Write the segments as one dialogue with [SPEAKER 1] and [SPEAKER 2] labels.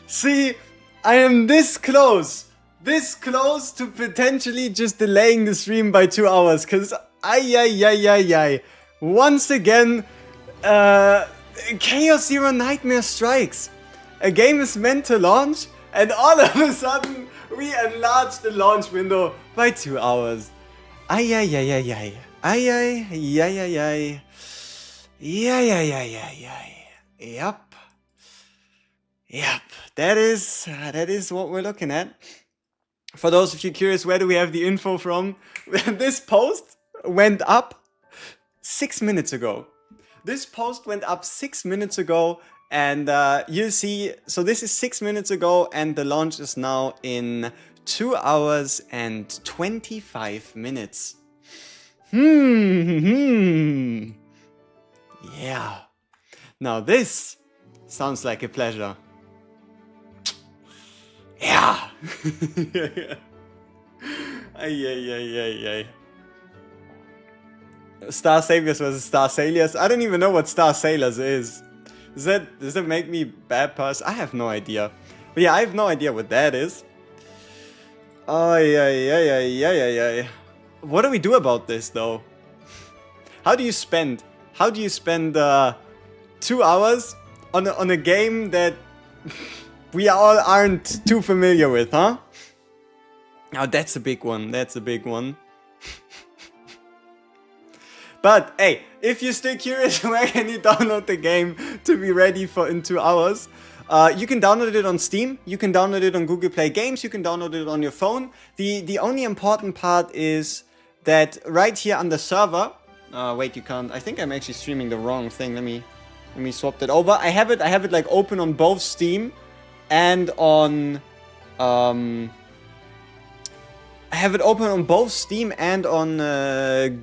[SPEAKER 1] See, I am this close to potentially just delaying the stream by 2 hours, cause once again, Chaos Zero Nightmare strikes. A game is meant to launch, and all of a sudden, we enlarge the launch window by 2 hours. Yep, that is what we're looking at. For those of you curious, where do we have the info from? This post went up 6 minutes ago. This post went up 6 minutes ago, and you'll see, so this is 6 minutes ago, and the launch is now in 2 hours and 25 minutes. Yeah. Now this sounds like a pleasure. Yeah. Star Saviors versus Star Sailors. I don't even know what Star Sailors is. Does that make me bad person? I have no idea. But yeah, I have no idea what that is. What do we do about this though? How do you spend 2 hours on a game that we all aren't too familiar with, huh? Oh, that's a big one. That's a big one. But hey, if you're still curious, where can you download the game to be ready for in 2 hours? You can download it on Steam, you can download it on Google Play Games, you can download it on your phone. The only important part is that right here on the server, wait, you can't, I think I'm actually streaming the wrong thing, let me swap that over. I have it like open on both Steam and on, I have it open on both Steam and on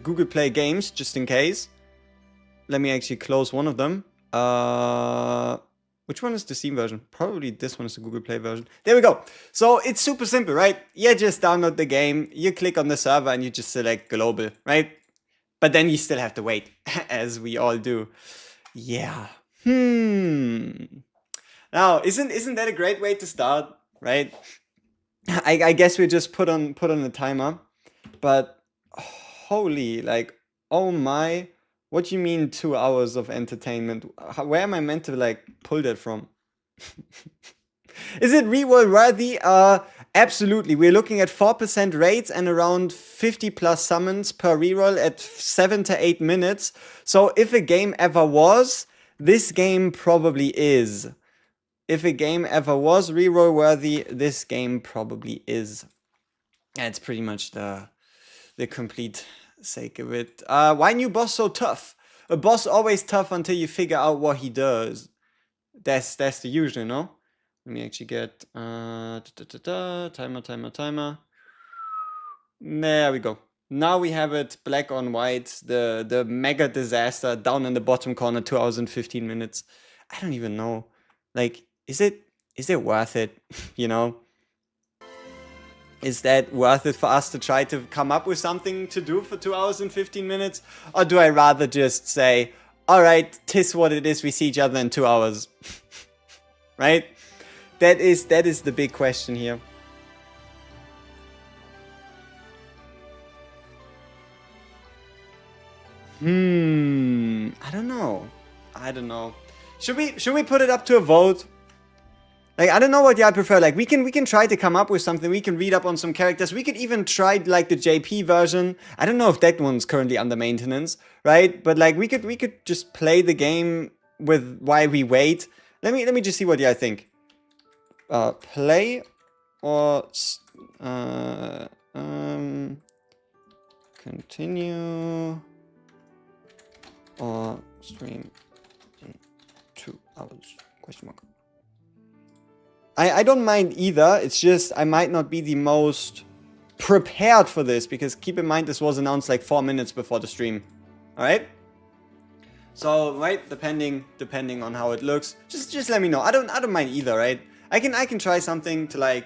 [SPEAKER 1] Google Play Games, just in case. Let me actually close one of them. Which one is the Steam version? Probably this one is the Google Play version. There we go. So it's super simple, right? You just download the game, you click on the server, and you just select global, right? But then you still have to wait, as we all do. Yeah. Now, isn't that a great way to start, right? I guess we just put on a timer, but holy, like, oh my, what do you mean 2 hours of entertainment? Where am I meant to like pull that from? Is it reroll worthy? Absolutely. We're looking at 4% rates and around 50 plus summons per reroll at 7 to 8 minutes. So if a game ever was, this game probably is. If a game ever was reroll worthy, this game probably is. That's pretty much the complete sake of it. Why new boss so tough? A boss always tough until you figure out what he does. That's the usual, no? Let me actually get timer. There we go. Now we have it black on white. The mega disaster down in the bottom corner, 2 hours and 15 minutes. I don't even know. Like, is it worth it? You know? Is that worth it for us to try to come up with something to do for 2 hours and 15 minutes? Or do I rather just say, alright, 'tis what it is, we see each other in 2 hours? Right? That is the big question here. I don't know. Should we put it up to a vote? Like, I don't know what y'all prefer. Like, we can try to come up with something. We can read up on some characters. We could even try like the JP version. I don't know if that one's currently under maintenance, right? But like, we could just play the game with while we wait. Let me just see what y'all think. Play or continue or stream in 2 hours? Question mark. I don't mind either. It's just I might not be the most prepared for this, because keep in mind this was announced like 4 minutes before the stream. All right. So right, depending on how it looks, just let me know. I don't mind either, right? I can try something to like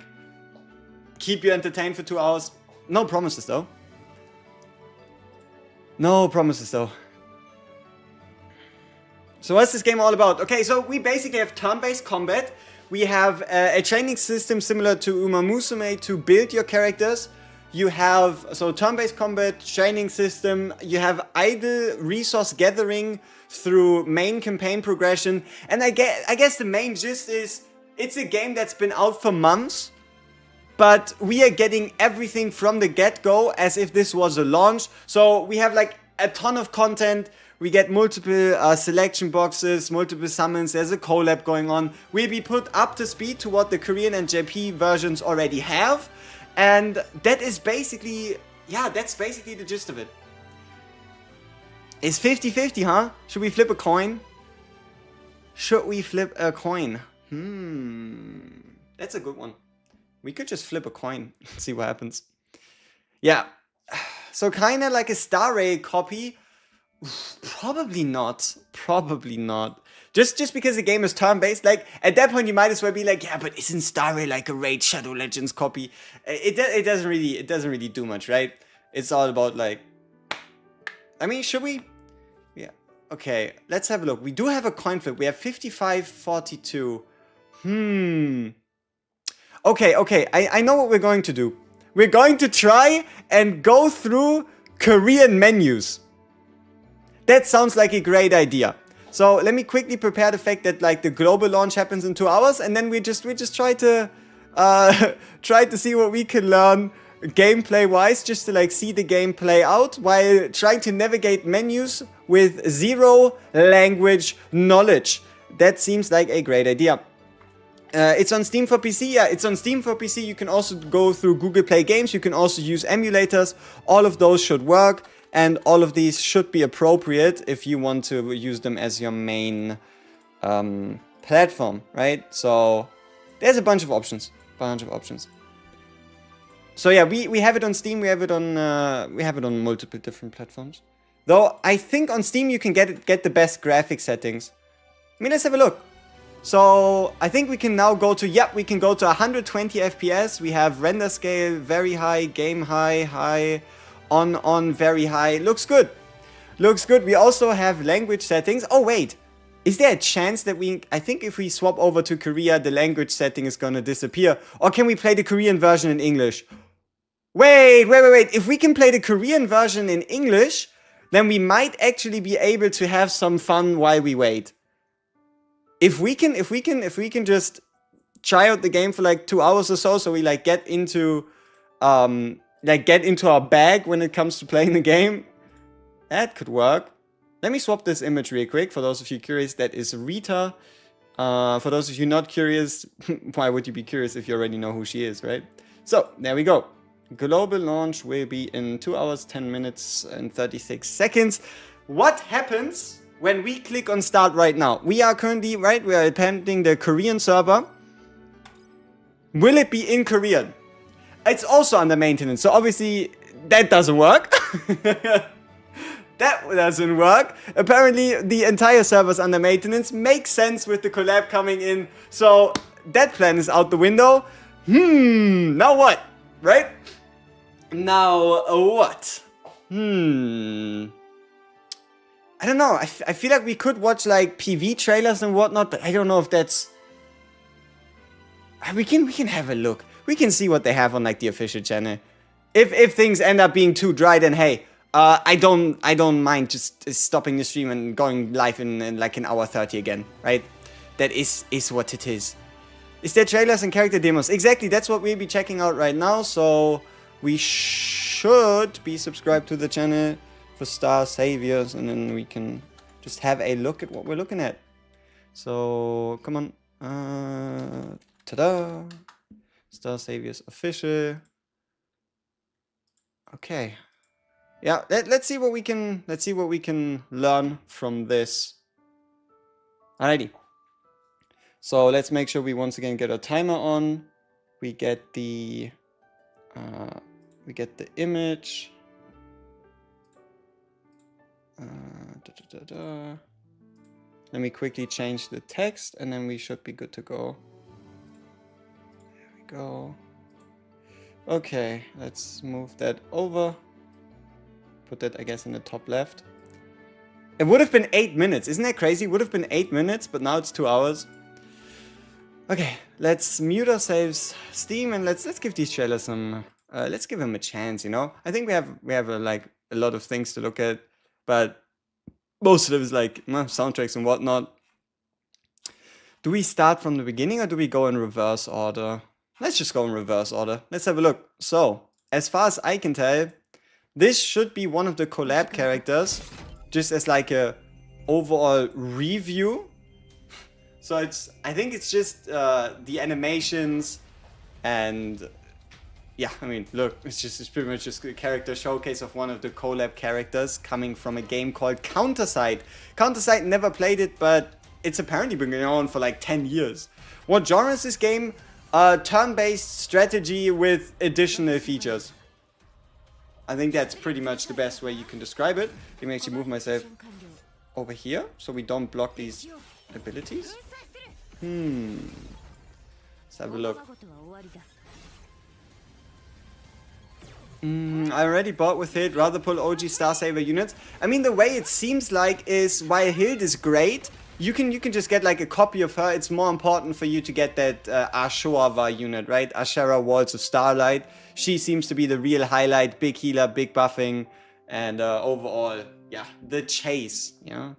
[SPEAKER 1] keep you entertained for 2 hours. No promises though. So what's this game all about? Okay, so we basically have turn-based combat. We have a training system similar to Uma Musume to build your characters. You have, so turn-based combat, training system. You have idle resource gathering through main campaign progression. And I guess the main gist is, it's a game that's been out for months, but we are getting everything from the get-go as if this was a launch. So we have like a ton of content. We get multiple selection boxes, multiple summons. There's a collab going on. We'll be put up to speed to what the Korean and JP versions already have. And that is basically, yeah, that's basically the gist of it. It's 50-50, huh? Should we flip a coin? Should we flip a coin? That's a good one. We could just flip a coin, see what happens. Yeah. So kind of like a Star Rail copy. Probably not. Probably not. Just because the game is turn-based, like at that point you might as well be like, yeah, but isn't Star Rail like a Raid Shadow Legends copy? It doesn't really do much, right? It's all about like, I mean, should we? Yeah. Okay, let's have a look. We do have a coin flip. We have 55-42. Okay, I know what we're going to do. We're going to try and go through Korean menus. That sounds like a great idea. So let me quickly prepare the fact that like the global launch happens in 2 hours, and then we just try to try to see what we can learn gameplay wise, just to like see the game play out while trying to navigate menus with zero language knowledge. That seems like a great idea. It's on Steam for PC. Yeah, it's on Steam for PC. You can also go through Google Play Games. You can also use emulators. All of those should work. And all of these should be appropriate if you want to use them as your main platform, right? So there's a bunch of options. So yeah, we have it on Steam. We have it on multiple different platforms. Though I think on Steam you can get the best graphic settings. I mean, let's have a look. So I think we can now go to, we can go to 120 FPS. We have render scale very high, game high, on very high. Looks good. We also have language settings. Oh wait, is there a chance that I think if we swap over to Korea, the language setting is gonna disappear? Or can we play the Korean version in English? Wait. If we can play the Korean version in English, then we might actually be able to have some fun while we wait. If we can just try out the game for like 2 hours or so we like get into our bag when it comes to playing the game, that could work. Let me swap this image real quick. For those of you curious, that is Rita. For those of you not curious, why would you be curious if you already know who she is, right? So there we go. Global launch will be in 2 hours, 10 minutes and 36 seconds. What happens when we click on start right now? We are currently, we are attempting the Korean server. Will it be in Korean? It's also under maintenance, so obviously that doesn't work. That doesn't work. Apparently the entire server's under maintenance. Makes sense with the collab coming in, so that plan is out the window. Now what? Right? Now what? I don't know. I feel like we could watch like PV trailers and whatnot, but I don't know if that's... We can have a look. We can see what they have on like the official channel. If things end up being too dry, then hey, I don't mind just stopping the stream and going live in like an hour 30 again, right? That is what it is. Is there trailers and character demos? Exactly, that's what we'll be checking out right now. So we should be subscribed to the channel for Star Saviors, and then we can just have a look at what we're looking at. So come on, ta-da! Star Saviors official. Okay. Yeah, let's see what we can learn from this. Alrighty. So let's make sure we once again get our timer on. We get the image. Let me quickly change the text, and then we should be good to go. There we go. Okay, let's move that over. Put that, I guess, in the top left. It would have been 8 minutes. Isn't that crazy? It would have been 8 minutes, but now it's 2 hours. Okay, let's mute ourselves, Steam, and let's give these trailers some. Let's give them a chance. You know, I think we have like a lot of things to look at, but most of it is like soundtracks and whatnot. Do we start from the beginning or do we go in reverse order? Let's just go in reverse order. Let's have a look. So, as far as I can tell, this should be one of the collab characters, just as like a overall review. So I think it's just the animations and yeah, I mean, look, it's pretty much just a character showcase of one of the collab characters coming from a game called Countersight. Countersight, never played it, but it's apparently been going on for like 10 years. What genre is this game? Turn-based strategy with additional features. I think that's pretty much the best way you can describe it. Let me actually move myself over here so we don't block these abilities. Let's have a look. I already bought with it. Rather pull OG Star Saver units. I mean, the way it seems like is while Hild is great, you can just get like a copy of her. It's more important for you to get that Ashova unit, right? Ashera Walls of Starlight. She seems to be the real highlight. Big healer, big buffing, and overall, yeah, the chase. Yeah.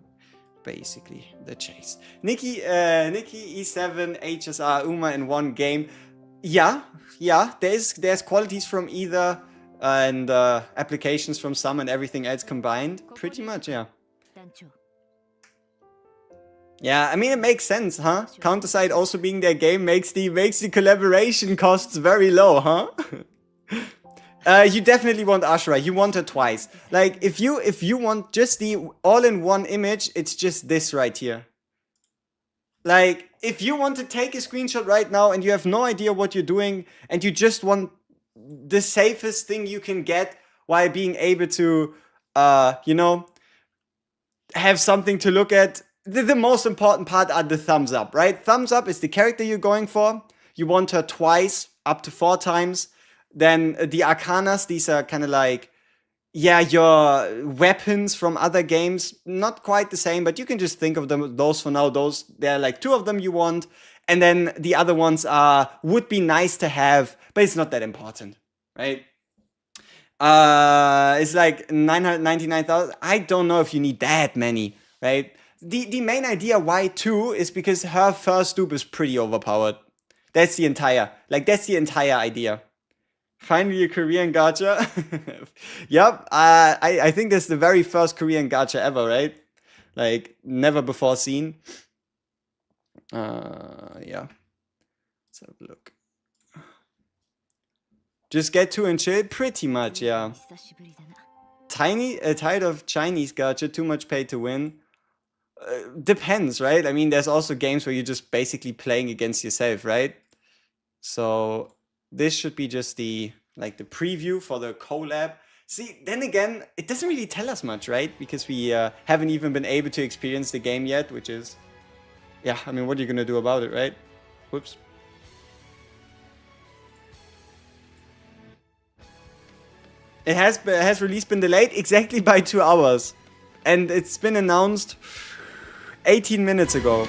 [SPEAKER 1] Basically, the chase. Nikki E7, HSR, Uma in one game. Yeah, there's qualities from either and applications from some and everything else combined. Pretty much, yeah. Yeah, I mean, it makes sense, huh? Countersight also being their game makes the collaboration costs very low, huh? You definitely want Ashura. You want her twice. Like, if you want just the all-in-one image, it's just this right here. Like, if you want to take a screenshot right now and you have no idea what you're doing and you just want the safest thing you can get while being able to, you know, have something to look at, the most important part are the thumbs up, right? Thumbs up is the character you're going for. You want her twice, up to 4 times. Then the arcanas, these are kind of like, yeah, your weapons from other games. Not quite the same, but you can just think of them, those for now. There are like 2 of them you want. And then the other ones would be nice to have, but it's not that important, right? It's like 999,000. I don't know if you need that many, right? The main idea why 2 is because her first dupe is pretty overpowered. That's the entire idea. Finally a Korean gacha. Yep, I think that's the very first Korean gacha ever, right? Like, never before seen. Yeah. Let's have a look. Just get 2 and chill? Pretty much, yeah. Tired of Chinese gacha, too much pay to win. Depends, right? I mean, there's also games where you're just basically playing against yourself, right? So this should be just the preview for the collab. See, then again, it doesn't really tell us much, right? Because we haven't even been able to experience the game yet, which is, yeah, I mean, what are you gonna do about it, right? Whoops. It has release been delayed exactly by 2 hours. And it's been announced 18 minutes ago.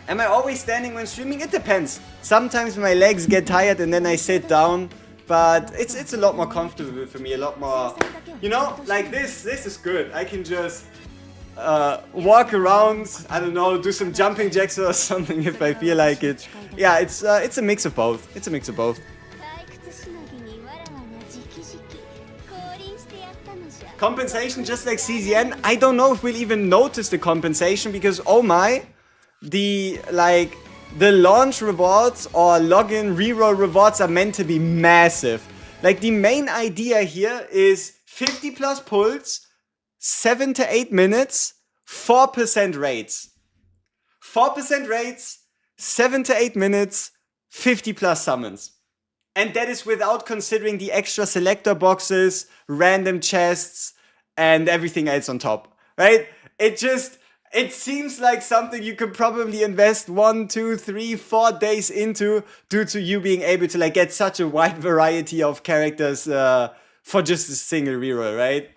[SPEAKER 1] Am I always standing when streaming? It depends. Sometimes my legs get tired and then I sit down. But it's a lot more comfortable for me. A lot more, you know, like this. This is good. I can just walk around. I don't know, do some jumping jacks or something if I feel like it. Yeah, it's a mix of both. It's a mix of both. Compensation just like CZN. I don't know if we'll even notice the compensation because oh my, the launch rewards or login reroll rewards are meant to be massive. Like the main idea here is 50 plus pulls, 7 to 8 minutes, 4% rates. 4% rates, 7 to 8 minutes, 50 plus summons. And that is without considering the extra selector boxes, random chests, and everything else on top, right? It seems like something you could probably invest 1, 2, 3, 4 days into due to you being able to like get such a wide variety of characters for just a single reroll, right?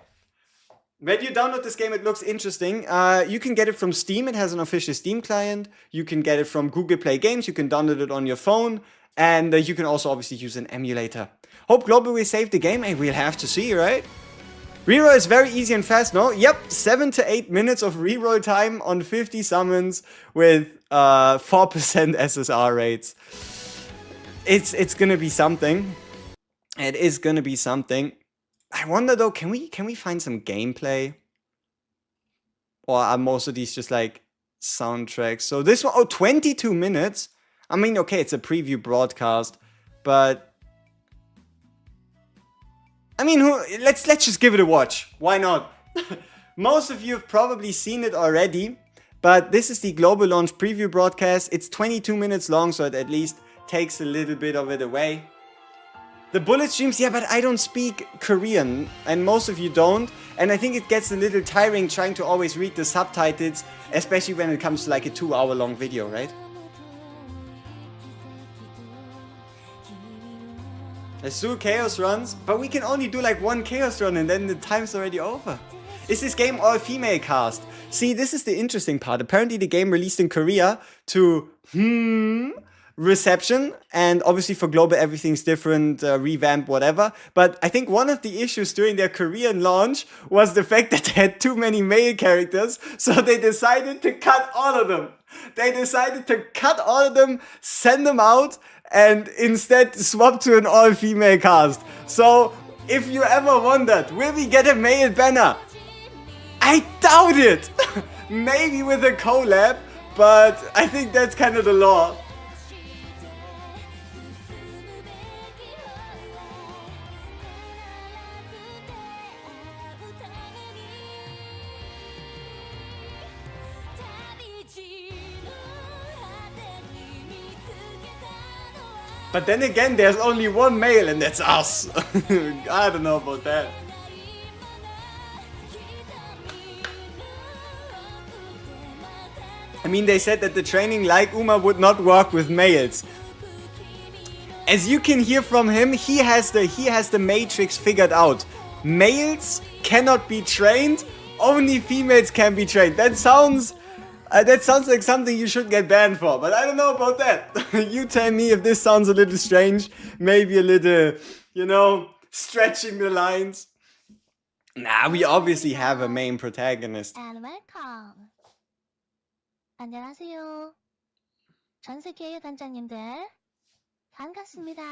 [SPEAKER 1] When you download this game, it looks interesting. You can get it from Steam. It has an official Steam client. You can get it from Google Play Games. You can download it on your phone. And you can also obviously use an emulator. Hope Global will save the game. Hey, we'll have to see, right? Reroll is very easy and fast, no? Yep, 7 to 8 minutes of reroll time on 50 summons with 4% SSR rates. It's gonna be something. It is gonna be something. I wonder though, can we find some gameplay? Or are most of these just like soundtracks? So this one, 22 minutes. I mean, okay, it's a preview broadcast, but I mean, let's just give it a watch. Why not? Most of you have probably seen it already, but this is the global launch preview broadcast. It's 22 minutes long, so it at least takes a little bit of it away. The bullet streams, yeah, but I don't speak Korean, and most of you don't, and I think it gets a little tiring trying to always read the subtitles, especially when it comes to like a 2-hour-long video, right? Let's do chaos runs, but we can only do like one chaos run and then the time's already over. Is this game all female cast? See, this is the interesting part. Apparently the game released in Korea to reception, and obviously for global everything's different, revamp, whatever. But I think one of the issues during their Korean launch was the fact that they had too many male characters, so they decided to cut all of them. Send them out, and instead swap to an all-female cast. So, if you ever wondered, will we get a male banner? I doubt it! Maybe with a collab, but I think that's kind of the law. But then again, there's only one male, and that's us. I don't know about that. I mean, they said that the training like Uma would not work with males. As you can hear from him, he has the matrix figured out. Males cannot be trained, only females can be trained. That sounds like something you should get banned for, but I don't know about that. You tell me if this sounds a little strange, maybe a little, you know, stretching the lines. Nah, we obviously have a main protagonist.
[SPEAKER 2] And welcome. 안녕하세요. 전 세계의 단장님들 반갑습니다.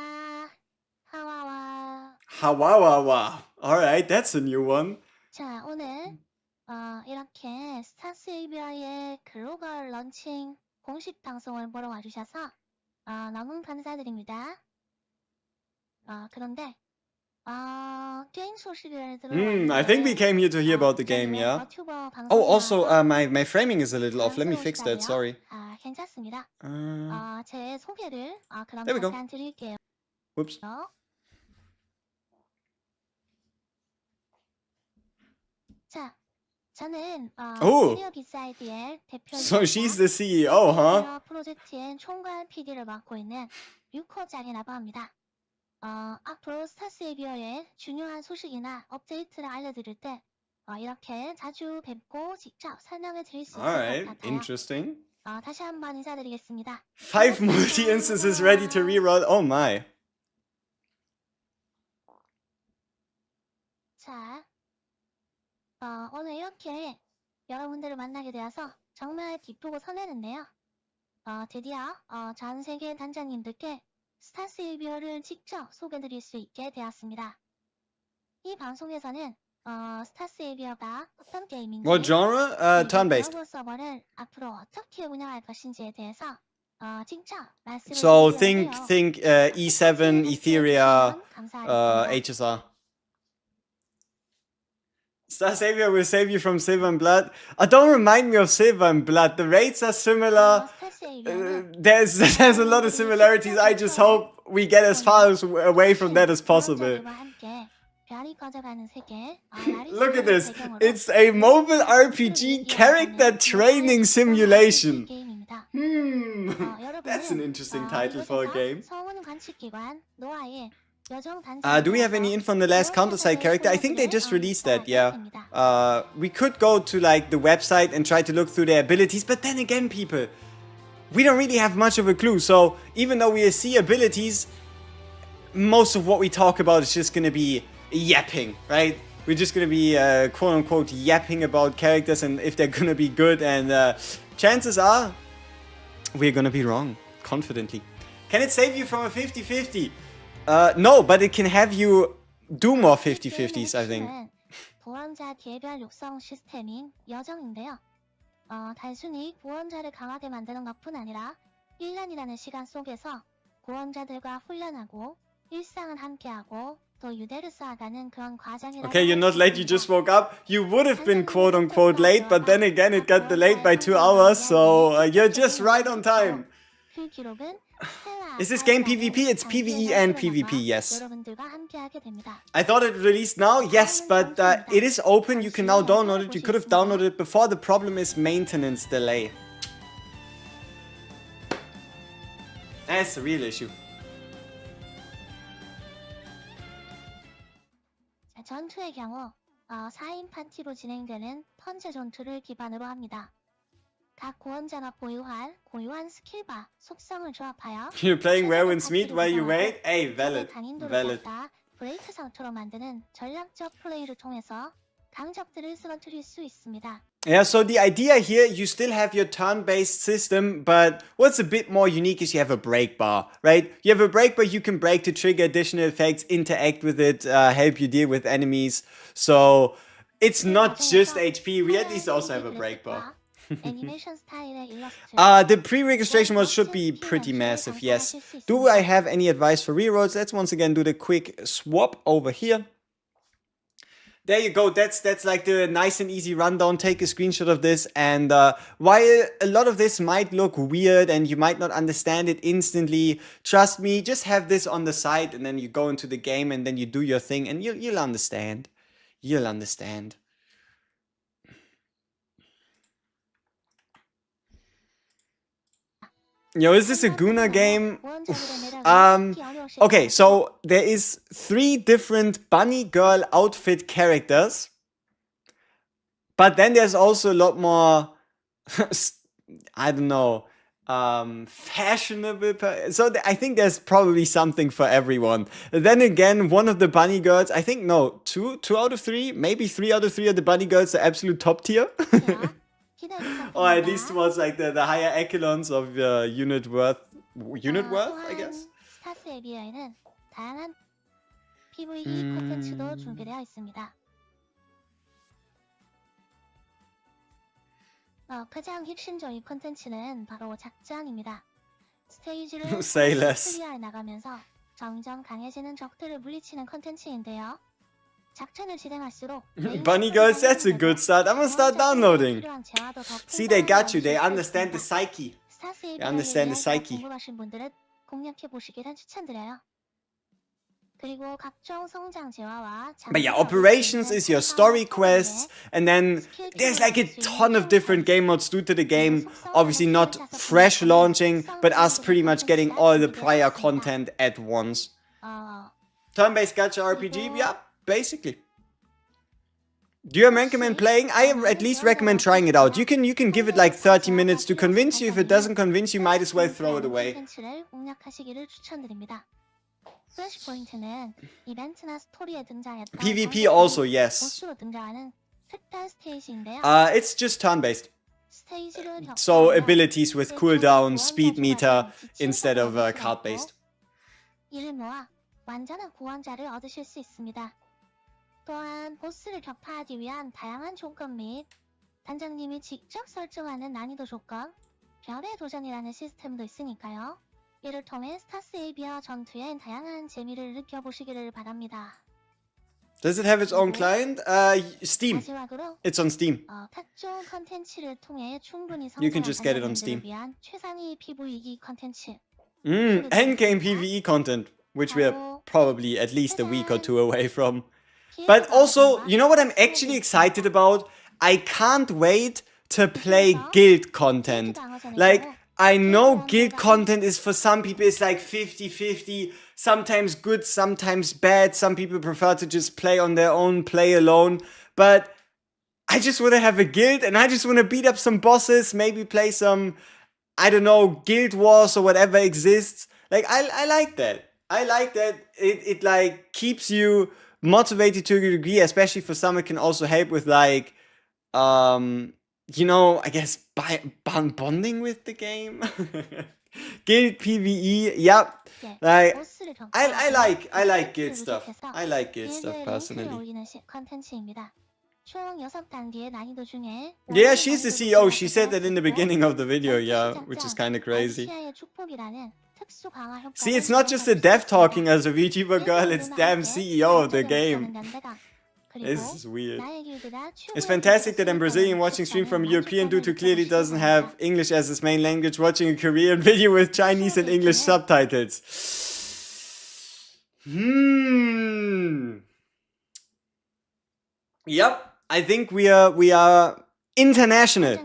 [SPEAKER 2] 하와와.
[SPEAKER 1] Hawawawa. Alright, that's a new one.
[SPEAKER 2] 자, 오늘 이렇게 스타세이비어의 글로벌 런칭 공식 방송을 보러 와주셔서 너무 감사드립니다. 그런데 게임 소식을 들어봤는데
[SPEAKER 1] I think we came here to hear about the game, yeah? Oh, also, my framing is a little off. Let me fix that, sorry.
[SPEAKER 2] 괜찮습니다. 제 소개를 그럼
[SPEAKER 1] There we go.
[SPEAKER 2] 잠깐 드릴게요.
[SPEAKER 1] Whoops.
[SPEAKER 2] 자, 저는
[SPEAKER 1] Oh.
[SPEAKER 2] 시니어 빅사이드의 대표이자
[SPEAKER 1] So she's the CEO, huh?
[SPEAKER 2] 프로젝트의 총괄 PD를 맡고 있는 류코장이라고 합니다. 앞으로 스타세이비어의 중요한 소식이나 업데이트를 알려드릴 때 이렇게 자주 뵙고 직접 설명을 드릴 수 있을 것
[SPEAKER 1] Alright,
[SPEAKER 2] 같아요.
[SPEAKER 1] interesting.
[SPEAKER 2] 다시 한번 인사드리겠습니다.
[SPEAKER 1] 5 multi-instances ready to reroll. Oh my.
[SPEAKER 2] 자, 오늘 이렇게 여러분들을 만나게 되어서 정말 기쁘고 설레는데요. 드디어 전 세계 단장님들께 스타세이비어를 직접 소개드릴 수 있게 되었습니다. 이 방송에서는 스타세이비어가 어떤 게임인지,
[SPEAKER 1] What genre? Turn-based.
[SPEAKER 2] 글로벌 서버를 앞으로 어떻게 운영할 것인지에 대해서 직접 말씀을
[SPEAKER 1] So
[SPEAKER 2] 드리려고요.
[SPEAKER 1] think E7, Etheria,
[SPEAKER 2] 감사하겠습니다.
[SPEAKER 1] HSR. Star Savior will save you from Silver and Blood. Don't remind me of Silver and Blood. The rates are similar. There's a lot of similarities. I just hope we get as far away from that as possible. Look at this. It's a mobile RPG character training simulation. That's an interesting title for a game. Do we have any info on the last counter-side character? I think they just released that, yeah. We could go to like the website and try to look through their abilities, but then again, people, we don't really have much of a clue. So even though we see abilities, most of what we talk about is just gonna be yapping, right? We're just gonna be quote-unquote yapping about characters and if they're gonna be good, and chances are we're gonna be wrong, confidently. Can it save you from a 50-50? No, but it can have you do more 50-50s, I think.
[SPEAKER 2] 구원자 개별 육성 시스템인 여정인데요. 단순히 구원자를 강하게 만드는 것뿐 아니라 1년이라는 시간 속에서 구원자들과 훈련하고 일상을 함께하고 또 유대를 쌓아가는 그런 과정이라고.
[SPEAKER 1] Okay, you're not late, you just woke up. You would have been quote-unquote late, but then again it got delayed by 2 hours, so you're just right on time.
[SPEAKER 2] 그 기록은
[SPEAKER 1] Is this game PvP? It's PvE and PvP, yes. I thought it released now, yes, but it is open. You can now download it. You could have downloaded it before. The problem is maintenance delay. That's the real issue.
[SPEAKER 2] 전투의 경우 4인 파티로 진행되는 턴제 전투를 기반으로 합니다. 각 구원자가 보유할 고유한 스킬과 속성을 조합하여
[SPEAKER 1] You're playing Werewolf's Meat while you wait? Hey, valid. Valid.
[SPEAKER 2] 브레이크 상처로 만드는 전략적 플레이를 통해서 강적들을 쓰러뜨릴 수 있습니다.
[SPEAKER 1] Yeah, so the idea here, you still have your turn-based system, but what's a bit more unique is you have a break bar, right? You have a break bar you can break to trigger additional effects, interact with it, help you deal with enemies. So it's not just HP, we at least also have a break bar. The pre-registration mode should be pretty massive, yes. Do I have any advice for rerolls? Let's once again do the quick swap over here. There you go, that's like the nice and easy rundown. Take a screenshot of this, and while a lot of this might look weird and you might not understand it instantly, trust me, just have this on the side and then you go into the game and then you do your thing and you'll understand. You'll understand. Yo, is this a Guna game? Okay, so there is 3 different bunny girl outfit characters. But then there's also a lot more, I don't know, fashionable. So I think there's probably something for everyone. Then again, one of the bunny girls, I think, no, 2 out of 3, maybe 3 out of 3 of the bunny girls are absolute top tier. Or at least towards like the higher echelons of unit worth, I guess.
[SPEAKER 2] 스타스에 비하에는 다양한 PVE 콘텐츠도 준비되어 있습니다. 가장 핵심적인 콘텐츠는 바로 작전입니다. 스테이지를 클리어해 나가면서 점점 강해지는 적들을 물리치는 콘텐츠인데요.
[SPEAKER 1] Bunny girls, that's a good start. I'm gonna start downloading. See, they got you. They understand the psyche. They understand the psyche. But yeah, operations is your story quests, and then there's like a ton of different game modes due to the game. Obviously not fresh launching, but us pretty much getting all the prior content at once. Turn-based gacha RPG, yeah. Basically. Do you recommend playing? I at least recommend trying it out. You can give it like 30 minutes to convince you. If it doesn't convince you, might as well throw it away. PvP also, yes. It's just turn-based. So abilities with cooldown, speed meter instead of card-based.
[SPEAKER 2] 완전한 구원자를 얻으실 수 있습니다. 또한 보스를 격파하기 위한 다양한 조건 및 단장님이 직접 설정하는 난이도 조건, 별의 도전이라는 시스템도 있으니까요. 이를 통해 스타스 에이비어 전투의 다양한 재미를 느껴보시기를 바랍니다.
[SPEAKER 1] Does it have its own client? Steam. It's on Steam.
[SPEAKER 2] 각종 컨텐츠를 통해 충분히
[SPEAKER 1] You can just get it on Steam.
[SPEAKER 2] 위한 최상위 PVE 컨텐츠.
[SPEAKER 1] Endgame PvE content, which we're probably at least a week or 2 away from. But also, you know what I'm actually excited about? I can't wait to play guild content. Like, I know guild content is for some people it's like 50-50. sometimes good, sometimes bad. Some people prefer to just play on their own, play alone. But I just want to have a guild and I just want to beat up some bosses, maybe play some, I don't know, guild wars or whatever exists. Like, I like that. I like that it like keeps you motivated to a degree, especially for some it can also help with like, you know, I guess bonding with the game. Guild PvE, yep.
[SPEAKER 2] 예,
[SPEAKER 1] Like,
[SPEAKER 2] 보스를
[SPEAKER 1] I
[SPEAKER 2] 경험하고
[SPEAKER 1] like guild
[SPEAKER 2] 퀘스트를
[SPEAKER 1] stuff.
[SPEAKER 2] 루직해서
[SPEAKER 1] I like guild stuff
[SPEAKER 2] 길드의 랭크를
[SPEAKER 1] personally.
[SPEAKER 2] 올리는 컨텐츠입니다. 총 6단계의 난이도 중에
[SPEAKER 1] Yeah,
[SPEAKER 2] 원하는
[SPEAKER 1] she's the
[SPEAKER 2] 난이도를
[SPEAKER 1] CEO. She said that in the
[SPEAKER 2] 골라서
[SPEAKER 1] beginning of the video,
[SPEAKER 2] 전투
[SPEAKER 1] yeah,
[SPEAKER 2] 시작장
[SPEAKER 1] which is kind of crazy.
[SPEAKER 2] 아시아의 축복이라는 특수 강화 효과를
[SPEAKER 1] See, it's not just the
[SPEAKER 2] 사용할
[SPEAKER 1] dev
[SPEAKER 2] 수
[SPEAKER 1] talking
[SPEAKER 2] 있습니다.
[SPEAKER 1] as a VTuber girl, it's damn CEO of the game. This is weird. It's fantastic that I'm Brazilian watching stream from European dude who clearly doesn't have English as his main language watching a Korean video with Chinese and English subtitles. Yep, I think we are international.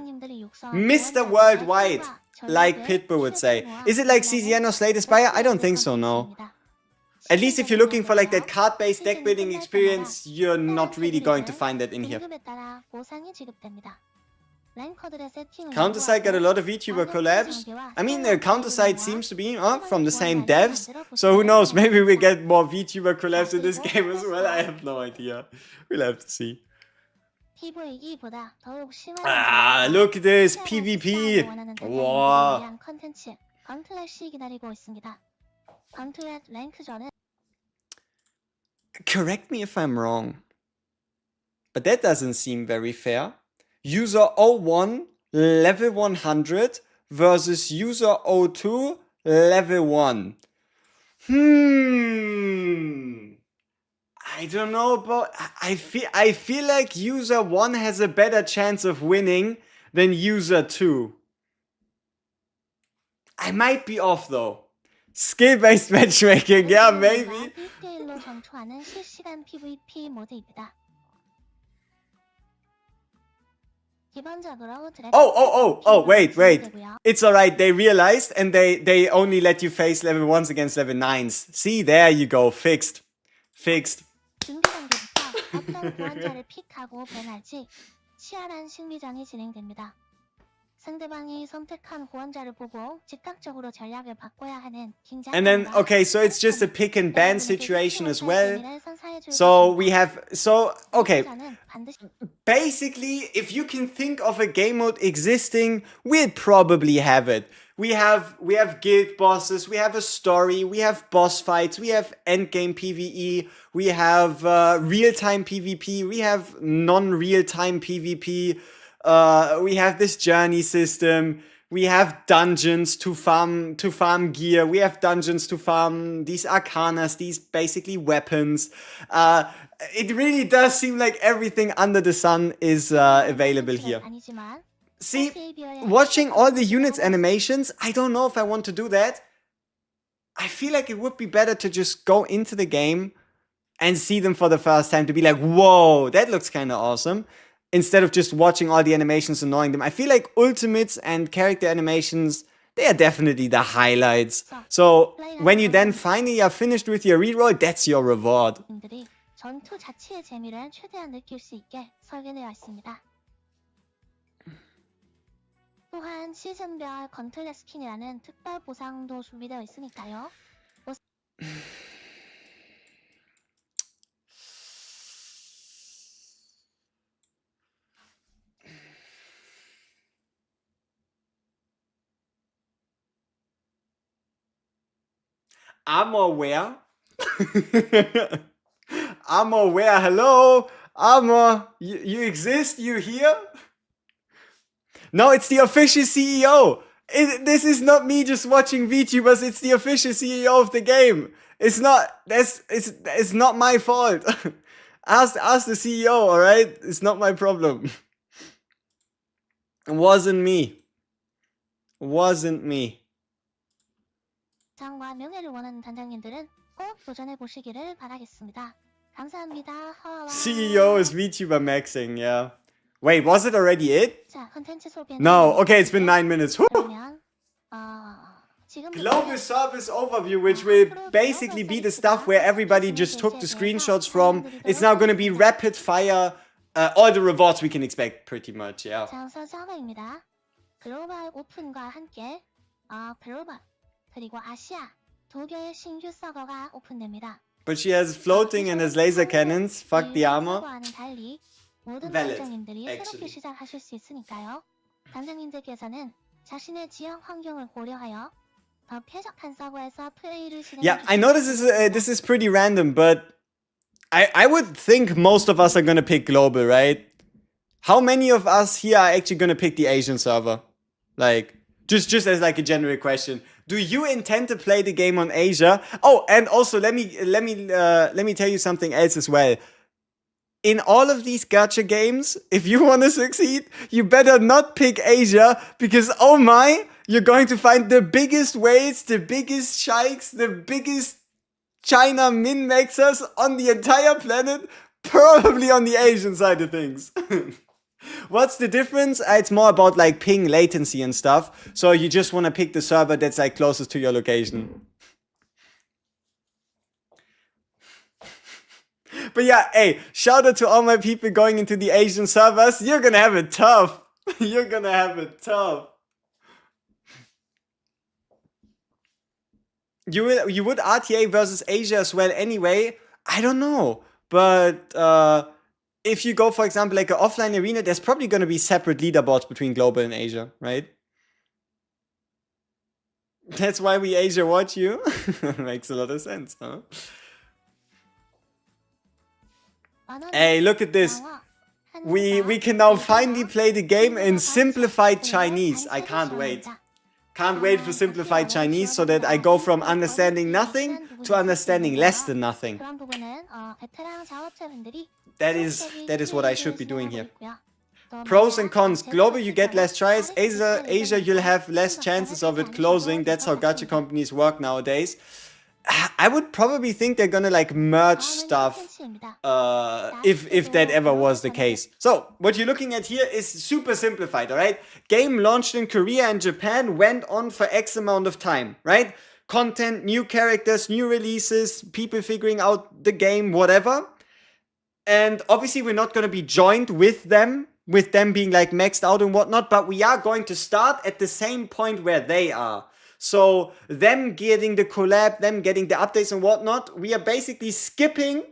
[SPEAKER 1] Mr. Worldwide, like Pitbull would say. Is it like CZN or Slay the Spire? I don't think so, no. At least if you're looking for like that card-based deck building experience, you're not really going to find that in here. Counterside got a lot of VTuber collabs. I mean, Counterside seems to be from the same devs. So who knows, maybe we get more VTuber collabs in this game as well. I have no idea. We'll have to see. Ah, look at this PvP. Wow. Correct me if I'm wrong, but that doesn't seem very fair. User 01 level 100 versus user 02 level 1. I don't know about. I feel like user 1 has a better chance of winning than user 2. I might be off though. Skill-based matchmaking, yeah, maybe. Oh, wait. It's alright, they realized and they only let you face level 1s against level 9s. See, there you go, fixed. And then, okay, so it's just a pick and ban situation as well. Okay. Basically, if you can think of a game mode existing, we'll probably have it. We have guild bosses, we have a story, we have boss fights, we have endgame PvE, we have real-time PvP, we have non-real-time PvP, we have this journey system, we have dungeons to farm gear, we have dungeons to farm these arcanas, these basically weapons. It really does seem like everything under the sun is available here. See, watching all the units animations, I don't know if I want to do that. I feel like it would be better to just go into the game and see them for the first time, to be like, whoa, that looks kind of awesome, instead of just watching all the animations and knowing them. I feel like ultimates and character animations, they are definitely the highlights. So when you then finally are finished with your reroll, that's your reward.
[SPEAKER 2] 전투 자체의 재미를 최대한 느낄 수 있게 설계되어 있습니다. 또한 시즌별 건틀렛 스킨이라는 특별 보상도 준비되어 있으니까요.
[SPEAKER 1] Armor where? Armor where? Hello? Armor, you exist? You here? No, it's the official CEO. This is not me just watching VTubers. It's the official CEO of the game. It's not my fault. Ask the CEO, alright? It's not my problem. It wasn't me.
[SPEAKER 2] 장과 명예를 원하는 단장님들은 꼭 도전해 보시기를 바라겠습니다. 감사합니다.
[SPEAKER 1] CEO is VTuber maxing, yeah. Wait, was it already it?
[SPEAKER 2] 자, 컨텐츠 소비는
[SPEAKER 1] No, okay, it's been 9 minutes.
[SPEAKER 2] 그러면
[SPEAKER 1] global service overview, which will basically be the stuff where everybody just took the screenshots from. It's now going to be rapid fire, all the rewards we can expect, pretty much, yeah.
[SPEAKER 2] 장사 서버입니다. 글로벌 오픈과 함께 글로벌 그리고 아시아 두 개의 신규 서버가 오픈됩니다.
[SPEAKER 1] But she has floating and has laser cannons. Fuck the armor.
[SPEAKER 2] 서버와는 달리 모든
[SPEAKER 1] Valid,
[SPEAKER 2] 단장님들이 새롭게
[SPEAKER 1] actually.
[SPEAKER 2] 시작하실 수 있으니까요. 단장님들께서는 자신의 지역 환경을 고려하여 더 쾌적한 서버에서 플레이를 진행해
[SPEAKER 1] Yeah, I know this is pretty random, but I would think most of us are gonna pick global, right? How many of us here are actually gonna pick the Asian server? Like, just as like a general question. Do you intend to play the game on Asia? Oh, and also let me tell you something else as well. In all of these gacha games, if you want to succeed, you better not pick Asia, because oh my, you're going to find the biggest whales, the biggest shikes, the biggest China min-maxers on the entire planet, probably on the Asian side of things. What's the difference? It's more about like ping latency and stuff. So you just want to pick the server that's like closest to your location. But yeah, hey, shout out to all my people going into the Asian servers. You're gonna have it tough. You're gonna have it tough. You would RTA versus Asia as well anyway. I don't know. But if you go, for example, like an offline arena, there's probably going to be separate leaderboards between global and Asia, right? That's why we Asia watch you. Makes a lot of sense, huh? Hey, look at this. We can now finally play the game in simplified Chinese. I can't wait. Can't wait for simplified Chinese so that I go from understanding nothing to understanding less than nothing. That is what I should be doing here. Pros and cons. Global, you get less tries. Asia, you'll have less chances of it closing. That's how gacha companies work nowadays. I would probably think they're gonna like merge stuff if that ever was the case. So what you're looking at here is super simplified, alright? Game launched in Korea and Japan, went on for X amount of time, right? Content, new characters, new releases, people figuring out the game, whatever. And obviously we're not gonna be joined with them being like maxed out and whatnot, but we are going to start at the same point where they are. So them getting the collab, them getting the updates and whatnot, we are basically skipping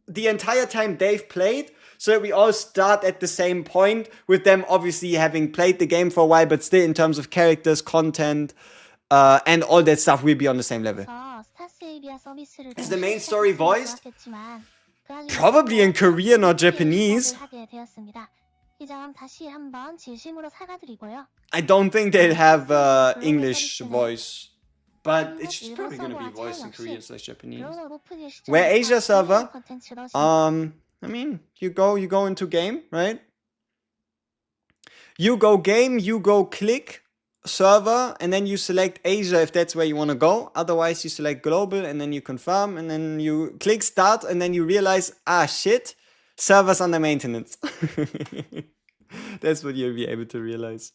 [SPEAKER 1] the entire time they've played, so that we all start at the same point, with them obviously having played the game for a while, but still in terms of characters, content, and all that stuff, we'll be on the same level. Is the main story voiced? Probably in Korean or Japanese. I don't think they'll have English voice, but it's probably going to be voiced in Korean / Japanese. Where Asia server, I mean, you go into game, right? You go game, you go click server, and then you select Asia if that's where you want to go. Otherwise, you select global, and then you confirm, and then you click start, and then you realize, ah shit, server's under maintenance. That's what you'll be able to realize.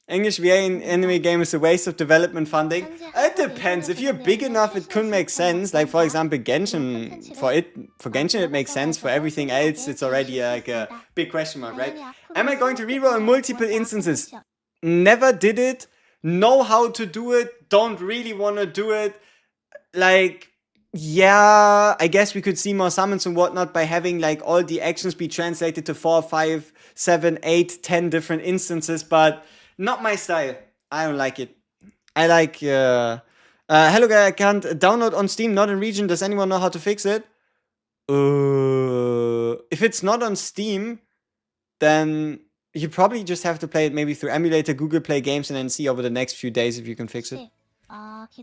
[SPEAKER 1] English VA in anime game is a waste of development funding. It depends. If you're big enough, it could make sense. Like, for example, Genshin. For Genshin, it makes sense. For everything else, it's already like a big question mark, right? Am I going to reroll in multiple instances? Never did it. Know how to do it. Don't really want to do it. Like, yeah, I guess we could see more summons and whatnot by having like all the actions be translated to 4, 5, 7, 8, 10 different instances, but not my style. I don't like it. I like, hello guy, I can't download on Steam, not in region. Does anyone know how to fix it? If it's not on Steam, then you probably just have to play it maybe through emulator, Google Play Games, and then see over the next few days if you can fix it.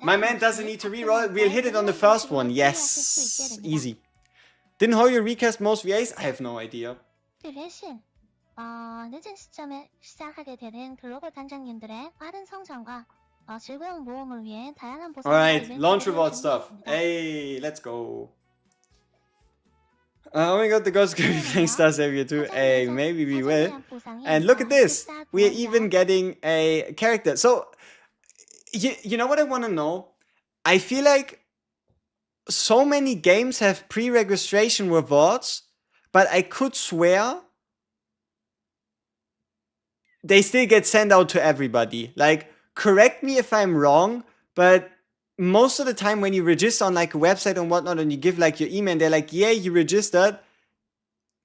[SPEAKER 1] My man doesn't need to reroll. We'll hit it on the first one. Yes. Easy. Didn't Hoyo recast most VAs? I have no idea.
[SPEAKER 2] 늦은 시점에 시작하게 되는 글로벌 단장님들의 빠른 성장과 즐거운 모험을 위해 다양한 보상.
[SPEAKER 1] Alright, launch reward stuff. Hey, let's go. Oh my god, the ghost could be playing Star Savior too. Hey, maybe we will. And look at this. We are even getting a character. So, you know what I want to know? I feel like so many games have pre-registration rewards, but I could swear they still get sent out to everybody. Like, correct me if I'm wrong, but most of the time when you register on like a website and whatnot and you give like your email, they're like, yeah, you registered,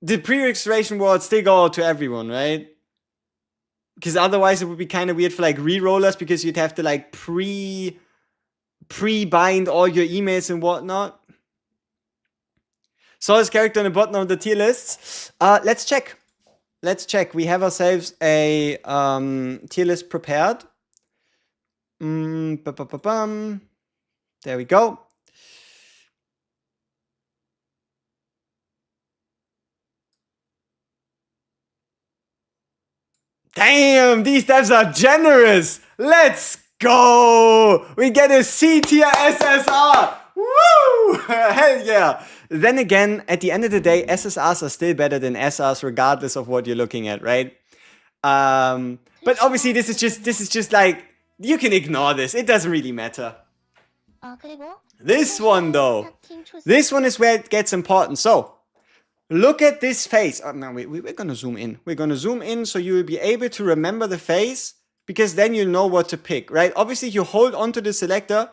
[SPEAKER 1] the pre-registration rewards still go out to everyone, right? Because otherwise it would be kind of weird for like rerollers, because you'd have to like pre-bind all your emails and whatnot. So this character on the bottom of the tier lists. Let's check. We have ourselves a tier list prepared. There we go. Damn, these devs are generous. Let's go. We get a C tier SSR. Woo! Hell yeah. Then again, at the end of the day, SSRs are still better than SRs regardless of what you're looking at, right? But obviously this is just like, you can ignore this. It doesn't really matter. This one though. This one is where it gets important. So, look at this face. Oh, no, we're gonna zoom in. We're gonna zoom in so you will be able to remember the face, because then you'll know what to pick, right? Obviously, you hold onto the selector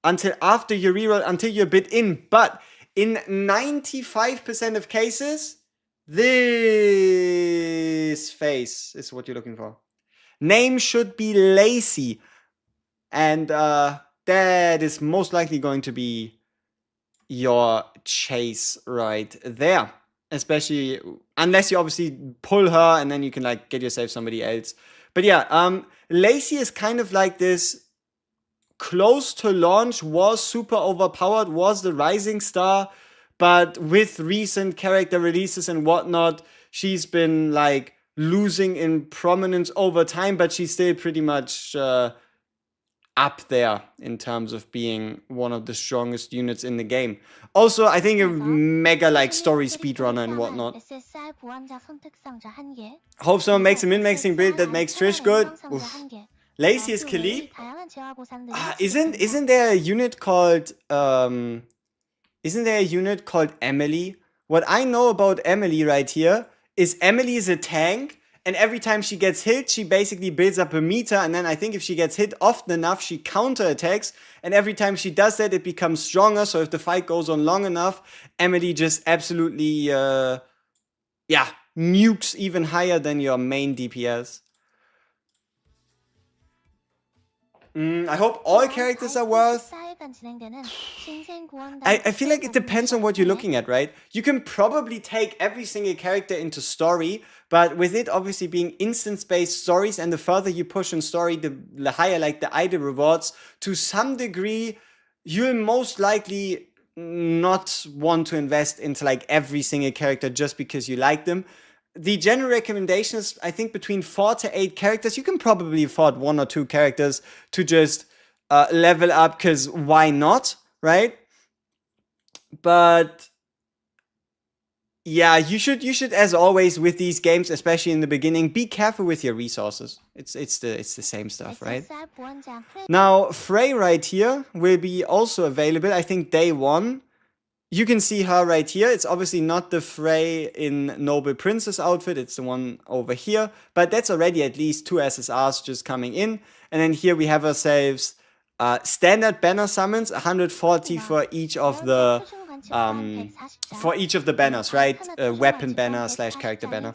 [SPEAKER 1] until after you reroll, until you're bit in. But in 95% of cases, this face is what you're looking for. Name should be Lacey. And that is most likely going to be your chase right there. Especially unless you obviously pull her and then you can like get yourself somebody else. But yeah, Lacey is kind of like this close to launch, was super overpowered, was the rising star, but with recent character releases and whatnot, she's been like losing in prominence over time, but she's still pretty much up there in terms of being one of the strongest units in the game. Also, I think a mega like story speedrunner and whatnot. Hope someone makes a min-maxing build that makes Trish good. Oof. Lacey is Khalib. Isn't there a unit called Emily? What I know about Emily right here is Emily is a tank, and every time she gets hit, she basically builds up a meter, and then I think if she gets hit often enough, she counterattacks, and every time she does that, it becomes stronger, so if the fight goes on long enough, Emily just absolutely, nukes even higher than your main DPS. I hope all characters are worth. I feel like it depends on what you're looking at, right? You can probably take every single character into story, but with it obviously being instance-based stories, and the further you push in story, the higher like the idle rewards. To some degree, you'll most likely not want to invest into like every single character just because you like them. The general recommendation is, I think, between 4 to 8 characters. You can probably afford 1 or 2 characters to just level up, because why not, right? But yeah, you should, as always with these games, especially in the beginning, be careful with your resources. It's the same stuff, right? Now, Frey right here will be also available, I think, day 1. You can see her right here. It's obviously not the Frey in Noble Princess outfit. It's the one over here. But that's already at least 2 SSRs just coming in. And then here we have ourselves standard banner summons, 140 for each of the banners, right? Weapon banner / character banner.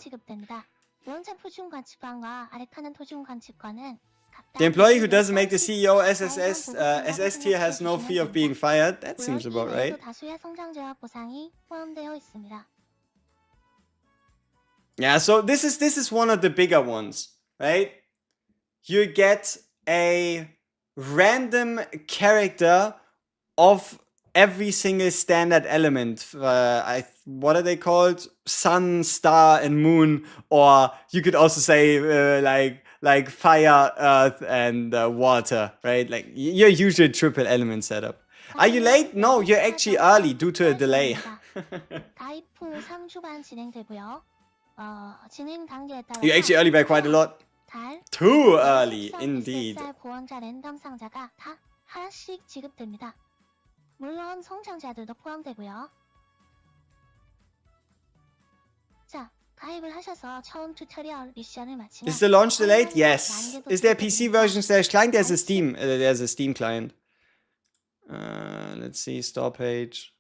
[SPEAKER 1] The employee who doesn't make the CEO SS tier has no fear of being fired. That seems about right. Yeah, so this is one of the bigger ones, right? You get a random character of every single standard element. What are they called? Sun, star, and moon. Or you could also say like fire, earth, and water, right? Like your usual triple element setup. Are you late? No, you're actually early due to a delay.
[SPEAKER 2] 가입 후 3주간 진행되고요. 진행 단계에 따라
[SPEAKER 1] You're actually early by quite a lot.
[SPEAKER 2] 달,
[SPEAKER 1] Too early,
[SPEAKER 2] 속성
[SPEAKER 1] indeed.
[SPEAKER 2] SSR 보원자 랜덤 상자가 다 하나씩 지급됩니다. 물론 성장자들도 포함되고요. 자, 가입을 하셔서 처음 튜토리얼 미션을 마치면
[SPEAKER 1] Is the launch delayed? Yes. Is there PC version / client? There's a Steam client. Let's see, store page.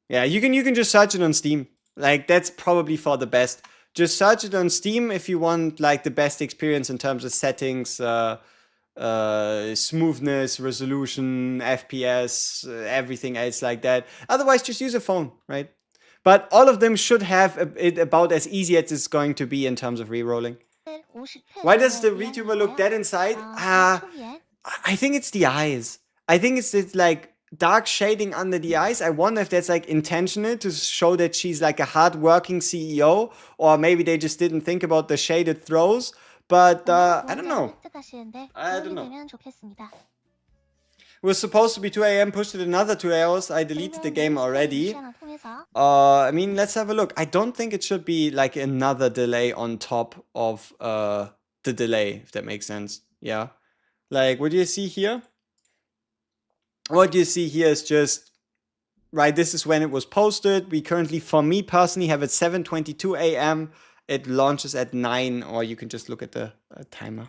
[SPEAKER 1] Yeah, you can just search it on Steam. Like, that's probably for the best. Just search it on Steam if you want like the best experience in terms of settings, smoothness, resolution, FPS, everything else like that. Otherwise, just use a phone, right? But all of them should have it about as easy as it's going to be in terms of rerolling. Why does the VTuber look dead inside? I think it's the eyes. I think it's like dark shading under the eyes. I wonder if that's like intentional to show that she's like a hard-working CEO, or maybe they just didn't think about the shade it throws. But I don't know. I don't know. It was supposed to be 2 a.m. pushed it another 2 hours. I deleted the game already. I mean, let's have a look. I don't think it should be like another delay on top of the delay, if that makes sense. Yeah. Like, what do you see here? What you see here is just, right, this is when it was posted. We currently, for me personally, have it 7:22 a.m. It launches at 9, or you can just look at the timer.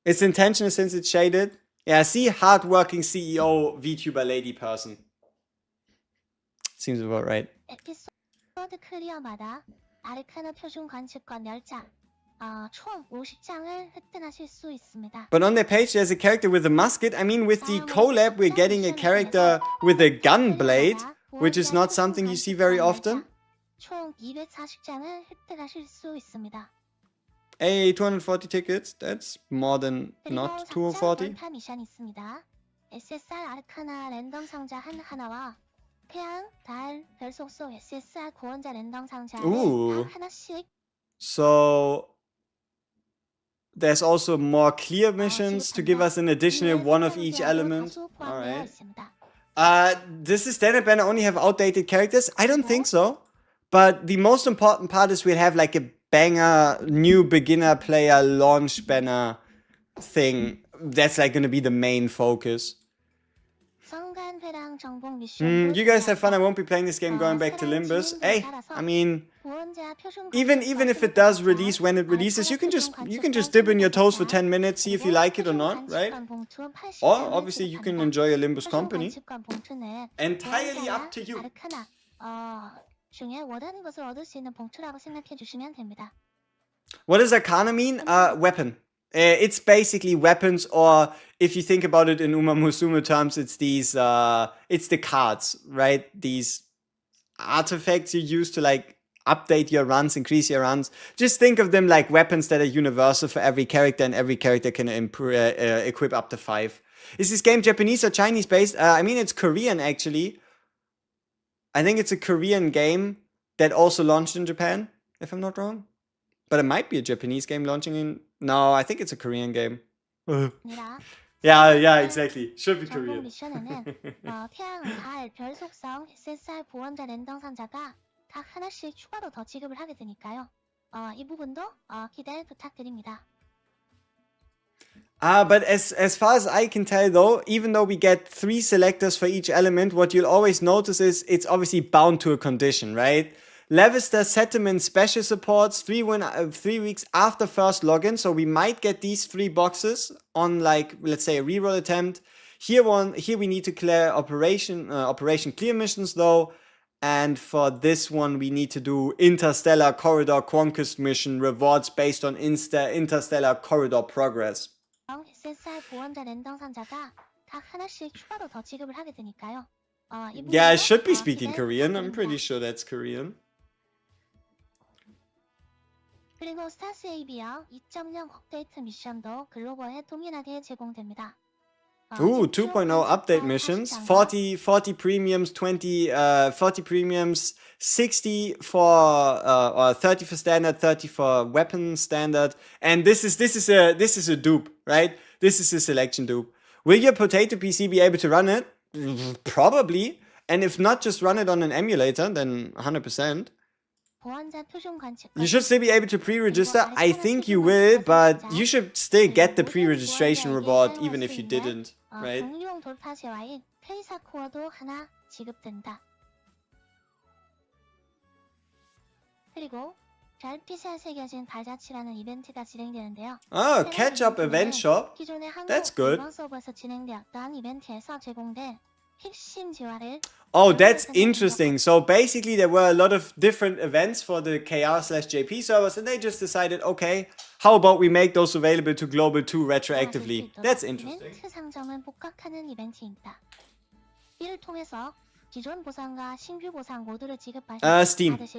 [SPEAKER 1] It's intentional since it's shaded. Yeah, see, hardworking CEO, VTuber lady person. Seems about right.
[SPEAKER 2] 에피소드 클리어마다 아르카나 표준 관측권 10장, 총 50장을 획득하실 수 있습니다.
[SPEAKER 1] But on their page, there's a character with a musket. I mean, with the collab, we're getting a character with a gun blade, which is not something you see very often.
[SPEAKER 2] 총 240장을 획득하실 수 있습니다.
[SPEAKER 1] Hey, 240 tickets. That's more than not 240.
[SPEAKER 2] 미션 있습니다. SSR 아르카나 랜덤 상자 하나와 태양, 달, 별 속속 SSR 구원자 랜덤 상자를 다 하나씩.
[SPEAKER 1] So there's also more clear missions to give us an additional one of each element. Alright. Does the standard banner only have outdated characters? I don't think so. But the most important part is we'll have like a banger, new beginner player launch banner thing. That's like gonna be the main focus. You guys have fun. I won't be playing this game going back to Limbus. Hey, I mean, even if it does release when it releases, you can just dip in your toes for 10 minutes, see if you like it or not, right? Or obviously you can enjoy a Limbus company. Entirely up to you. What does arcana mean? Weapon. It's basically weapons, or if you think about it in Uma Musume terms, it's these, it's the cards, right? These artifacts you use to like update your runs, increase your runs. Just think of them like weapons that are universal for every character, and every character can equip up to 5. Is this game Japanese or Chinese based? I mean, it's Korean actually. I think it's a Korean game that also launched in Japan, if I'm not wrong. But it might be a Japanese game launching in... No, I think it's a Korean game. Yeah, exactly. Should be Korean.
[SPEAKER 2] 미션에는 태양, 달, 별 속성, SSR 보원자 랜덤 상자가 각 하나씩 추가로 더 지급을 하게 되니까요. 이 부분도 기대 부탁드립니다.
[SPEAKER 1] But as far as I can tell though, even though we get 3 selectors for each element, what you'll always notice is it's obviously bound to a condition, right? Levister Settlement special supports 3 weeks after first login, so we might get these 3 boxes on like, let's say, a reroll attempt. Here we need to clear operation clear missions though, and for this one we need to do Interstellar Corridor Conquest mission rewards based on Interstellar Corridor progress. Yeah, I should be speaking Korean. I'm pretty sure that's Korean.
[SPEAKER 2] 그리고 스타스 ABR 2.0 업데이트 미션도 글로벌에 동일하게 제공됩니다.
[SPEAKER 1] Ooh, 2.0 update missions, 40 premiums, 40 premiums, 60 for or 30 for standard, 30 for weapon standard, and this is a dupe, right? This is a selection dupe. Will your potato PC be able to run it? Probably. And if not, just run it on an emulator, then 100%. You should still be able to pre-register. I think you will, but you should still get the pre-registration reward even if you didn't, right? Oh, catch-up event shop. That's good. Oh, that's interesting. So basically there were a lot of different events for the KR/JP servers and they just decided, okay, how about we make those available to Global 2 retroactively? That's interesting.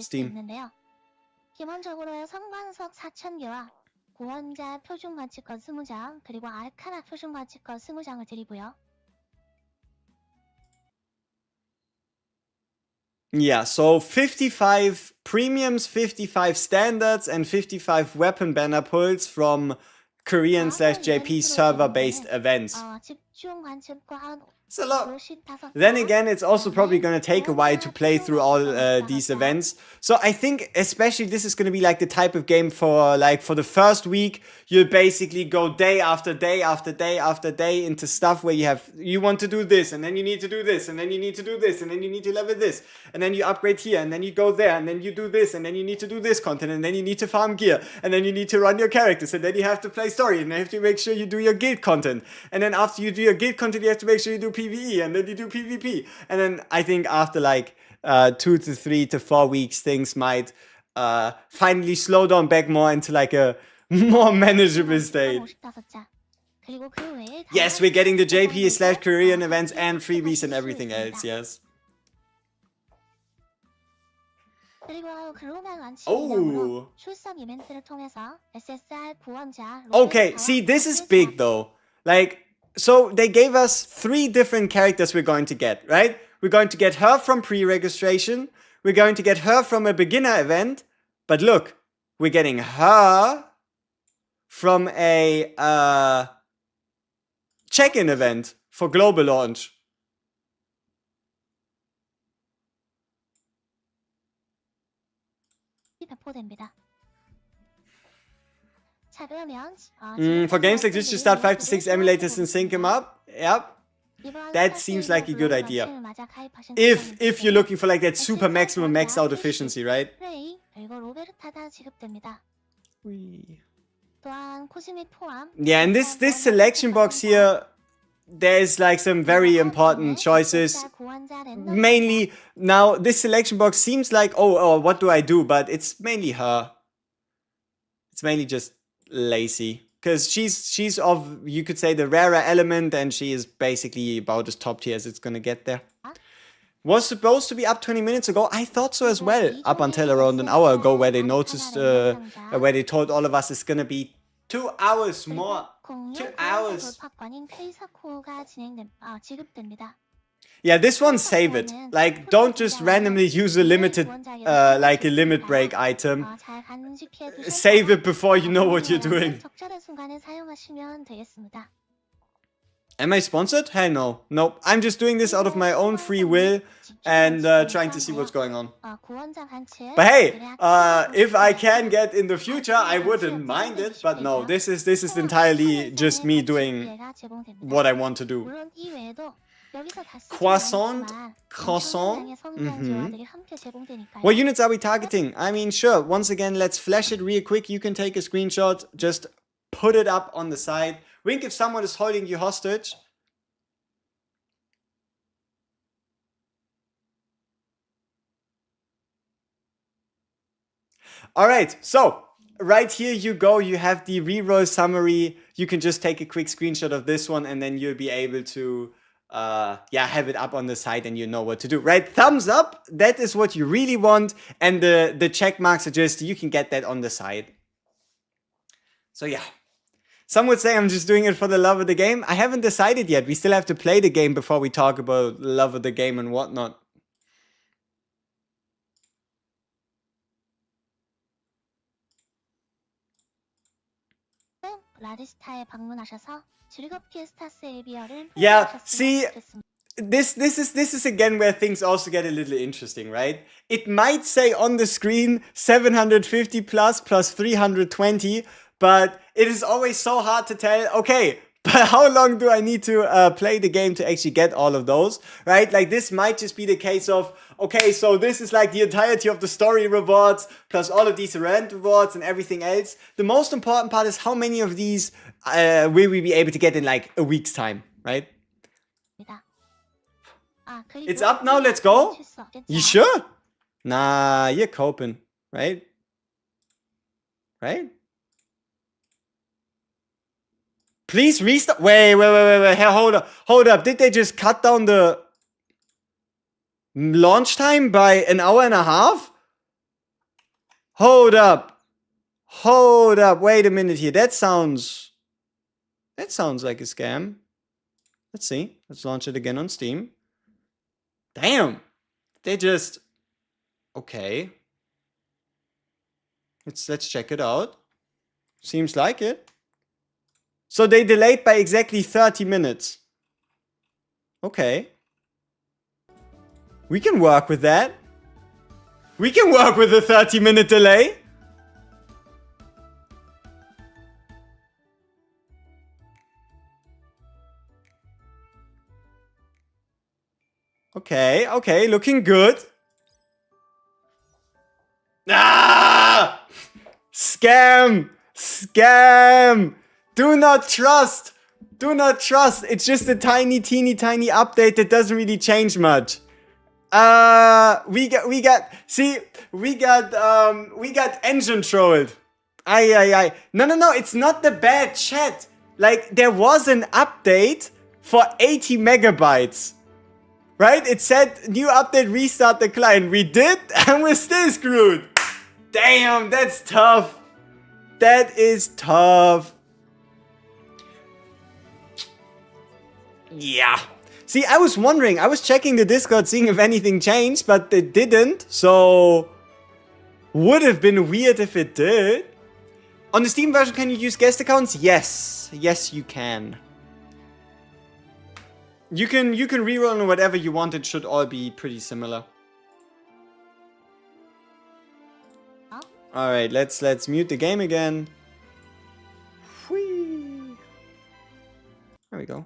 [SPEAKER 1] Steam.
[SPEAKER 2] 기본적으로 성광석 4,000개와 구원자 표준가치권 20장 그리고 알카나 표준가치권 20장을 드리고요.
[SPEAKER 1] Yeah, so 55 premiums, 55 standards, and 55 weapon banner pulls from Korean/JP server-based events. It's a lot. Then again, it's also probably going to take a while to play through all these events. So I think especially this is going to be like the type of game for the first week, you'll basically go day after day after day after day into stuff where you want to do this, and then you need to do this, and then you need to do this, and then you need to level this, and then you upgrade here, and then you go there, and then you do this, and then you need to do this content, and then you need to farm gear, and then you need to run your characters, and then you have to play story, and you have to make sure you do your guild content, and then after you do your guild content, you have to make sure you do PvE, and then you do PvP, and then I think after 2 to 3 to 4 weeks, things might finally slow down back more into like a more manageable state. Yes, we're getting the JP/Korean events and freebies and everything else, yes. Oh. Okay, see, this is big though. So they gave us 3 different characters we're going to get, right? We're going to get her from pre-registration. We're going to get her from a beginner event. But look, we're getting her from a check-in event for global launch. For games like this, you start 5 to 6 emulators and sync them up. Yep. That seems like a good idea. If you're looking for like that super maximum maxed out efficiency, right? Yeah, and this selection box here, there's like some very important choices. Mainly, now this selection box seems like, oh, what do I do? But it's mainly her. It's mainly just lazy. Because she's of, you could say, the rarer element, and she is basically about as top tier as it's gonna get there. Was supposed to be up 20 minutes ago. I thought so as well, up until around an hour ago, where they noticed, where they told all of us it's gonna be 2 hours more. 2 hours. Yeah, this one, save it. Like, don't just randomly use a limited, like a limit break item. Save it before you know what you're doing. Am I sponsored? Hell no. Nope. I'm just doing this out of my own free will and trying to see what's going on. But hey, if I can get in the future, I wouldn't mind it. But no, this is entirely just me doing what I want to do. Croissant. What units are we targeting? I mean, sure. Once again, let's flash it real quick. You can take a screenshot. Just put it up on the side. Wink if someone is holding you hostage. Alright, so right here you go. You have the reroll summary. You can just take a quick screenshot of this one and then you'll be able to have it up on the side and you know what to do, right? Thumbs up, that is what you really want, and the check marks are just, you can get that on the side. So yeah, some would say I'm just doing it for the love of the game. I haven't decided yet. We still have to play the game before we talk about love of the game and whatnot. Yeah, see, this is again where things also get a little interesting, right? It might say on the screen 750 plus 320, but it is always so hard to tell, okay, but how long do I need to play the game to actually get all of those, right? Like this might just be the case of, okay, so this is like the entirety of the story rewards plus all of these event rewards and everything else. The most important part is how many of these will we be able to get in like a week's time, right? It's up now, let's go. You sure? Nah, you're coping, right? Right? Please restart. Wait. Hey, hold up. Did they just cut down the launch time by an hour and a half? Hold up. Wait a minute here. That sounds like a scam. Let's see. Let's launch it again on Steam. Damn. They just... Okay. Let's check it out. Seems like it. So they delayed by exactly 30 minutes. Okay. We can work with that. We can work with a 30-minute delay. Okay, looking good. Ah! Scam! Do not trust. It's just a teeny update that doesn't really change much. We got engine trolled. Aye. No, it's not the bad chat. Like, there was an update for 80 megabytes. Right? It said, new update, restart the client. We did, and we're still screwed. Damn, that's tough. That is tough. Yeah. See, I was wondering, I was checking the Discord, seeing if anything changed, but it didn't, so... Would have been weird if it did. On the Steam version, can you use guest accounts? Yes. Yes, you can. You can reroll on whatever you want. It should all be pretty similar. All right, let's mute the game again. Whee. There we go.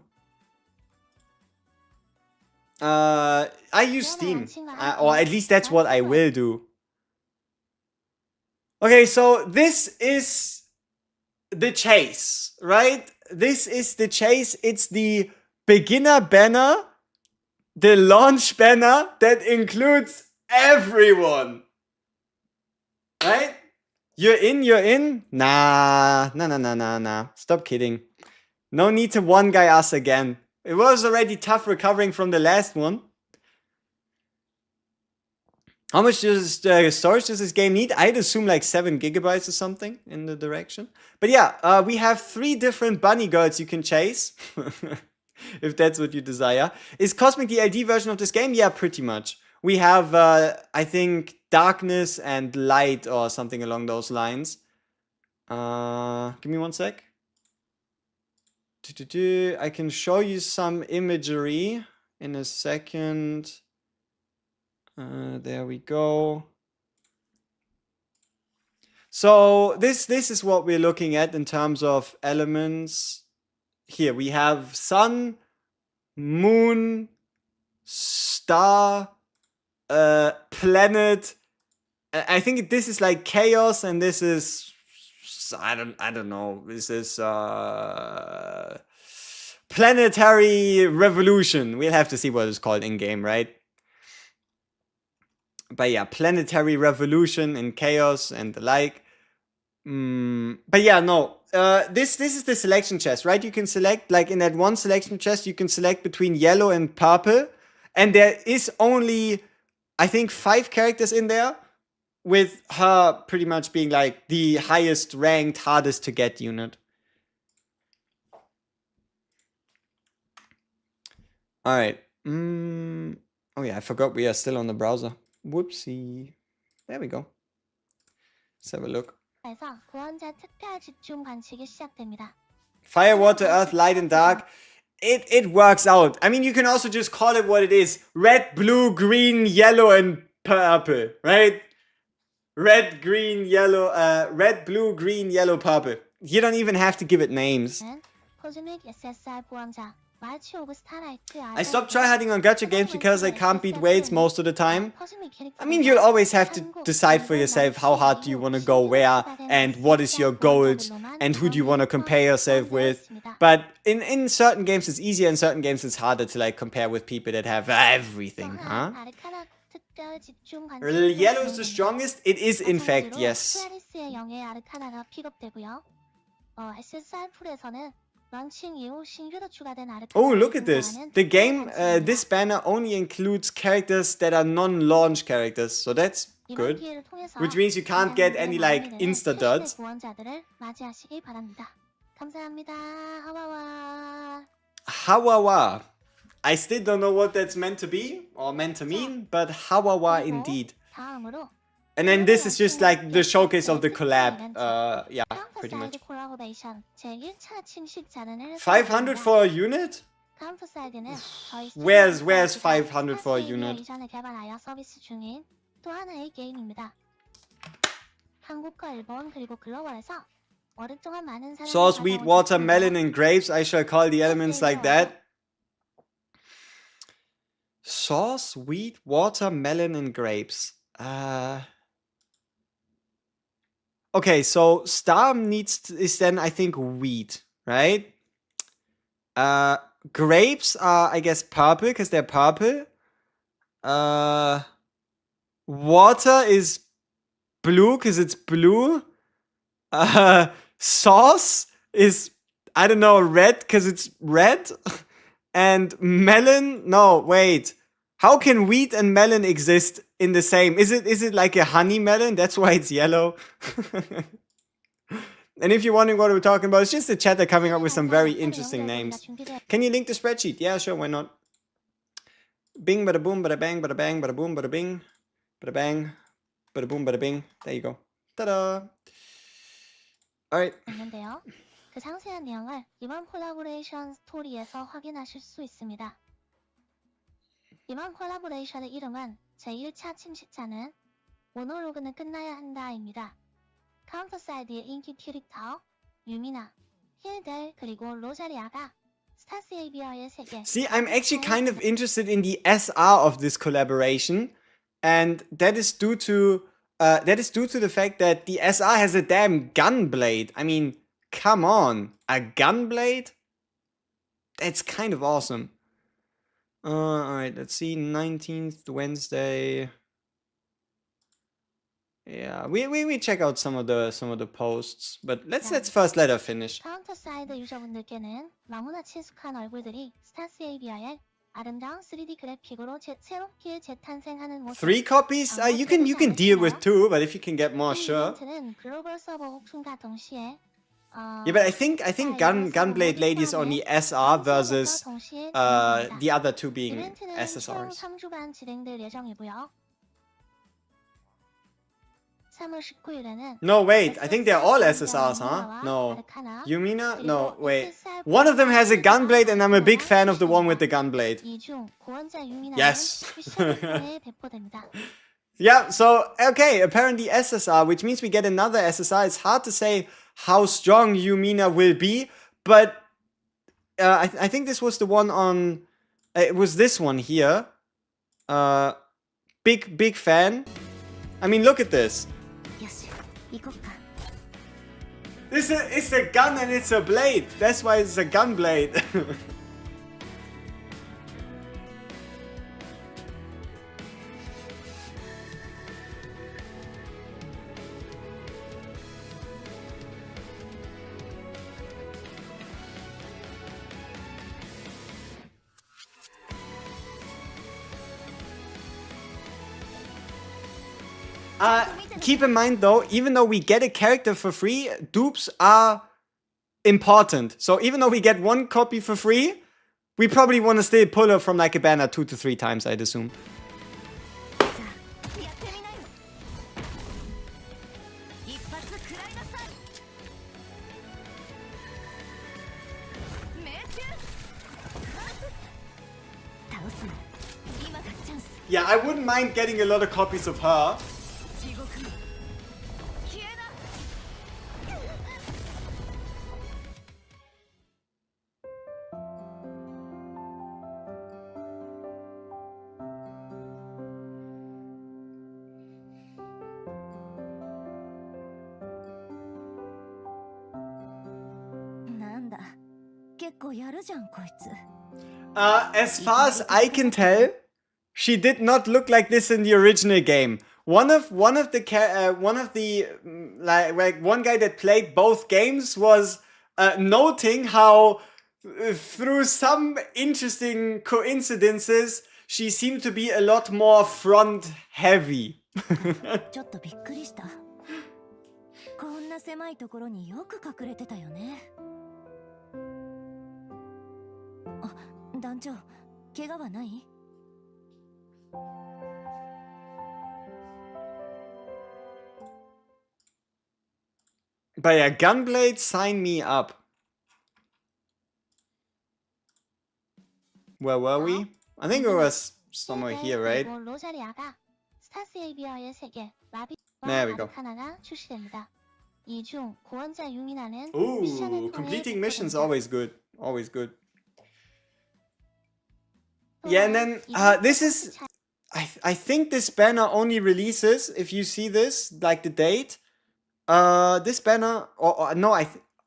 [SPEAKER 1] I use Steam, or at least that's what I will do. Okay, so this is the chase, right? This is the chase. It's the beginner banner, the launch banner that includes everyone. Right? You're in? Nah. Stop kidding. No need to one guy us again. It was already tough recovering from the last one. How much does storage does this game need? I'd assume like 7 gigabytes or something in the direction. But yeah, we have 3 different bunny girls you can chase. If that's what you desire. Is Cosmic the LD version of this game? Yeah, pretty much. We have, I think, darkness and light or something along those lines. Give me one sec. I can show you some imagery in a second. There we go. So this is what we're looking at in terms of elements. Here we have sun, moon, star, planet. I think this is like chaos, and this is I don't know. This is planetary revolution. We'll have to see what it's called in game, right? But yeah, planetary revolution and chaos and the like. But yeah, no. This is the selection chest, right? You can select, like in that one selection chest, you can select between yellow and purple. And there is only, I think, 5 characters in there, with her pretty much being like the highest ranked, hardest to get unit. Alright. Oh yeah, I forgot we are still on the browser. Whoopsie. There we go. Let's have a look. Fire, water, earth, light and dark. it works out. I mean, you can also just call it what it is. Red, blue, green, yellow, and purple, right? Red, green, yellow, red, blue, green, yellow, purple. You don't even have to give it names.
[SPEAKER 2] 코즈믹 SSR 보험자 마치 오브 스타라이트
[SPEAKER 1] I stopped tryharding on gacha games because I can't beat weights most of the time. I mean, you'll always have to decide for yourself how hard do you want to go where and what is your goals and who do you want to compare yourself with. But in certain games it's easier, in certain games it's harder to like compare with people that have everything, huh? Yellow is the strongest? It is in fact, yes. Oh, look at this. The game, this banner only includes characters that are non-launch characters, so that's good. Which means you can't get any like insta-duds. Hawawa. I still don't know what that's meant to be or meant to mean, but Hawawa indeed. And then this is just like the showcase of the collab. Yeah, pretty much. 500 for a unit? Where's 500 for a unit? Sauce, wheat, water, melon, and grapes. I shall call the elements like that. Sauce, wheat, water, melon, and grapes. Okay, so star is then I think wheat, right? Grapes are I guess purple because they're purple. Water is blue because it's blue. Sauce is I don't know red because it's red. And melon? No, wait. How can wheat and melon exist in the same? Is it like a honey melon? That's why it's yellow. And if you're wondering what we're talking about, it's just the chatter coming up with some very interesting names. Can you link the spreadsheet? Yeah, sure, why not? Bing, bada boom, bada bang, bada bang, bada boom, bada bing, bada bang, bada boom, bada bing. There you go. Ta-da! Alright.
[SPEAKER 2] 그 상세한 내용을 이번 콜라보레이션 스토리에서 확인하실 수 있습니다. 이번 콜라보레이션의 이름은 제1차 침식자는 모노로그는 끝나야 한다입니다. 카운터 사이드의 인기 캐릭터 유미나, 힐델 그리고 로자리아가 스타스 에이비어의 세계.
[SPEAKER 1] See, I'm actually kind of interested in the SR of this collaboration, and that is due to the fact that the SR has a damn gun blade. I mean, come on, a gun blade? That's kind of awesome. Alright, let's see, 19th Wednesday. Yeah, we check out some of the posts, but let's first let her finish.
[SPEAKER 2] 카운터 사이드 유저분들께는 너무나 친숙한 얼굴들이 스타스 에이비어의 아름다운 3D 그래픽으로 새롭게 재탄생하는 모습.
[SPEAKER 1] 3 copies? You can deal with 2, but if you can get more, sure.
[SPEAKER 2] 이벤트는 글로벌 서버 오픈과 동시에
[SPEAKER 1] Yeah, but I think Gunblade Lady is only SR versus the other 2 being SSRs.
[SPEAKER 2] 3주간 진행될 예정이고요. 3월 19일에는
[SPEAKER 1] No, wait, I think they're all SSRs, huh? No. Yumina? No, wait. One of them has a gunblade and I'm a big fan of the one with the gunblade. Yes. Yeah, so, okay, apparently SSR, which means we get another SSR. It's hard to say how strong Yumina will be, but I think this was the one on... it was this one here. Big fan. I mean, look at this. It's a gun and it's a blade. That's why it's a gun blade. Keep in mind though, even though we get a character for free, dupes are important. So even though we get 1 copy for free, we probably want to still pull her from like a banner 2 to 3 times, I'd assume. Yeah, I wouldn't mind getting a lot of copies of her. As far as I can tell, she did not look like this in the original game. One of the like one guy that played both games was noting how through some interesting coincidences she seemed to be a lot more front heavy.
[SPEAKER 3] ちょっとびっくりした。こんな狭いところによく隠れてたよね。あ、団長、怪我はない？
[SPEAKER 1] But yeah, Gunblade, sign me up. Where were we? I think it was somewhere here, right?
[SPEAKER 2] 로자리아가 스타스 에이비어의 세계 라비와
[SPEAKER 1] There we go.
[SPEAKER 2] 아르카나가 출시됩니다. 이 중 고원자 유민하는
[SPEAKER 1] Ooh,
[SPEAKER 2] 미션을 통해
[SPEAKER 1] completing missions
[SPEAKER 2] 접근됩니다.
[SPEAKER 1] always good. Always good. Yeah, and then this is I think this banner only releases if you see this, like the date. This banner or no,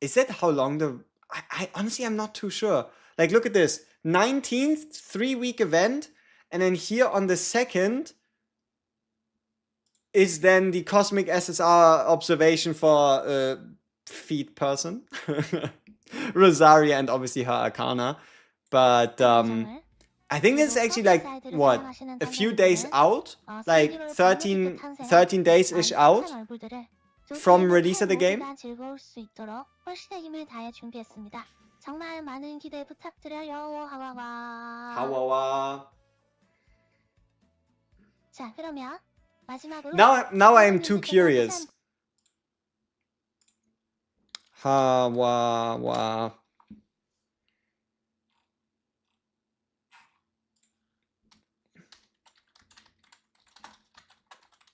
[SPEAKER 1] is that how long the I honestly I'm not too sure. Like look at this. 19th 3-week event, and then here on the 2nd is then the cosmic SSR observation for feet person. Rosaria and obviously her arcana. But I think it's actually like what, a few days out, like 13 days-ish out from release of the game.
[SPEAKER 2] 정말 많은 기대 부탁드려요. 하와와.
[SPEAKER 1] 하와와.
[SPEAKER 2] 자, 그러면 마지막으로
[SPEAKER 1] Now I am too curious. 하와와.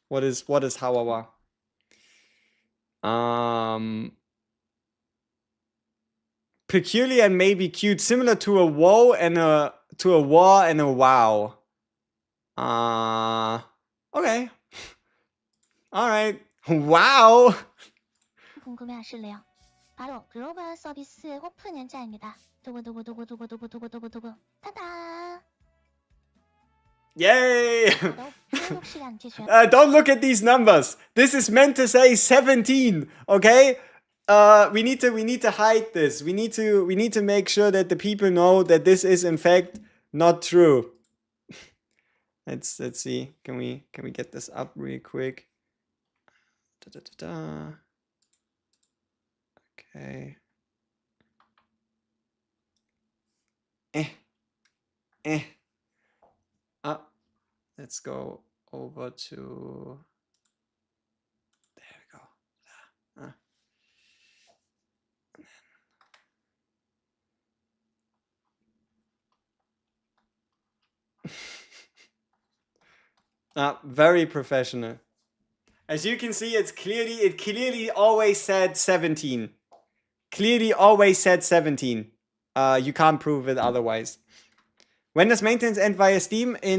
[SPEAKER 1] What is 하와와? Peculiar and maybe cute, similar to a war and a wow. Okay. Alright. Wow.
[SPEAKER 2] 궁금해하실래요? 바로 글로벌 서비스 오픈 연자입니다. 두구두구두구두구두구두구두구 타다.
[SPEAKER 1] Yay! Don't look at these numbers. This is meant to say 17, okay? We need to hide this. We need to make sure that the people know that this is in fact not true. Let's see. Can we get this up real quick? Okay. Let's go over to. There we go. Very professional. As you can see, it clearly always said 17. Clearly always said 17. You can't prove it otherwise. When does maintenance end via Steam? Yeah,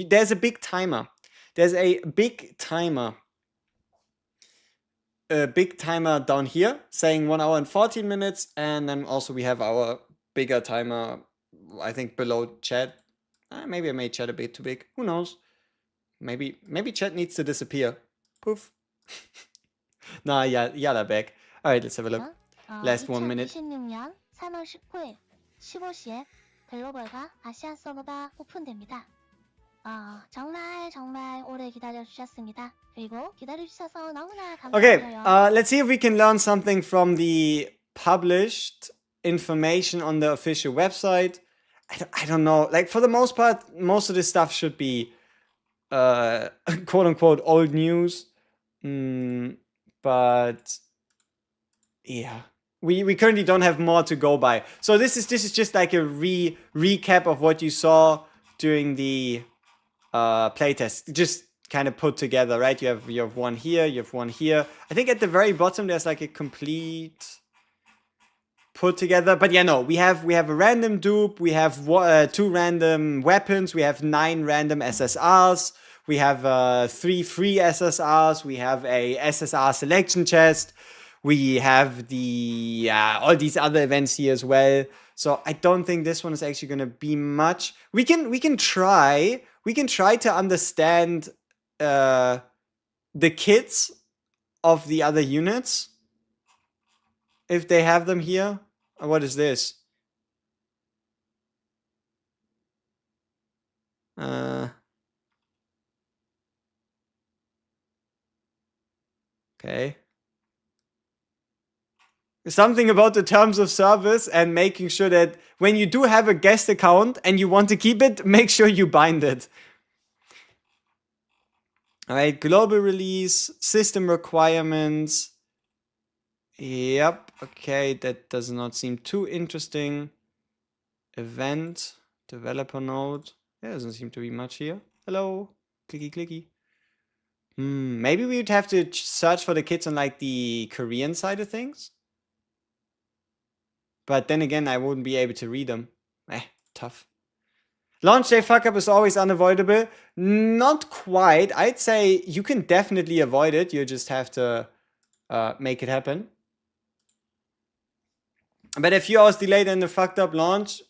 [SPEAKER 1] there's a big timer. There's a big timer. A big timer down here saying 1 hour and 14 minutes, and then also we have our bigger timer, I think below chat. Maybe I made chat a bit too big. Who knows? Maybe chat needs to disappear. Poof. Nah, yeah, they're back. Alright, let's have a look. Last 1 minute.
[SPEAKER 2] 2026년 3월 19일 15시에 글로벌과 아시아 서버가 오픈됩니다. 정말 오래 기다려주셨습니다. 그리고 기다려주셔서 너무나 감사드려요.
[SPEAKER 1] Okay, let's see if we can learn something from the published information on the official website. I don't know. Like, for the most part, most of this stuff should be quote-unquote old news. But yeah, we currently don't have more to go by. So this is just like a recap of what you saw during the playtest. Just kind of put together, right? You have one here, you have one here. I think at the very bottom there's like a complete put together. But yeah, no, we have a random dupe, we have 2 random weapons, we have 9 random SSRs, we have 3 free SSRs, we have a SSR selection chest, we have the all these other events here as well. So I don't think this one is actually going to be much. We can try to understand the kits of the other units if they have them here. What is this? Okay. Something about the terms of service and making sure that when you do have a guest account and you want to keep it, make sure you bind it. All right, global release, system requirements. Yep, okay, that does not seem too interesting. Event, developer node. There doesn't seem to be much here. Hello, clicky clicky. Maybe we would have to search for the kits on like the Korean side of things. But then again, I wouldn't be able to read them. Tough. Launch day fuck up is always unavoidable. Not quite. I'd say you can definitely avoid it. You just have to make it happen. But a few hours delayed and a fucked up launch.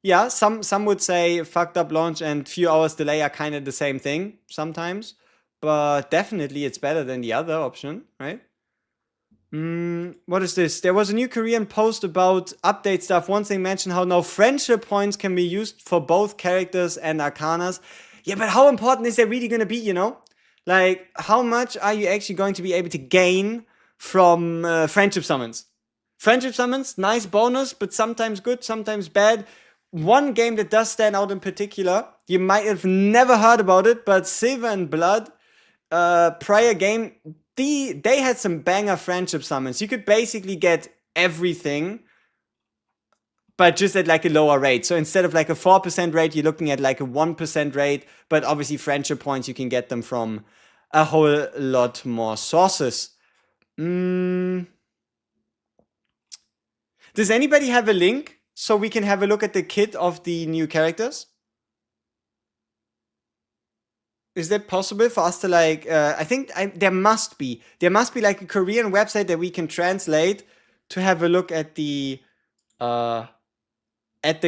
[SPEAKER 1] Yeah, some would say fucked up launch and few hours delay are kind of the same thing sometimes. But definitely it's better than the other option, right? What is this? There was a new Korean post about update stuff. Once they mentioned how now friendship points can be used for both characters and arcanas. Yeah, but how important is that really going to be, you know? Like, how much are you actually going to be able to gain from friendship summons? Friendship summons, nice bonus, but sometimes good, sometimes bad. One game that does stand out in particular, you might have never heard about it, but Silver and Blood, prior game, they had some banger friendship summons. You could basically get everything, but just at like a lower rate. So instead of like a 4% rate, you're looking at like a 1% rate. But obviously friendship points, you can get them from a whole lot more sources. Does anybody have a link so we can have a look at the kit of the new characters? Is that possible for us to like, I think there must be like a Korean website that we can translate to have a look at the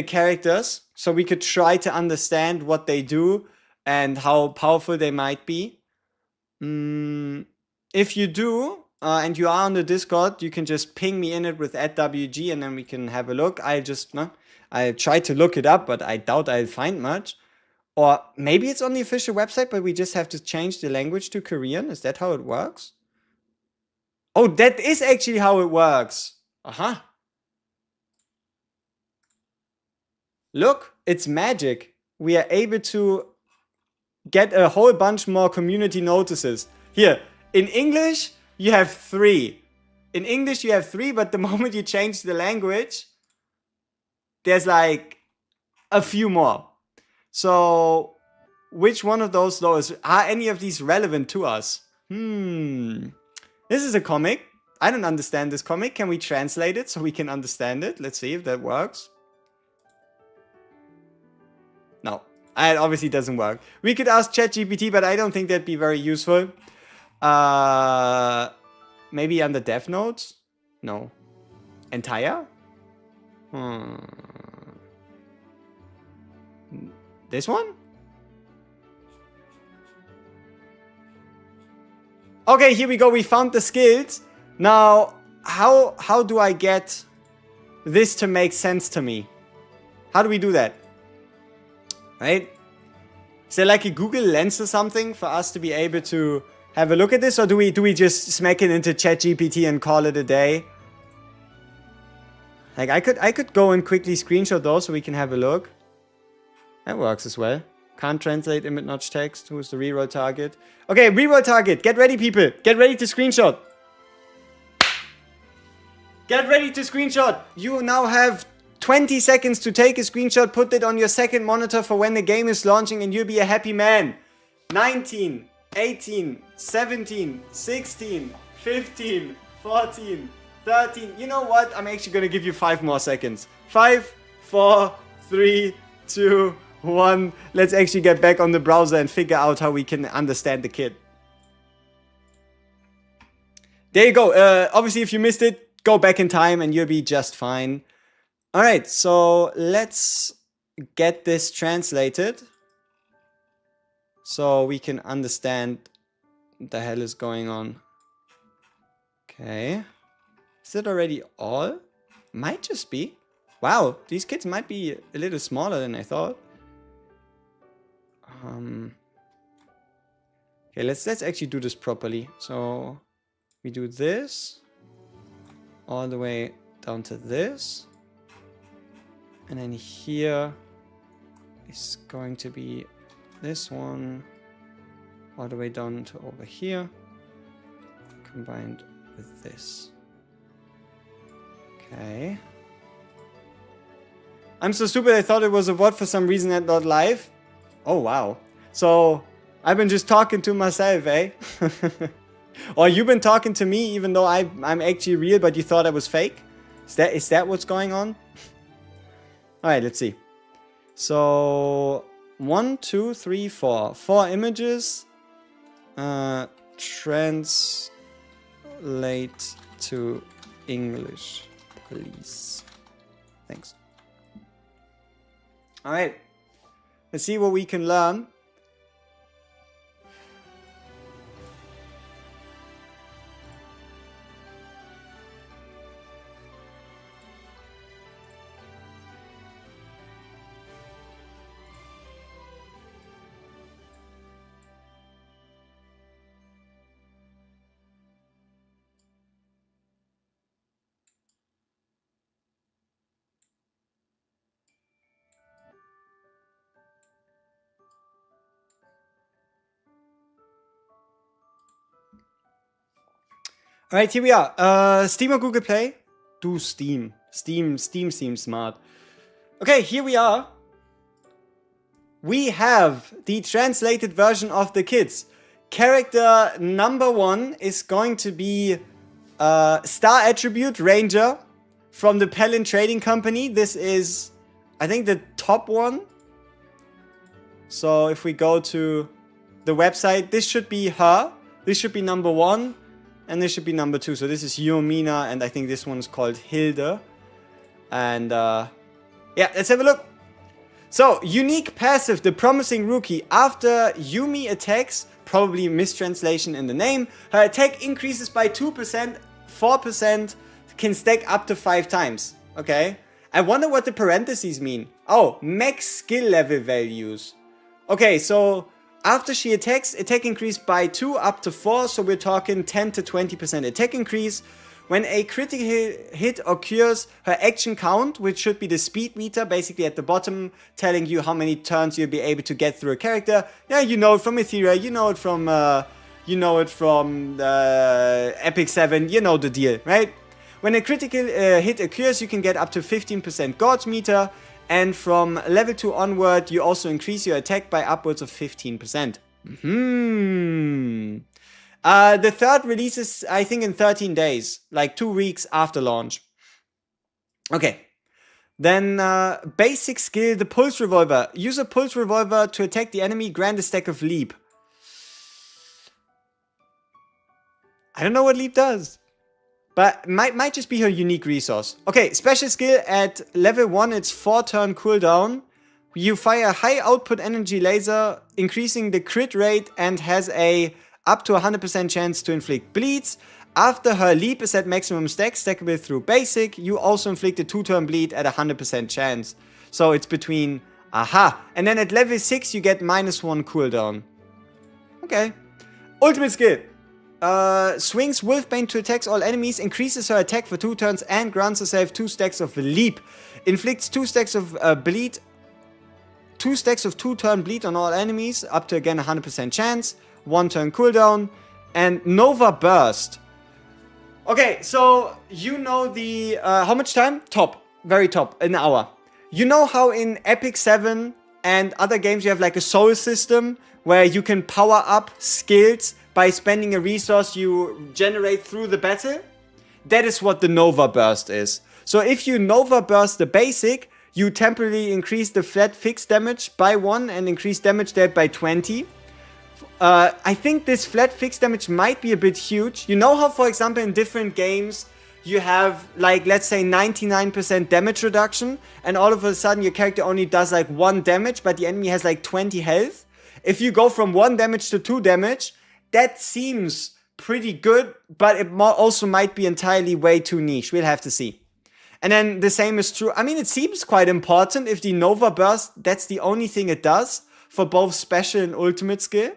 [SPEAKER 1] characters, so we could try to understand what they do and how powerful they might be. If you do, and you are on the Discord, you can just ping me in it with @WG and then we can have a look. I tried to look it up, but I doubt I'll find much. Or maybe it's on the official website, but we just have to change the language to Korean. Is that how it works? Oh, that is actually how it works. Look, it's magic. We are able to get a whole bunch more community notices. Here, in English, you have 3. In English, you have 3, but the moment you change the language, there's like a few more. So, which one of those though are any of these relevant to us? This is a comic. I don't understand this comic. Can we translate it so we can understand it? Let's see if that works. No, it obviously doesn't work. We could ask ChatGPT, but I don't think that'd be very useful. Maybe under Dev Notes? No. Entire? This one? Okay, here we go. We found the skills. Now, how do I get this to make sense to me? How do we do that? Right? Is there like a Google Lens or something for us to be able to have a look at this? Or do we just smack it into ChatGPT and call it a day? Like I could go and quickly screenshot those so we can have a look. That works as well. Can't translate image notch text. Who's the reroll target? Okay, reroll target. Get ready, people. Get ready to screenshot. Get ready to screenshot. You now have 20 seconds to take a screenshot, put it on your second monitor for when the game is launching, and you'll be a happy man. 19, 18, 17, 16, 15, 14, 13. You know what? I'm actually going to give you 5 more seconds. 5, 4, 3, 2, 1. Let's actually get back on the browser and figure out how we can understand the kid. There you go. Obviously, if you missed it, go back in time and you'll be just fine. Alright, so let's get this translated so we can understand what the hell is going on. Okay. Is it already all? Might just be. Wow, these kids might be a little smaller than I thought. Okay, let's actually do this properly. So we do this all the way down to this. And then here is going to be this one all the way down to over here, combined with this. Okay. I'm so stupid, I thought it was a VOD for some reason and not live. Oh, wow. So, I've been just talking to myself, eh? Or you've been talking to me even though I'm actually real, but you thought I was fake? Is that what's going on? Alright, let's see. So, 1, 2, 3, 4. 4 images. Translate to English, please. Thanks. Alright. Let's see what we can learn. Alright, here we are. Steam or Google Play? Do Steam. Steam seems smart. Okay, here we are. We have the translated version of the kids. Character number 1 is going to be Star Attribute Ranger from the Pelin Trading Company. This is, I think, the top one. So if we go to the website, this should be her. This should be number 1. And this should be number 2. So this is Yumina, and I think this one's called Hilda. And yeah, let's have a look. So, unique passive, the promising rookie. After Yumi attacks, probably mistranslation in the name, her attack increases by 2%, 4%, can stack up to 5 times. Okay. I wonder what the parentheses mean. Oh, max skill level values. Okay, so after she attacks, attack increase by 2 up to 4, so we're talking 10 to 20% attack increase. When a critical hit occurs, her action count, which should be the speed meter, basically at the bottom, telling you how many turns you'll be able to get through a character. Yeah, you know it from Etheria, you know it from Epic 7, you know the deal, right? When a critical hit occurs, you can get up to 15% Gauge meter. And from level 2 onward, you also increase your attack by upwards of 15%. The third releases, I think, in 13 days. Like 2 weeks after launch. Okay. Then, basic skill, the Pulse Revolver. Use a Pulse Revolver to attack the enemy, grant a stack of Leap. I don't know what Leap does. But might just be her unique resource. Okay, special skill at level 1, it's 4 turn cooldown. You fire a high output energy laser, increasing the crit rate, and has a up to 100% chance to inflict bleeds. After her leap is at maximum stack, stackable through basic, you also inflict a 2-turn bleed at 100% chance. So it's between, aha. And then at level 6 you get -1 cooldown. Okay. Ultimate skill. Swings Wolfbane to attacks all enemies, increases her attack for 2 turns, and grants herself 2 stacks of leap. Inflicts 2 stacks of bleed. 2 stacks of 2-turn bleed on all enemies, up to again 100% chance. 1 turn cooldown. And Nova Burst. Okay, so you know the how much time? Top, very top, an hour. You know how in Epic 7 and other games you have like a soul system where you can power up skills by spending a resource you generate through the battle? That is what the Nova Burst is. So if you Nova Burst the basic, you temporarily increase the flat fixed damage by 1 and increase damage dealt by 20. I think this flat fixed damage might be a bit huge. You know how, for example, in different games, you have, like, let's say 99% damage reduction, and all of a sudden your character only does, like, 1 damage, but the enemy has, like, 20 health? If you go from 1 damage to 2 damage, that seems pretty good, but it also might be entirely way too niche. We'll have to see. And then the same is true. I mean, it seems quite important if the Nova Burst, that's the only thing it does for both special and ultimate skill.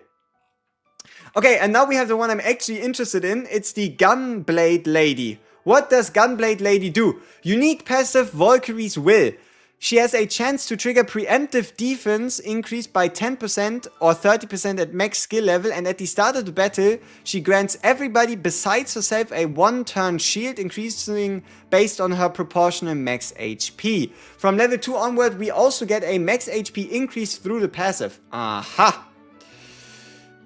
[SPEAKER 1] Okay, and now we have the one I'm actually interested in. It's the Gunblade Lady. What does Gunblade Lady do? Unique passive Valkyrie's Will. She has a chance to trigger preemptive defense increased by 10% or 30% at max skill level, and at the start of the battle, she grants everybody besides herself a 1-turn shield, increasing based on her proportional max HP. From level 2 onward, we also get a max HP increase through the passive. Aha!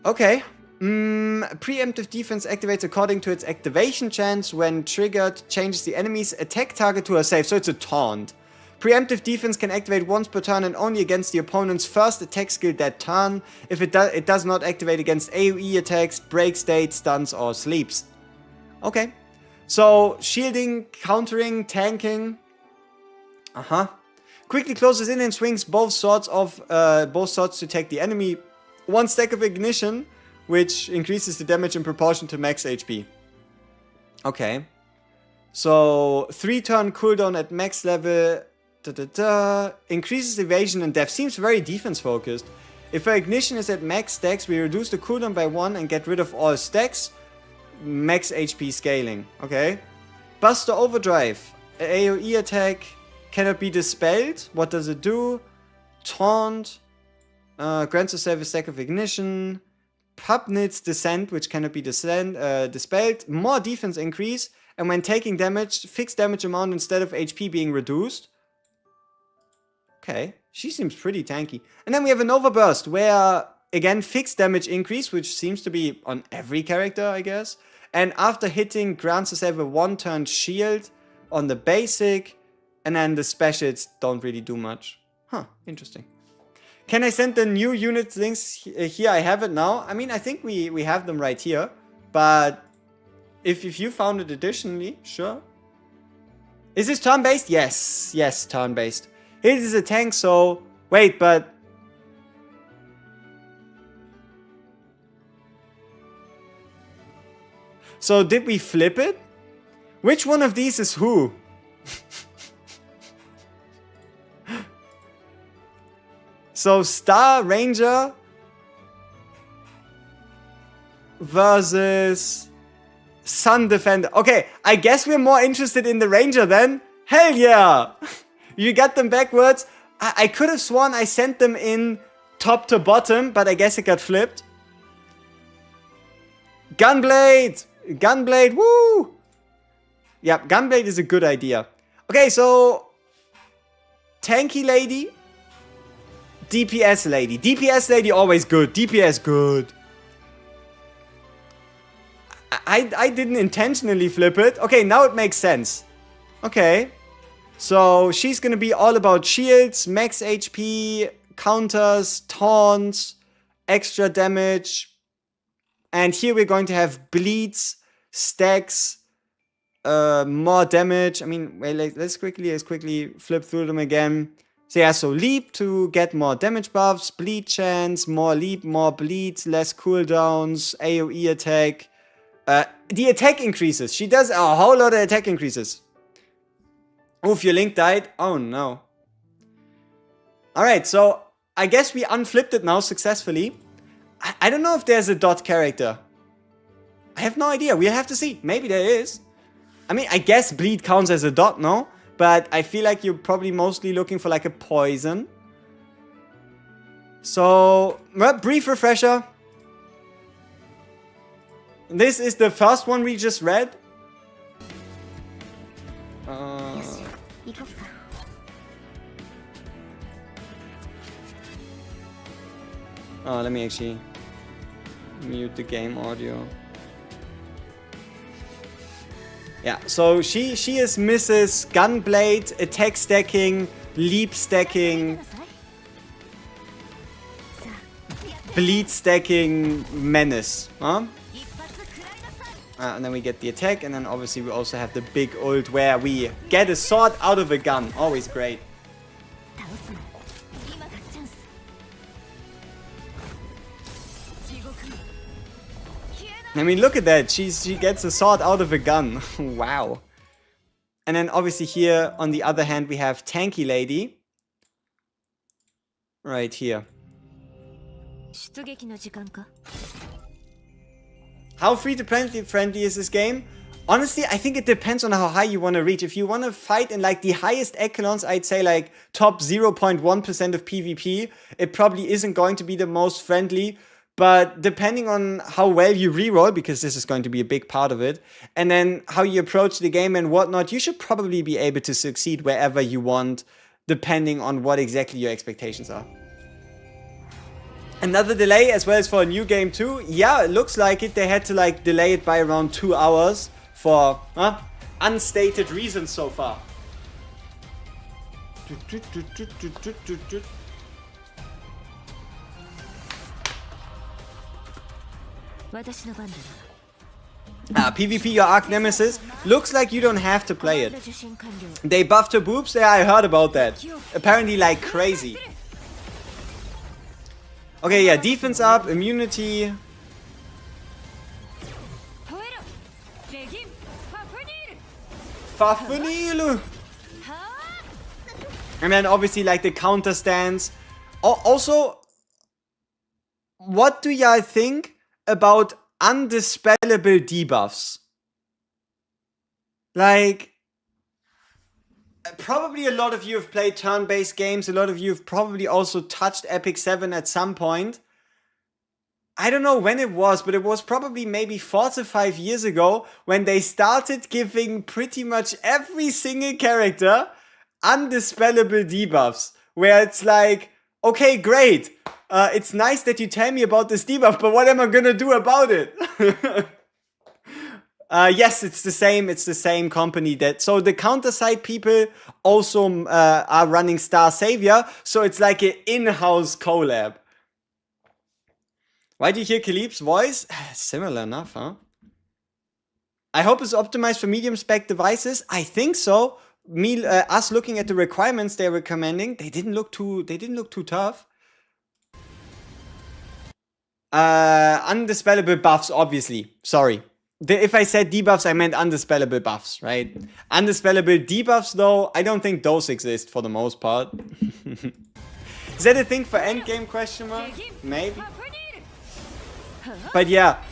[SPEAKER 1] Okay. Preemptive defense activates according to its activation chance. When triggered, changes the enemy's attack target to a save, so it's a taunt. Preemptive defense can activate once per turn and only against the opponent's first attack skill that turn. If it does not activate against AoE attacks, break state, stuns, or sleeps. Okay. So, shielding, countering, tanking. Quickly closes in and swings both swords to attack the enemy. 1 stack of ignition, which increases the damage in proportion to max HP. Okay. So, 3-turn cooldown at max level. Increases evasion and death. Seems very defense focused. If our ignition is at max stacks, we reduce the cooldown by 1 and get rid of all stacks. Max HP scaling. Okay. Buster Overdrive. AoE attack cannot be dispelled. What does it do? Taunt. Grants yourself a stack of ignition. Pubnit's Descent, which cannot be dispelled. More defense increase. And when taking damage, fixed damage amount instead of HP being reduced. Okay, she seems pretty tanky. And then we have a Nova Burst, where, again, fixed damage increase, which seems to be on every character, I guess. And after hitting, grants yourself a 1-turn shield on the basic. And then the specials don't really do much. Huh, interesting. Can I send the new unit links here? I have it now. I mean, I think we have them right here. But if you found it additionally, sure. Is this turn-based? Yes, turn-based. It is a tank, so... Wait, but... So, did we flip it? Which one of these is who? So, Star Ranger... versus... Sun Defender. Okay, I guess we're more interested in the Ranger then. Hell yeah! You got them backwards. I could have sworn I sent them in top to bottom, but I guess it got flipped. Gunblade! Gunblade, woo! Yep, Gunblade is a good idea. Okay, so... Tanky lady. DPS lady. DPS lady always good. DPS good. I didn't intentionally flip it. Okay, now it makes sense. Okay. So, she's gonna be all about shields, max HP, counters, taunts, extra damage. And here we're going to have bleeds, stacks, more damage. I mean, wait, let's quickly flip through them again. So yeah, so leap to get more damage buffs, bleed chance, more leap, more bleeds, less cooldowns, AoE attack. The attack increases. She does a whole lot of attack increases. Oof, your link died. Oh no. Alright, so I guess we unflipped it now successfully. I don't know if there's a dot character. I have no idea. We'll have to see. Maybe there is. I mean, I guess bleed counts as a dot, no? But I feel like you're probably mostly looking for like a poison. So, brief refresher. This is the first one we just read. Oh, let me actually mute the game audio. Yeah, so she is Mrs. Gunblade, attack stacking, leap stacking, bleed stacking menace. Huh? And then we get the attack, and then obviously we also have the big ult where we get a sword out of a gun. Always great. I mean, look at that. She gets a sword out of a gun. Wow. And then obviously here, on the other hand, we have Tanky Lady. Right here. How free-to-friendly is this game? Honestly, I think it depends on how high you want to reach. If you want to fight in like the highest echelons, I'd say like top 0.1% of PvP, it probably isn't going to be the most friendly. But depending on how well you reroll, because this is going to be a big part of it, and then how you approach the game and whatnot, you should probably be able to succeed wherever you want, depending on what exactly your expectations are. Another delay as well as for a new game too. Yeah, it looks like it. They had to like delay it by around 2 hours for unstated reasons so far. PvP your Arc Nemesis. Looks like you don't have to play it. They buffed her boobs? Yeah, I heard about that. Apparently like crazy. Okay, yeah, defense up, immunity. Fafunilu. And then obviously like the counter stance. Also, what do y'all think about undispellable debuffs? Like, probably a lot of you have played turn-based games. A lot of you have probably also touched Epic 7 at some point. I don't know when it was, but it was probably maybe 4 to 5 years ago when they started giving pretty much every single character undispellable debuffs. Where it's like, okay, great. It's nice that you tell me about this debuff, but what am I gonna do about it? Yes, it's the same company that. So the counter-side people also are running Star Savior. So it's like an in-house collab. Why do you hear Khalib's voice? Similar enough, huh? I hope it's optimized for medium spec devices. I think so. Us looking at the requirements they're recommending, they didn't look too tough. Undispellable buffs, obviously. Sorry. If I said debuffs, I meant undispellable buffs, right? Undispellable debuffs, though, I don't think those exist for the most part. Is that a thing for endgame, question mark? Maybe. But yeah,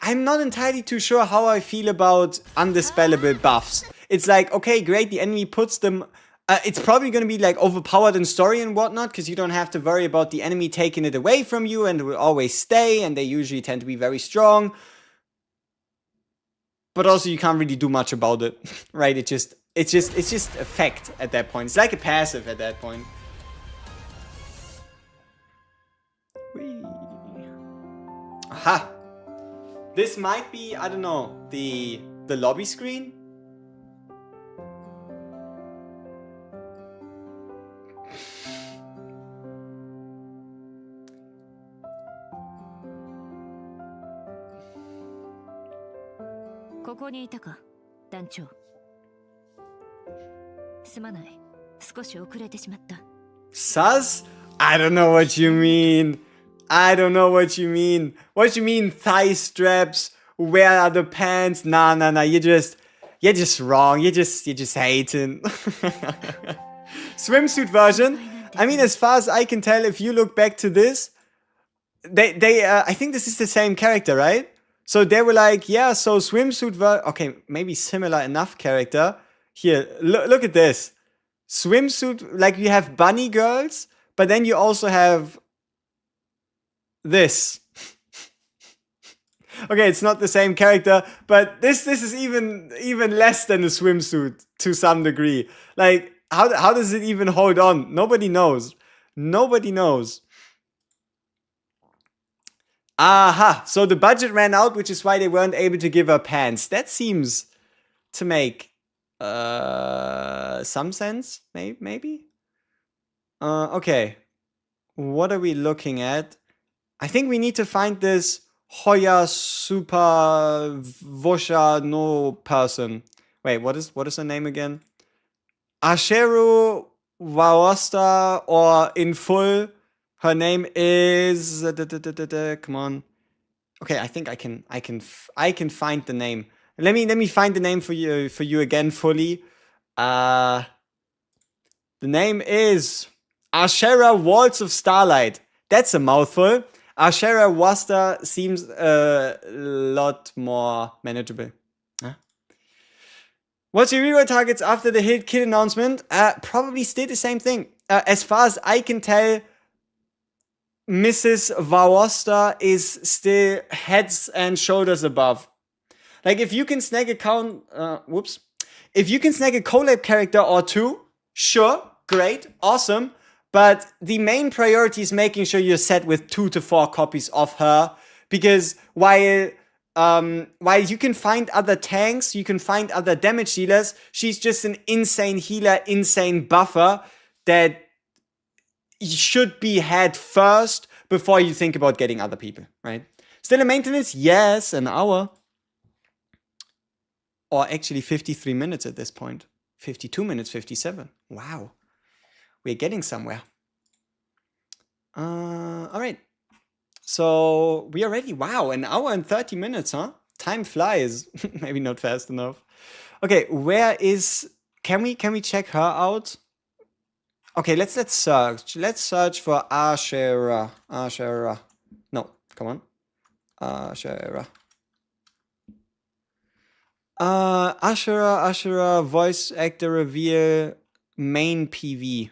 [SPEAKER 1] I'm not entirely too sure how I feel about undispellable buffs. It's like, okay, great, the enemy puts them... it's probably going to be like overpowered in story and whatnot, because you don't have to worry about the enemy taking it away from you, and it will always stay, and they usually tend to be very strong. But also you can't really do much about it, right? It's just a fact at that point. It's like a passive at that point. Whee. Aha! This might be, I don't know, the lobby screen? Sus? I don't know what you mean. I don't know what you mean. What you mean thigh straps? Where are the pants? Nah. You're just wrong. You're just hating. Swimsuit version. I mean, as far as I can tell, if you look back to this, I think this is the same character, right? So they were like, yeah, so swimsuit version. Okay, maybe similar enough character. Here, look at this. Swimsuit, like you have bunny girls, but then you also have this. Okay, it's not the same character, but this is even less than a swimsuit to some degree. Like, how does it even hold on? Nobody knows. Nobody knows. Aha! So the budget ran out, which is why they weren't able to give her pants. That seems to make some sense. Maybe. Okay. What are we looking at? I think we need to find this Hoya Super Vosha no person. Wait, what is her name again? Asheru Vaosta, or in full, her name is come on. Okay, I think I can find the name. Let me find the name for you again fully. The name is Ashera Waltz of Starlight. That's a mouthful. Ashera Wasta seems a lot more manageable. Huh? What's your reroll targets after the hit kid announcement? Probably still the same thing. As far as I can tell, Mrs. Vaosta is still heads and shoulders above. Like, if you can snag a if you can snag a collab character or two, sure, great, awesome. But the main priority is making sure you're set with 2 to 4 copies of her, because while you can find other tanks, you can find other damage dealers, she's just an insane healer, insane buffer that should be had first before you think about getting other people, right? Still a maintenance? Yes, an hour. Or actually 53 minutes at this point. 52 minutes, 57. Wow. We're getting somewhere. All right. So we are ready. Wow, an hour and 30 minutes, huh? Time flies. Maybe not fast enough. Okay, where is... Can we check her out? Okay, let's search. Let's search for Ashera. No, come on. Ashera. Ashera, voice actor reveal, main PV.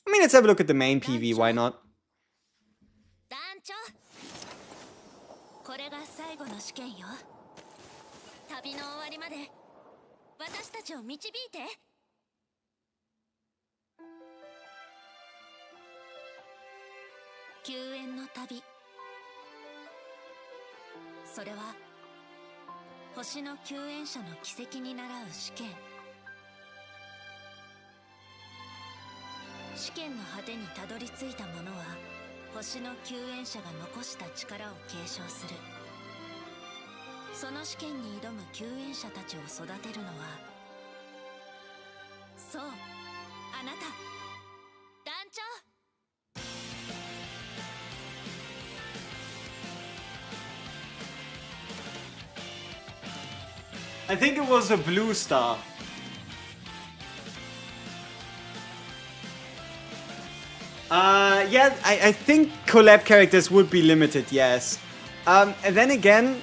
[SPEAKER 1] I mean, let's have a look at the main PV, why not?
[SPEAKER 3] 団長これが最後の試験よ旅の終わりまで私たちを導いて救援の旅それは星の救援者の奇跡に倣う試験試験の果てにたどり着いた者は星の救援者が残した力を継承するその試験に挑む救援者たちを育てるのはそうあなた団長
[SPEAKER 1] I think it was a blue star. Yeah, I think collab characters would be limited, yes. And then again,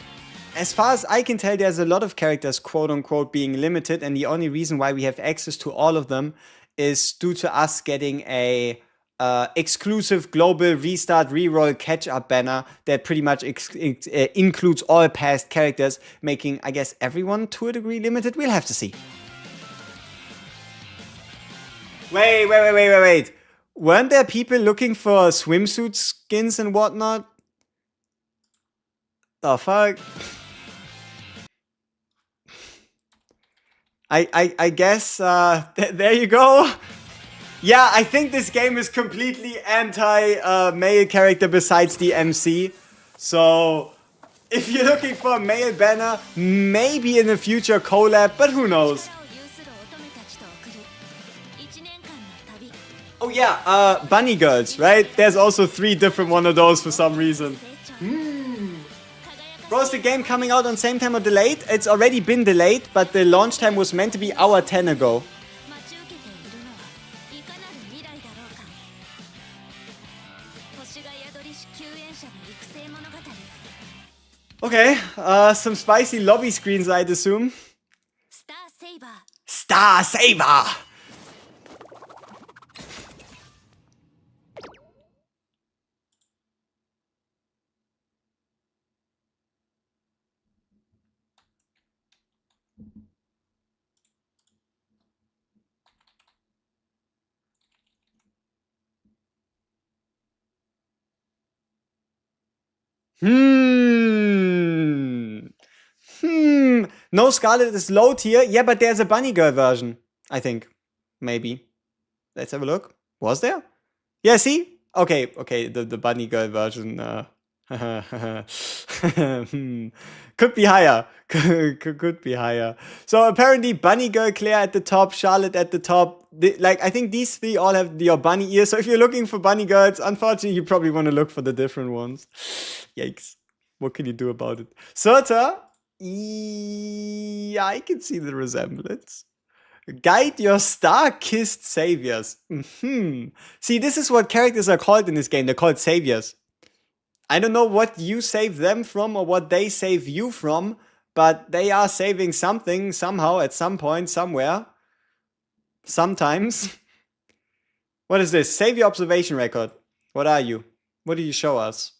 [SPEAKER 1] as far as I can tell, there's a lot of characters, quote-unquote, being limited, and the only reason why we have access to all of them is due to us getting a exclusive global restart reroll catch-up banner that pretty much includes all past characters, making, I guess, everyone to a degree limited. We'll have to see. Wait. Weren't there people looking for swimsuit skins and whatnot? The fuck? I guess, there you go. Yeah, I think this game is completely anti-male character besides the MC. So, if you're looking for a male banner, maybe in the future collab, but who knows? Oh yeah, bunny girls, right? There's also 3 different one of those for some reason. Bro, is the game coming out on same time or delayed? It's already been delayed, but the launch time was meant to be hour 10 ago. Okay, some spicy lobby screens, I'd assume. Star Saber! No, Scarlet is low tier. Yeah, but there's a bunny girl version, I think. Maybe. Let's have a look. Was there? Yeah, see? Okay, the bunny girl version. Could be higher. Could be higher. So apparently Bunny Girl, Claire at the top, Charlotte at the top. Like, I think these three all have your bunny ears. So if you're looking for bunny girls, unfortunately, you probably want to look for the different ones. Yikes. What can you do about it? Surta? Yeah, I can see the resemblance. Guide your star-kissed saviors. See, this is what characters are called in this game. They're called saviors. I don't know what you save them from or what they save you from, but they are saving something somehow at some point, somewhere. Sometimes. What is this? Save your observation record. What are you? What do you show us?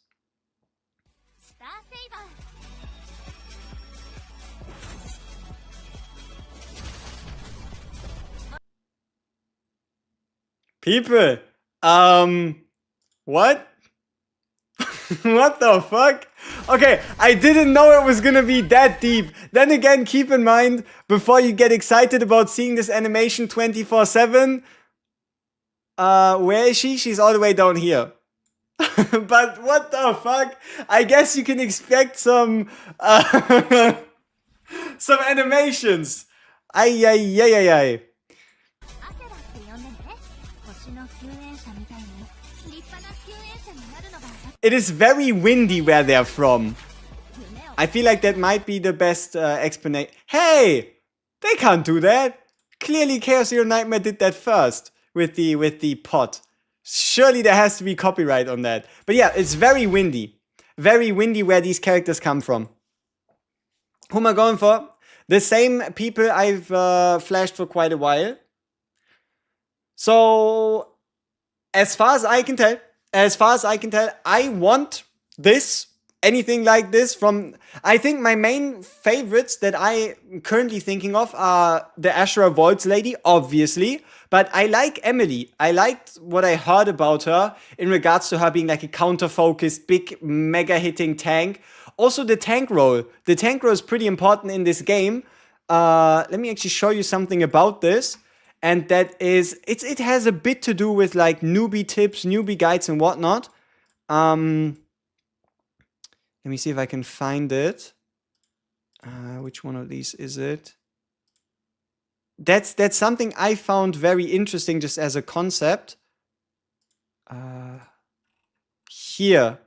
[SPEAKER 1] People, what? What the fuck? Okay, I didn't know it was gonna be that deep. Then again, keep in mind, before you get excited about seeing this animation 24/7, where is she? She's all the way down here. But what the fuck? I guess you can expect some, some animations. Ay, ay, ay, ay, ay. It is very windy where they're from. I feel like that might be the best explanation. Hey! They can't do that! Clearly Chaos Hero Nightmare did that first with the pot. Surely there has to be copyright on that. But yeah, it's very windy. Very windy where these characters come from. Who am I going for? The same people I've flashed for quite a while. So, as far as I can tell, I want this, anything like this from, I think my main favorites that I'm currently thinking of are the Ashura Volts lady, obviously, but I like Emily. I liked what I heard about her in regards to her being like a counter-focused, big, mega-hitting tank. Also the tank roll. The tank roll is pretty important in this game. Let me actually show you something about this. And that is, it has a bit to do with like newbie tips, newbie guides and whatnot. Let me see if I can find it. Which one of these is it? That's something I found very interesting just as a concept. Here.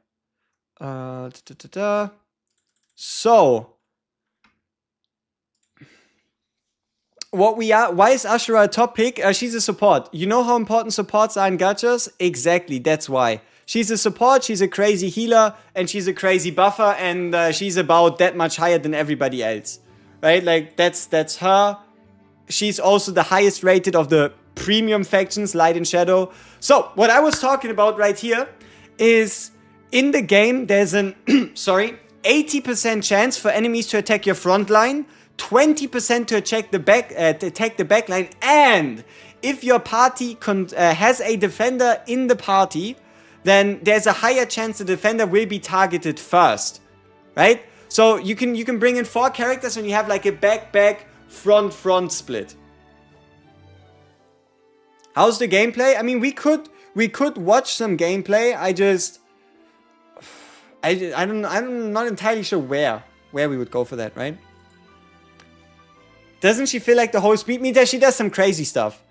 [SPEAKER 1] So. Why is Ashura a top pick? She's a support. You know how important supports are in gachas? Exactly, that's why. She's a support, she's a crazy healer, and she's a crazy buffer, and she's about that much higher than everybody else. Right? Like, that's her. She's also the highest rated of the premium factions, Light and Shadow. So, what I was talking about right here is, in the game, there's an, 80% chance for enemies to attack your front line, 20% to attack the back line, and if your party has a defender in the party, then there's a higher chance the defender will be targeted first, right? So you can bring in 4 characters and you have like a back front front split. How's the gameplay? I mean, we could watch some gameplay. I'm not entirely sure where we would go for that, right? Doesn't she feel like the whole speed meter? She does some crazy stuff.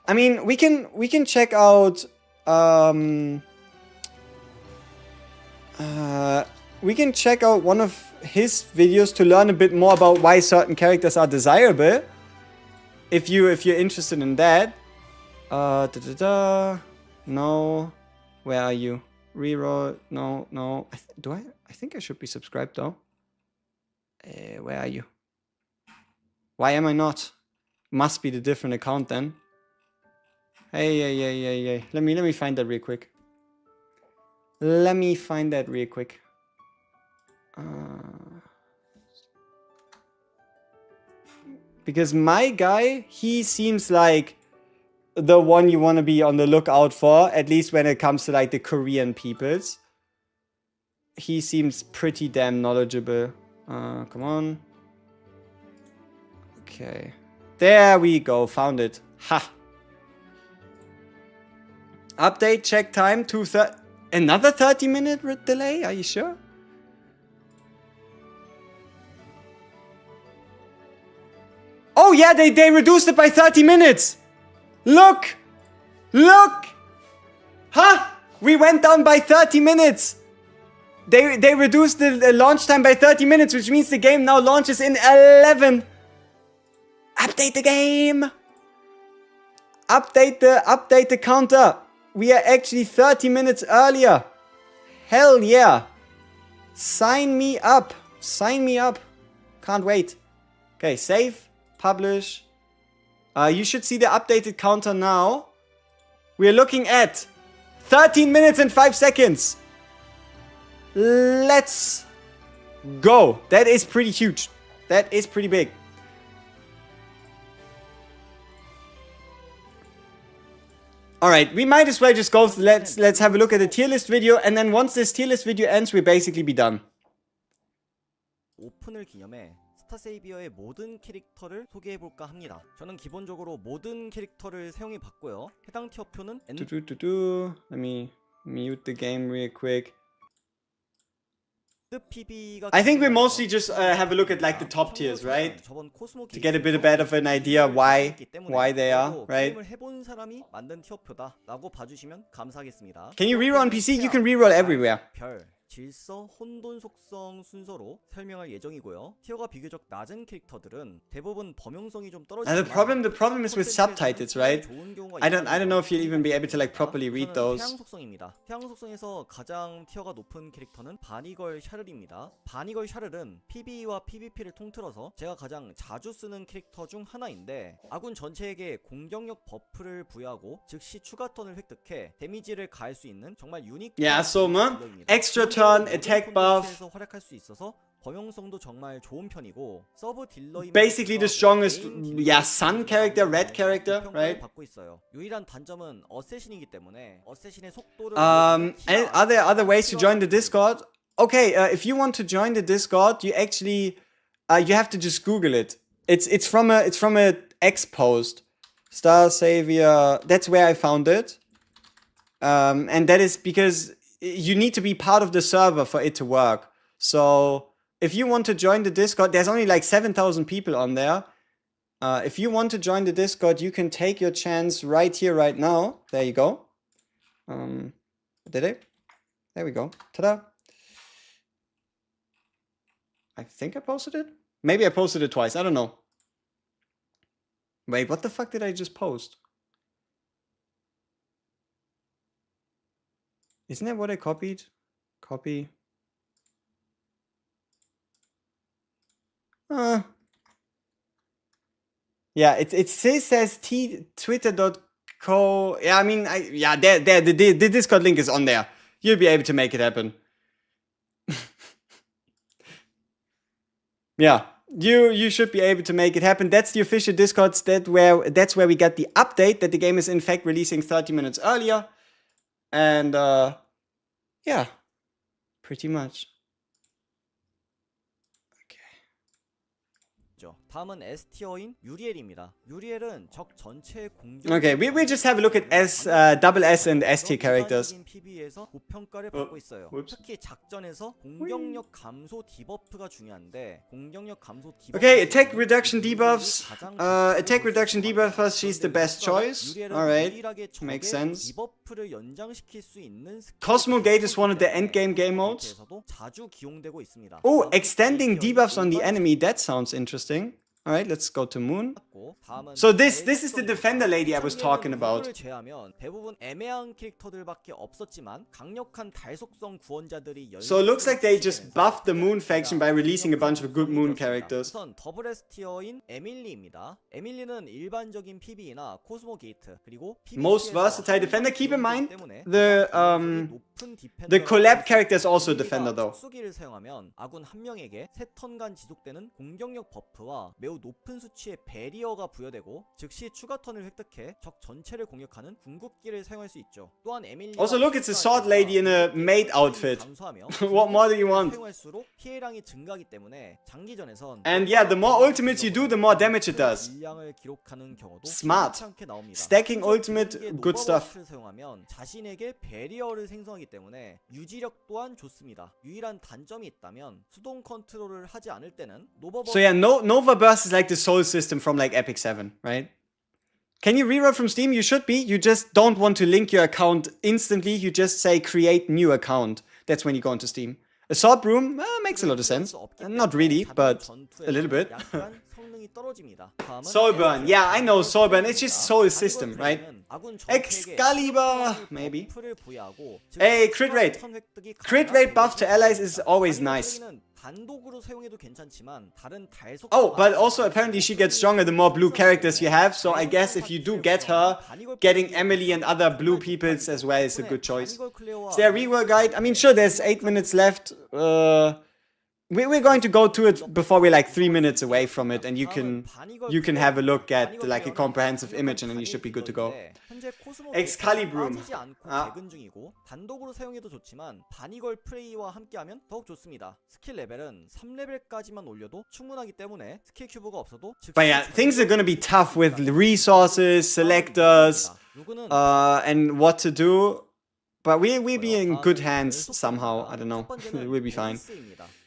[SPEAKER 1] I mean, we can check out we can check out one of his videos to learn a bit more about why certain characters are desirable. If you're interested in that. No. Where are you? Reroll. No. I think I should be subscribed though. Where are you? Why am I not? Must be the different account then. Hey. Let me find that real quick. Because my guy, he seems like the one you want to be on the lookout for, at least when it comes to like the Korean peoples. he seems pretty damn knowledgeable. Come on. Okay. There we go. Found it. Ha. Update check time. Another 30-minute delay? Are you sure? Oh yeah, they reduced it by 30 minutes. Look. Look. Huh? We went down by 30 minutes. They reduced the launch time by 30 minutes, which means the game now launches in 11. Update the game. Update the counter. We are actually 30 minutes earlier. Hell yeah. Sign me up. Sign me up. Can't wait. Okay, save, publish. You should see the updated counter now. We're looking at 13 minutes and 5 seconds. Let's go. That is pretty huge. That is pretty big. Alright, we might as well just go. Let's have a look at the tier list video, and then once this tier list video ends, we'll basically be done.
[SPEAKER 4] 오픈을 기념해 스타세이비어의 모든 캐릭터를 소개해볼까 합니다. 저는 기본적으로 모든 캐릭터를 사용해 봤고요. 해당 티어표는
[SPEAKER 1] Let me mute the game real quick. I think we mostly just have a look at like the top tiers, right? To get a bit better of an idea why they are, right?
[SPEAKER 4] 해본 사람이 만든 티어표다라고 봐주시면 감사하겠습니다.
[SPEAKER 1] Can you reroll on PC? You can reroll everywhere.
[SPEAKER 4] 별, 질서, 혼돈 속성 순서로 설명할 예정이고요. 티어가 비교적 낮은 캐릭터들은 대부분 범용성이 좀 떨어지지만
[SPEAKER 1] the problem is with subtitles, right? I don't know if you'll even be able to like properly read those.
[SPEAKER 4] 태양 속성입니다. 태양 속성에서 가장 티어가 높은 캐릭터는 바니걸 샤를입니다. 바니걸 샤를은 PVE와 PVP를 통틀어서 제가 가장 자주 쓰는 캐릭터 중 하나인데 아군 전체에게 공격력 버프를 부여하고 즉시 추가 턴을 획득해 데미지를 가할 수 있는 정말 유니크
[SPEAKER 1] extra turn, attack buff.
[SPEAKER 4] 활약할 수 있어서 범용성도 정말 좋은 편이고 서브 딜러인
[SPEAKER 1] Basically the strongest, sun character, red character, right?
[SPEAKER 4] 받고 있어요. 유일한 단점은 어쌔신이기 때문에 어쌔신의 속도를
[SPEAKER 1] and are there other ways to join the Discord? Okay, if you want to join the Discord, you actually you have to just Google it. It's from a X post. Star Savior. That's where I found it. And that is because you need to be part of the server for it to work. So if you want to join the Discord, there's only like 7,000 people on there. If you want to join the Discord, you can take your chance right here, right now. There you go. Did it? There we go. Ta-da. I think I posted it. Maybe I posted it twice. I don't know. Wait, what the fuck did I just post? Isn't that what I copied? Copy. Yeah, it says twitter.co. Yeah, I mean, the Discord link is on there. You'll be able to make it happen. Yeah, you should be able to make it happen. That's the official Discord. That's where we got the update that the game is in fact releasing 30 minutes earlier. And yeah, pretty much.
[SPEAKER 4] 다음은 S티어인 유리엘입니다. 유리엘은 적 전체의 공격.
[SPEAKER 1] Okay, we'll just have a look at double S and S tier characters.
[SPEAKER 4] PV에서 고평가를 받고 있어요. 특히 작전에서 공격력 감소 디버프가 중요한데 공격력 감소 디버프.
[SPEAKER 1] Okay, attack reduction debuffs. Attack reduction debuffers. She's the best choice. All right, makes sense.
[SPEAKER 4] 디버프를 연장시킬 수 있는
[SPEAKER 1] Cosmo Gate is one of the endgame game modes.
[SPEAKER 4] 자주 기용되고 있습니다.
[SPEAKER 1] Oh, extending debuffs on the enemy. That sounds interesting. All right, let's go to Moon. So this is the defender lady I was talking about.
[SPEAKER 4] 대부분 애매한 캐릭터들밖에 없었지만 강력한 달속성 구원자들이
[SPEAKER 1] So it looks like they just buffed the Moon faction by releasing a bunch of good Moon characters.
[SPEAKER 4] 우선 더블 S 티어인 에밀리입니다. 에밀리는 일반적인 PVE나 코스모 게이트 그리고
[SPEAKER 1] most versatile defender. Keep in mind the collab character is also a defender though.
[SPEAKER 4] 특수기를 사용하면 아군 한 명에게 3턴간 지속되는 공격력 버프와 매우 매우 높은 수치의 베리어가 부여되고 즉시 추가 턴을 획득해 적 전체를 공격하는 궁극기를 사용할 수 있죠. 또한 에밀리가
[SPEAKER 1] Also look, it's a sword lady in a maid outfit. What more do you want?
[SPEAKER 4] 사용할수록 피해량이 증가하기 때문에 장기전에선
[SPEAKER 1] And yeah, the more ultimates you do, the more damage it does.
[SPEAKER 4] 질량을 기록하는 경우도
[SPEAKER 1] Smart.
[SPEAKER 4] 심상찮게 나옵니다.
[SPEAKER 1] Stacking ultimate, good stuff.
[SPEAKER 4] 노바버스를 사용하면 자신에게 베리어를 생성하기 때문에 유지력 또한 좋습니다. 유일한 단점이 있다면 수동 컨트롤을 하지 않을 때는 노바버스.
[SPEAKER 1] So yeah, Nova Burst is like the soul system from like Epic 7, right? Can you reroll from Steam? You should be. You just don't want to link your account instantly. You just say create new account. That's when you go into Steam. Assault Broom makes a lot of sense. Not really, but a little bit. Soulburn. Yeah, I know Soulburn. It's just soul system, right? Excalibur, maybe. Hey, crit rate. Crit rate buff to allies is always nice. Oh, but also apparently she gets stronger the more blue characters you have, so I guess if you do get her, getting Emily and other blue peoples as well is a good choice. Is there a reroll guide? I mean, sure, there's 8 minutes left. We're going to go to it before we're like 3 minutes away from it, and you can have a look at like a comprehensive image, and then you should be good to go. Excalibur.
[SPEAKER 4] 단독으로 사용해도 좋지만 바니걸 프레이와 함께하면 더욱 좋습니다. 스킬 레벨은 3레벨까지만 올려도 충분하기 때문에 스킬 큐브가 없어도.
[SPEAKER 1] But yeah, things are gonna be tough with resources, selectors, and what to do. But we'll be in good hands somehow. I don't know. We'll be fine.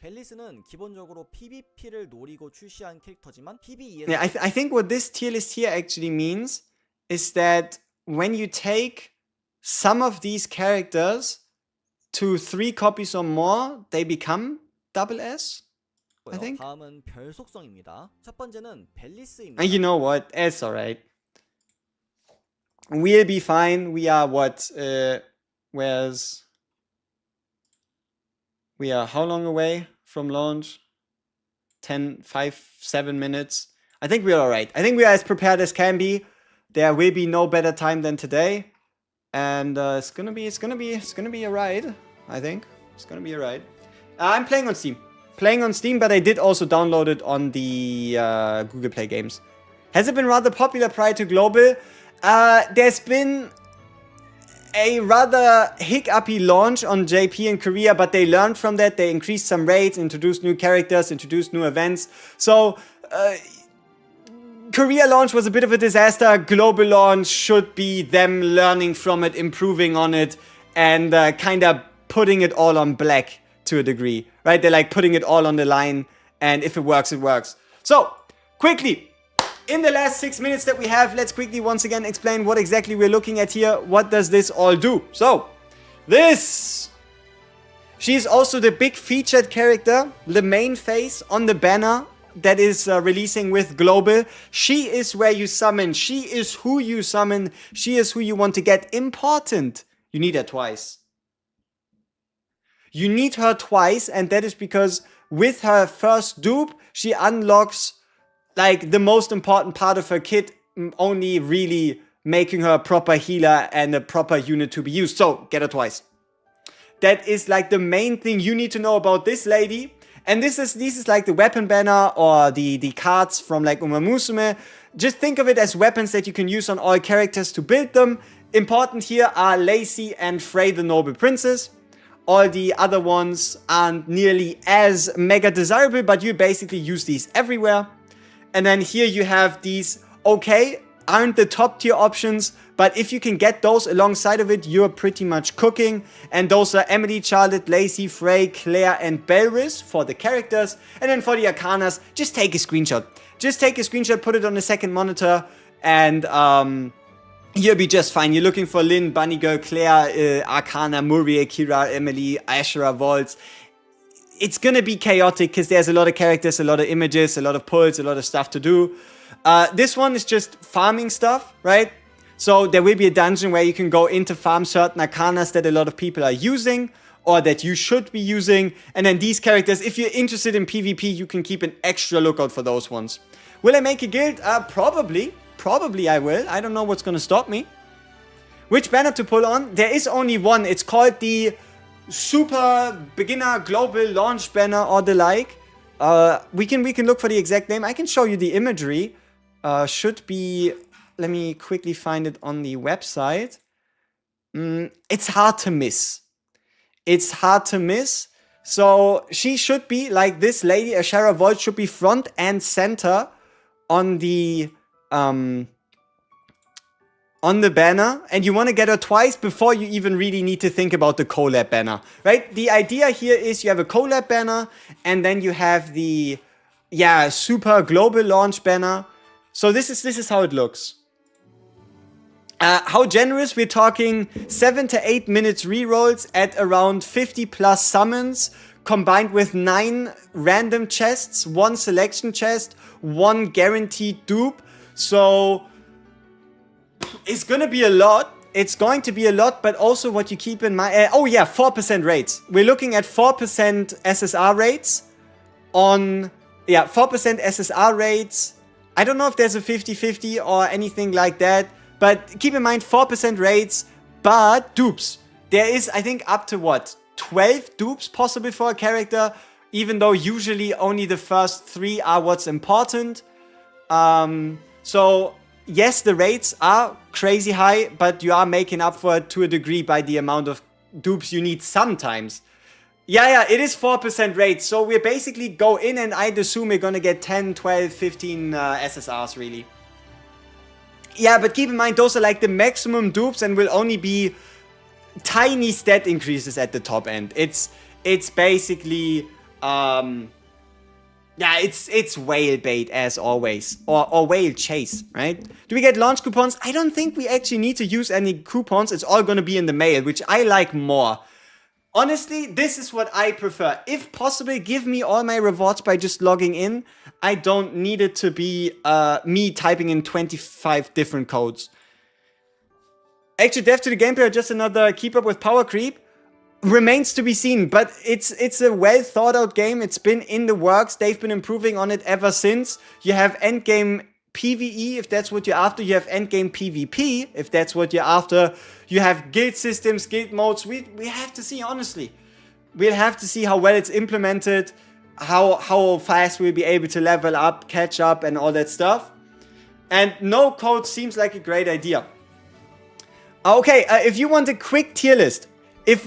[SPEAKER 4] 벨리스는 기본적으로 PvP를 노리고 출시한 캐릭터지만 PvE에서.
[SPEAKER 1] Yeah, I think what this tier list here actually means is that when you take some of these characters to 3 copies or more, they become double S. I think.
[SPEAKER 4] 다음은 별 속성입니다. 첫 번째는 벨리스입니다.
[SPEAKER 1] And you know what? It's alright. We'll be fine. We are what? We are how long away from launch? 7 minutes. I think we're alright. I think we are as prepared as can be. There will be no better time than today. And it's gonna be a ride. I think it's gonna be a ride. I'm playing on Steam, but I did also download it on the Google Play Games. Has it been rather popular prior to global? There's been a rather hiccupy launch on JP in Korea, but they learned from that. They increased some raids, introduced new characters, introduced new events. So Korea launch was a bit of a disaster. Global launch should be them learning from it, improving on it, and kind of putting it all on black to a degree, right? They're like putting it all on the line, and if it works, it works. So, quickly, in the last 6 minutes that we have, let's quickly once again explain what exactly we're looking at here. What does this all do? So, this. She's also the big featured character, the main face on the banner that is releasing with Global. She is where you summon. She is who you summon. She is who you want to get. Important. You need her twice. You need her twice, and that is because with her first dupe, she unlocks like the most important part of her kit, only really making her a proper healer and a proper unit to be used. So, get her twice. That is like the main thing you need to know about this lady. And this is like the weapon banner or the cards from like Uma Musume. Just think of it as weapons that you can use on all characters to build them. Important here are Lacey and Frey the Noble Princess. All the other ones aren't nearly as mega desirable, but you basically use these everywhere. And then here you have these, okay, aren't the top tier options, but if you can get those alongside of it, you're pretty much cooking. And those are Emily, Charlotte, Lacey, Frey, Claire, and Belris for the characters. And then for the arcanas, just take a screenshot. Just take a screenshot, put it on the second monitor, and you'll be just fine. You're looking for Lynn, Bunny Girl, Claire, Arcana, Muriel, Kira, Emily, Ashera, Volts. It's gonna be chaotic because there's a lot of characters, a lot of images, a lot of pulls, a lot of stuff to do. This one is just farming stuff, right? So there will be a dungeon where you can go into farm certain arcanas that a lot of people are using or that you should be using. And then these characters, if you're interested in PvP, you can keep an extra lookout for those ones. Will I make a guild? Probably. Probably I will. I don't know what's gonna stop me. Which banner to pull on? There is only one. It's called the Super Beginner Global Launch banner or the like. We can look for the exact name. I can show you the imagery. Should be. Let me quickly find it on the website. It's hard to miss. It's hard to miss. So she should be like this lady, Ashara Volt, should be front and center on the banner, and you want to get her twice before you even really need to think about the collab banner, right? The idea here is you have a collab banner, and then you have the super global launch banner. So this is how it looks. How generous? We're talking 7 to 8 minutes rerolls at around 50 plus summons, combined with 9 random chests, 1 selection chest, 1 guaranteed dupe. So it's gonna be a lot. It's going to be a lot, but also what you keep in mind. 4% rates. We're looking at 4% SSR rates on 4% SSR rates. I don't know if there's a 50-50 or anything like that. But keep in mind, 4% rates, but dupes. There is, I think, up to 12 dupes possible for a character, even though usually only the first 3 are what's important. So, yes, the rates are crazy high, but you are making up for it to a degree by the amount of dupes you need sometimes. Yeah, it is 4% rates, so we basically go in and I'd assume we're gonna get 10, 12, 15 SSRs, really. Yeah, but keep in mind, those are like the maximum dupes and will only be tiny stat increases at the top end. It's basically, it's whale bait as always. Or whale chase, right? Do we get launch coupons? I don't think we actually need to use any coupons. It's all gonna be in the mail, which I like more. Honestly, this is what I prefer. If possible, give me all my rewards by just logging in. I don't need it to be me typing in 25 different codes. Actually, dev to the gameplay, just another keep up with power creep. Remains to be seen, but it's a well thought out game. It's been in the works. They've been improving on it ever since. You have endgame PvE, if that's what you're after. You have endgame PvP, if that's what you're after. You have guild systems, guild modes. We have to see, honestly. We'll have to see how well it's implemented, how fast we'll be able to level up, catch up, and all that stuff. And no code seems like a great idea. Okay, if you want a quick tier list, take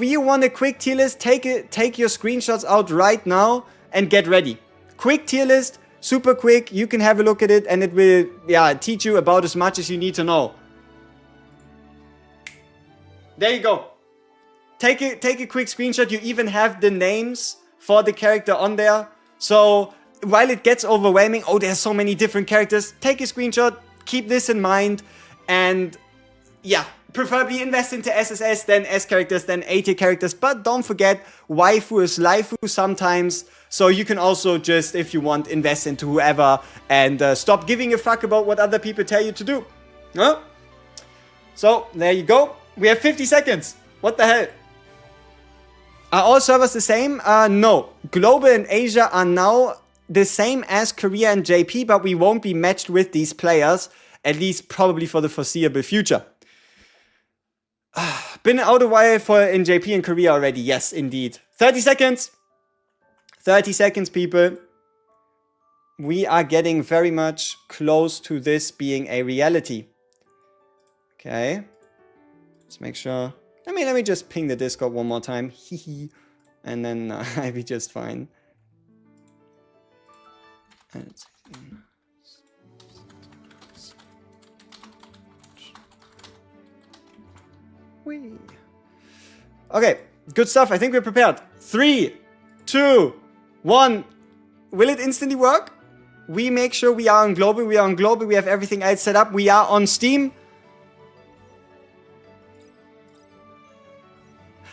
[SPEAKER 1] your screenshots out right now and get ready. Quick tier list, super quick. You can have a look at it, and it will teach you about as much as you need to know. There you go. Take a quick screenshot. You even have the names for the character on there. So while it gets overwhelming, there's so many different characters, take a screenshot, keep this in mind, and preferably invest into SSS, then S characters, then A tier characters. But don't forget, waifu is laifu sometimes. So you can also just, if you want, invest into whoever and stop giving a fuck about what other people tell you to do. Huh? So there you go. We have 50 seconds. What the hell? Are all servers the same? No. Global and Asia are now the same as Korea and JP, but we won't be matched with these players, at least probably for the foreseeable future. Been out a while in JP and Korea already. Yes, indeed. 30 seconds. 30 seconds, people. We are getting very much close to this being a reality. Okay. Let's make sure. Let me just ping the Discord one more time. And then I'll be just fine. Okay, good stuff. I think we're prepared. 3, 2, 1. Will it instantly work? We make sure we are on global. We are on global. We have everything else set up. We are on Steam.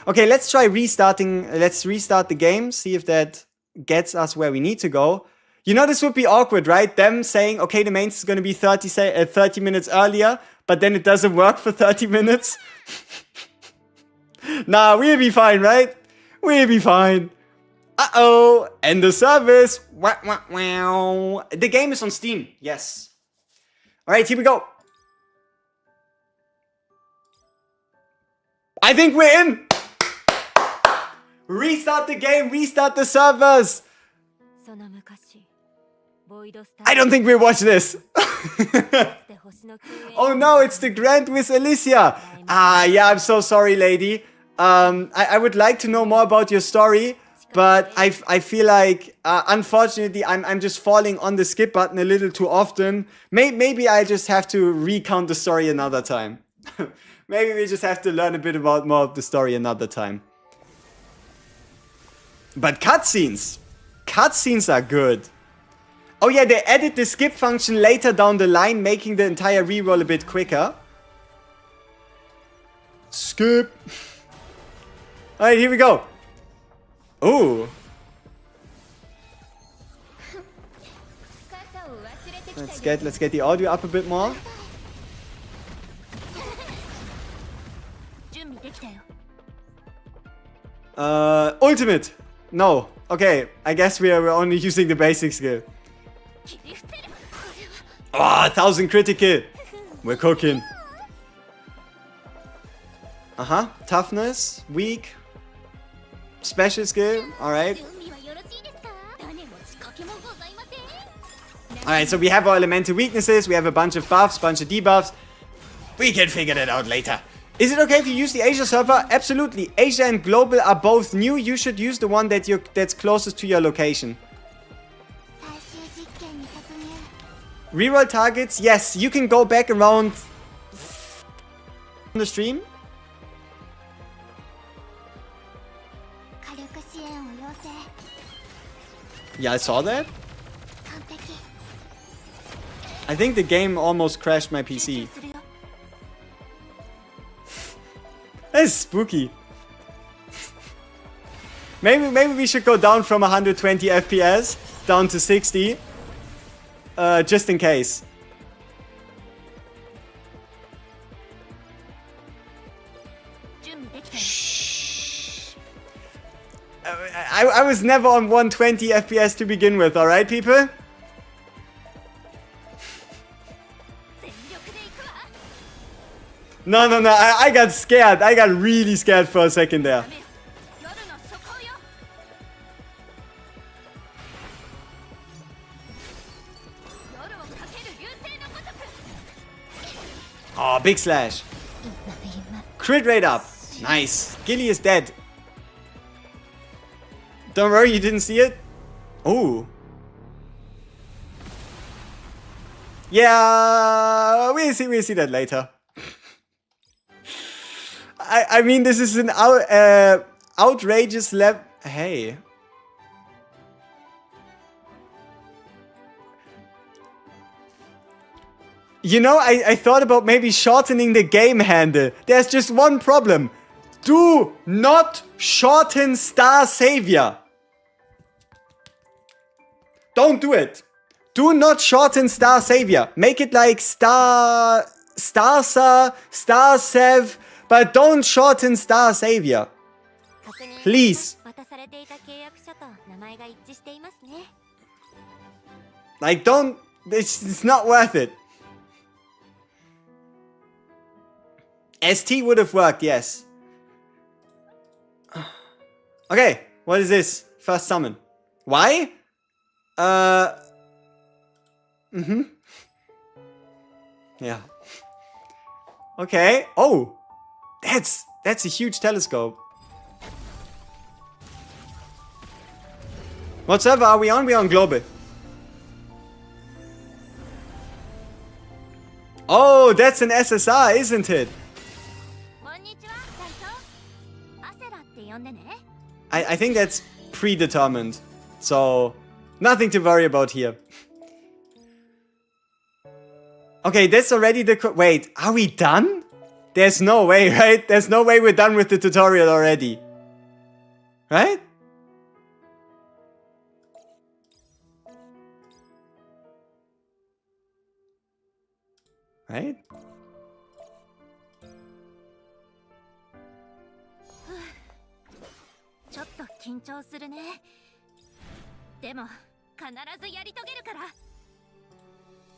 [SPEAKER 1] Okay, let's try restarting. Let's restart the game. See if that gets us where we need to go. You know, this would be awkward, right? Them saying, okay, the mains is going to be 30 minutes earlier, but then it doesn't work for 30 minutes. Nah, we'll be fine, right? We'll be fine. Uh-oh. End the service. Wah, wah, wow. The game is on Steam. Yes. All right, here we go. I think we're in. Restart the game. Restart the servers. I don't think we'll watch this. Oh no, it's the Grand with Alicia. Ah, yeah, I'm so sorry, lady. I would like to know more about your story, but I feel like, unfortunately, I'm just falling on the skip button a little too often. Maybe I just have to recount the story another time. Maybe we just have to learn a bit about more of the story another time. But cutscenes are good. Oh yeah, they added the skip function later down the line, making the entire reroll a bit quicker. Skip. Alright, here we go. Ooh. Let's get the audio up a bit more. Ultimate. No. Okay, I guess we're only using the basic skill. Oh, 1000 critical. We're cooking. Toughness. Weak. Special skill. Alright. Alright, so we have our elemental weaknesses. We have a bunch of buffs, bunch of debuffs. We can figure that out later. Is it okay if you use the Asia server? Absolutely. Asia and Global are both new. You should use the one that's closest to your location. Reroll targets, yes, you can go back around the stream. Yeah, I saw that. I think the game almost crashed my PC. That's spooky. Maybe we should go down from 120 FPS down to 60. Just in case. Shh. I was never on 120 FPS to begin with, alright, people? No, I got scared. I got really scared for a second there. Oh, big slash. Crit rate up. Nice. Gilly is dead. Don't worry, you didn't see it. Oh. Yeah, we'll see that later. I mean, this is an outrageous level. Hey. You know, I thought about maybe shortening the game handle. There's just one problem. Do not shorten Star Savior. Don't do it. Do not shorten Star Savior. Make it like Starsa, Star Sev, but don't shorten Star Savior. Please. Like, don't. It's not worth it. ST would have worked, yes. Okay, what is this? First summon. Why? Yeah. Okay. Oh, that's a huge telescope. What server are we on? We're on Global. Oh, that's an SSR, isn't it? I think that's predetermined. So, nothing to worry about here. Okay, that's already the... Wait, are we done? There's no way, right? There's no way we're done with the tutorial already. Right? Right?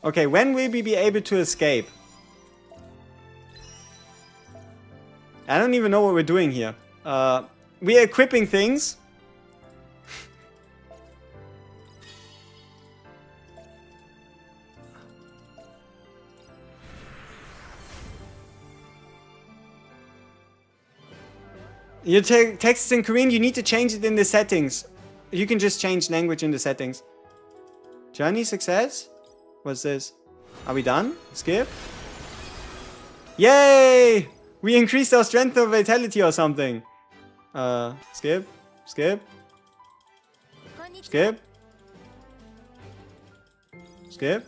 [SPEAKER 1] Okay, when will we be able to escape? I don't even know what we're doing here. We're equipping things. Your text is in Korean, you need to change it in the settings. You can just change language in the settings. Journey success? What's this? Are we done? Skip? Yay! We increased our strength or vitality or something. Skip? Skip? Skip? Skip?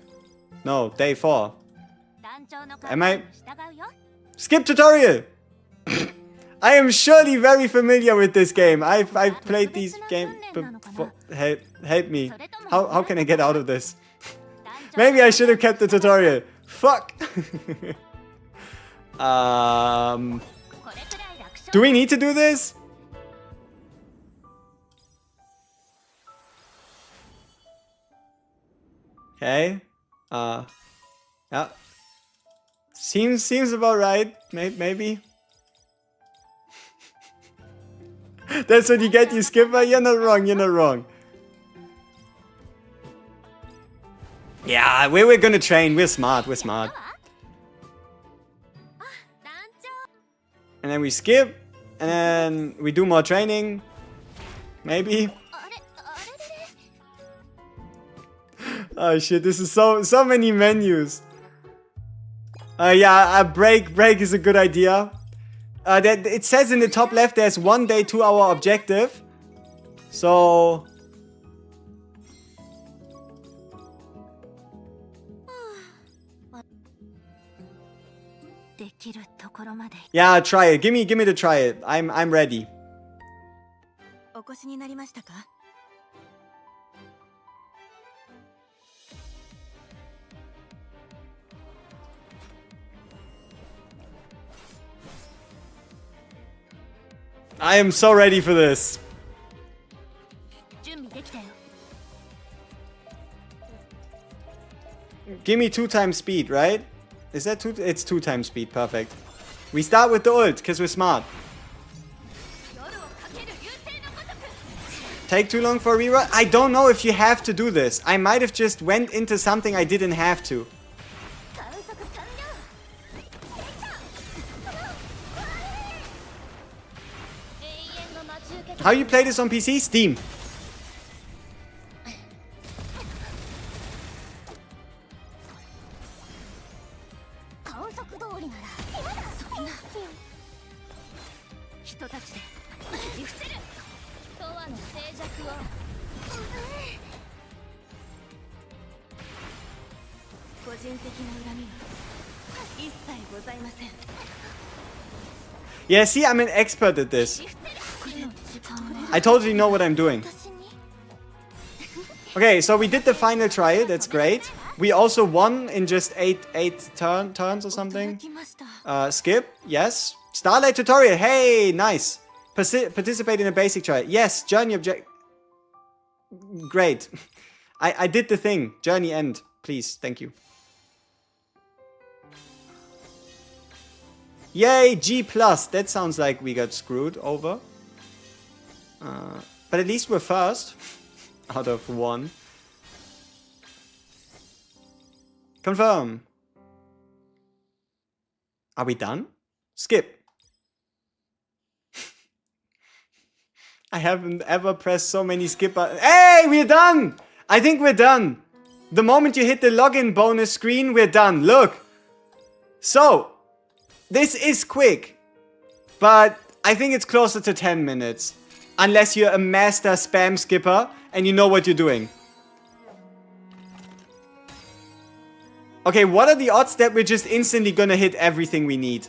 [SPEAKER 1] No, day 4. Am I... Skip tutorial! I am surely very familiar with this game. I've played these games before. Help me. How can I get out of this? Maybe I should have kept the tutorial. Fuck! Do we need to do this? Okay. Yeah. Seems about right. Maybe. That's what you get, you skipper. You're not wrong. You're not wrong. Yeah, we're gonna train. We're smart. We're smart. And then we skip. And then we do more training. Maybe. Oh shit, this is so many menus. Yeah, a break is a good idea. That it says in the top left there's 1 day 2 hour objective. So yeah, try it. Give me the try it. I'm ready. I am so ready for this. Give me 2 times speed, right? Is that 2? It's 2 times speed. Perfect. We start with the ult, because we're smart. Take too long for a reroll? I don't know if you have to do this. I might have just went into something I didn't have to. How you play this on PC? Steam. Yeah, see, I'm an expert at this. I totally know what I'm doing. Okay, so we did the final trial. That's great. We also won in just 8 turns or something. Skip. Yes. Starlight tutorial. Hey, nice. Participate in a basic trial. Yes. Journey object. Great. I did the thing. Journey end. Please. Thank you. Yay, G+. That sounds like we got screwed over. But at least we're first. Out of 1. Confirm. Are we done? Skip. I haven't ever pressed so many skip buttons. Hey, we're done! I think we're done. The moment you hit the login bonus screen, we're done. Look. So, this is quick. But I think it's closer to 10 minutes. Unless you're a master spam skipper and you know what you're doing. Okay, what are the odds that we're just instantly gonna hit everything we need?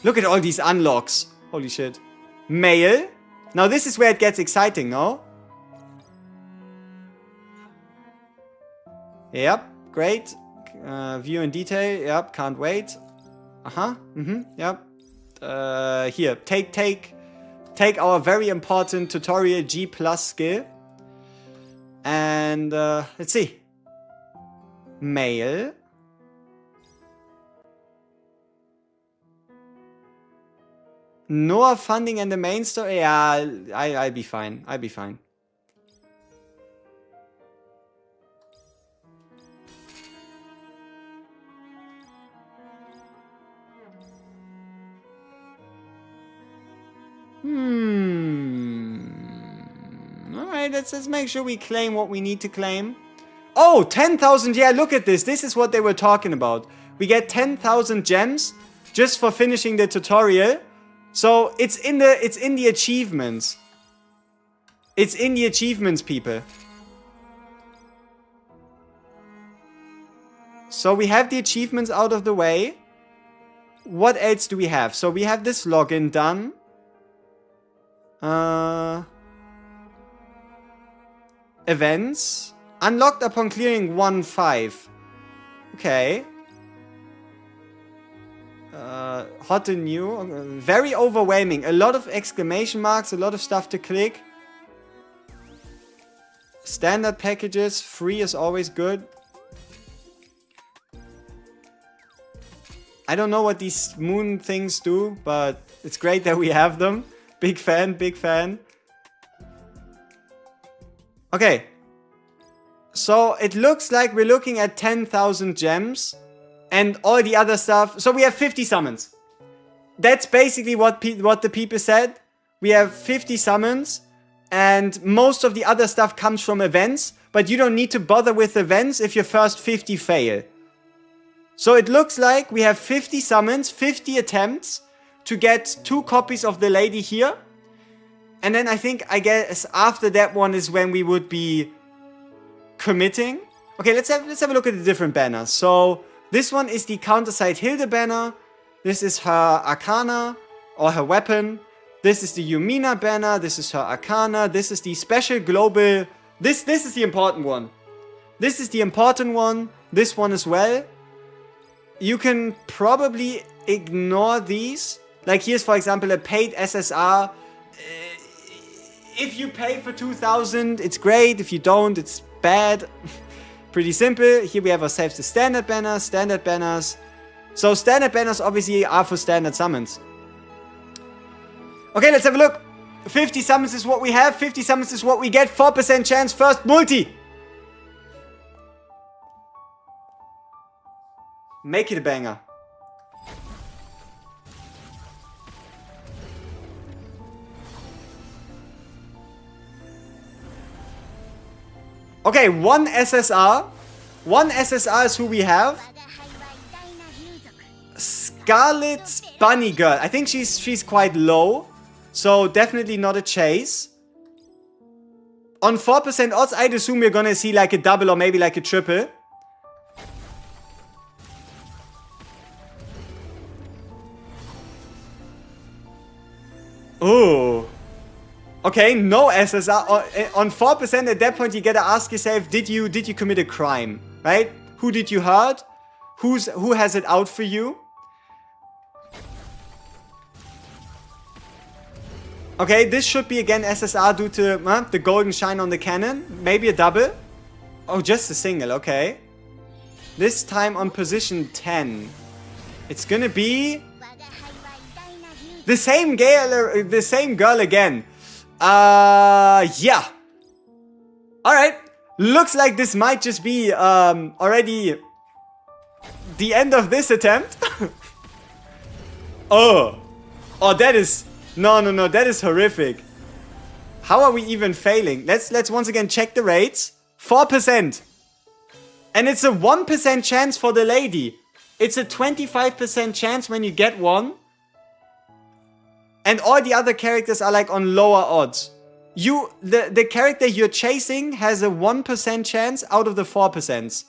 [SPEAKER 1] Look at all these unlocks. Holy shit. Mail. Now this is where it gets exciting, no? Yep, great. View in detail. Yep, can't wait. Yep. Here, take our very important tutorial G+ skill. And let's see. Mail. No funding and the main story. Yeah, I'll be fine. I'll be fine. Alright, let's make sure we claim what we need to claim. Oh, 10,000, yeah, look at this. This is what they were talking about. We get 10,000 gems just for finishing the tutorial. So it's in the achievements. It's in the achievements, people. So we have the achievements out of the way. What else do we have? So we have this login done. Events. Unlocked upon clearing 1-5. Okay. Hot and new. Very overwhelming. A lot of exclamation marks. A lot of stuff to click. Standard packages. Free is always good. I don't know what these moon things do, but it's great that we have them. Big fan, big fan. Okay. So it looks like we're looking at 10,000 gems and all the other stuff. So we have 50 summons. That's basically what the people said. We have 50 summons and most of the other stuff comes from events, but you don't need to bother with events if your first 50 fail. So it looks like we have 50 summons, 50 attempts to get 2 copies of the lady here. And then I guess after that one is when we would be committing. Okay, let's have a look at the different banners. So this one is the Counterside Hilde banner. This is her arcana or her weapon. This is the Yumina banner. This is her arcana. This is the special global. This is the important one. This is the important one. This one as well. You can probably ignore these. Like here's, for example, a paid SSR. If you pay for 2,000, it's great. If you don't, it's bad. Pretty simple. Here we have ourselves the standard banners, standard banners. So standard banners obviously are for standard summons. Okay, let's have a look. 50 summons is what we have. 50 summons is what we get. 4% chance first multi. Make it a banger. Okay, one SSR. One SSR is who we have. Scarlet Bunny Girl. I think she's quite low. So definitely not a chase. On 4% odds, I'd assume we're gonna see like a double or maybe like a triple. Oh. Okay, no SSR. On 4% at that point you gotta ask yourself, did you commit a crime? Right? Who did you hurt? Who has it out for you? Okay, this should be again SSR due to the golden shine on the cannon. Maybe a double. Oh, just a single, okay. This time on position 10. It's gonna be the same girl again. Yeah. Alright. Looks like this might just be already the end of this attempt. Oh, that is no, that is horrific. How are we even failing? Let's once again check the rates. 4%. And it's a 1% chance for the lady. It's a 25% chance when you get one. And all the other characters are like on lower odds. The character you're chasing has a 1% chance out of the 4%.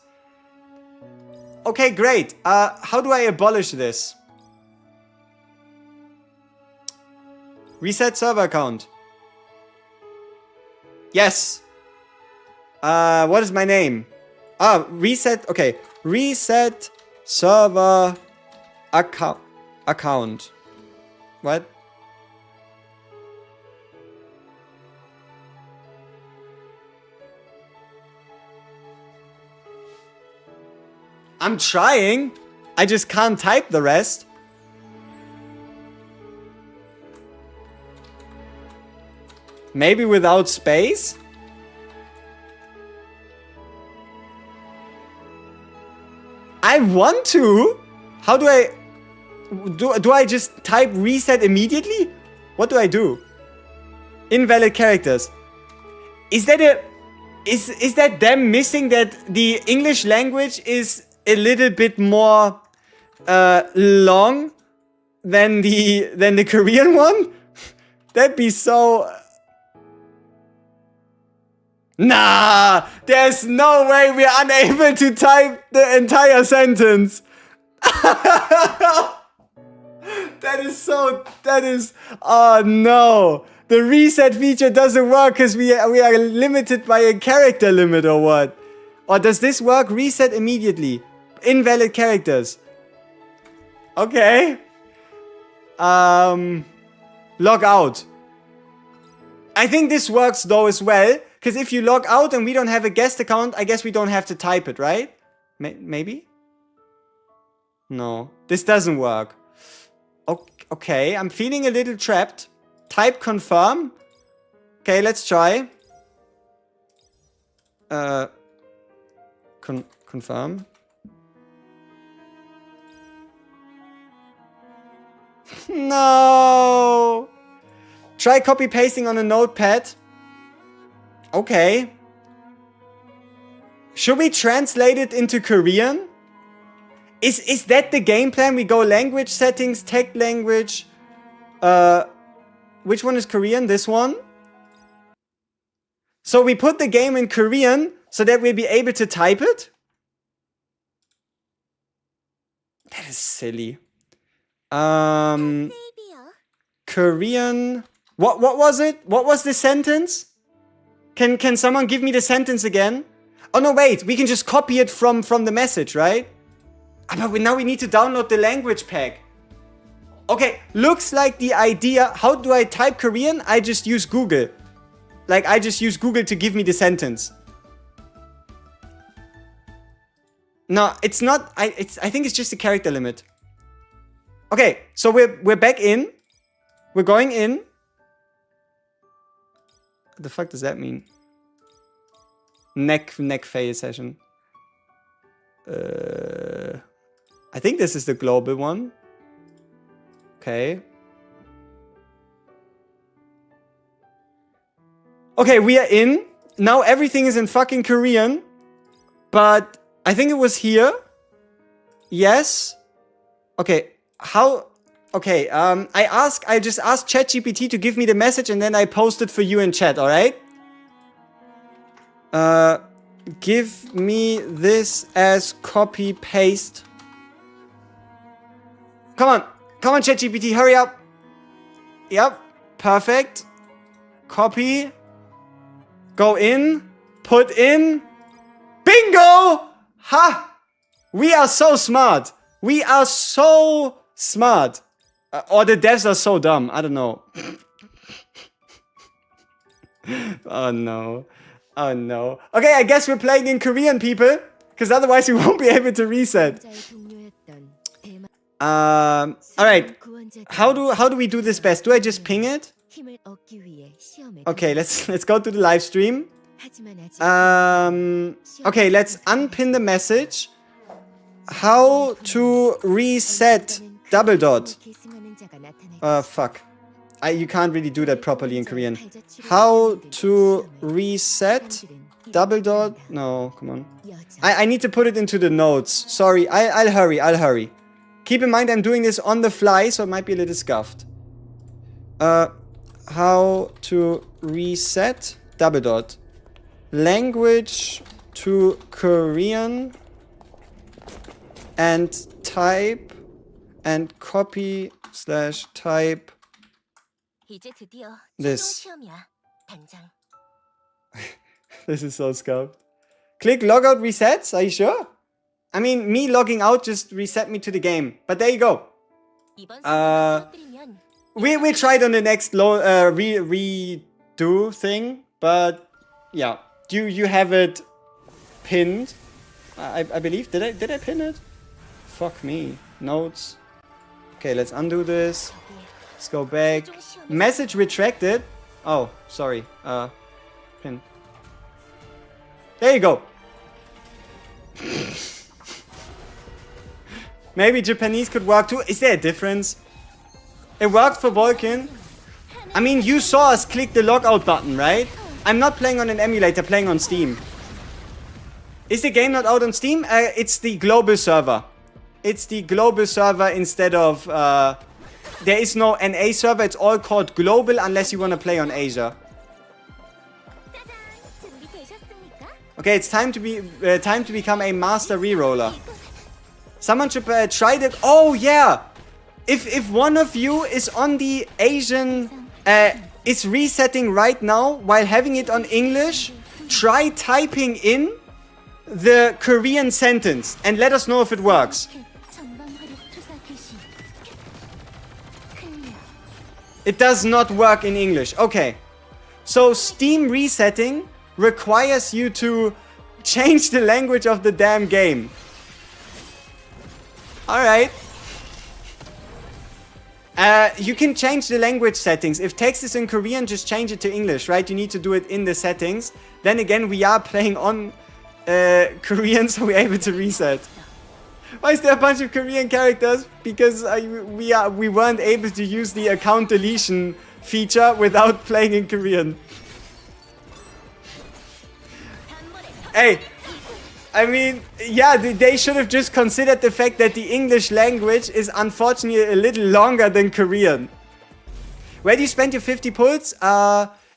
[SPEAKER 1] Okay, great. How do I abolish this? Reset server account. Yes. What is my name? Reset. Okay. Reset server account. What? I'm trying. I just can't type the rest. Maybe without space? I want to. How do I... Do I just type reset immediately? What do I do? Invalid characters. Is that is that them missing that the English language is a little bit more long than the Korean one? That'd be so. Nah, there's no way we're unable to type the entire sentence. That is, oh no. The reset feature doesn't work because we are limited by a character limit or what? Or does this work? Reset immediately. Invalid characters. Okay. Log out. I think this works though as well. Because if you log out and we don't have a guest account, I guess we don't have to type it, right? Maybe? No. This doesn't work. Okay, I'm feeling a little trapped. Type confirm. Okay, let's try. Confirm. No! Try copy pasting on a notepad. Okay. Should we translate it into Korean? Is that the game plan? We go language settings, tech language. Which one is Korean? This one? So we put the game in Korean so that we'll be able to type it? That is silly. Korean. What was it? What was the sentence? Can someone give me the sentence again? Oh no, wait. We can just copy it from the message, right? But now we need to download the language pack. Okay, looks like the idea. How do I type Korean? I just use Google. Like, I just use Google to give me the sentence. No, it's not. I think it's just a character limit. Okay, so we're back in. We're going in. What the fuck does that mean? Neck fail session. I think this is the global one. Okay. Okay, we are in. Now everything is in fucking Korean. But I think it was here. Yes. Okay. How? Okay. I just asked ChatGPT to give me the message and then I posted for you in chat. All right. Give me this as copy paste. Come on, ChatGPT, hurry up. Yep, perfect. Copy. Go in. Put in. Bingo! Ha! We are so smart. We are so smart. Or the devs are so dumb. I don't know. Oh no. Oh no. Okay, I guess we're playing in Korean, people. Because otherwise we won't be able to reset. Alright. How do we do this best? Do I just ping it? Okay, let's go to the live stream. Okay, let's unpin the message. How to reset double dot. Fuck. You can't really do that properly in Korean. How to reset double dot. No, come on. I need to put it into the notes. Sorry, I'll hurry. Keep in mind I'm doing this on the fly, so it might be a little scuffed. How to reset double dot. Language to Korean and type and copy / type this. This is so scuffed. Click logout resets. Are you sure? I mean, me logging out just reset me to the game. But there you go. We tried on the next redo thing, but yeah, you have it pinned. I believe. Did I pin it? Fuck me. Notes. Okay, let's undo this. Let's go back. Message retracted. Oh, sorry. Pin. There you go. Maybe Japanese could work too. Is there a difference? It worked for Vulcan. I mean, you saw us click the logout button, right? I'm not playing on an emulator, playing on Steam. Is the game not out on Steam? It's the global server. It's the global server instead of... there is no NA server. It's all called global unless you want to play on Asia. Okay, it's time to become a master reroller. Someone should try it. Oh yeah! If one of you is on the Asian... is resetting right now while having it on English, try typing in the Korean sentence and let us know if it works. It does not work in English. Okay. So Steam resetting requires you to change the language of the damn game. Alright. You can change the language settings. If text is in Korean, just change it to English, right? You need to do it in the settings. Then again, we are playing on Korean, so we're able to reset. Why is there a bunch of Korean characters? Because we weren't able to use the account deletion feature without playing in Korean. Hey, I mean, yeah, they should have just considered the fact that the English language is unfortunately a little longer than Korean. Where do you spend your 50 pulls?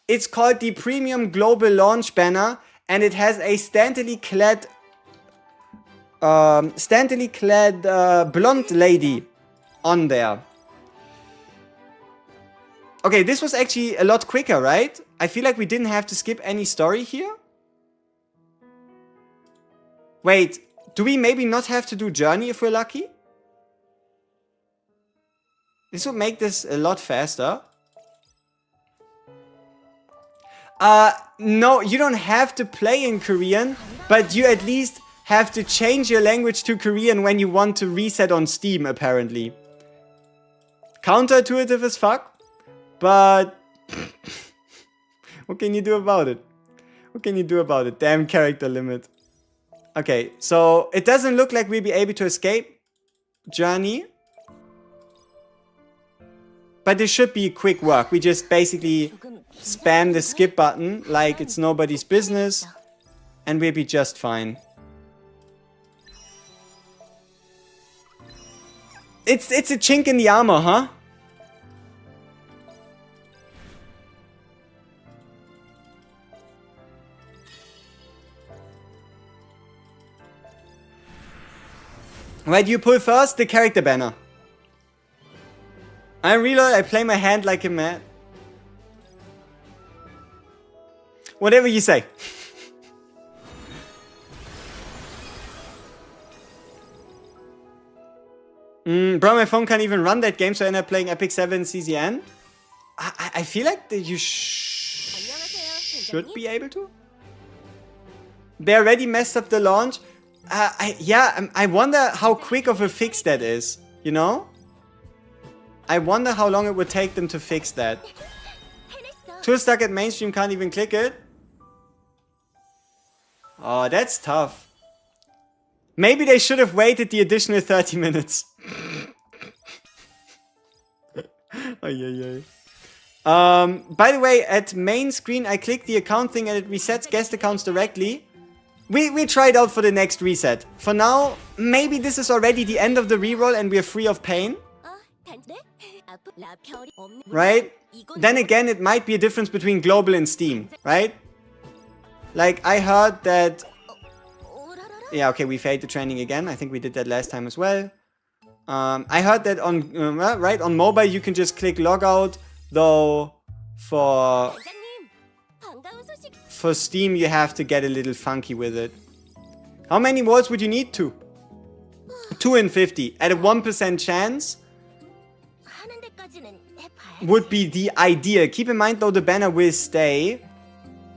[SPEAKER 1] It's called the Premium Global Launch banner, and it has a scantily clad blonde lady on there. Okay, this was actually a lot quicker, right? I feel like we didn't have to skip any story here. Wait, do we maybe not have to do journey if we're lucky? This would make this a lot faster. No, you don't have to play in Korean, but you at least have to change your language to Korean when you want to reset on Steam, apparently. Counterintuitive as fuck, but what can you do about it? What can you do about it? Damn character limit. Okay, so it doesn't look like we'll be able to escape journey. But this should be quick work. We just basically spam the skip button like it's nobody's business, and we'll be just fine. It's a chink in the armor, huh? Where do you pull first? The character banner. I'm Reroll, I play my hand like a man. Whatever you say. Bro, my phone can't even run that game, so I end up playing Epic 7 CZN. I feel like that you should be able to. They already messed up the launch. I wonder how quick of a fix that is, you know? I wonder how long it would take them to fix that. Tool stuck at mainstream, can't even click it. Oh, that's tough. Maybe they should have waited the additional 30 minutes. By the way, at main screen, I clicked the account thing and it resets guest accounts directly. We try it out for the next reset. For now, maybe this is already the end of the reroll and we're free of pain. Right? Then again, it might be a difference between global and Steam, right? Like, I heard that... Yeah, okay, we failed the training again. I think we did that last time as well. I heard that on, right, on mobile you can just click logout, though for Steam you have to get a little funky with it. How many volts would you need? 2 in 50. At a 1% chance would be the ideal. Keep in mind though, the banner will stay.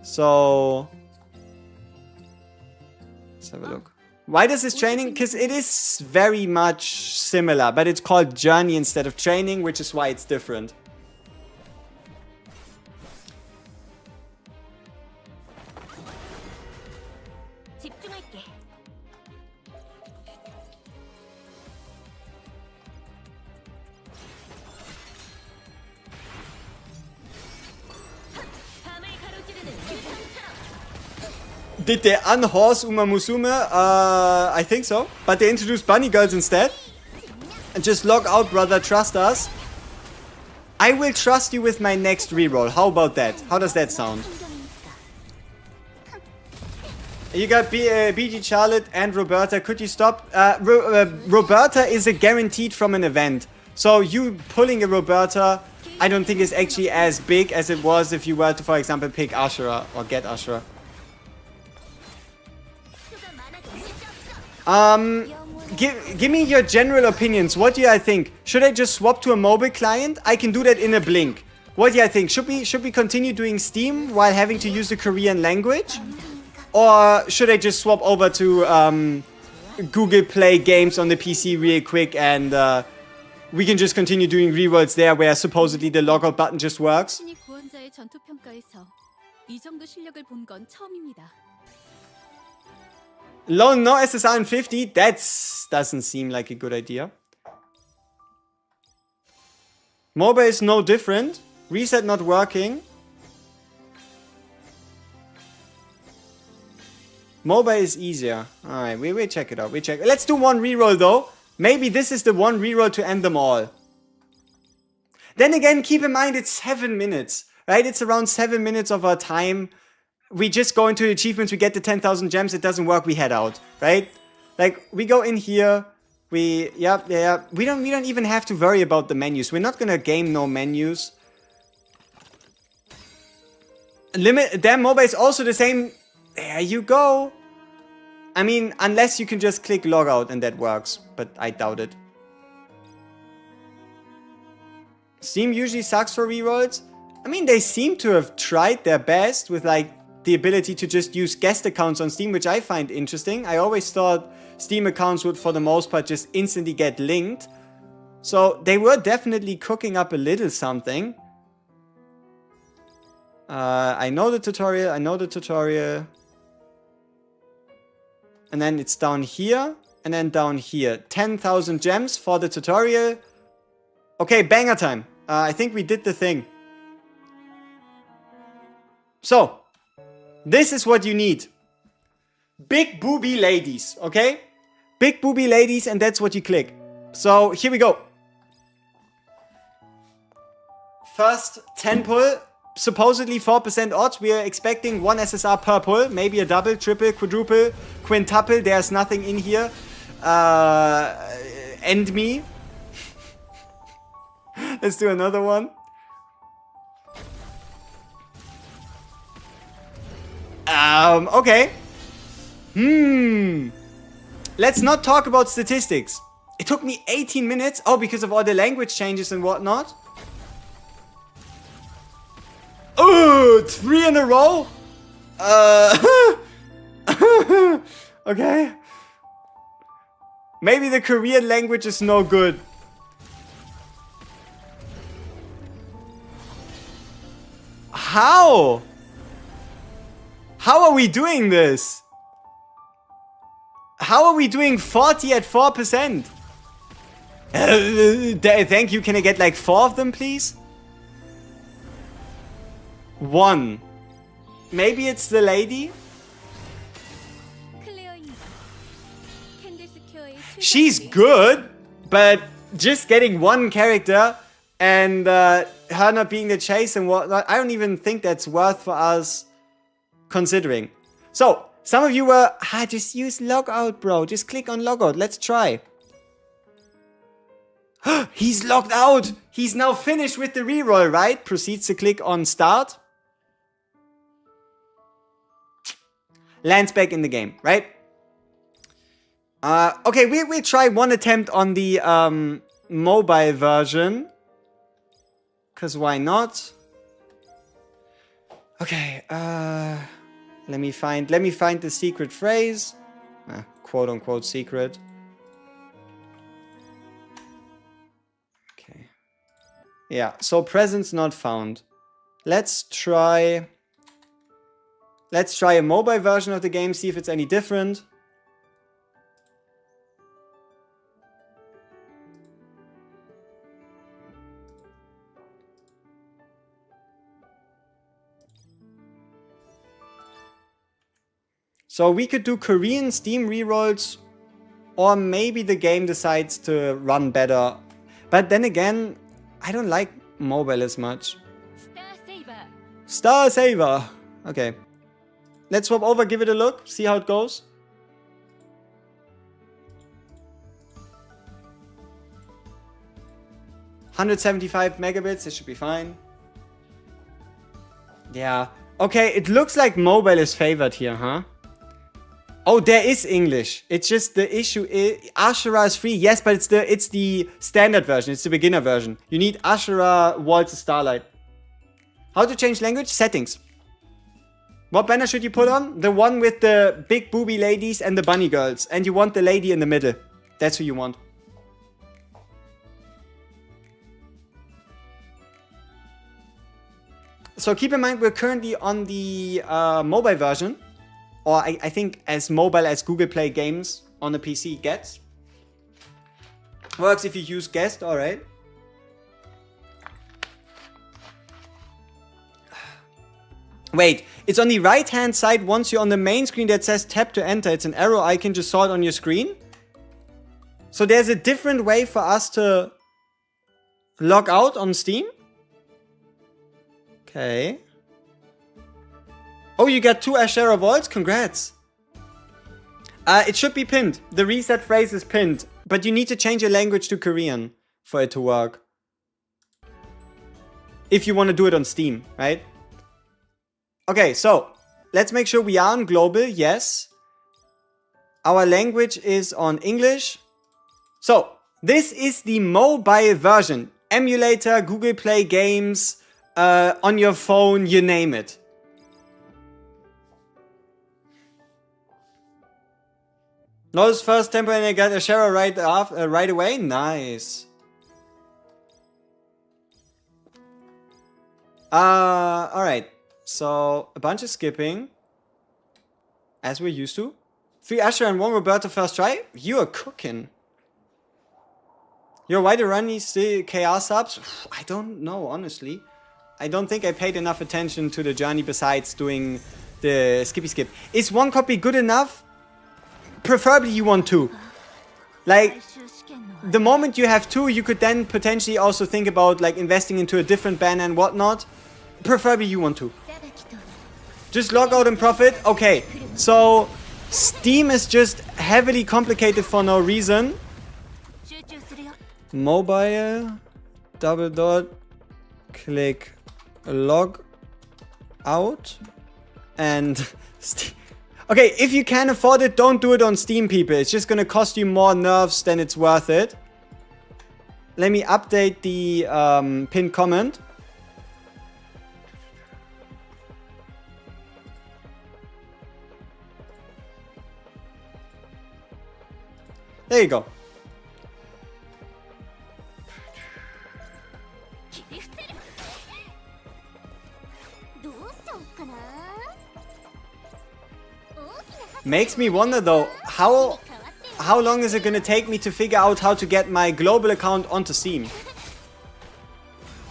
[SPEAKER 1] So let's have a look. Why does this training? Because it is very much similar, but it's called journey instead of training, which is why it's different. Did they unhorse Uma Musume? I think so. But they introduced bunny girls instead. And just log out, brother. Trust us. I will trust you with my next reroll. How about that? How does that sound? You got BG Charlotte and Roberta. Could you stop? Roberta is a guaranteed from an event. So you pulling a Roberta, I don't think is actually as big as it was if you were to, for example, pick Ashura or get Ashura. Give me your general opinions. What do I think? Should I just swap to a mobile client? I can do that in a blink. What do I think? Should we continue doing Steam while having to use the Korean language? Or should I just swap over to Google Play games on the PC real quick and we can just continue doing rerolls there where supposedly the logout button just works?
[SPEAKER 5] 신이 구원자의 전투 평가에서 이 정도 실력을 본 건 처음입니다.
[SPEAKER 1] Lone, no SSR in 50? That doesn't seem like a good idea. MOBA is no different. Reset not working. MOBA is easier. Alright, we check it out. Let's do one reroll though. Maybe this is the one reroll to end them all. Then again, keep in mind it's 7 minutes. Right? It's around 7 minutes of our time. We just go into achievements, we get the 10,000 gems, it doesn't work, we head out, right? Like, we go in here, we don't even have to worry about the menus. We're not gonna game no menus. Damn, MOBA is also the same. There you go. I mean, unless you can just click logout and that works, but I doubt it. Steam usually sucks for rerolls. I mean, they seem to have tried their best with, like, the ability to just use guest accounts on Steam, which I find interesting. I always thought Steam accounts would, for the most part, just instantly get linked. So they were definitely cooking up a little something. I know the tutorial. And then it's down here. And then down here. 10,000 gems for the tutorial. Okay, banger time. I think we did the thing. So, this is what you need. Big booby ladies, okay? Big booby ladies, and that's what you click. So, here we go. First 10 pull. Supposedly 4% odds. We are expecting 1 SSR per pull. Maybe a double, triple, quadruple, quintuple. There's nothing in here. End me. Let's do another one. Okay. Let's not talk about statistics. It took me 18 minutes. Oh, because of all the language changes and whatnot. Oh, 3 in a row? Okay. Maybe the Korean language is no good. How? How are we doing this? How are we doing 40 at 4%? Thank you. Can I get like 4 of them, please? 1. Maybe it's the lady? She's good, but just getting 1 character and her not being the chase and whatnot, I don't even think that's worth for us considering. So, some of you were, just use logout, bro. Just click on logout. Let's try. He's logged out. He's now finished with the reroll, right? Proceeds to click on start. Lands back in the game, right? Okay, we'll try 1 attempt on the mobile version. Because why not? Okay, let me find the secret phrase. Quote unquote secret. Okay. Yeah, so presence not found. Let's try a mobile version of the game, see if it's any different. So we could do Korean Steam rerolls, or maybe the game decides to run better. But then again, I don't like mobile as much. Star Saver. Okay. Let's swap over, give it a look, see how it goes. $175 megabits, it should be fine. Yeah. Okay, it looks like mobile is favored here, huh? Oh, there is English. It's just the issue is Ashura is free. Yes, but it's the standard version. It's the beginner version. You need Ashura Waltz of Starlight. How to change language? Settings. What banner should you put on? The one with the big booby ladies and the bunny girls. And you want the lady in the middle. That's who you want. So keep in mind we're currently on the mobile version. Or I think as mobile as Google Play games on the PC gets. Works if you use guest, alright. Wait, it's on the right hand side once you're on the main screen that says tap to enter. It's an arrow icon, just saw it on your screen. So there's a different way for us to log out on Steam. Okay. Oh, you got 2 Ashera Vaults? Congrats. It should be pinned. The reset phrase is pinned. But you need to change your language to Korean for it to work. If you want to do it on Steam, right? Okay, so let's make sure we are on global. Yes. Our language is on English. So this is the mobile version. Emulator, Google Play games, on your phone, you name it. Notice first tempo and I got a share right away. Nice. Alright. So, a bunch of skipping. As we're used to. 3 Asher and 1 Roberto first try. You are cooking. Your White Runny KR subs? I don't know, honestly. I don't think I paid enough attention to the journey besides doing the skippy skip. Is 1 copy good enough? Preferably you want 2. Like, the moment you have 2, you could then potentially also think about like investing into a different banner and whatnot. Preferably you want 2. Just log out and profit. Okay, so Steam is just heavily complicated for no reason. Mobile, double dot, click log out, and okay, if you can afford it, don't do it on Steam, people. It's just gonna cost you more nerves than it's worth it. Let me update the pinned comment. There you go. Makes me wonder though, how long is it gonna take me to figure out how to get my global account onto Steam?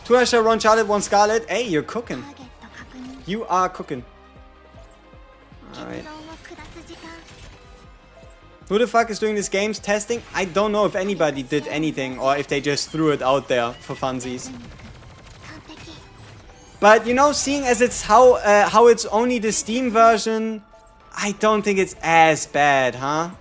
[SPEAKER 1] 2 Asher, 1 Charlotte, 1 Scarlet. Hey, you're cooking. You are cooking. Alright. Who the fuck is doing this game's testing? I don't know if anybody did anything or if they just threw it out there for funsies. But you know, seeing as it's how it's only the Steam version, I don't think it's as bad, huh?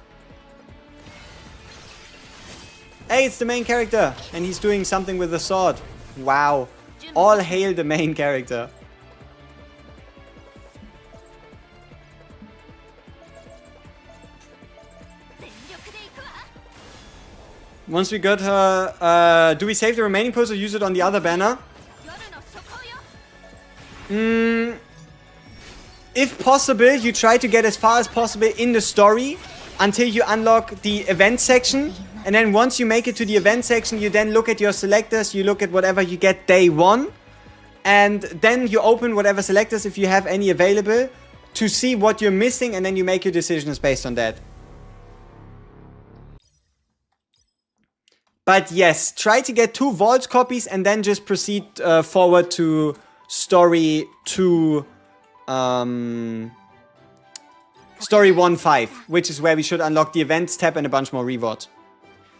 [SPEAKER 1] Hey, it's the main character, and he's doing something with the sword. Wow. All hail the main character. Once we got her, do we save the remaining post or use it on the other banner? If possible, you try to get as far as possible in the story until you unlock the event section. And then once you make it to the event section, you then look at your selectors, you look at whatever you get day 1. And then you open whatever selectors, if you have any available, to see what you're missing, and then you make your decisions based on that. But yes, try to get 2 vault copies and then just proceed forward to story 2. Story 1.5, which is where we should unlock the events tab and a bunch more rewards.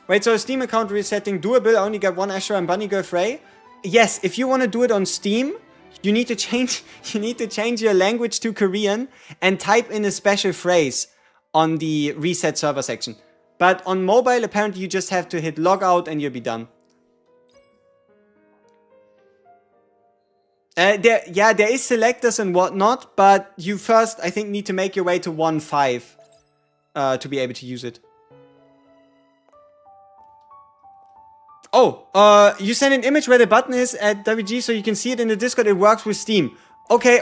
[SPEAKER 1] Wait, so Steam account resetting doable? I only got one Asher and Bunny Girl Frey? Yes, if you want to do it on Steam, you need to change your language to Korean and type in a special phrase on the reset server section. But on mobile, apparently you just have to hit logout and you'll be done. There is selectors and whatnot, but you first, I think, need to make your way to 1.5 to be able to use it. Oh, you send an image where the button is at WG so you can see it in the Discord. It works with Steam. Okay.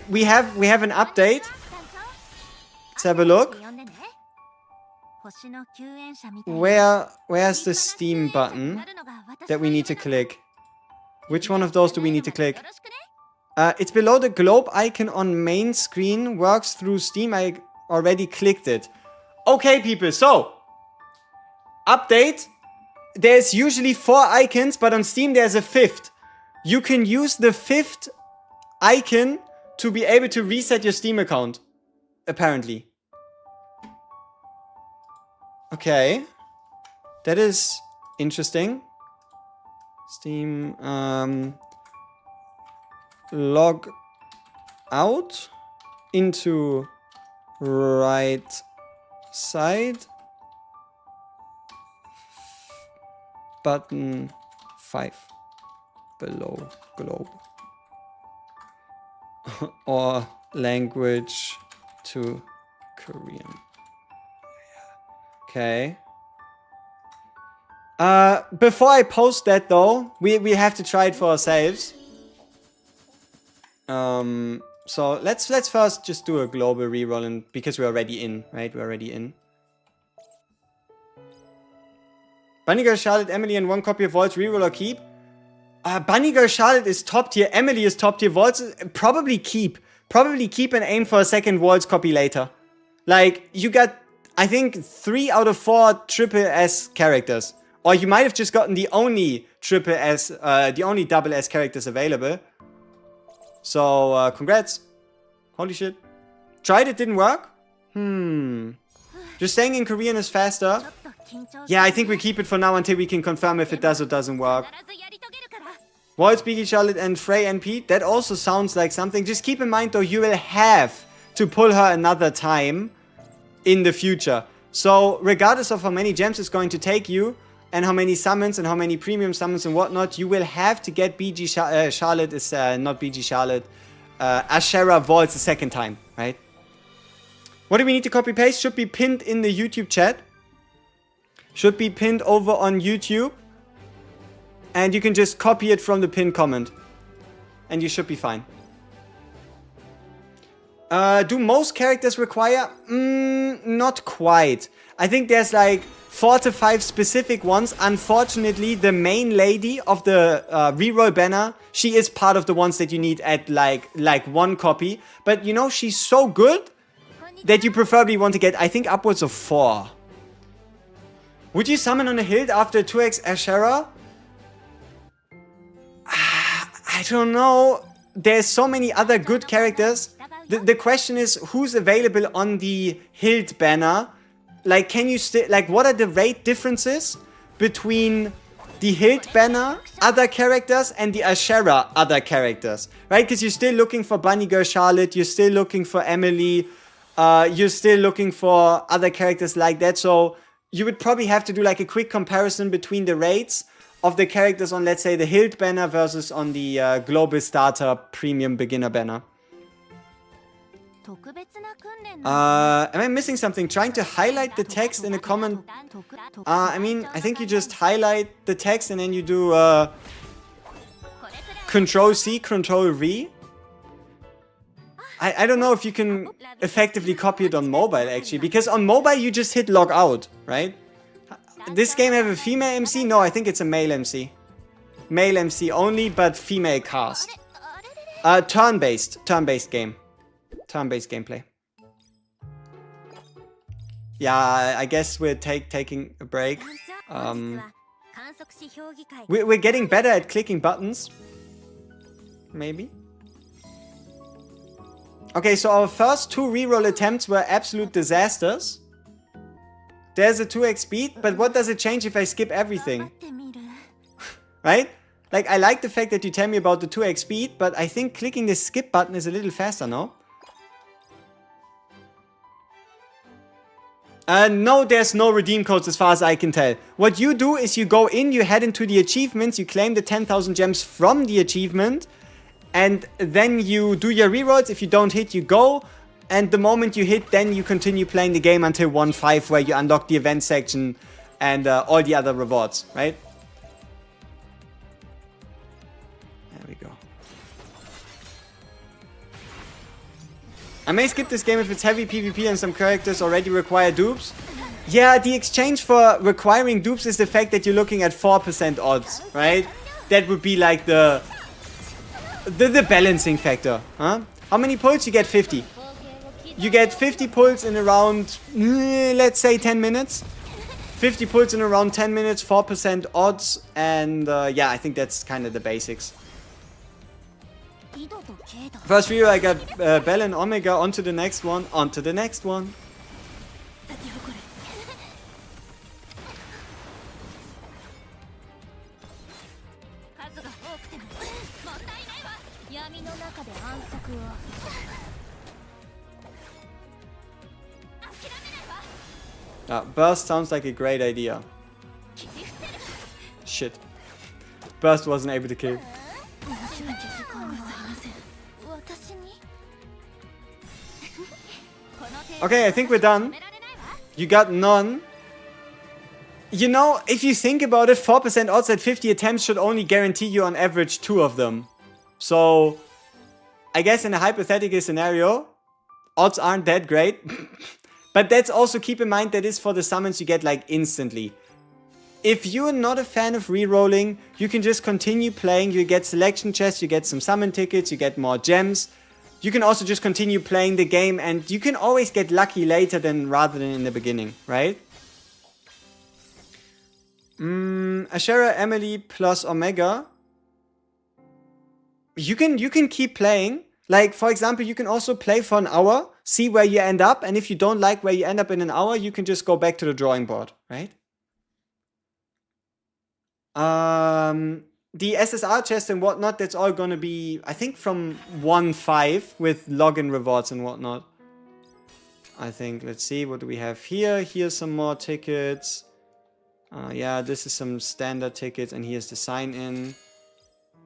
[SPEAKER 1] We have an update. Let's have a look. Where's the Steam button that we need to click? Which one of those do we need to click? It's below the globe icon on main screen. Works through Steam. I already clicked it. Okay, people. So, update. There's usually 4 icons, but on Steam there's a 5th. You can use the 5th icon to be able to reset your Steam account. Apparently. Okay. That is interesting. Steam, log out into right side, button 5 below globe, or language to Korean. Okay. Before I post that though, we have to try it for ourselves. So let's first just do a global reroll, and because we're already in, right? We're already in. Bunny Girl, Charlotte, Emily, and 1 copy of Vaults, reroll or keep? Bunny Girl, Charlotte is top tier. Emily is top tier. Vaults, probably keep. Probably keep and aim for a second Vaults copy later. Like, you got, I think, 3 out of 4 triple S characters. Or you might have just gotten the only triple S, the only double S characters available. So, congrats. Holy shit. Tried it, didn't work? Just saying in Korean is faster. Yeah, I think we keep it for now until we can confirm if it does or doesn't work. Waltz, Biggie, Charlotte, and Frey NP. That also sounds like something. Just keep in mind though, you will have to pull her another time in the future. So, regardless of how many gems it's going to take you, and how many summons and how many premium summons and whatnot, you will have to get BG Charlotte is not BG Charlotte, Ashera Vaults the second time, right? What do we need to copy paste? Should be pinned in the YouTube chat. Should be pinned over on YouTube. And you can just copy it from the pinned comment. And you should be fine. Do most characters require? Not quite. I think there's like 4 to 5 specific ones. Unfortunately, the main lady of the reroll banner, she is part of the ones that you need at like 1 copy. But you know, she's so good that you preferably want to get, I think, upwards of 4. Would you summon on a hilt after 2x Ashera? I don't know. There's so many other good characters. The question is, who's available on the hilt banner? Like, can you still, like, what are the rate differences between the hilt banner, other characters, and the Ashera, other characters? Right? Because you're still looking for Bunny Girl Charlotte, you're still looking for Emily, you're still looking for other characters like that. So, you would probably have to do, like, a quick comparison between the rates of the characters on, let's say, the hilt banner versus on the Global Starter Premium Beginner banner. Am I missing something? Trying to highlight the text in a comment. I mean, I think you just highlight the text and then you do Control C, Control V. I don't know if you can effectively copy it on mobile actually, because on mobile you just hit log out, right? This game have a female MC? No, I think it's a male MC. Male MC only, but female cast. Turn-based game. Turn-based gameplay. Yeah, I guess we're taking a break. We're getting better at clicking buttons. Maybe. Okay, so our first 2 reroll attempts were absolute disasters. There's a 2x speed, but what does it change if I skip everything? Right? Like, I like the fact that you tell me about the 2x speed, but I think clicking the skip button is a little faster, no? No, there's no redeem codes as far as I can tell. What you do is you go in, you head into the achievements, you claim the 10,000 gems from the achievement, and then you do your rerolls. If you don't hit, you go. And the moment you hit, then you continue playing the game until 1-5, where you unlock the event section and all the other rewards, right? There we go. I may skip this game if it's heavy PvP and some characters already require dupes. Yeah, the exchange for requiring dupes is the fact that you're looking at 4% odds, right? That would be like the balancing factor, huh? How many pulls? You get 50. You get 50 pulls in around, let's say 10 minutes. 50 pulls in around 10 minutes, 4% odds, and yeah, I think that's kind of the basics. First view, I got Bell and Omega. Onto the next one, onto the next one. Burst sounds like a great idea. Shit. Burst wasn't able to kill. Okay, I think we're done. You got none. You know, if you think about it, 4% odds at 50 attempts should only guarantee you on average 2 of them. So, I guess in a hypothetical scenario, odds aren't that great. But that's also, keep in mind, that is for the summons you get like instantly. If you're not a fan of rerolling, you can just continue playing. You get selection chests, you get some summon tickets, you get more gems. You can also just continue playing the game, and you can always get lucky later rather than in the beginning, right? Ashera, Emily plus Omega. You can keep playing. Like, for example, you can also play for an hour, see where you end up, and if you don't like where you end up in an hour, you can just go back to the drawing board, right? The SSR chest and whatnot, that's all gonna be, I think, from 1-5 with login rewards and whatnot. I think, let's see, what do we have here? Here's some more tickets. Yeah, this is some standard tickets, and here's the sign-in.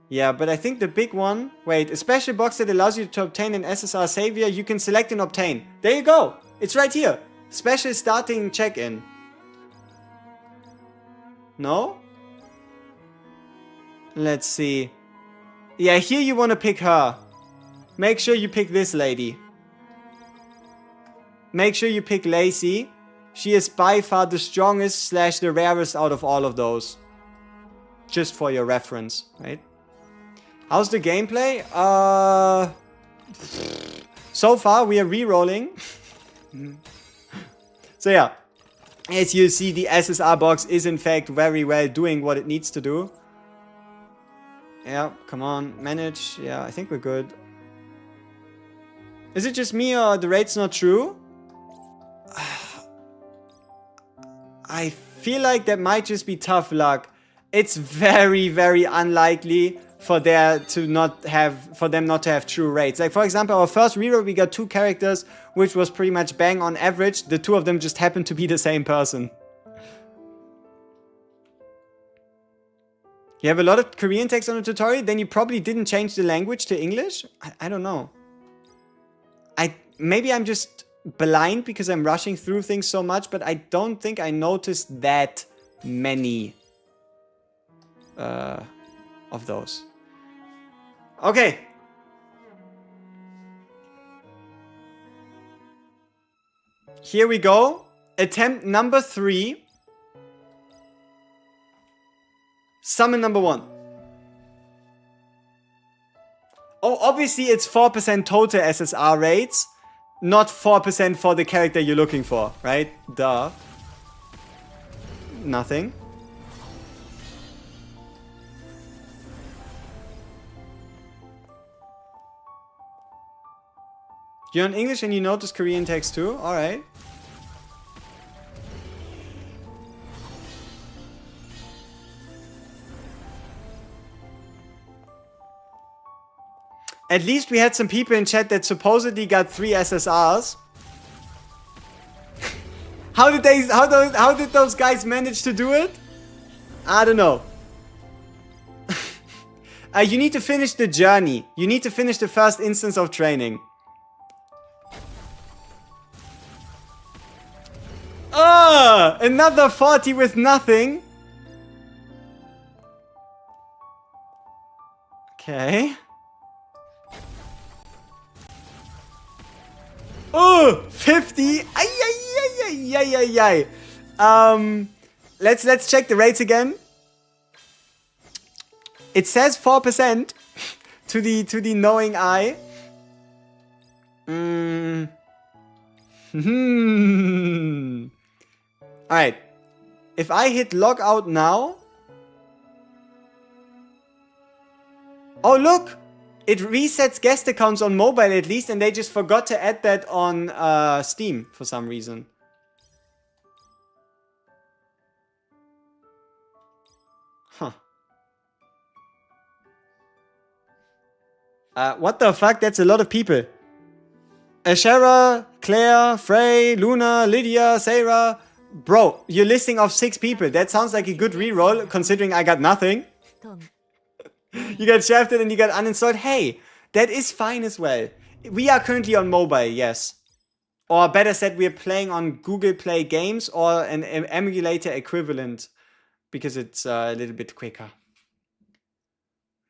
[SPEAKER 1] Yeah, but I think the big one... Wait, a special box that allows you to obtain an SSR Savior, you can select and obtain. There you go! It's right here! Special starting check-in. No? Let's see. Yeah, here you want to pick her. Make sure you pick this lady. Make sure you pick Lacey. She is by far the strongest / the rarest out of all of those. Just for your reference, right? How's the gameplay? So far we are re-rolling. So yeah, as you see, the SSR box is in fact very well doing what it needs to do. Yeah, come on, manage. Yeah, I think we're good. Is it just me or the rate's not true? I feel like that might just be tough luck. It's very, very unlikely for them not to have true rates. Like, for example, our first reroll, we got 2 characters, which was pretty much bang on average. The 2 of them just happened to be the same person. You have a lot of Korean text on the tutorial, then you probably didn't change the language to English? I don't know. Maybe I'm just blind because I'm rushing through things so much, but I don't think I noticed that many of those. Okay. Here we go. Attempt number 3. Summon number 1. Oh, obviously it's 4% total SSR rates, not 4% for the character you're looking for, right? Duh. Nothing. You're in English and you notice Korean text too? Alright. At least we had some people in chat that supposedly got 3 SSRs. How did those guys manage to do it? I don't know. You need to finish the journey. You need to finish the first instance of training. Another 40 with nothing. Okay. Oh, 50. Let's check the rates again. It says 4% to the knowing eye. Alright. If I hit log out now. Oh, look! It resets guest accounts on mobile at least, and they just forgot to add that on Steam for some reason. Huh. What the fuck? That's a lot of people. Ashera, Claire, Frey, Luna, Lydia, Sarah. Bro, you're listing off 6 people. That sounds like a good reroll, considering I got nothing. You got shafted and you got uninstalled. Hey, that is fine as well. We are currently on mobile, yes. Or better said, we are playing on Google Play Games or an emulator equivalent. Because it's a little bit quicker.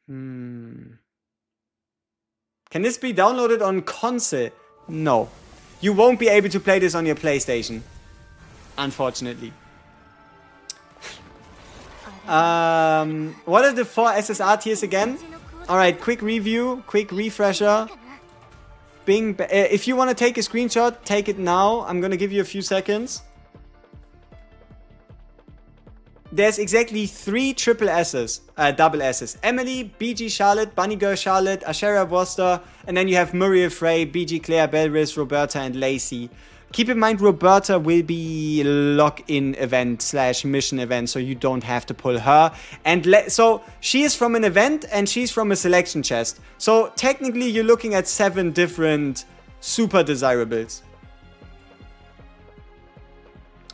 [SPEAKER 1] Can this be downloaded on console? No. You won't be able to play this on your PlayStation. Unfortunately. What are the 4 SSR tiers again? Alright, quick review, quick refresher. Bing, if you want to take a screenshot, take it now. I'm gonna give you a few seconds. There's exactly 3 triple S's, double S's. Emily, BG Charlotte, Bunny Girl Charlotte, Ashera Worcester, and then you have Muriel Frey, BG Claire, Belris, Roberta, and Lacey. Keep in mind, Roberta will be lock-in event / mission event, so you don't have to pull her. And so she is from an event and she's from a selection chest. So technically, you're looking at 7 different super desirables.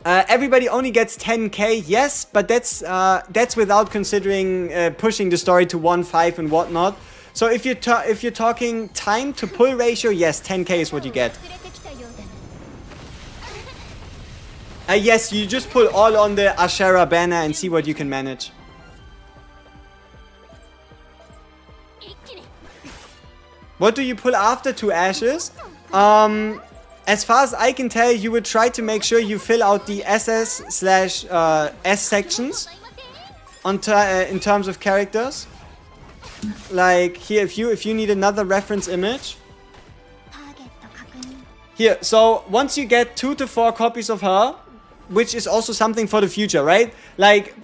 [SPEAKER 1] Everybody only gets 10k, yes, but that's without considering pushing the story to 1.5 and whatnot. So if you're talking time to pull ratio, yes, 10k is what you get. Yes, you just pull all on the Ashera banner and see what you can manage. What do you pull after 2 ashes? As far as I can tell, you would try to make sure you fill out the SS / S sections in terms of characters. Like here, if you need another reference image. Here, so once you get 2 to 4 copies of her, which is also something for the future, right? Like,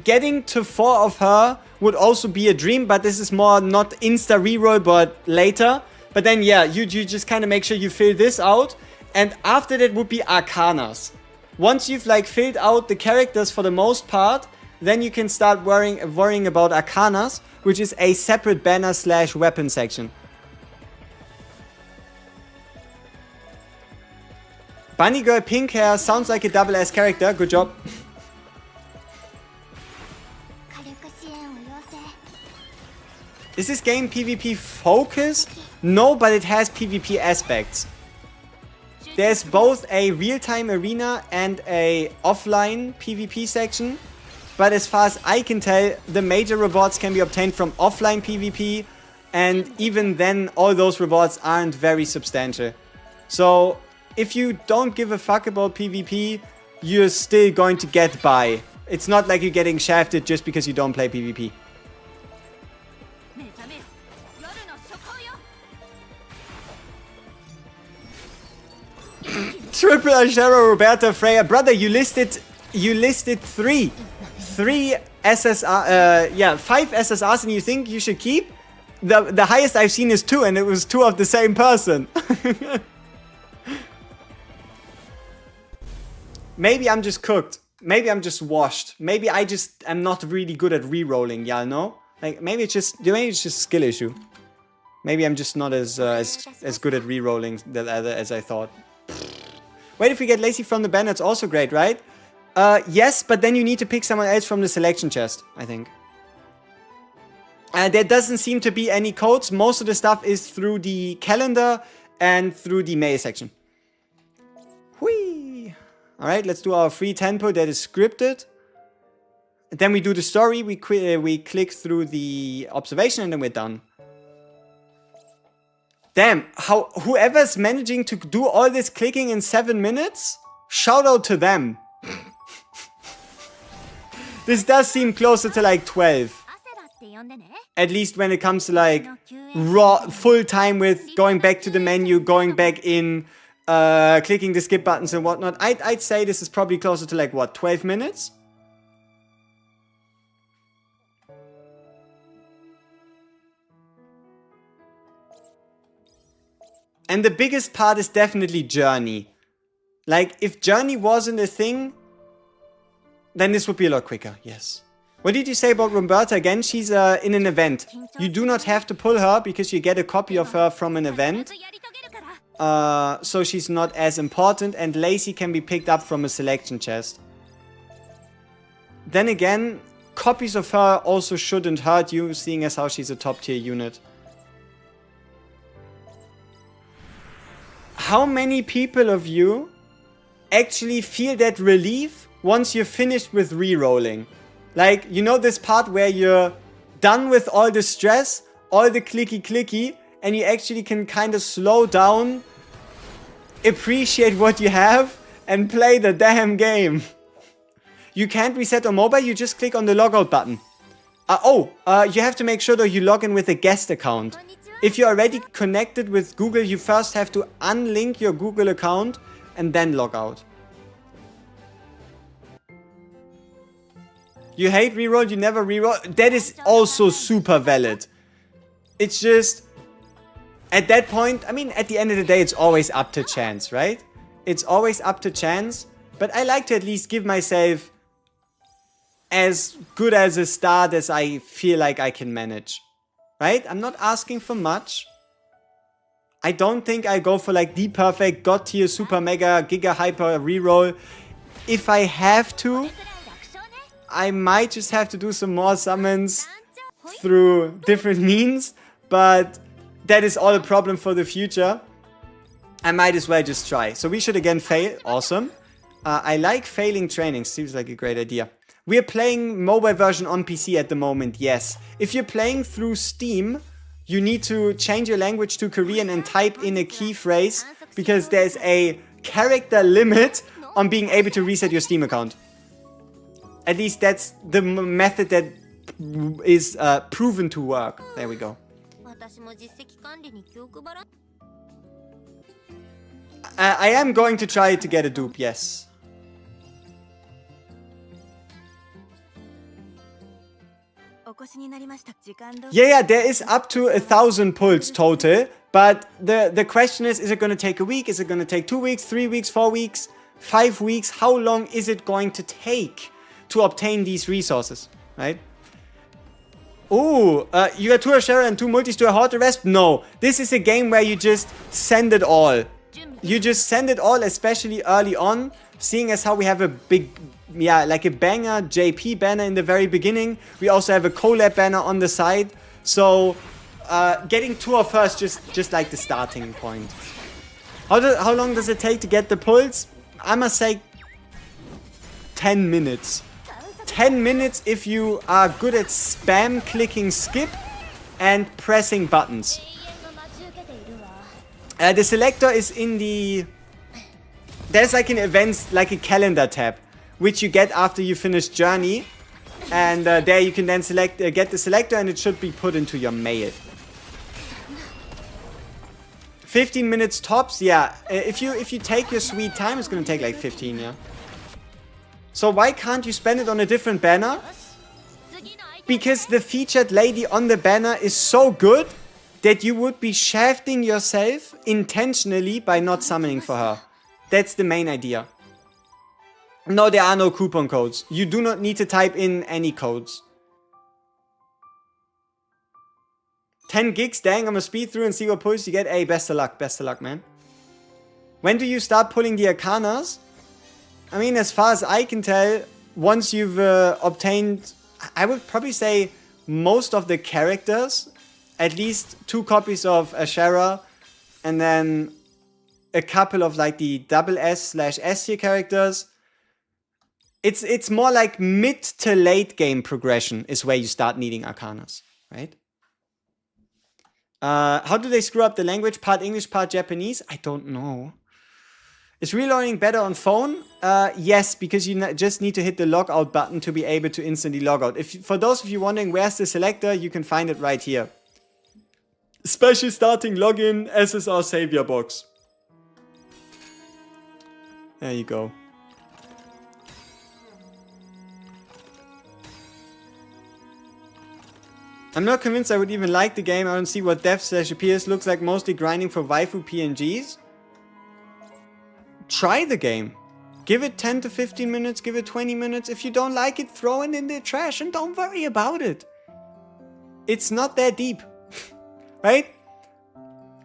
[SPEAKER 1] getting to 4 of her would also be a dream, but this is more not insta reroll, but later. But then, yeah, you just kind of make sure you fill this out. And after that would be arcanas. Once you've, like, filled out the characters for the most part, then you can start worrying about arcanas, which is a separate banner / weapon section. Bunny Girl pink hair sounds like a double S character. Good job. Is this game PvP focused? No, but it has PvP aspects. There's both a real-time arena and a offline PvP section. But as far as I can tell, the major rewards can be obtained from offline PvP. And even then, all those rewards aren't very substantial. So if you don't give a fuck about PvP, you're still going to get by. It's not like you're getting shafted just because you don't play PvP. Triple Ashera, Roberta, Freya. Brother, you listed 3 SSR, yeah, 5 SSRs, and you think you should keep? the highest I've seen is 2, and it was 2 of the same person. Maybe I'm just cooked. Maybe I'm just washed. Maybe I just am not really good at re-rolling, y'all know? Like, maybe it's just a skill issue. Maybe I'm just not as good at re-rolling as I thought. Wait, if we get Lacey from the banner, it's also great, right? Yes, but then you need to pick someone else from the selection chest, I think. There doesn't seem to be any codes. Most of the stuff is through the calendar and through the mail section. Whee! Alright, let's do our free tempo that is scripted. Then we do the story, we click through the observation, and then we're done. Damn, whoever's managing to do all this clicking in 7 minutes, shout out to them. This does seem closer to like 12. At least when it comes to like raw full time with going back to the menu, going back in, clicking the skip buttons and whatnot. I'd say this is probably closer to like what, 12 minutes? And the biggest part is definitely Journey. Like, if Journey wasn't a thing, then this would be a lot quicker, yes. What did you say about Roberta again? She's in an event. You do not have to pull her because you get a copy of her from an event. So she's not as important, and Lacey can be picked up from a selection chest. Then again, copies of her also shouldn't hurt you, seeing as how she's a top tier unit. How many people of you actually feel that relief once you're finished with re-rolling? Like, you know this part where you're done with all the stress, all the clicky, and you actually can kind of slow down, appreciate what you have, and play the damn game. You can't reset on mobile, you just click on the logout button. You have to make sure that you log in with a guest account. If you're already connected with Google, you first have to unlink your Google account and then log out. You hate reroll, you never reroll. That is also super valid. It's just, at that point, I mean, at the end of the day, it's always up to chance, right? It's always up to chance. But I like to at least give myself as good as a start as I feel like I can manage. Right? I'm not asking for much. I don't think I go for like the perfect god tier super mega giga hyper reroll. If I have to, I might just have to do some more summons through different means, but that is all a problem for the future. I might as well just try. So we should again fail. Awesome. I like failing training. Seems like a great idea. We are playing mobile version on PC at the moment, yes. If you're playing through Steam, you need to change your language to Korean and type in a key phrase because there's a character limit on being able to reset your Steam account. At least that's the method that is proven to work. There we go. I am going to try to get a dupe, yes. Yeah, there is up to 1,000 pulls total, but the question is it going to take a week? Is it going to take 2 weeks, 3 weeks, 4 weeks, 5 weeks? How long is it going to take to obtain these resources, right? Ooh, you got 2 Ashera and 2 multis to a hard arrest? No, this is a game where you just send it all. You just send it all, especially early on, seeing as how we have a big... yeah, like a banger JP banner in the very beginning. We also have a collab banner on the side. So, getting 2 of us just like the starting point. How long does it take to get the pulls? I must say 10 minutes. 10 minutes if you are good at spam clicking skip and pressing buttons. The selector is in the... there's like an events, like a calendar tab, which you get after you finish Journey. And there you can then select, get the selector, and it should be put into your mail. 15 minutes tops, yeah. If you take your sweet time, it's gonna take like 15, yeah. So why can't you spend it on a different banner? Because the featured lady on the banner is so good that you would be shafting yourself intentionally by not summoning for her. That's the main idea. No, there are no coupon codes. You do not need to type in any codes. 10 gigs, dang, I'm gonna speed through and see what pulls you get. Hey, best of luck, man. When do you start pulling the arcanas? I mean, as far as I can tell, once you've obtained, I would probably say most of the characters, at least 2 copies of Ashera, and then a couple of like the double S/S tier characters. It's more like mid to late game progression is where you start needing arcanas, right? How do they screw up the language? Part English, part Japanese? I don't know. Is reloading better on phone? Yes, because you just need to hit the logout button to be able to instantly log out. For those of you wondering where's the selector, you can find it right here. Special starting login SSR savior box. There you go. I'm not convinced I would even like the game. I don't see what dev/appears. Looks like mostly grinding for waifu PNGs. Try the game. Give it 10 to 15 minutes, give it 20 minutes. If you don't like it, throw it in the trash and don't worry about it. It's not that deep. Right?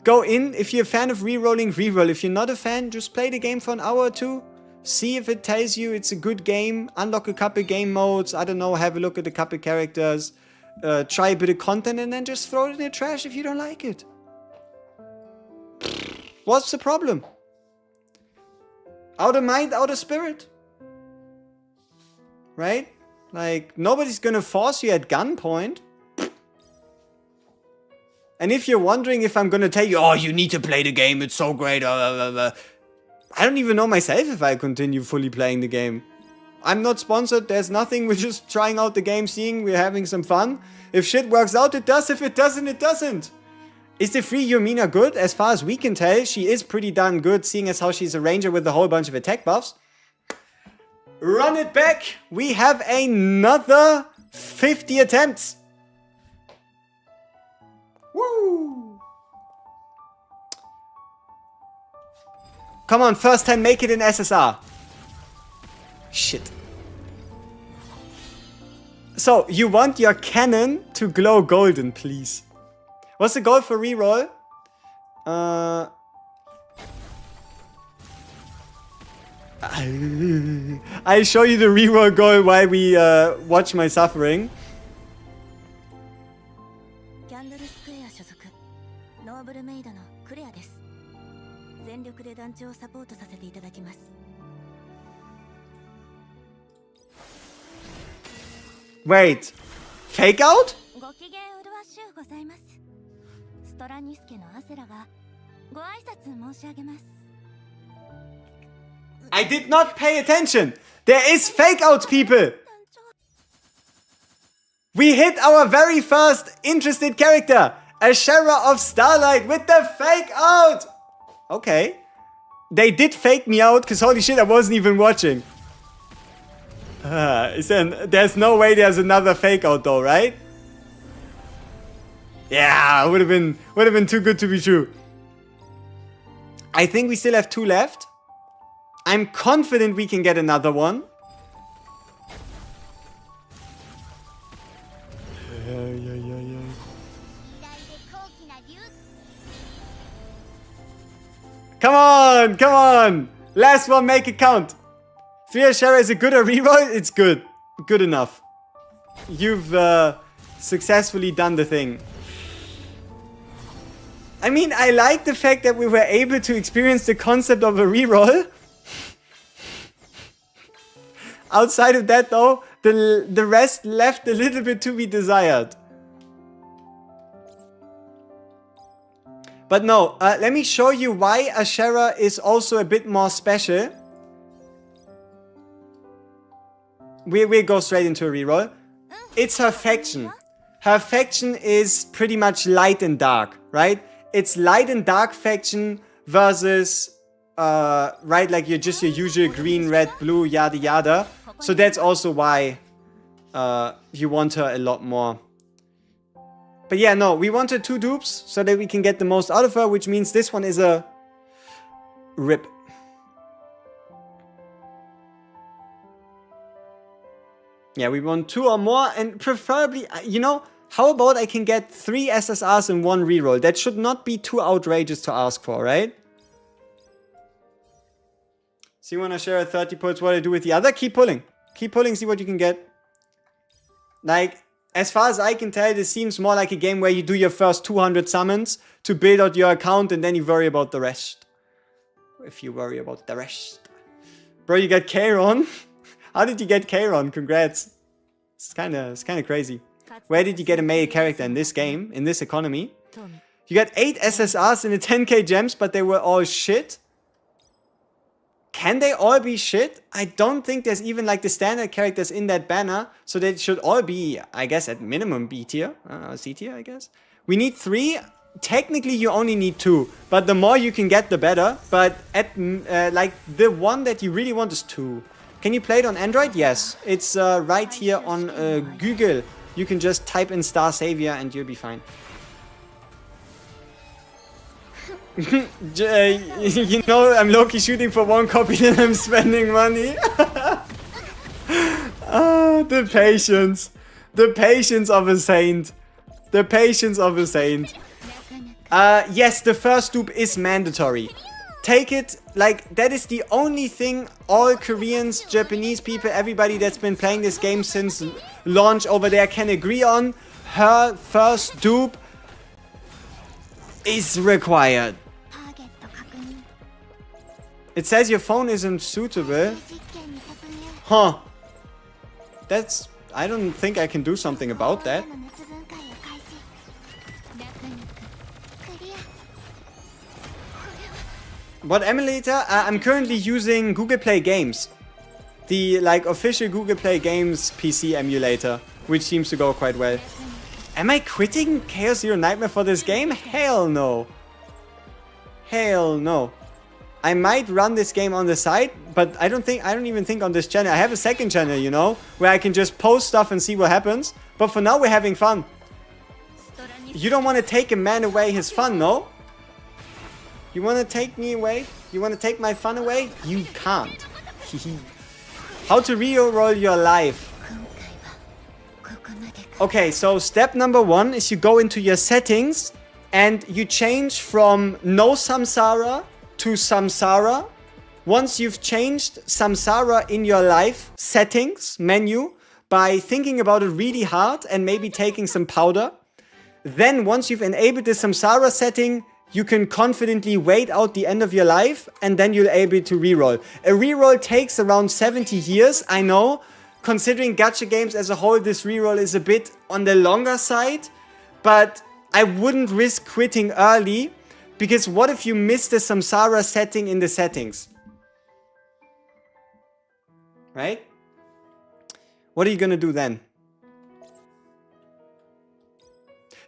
[SPEAKER 1] Go in. If you're a fan of rerolling, reroll. If you're not a fan, just play the game for an hour or two. See if it tells you it's a good game. Unlock a couple game modes. I don't know, have a look at a couple characters. Try a bit of content and then just throw it in the trash if you don't like it. What's the problem? Out of mind, out of spirit. Right? Like, nobody's gonna force you at gunpoint. And if you're wondering if I'm gonna tell you, oh, you need to play the game, it's so great, I don't even know myself if I continue fully playing the game. I'm not sponsored, there's nothing, we're just trying out the game, seeing we're having some fun. If shit works out, it does. If it doesn't, it doesn't. Is the free Yumina good? As far as we can tell, she is pretty darn good, seeing as how she's a ranger with a whole bunch of attack buffs. Run it back! We have another 50 attempts! Woo! Come on, first time, make it in SSR. Shit. So, you want your cannon to glow golden, please. What's the goal for reroll? I'll show you the reroll goal while we watch my suffering.
[SPEAKER 3] キャンドルスクエア所属ノーブルメイドのクレアです。全力で団長をサポートさせていただきます。
[SPEAKER 1] Wait, fake out?
[SPEAKER 3] ご機嫌うるわしゅうございます。ストラニスケのアセラがご挨拶申し上げます。
[SPEAKER 1] I did not pay attention. There is fake outs, people. We hit our very first interested character, Ashera of Starlight, with the fake out. Okay. They did fake me out, because holy shit, I wasn't even watching. There's no way there's another fake out though, right? Yeah, would have been too good to be true. I think we still have 2 left. I'm confident we can get another one. Come on, come on. Last one, make it count. 3 Ashera is a good reroll? It's good. Good enough. You've successfully done the thing. I mean, I like the fact that we were able to experience the concept of a reroll. Outside of that, though, the rest left a little bit to be desired. But no, let me show you why Ashera is also a bit more special. We'll go straight into a reroll. It's her faction. Her faction is pretty much light and dark, right? It's light and dark faction versus, right, like you're just your usual green, red, blue, yada yada. So that's also why you want her a lot more. But yeah, no, we wanted 2 dupes so that we can get the most out of her, which means this one is a rip. Yeah, we want 2 or more, and preferably, you know, how about I can get 3 SSRs in 1 reroll? That should not be too outrageous to ask for, right? So you want to share a 30 pulls, what I do with the other? Keep pulling. Keep pulling, see what you can get. Like, as far as I can tell, this seems more like a game where you do your first 200 summons to build out your account and then you worry about the rest. If you worry about the rest. Bro, you got Kairon? How did you get Kairon? Congrats. It's kind of crazy. Where did you get a male character in this game, in this economy? You got 8 SSRs in the 10k gems, but they were all shit. Can they all be shit? I don't think there's even like the standard characters in that banner, so they should all be, I guess, at minimum B tier, C tier, I guess. We need 3. Technically, you only need 2, but the more you can get, the better. But at like the one that you really want is 2. Can you play it on Android? Yes, it's right here on Google. You can just type in Star Savior and you'll be fine. You know, I'm low-key shooting for 1 copy and I'm spending money. Ah, the patience. The patience of a saint. The patience of a saint. Yes, the first dupe is mandatory. Take it, like, that is the only thing all Koreans, Japanese people, everybody that's been playing this game since launch over there can agree on. Her first dupe is required. It says your phone isn't suitable. Huh. That's... I don't think I can do something about that. What emulator? I'm currently using Google Play Games. The, like, official Google Play Games PC emulator, which seems to go quite well. Am I quitting Chaos Zero Nightmare for this game? Hell no. Hell no. I might run this game on the side, but I don't even think on this channel. I have a second channel, you know, where I can just post stuff and see what happens. But for now, we're having fun. You don't want to take a man away his fun, no? You want to take me away? You want to take my fun away? You can't. How to reroll your life. Okay, so step number 1 is you go into your settings and you change from no samsara to samsara. Once you've changed samsara in your life settings menu by thinking about it really hard and maybe taking some powder, then once you've enabled the samsara setting, you can confidently wait out the end of your life and then you'll be able to reroll. A reroll takes around 70 years, I know. Considering gacha games as a whole, this reroll is a bit on the longer side, but I wouldn't risk quitting early, because what if you miss the samsara setting in the settings? Right? What are you gonna do then?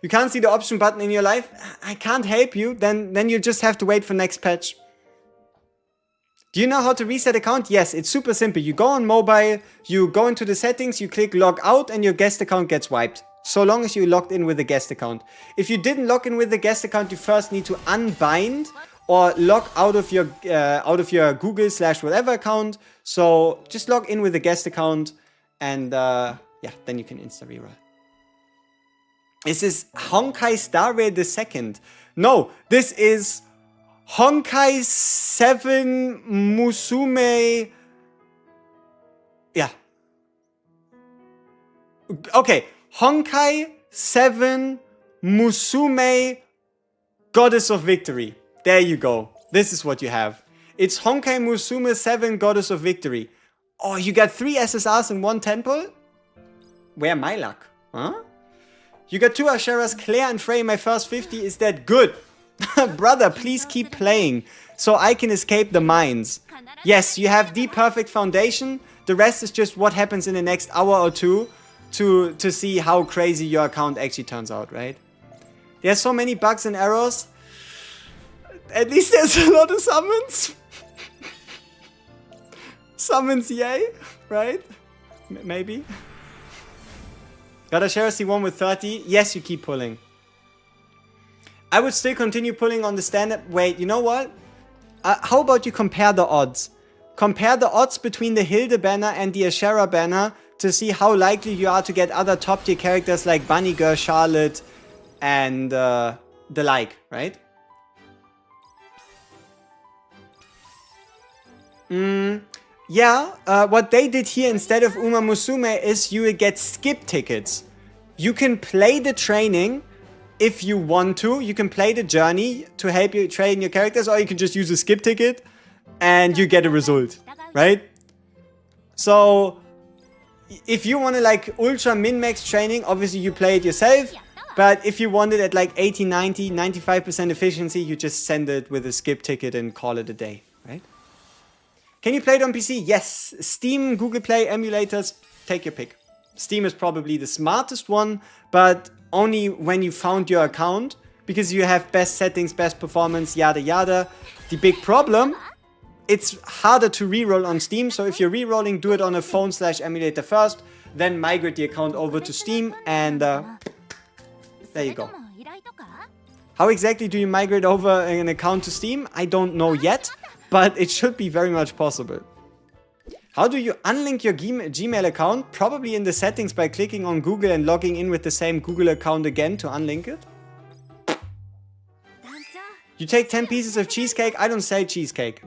[SPEAKER 1] You can't see the option button in your life? I can't help you. Then you just have to wait for next patch. Do you know how to reset account? Yes, it's super simple. You go on mobile, you go into the settings, you click log out and your guest account gets wiped. So long as you logged in with the guest account. If you didn't log in with the guest account, you first need to unbind or log out of your Google / whatever account. So just log in with the guest account and yeah, then you can insta reroll. Is this Honkai Star Rail the second? No, this is Honkai 7 Musume. Yeah. Okay. Honkai 7 Musume Goddess of Victory. There you go. This is what you have. It's Honkai Musume 7 Goddess of Victory. Oh, you got 3 SSRs in 1 temple? Where my luck? Huh? You got 2 Asheras, Claire and Frey, my first 50. Is that good? Brother, please keep playing so I can escape the mines. Yes, you have the perfect foundation. The rest is just what happens in the next hour or two to see how crazy your account actually turns out, right? There's so many bugs and errors. At least there's a lot of summons. Summons, yay, right? Maybe. Got a Shara C1 with 30. Yes, you keep pulling. I would still continue pulling on the standard. Wait, you know what? How about you compare the odds? Compare the odds between the Hilde banner and the Ashera banner to see how likely you are to get other top tier characters like Bunny Girl, Charlotte, and the like, right? Yeah, what they did here instead of Uma Musume is you will get skip tickets. You can play the training if you want to. You can play the journey to help you train your characters, or you can just use a skip ticket and you get a result, right? So if you want to like ultra min-max training, obviously you play it yourself. But if you want it at like 80, 90, 95% efficiency, you just send it with a skip ticket and call it a day, right? Can you play it on PC? Yes. Steam, Google Play, emulators, take your pick. Steam is probably the smartest one, but only when you found your account, because you have best settings, best performance, yada yada. The big problem, it's harder to reroll on Steam, so if you're rerolling, do it on a phone/emulator first, then migrate the account over to Steam, and there you go. How exactly do you migrate over an account to Steam? I don't know yet, but it should be very much possible. How do you unlink your Gmail account? Probably in the settings by clicking on Google and logging in with the same Google account again to unlink it. You take 10 pieces of cheesecake. I don't sell cheesecake.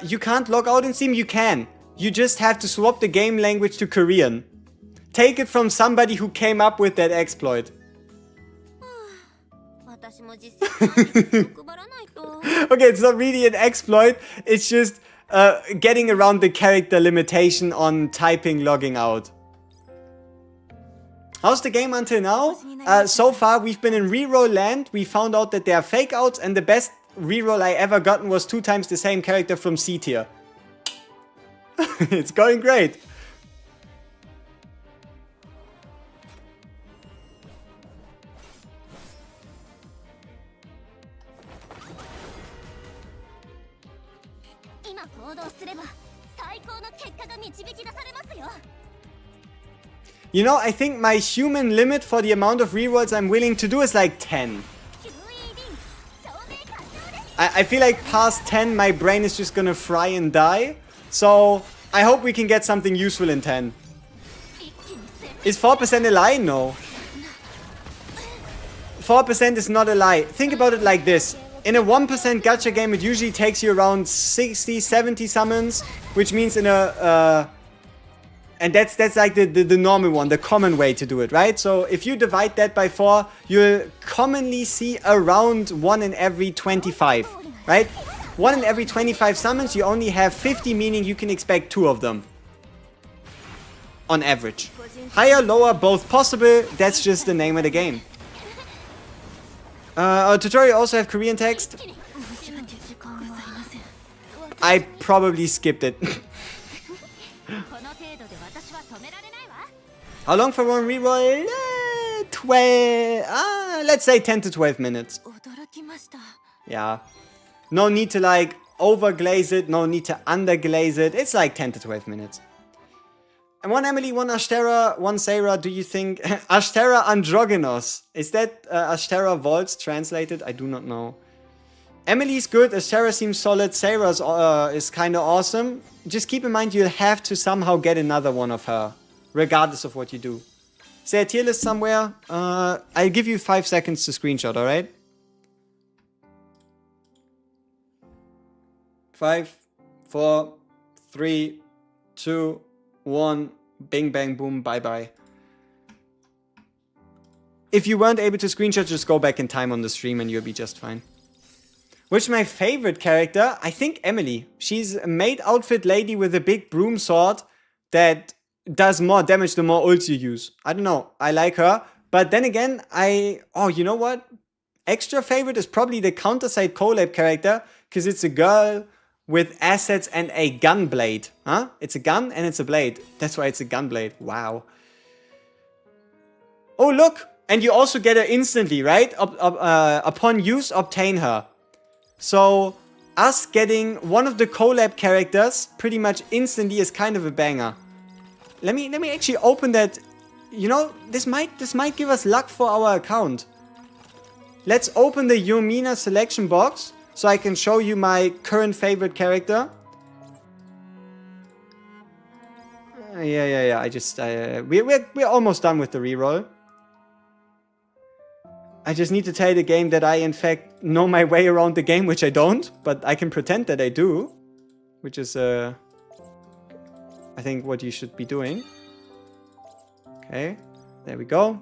[SPEAKER 1] You can't log out in Steam. You can. You just have to swap the game language to Korean. Take it from somebody who came up with that exploit. Okay, it's not really an exploit. It's just getting around the character limitation on typing logging out. How's the game until now? So far, we've been in reroll land. We found out that there are fake outs, and the best reroll I ever gotten was 2 times the same character from C tier. It's going great. You know, I think my human limit for the amount of rerolls I'm willing to do is like 10. I feel like past 10, my brain is just gonna fry and die. So, I hope we can get something useful in 10. Is 4% a lie? No. 4% is not a lie. Think about it like this. In a 1% gacha game, it usually takes you around 60, 70 summons, which means in a... and that's like the normal one, the common way to do it, right? So if you divide that by 4, you'll commonly see around 1 in every 25, right? 1 in every 25 summons, you only have 50, meaning you can expect 2 of them. On average. Higher, lower, both possible, that's just the name of the game. Our tutorial also have Korean text. I probably skipped it. How long for one reroll? 12... let's say 10 to 12 minutes. Yeah. No need to like overglaze it, no need to underglaze it. It's like 10 to 12 minutes. And one Emily, one Ashtera, one Sarah. Do you think... Ashtera Androgynos. Is that Ashtera Vaults translated? I do not know. Emily's good. Ashtera seems solid. Sarah's is kind of awesome. Just keep in mind you'll have to somehow get another one of her. Regardless of what you do. Is there a tier list somewhere? I'll give you 5 seconds to screenshot, alright? 5, 4, 3, 2, 1. Bing, bang, boom, bye, bye. If you weren't able to screenshot, just go back in time on the stream and you'll be just fine. Which is my favorite character? I think Emily. She's a maid outfit lady with a big broom sword that does more damage the more ults you use. I don't know. I like her. But then again, oh, you know what? Extra favorite is probably the Counterside collab character, because it's a girl with assets and a gun blade. Huh? It's a gun and it's a blade. That's why it's a gun blade. Wow. Oh, look! And you also get her instantly, right? Upon use, obtain her. So, us getting one of the collab characters pretty much instantly is kind of a banger. let me actually open that. You know, this might give us luck for our account. Let's open the Yumina selection box so I can show you my current favorite character. Yeah. We're almost done with the reroll. I just need to tell the game that I in fact know my way around the game, which I don't, but I can pretend that I do, which is I think what you should be doing. Okay, there we go.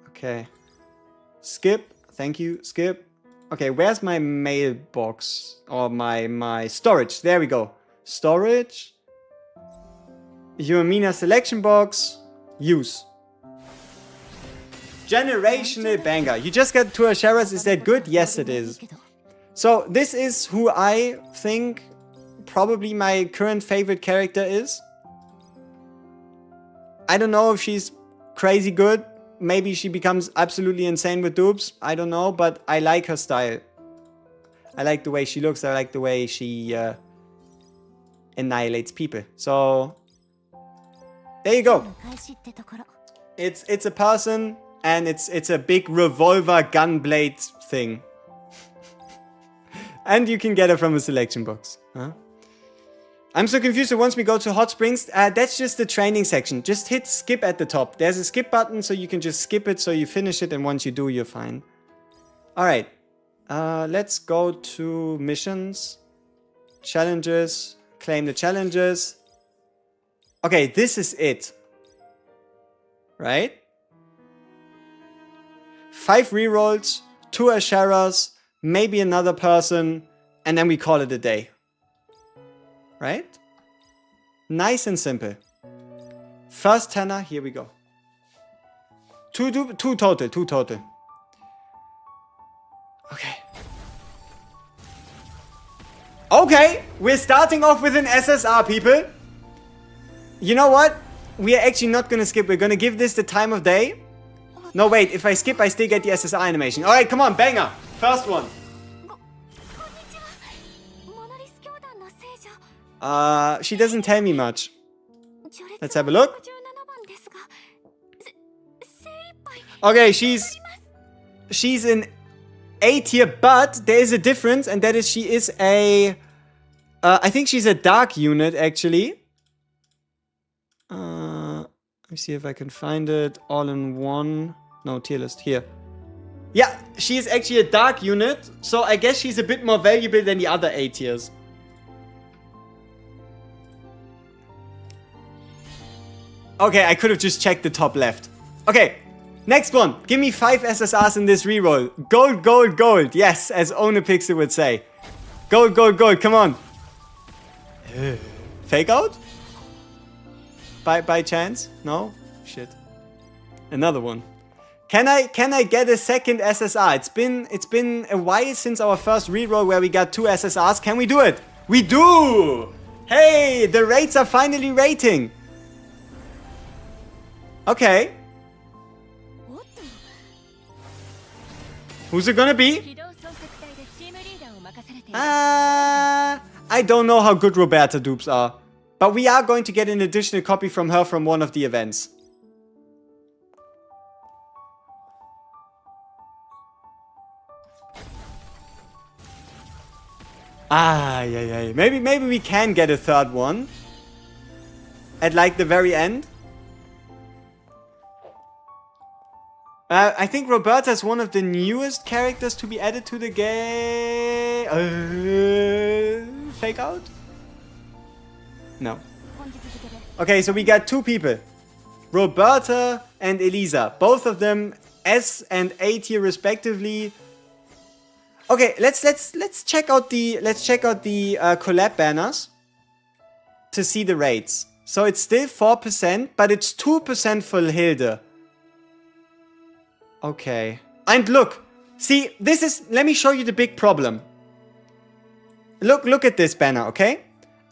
[SPEAKER 1] Okay. Skip. Thank you. Skip. Okay, where's my mailbox? Or my storage? There we go. Storage. Yumina selection box. Use. Generational banger. You just got 2 Asheras. Is that good? Yes, it is. So, this is who I think probably my current favorite character is. I don't know if she's crazy good. Maybe she becomes absolutely insane with dupes. I don't know, but I like her style. I like the way she looks. I like the way she annihilates people. So, there you go. It's a person, and it's a big revolver gunblade thing. And you can get it from a selection box. Huh? I'm so confused. So once we go to Hot Springs, that's just the training section. Just hit skip at the top. There's a skip button, so you can just skip it so you finish it, and once you do, you're fine. Alright. Let's go to missions. Challenges. Claim the challenges. Okay, this is it. Right? 5 rerolls, 2 Asheras, maybe another person, and then we call it a day. Right? Nice and simple. First tenner, here we go. Two total. Okay. Okay, we're starting off with an SSR, people. You know what? We are actually not gonna skip. We're gonna give this the time of day. No, wait. If I skip, I still get the SSR animation. Alright, come on, banger. First one. She doesn't tell me much. Let's have a look. Okay, she's in A tier, but there is a difference, and that is she is a I think she's a dark unit actually. Let me see if I can find it all in one. No, tier list here. Yeah, she is actually a dark unit, so I guess she's a bit more valuable than the other A tiers. Okay, I could have just checked the top left. Okay, next one. Give me 5 SSRs in this reroll. Gold, gold, gold. Yes, as Onepixel would say. Gold, gold, gold. Come on. Fake out? By chance? No? Shit. Another one. Can I get a second SSR? It's been a while since our first reroll where we got 2 SSRs. Can we do it? We do! Hey, the rates are finally rating. Okay. Who's it gonna be? I don't know how good Roberta dupes are. But we are going to get an additional copy from her from one of the events. Yeah. Maybe we can get a third one. At like the very end. I think Roberta is one of the newest characters to be added to the game. Fake out? No. Okay, so we got 2 people. Roberta and Elisa. Both of them S and A tier respectively. Okay, let's check out the collab banners to see the rates. So it's still 4%, but it's 2% for Hilde. Okay. And look, see, this is, let me show you the big problem. Look at this banner, okay?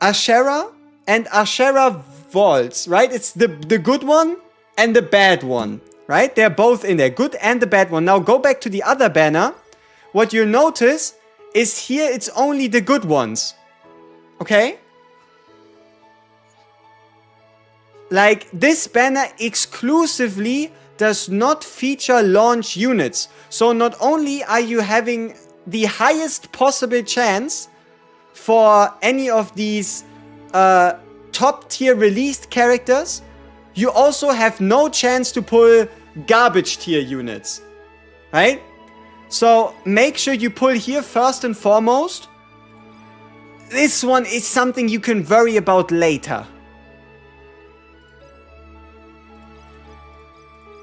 [SPEAKER 1] Ashera and Ashera Vaults, right? It's the good one and the bad one. right? They're both in there, good and the bad one. Now go back to the other banner. What you'll notice is here it's only the good ones. Okay? Like, this banner exclusively does not feature launch units. So not only are you having the highest possible chance for any of these top tier released characters, you also have no chance to pull garbage tier units. Right? So make sure you pull here first and foremost. This one is something you can worry about later.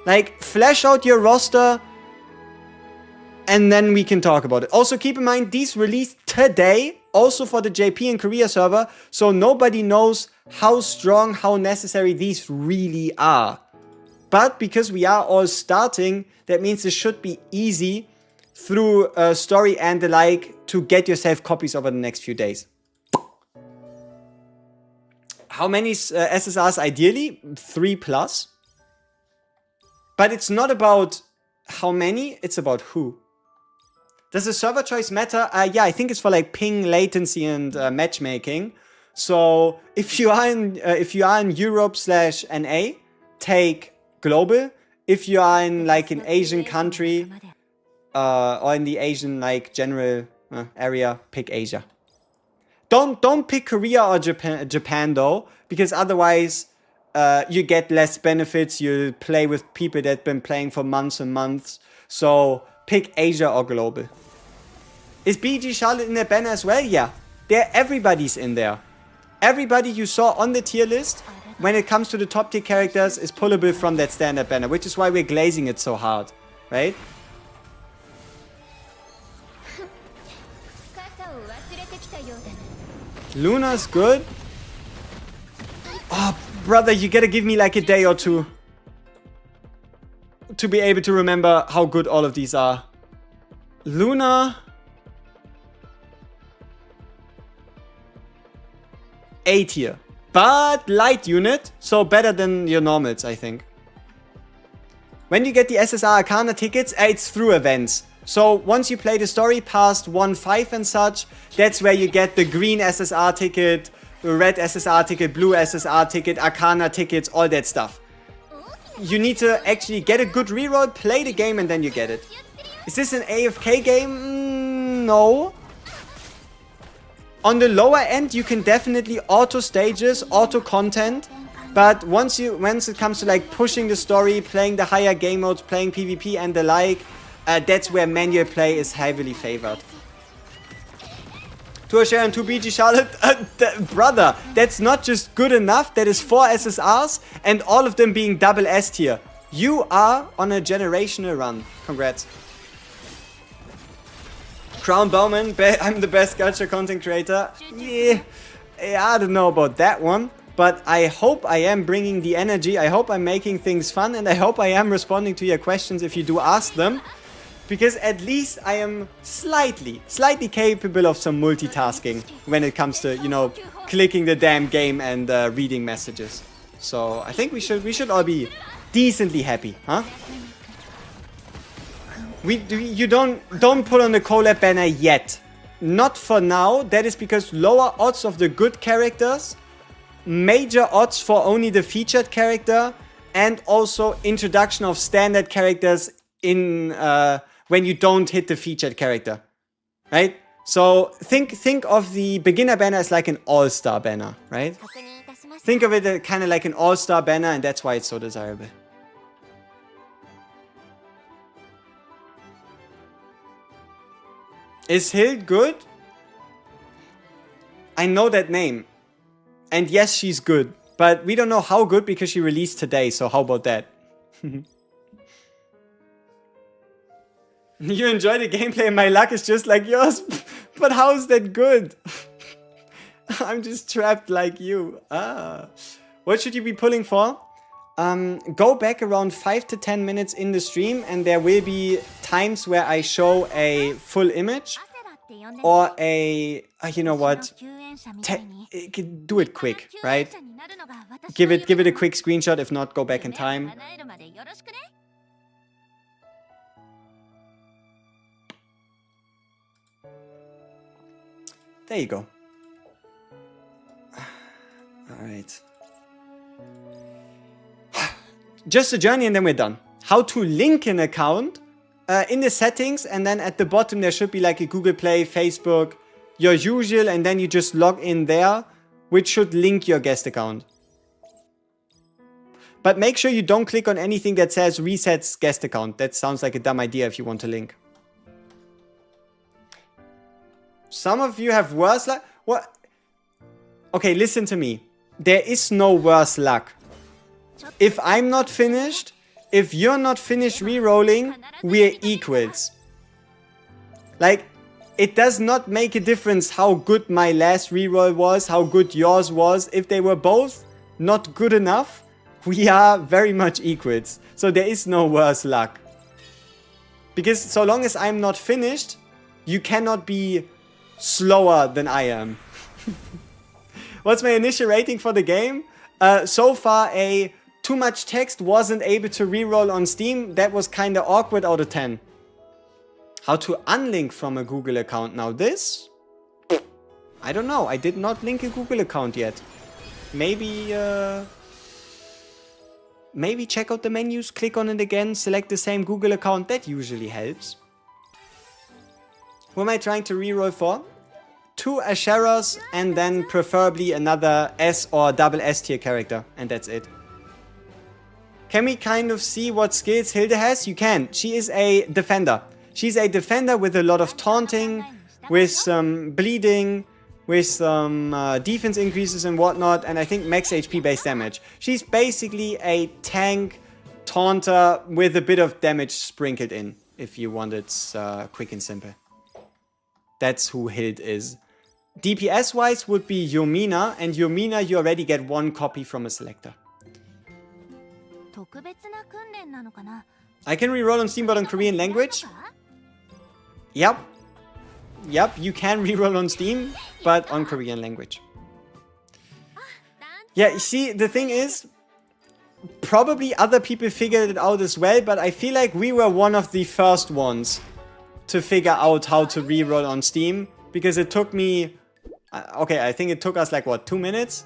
[SPEAKER 1] Like, flesh out your roster, and then we can talk about it. Also, keep in mind, these released today, also for the JP and Korea server, so nobody knows how strong, how necessary these really are. But because we are all starting, that means it should be easy through story and the like to get yourself copies over the next few days. How many SSRs ideally? 3+. But it's not about how many, it's about who. Does the server choice matter? Yeah, I think it's for like ping, latency, and matchmaking. So if you are in Europe/NA, take global. If you are in like an Asian country or in the Asian like general area, pick Asia. Don't pick Korea or Japan though, because otherwise you get less benefits. You play with people that have been playing for months and months. So pick Asia or global. Is BG Charlotte in their banner as well? Yeah. Everybody's in there. Everybody you saw on the tier list, when it comes to the top tier characters, is pullable from that standard banner, which is why we're glazing it so hard, right? Luna's good. Oh, brother, you gotta give me like a day or two to be able to remember how good all of these are. Luna. A tier. But light unit, so better than your normals, I think. When you get the SSR Arcana tickets, it's through events. So once you play the story past 1-5 and such, that's where you get the green SSR ticket, the red SSR ticket, blue SSR ticket, Arcana tickets, all that stuff. You need to actually get a good reroll, play the game, and then you get it. Is this an AFK game? No. On the lower end, you can definitely auto stages, auto content. But once it comes to like pushing the story, playing the higher game modes, playing PvP and the like, that's where manual play is heavily favored. To Share and 2 BG Charlotte, brother, that's not just good enough. That is 4 SSRs and all of them being double S tier. You are on a generational run. Congrats. Crown Bowman, I'm the best gacha content creator. Yeah, I don't know about that one. But I hope I am bringing the energy. I hope I'm making things fun. And I hope I am responding to your questions if you do ask them. Because at least I am slightly capable of some multitasking when it comes to, you know, clicking the damn game and reading messages. So I think we should all be decently happy, huh? You don't put on the collab banner yet. Not for now. That is because lower odds of the good characters, major odds for only the featured character, and also introduction of standard characters in when you don't hit the featured character, right? So think of the beginner banner as like an all-star banner, right? Think of it kind of like an all-star banner, and that's why it's so desirable. Is Hild good? I know that name. And yes, she's good. But we don't know how good because she released today, so how about that? You enjoy the gameplay and my luck is just like yours. But how is that good? I'm just trapped like you. What should you be pulling for? Go back around 5 to 10 minutes in the stream and there will be times where I show a full image or a, you know what, do it quick, right? Give it a quick screenshot, if not, go back in time. There you go. Alright. Just a journey and then we're done. How to link an account. In the settings, and then at the bottom there should be like a Google Play, Facebook, your usual, and then you just log in there, which should link your guest account. But make sure you don't click on anything that says resets guest account. That sounds like a dumb idea if you want to link. Some of you have worse luck. What? Okay, listen to me. There is no worse luck. If I'm not finished, if you're not finished re-rolling, we're equals. Like, it does not make a difference how good my last re-roll was, how good yours was. If they were both not good enough, we are very much equals. So there is no worse luck. Because so long as I'm not finished, you cannot be slower than I am. What's my initial rating for the game? So far, a too much text wasn't able to reroll on Steam. That was kinda awkward out of 10. How to unlink from a Google account. Now this? I don't know. I did not link a Google account yet. Maybe maybe check out the menus, click on it again, select the same Google account. That usually helps. Who am I trying to reroll for? 2 Asheras and then preferably another S or double S tier character. And that's it. Can we kind of see what skills Hilde has? You can. She is a defender. She's a defender with a lot of taunting, with some bleeding, with some defense increases and whatnot, and I think max HP based damage. She's basically a tank taunter with a bit of damage sprinkled in, if you want it quick and simple. That's who Hild is. DPS wise would be Yomina, and Yomina you already get 1 copy from a selector. I can reroll on Steam but on Korean language. Yep. Yep, you can reroll on Steam, but on Korean language. Yeah, you see, the thing is, probably other people figured it out as well, but I feel like we were one of the first ones to figure out how to reroll on Steam, because it took me... okay, I think it took us like, what, 2 minutes?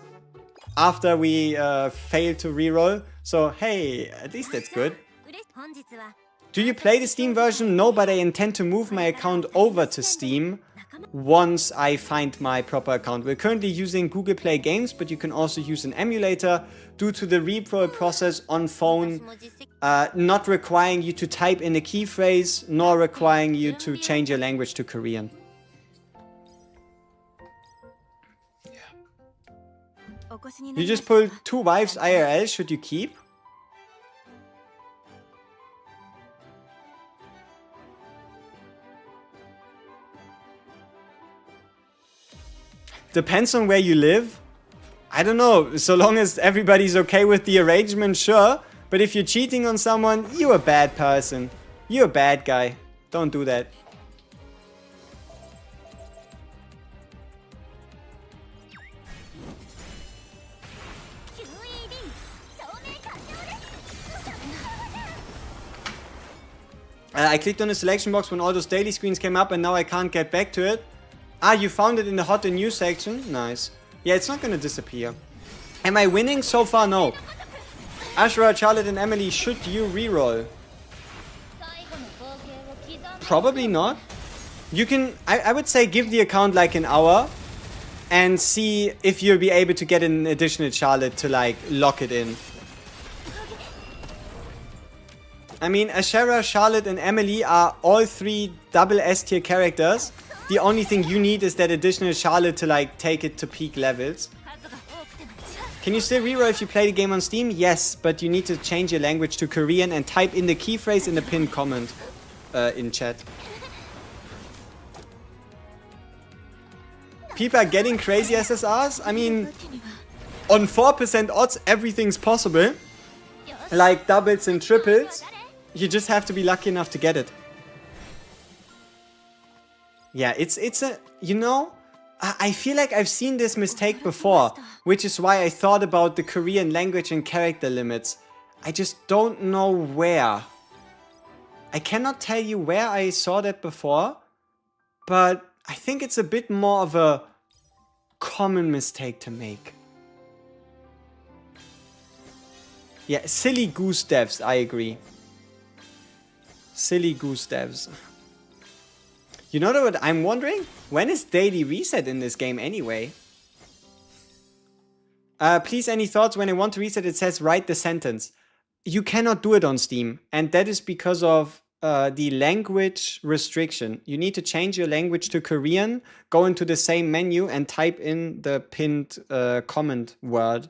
[SPEAKER 1] After we failed to reroll. So, hey, at least that's good. Do you play the Steam version? No, but I intend to move my account over to Steam once I find my proper account. We're currently using Google Play Games, but you can also use an emulator due to the reroll process on phone, not requiring you to type in a key phrase, nor requiring you to change your language to Korean. You just pulled 2 wives IRL, should you keep? Depends on where you live. I don't know, so long as everybody's okay with the arrangement, sure. But if you're cheating on someone, you're a bad person. You're a bad guy. Don't do that. I clicked on the selection box when all those daily screens came up and now I can't get back to it. Ah, you found it in the hot and new section? Nice. Yeah, it's not gonna disappear. Am I winning? So far, no. Ashra, Charlotte and Emily, should you reroll? Probably not. You can, I would say give the account like an hour and see if you'll be able to get an additional Charlotte to like lock it in. I mean, Ashera, Charlotte and Emily are all 3 double S tier characters. The only thing you need is that additional Charlotte to like take it to peak levels. Can you still reroll if you play the game on Steam? Yes, but you need to change your language to Korean and type in the key phrase in the pinned comment in chat. People are getting crazy SSRs? I mean, on 4% odds everything's possible. Like doubles and triples. You just have to be lucky enough to get it. Yeah, it's a, you know, I feel like I've seen this mistake before, which is why I thought about the Korean language and character limits. I just don't know where. I cannot tell you where I saw that before, but I think it's a bit more of a common mistake to make. Yeah, silly goose devs, I agree. Silly goose devs. You know what I'm wondering? When is daily reset in this game anyway? Please, any thoughts? When I want to reset, it says write the sentence. You cannot do it on Steam. And that is because of the language restriction. You need to change your language to Korean, go into the same menu and type in the pinned comment word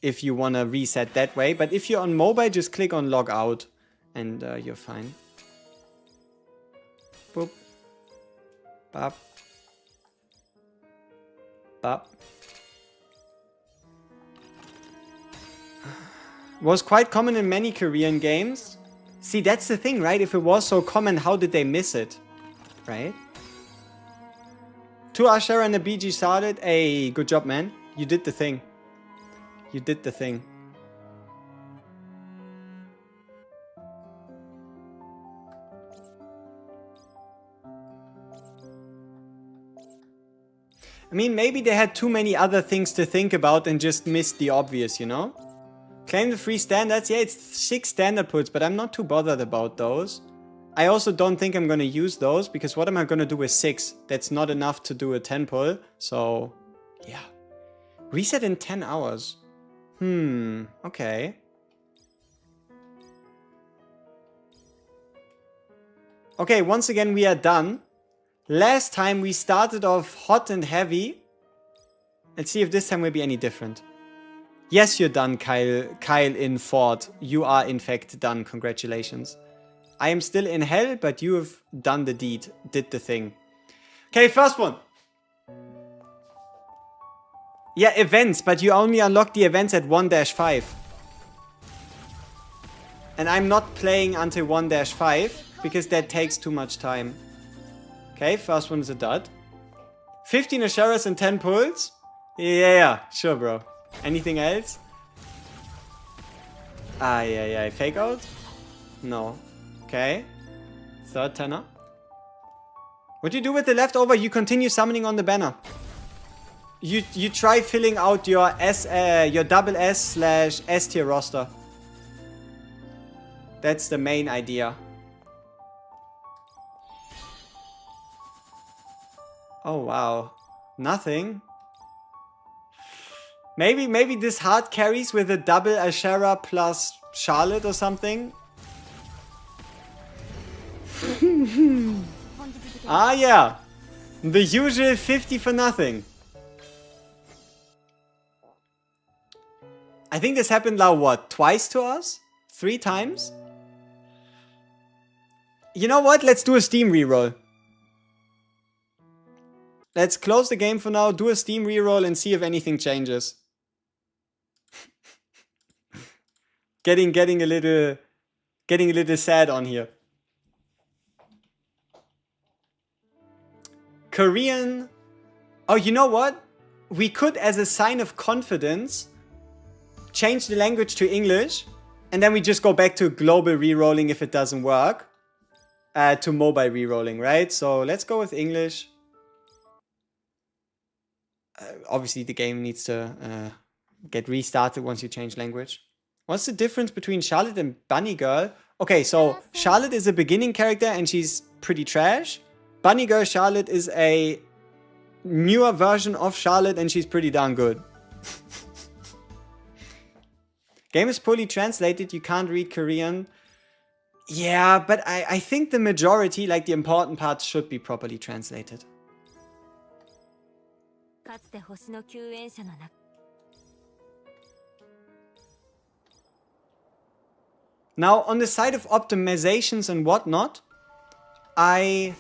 [SPEAKER 1] if you want to reset that way. But if you're on mobile, just click on log out and you're fine. Boop. Bop. Bop. Was quite common in many Korean games. See, that's the thing, right? If it was so common, how did they miss it? Right? To Asher and the BG Solid. Hey, good job, man. You did the thing. You did the thing. I mean, maybe they had too many other things to think about and just missed the obvious, you know? Claim the free standards. Yeah, it's 6 standard puts, but I'm not too bothered about those. I also don't think I'm going to use those, because what am I going to do with 6? That's not enough to do a 10 pull. So, yeah. Reset in 10 hours. Okay. Okay, once again, we are done. Last time we started off hot and heavy. Let's see if this time will be any different. Yes, you're done, Kyle in Ford. You are in fact done. Congratulations. I am still in hell, but you have done the deed. Did the thing. Okay, first one. Yeah, events, but you only unlock the events at 1-5. And I'm not playing until 1-5 because that takes too much time. Okay, first one is a dud. 15 Asheras and 10 pulls? Yeah, sure, bro. Anything else? Yeah. Fake out? No. Okay. Third tenor. What do you do with the leftover? You continue summoning on the banner. You try filling out your double S/S tier roster. That's the main idea. Oh wow. Nothing. Maybe this hard carries with a double Ashera plus Charlotte or something. Yeah. The usual 50 for nothing. I think this happened now, what, twice to us? 3 times? You know what? Let's do a Steam reroll. Let's close the game for now, do a Steam reroll and see if anything changes. Getting a little sad on here. Korean. Oh, you know what? We could, as a sign of confidence, change the language to English, and then we just go back to global rerolling if it doesn't work. To mobile rerolling, right? So let's go with English. Obviously, the game needs to get restarted once you change language. What's the difference between Charlotte and Bunny Girl? Okay, so Charlotte is a beginning character and she's pretty trash. Bunny Girl Charlotte is a newer version of Charlotte and she's pretty darn good. Game is poorly translated, you can't read Korean. Yeah, but I think the majority, like the important parts, should be properly translated. Now, on the side of optimizations and whatnot, I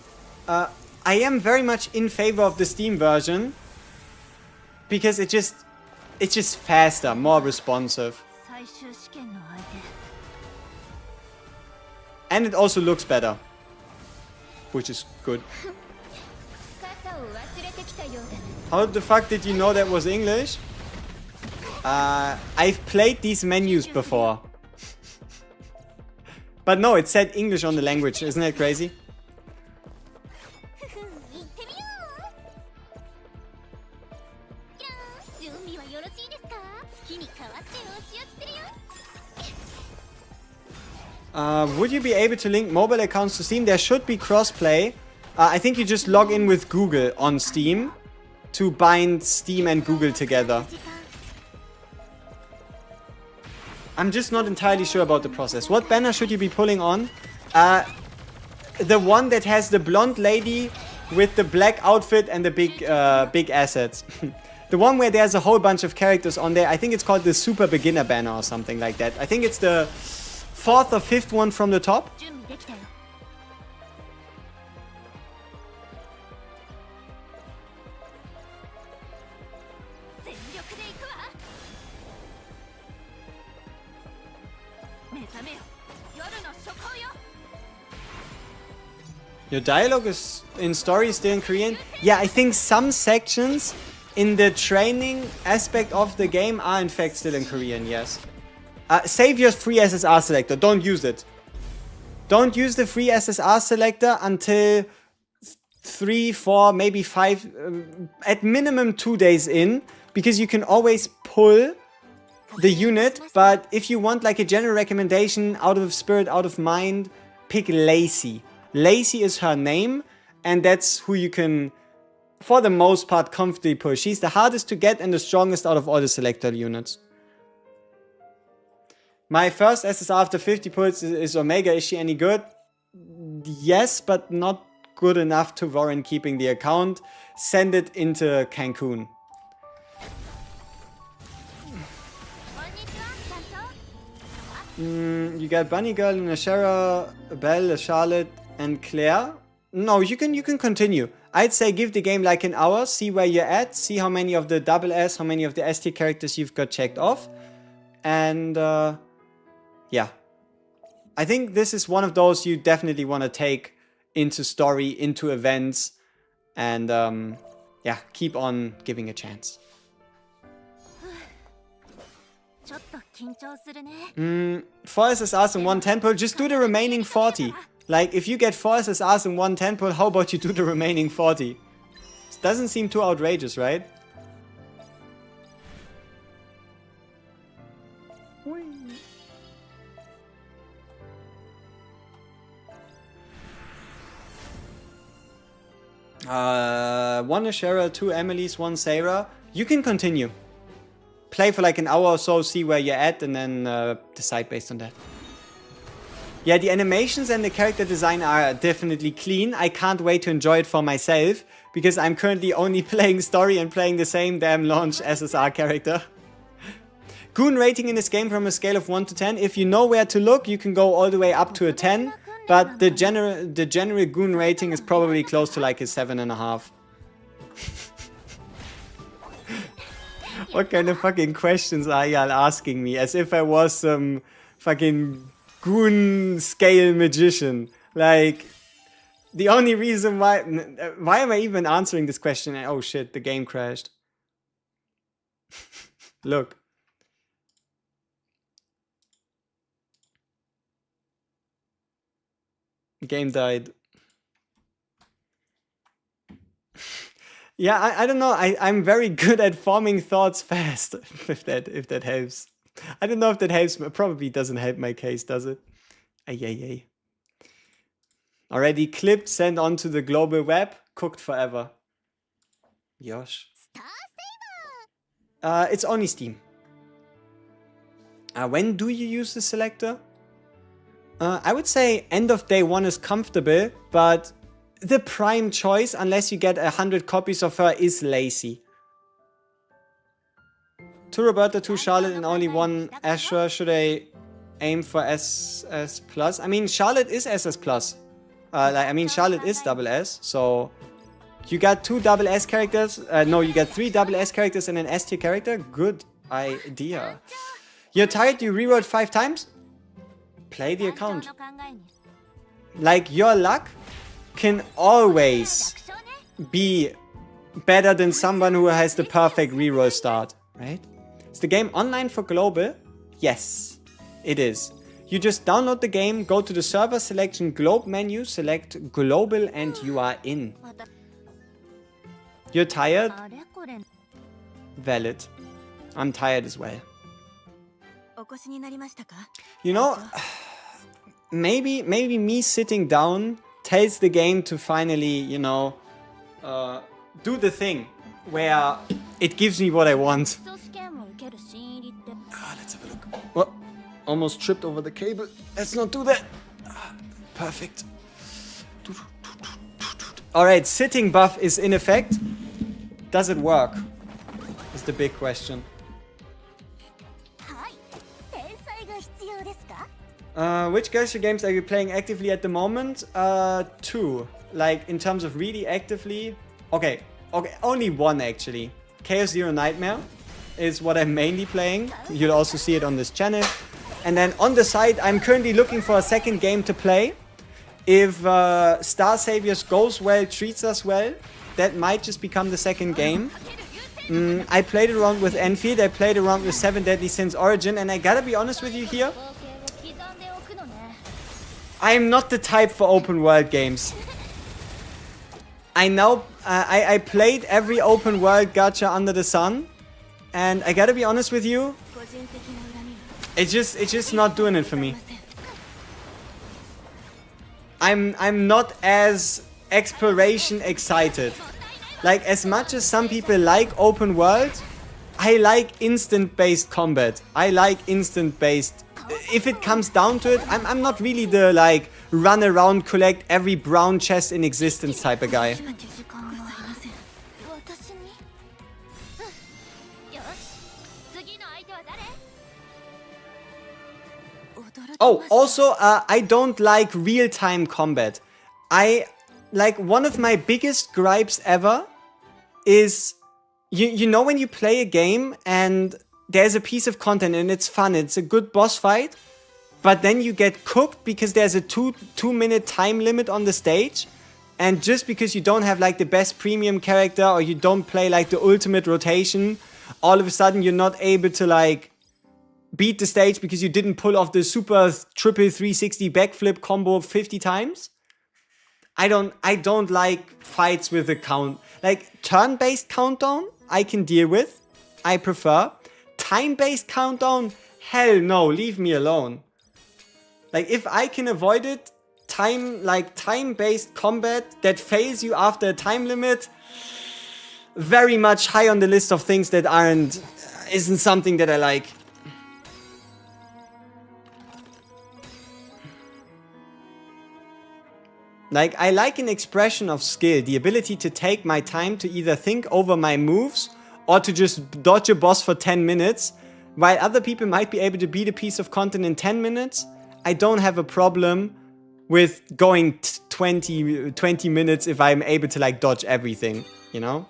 [SPEAKER 1] am very much in favor of the Steam version because it's just faster, more responsive. And it also looks better, which is good. How the fuck did you know that was English? I've played these menus before. But no, it said English on the language. Isn't that crazy? Would you be able to link mobile accounts to Steam? There should be crossplay. I think you just log in with Google on Steam to bind Steam and Google together. I'm just not entirely sure about the process. What banner should you be pulling on? The one that has the blonde lady with the black outfit and the big assets. The one where there's a whole bunch of characters on there. I think it's called the Super Beginner banner or something like that. I think it's the 4th or 5th one from the top. Your dialogue is in story still in Korean? Yeah, I think some sections in the training aspect of the game are in fact still in Korean, yes. Save your free SSR selector, don't use it. Don't use the free SSR selector until 3, 4, maybe 5, at minimum 2 days in, because you can always pull the unit, but if you want like a general recommendation, out of spirit, out of mind, pick Lacey. Lacey is her name, and that's who you can, for the most part, comfortably push. She's the hardest to get and the strongest out of all the selector units. My first SSR after 50 pulls is Omega. Is she any good? Yes, but not good enough to warrant keeping the account. Send it into Cancun. You got Bunny Girl, and a Shara, a Belle, a Charlotte, and Claire. No, you can continue. I'd say give the game like an hour, see where you're at, see how many of the double S, how many of the ST characters you've got checked off. And yeah. I think this is one of those you definitely want to take into story, into events, and yeah, keep on giving a chance. 4 SSRs and 1 10-pull, just do the remaining 40. Like, if you get 4 SSRs and 1 10-pull, how about you do the remaining 40? It doesn't seem too outrageous, right? One Ashera, 2 Emilys, 1 Sarah. You can continue. Play for like an hour or so, see where you're at, and then decide based on that. Yeah, the animations and the character design are definitely clean. I can't wait to enjoy it for myself, because I'm currently only playing story and playing the same damn launch SSR character. Goon rating in this game from a scale of 1 to 10. If you know where to look, you can go all the way up to a 10. But the general Goon rating is probably close to like a 7.5. What kind of fucking questions are y'all asking me? As if I was some fucking Goon scale magician. Like, the only reason why am I even answering this question? Oh shit, the game crashed. Look. Game died. Yeah, I don't know. I'm very good at forming thoughts fast. if that helps. I don't know if that helps. Probably doesn't help my case, does it? Ay. Already clipped, sent on to the global web, cooked forever. Yosh. It's only Steam. When do you use the selector? I would say end of day 1 is comfortable, but the prime choice, unless you get 100 copies of her, is Lacey. 2 Roberta, 2 Charlotte, and only 1 Asher. Should I aim for SS plus? I mean, Charlotte is SS plus. Charlotte is double S, so you got 2 double S characters. No, you got 3 double S characters and an S tier character. Good idea. You're tired? You rerolled 5 times? Play the account. Like, your luck can always be better than someone who has the perfect reroll start, right? Is the game online for global? Yes, it is. You just download the game, go to the server selection globe menu, select global, and you are in. You're tired? Valid. I'm tired as well. You know, maybe me sitting down tells the game to finally, you know, do the thing where it gives me what I want.
[SPEAKER 3] 基礎試験を受ける新入りって
[SPEAKER 1] Let's have a look. What? Almost tripped over the cable. Let's not do that. Perfect. Alright, sitting buff is in effect. Does it work? Is the big question.
[SPEAKER 3] はい天才が必要ですか
[SPEAKER 1] Which gacha games are you playing actively at the moment? Two. Like, in terms of really actively. Okay, only one actually. Chaos Zero Nightmare is what I'm mainly playing. You'll also see it on this channel. And then on the side, I'm currently looking for a second game to play. If Star Saviors goes well, treats us well, that might just become the second game. I played around with Enfield, I played around with 7 Deadly Sins Origin, and I gotta be honest with you here,
[SPEAKER 3] 合計を刻んでおくのね
[SPEAKER 1] I'm not the type for open world games. I know, I played every open world gacha under the sun, and I gotta be honest with you,
[SPEAKER 3] 個人的な恨みは
[SPEAKER 1] it's just not doing it for me. I'm not as exploration excited. Like, as much as some people like open world, I like instant based combat. I like instant based. If it comes down to it, I'm not really the like run around, collect every brown chest in existence type of guy.
[SPEAKER 3] 時間がありません私によし次の相手は誰驚き
[SPEAKER 1] Oh,
[SPEAKER 3] ました
[SPEAKER 1] also, I don't like real-time combat. Like, one of my biggest gripes ever is, you know when you play a game and there's a piece of content and it's fun, it's a good boss fight, but then you get cooked because there's a two-minute time limit on the stage, and just because you don't have like the best premium character or you don't play like the ultimate rotation, all of a sudden you're not able to like beat the stage because you didn't pull off the super triple 360 backflip combo 50 times. I don't like fights with a count. Like, turn-based countdown, I can deal with. I prefer. Time-based countdown, hell no, leave me alone. Like, if I can avoid it, time-based combat that fails you after a time limit, very much high on the list of things that isn't something that I like. Like, I like an expression of skill, the ability to take my time to either think over my moves or to just dodge a boss for 10 minutes. While other people might be able to beat a piece of content in 10 minutes, I don't have a problem with going 20 minutes if I'm able to like dodge everything, you know?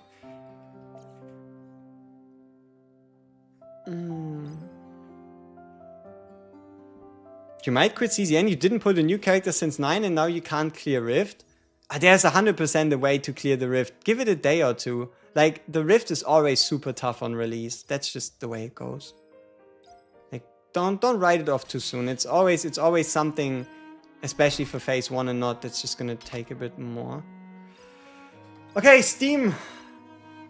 [SPEAKER 1] You might quit CZN, you didn't pull the new character since 9 and now you can't clear Rift. There's 100% a way to clear the Rift. Give it a day or two. Like, the Rift is always super tough on release. That's just the way it goes. Like, don't write it off too soon. It's always something, especially for phase 1 and not, that's just gonna take a bit more. Okay, Steam!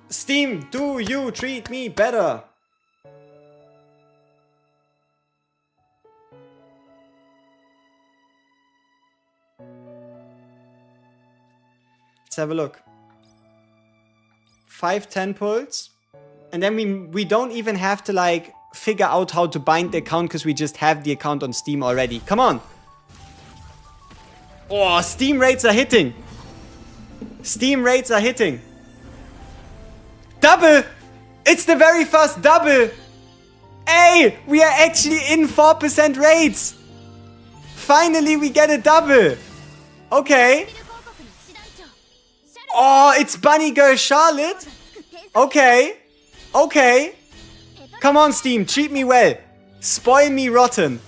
[SPEAKER 1] Steam, do you treat me better? Let's have a look. 5 10 pulls. And then we don't even have to like figure out how to bind the account because we just have the account on Steam already. Come on. Oh, Steam rates are hitting. Steam rates are hitting. Double! It's the very first double! Hey! We are actually in 4% rates! Finally we get a double! Okay. Oh, it's Bunny Girl Charlotte? Okay. Okay. Come on, Steam, treat me well. Spoil me rotten.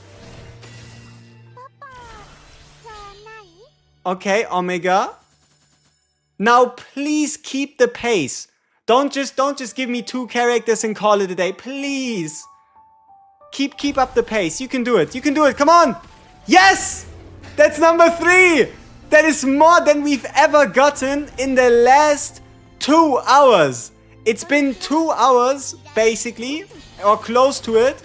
[SPEAKER 1] Okay, Omega. Now please keep the pace. Don't just give me 2 characters and call it a day. Please. Keep up the pace. You can do it. You can do it. Come on. Yes! That's number 3. That is more than we've ever gotten in the last 2 hours. It's been 2 hours, basically, or close to it.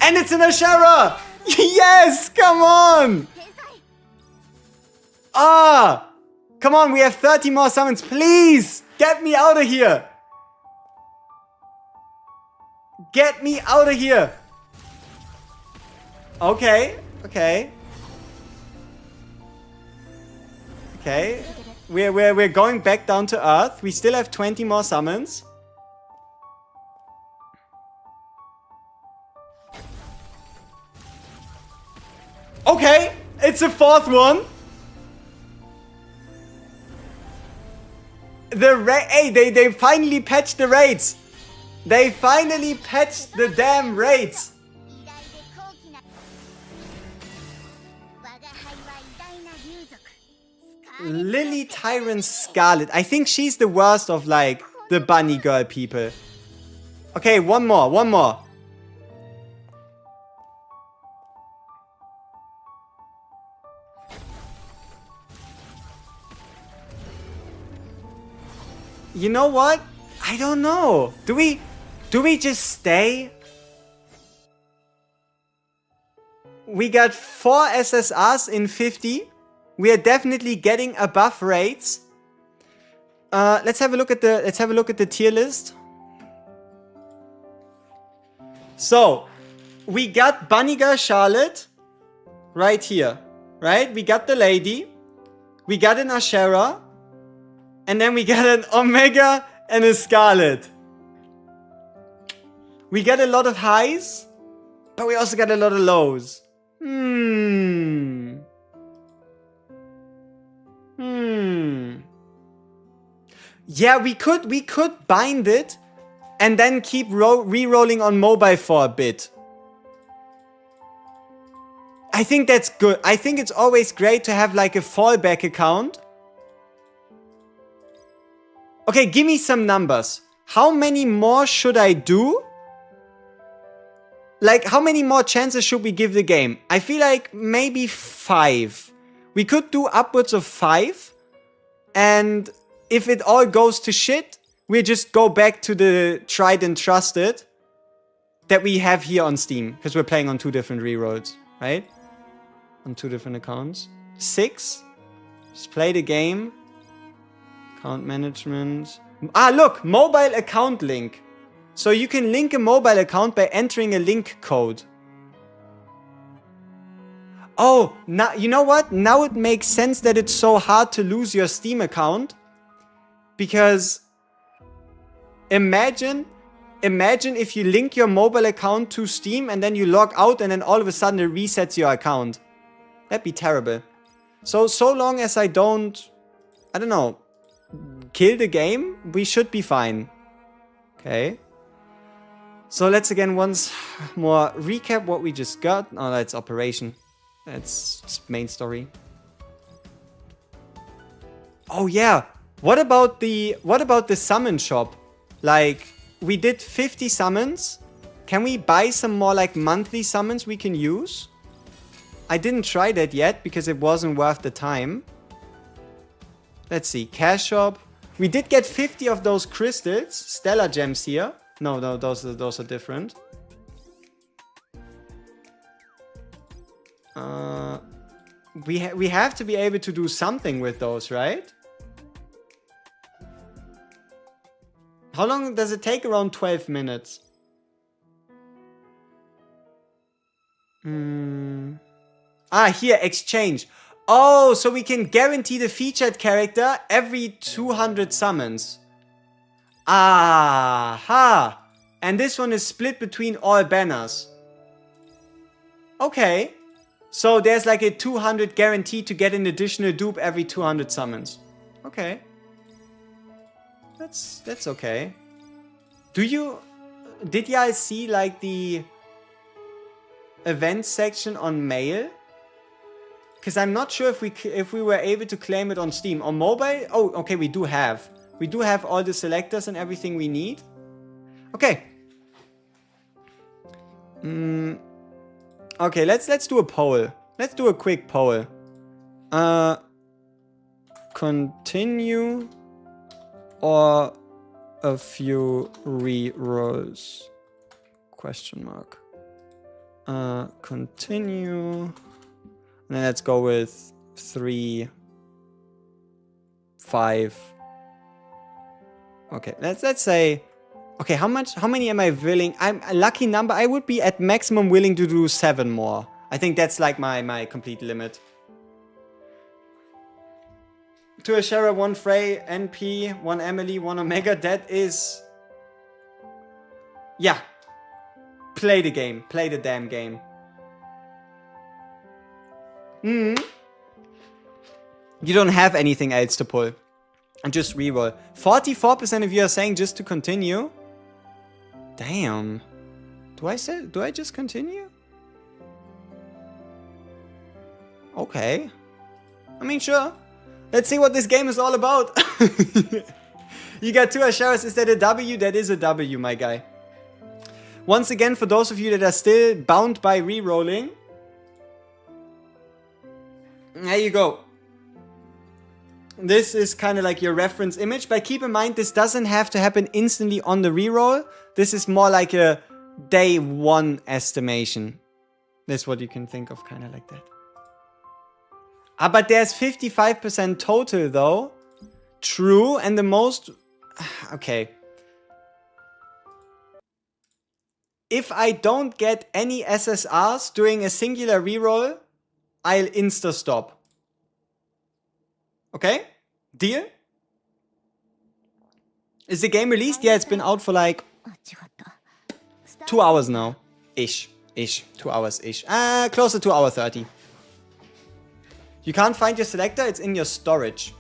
[SPEAKER 1] And it's an Ashera! Yes! Come on! Ah! Come on, we have 30 more summons. Please! Get me out of here! Get me out of here! Okay, okay. Okay. We're going back down to Earth. We still have 20 more summons. Okay, it's a fourth one. Hey, they finally patched the raids. They finally patched the damn raids. Lily Tyrant Scarlet. I think she's the worst of like the bunny girl people. Okay, one more. You know what? I don't know. Do we just stay? We got 4 SSRs in 50. We are definitely getting above rates. Let's have a look at the tier list. So, we got Bunny Girl Charlotte right here, right? We got the lady. We got an Ashera. And then we got an Omega and a Scarlet. We got a lot of highs, but we also got a lot of lows. Yeah, we could bind it and then keep re-rolling on mobile for a bit. I think that's good. I think it's always great to have like a fallback account. Okay, give me some numbers. How many more should I do? Like, how many more chances should we give the game? I feel like maybe 5. We could do upwards of 5. And if it all goes to shit, we just go back to the tried and trusted that we have here on Steam. Because we're playing on 2 different rerolls, right? On 2 different accounts. 6. Just play the game. Account management. Ah, look! Mobile account link. So you can link a mobile account by entering a link code. Oh, now you know what? Now it makes sense that it's so hard to lose your Steam account. Because imagine if you link your mobile account to Steam and then you log out and then all of a sudden it resets your account. That'd be terrible. So long as I don't know, kill the game, we should be fine. Okay. So let's again once more recap what we just got. Oh, that's operation. That's main story. Oh yeah. What about the summon shop? Like, we did 50 summons. Can we buy some more like monthly summons we can use? I didn't try that yet because it wasn't worth the time. Let's see, cash shop. We did get 50 of those crystals, stellar gems here. No, those are different. We have to be able to do something with those, right? How long does it take? Around 12 minutes. Ah, here, exchange. Oh, so we can guarantee the featured character every 200 summons. Aha! And this one is split between all banners. Okay. So there's like a 200 guarantee to get an additional dupe every 200 summons. Okay. That's okay. Did y'all see like the event section on mail? Because I'm not sure if we were able to claim it on Steam. On mobile? Oh, okay, we do have. We do have all the selectors and everything we need. Okay. Okay, let's do a poll. Let's do a quick poll. Continue or a few rerolls? Question mark. Continue. And then let's go with 3 5. Okay, let's say. Okay, how many am I willing? I'm a lucky number. I would be at maximum willing to do 7 more. I think that's like my complete limit. 2 Ashera, 1 Frey, NP, 1 Emily, 1 Omega. That is... Yeah. Play the game. Play the damn game. You don't have anything else to pull. And just reroll. 44% of you are saying just to continue. Damn. Do I just continue? Okay. I mean, sure. Let's see what this game is all about. You got 2 Asheras. Is that a W? That is a W, my guy. Once again, for those of you that are still bound by re-rolling, there you go. This is kind of like your reference image, but keep in mind this doesn't have to happen instantly on the reroll. This is more like a day 1 estimation. That's what you can think of, kind of like that. But there's 55% total though. True, and the most... Okay. If I don't get any SSRs during a singular reroll, I'll insta-stop. Okay? Deal? Is the game released? Yeah, it's been out for like 2 hours now. Ish. 2 hours-ish. Closer to hour 30. You can't find your selector, it's in your storage.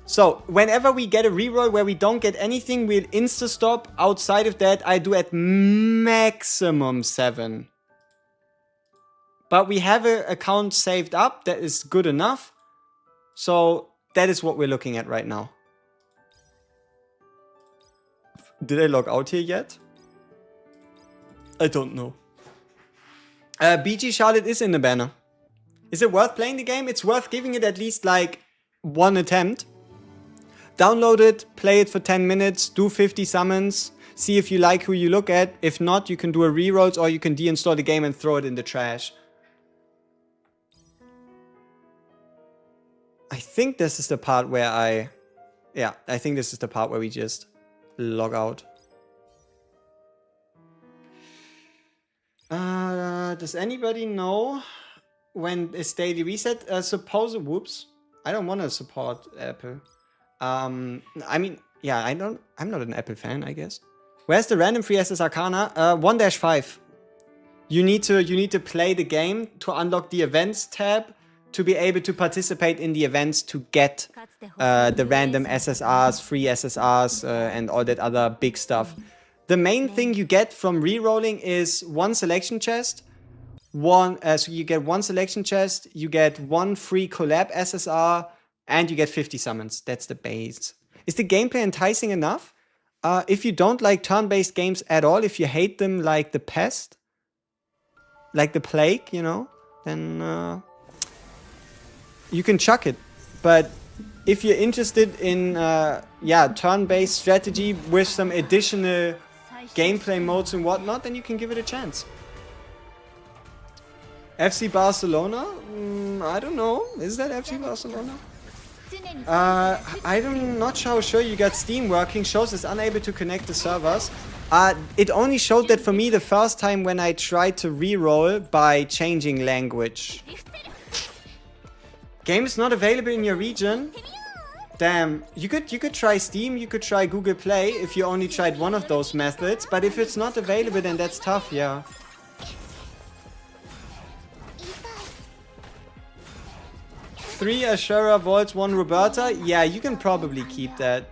[SPEAKER 1] So, whenever we get a reroll where we don't get anything, we'll insta-stop. Outside of that, I do at maximum 7. But we have an account saved up, that is good enough. So, that is what we're looking at right now. Did I log out here yet? I don't know. BG Charlotte is in the banner. Is it worth playing the game? It's worth giving it at least like 1 attempt. Download it, play it for 10 minutes, do 50 summons, see if you like who you look at. If not, you can do a rerolls or you can deinstall the game and throw it in the trash. I think this is the part where I think this is the part where we just log out. Does anybody know when is daily reset? Whoops. I don't want to support Apple. I mean, yeah, I'm not an Apple fan, I guess. Where's the random free SS Arcana? 1-5. You need to play the game to unlock the events tab to be able to participate in the events to get the random SSRs, free SSRs, and all that other big stuff. The main thing you get from rerolling is 1 selection chest. So you get 1 selection chest, you get 1 free collab SSR, and you get 50 summons. That's the base. Is the gameplay enticing enough? If you don't like turn-based games at all, if you hate them like the pest, like the plague, you know, then you can chuck it. But if you're interested in turn-based strategy with some additional gameplay modes and whatnot, then you can give it a chance. FC Barcelona? I don't know. Is that FC Barcelona? I'm not how sure you got Steam working. Shows it's unable to connect the servers. It only showed that for me the first time when I tried to reroll by changing language. Game is not available in your region. Damn, you could try Steam, you could try Google Play if you only tried one of those methods, but if it's not available, then that's tough, yeah. Three Ashura Vaults, 1 Roberta. Yeah, you can probably keep that.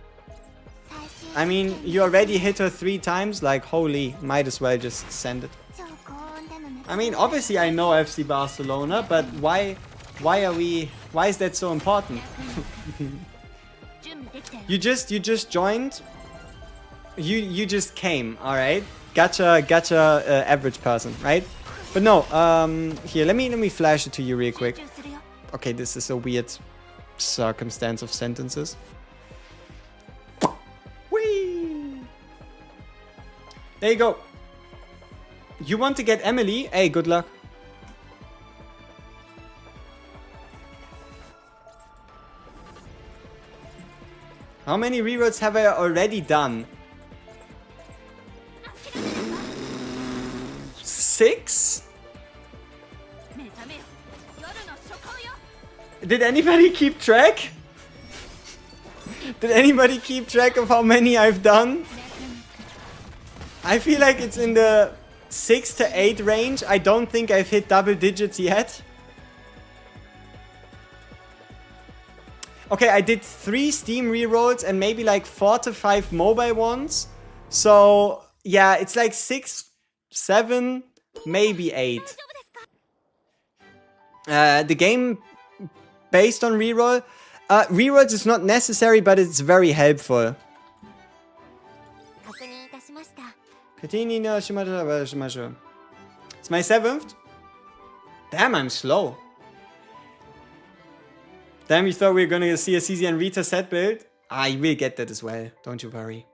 [SPEAKER 1] I mean, you already hit her 3 times, like, holy, might as well just send it. I mean, obviously I know FC Barcelona, but why is that so important? You just joined. You just came, alright? Gotcha, average person, right? But no, here, let me flash it to you real quick. Okay, this is a weird circumstance of sentences. Whee! There you go. You want to get Emily? Hey, good luck. How many rerolls have I already done? 6? Did anybody keep track? Did anybody keep track of how many I've done? I feel like it's in the 6 to 8 range. I don't think I've hit double digits yet. Okay, I did 3 Steam rerolls and maybe like 4 to 5 mobile ones. So, yeah, it's like 6, 7, maybe 8. The game based on reroll. Rerolls is not necessary, but it's very helpful. It's my 7th? Damn, I'm slow. Damn, you thought we were gonna see a CZ and Rita set build? I will get that as well, don't you worry.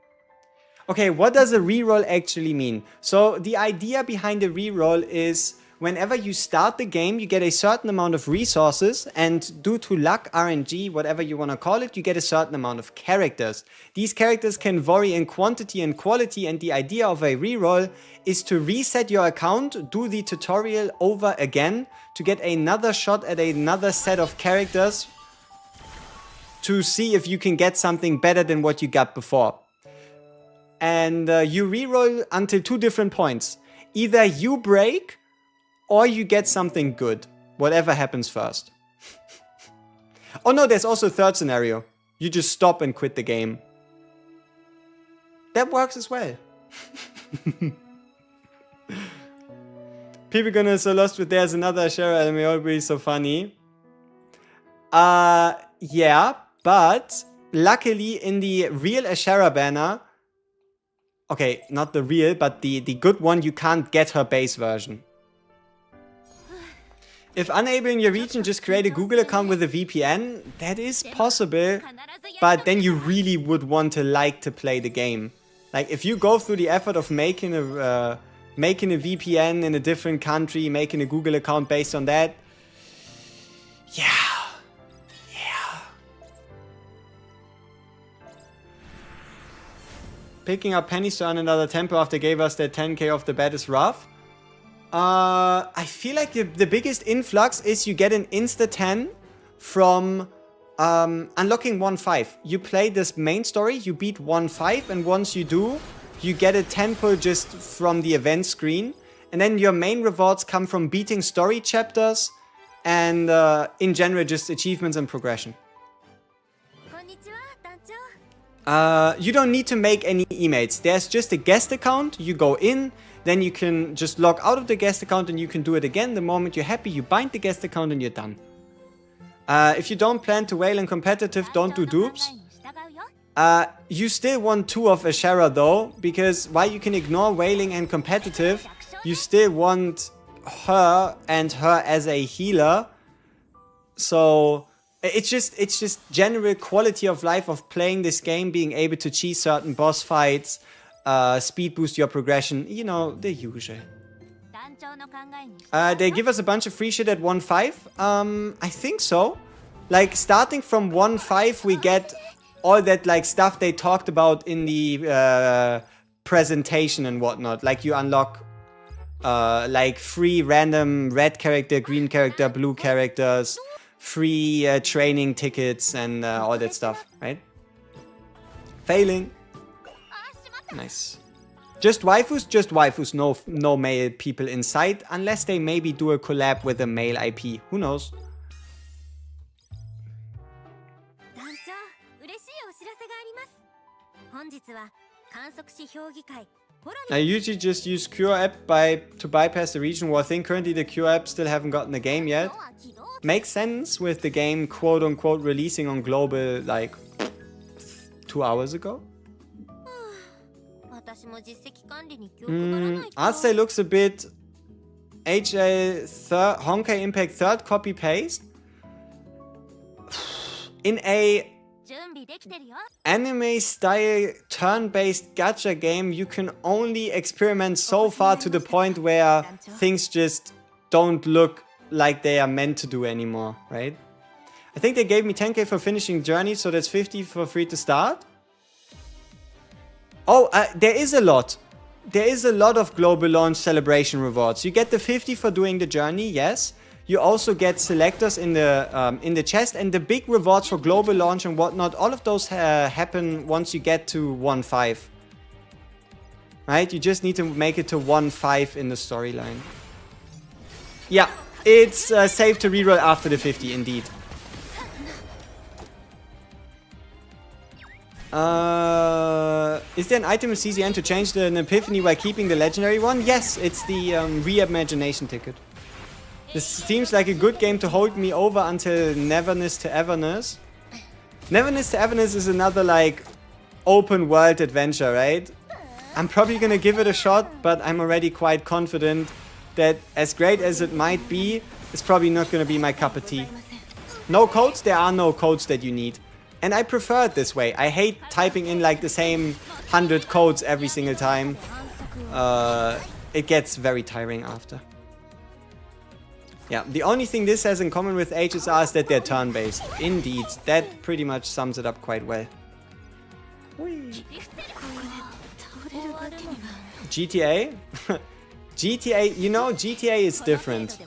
[SPEAKER 1] Okay, what does a reroll actually mean? So the idea behind a reroll is whenever you start the game, you get a certain amount of resources, and due to luck, RNG, whatever you want to call it, you get a certain amount of characters. These characters can vary in quantity and quality, and the idea of a reroll is to reset your account, do the tutorial over again, to get another shot at another set of characters, to see if you can get something better than what you got before. And you reroll until 2 different points. Either you break, or you get something good. Whatever happens first. Oh no, there's also a third scenario. You just stop and quit the game. That works as well. People gonna so lost with there's another Ashera anime, it would be so funny. Yeah, but luckily in the real Ashera banner, okay, not the real, but the good one, you can't get her base version. If unable in your region, just create a Google account with a VPN. That is possible, but then you really would want to like to play the game. Like if you go through the effort of making a VPN in a different country, making a Google account based on that, yeah. Picking up pennies to earn another tempo after they gave us their 10k off the bat is rough. I feel like the biggest influx is you get an insta-10 from unlocking 1-5. You play this main story, you beat 1-5, and once you do, you get a tempo just from the event screen. And then your main rewards come from beating story chapters and in general just achievements and progression. You don't need to make any emails. There's just a guest account, you go in, then you can just log out of the guest account and you can do it again. The moment you're happy, you bind the guest account and you're done. If you don't plan to whale in competitive, don't do dupes. You still want 2 of Ashera though, because while you can ignore whaling and competitive, you still want her and her as a healer. So it's just general quality of life of playing this game, being able to cheese certain boss fights, speed boost your progression, you know, the usual. They give us a bunch of free shit at 1-5. I think so. Like, starting from 1-5, we get all that, like, stuff they talked about in the presentation and whatnot. Like, you unlock, like, free random red character, green character, blue characters, free training tickets, and all that stuff, right? Failing. Nice. Just waifus, no male people inside, unless they maybe do a collab with a male IP. Who knows? I usually just use Cure app to bypass the region war thing. Currently the Cure app still haven't gotten the game yet. Makes sense with the game quote unquote releasing on global like 2 hours ago. Artsay looks a bit HL Honkai Impact 3rd copy paste. In a anime style turn-based gacha game, you can only experiment so far to the point where things just don't look like they are meant to do anymore, right? I think they gave me 10k for finishing journey, so that's 50 for free to start. Oh, there is a lot. There is a lot of global launch celebration rewards. You get the 50 for doing the journey, yes. You also get selectors in the chest, and the big rewards for global launch and whatnot. All of those happen once you get to 1.5. Right? You just need to make it to 1.5 in the storyline. Yeah, it's safe to reroll after the 50, indeed. Is there an item with CZN to change an epiphany while keeping the legendary one? Yes, it's the reimagination ticket. This seems like a good game to hold me over until Neverness to Everness. Neverness to Everness is another, like, open world adventure, right? I'm probably gonna give it a shot, but I'm already quite confident that as great as it might be, it's probably not gonna be my cup of tea. No codes? There are no codes that you need. And I prefer it this way. I hate typing in like the same 100 codes every single time. It gets very tiring after. Yeah, the only thing this has in common with HSR is that they're turn-based. Indeed, that pretty much sums it up quite well. GTA? GTA, you know, GTA is different.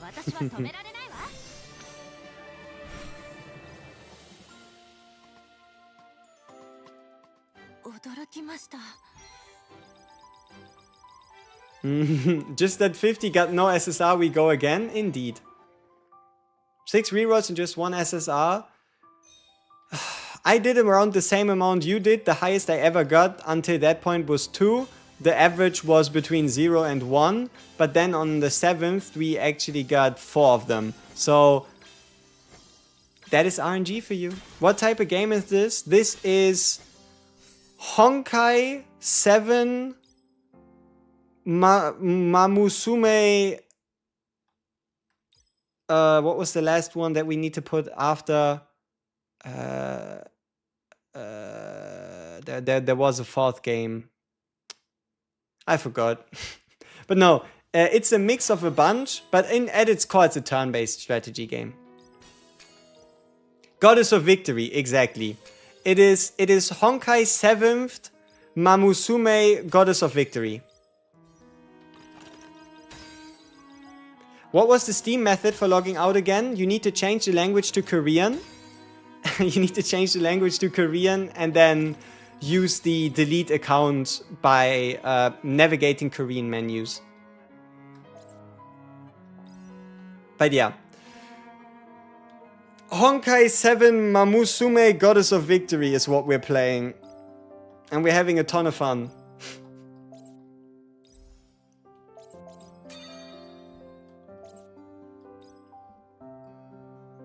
[SPEAKER 1] Just that 50 got no SSR, we go again? Indeed. 6 rerolls and just 1 SSR. I did around the same amount you did. The highest I ever got until that point was 2. The average was between 0 and 1. But then on the 7th, we actually got 4 of them. So that is RNG for you. What type of game is this? This is Honkai 7 Mamusume. What was the last one that we need to put after? There was a 4th game. I forgot. But no, it's a mix of a bunch, but at its core, it's a turn-based strategy game. Goddess of Victory, exactly. It is Honkai 7th Mamusume Goddess of Victory. What was the Steam method for logging out again? You need to change the language to Korean. You need to change the language to Korean and then use the delete account by navigating Korean menus. But yeah. Honkai 7 Mamusume Goddess of Victory is what we're playing. And we're having a ton of fun.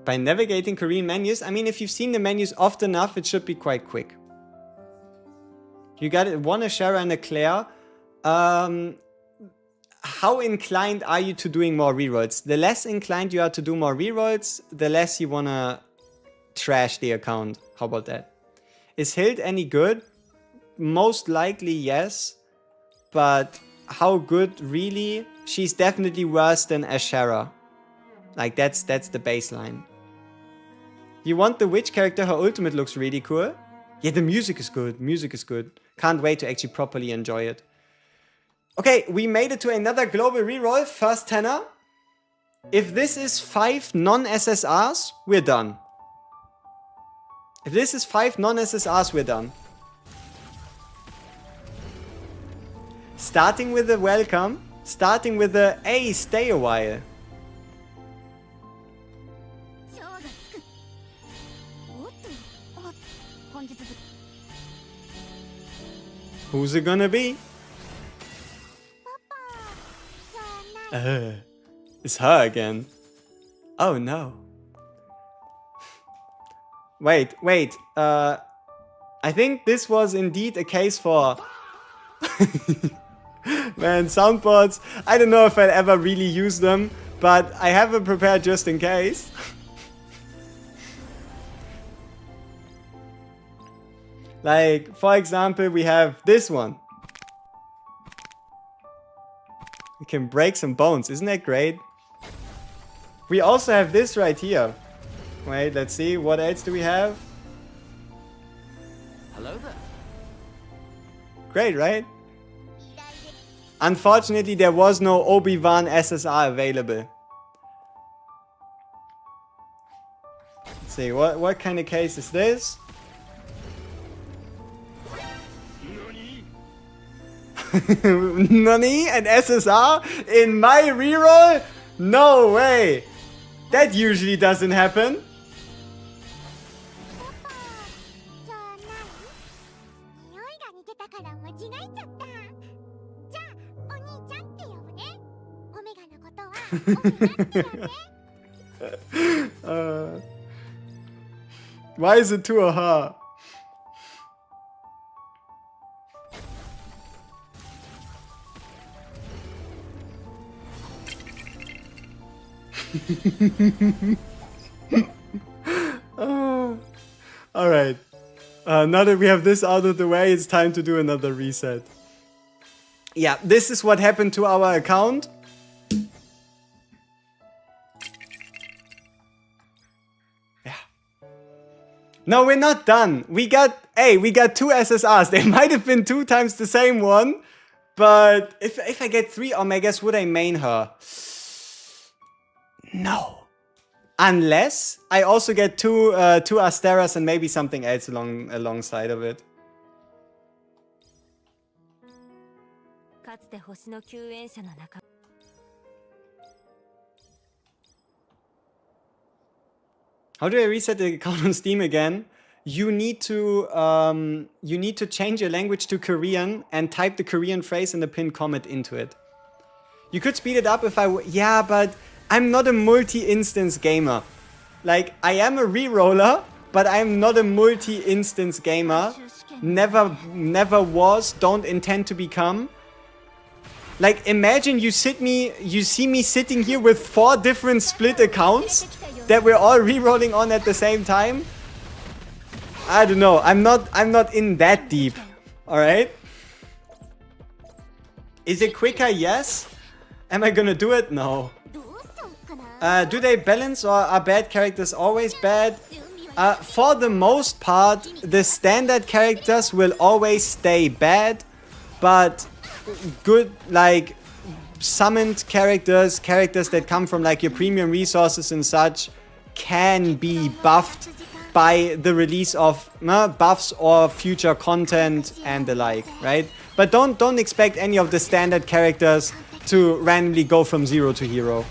[SPEAKER 1] By navigating Korean menus, I mean, if you've seen the menus often enough, it should be quite quick. You got it, 1 Ashera and a Claire. How inclined are you to doing more rerolls? The less inclined you are to do more rerolls, the less you wanna trash the account. How about that? Is Hild any good? Most likely yes. But how good really? She's definitely worse than Ashera. Like that's the baseline. You want the witch character, her ultimate looks really cool. Yeah, the music is good. Music is good. Can't wait to actually properly enjoy it. Okay, we made it to another global reroll. First tenner. If this is 5 non-SSRs, we're done. If this is 5 non-SSRs, we're done. Starting with a welcome. Starting with a, hey, stay a while. Who's it gonna be? It's her again. Oh no. Wait. I think this was indeed a case for... Man, soundboards. I don't know if I'll ever really use them, but I have them prepared just in case. Like, for example, we have this one. We can break some bones. Isn't that great? We also have this right here. Wait, let's see. What else do we have?
[SPEAKER 6] Hello there.
[SPEAKER 1] Great, right? Unfortunately, there was no Obi-Wan SSR available. Let's see, what kind of case is this? Nani? An SSR? In my reroll? No way! That usually doesn't happen.
[SPEAKER 7] じゃあ何？匂いが似てたから間違えちゃった。じゃあお兄ちゃんって呼ぶね。オメガのことはオメガって呼んで。
[SPEAKER 1] Why is it to a her? Alright. Now that we have this out of the way, it's time to do another reset. Yeah, this is what happened to our account. Yeah. No, we're not done. We got two SSRs. They might have been 2 times the same one. But if I get 3 Omegas, would I main her? No. Unless I also get two Asteras and maybe something else alongside of it.
[SPEAKER 3] かつて星の救援者の中
[SPEAKER 1] How do I reset the account on Steam again? You need to change your language to Korean and type the Korean phrase in the pinned comment into it. You could speed it up if yeah, but I'm not a multi-instance gamer. Like, I am a reroller, but I'm not a multi-instance gamer. Never was, don't intend to become. Like, imagine you see me sitting here with 4 different split accounts that we're all rerolling on at the same time. I don't know. I'm not in that deep. All right. Is it quicker? Yes. Am I gonna do it? No. Do they balance, or are bad characters always bad? For the most part, the standard characters will always stay bad, but good, like, summoned characters that come from like your premium resources and such, can be buffed by the release of buffs or future content and the like, right? But don't expect any of the standard characters to randomly go from 0 to hero.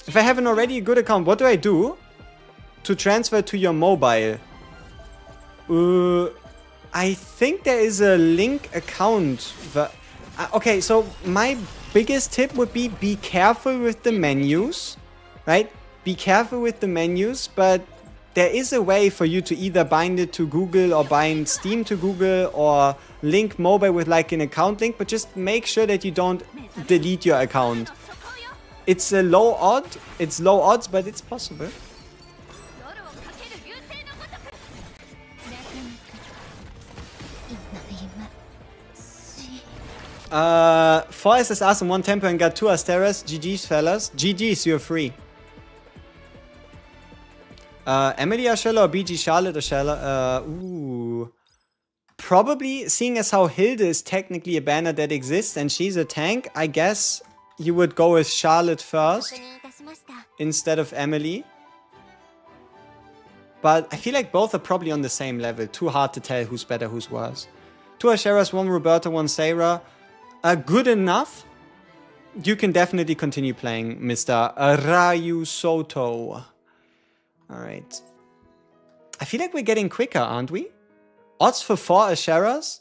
[SPEAKER 1] If I have an already good account, what do I do to transfer to your mobile? I think there is a link account. Okay, so my biggest tip would be careful with the menus, right? Be careful with the menus, but there is a way for you to either bind it to Google or bind Steam to Google or link mobile with like an account link, but just make sure that you don't delete your account. It's a low odds, but it's possible. 4 SSRs and 1 tempo and got 2 Asteras. GG's, fellas. GG's, you're free. Emily Ashella or BG Charlotte Ashella? Ooh. Probably, seeing as how Hilde is technically a banner that exists and she's a tank, I guess you would go with Charlotte first instead of Emily. But I feel like both are probably on the same level. Too hard to tell who's better, who's worse. 2 Asheras, 1 Roberta, 1 Sarah. Good enough. You can definitely continue playing, Mr. Rayu Soto. Alright. I feel like we're getting quicker, aren't we? Odds for 4 Asheras.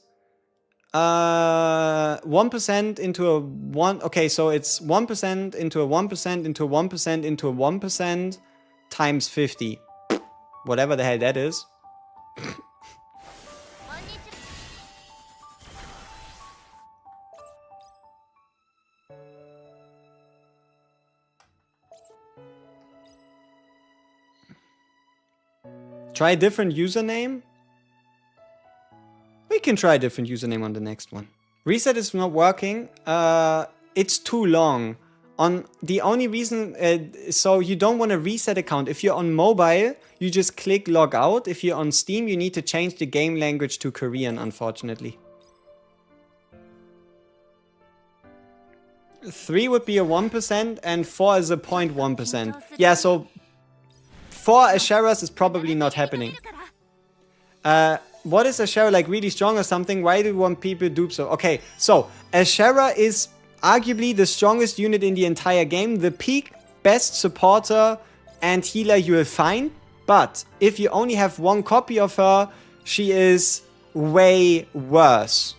[SPEAKER 1] 1% into a 1. Okay, so it's 1% into a 1% into a 1% into a 1% times 50. Whatever the hell that is. Try a different username? We can try a different username on the next one. Reset is not working. It's too long. On the only reason, so you don't want to reset account. If you're on mobile, you just click log out. If you're on Steam, you need to change the game language to Korean, unfortunately. 3 would be a 1% and 4 is a 0.1%. Yeah, so 4 Asheras is probably not happening. What is Ashera, like really strong or something? Why do you want people to do so? Okay, so Ashera is arguably the strongest unit in the entire game. The peak best supporter and healer you will find. But if you only have one copy of her, she is way worse.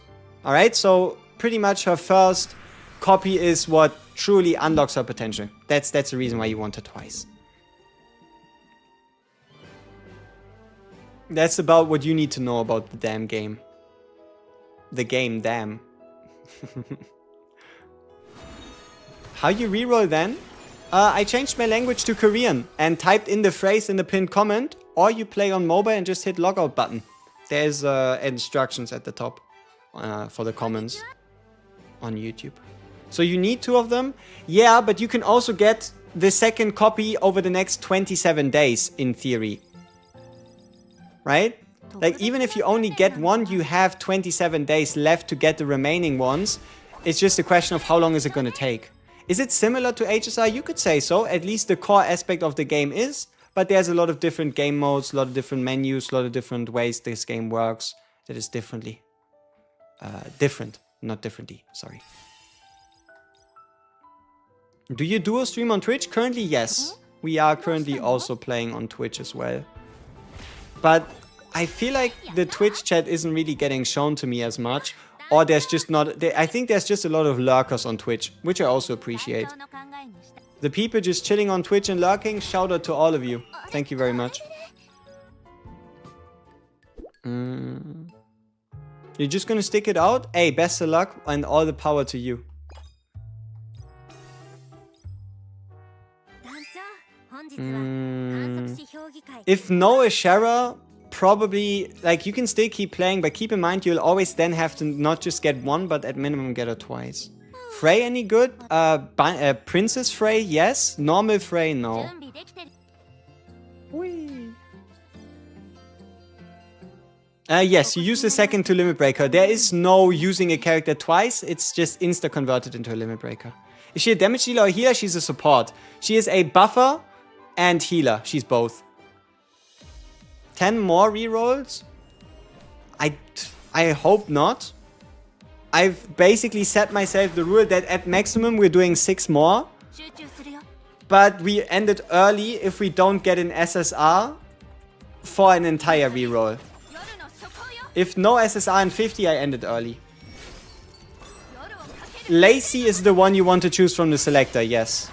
[SPEAKER 1] Alright, so pretty much her first copy is what truly unlocks her potential. That's the reason why you want her twice. That's about what you need to know about the damn game. The game, damn. How you reroll then? I changed my language to Korean and typed in the phrase in the pinned comment, or you play on mobile and just hit logout button. There's instructions at the top for the comments on YouTube. So you need 2 of them? Yeah, but you can also get the second copy over the next 27 days, in theory. Right? Like, even if you only get 1, you have 27 days left to get the remaining ones. It's just a question of how long is it going to take. Is it similar to HSR? You could say so. At least the core aspect of the game is. But there's a lot of different game modes, a lot of different menus, a lot of different ways this game works. That is differently. Different. Not differently. Sorry. Do you duo stream on Twitch? Currently, yes. We are currently also playing on Twitch as well. But I feel like the Twitch chat isn't really getting shown to me as much. Or there's just not... I think there's just a lot of lurkers on Twitch, which I also appreciate. The people just chilling on Twitch and lurking, shout out to all of you. Thank you very much. You're just gonna stick it out? Hey, best of luck and all the power to you. If no Ashera, probably, like, you can still keep playing, but keep in mind you'll always then have to not just get 1, but at minimum get her twice. Frey any good? Princess Frey, yes. Normal Frey, no. Yes, you use the second to limit breaker. There is no using a character twice, it's just insta converted into a limit breaker. Is she a damage dealer or healer? She's a support. She is a buffer and healer. She's both. 10 more rerolls? I hope not. I've basically set myself the rule that at maximum we're doing 6 more. But we ended early if we don't get an SSR for an entire reroll. If no SSR in 50, I ended early. Lacey is the one you want to choose from the selector, yes.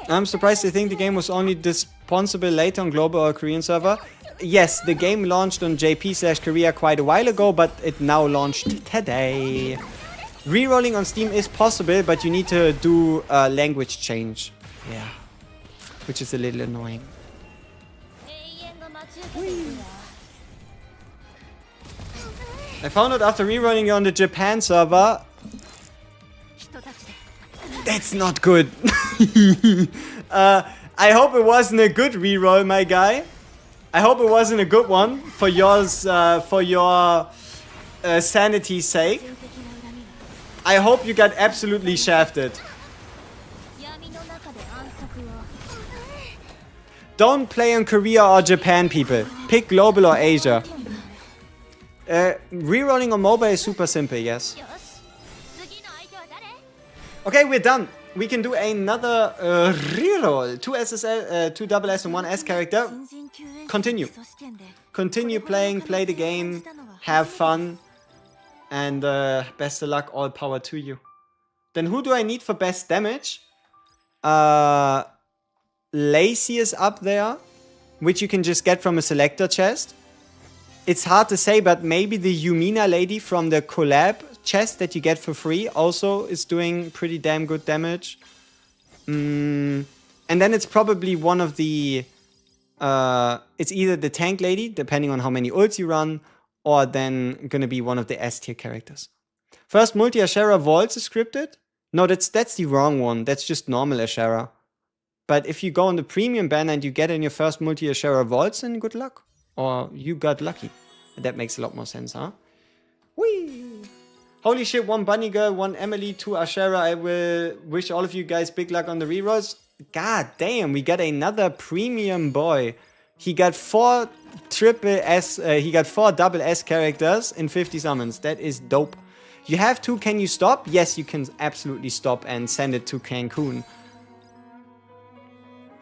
[SPEAKER 1] I'm surprised they think the game was only dispensable later on global or Korean server. Yes, the game launched on JP/Korea quite a while ago, but it now launched today. Rerolling on Steam is possible, but you need to do a language change. Yeah. Which is a little annoying. I found out after rerolling on the Japan server. That's not good. I hope it wasn't a good reroll, my guy. I hope it wasn't a good one for yours, for your sanity's sake. I hope you got absolutely shafted. Don't play on Korea or Japan, people. Pick global or Asia. Rerolling on mobile is super simple, yes. Okay, we're done. We can do another reroll. 2 SSL, 2 double S and 1 S character. Continue. Continue playing, play the game, have fun. And best of luck, all power to you. Then who do I need for best damage? Lacey is up there, which you can just get from a selector chest. It's hard to say, but maybe the Yumina lady from the collab chest that you get for free also is doing pretty damn good damage. And then it's probably one of the... it's either the tank lady, depending on how many ults you run, or then gonna be one of the S tier characters. First multi-Ashera Vaults is scripted? No, that's the wrong one. That's just normal Ashera. But if you go on the premium banner and you get in your first multi-Ashera Vaults, then good luck. Or you got lucky. That makes a lot more sense, huh? Whee! Holy shit, 1 Bunny Girl, 1 Emily, 2 Ashera. I will wish all of you guys big luck on the rerolls. God damn, we got another premium boy. He got 4 triple S, he got 4 double S characters in 50 summons. That is dope. You have to, can you stop? Yes, you can absolutely stop and send it to Cancun.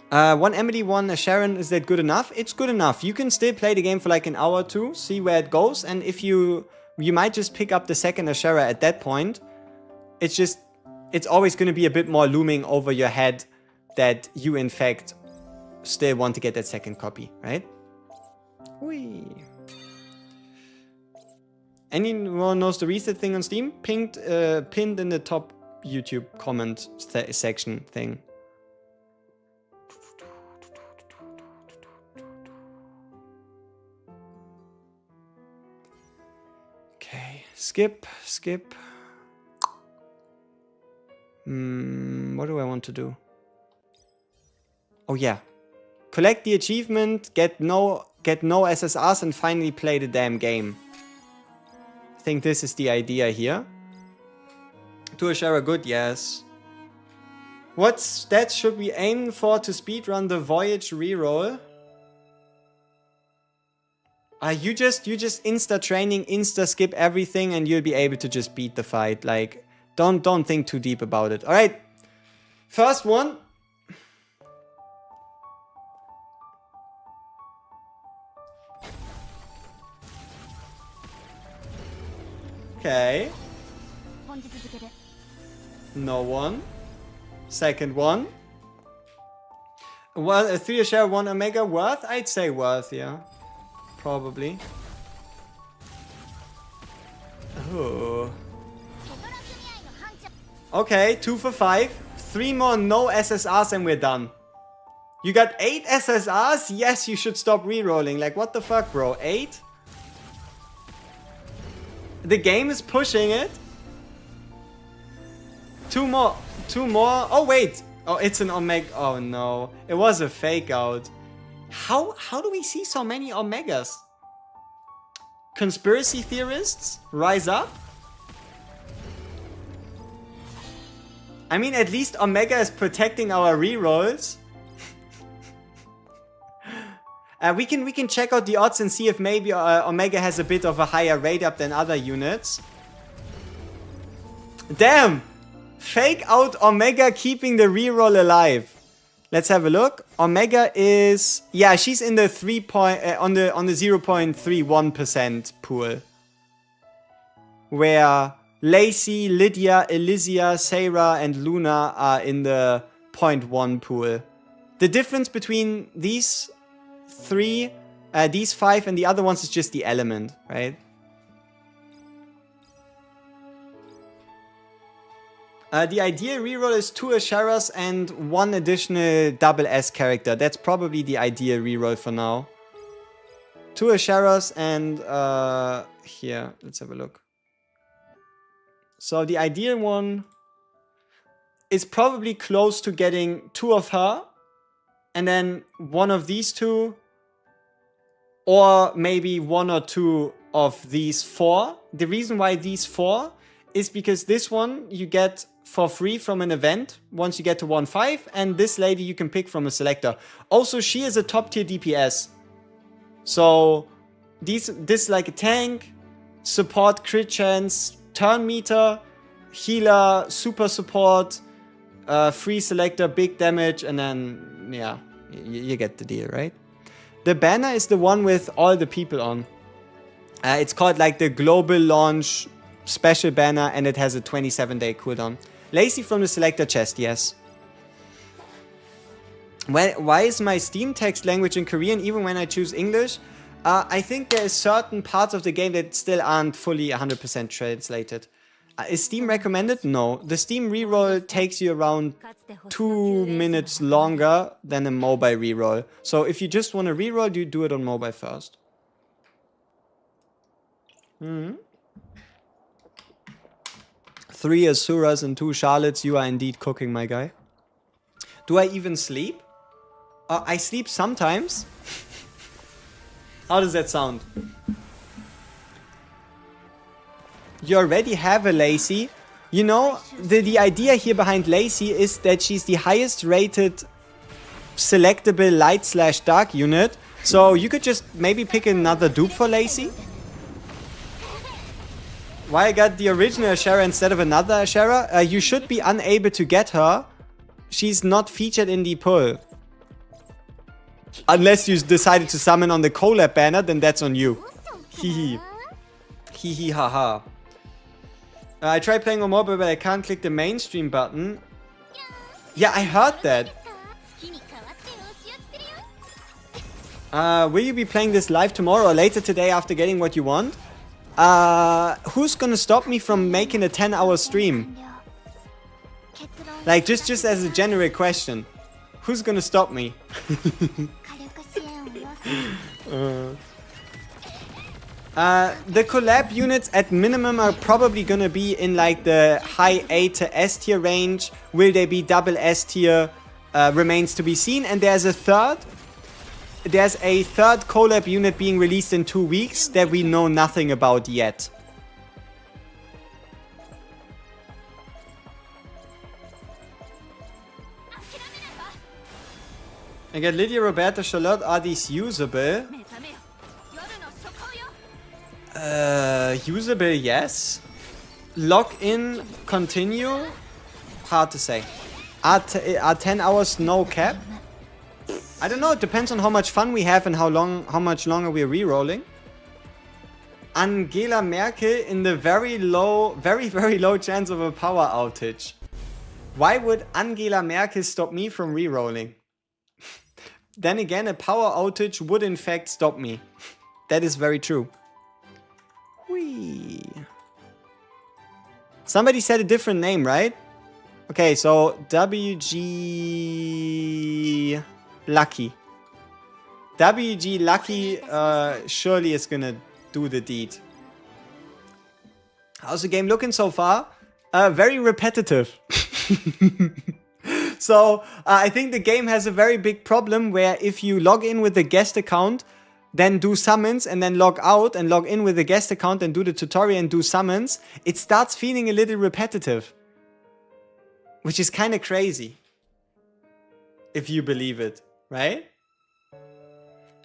[SPEAKER 1] 1 Emily, 1 Sharon, is that good enough? It's good enough. You can still play the game for like an hour or two, see where it goes, and if you might just pick up the second Ashera at that point. It's always going to be a bit more looming over your head that you in fact still want to get that second copy, right? Whee. Anyone knows the reset thing on Steam? Pinned in the top YouTube comment section thing. Okay, skip. What do I want to do? Oh yeah. Collect the achievement, get no SSRs, and finally play the damn game. I think this is the idea here. To Ashera good, yes. What stats should we aim for to speedrun the Voyage reroll? You just insta training, insta skip everything, and you'll be able to just beat the fight. Like, don't think too deep about it. All right, first one. Okay. No one. Second one. Well, a 3 Ashera, 1 Omega, worth? I'd say worth, yeah. Probably. Oh. Okay, 2 for 5. 3 more no SSRs and we're done. You got 8 SSRs? Yes, you should stop rerolling. Like, what the fuck, bro? 8? The game is pushing it. 2 more. 2 more. Oh, wait. Oh, it's an Omega. Oh, no. It was a fake out. How do we see so many Omegas? Conspiracy theorists rise up? I mean, at least Omega is protecting our rerolls. We can check out the odds and see if maybe Omega has a bit of a higher rate up than other units. Damn! Fake out Omega keeping the reroll alive. Let's have a look. Omega is, yeah, she's in the on the 0.31% pool, where Lacey, Lydia, Elysia, Sarah, and Luna are in the 0.1 pool. The difference between these 3, these 5, and the other ones is just the element, right? The ideal reroll is 2 Asheras and 1 additional double S character. That's probably the ideal reroll for now. 2 Asheras and here, let's have a look. So the ideal one is probably close to getting 2 of her and then 1 of these 2, or maybe 1 or 2 of these 4. The reason why these 4 is because this one you get for free from an event once you get to 1.5, and this lady you can pick from a selector. Also, she is a top tier DPS. So this like a tank, support, crit chance, turn meter, healer, super support, free selector, big damage, and then yeah, you get the deal, right? The banner is the one with all the people on. It's called like the global launch special banner, and it has a 27-day cooldown. Lacey from the selector chest, yes. Why is my Steam text language in Korean even when I choose English? I think there is certain parts of the game that still aren't fully 100% translated. Is Steam recommended? No. The Steam reroll takes you around 2 minutes longer than a mobile reroll. So if you just want to reroll, you do it on mobile first. 3 Asuras and 2 Charlottes, you are indeed cooking, my guy. Do I even sleep? I sleep sometimes. How does that sound? You already have a Lacey. You know, the idea here behind Lacey is that she's the highest rated selectable light/dark unit. So you could just maybe pick another dupe for Lacey. Why I got the original Ashera instead of another Ashera? You should be unable to get her. She's not featured in the pull. Unless you decided to summon on the collab banner, then that's on you. Hehe. Hehe haha. I tried playing on mobile, but I can't click the mainstream button. Yeah, I heard that. Will you be playing this live tomorrow or later today after getting what you want? Who's gonna stop me from making a 10-hour stream? Like, just as a general question. Who's gonna stop me? The collab units at minimum are probably gonna be in like the high A to S tier range. Will they be double S tier? Remains to be seen. And there's a third collab unit being released in 2 weeks that we know nothing about yet. I get Lydia, Roberta, Charlotte. Are these usable? Usable, yes. Log in, continue. Hard to say. Are 10 hours no cap? I don't know. It depends on how much fun we have and how much longer we're re-rolling. Angela Merkel in the very low chance of a power outage. Why would Angela Merkel stop me from re-rolling? Then again, a power outage would in fact stop me. That is very true. Whee. Somebody said a different name, right? Okay, so WG Lucky. WG Lucky surely is gonna do the deed. How's the game looking so far? Very repetitive. So I think the game has a very big problem where if you log in with the guest account, then do summons and then log out and log in with the guest account and do the tutorial and do summons, it starts feeling a little repetitive. Which is kind of crazy. If you believe it, right?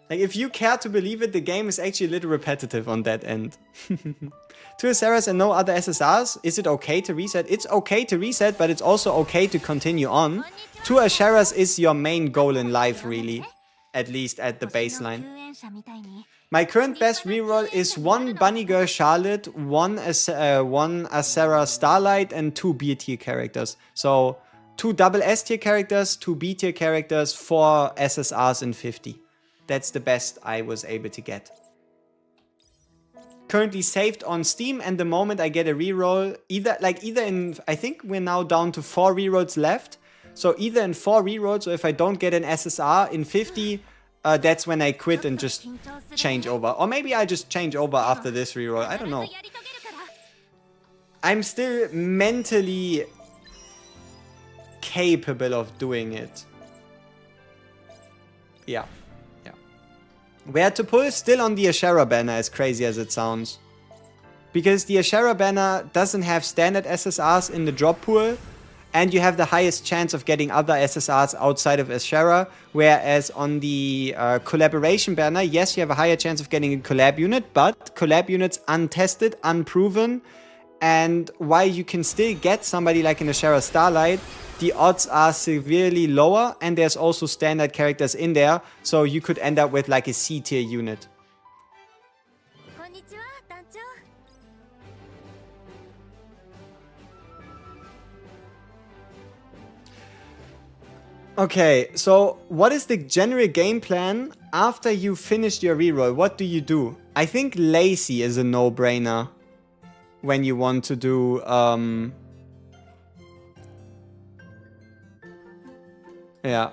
[SPEAKER 1] Like, if you care to believe it, the game is actually a little repetitive on that end. 2 Aseras and no other SSRs? Is it okay to reset? It's okay to reset, but it's also okay to continue on. 2 Aseras is your main goal in life, really. At least at the baseline. My current best reroll is 1 Bunny Girl Charlotte, 1 Asera Starlight, and 2 B tier characters. So 2 double S tier characters, 2 B tier characters, 4 SSRs, and 50. That's the best I was able to get. Currently saved on Steam, and the moment I get a reroll, either in, I think we're now down to 4 rerolls left. So either in 4 rerolls, or if I don't get an SSR in 50, that's when I quit and just change over. Or maybe I just change over after this reroll. I don't know. I'm still mentally capable of doing it. Yeah. Yeah. Where to pull? Still on the Ashera banner, as crazy as it sounds. Because the Ashera banner doesn't have standard SSRs in the drop pool. And you have the highest chance of getting other SSRs outside of Ashera. Whereas on the collaboration banner, yes, you have a higher chance of getting a collab unit. But collab units untested, unproven. And while you can still get somebody like an Ashera Starlight, the odds are severely lower. And there's also standard characters in there. So you could end up with like a C tier unit. Okay, so what is the general game plan after you finished your reroll? What do you do? I think Lacey is a no-brainer when you want to do... Yeah.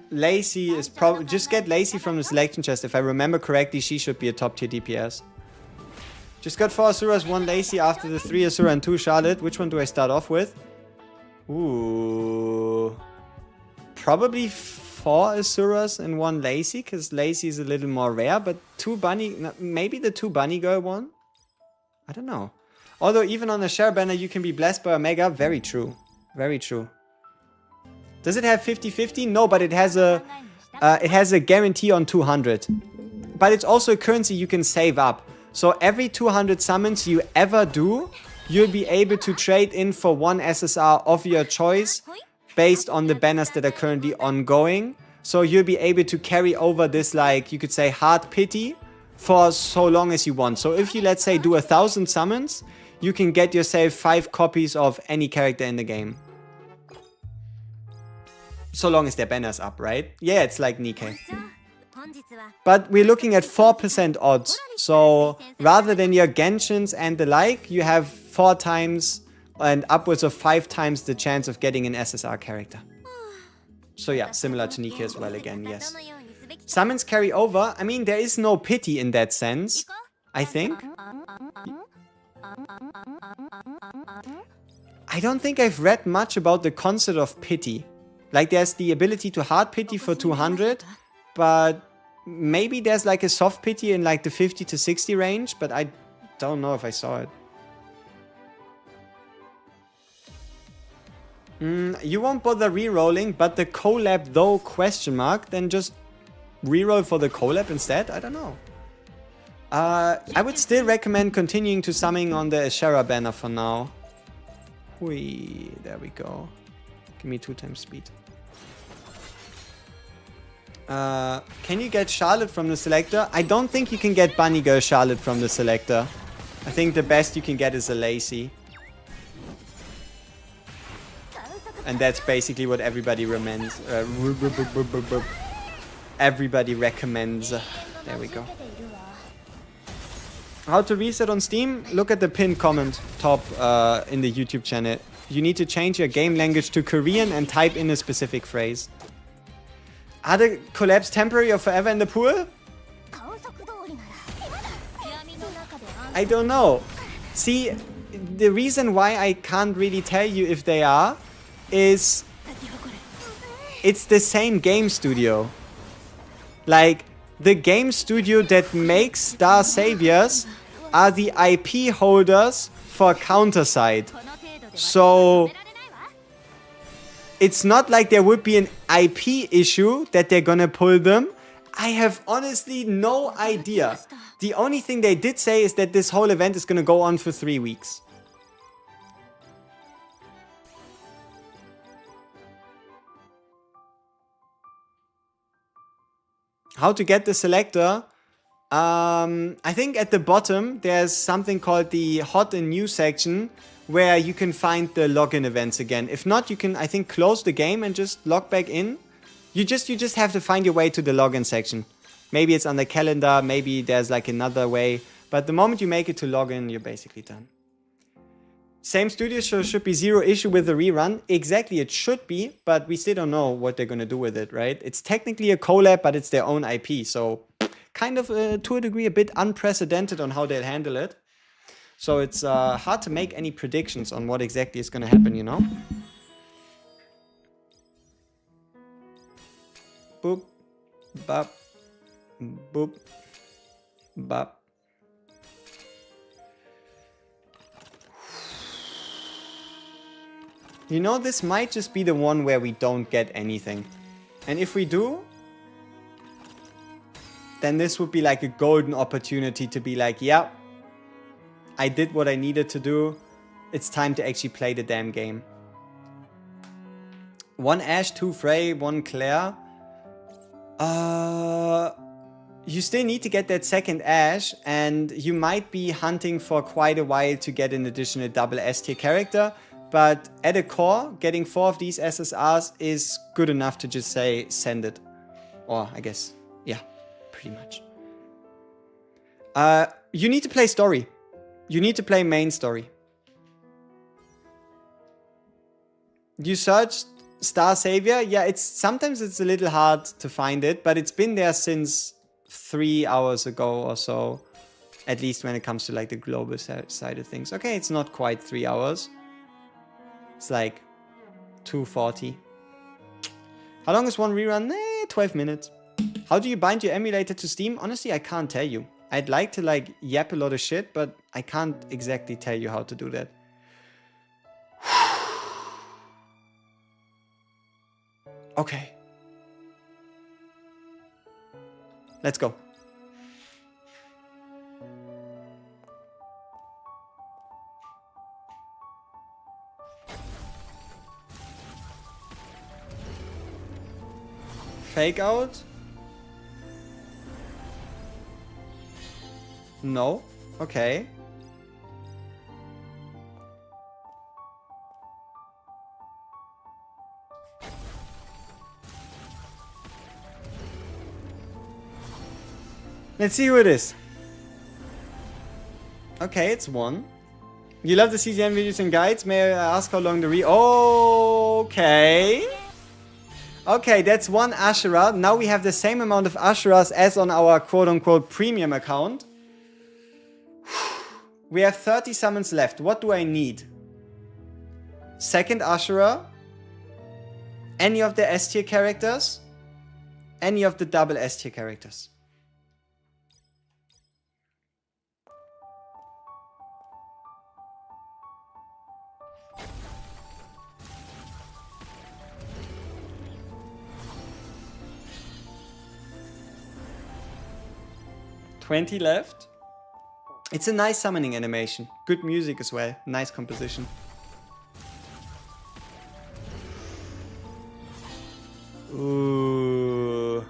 [SPEAKER 1] Lacey is probably... Just get Lacey from the selection chest. If I remember correctly, she should be a top tier DPS. Just got 4 Asuras, 1 Lacey after the 3 Asura and 2 Charlotte. Which one do I start off with? Ooh. Probably 4 Asuras and 1 Lacey, because Lacey is a little more rare, but 2 Bunny... Maybe the 2 Bunny Girl one? I don't know. Although even on a share banner you can be blessed by Omega. Very true. Very true. Does it have 50-50? No, but it has a guarantee on 200. But it's also a currency you can save up. So every 200 summons you ever do, you'll be able to trade in for 1 SSR of your choice based on the banners that are currently ongoing. So you'll be able to carry over this, like, you could say, hard pity for so long as you want. So if you, let's say, do 1,000 summons, you can get yourself 5 copies of any character in the game. So long as their banner's up, right? Yeah, it's like Nikkei. But we're looking at 4% odds. So rather than your Genshins and the like, you have 4 times and upwards of 5 times the chance of getting an SSR character. So yeah, similar to Nikkei as well again, yes. Summons carry over. I mean, there is no pity in that sense, I think. I don't think I've read much about the concept of pity. Like, there's the ability to hard pity for 200, but maybe there's like a soft pity in like the 50 to 60 range, but I don't know if I saw it. You won't bother re-rolling, but the collab though, question mark, then just re-roll for the collab instead? I don't know. I would still recommend continuing to summon on the Ashera banner for now. Whee, there we go. Give me 2 times speed. Can you get Charlotte from the selector? I don't think you can get Bunny Girl Charlotte from the selector. I think the best you can get is a Lacey. And that's basically what everybody recommends. Everybody recommends. There we go. How to reset on Steam? Look at the pinned comment top in the YouTube channel. You need to change your game language to Korean and type in a specific phrase. Are the collabs temporary or forever in the pool? I don't know. See, the reason why I can't really tell you if they are is it's the same game studio. Like, the game studio that makes Star Saviors are the IP holders for Counterside. So it's not like there would be an IP issue that they're gonna pull them. I have honestly no idea. The only thing they did say is that this whole event is gonna go on for 3 weeks. How to get the selector? I think at the bottom there's something called the hot and new section where you can find the login events again. If not, you can, I think, close the game and just log back in. You just have to find your way to the login section. Maybe it's on the calendar, maybe there's like another way. But the moment you make it to login, you're basically done. Same studio, so should be 0 issue with the rerun. Exactly, it should be, but we still don't know what they're gonna do with it, right? It's technically a collab, but it's their own IP, so kind of, to a degree, a bit unprecedented on how they'll handle it. So it's hard to make any predictions on what exactly is gonna happen, you know? Boop, bop, boop, bop. You know, this might just be the one where we don't get anything. And if we do, then this would be like a golden opportunity to be like, yeah, I did what I needed to do. It's time to actually play the damn game. 1 Ashe, 2 Frey, 1 Claire. You still need to get that second Ashe, and you might be hunting for quite a while to get an additional double S tier character. But at a core, getting 4 of these SSRs is good enough to just say, send it. Or, I guess, yeah, pretty much. You need to play story. You need to play main story. You search Star Savior. Yeah, sometimes it's a little hard to find it, but it's been there since 3 hours ago or so. At least when it comes to like the global side of things. Okay, it's not quite 3 hours. It's like 2:40. How long is one rerun? 12 minutes. How do you bind your emulator to Steam? Honestly, I can't tell you. I'd like to like yap a lot of shit, but I can't exactly tell you how to do that. Okay. Let's go. Fake out? No. Okay. Let's see who it is. Okay, it's one. You love the CGN videos and guides? May I ask how long the Okay. Okay, that's one Ashura. Now we have the same amount of Ashuras as on our quote-unquote premium account. We have 30 summons left. What do I need? Second Ashura. Any of the S tier characters. Any of the double S tier characters. $20 left. It's a nice summoning animation. Good music as well. Nice composition. Ooh.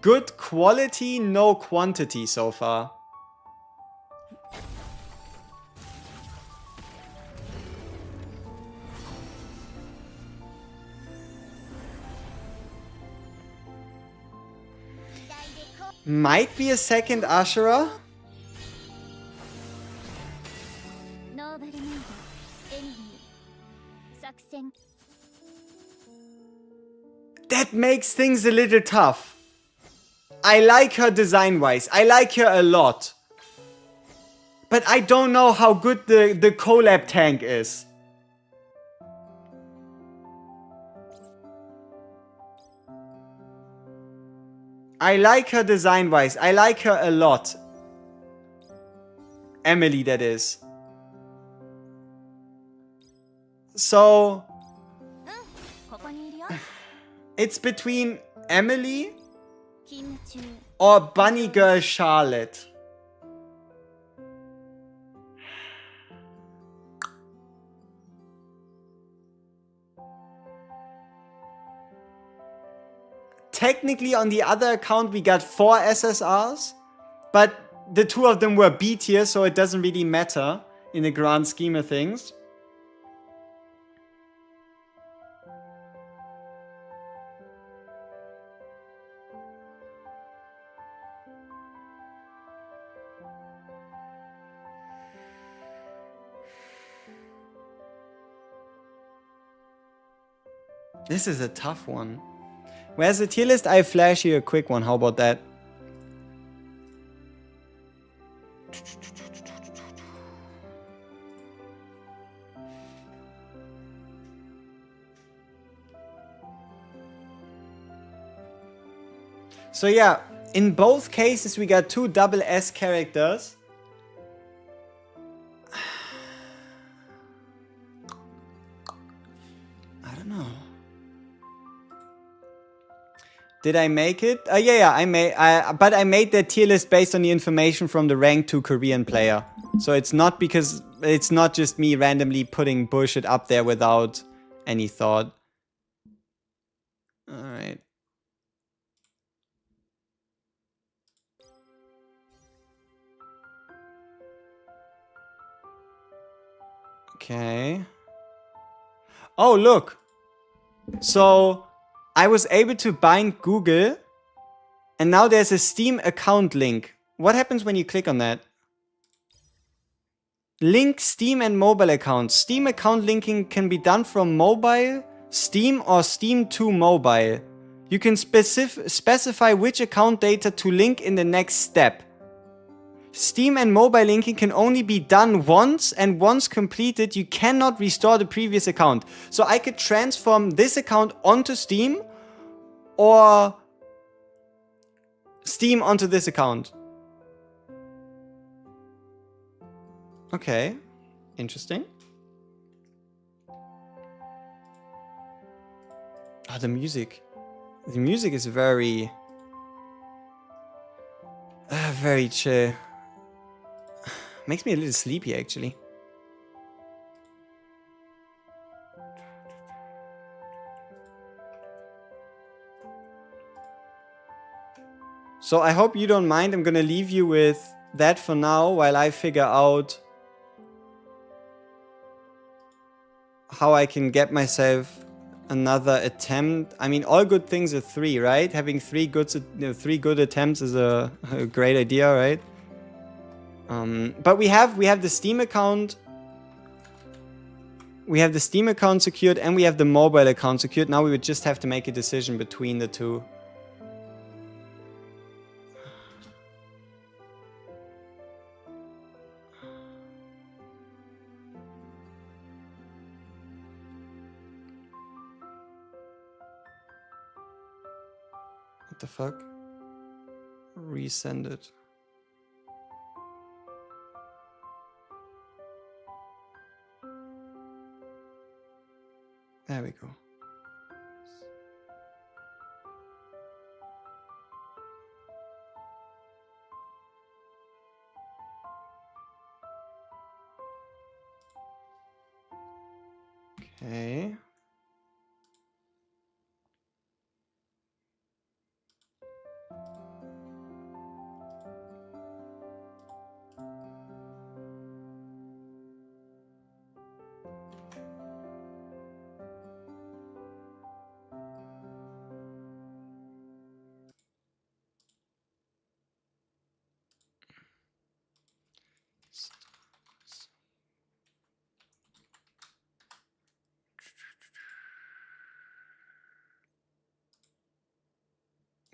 [SPEAKER 1] Good quality, no quantity so far. Might be a second Ashura. That makes things a little tough. I like her design-wise. I like her a lot. But I don't know how good the collab tank is. I like her design-wise. I like her a lot. Emily, that is. So... it's between Emily or Bunny Girl Charlotte. Technically, on the other account, we got 4 SSRs, but the 2 of them were B tier, so it doesn't really matter in the grand scheme of things. This is a tough one. Where's the tier list? I flash you a quick one. How about that? So yeah, in both cases we got 2 double S characters. I don't know. Did I make it? Yeah, I made. But I made that tier list based on the information from the rank 2 Korean player. So it's not because it's not just me randomly putting bullshit up there without any thought. All right. Okay. Oh, look. So I was able to bind Google, and now there's a Steam account link. What happens when you click on that? Link Steam and mobile accounts. Steam account linking can be done from mobile, Steam, or Steam to mobile. You can specify which account data to link in the next step. Steam and mobile linking can only be done once, and once completed, you cannot restore the previous account. So I could transform this account onto Steam, or Steam onto this account. Okay, interesting. Oh, the music. The music is very chill. Makes me a little sleepy, actually. So I hope you don't mind. I'm gonna leave you with that for now while I figure out how I can get myself another attempt. I mean, all good things are 3, right? Having 3 good attempts is a great idea, right? But we have the Steam account. We have the Steam account secured, and we have the mobile account secured. Now we would just have to make a decision between the two. What the fuck? Resend it. There we go. Okay.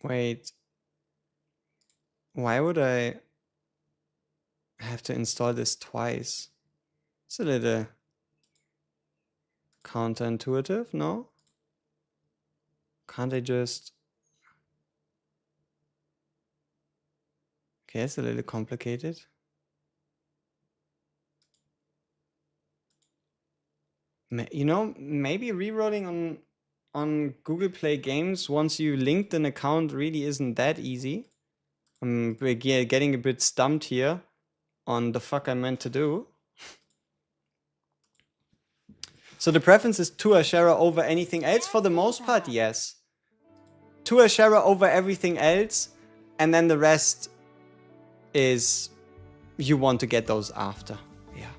[SPEAKER 1] Wait. Why would I have to install this twice? It's a little counterintuitive, no? Can't I just... Okay, it's a little complicated. You know, maybe rerolling on Google Play Games once you linked an account really isn't that easy. I'm getting a bit stumped here on the fuck I meant to do. So the preference is to Ashera over anything else for the most part, yes. To Ashera over everything else, and then the rest is you want to get those after. Yeah.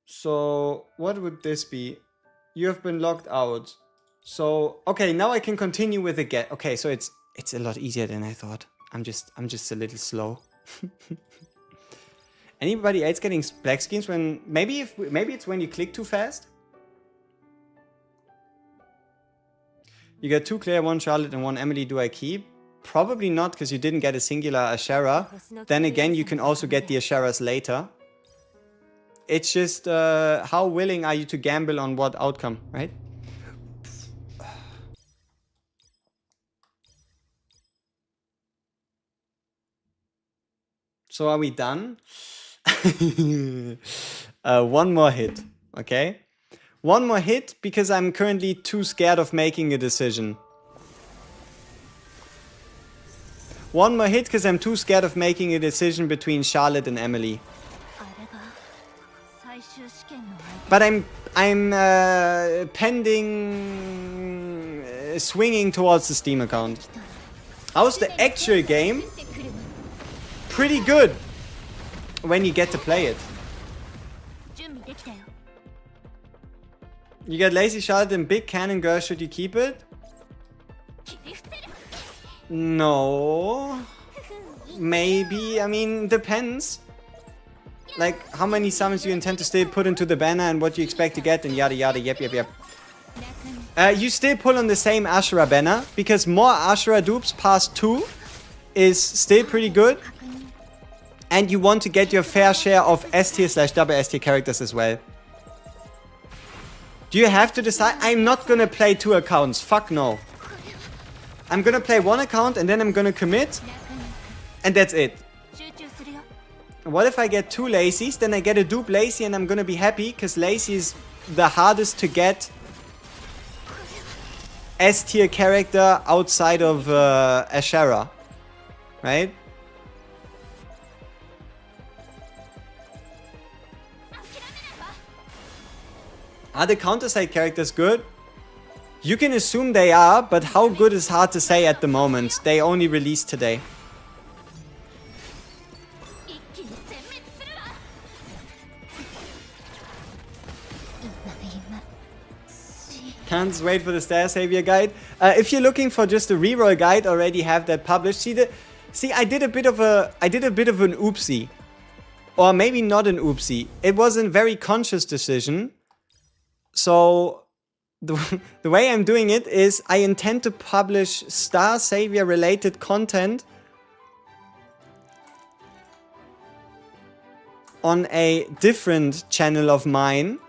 [SPEAKER 1] So what would this be? You have been locked out. So okay, now I can continue with the get. Okay, so it's a lot easier than I thought. I'm just a little slow. Anybody else getting black screens when maybe it's when you click too fast? You get 2 Claire, 1 Charlotte, and 1 Emily. Do I keep? Probably not, because you didn't get a singular Ashera. Then again, you can also get the Asheras later. It's just how willing are you to gamble on what outcome, right? So are we done? One more hit, okay? One more hit, because I'm currently too scared of making a decision. One more hit, because I'm too scared of making a decision between Charlotte and Emily. But I'm pending swinging towards the Steam account. How's the actual game? Pretty good when you get to play it. You get Lazy Charlotte and Big Cannon Girl. Should you keep it? No. Maybe. I mean, depends. Like, how many summons you intend to still put into the banner and what you expect to get and yada yada, yep. You still pull on the same Ashura banner, because more Ashura dupes past 2 is still pretty good. And you want to get your fair share of S tier / double S tier characters as well. Do you have to decide? I'm not gonna play 2 accounts. Fuck no. I'm gonna play 1 account and then I'm gonna commit. And that's it. What if I get 2 Lacies? Then I get a dupe Lacy and I'm gonna be happy, because Lacy is the hardest to get S tier character outside of Ashera. Right? Are the counter-side characters good? You can assume they are, but how good is hard to say at the moment. They only released today. Can't wait for the Star Savior guide. If you're looking for just a reroll guide, already have that published. See, I did a bit of an oopsie. Or maybe not an oopsie. It was a very conscious decision. So, the way I'm doing it is I intend to publish Star Savior related content on a different channel of mine.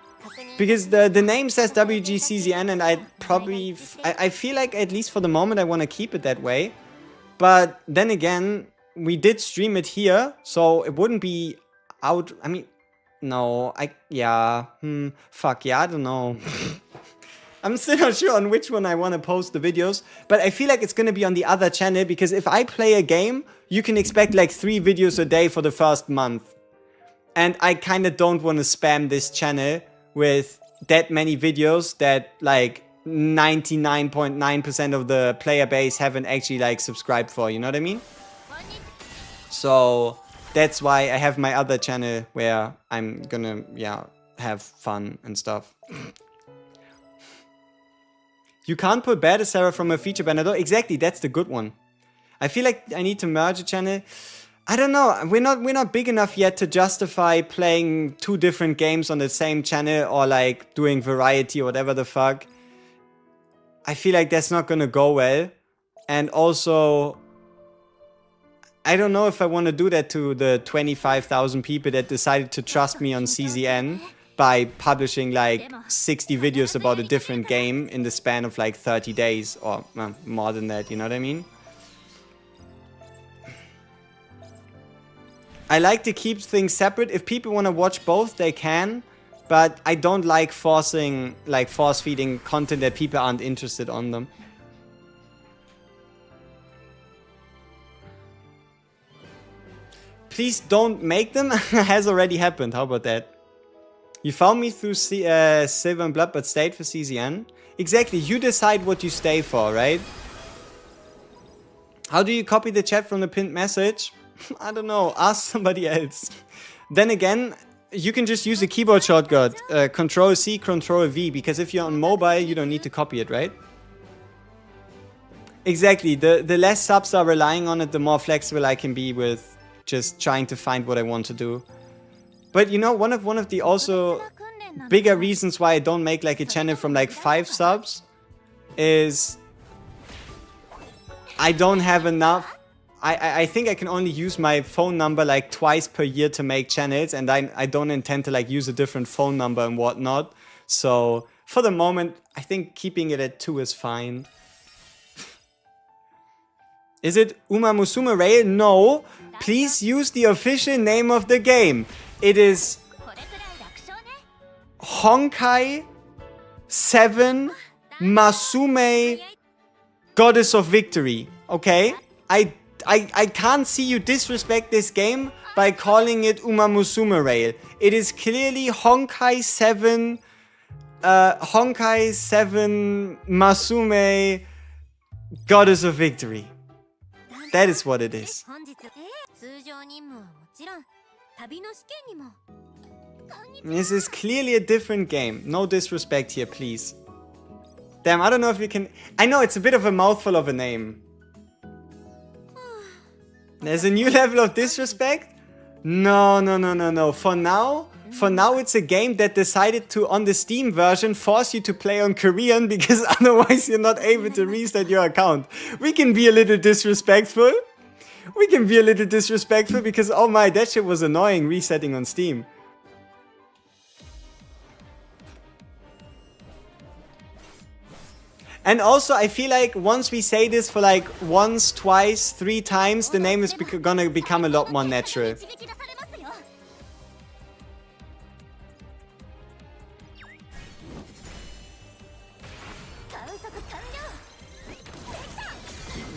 [SPEAKER 1] Because the name says WGCZN and I feel like at least for the moment I want to keep it that way. But then again, we did stream it here, so it wouldn't be out, I mean... No, fuck, yeah, I don't know. I'm still not sure on which one I want to post the videos, but I feel like it's going to be on the other channel, because if I play a game, you can expect like 3 videos a day for the first month. And I kind of don't want to spam this channel with that many videos that like 99.9% of the player base haven't actually like subscribed for, you know what I mean? So... that's why I have my other channel where I'm gonna, have fun and stuff. You can't pull Bad Sarah from a feature banner though. Exactly, that's the good one. I feel like I need to merge a channel. I don't know. We're not big enough yet to justify playing 2 different games on the same channel or like doing variety or whatever the fuck. I feel like that's not gonna go well. And also, I don't know if I want to do that to the 25,000 people that decided to trust me on CZN by publishing like 60 videos about a different game in the span of like 30 days or more than that, you know what I mean? I like to keep things separate. If people want to watch both, they can, but I don't like force-feeding content that people aren't interested on them. Please don't make them. Has already happened. How about that? You found me through Silver and Blood, but stayed for CZN. Exactly. You decide what you stay for, right? How do you copy the chat from the pinned message? I don't know. Ask somebody else. Then again, you can just use a keyboard shortcut. Control C, Control V. Because if you're on mobile, you don't need to copy it, right? Exactly. The less subs are relying on it, the more flexible I can be with just trying to find what I want to do. But you know, one of the also bigger reasons why I don't make like a channel from like 5 subs is I don't have enough. I think I can only use my phone number like twice per year to make channels, and I don't intend to like use a different phone number and whatnot. So for the moment, I think keeping it at 2 is fine. Is it Uma Musume Rail? No. Please use the official name of the game. It is Honkai 7 Masume Goddess of Victory. Okay? I can't see you disrespect this game by calling it Uma Musume Rail. It is clearly Honkai 7 Masume Goddess of Victory. That is what it is. This is clearly a different game. No disrespect here, please. Damn, I don't know if you can... I know it's a bit of a mouthful of a name. There's a new level of disrespect? No. For now, For now, it's a game that decided to, on the Steam version, force you to play on Korean because otherwise you're not able to reset your account. We can be a little disrespectful. We can be a little disrespectful because, oh my, that shit was annoying resetting on Steam. And also, I feel like once we say this for like once, twice, 3 times, the name is gonna become a lot more natural.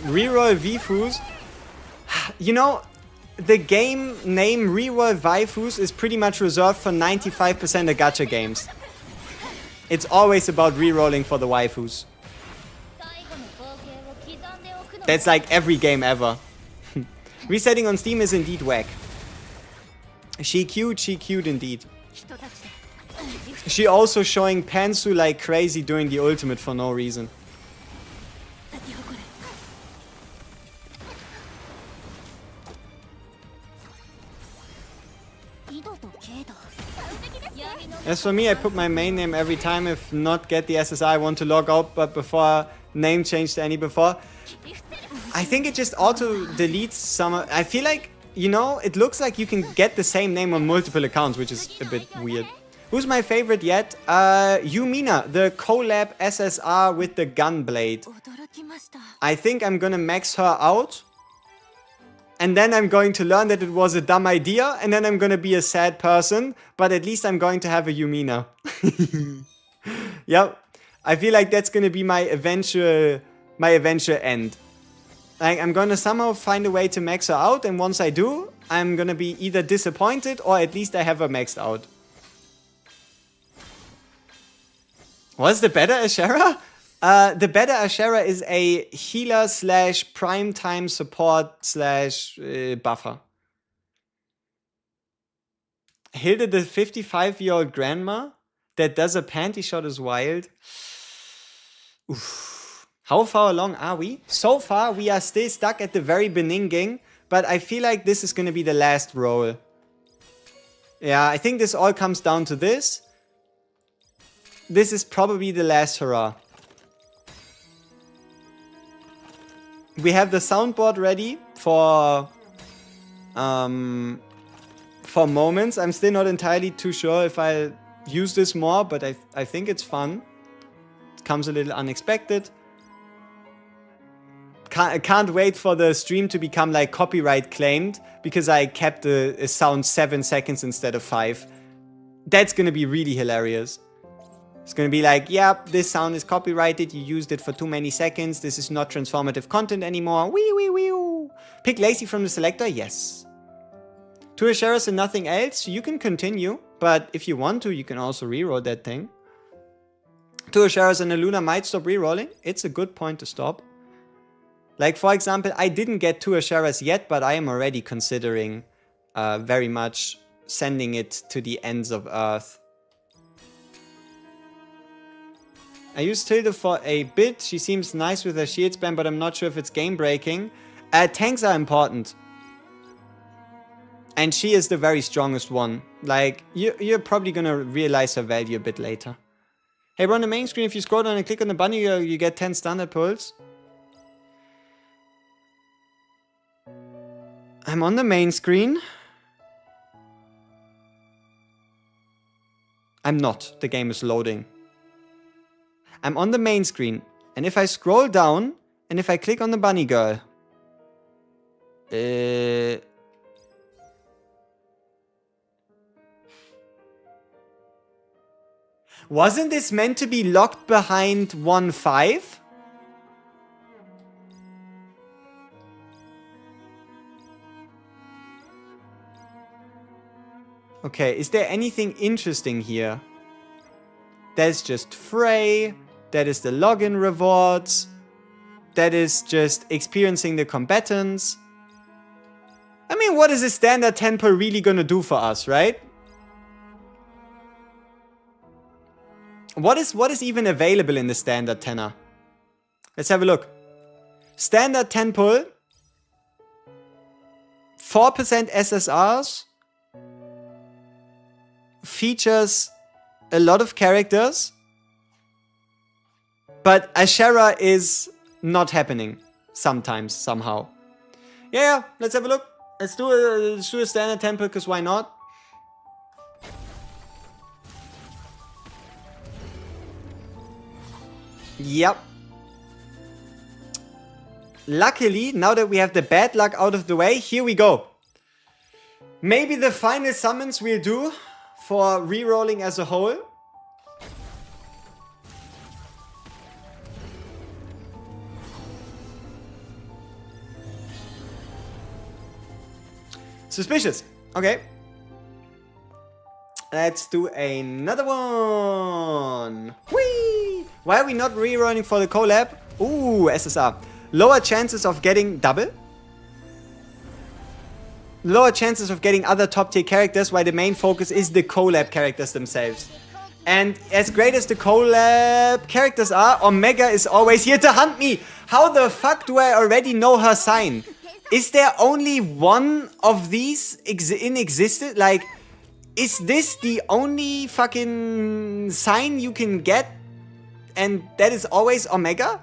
[SPEAKER 1] Reroll Waifus. You know, the game name Reroll Waifus is pretty much reserved for 95% of gacha games. It's always about rerolling for the waifus. That's like every game ever. Resetting on Steam is indeed whack. She cute indeed. She also showing Pantsu like crazy during the ultimate for no reason. As for me, I put my main name every time. If not get the SSR, I want to log out, but before name change to any before. I think it just auto deletes some. I feel like, you know, it looks like you can get the same name on multiple accounts, which is a bit weird. Who's my favorite yet? Yumina, the collab SSR with the gun blade. I think I'm gonna max her out. And then I'm going to learn that it was a dumb idea, and then I'm gonna be a sad person, but at least I'm going to have a Yumina. Yep. I feel like that's gonna be my eventual end. Like, I'm gonna somehow find a way to max her out, and once I do, I'm gonna be either disappointed or at least I have her maxed out. What's the better Ashera? The better Ashera is a healer slash primetime support slash buffer. Hilde, the 55-year-old grandma that does a panty shot is wild. Oof. How far along are we? So far, we are still stuck at the very beginning, but I feel like this is going to be the last roll. Yeah, I think this all comes down to this. This is probably the last hurrah. We have the soundboard ready for moments. I'm still not entirely too sure if I'll use this more, but I think it's fun. It comes a little unexpected. Can't wait for the stream to become like copyright claimed because I kept a sound 7 seconds instead of 5. That's gonna be really hilarious. It's gonna be like, yep, this sound is copyrighted, you used it for too many seconds, this is not transformative content anymore, wee wee wee. Pick Lacey from the selector, yes. 2 Asheras and nothing else, you can continue, but if you want to, you can also reroll that thing. 2 Asheras and a Luna might stop rerolling, it's a good point to stop. Like, for example, I didn't get 2 Asheras yet, but I am already considering very much sending it to the ends of Earth. I used Tilda for a bit. She seems nice with her shield spam, but I'm not sure if it's game breaking. Tanks are important. And she is the very strongest one. Like, you're probably gonna realize her value a bit later. Hey, bro, on the main screen, if you scroll down and click on the bunny, you get 10 standard pulls. I'm on the main screen. I'm not. The game is loading. I'm on the main screen, and if I scroll down, and if I click on the bunny girl, wasn't this meant to be locked behind 1-5? Okay, is there anything interesting here? That's just Frey. That is the login rewards. That is just experiencing the combatants. I mean, what is a standard 10 pull really gonna do for us, right? What is even available in the standard 10er? Let's have a look. Standard 10 pull. 4% SSRs. features a lot of characters, but Ashera is not happening sometimes, somehow. Yeah, let's have a look. Let's do a standard temple, because why not? Yep. Luckily, now that we have the bad luck out of the way, here we go. Maybe the final summons we'll do for rerolling as a whole. Suspicious. Okay. Let's do another one. Whee! Why are we not rerolling for the collab? Ooh, SSR. Lower chances of getting double. Lower chances of getting other top tier characters, while the main focus is the collab characters themselves. And as great as the collab characters are, Omega is always here to hunt me. How the fuck do I already know her sign? Is there only one of these in existence? Like, is this the only fucking sign you can get? And that is always Omega?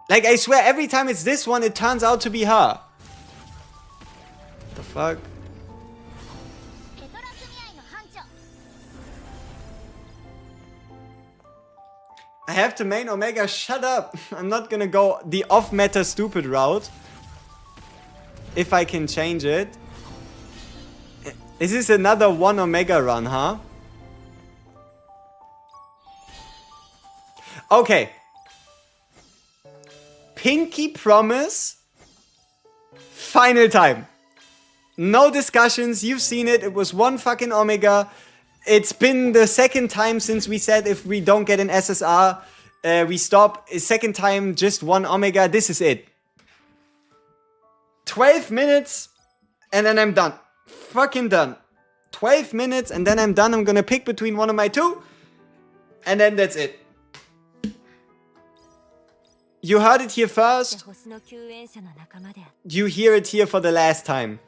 [SPEAKER 1] Like, I swear, every time it's this one, it turns out to be her. The fuck? I have to main Omega, shut up. I'm not gonna go the off-meta stupid route. If I can change it. This is another one Omega run, huh? Okay. Pinky promise. Final time. No discussions, you've seen it. It was one fucking Omega. It's been the second time since we said if we don't get an SSR, we stop. Second time, just one Omega. This is it. 12 minutes, and then I'm done. Fucking done. 12 minutes, and then I'm done. I'm gonna pick between one of my two, and then that's it. You heard it here first. You hear it here for the last time.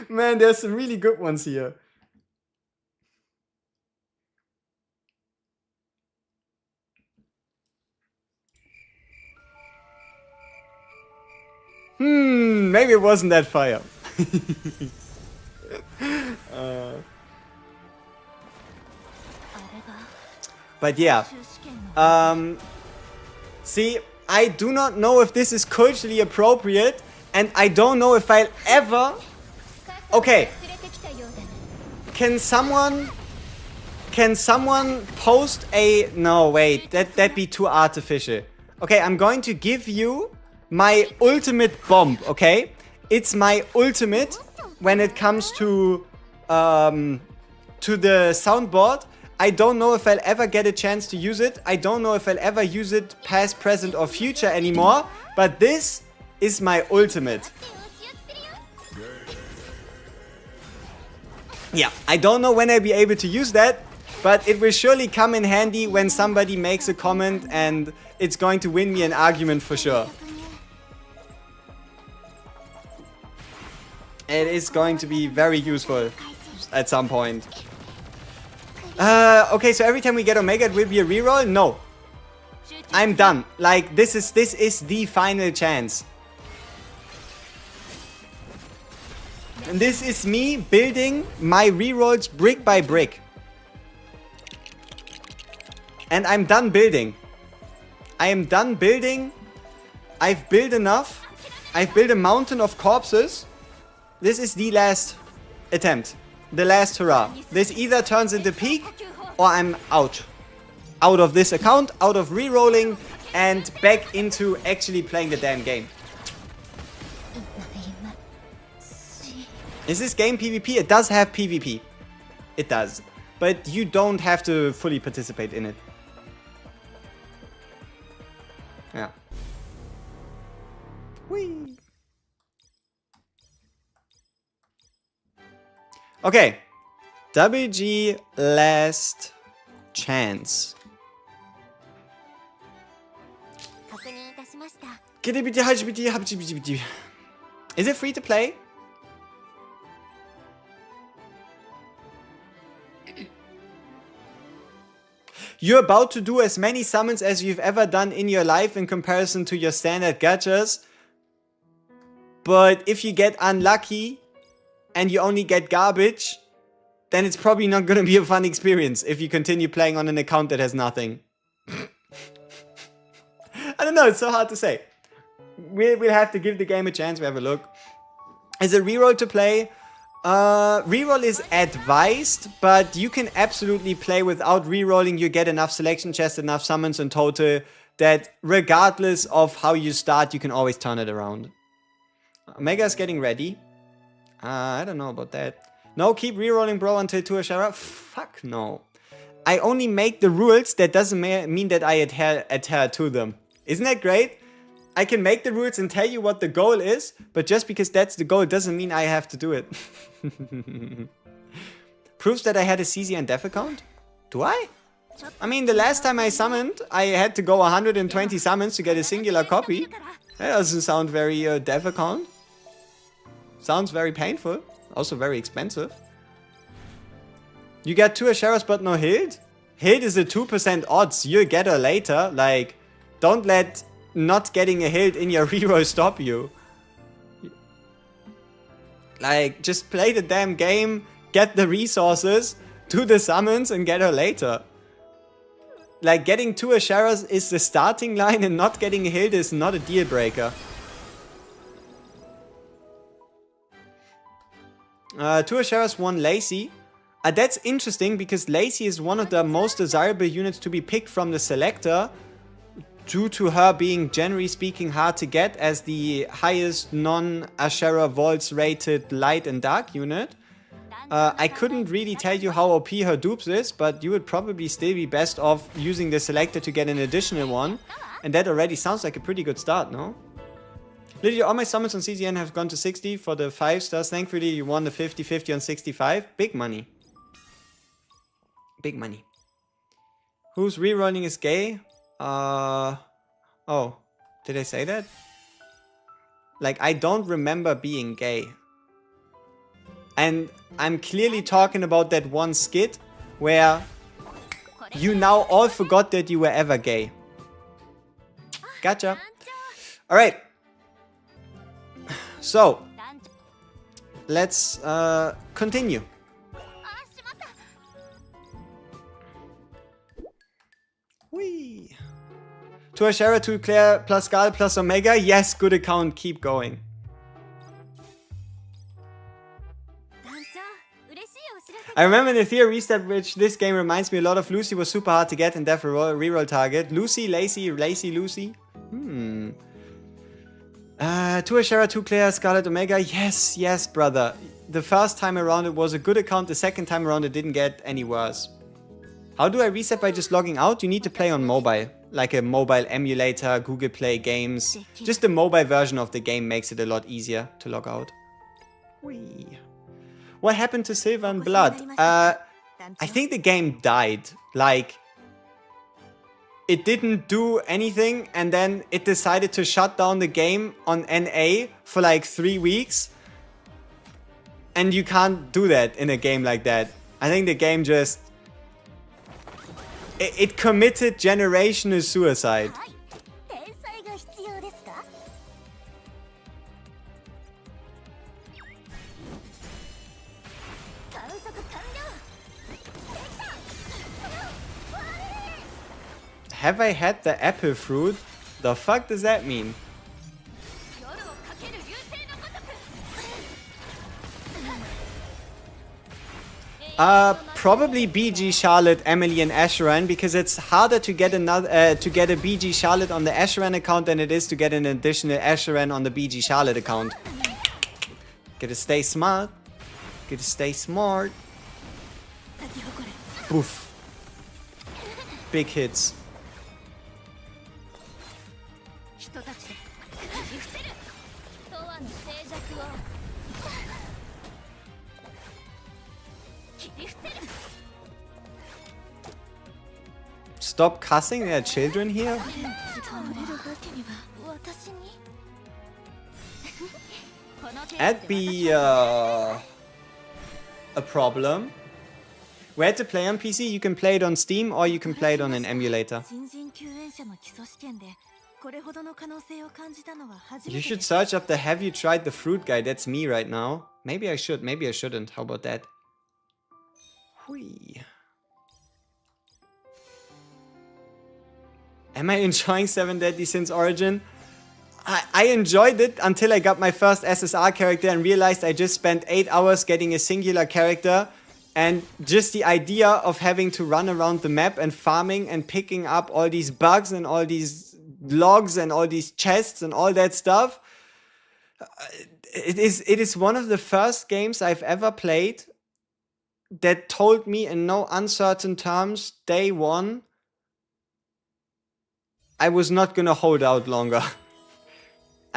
[SPEAKER 1] Man, there's some really good ones here. Maybe it wasn't that fire. But yeah. See, I do not know if this is culturally appropriate, and I don't know if I'll ever... Okay. Can someone post a... No, wait. That'd be too artificial. Okay, I'm going to give you my ultimate bomb, okay? It's my ultimate when it comes to the soundboard. I don't know if I'll ever get a chance to use it. I don't know if I'll ever use it past, present, or future anymore. But this is my ultimate. Yeah, I don't know when I'll be able to use that, but it will surely come in handy when somebody makes a comment, and it's going to win me an argument for sure. It is going to be very useful at some point. Okay, so every time we get Omega, it will be a reroll? No. I'm done. Like, this is the final chance. And this is me building my rerolls brick by brick. And I'm done building. I am done building. I've built enough. I've built a mountain of corpses. This is the last attempt. The last hurrah. This either turns into peak, or I'm out. Out of this account, out of rerolling, and back into actually playing the damn game. Is this game PvP? It does have PvP. It does. But you don't have to fully participate in it. Yeah. Whee! Okay. WG last chance.
[SPEAKER 7] 確認いたしました。
[SPEAKER 1] Is it free to play? You're about to do as many summons as you've ever done in your life in comparison to your standard gachas. But if you get unlucky and you only get garbage, then it's probably not gonna be a fun experience if you continue playing on an account that has nothing. I don't know, it's so hard to say. We'll have to give the game a chance, we have a look. Is a reroll to play? Reroll is advised, but you can absolutely play without rerolling. You get enough selection chests, enough summons in total, that regardless of how you start, you can always turn it around. Omega's getting ready. I don't know about that. No, keep rerolling, bro, until to Ashara. Fuck no. I only make the rules, that doesn't mean that I adhere to them. Isn't that great? I can make the rules and tell you what the goal is, but just because that's the goal doesn't mean I have to do it. Proves that I had a CZ and Def account? Do I? I mean, the last time I summoned, I had to go 120 summons to get a singular copy. That doesn't sound very Dev account. Sounds very painful. Also very expensive. You get 2 Asheras but no Hild? Hild is a 2% odds. You'll get her later. Like, don't let not getting a Hild in your reroll stop you. Like, just play the damn game, get the resources, do the summons and get her later. Like, getting 2 Asheras is the starting line and not getting a Hild is not a deal breaker. 2 Asheras, 1 Lacey. That's interesting because Lacey is one of the most desirable units to be picked from the selector, due to her being, generally speaking, hard to get as the highest non-Ashera Vaults rated light and dark unit. I couldn't really tell you how OP her dupes is, but you would probably still be best off using the selector to get an additional one. And that already sounds like a pretty good start, no? Literally all my summons on CZN have gone to 60 for the 5 stars. Thankfully you won the 50-50 on 65. Big money. Big money. Who's rerolling is gay? Oh, did I say that? Like, I don't remember being gay. And I'm clearly talking about that one skit where you now all forgot that you were ever gay. Gotcha. Alright. So, let's continue. Whee. To Ashera, to Claire, plus Gal, plus Omega. Yes, good account. Keep going. I remember in the theory reset, which this game reminds me a lot of. Lucy was super hard to get and Def reroll target. Lucy, Lacey, Lucy. To Ashera, to Claire, Scarlet, Omega. Yes, yes, brother. The first time around it was a good account. The second time around it didn't get any worse. How do I reset by just logging out? You need to play on mobile. Like a mobile emulator, Google Play games. Just the mobile version of the game makes it a lot easier to log out. Whee. What happened to Silver and Blood? I think the game died. Like, it didn't do anything and then it decided to shut down the game on NA for like 3 weeks. And you can't do that in a game like that. I think the game just... It committed generational suicide. Have I had the apple fruit? The fuck does that mean? Probably BG Charlotte, Emily, and Asheran, because it's harder to get another to get a BG Charlotte on the Asheran account than it is to get an additional Asheran on the BG Charlotte account. Gotta stay smart. Gotta stay smart. Boof. Big hits. stop cussing? There are children here?
[SPEAKER 7] 私に
[SPEAKER 1] That'd be a problem. Where to play on PC? You can play it on Steam or you can play it on an emulator.
[SPEAKER 3] 新人救援者の基礎試験でこれほどの可能性を感じたのは初め
[SPEAKER 1] You
[SPEAKER 3] て
[SPEAKER 1] should
[SPEAKER 3] です
[SPEAKER 1] search up the Have You Tried the Fruit guy? That's me right now. Maybe I should, maybe I shouldn't. How about that? Hui. Am I enjoying 7 Deadly Sins Origin? I enjoyed it until I got my first SSR character and realized I just spent 8 hours getting a singular character, and just the idea of having to run around the map and farming and picking up all these bugs and all these logs and all these chests and all that stuff. It is one of the first games I've ever played that told me in no uncertain terms, day one, I was not gonna hold out longer.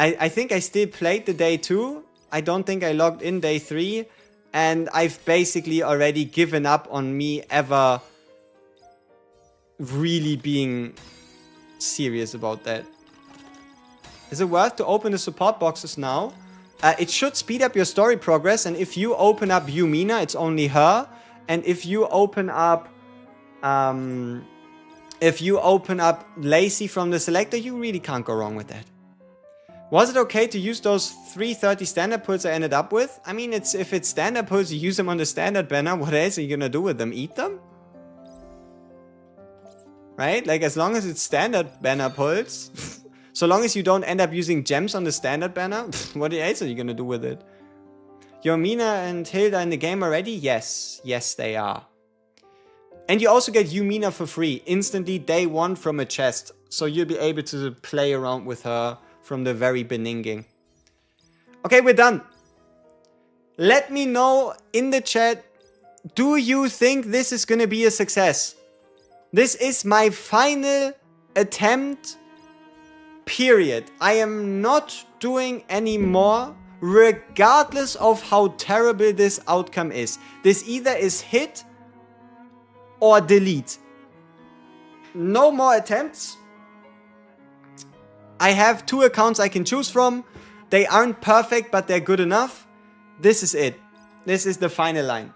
[SPEAKER 1] I think I still played the day 2. I don't think I logged in day 3. And I've basically already given up on me ever really being serious about that. Is it worth to open the support boxes now? It should speed up your story progress. And if you open up Yumina, it's only her. And if you open up Lacey from the selector, you really can't go wrong with that. Was it okay to use those 330 standard pulls I ended up with? I mean, if it's standard pulls, you use them on the standard banner. What else are you gonna do with them? Eat them? Right? Like, as long as it's standard banner pulls. So long as you don't end up using gems on the standard banner. What else are you gonna do with it? Yumina and Hilda in the game already? Yes. Yes, they are. And you also get Yumina for free. Instantly, day 1 from a chest. So you'll be able to play around with her from the very beginning. Okay, we're done. Let me know in the chat, do you think this is gonna be a success? This is my final attempt, period. I am not doing any more, regardless of how terrible this outcome is. This either is hit or delete. No more attempts. I have 2 accounts I can choose from. They aren't perfect, but they're good enough. This is it. This is the final line.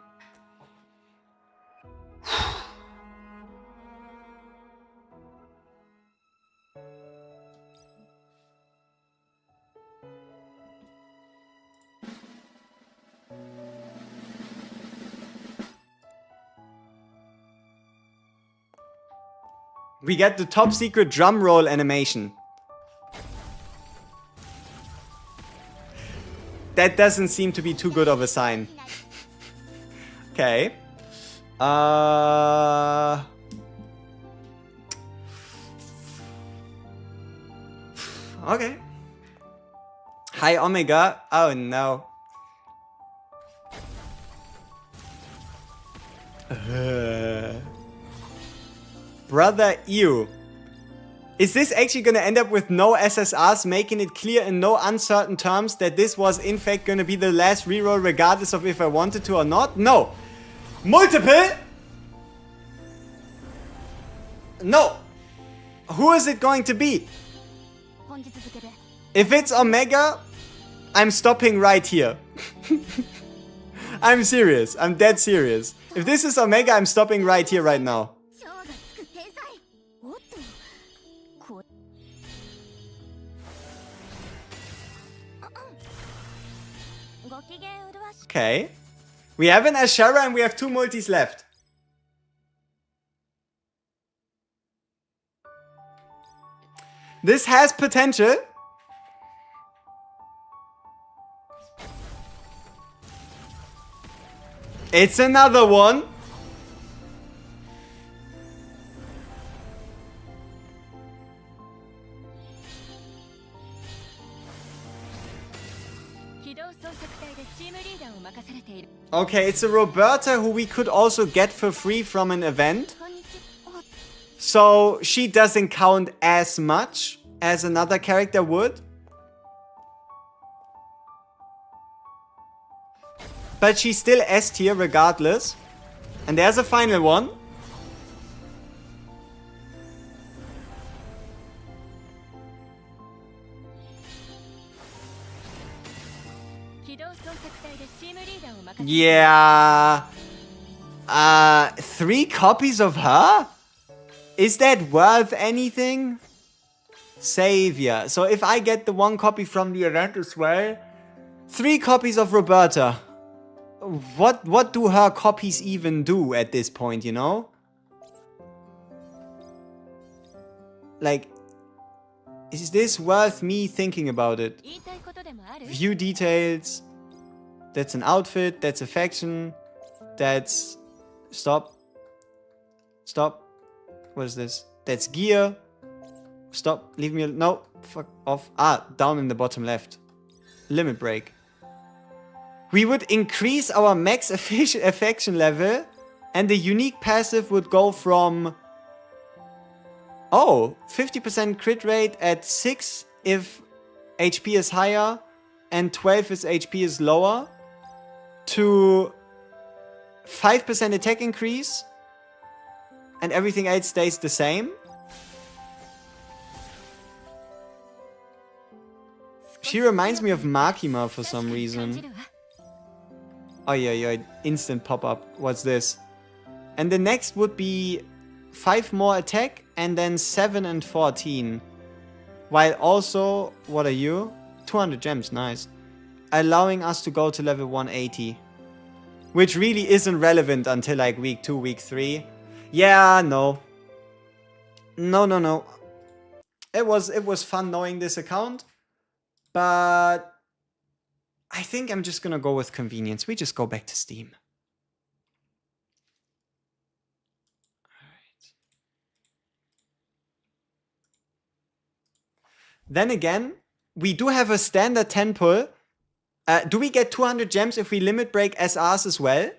[SPEAKER 1] We get the top secret drum roll animation. That doesn't seem to be too good of a sign. Okay. Okay. Hi, Omega. Oh, no. Brother Ew. Is this actually gonna end up with no SSRs, making it clear in no uncertain terms that this was in fact gonna be the last reroll regardless of if I wanted to or not? No. Multiple? No. Who is it going to be? If it's Omega, I'm stopping right here. I'm serious. I'm dead serious. If this is Omega, I'm stopping right here right now. Okay. We have an Ashara and we have 2 multis left. This has potential. It's another one. Okay, it's a Roberta who we could also get for free from an event. So she doesn't count as much as another character would. But she's still S tier regardless. And there's a final one. Yeah. 3 copies of her? Is that worth anything? Savior. So if I get the 1 copy from the event as well, 3 copies of Roberta. What do her copies even do at this point, you know? Like, is this worth me thinking about it? View details. That's an outfit. That's a faction. That's... Stop. Stop. What is this? That's gear. Stop. Leave me... No. Fuck off. Ah, down in the bottom left. Limit break. We would increase our max affection level, and the unique passive would go from... Oh, 50% crit rate at 6 if HP is higher and 12 if HP is lower, to 5% attack increase, and everything else stays the same. She reminds me of Makima for some reason. Oh yeah, instant pop-up. What's this? And the next would be 5 more attack, and then 7 and 14. While also, what are you? 200 gems, nice. Allowing us to go to level 180. Which really isn't relevant until like week 2, week 3. Yeah, no. No. It was fun knowing this account. But I think I'm just gonna go with convenience. We just go back to Steam. Alright. Then again, we do have a standard 10 pull. Do we get 200 gems if we limit break SRs as well?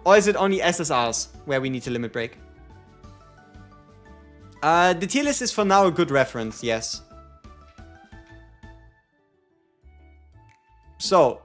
[SPEAKER 1] Or is it only SSRs where we need to limit break? The tier list is for now a good reference, yes. So.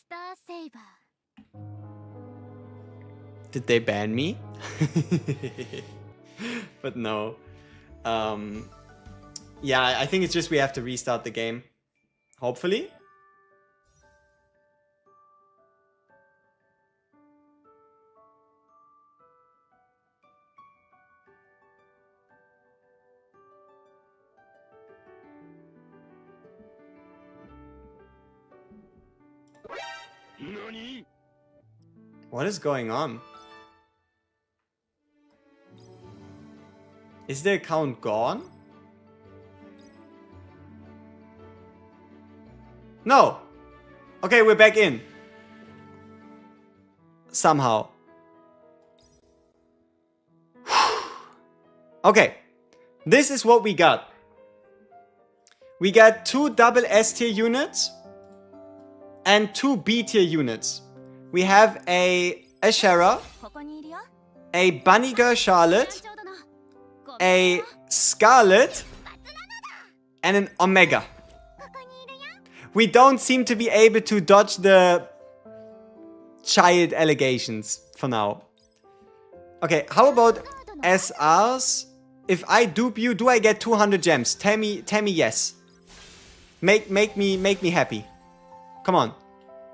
[SPEAKER 7] Star Saber.
[SPEAKER 1] Did they ban me? But no. Yeah, I think it's just we have to restart the game. Hopefully. What is going on? Is the account gone? No. Okay, we're back in. Somehow. Okay. This is what we got. We got 2 double S tier units and 2 B tier units. We have a Ashera, a Bunny Girl Charlotte, a Scarlet, and an Omega. We don't seem to be able to dodge the child allegations for now. Okay, how about SRs? If I dupe you, do I get 200 gems? Tell me yes. Make me happy. Come on.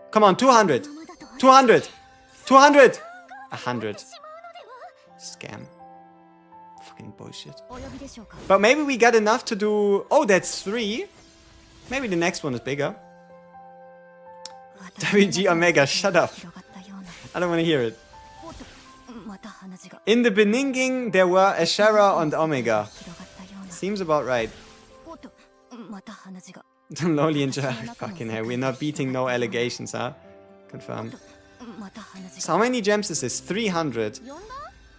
[SPEAKER 1] Come on, 200. 200. 200. 100. Scam. Fucking bullshit. But maybe we got enough to do... Oh, that's 3. Maybe the next one is bigger. WG Omega, shut up. I don't want to hear it. In the Beninging, there were Ashera and Omega. Seems about right. Lowly and fucking hell, we're not beating no allegations, huh? Confirmed. So how many gems is this? 300.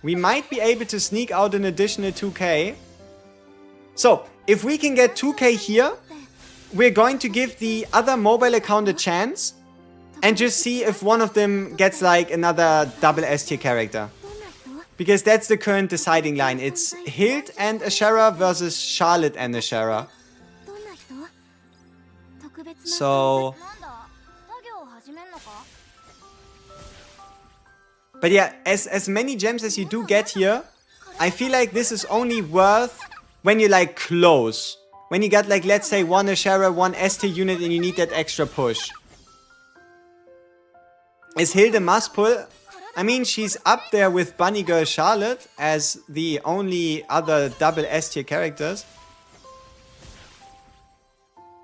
[SPEAKER 1] We might be able to sneak out an additional 2k. So, if we can get 2k here, we're going to give the other mobile account a chance and just see if one of them gets like another double S tier character. Because that's the current deciding line. It's Hild and Ashera versus Charlotte and Ashera. So... But yeah, as many gems as you do get here, I feel like this is only worth when you're like close. When you got like, let's say, one Ashera, one S tier unit and you need that extra push. Is Hild a must pull? I mean, she's up there with Bunny Girl Charlotte as the only other double S tier characters.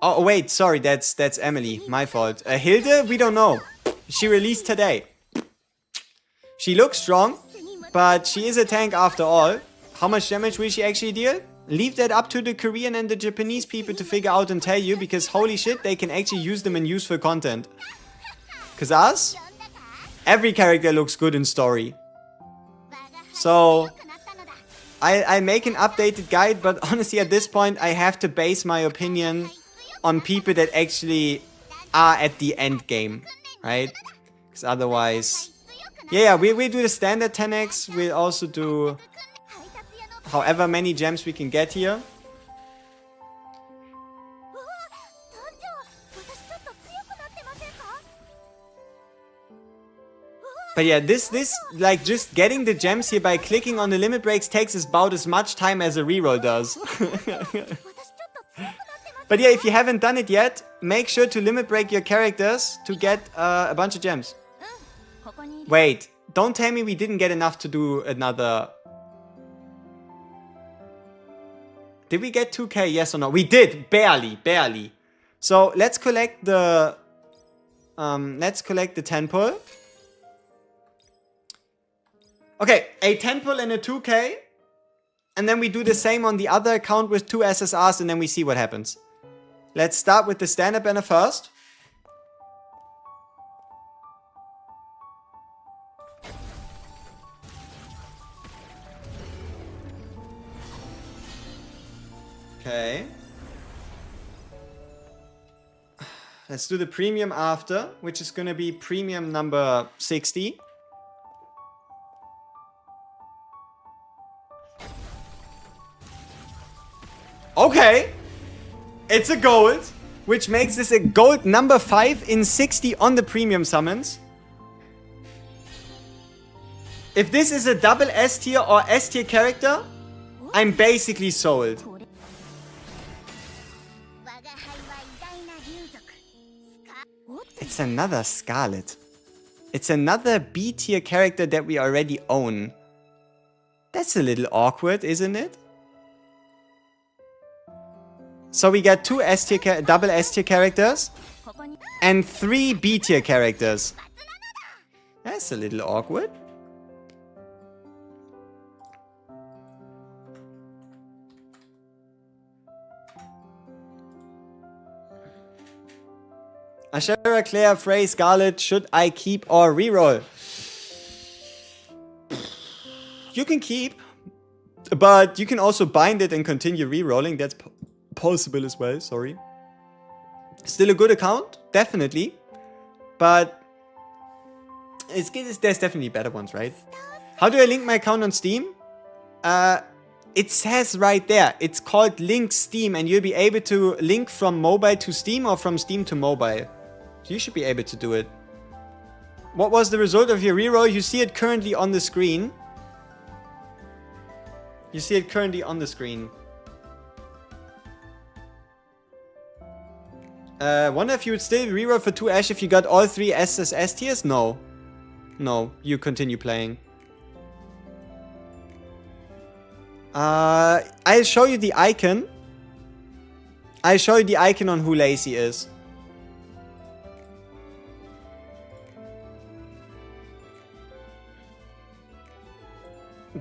[SPEAKER 1] Oh wait, sorry, that's Emily, my fault. Hilde, we don't know. She released today. She looks strong, but she is a tank after all. How much damage will she actually deal? Leave that up to the Korean and the Japanese people to figure out and tell you, because holy shit, they can actually use them in useful content. Cause us? Every character looks good in story. So, I'll make an updated guide, but honestly at this point I have to base my opinion on people that actually are at the end game, right? Because otherwise... Yeah, we'll do the standard 10x. We'll also do however many gems we can get here. But yeah, this like just getting the gems here by clicking on the limit breaks takes about as much time as a reroll does. But yeah, if you haven't done it yet, make sure to limit break your characters to get a bunch of gems. Wait, don't tell me we didn't get enough to do another... Did we get 2k? Yes or no? We did! Barely. So let's collect the... let's collect the 10 pull. Okay, a 10 pull and a 2k. And then we do the same on the other account with 2 SSRs and then we see what happens. Let's start with the standard banner first. Okay. Let's do the premium after, which is gonna be premium number 60. Okay. It's a gold, which makes this a gold number 5 in 60 on the premium summons. If this is a double S tier or S tier character, I'm basically sold. It's another Scarlet. It's another B tier character that we already own. That's a little awkward, isn't it? So we got 2 S tier double S tier characters and 3 B tier characters. That's a little awkward. Ashera, Claire, Frey, Scarlet, should I keep or reroll? You can keep, but you can also bind it and continue rerolling. That's possible as well, sorry. Still a good account, definitely. But there's definitely better ones, right? How do I link my account on Steam? It says right there, it's called Link Steam, and you'll be able to link from mobile to Steam or from Steam to mobile. So you should be able to do it. What was the result of your reroll? You see it currently on the screen. You see it currently on the screen. Wonder if you would still reroll for 2 Ash if you got all 3 SSS tiers? No. No, you continue playing. I'll show you the icon. I'll show you the icon on who Lacey is.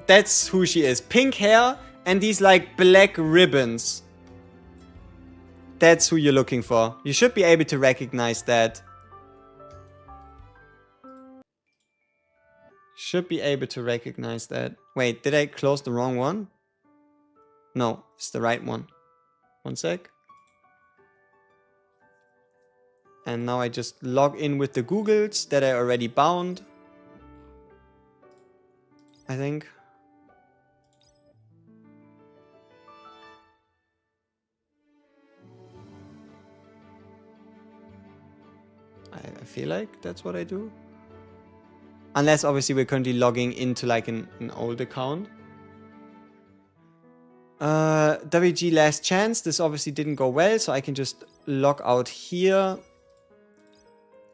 [SPEAKER 1] That's who she is. Pink hair and these like black ribbons. That's who you're looking for. You should be able to recognize that. Should be able to recognize that. Wait, did I close the wrong one? No, it's the right one. One sec. And now I just log in with the Googles that I already bound. I think. I feel like that's what I do. Unless obviously we're currently logging into like an old account. WG last chance. This obviously didn't go well, so I can just log out here.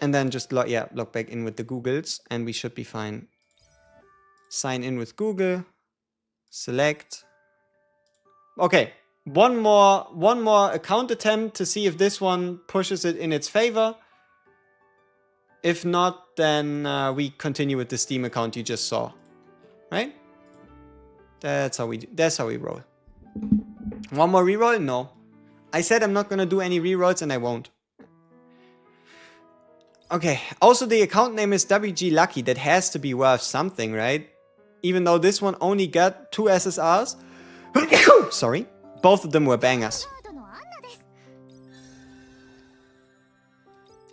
[SPEAKER 1] And then just log back in with the Googles and we should be fine. Sign in with Google. Select. Okay. One more account attempt to see if this one pushes it in its favor. If not, then we continue with the Steam account you just saw. Right? That's how we roll. One more reroll? No. I said I'm not gonna do any rerolls and I won't. Okay, also the account name is WG Lucky. That has to be worth something, right? Even though this one only got 2 SSRs. Sorry. Both of them were bangers.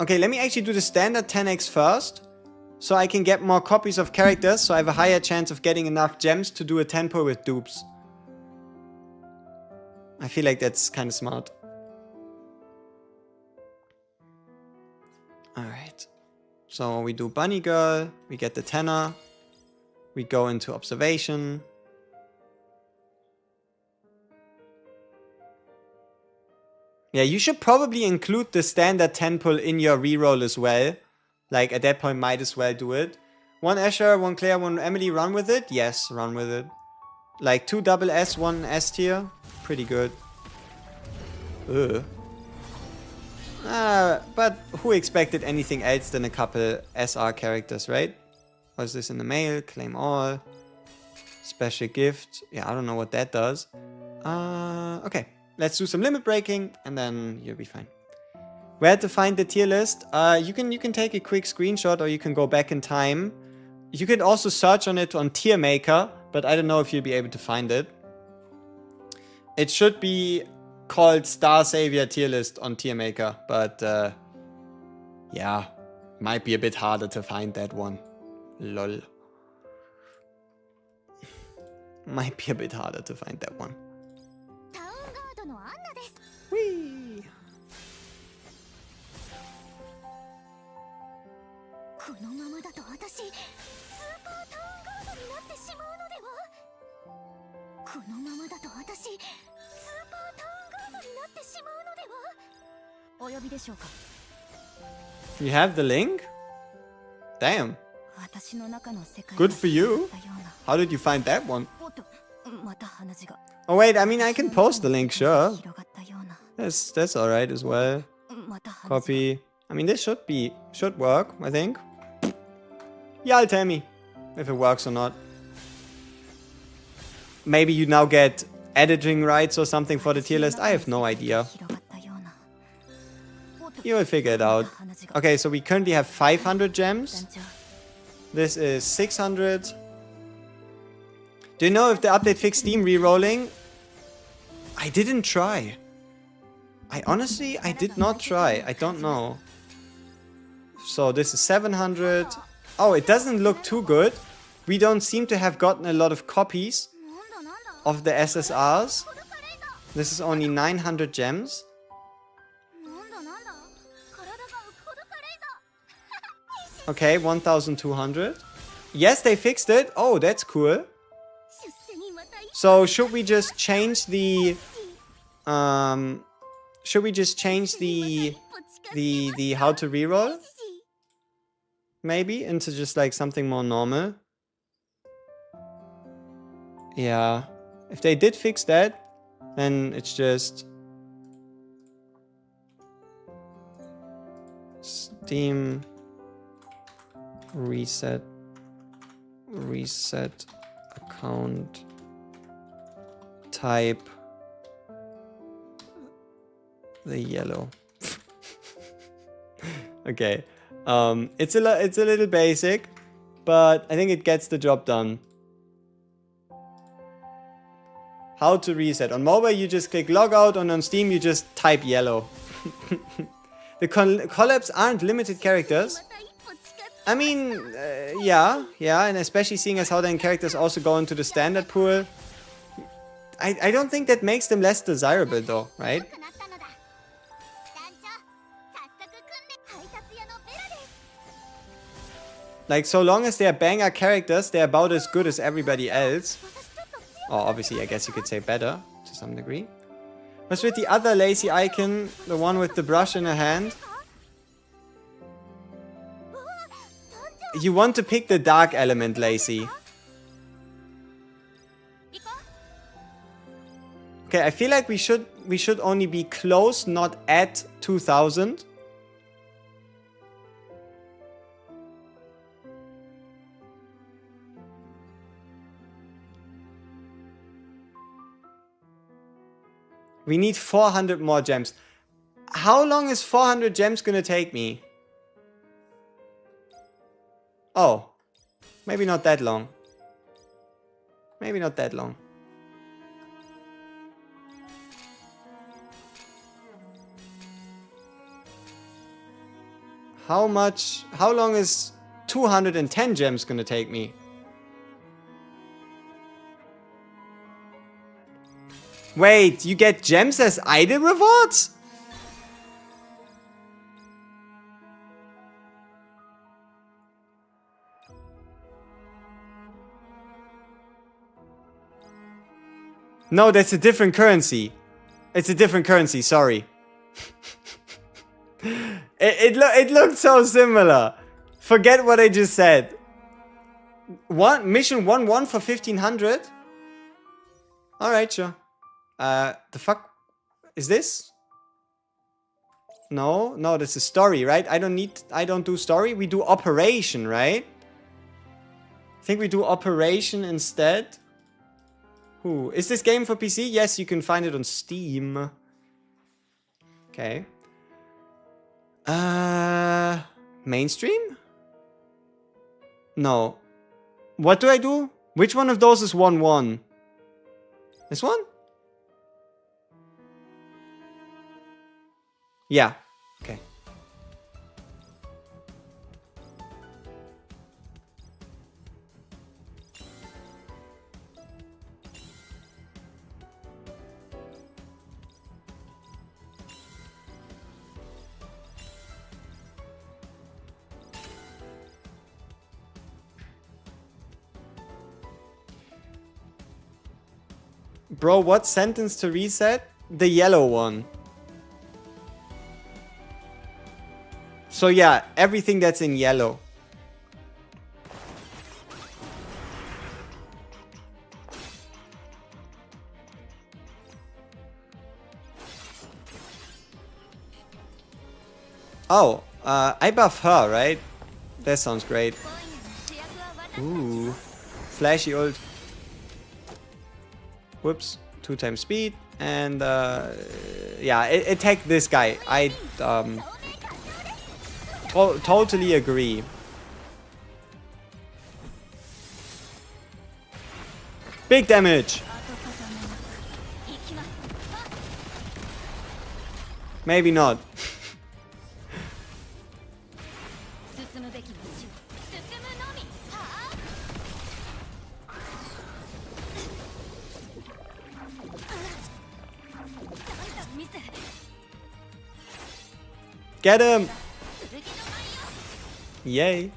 [SPEAKER 1] Okay, let me actually do the standard 10x first. So I can get more copies of characters, so I have a higher chance of getting enough gems to do a 10 pull with dupes. I feel like that's kind of smart. Alright. So we do Bunny Girl, we get the 10er, we go into observation. Yeah, you should probably include the standard 10 pull in your reroll as well. Like, at that point, might as well do it. 1 Asher, 1 Claire, 1 Emily, run with it? Yes, run with it. Like, 2 double S, 1 S tier. Pretty good. Ugh. But who expected anything else than a couple SR characters, right? Was this in the mail? Claim all. Special gift. Yeah, I don't know what that does. Okay. Let's do some limit breaking, and then you'll be fine. Where to find the tier list? You can take a quick screenshot, or you can go back in time. You can also search on it on Tier Maker, but I don't know if you'll be able to find it. It should be called Star Savior tier list on Tier Maker, but yeah, might be a bit harder to find that one. Lol. Might be a bit harder to find that one. Whee! You have the link? Damn. Good for you. How did you find that one? Oh wait, I mean I can post the link, sure. That's alright as well. Copy. I mean this should work, I think. Y'all tell me if it works or not. Maybe you now get editing rights or something for the tier list. I have no idea. You will figure it out. Okay, so we currently have 500 gems. This is 600. Do you know if the update fixed Steam rerolling? I didn't try. I did not try. I don't know. So this is 700. Oh, it doesn't look too good. We don't seem to have gotten a lot of copies of the SSRs. This is only 900 gems. Okay, 1200. Yes, they fixed it. Oh, that's cool. So should we just change the should we just change the how to reroll? Maybe into just like something more normal. Yeah. If they did fix that, then it's just Steam reset account type the yellow. Okay. It's a little basic, but I think it gets the job done. How to reset. On mobile, you just click logout, and on Steam, you just type yellow. The collabs aren't limited characters. I mean, yeah, and especially seeing as how then characters also go into the standard pool. I don't think that makes them less desirable though, right? Like, so long as they're banger characters, they're about as good as everybody else. Or obviously, I guess you could say better, to some degree. What's with the other lazy icon? The one with the brush in her hand? You want to pick the dark element, Lacey. Okay, I feel like we should only be close, not at 2000. We need 400 more gems. How long is 400 gems gonna take me? Oh, maybe not that long. Maybe not that long. How long is 210 gems gonna take me? Wait, you get gems as idle rewards? No, that's a different currency. It's a different currency, sorry. It looked so similar. Forget what I just said. Mission 1-1 for 1500? Alright, sure. The fuck is this? No, this is story, right? I don't do story. We do operation, right? I think we do operation instead. Who is this game for PC? Yes, you can find it on Steam. Okay. Mainstream? No. What do I do? Which one of those is 1-1? This one? Yeah. Okay. Bro, what sentence to reset? The yellow one. So yeah, everything that's in yellow. Oh, I buff her, right? That sounds great. Ooh, flashy ult. Whoops, 2 times speed, and yeah, attack this guy. I totally agree. Big damage. Maybe not. Get him! Yay.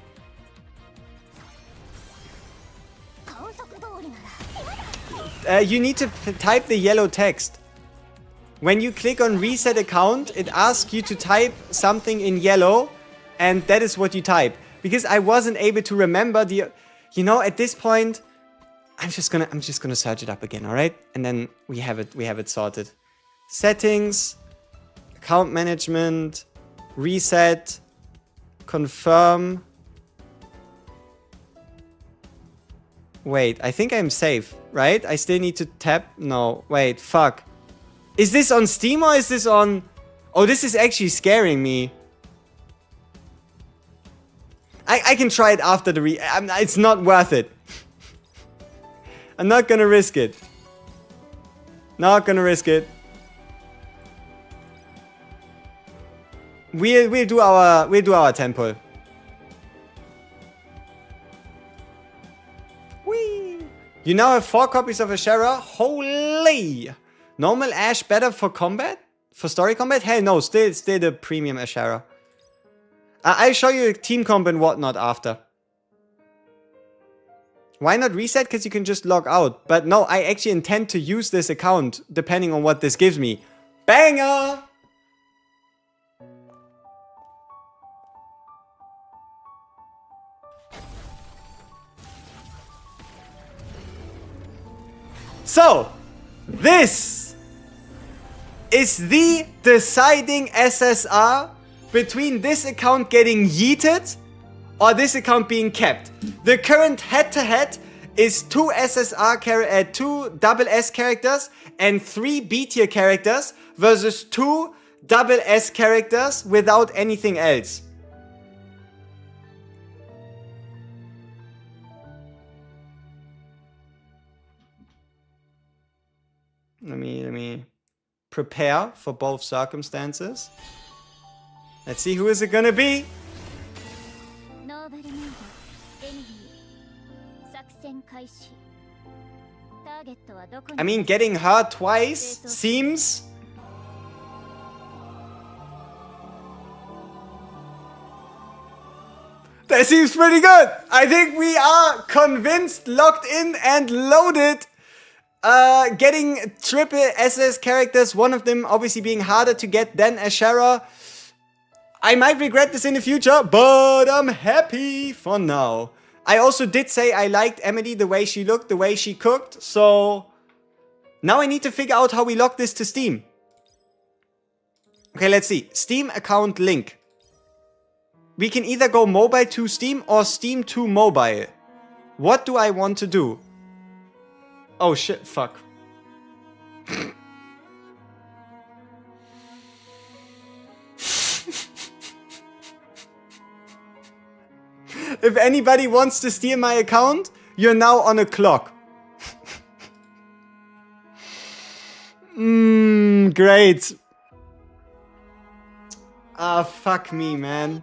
[SPEAKER 1] You need to type the yellow text. When you click on reset account, it asks you to type something in yellow, and that is what you type. Because I wasn't able to remember the, you know, at this point, I'm just gonna search it up again, all right? And then we have it sorted. Settings, account management, reset, confirm. Wait, I think I'm safe, right? I still need to tap. No, wait, fuck. Is this on Steam or is this on... Oh, this is actually scaring me. I can try it after the it's not worth it. I'm not gonna risk it. Not gonna risk it. We'll do our temple. Whee! You now have 4 copies of Ashera. Holy! Normal Ash better for combat? For story combat? Hell no, still the premium Ashera. I'll show you team comp and whatnot after. Why not reset? Because you can just log out. But no, I actually intend to use this account depending on what this gives me. Banger! So, this is the deciding SSR between this account getting yeeted or this account being kept. The current head-to-head is 2 double S characters and 3 B tier characters versus 2 double S characters without anything else. Let me prepare for both circumstances. Let's see who is it gonna be. I mean, getting her twice seems... That seems pretty good. I think we are convinced, locked in and loaded. Getting triple SS characters, one of them obviously being harder to get than Ashera. I might regret this in the future, but I'm happy for now. I also did say I liked Emily, the way she looked, the way she cooked, so... Now I need to figure out how we lock this to Steam. Okay, let's see. Steam account link. We can either go mobile to Steam or Steam to mobile. What do I want to do? Oh shit, fuck. If anybody wants to steal my account, you're now on a clock. Great. Ah, fuck me, man.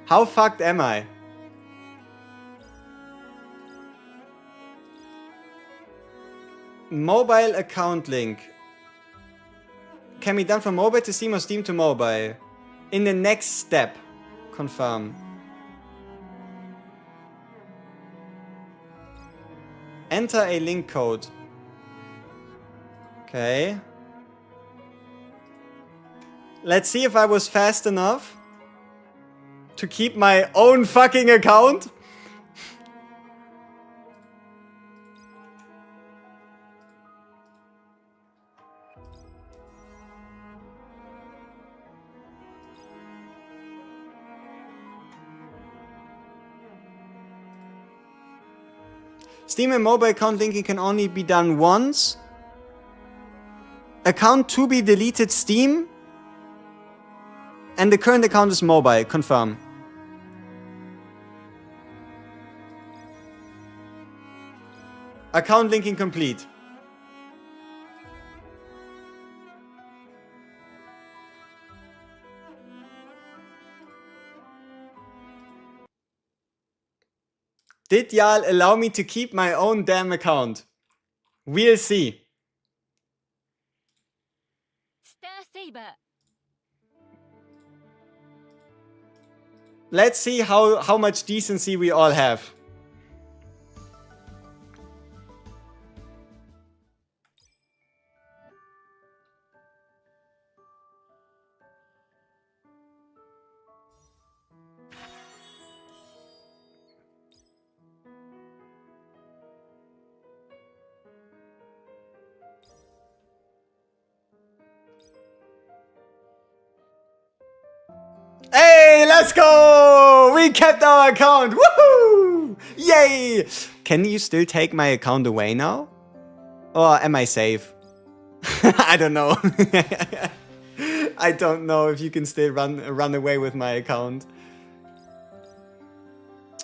[SPEAKER 1] How fucked am I? Mobile account link. Can be done from mobile to Steam or Steam to mobile. In the next step. Confirm. Enter a link code. Okay. Let's see if I was fast enough to keep my own fucking account. Steam and mobile account linking can only be done once. Account to be deleted Steam. And the current account is mobile. Confirm. Account linking complete. Did y'all allow me to keep my own damn account? We'll see. Let's see how much decency we all have. Hey, let's go! We kept our account! Woohoo! Yay! Can you still take my account away now? Or am I safe? I don't know. I don't know if you can still run away with my account.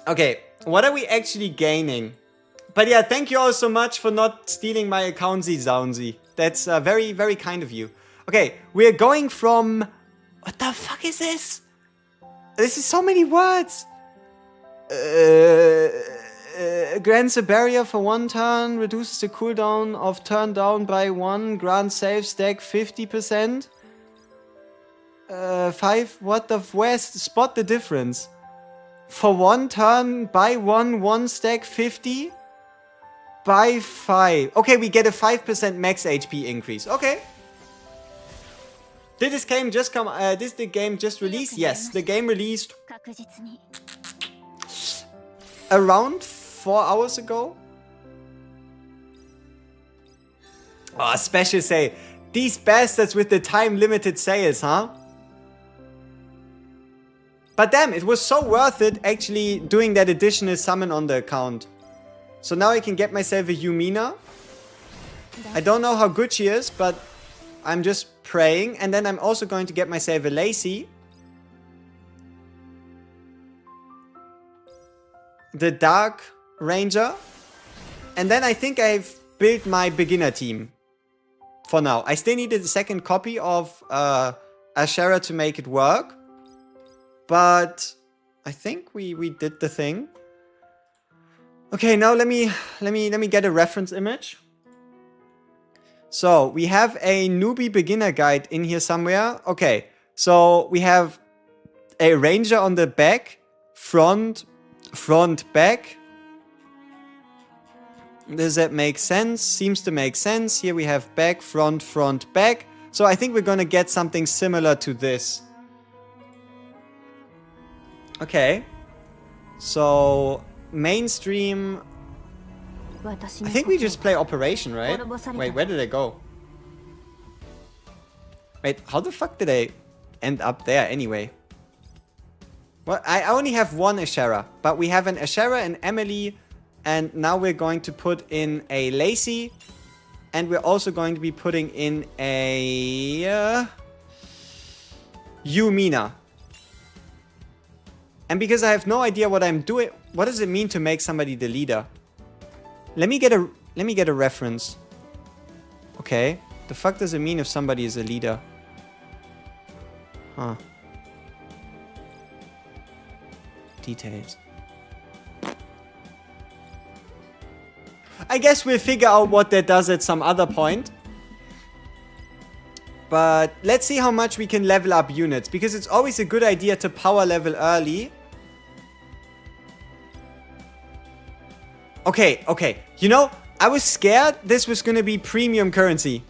[SPEAKER 1] Okay, what are we actually gaining? But yeah, thank you all so much for not stealing my accountsy Zounzy. That's very, very kind of you. Okay, we're going from... What the fuck is this? This is so many words. Grants a barrier for 1 turn, reduces the cooldown of turn down by 1, grants save stack 50%. 5, what the... Where's... Spot the difference. For 1 turn, by 1 stack 50. By 5. Okay, we get a 5% max HP increase. Okay. Did this game just come... did the game just release? Yes, the game released... around 4 hours ago. Oh, special sale. These bastards with the time-limited sales, huh? But damn, it was so worth it actually doing that additional summon on the account. So now I can get myself a Yumina. I don't know how good she is, but I'm just praying. And then I'm also going to get myself a Lacey. The Dark Ranger. And then I think I've built my beginner team. For now. I still needed a second copy of Ashera to make it work. But I think we did the thing. Okay, now let me get a reference image. So we have a newbie beginner guide in here somewhere. Okay, so we have a ranger on the back, front, back. Does that make sense? Seems to make sense. Here we have back, front, back. So I think we're gonna get something similar to this. Okay. So mainstream. I think we just play Operation, right? Wait, where did I go? Wait, how the fuck did I end up there anyway? Well, I only have one Ashera, but we have an Ashera, an Emily, and now we're going to put in a Lacey, and we're also going to be putting in a Yumina. And because I have no idea what I'm doing, what does it mean to make somebody the leader? Let me get a reference. Okay. The fuck does it mean if somebody is a leader? Huh. Details. I guess we'll figure out what that does at some other point. But let's see how much we can level up units, because it's always a good idea to power level early. Okay, okay. You know, I was scared this was gonna be premium currency.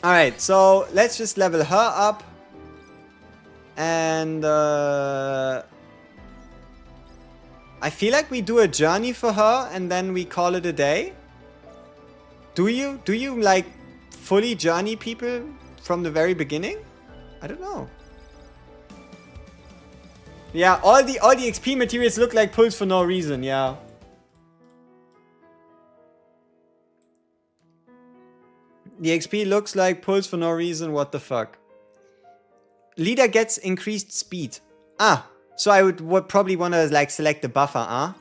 [SPEAKER 1] Alright, so let's just level her up. And I feel like we do a journey for her and then we call it a day. Do you like fully journey people from the very beginning? I don't know. Yeah, all the XP materials look like pulls for no reason, yeah. The XP looks like pulls for no reason, what the fuck. Leader gets increased speed. Ah, so I would probably want to like select the buffer, huh?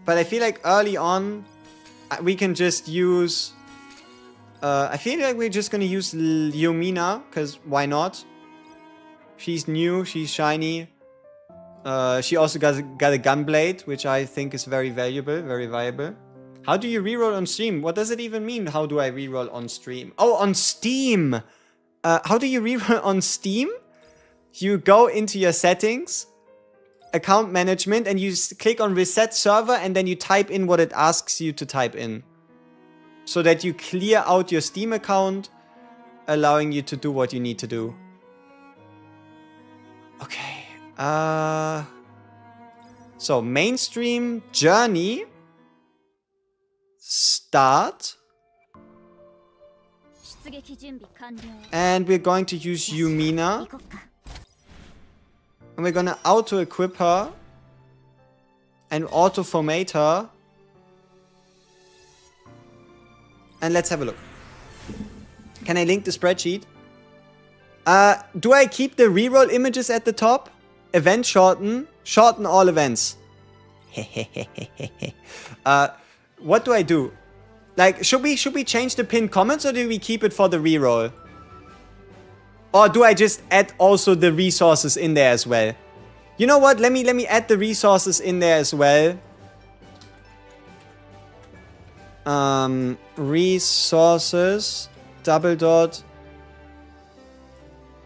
[SPEAKER 1] But I feel like early on, we can just use... I feel like we're just gonna use Yumina, because why not? She's new, she's shiny. She also got a gunblade, which I think is very valuable, very viable. How do you reroll on stream? What does it even mean? How do I reroll on stream? Oh, on Steam! How do you reroll on Steam? You go into your settings, account management, and you click on reset server, and then you type in what it asks you to type in. So that you clear out your Steam account, allowing you to do what you need to do. Okay. So, mainstream, journey, start. And we're going to use Yumina. And we're gonna auto-equip her. And auto-formate her. And let's have a look. Can I link the spreadsheet? Do I keep the reroll images at the top? Event shorten. Shorten all events. What do I do? Like, should we change the pinned comments or do we keep it for the reroll? Or do I just add also the resources in there as well? You know what? Let me add the resources in there as well. Resources. Double dot.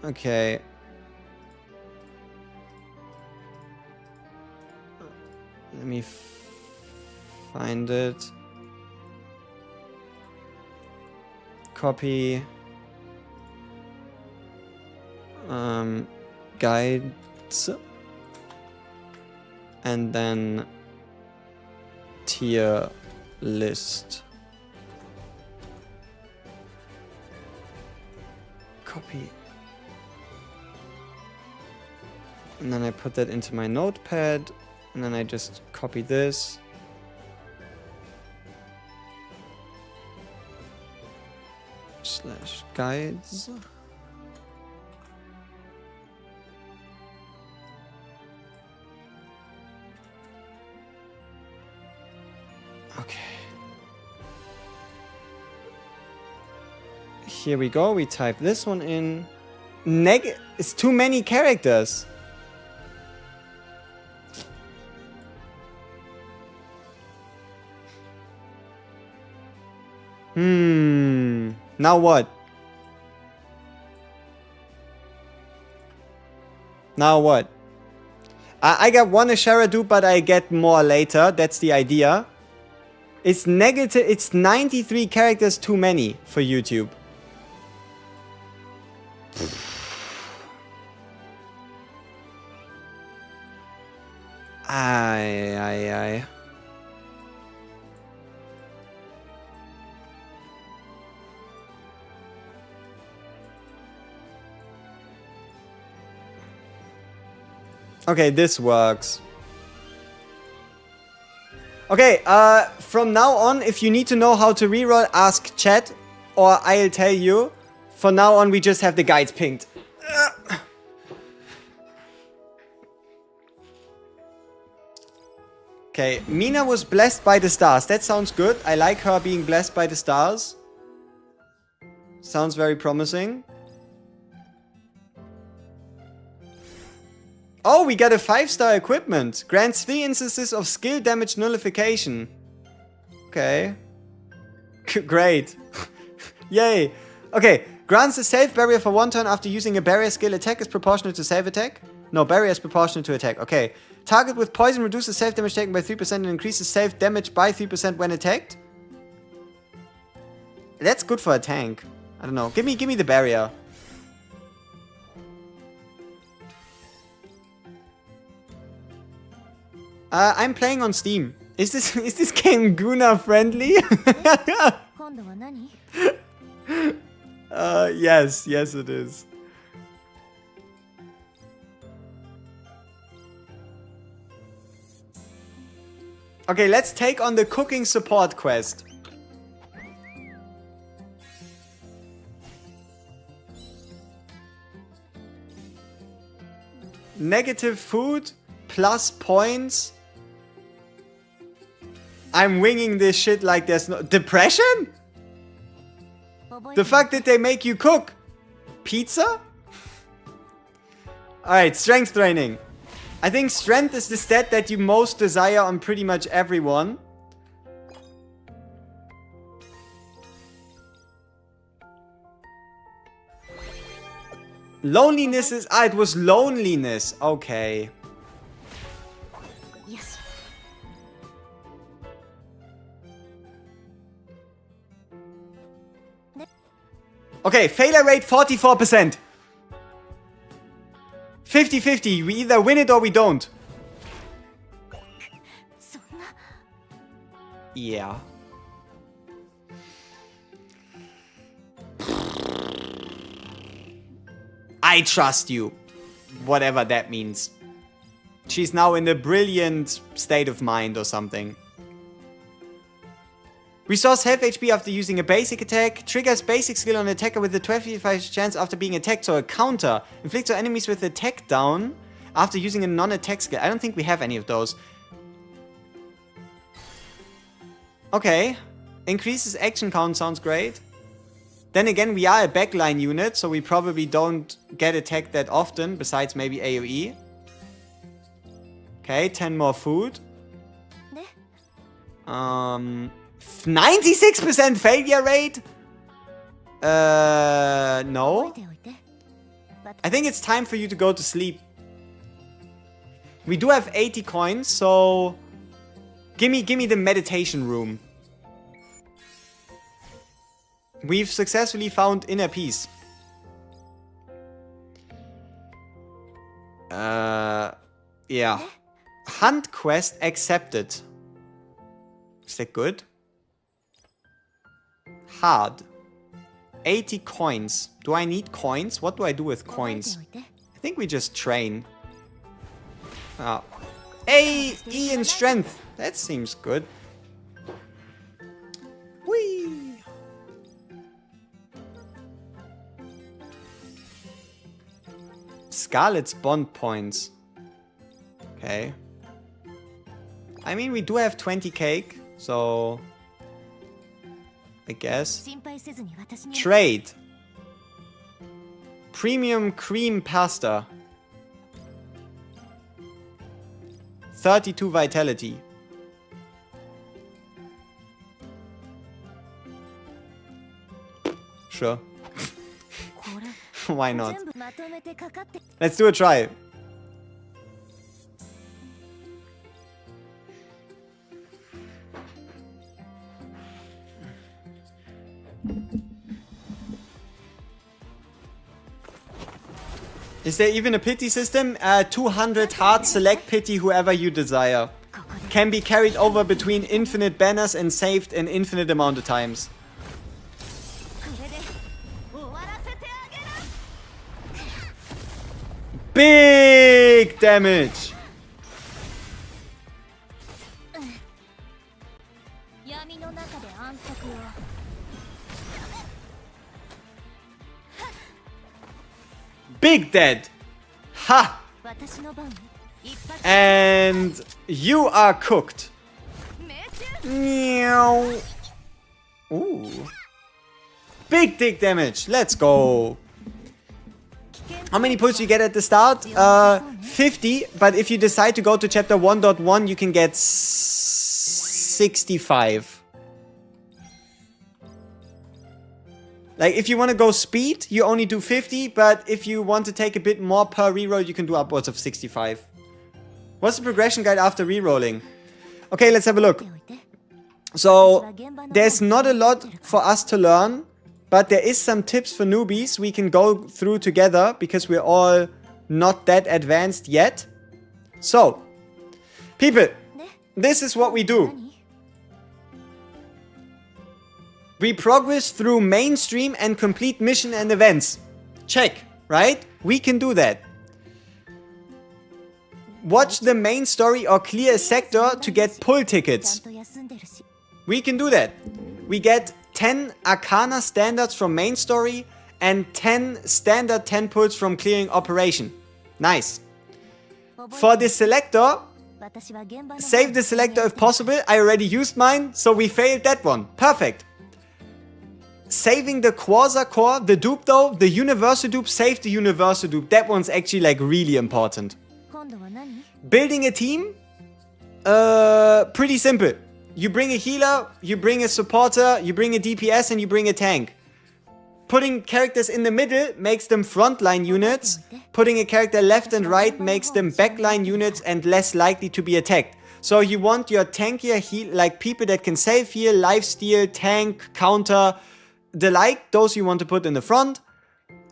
[SPEAKER 1] Okay. Let me find it. Copy. Guides. And then tier list. Copy. And then I put that into my notepad. And then I just copy this. Slash guides. Okay. Here we go. We type this one in. It's too many characters. Now what? Now what? I got one Asheradu, but I get more later. That's the idea. It's negative. It's 93 characters too many for YouTube. Aye. Okay, this works. Okay, from now on, if you need to know how to reroll, ask chat, or I'll tell you. For now on, we just have the guides pinged. Okay, Mina was blessed by the stars. That sounds good. I like her being blessed by the stars. Sounds very promising. Oh, we got a 5-star equipment. Grants 3 instances of skill damage nullification. Okay. Great. Yay. Okay. Grants a safe barrier for 1 turn after using a barrier skill. Attack is proportional to save attack. No, barrier is proportional to attack. Okay. Target with poison reduces safe damage taken by 3% and increases safe damage by 3% when attacked. That's good for a tank. I don't know. Give me the barrier. I'm playing on Steam. Is this game Guna friendly? Yes, it is. Okay, let's take on the cooking support quest. Negative food plus points. I'm winging this shit like there's no... Depression? The fuck did they make you cook? Pizza? Alright, strength training. I think strength is the stat that you most desire on pretty much everyone. Loneliness is... Ah, it was loneliness. Okay.
[SPEAKER 3] Yes.
[SPEAKER 1] Okay, failure rate 44%. 50-50. We either win it or we don't. Yeah. I trust you. Whatever that means. She's now in a brilliant state of mind or something. Restores health HP after using a basic attack. Triggers basic skill on attacker with a 25% chance after being attacked. So a counter. Inflicts on enemies with attack down after using a non-attack skill. I don't think we have any of those. Okay. Increases action count sounds great. Then again, we are a backline unit, so we probably don't get attacked that often, besides maybe AoE. Okay, 10 more food. 96% failure rate? No. I think it's time for you to go to sleep. We do have 80 coins, so... Gimme the meditation room. We've successfully found inner peace. Yeah. Hunt quest accepted. Is that good? Hard. 80 coins. Do I need coins? What do I do with coins? I think we just train. A, E in strength. That seems good. Whee! Scarlet's bond points. Okay. I mean, we do have 20 cake, so... I guess. Trade. Premium cream pasta. 32 vitality. Sure. Why not? Let's do a try. Is there even a pity system? 200 hearts, select pity whoever you desire. Can be carried over between infinite banners and saved an infinite amount of times. Big damage! Big dead! Ha! And you are cooked. Meow. Ooh. Big dick damage. Let's go. How many pulls you get at the start? 50, but if you decide to go to chapter 1.1, you can get 65. Like, if you want to go speed, you only do 50, but if you want to take a bit more per reroll, you can do upwards of 65. What's the progression guide after rerolling? Okay, let's have a look. So, there's not a lot for us to learn, but there is some tips for newbies we can go through together, because we're all not that advanced yet. So, people, this is what we do. We progress through mainstream and complete mission and events. Check, right? We can do that. Watch the main story or clear a sector to get pull tickets. We can do that. We get 10 arcana standards from main story and 10 standard 10 pulls from clearing operation. Nice. For the selector, save the selector if possible. I already used mine, so we failed that one. Perfect. Saving the Quasar Core, the dupe though, the universal dupe, save the universal dupe. That one's actually like really important. Building a team, pretty simple. You bring a healer, you bring a supporter, you bring a DPS and you bring a tank. Putting characters in the middle makes them frontline units. Putting a character left and right makes them backline units and less likely to be attacked. So you want your tankier heal, like people that can save heal, lifesteal, tank, counter, the like, those you want to put in the front.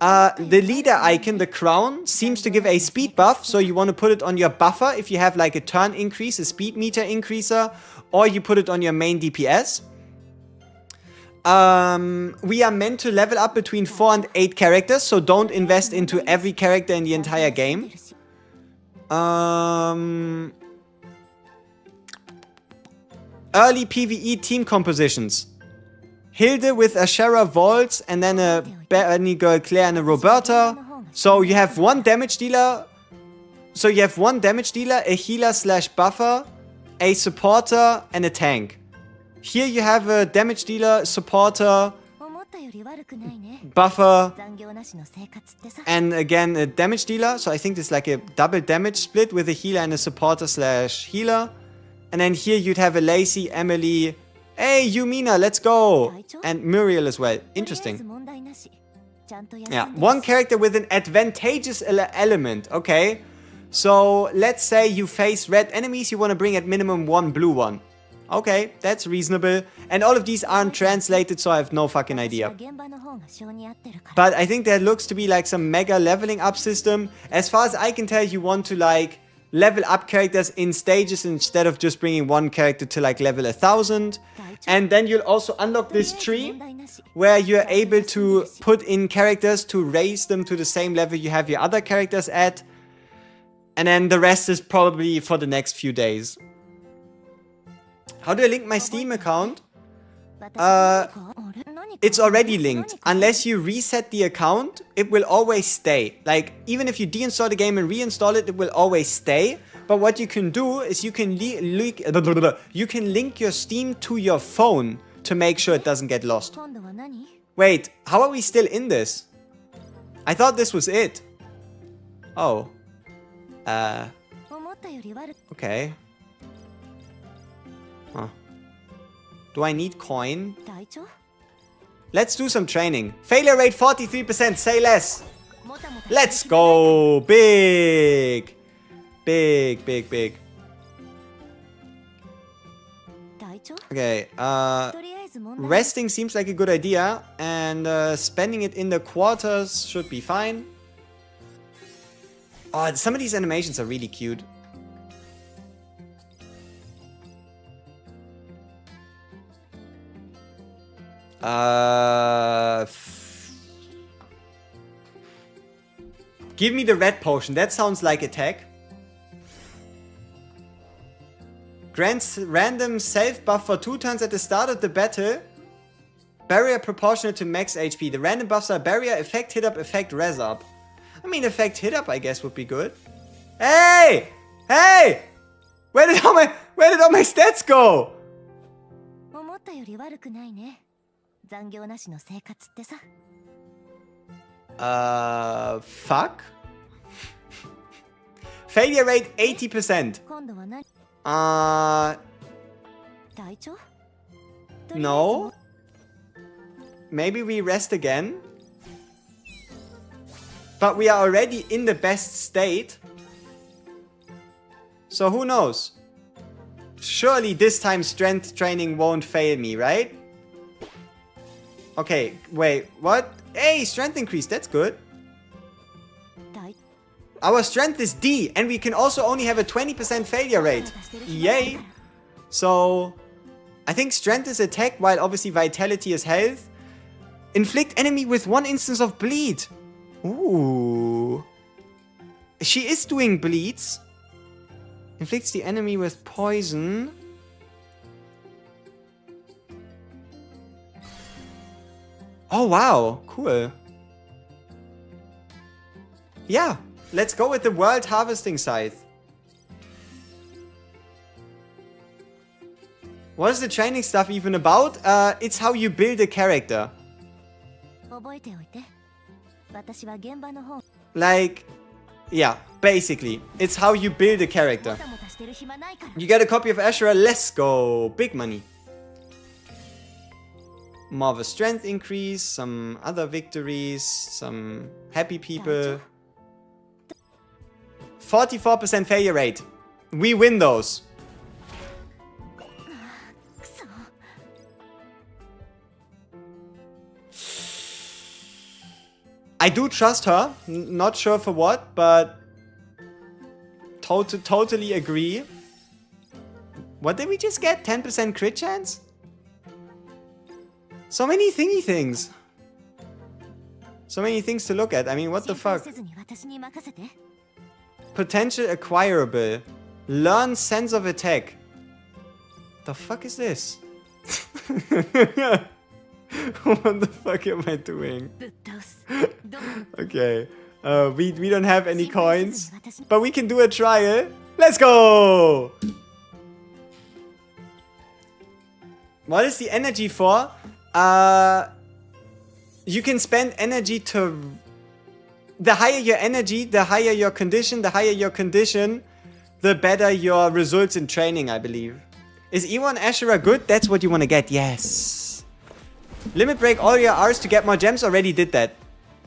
[SPEAKER 1] The leader icon, the crown, seems to give a speed buff, so you want to put it on your buffer if you have like a turn increase, a speed meter increaser, or you put it on your main DPS. We are meant to level up between 4 and 8 characters, so don't invest into every character in the entire game. Early PvE team compositions. Hilde with a Shara Vault, and then a Bunny Girl Claire and a Roberta. So you have one damage dealer. So you have one damage dealer, a healer slash buffer, a supporter, and a tank. Here you have a damage dealer, supporter, buffer, and again a damage dealer. So I think it's like a double damage split with a healer and a supporter slash healer. And then here you'd have a Lacey, Emily, hey Yumina, let's go! And Muriel as well. Interesting. Yeah, one character with an advantageous element. Okay. So let's say you face red enemies, you want to bring at minimum one blue one. Okay, that's reasonable. And all of these aren't translated, so I have no fucking idea. But I think there looks to be like some mega leveling up system. As far as I can tell, you want to like level up characters in stages instead of just bringing one character to like level 1000. And then you'll also unlock this tree where you're able to put in characters to raise them to the same level you have your other characters at. And then the rest is probably for the next few days. How do I link my Steam account? It's already linked. Unless you reset the account, it will always stay. Like, even if you deinstall the game and reinstall it, it will always stay. But what you can do is you can link your Steam to your phone to make sure it doesn't get lost. Wait, how are we still in this? I thought this was it. Oh. Okay. Huh. Do I need coin? Let's do some training. Failure rate 43%, say less. Let's go. Big. Big, big, big. Okay, resting seems like a good idea. And spending it in the quarters should be fine. Oh, some of these animations are really cute. Give me the red potion. That sounds like attack. Grants random self buff for 2 turns at the start of the battle. Barrier proportional to max HP. The random buffs are barrier, effect, hit up, effect, res up. I mean, effect, hit up, I guess would be good. Hey! Hey! Where did all my stats go? Fuck? Failure rate 80%. No? Maybe we rest again? But we are already in the best state. So who knows? Surely this time strength training won't fail me, right? Okay, wait, what? Hey, strength increase, that's good. Our strength is D, and we can also only have a 20% failure rate. Yay! So, I think strength is attack, while obviously vitality is health. Inflict enemy with 1 instance of bleed. Ooh. She is doing bleeds. Inflicts the enemy with poison. Oh, wow. Cool. Yeah. Let's go with the World Harvesting Scythe. What is the training stuff even about? It's how you build a character. Like, yeah, basically. It's how you build a character. You get a copy of Ashura, let's go. Big money. More of a strength increase, some other victories, some happy people. 44% failure rate. We win those. I do trust her. Not sure for what, but totally agree. What did we just get? 10% crit chance? So many thingy things. So many things to look at. I mean, what the fuck? potential acquirable. Learn sense of attack. The fuck is this? What the fuck am I doing?
[SPEAKER 3] ぶっ倒すどう
[SPEAKER 1] Okay. We don't have any coins, but we can do a trial. Let's go! What is the energy for? You can spend energy to... The higher your energy, the higher your condition. The higher your condition, the better your results in training, I believe. Is E1 Ashura good? That's what you want to get. Yes. Limit break all your R's to get more gems. Already did that.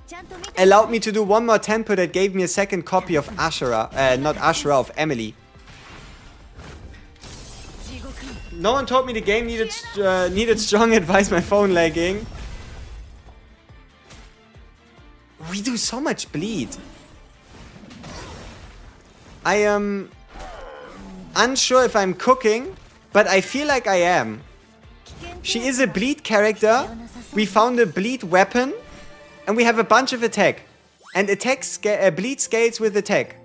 [SPEAKER 3] ちゃんと見て
[SPEAKER 1] Allowed me to do one more tempo that gave me a second copy of Ashura. Not Ashura, of Emily.
[SPEAKER 3] 地獄に
[SPEAKER 1] No one told me the game needed strong advice. My phone lagging. We do so much bleed. I am unsure if I'm cooking, but I feel like I am. She is a bleed character. We found a bleed weapon, and we have a bunch of attack. And bleed scales with attack.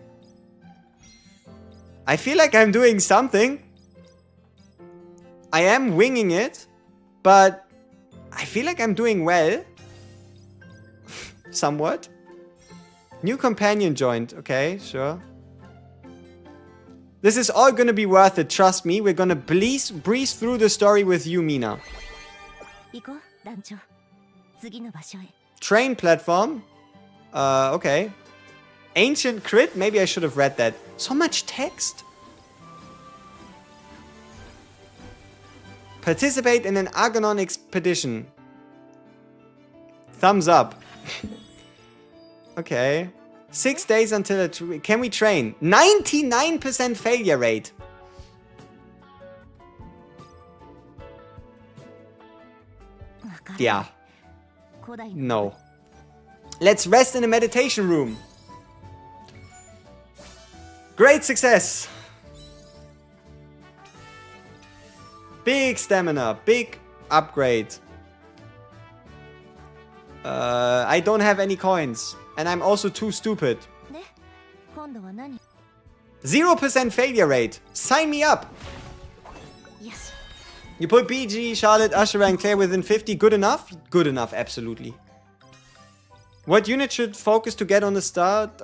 [SPEAKER 1] I feel like I'm doing something. I am winging it, but I feel like I'm doing well. Somewhat. New companion joined. Okay, sure. This is all gonna be worth it, trust me. We're gonna breeze through the story with you, Mina.
[SPEAKER 3] 行こう団長次の場所へ
[SPEAKER 1] Train platform. Okay. Ancient crit? Maybe I should have read that. So much text. Participate in an Argonon expedition. Thumbs up. Okay. 6 days until can we train? 99% failure rate. Yeah.
[SPEAKER 3] 古代の
[SPEAKER 1] No. Let's rest in a meditation room. Great success. Big stamina. Big upgrade. I don't have any coins. And I'm also too stupid.
[SPEAKER 3] で今度は何
[SPEAKER 1] 0% failure rate. Sign me up.
[SPEAKER 3] よし
[SPEAKER 1] You put BG, Charlotte, Ashura, and Claire within 50. Good enough? Good enough, absolutely. What unit should focus to get on the start?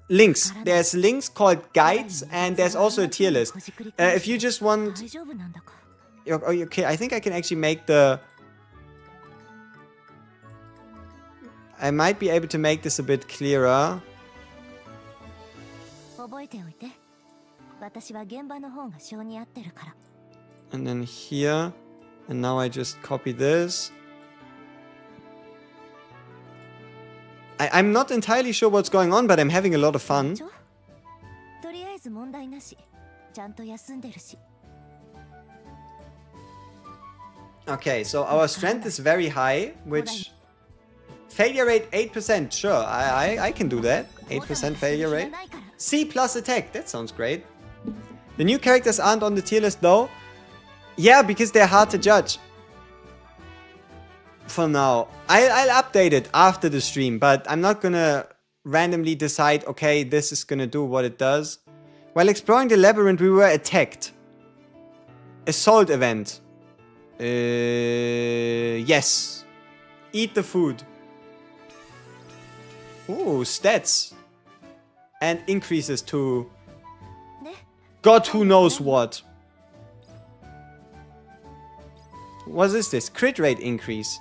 [SPEAKER 1] Links. There's links called guides, and there's also a tier list. If you just want...
[SPEAKER 3] 大丈夫なんだか
[SPEAKER 1] Okay, I think I can actually make the... I might be able to make this a bit clearer.
[SPEAKER 3] 覚えておいて私は現場の方が性に合ってるから
[SPEAKER 1] And then here. And now I just copy this. I'm not entirely sure what's going on, but I'm having a lot of fun.
[SPEAKER 3] ちょとりあえず問題なしちゃんと休んでるし
[SPEAKER 1] Okay, so our strength is very high, which... Failure rate 8%. Sure, I can do that. 8% failure rate. C plus attack. That sounds great. The new characters aren't on the tier list though. Yeah, because they're hard to judge. For now. I'll update it after the stream, but I'm not gonna randomly decide, okay, this is gonna do what it does. While exploring the labyrinth, we were attacked. Assault event. Yes. Eat the food. Ooh, stats. And increases to...
[SPEAKER 3] ね
[SPEAKER 1] God who knows what. What is this? Crit rate increase.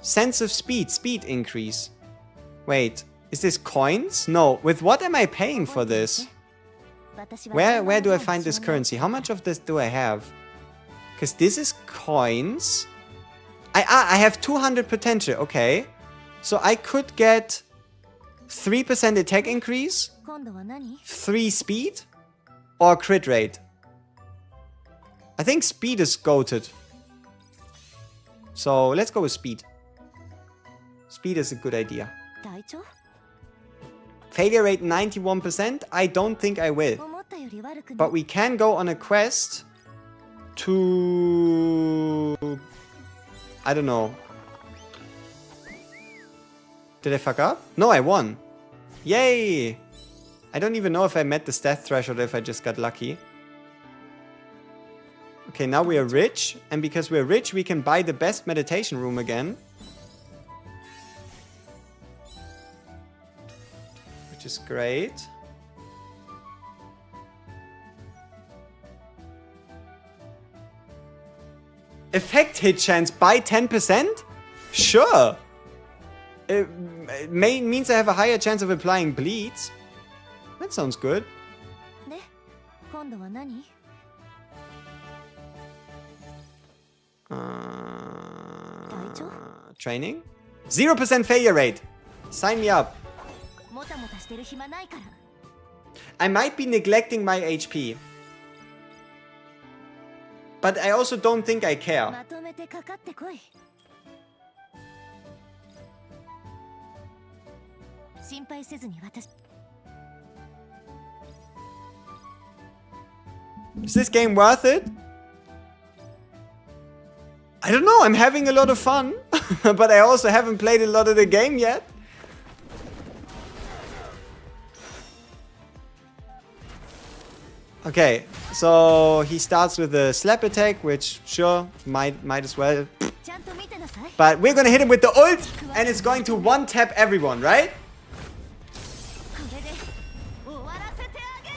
[SPEAKER 1] Sense of speed. Speed increase. Wait. Is this coins? No. With what am I paying for this?
[SPEAKER 3] 私は
[SPEAKER 1] Where do I find this currency? How much of this do I have? Because this is coins. I have 200 potential. Okay. So I could get 3% attack increase,
[SPEAKER 3] 今度は何
[SPEAKER 1] 3 speed, or crit rate. I think speed is goated. So let's go with speed. Speed is a good idea.
[SPEAKER 3] 隊長
[SPEAKER 1] Failure rate 91%. I don't think I will.
[SPEAKER 3] 思ったより悪くない
[SPEAKER 1] But we can go on a quest to... I don't know. Did I fuck up? No, I won. Yay! I don't even know if I met the stat threshold or if I just got lucky. Okay, now we are rich. And because we're rich, we can buy the best meditation room again. Which is great. Effect hit chance by 10%? Sure. It means I have a higher chance of applying bleeds. That sounds good.
[SPEAKER 3] で、今度は何？
[SPEAKER 1] Training? 0% failure rate. Sign me up.
[SPEAKER 3] もたもたしてる暇ないから。
[SPEAKER 1] I might be neglecting my HP. But I also don't think I care.
[SPEAKER 3] まとめてかかってこい。心配せずに私。
[SPEAKER 1] Is this game worth it? I don't know, I'm having a lot of fun. But I also haven't played a lot of the game yet. Okay, so he starts with a slap attack, which sure, might as well.
[SPEAKER 3] ちゃんと見てなさい。
[SPEAKER 1] But we're gonna hit him with the ult, and it's going to one-tap everyone, right?
[SPEAKER 3] これで終わらせてあげ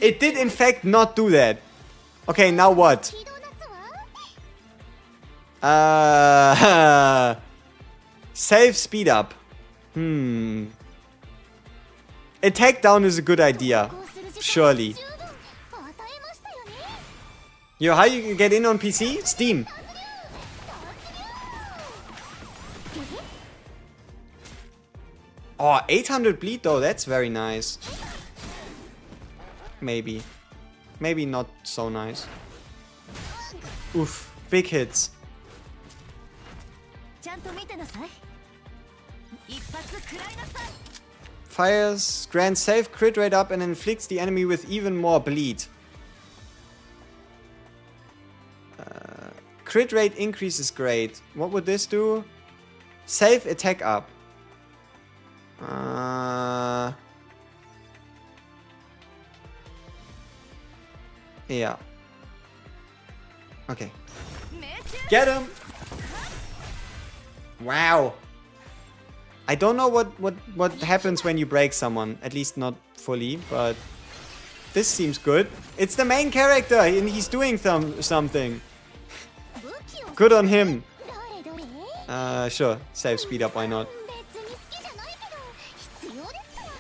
[SPEAKER 3] る。
[SPEAKER 1] It did in fact not do that. Okay, now what?
[SPEAKER 7] 起動夏は
[SPEAKER 1] Save speed up. Attack down is a good idea.
[SPEAKER 7] こうする時間
[SPEAKER 1] Surely.
[SPEAKER 7] 十分与えましたよね。
[SPEAKER 1] Yo, how you get in on PC? Steam. Oh, 800 bleed though, that's very nice. Maybe. Maybe not so nice. Oof, big hits.
[SPEAKER 3] ちゃんと見てなさい。一発食らいなさい。
[SPEAKER 1] Fires, grants save crit rate up and inflicts the enemy with even more bleed. Crit rate increase is great. What would this do? Save attack up. Yeah. Okay. Get him! Wow. I don't know what happens when you break someone. At least not fully, but this seems good. It's the main character and he's doing something.
[SPEAKER 7] 武器を
[SPEAKER 1] Good on him.
[SPEAKER 7] どれどれ
[SPEAKER 1] Sure. Save speed up, why not?
[SPEAKER 7] 別に好きじゃないけど必要ですから。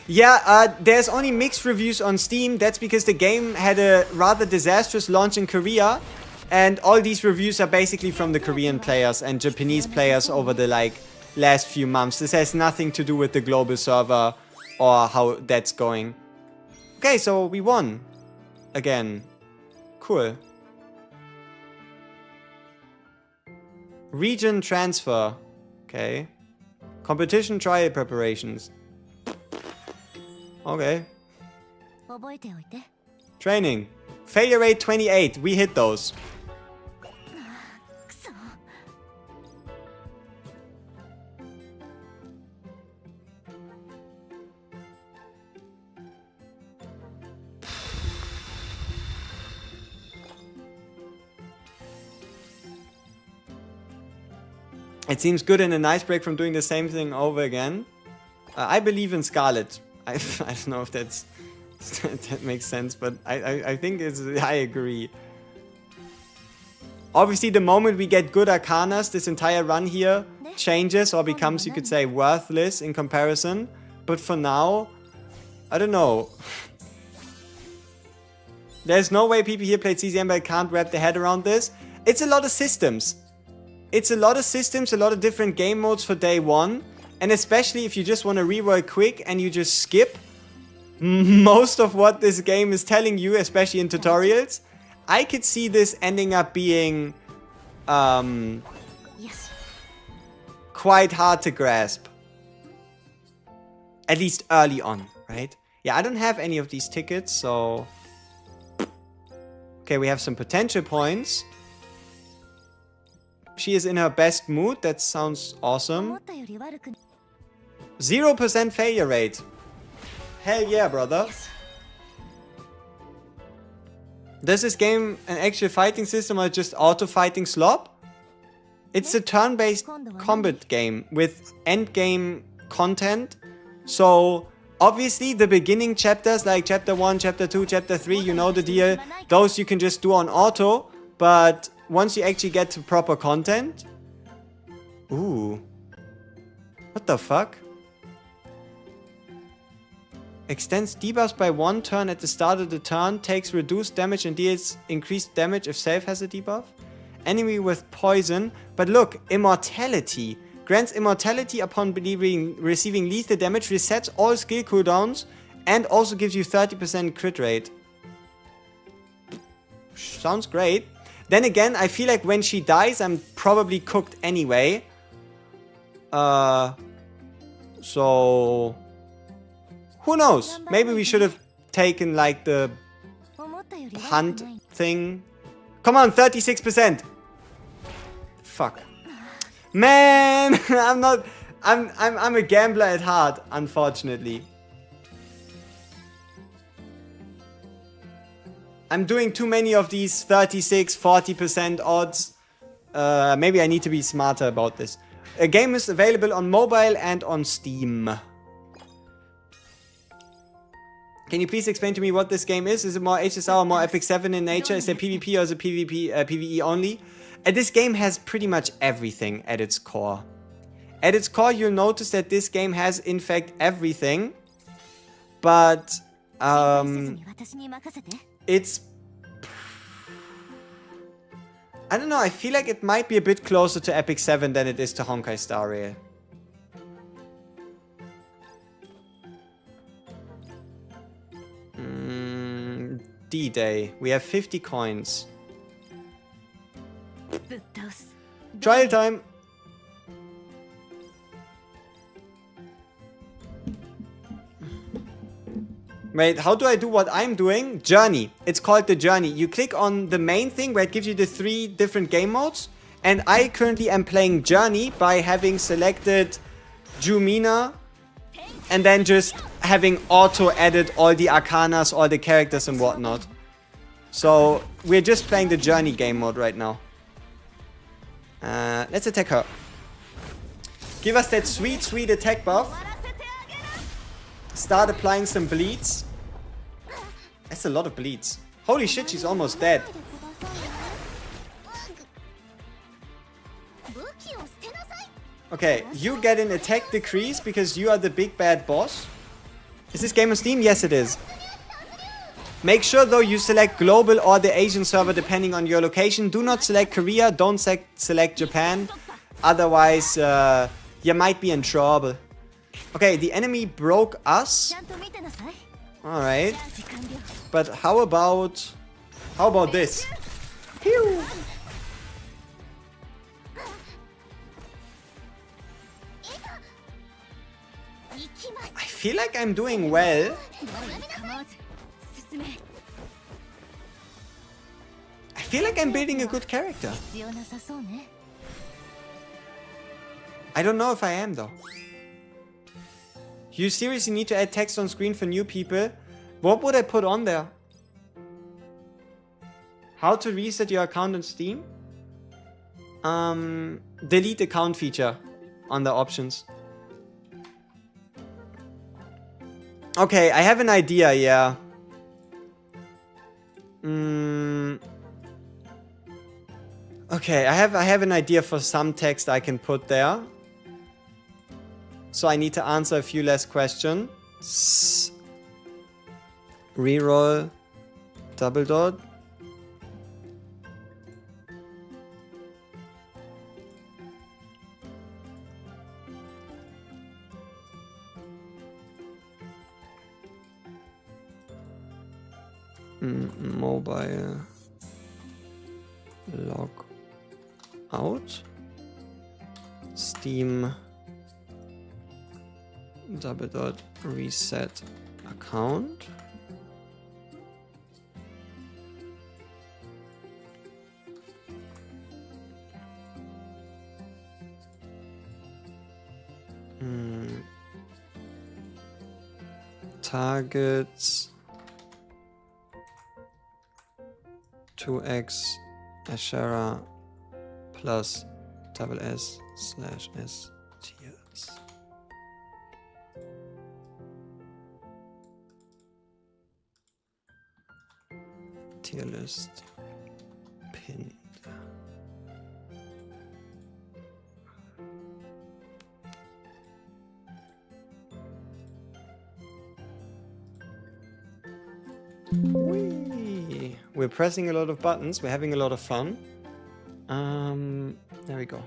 [SPEAKER 1] Yeah, there's only mixed reviews on Steam. That's because the game had a rather disastrous launch in Korea. And all these reviews are basically from the Korean players and Japanese players over the last few months. This has nothing to do with the global server or how that's going. Okay, so we won. Again. Cool. Region transfer. Okay. Competition trial preparations. Okay.
[SPEAKER 3] 覚えておいて。
[SPEAKER 1] Training. Failure rate 28. We hit those.
[SPEAKER 3] くそ。
[SPEAKER 1] It seems good and a nice break from doing the same thing over again. I believe in Scarlet. I don't know if that's that makes sense, but I think I agree. Obviously, the moment we get good arcanas, this entire run here changes or becomes, you could say, worthless in comparison. But for now, I don't know. There's no way people here played CCM but can't wrap their head around this. It's a lot of systems. It's a lot of systems, a lot of different game modes for day one. And especially if you just want to reroll quick and you just skip most of what this game is telling you, especially in tutorials, I could see this ending up being quite hard to grasp. At least early on, right? Yeah, I don't have any of these tickets, so... Okay, we have some potential points. She is in her best mood. That sounds
[SPEAKER 3] 思
[SPEAKER 1] awesome.
[SPEAKER 3] ったより悪く。
[SPEAKER 1] 0% failure rate. Hell yeah, brother. Does this game an actual fighting system or just auto-fighting slop? It's a turn-based combat game with endgame content. So, obviously, the beginning chapters, like chapter 1, chapter 2, chapter 3, you know the deal. Those you can just do on auto. But once you actually get to proper content... Ooh. What the fuck? Extends debuffs by 1 turn at the start of the turn. Takes reduced damage and deals increased damage if self has a debuff. Enemy with poison. But look, immortality. Grants immortality upon receiving lethal damage. Resets all skill cooldowns. And also gives you 30% crit rate. Sounds great. Then again, I feel like when she dies, I'm probably cooked anyway. So... Who knows? Maybe we should have taken like the hunt thing. Come on, 36%. Fuck. Man, I'm a gambler at heart, unfortunately. I'm doing too many of these 36, 40% odds. Maybe I need to be smarter about this. A game is available on mobile and on Steam. Can you please explain to me what this game is? Is it more HSR or more Epic 7 in nature? Is it PvP or is it PvE only? This game has pretty much everything at its core. At its core, you'll notice that this game has, in fact, everything. But, it's... I don't know, I feel like it might be a bit closer to Epic 7 than it is to Honkai Star Rail. D-Day. We have 50 coins. Trial time! Wait, how do I do what I'm doing? Journey. It's called the Journey. You click on the main thing where it gives you the 3 different game modes. And I currently am playing Journey by having selected Jumina. And then just having auto-added all the arcanas, all the characters and whatnot. So, we're just playing the Journey game mode right now. Let's attack her. Give us that sweet, sweet attack buff. Start applying some bleeds. That's a lot of bleeds. Holy shit, she's almost dead. Okay, you get an attack decrease because you are the big bad boss. Is this game on Steam? Yes, it is. Make sure though you select global or the Asian server depending on your location. Do not select Korea, don't select Japan. Otherwise, you might be in trouble. Okay, the enemy broke us. Alright. But how about this? Pew! I feel like I'm doing well. I feel like I'm building a good character. I don't know if I am though. You seriously need to add text on screen for new people? What would I put on there? How to reset your account on Steam? Delete account feature on the options. Okay, I have an idea, yeah. Okay, I have an idea for some text I can put there. So I need to answer a few less questions. Reroll. Double dot. Mobile log out. Steam double dot reset account. targets 2x Ashera plus double S/S tiers. Tier list pinned. Whee! We're pressing a lot of buttons. We're having a lot of fun. There we go.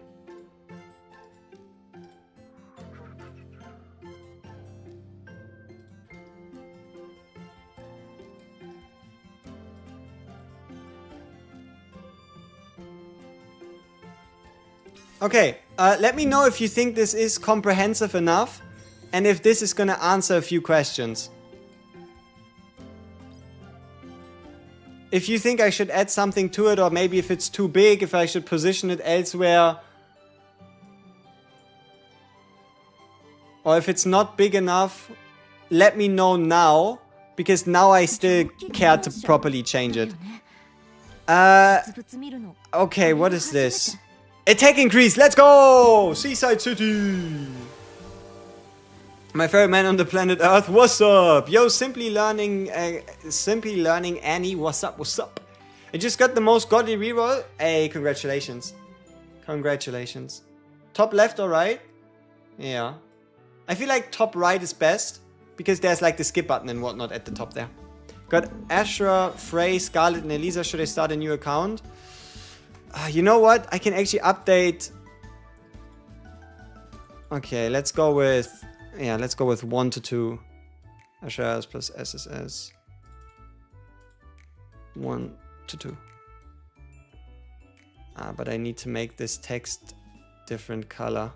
[SPEAKER 1] Okay, let me know if you think this is comprehensive enough and if this is gonna answer a few questions. If you think I should add something to it, or maybe if it's too big, if I should position it elsewhere. Or if it's not big enough, let me know now, because now I still care to properly change it. Okay, what is this? Attack increase, let's go! Seaside City! My favorite man on the planet Earth, what's up? Yo, Simply Learning Annie, what's up, what's up? I just got the most godly reroll. Hey, congratulations. Congratulations. Top left or right? Yeah. I feel like top right is best, because there's like the skip button and whatnot at the top there. Got Ashra, Frey, Scarlet, and Elisa. Should I start a new account? You know what? I can actually update. Okay, let's go with... Yeah, let's go with 1 to 2. Ashras plus SSS. 1 to 2. But I need to make this text different color.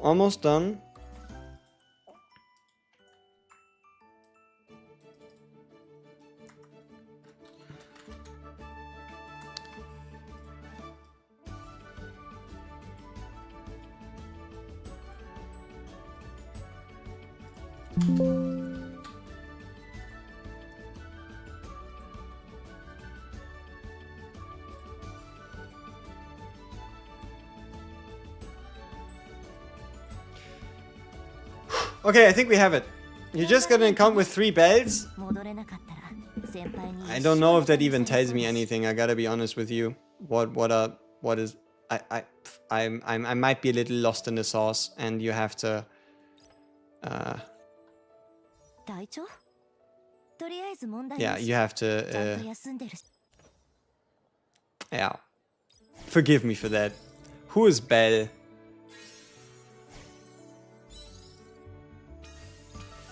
[SPEAKER 1] Almost done. Okay, I think we have it. You're just gonna come with 3 bells? I don't know if that even tells me anything. I gotta be honest with you. I might be a little lost in the sauce, and you have to. Yeah, you have to. Yeah. Forgive me for that. Who is Belle?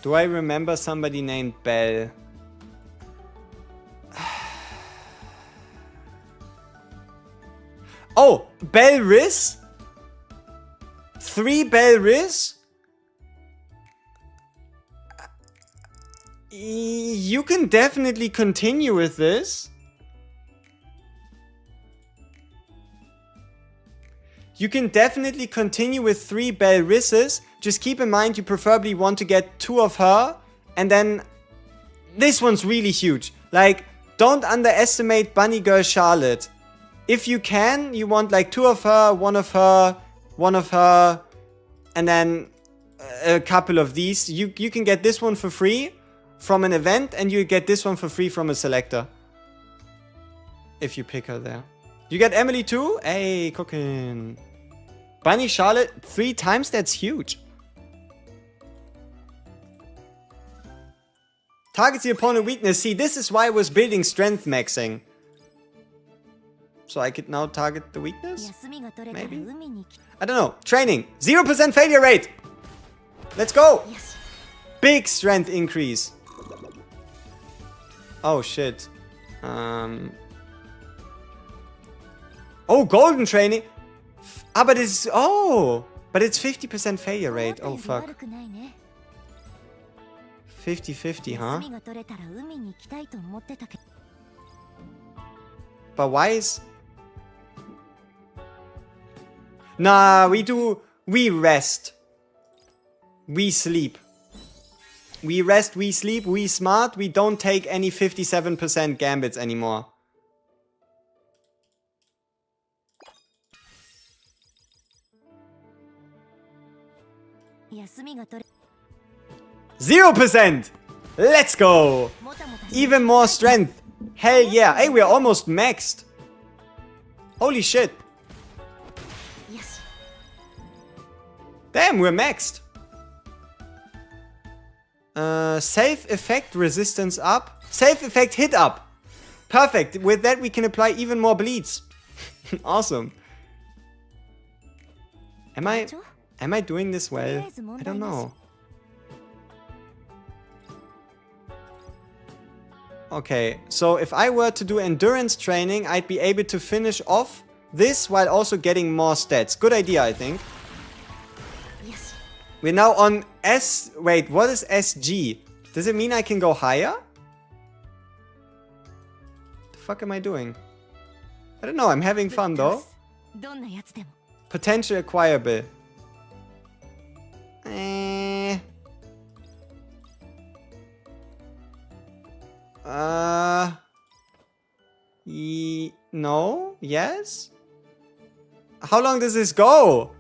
[SPEAKER 1] Do I remember somebody named Belle? Oh, Belle Riz? 3 Belle Riz? You can definitely continue with this. You can definitely continue with 3 Belle Rizes. Just keep in mind you preferably want to get 2 of her. And then this one's really huge. Like, don't underestimate Bunny Girl Charlotte. If you can, you want like 2 of her, 1 of her, 1 of her, and then a couple of these. You can get this one for free from an event, and you get this one for free from a selector. If you pick her there. You get Emily too? Hey, cooking. Bunny Charlotte 3 times? That's huge. Targets the opponent weakness. See, this is why I was building strength maxing. so I could now target the weakness?
[SPEAKER 3] 休みが取れたら
[SPEAKER 1] Maybe.
[SPEAKER 3] 海に来
[SPEAKER 1] I don't know. Training. 0% failure rate. Let's go.
[SPEAKER 3] よし
[SPEAKER 1] Big strength increase. Oh, shit. Oh, golden training. Ah, but it's... Oh. But it's 50% failure rate. Oh,
[SPEAKER 3] 思ったよ
[SPEAKER 1] fuck.
[SPEAKER 3] り悪くないね
[SPEAKER 1] 50-50,
[SPEAKER 3] 休
[SPEAKER 1] huh?
[SPEAKER 3] みが取れたら海に行きたいと思ってたけど
[SPEAKER 1] But why is... Nah, we rest. We sleep. We rest, we sleep, we smart. We don't take any 57% gambits anymore.
[SPEAKER 3] .0%
[SPEAKER 1] Let's go!
[SPEAKER 3] もたもた
[SPEAKER 1] Even more strength. Hell yeah. Hey, we're almost maxed. Holy shit.
[SPEAKER 3] よし
[SPEAKER 1] Damn, we're maxed. Self-effect resistance up. Self-effect hit up. Perfect. With that, we can apply even more bleeds. Awesome. Am I doing this well? I don't know. Okay, so if I were to do endurance training, I'd be able to finish off this while also getting more stats. Good idea, I think.
[SPEAKER 3] よし
[SPEAKER 1] We're now on S... Wait, what is SG? Does it mean I can go higher? The fuck am I doing? I don't know, I'm having fun though.
[SPEAKER 3] どんなやつでも
[SPEAKER 1] Potential acquirable. Eh... No? Yes? How long does this go?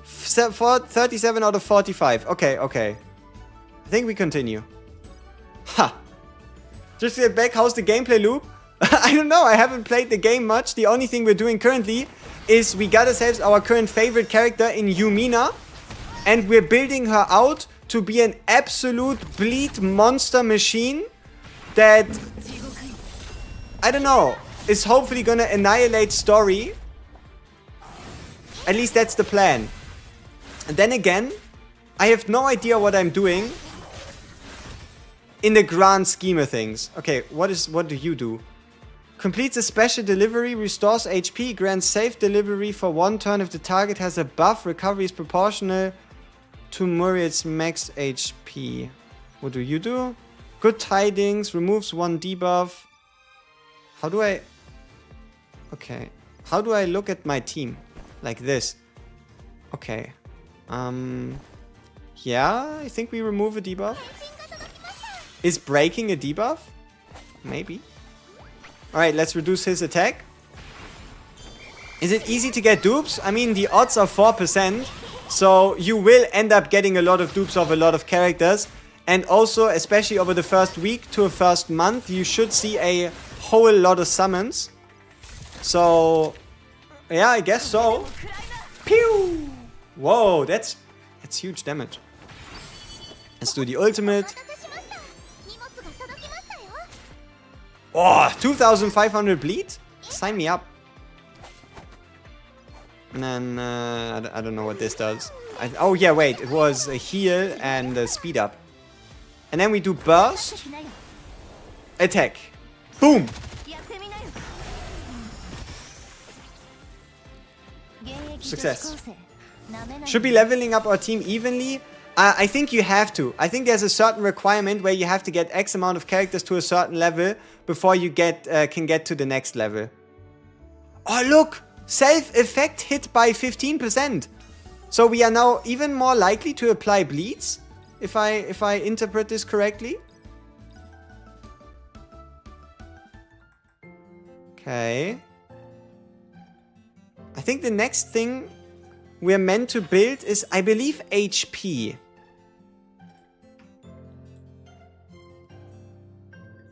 [SPEAKER 1] 37 out of 45. Okay, okay. I think we continue. Ha! Just to get back, how's the gameplay loop? I don't know, I haven't played the game much. The only thing we're doing currently is we got ourselves our current favorite character in Yumina. And we're building her out to be an absolute bleed monster machine that, I don't know, is hopefully gonna annihilate story. At least that's the plan. And then again, I have no idea what I'm doing in the grand scheme of things. Okay, what do you do? Completes a special delivery, restores HP, grants safe delivery for 1 turn if the target has a buff. Recovery is proportional to Muriel's max HP. What do you do? Good tidings, removes 1 debuff. How do I... Okay. How do I look at my team? Like this. Okay. Yeah, I think we remove a debuff. Is breaking a debuff? Maybe. Alright, let's reduce his attack. Is it easy to get dupes? I mean, the odds are 4%. So you will end up getting a lot of dupes of a lot of characters. And also, especially over the first week to a first month, you should see a whole lot of summons. So, yeah, I guess so. Pew! Whoa, that's huge damage. Let's do the ultimate.
[SPEAKER 7] 荷物が届きましたよ
[SPEAKER 1] Oh, 2,500 bleed? Sign me up. And then, I don't know what this does. Oh yeah, wait, it was a heal and a speed up. And then we do burst.
[SPEAKER 3] しなよ
[SPEAKER 1] Attack. Boom!
[SPEAKER 3] やってみなよ現役
[SPEAKER 1] Success.
[SPEAKER 3] 女子高生なめない
[SPEAKER 1] Should be leveling up our team evenly. I think you have to. I think there's a certain requirement where you have to get X amount of characters to a certain level before you can get to the next level. Oh look! Self-effect hit by 15%. So we are now even more likely to apply bleeds, if I interpret this correctly. Okay. I think the next thing we're meant to build is, I believe, HP.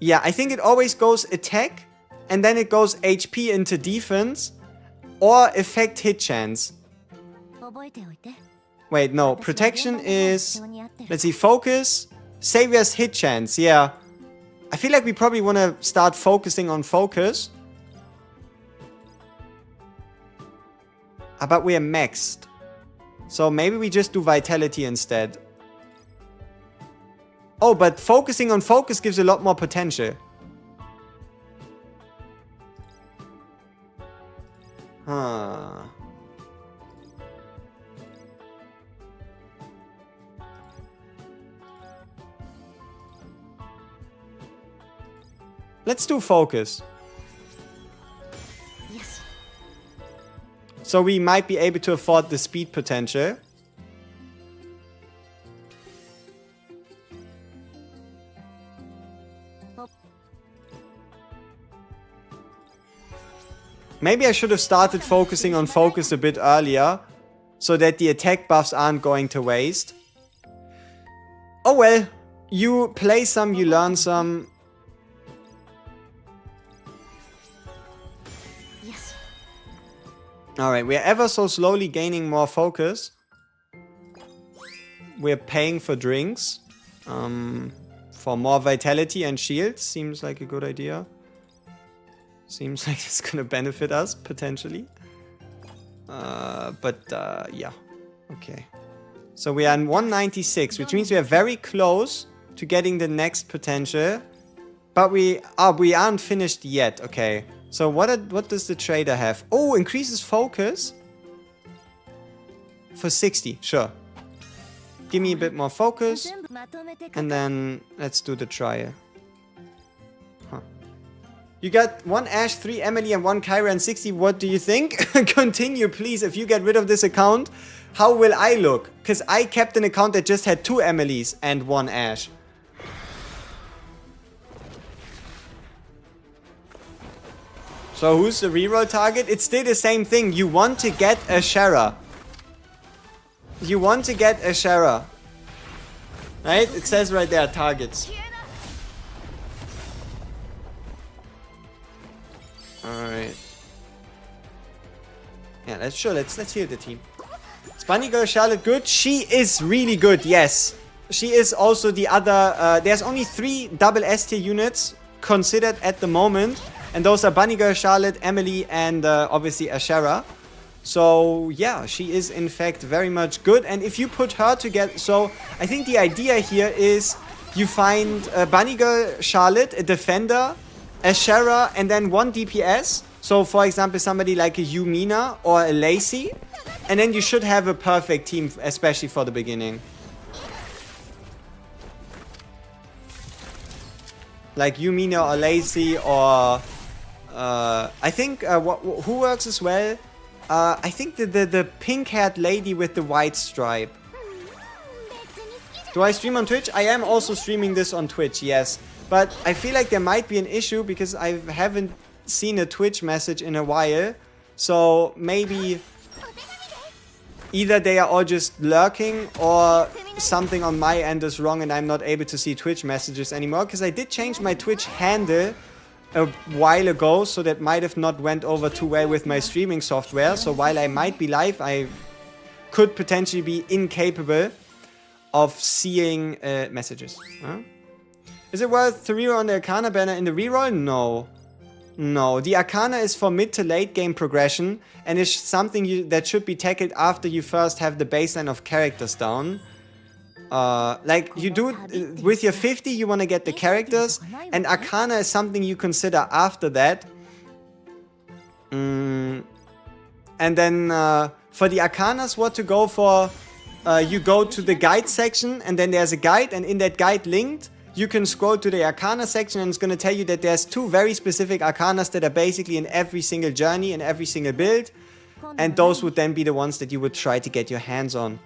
[SPEAKER 1] Yeah, I think it always goes attack, and then it goes HP into defense, or effect hit chance.
[SPEAKER 3] 覚えておいて
[SPEAKER 1] Wait, no.
[SPEAKER 3] 私は
[SPEAKER 1] Protection
[SPEAKER 3] 現場の方が
[SPEAKER 1] is...
[SPEAKER 3] 必要に合ってる
[SPEAKER 1] Let's see, focus. Savior's hit chance, yeah. I feel like we probably want to start focusing on focus. but we are maxed. So maybe we just do vitality instead. Oh, but focusing on focus gives a lot more potential. Huh. Let's do focus.
[SPEAKER 3] Yes.
[SPEAKER 1] So we might be able to afford the speed potential. Maybe I should have started focusing on focus a bit earlier, so that the attack buffs aren't going to waste. Oh well, you play some, you learn some.
[SPEAKER 3] Yes.
[SPEAKER 1] Alright, we're ever so slowly gaining more focus. We're paying for drinks. For more vitality and shields. Seems like a good idea. Seems like it's gonna benefit us, potentially. Yeah. Okay. So we are in 196, which means we are very close to getting the next potential. But we aren't finished yet. Okay. So what does the trader have? Oh, increases focus for 60. Sure. Give me a bit more focus. And then let's do the trial. Huh. You got 1 Ash, 3 Emily, and 1 Kyra and 60. What do you think? Continue, please. If you get rid of this account, how will I look? Because I kept an account that just had 2 Emilys and 1 Ash. So who's the reroll target? It's still the same thing. You want to get a Shara. You want to get a Shara. Right? It says right there, targets. Alright. Yeah, let's heal the team. Is Bunny Girl Charlotte good? She is really good, yes. She is also the other... there's only 3 double S tier units considered at the moment. And those are Bunny Girl Charlotte, Emily, and obviously Ashera. So yeah, she is in fact very much good. And if you put her together... So I think the idea here is you find Bunny Girl Charlotte, a defender, Ashera, and then 1 DPS. So for example, somebody like a Yumina or a Lacey. And then you should have a perfect team, especially for the beginning. Like Yumina or Lacey or... I think who works as well? I think the pink-haired lady with the white stripe. Do I stream on Twitch? I am also streaming this on Twitch, yes. But I feel like there might be an issue because I haven't seen a Twitch message in a while. So maybe either they are all just lurking or something on my end is wrong and I'm not able to see Twitch messages anymore. Because I did change my Twitch handle a while ago, so that might have not went over too well with my streaming software. So while I might be live, I could potentially be incapable of seeing messages. Huh? Is it worth to reroll on the Arcana banner in the reroll? No. No, the Arcana is for mid to late game progression and is something that should be tackled after you first have the baseline of characters down. Like you do with your 50, you want to get the characters, and Arcana is something you consider after that. And then for the Arcanas, what to go for? You go to the guide section, and then there's a guide, and in that guide linked, you can scroll to the Arcana section, and it's going to tell you that there's 2 very specific Arcanas that are basically in every single journey, in every single build, and those would then be the ones that you would try to get your hands on.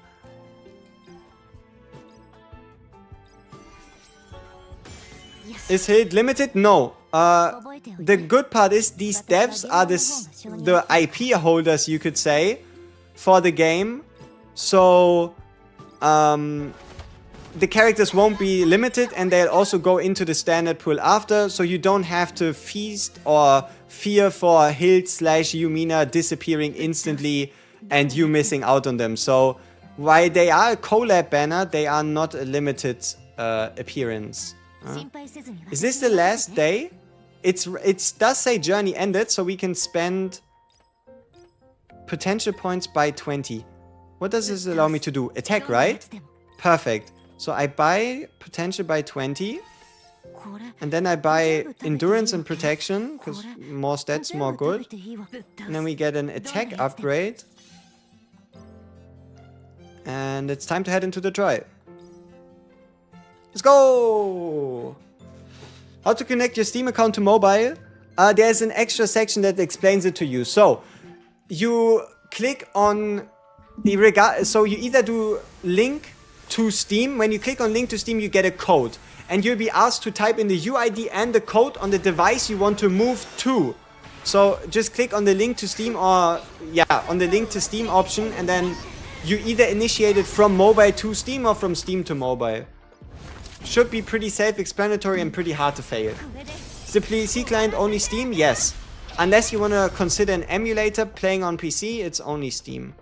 [SPEAKER 1] Is Hild limited? No. The good part is these devs are the IP holders, you could say, for the game. So the characters won't be limited, and they'll also go into the standard pool after, so you don't have to feast or fear for Hild/Yumina disappearing instantly and you missing out on them. So while they are a collab banner, they are not a limited appearance. Is this the last day? It does say journey ended, so we can spend potential points by 20. What does this allow me to do? Attack, right? Perfect. So I buy potential by 20. And then I buy endurance and protection, because more stats, more good. And then we get an attack upgrade. And it's time to head into the trial. Let's go! How to connect your Steam account to mobile? There's an extra section that explains it to you. So, you click on the so you either do link to Steam. When you click on link to Steam, you get a code. And you'll be asked to type in the UID and the code on the device you want to move to. So just click on the link to Steam or, yeah, on the link to Steam option, and then you either initiate it from mobile to Steam or from Steam to mobile. Should be pretty self-explanatory and pretty hard to fail. Is the PC client only Steam? Yes. Unless you want to consider an emulator playing on PC, it's only Steam.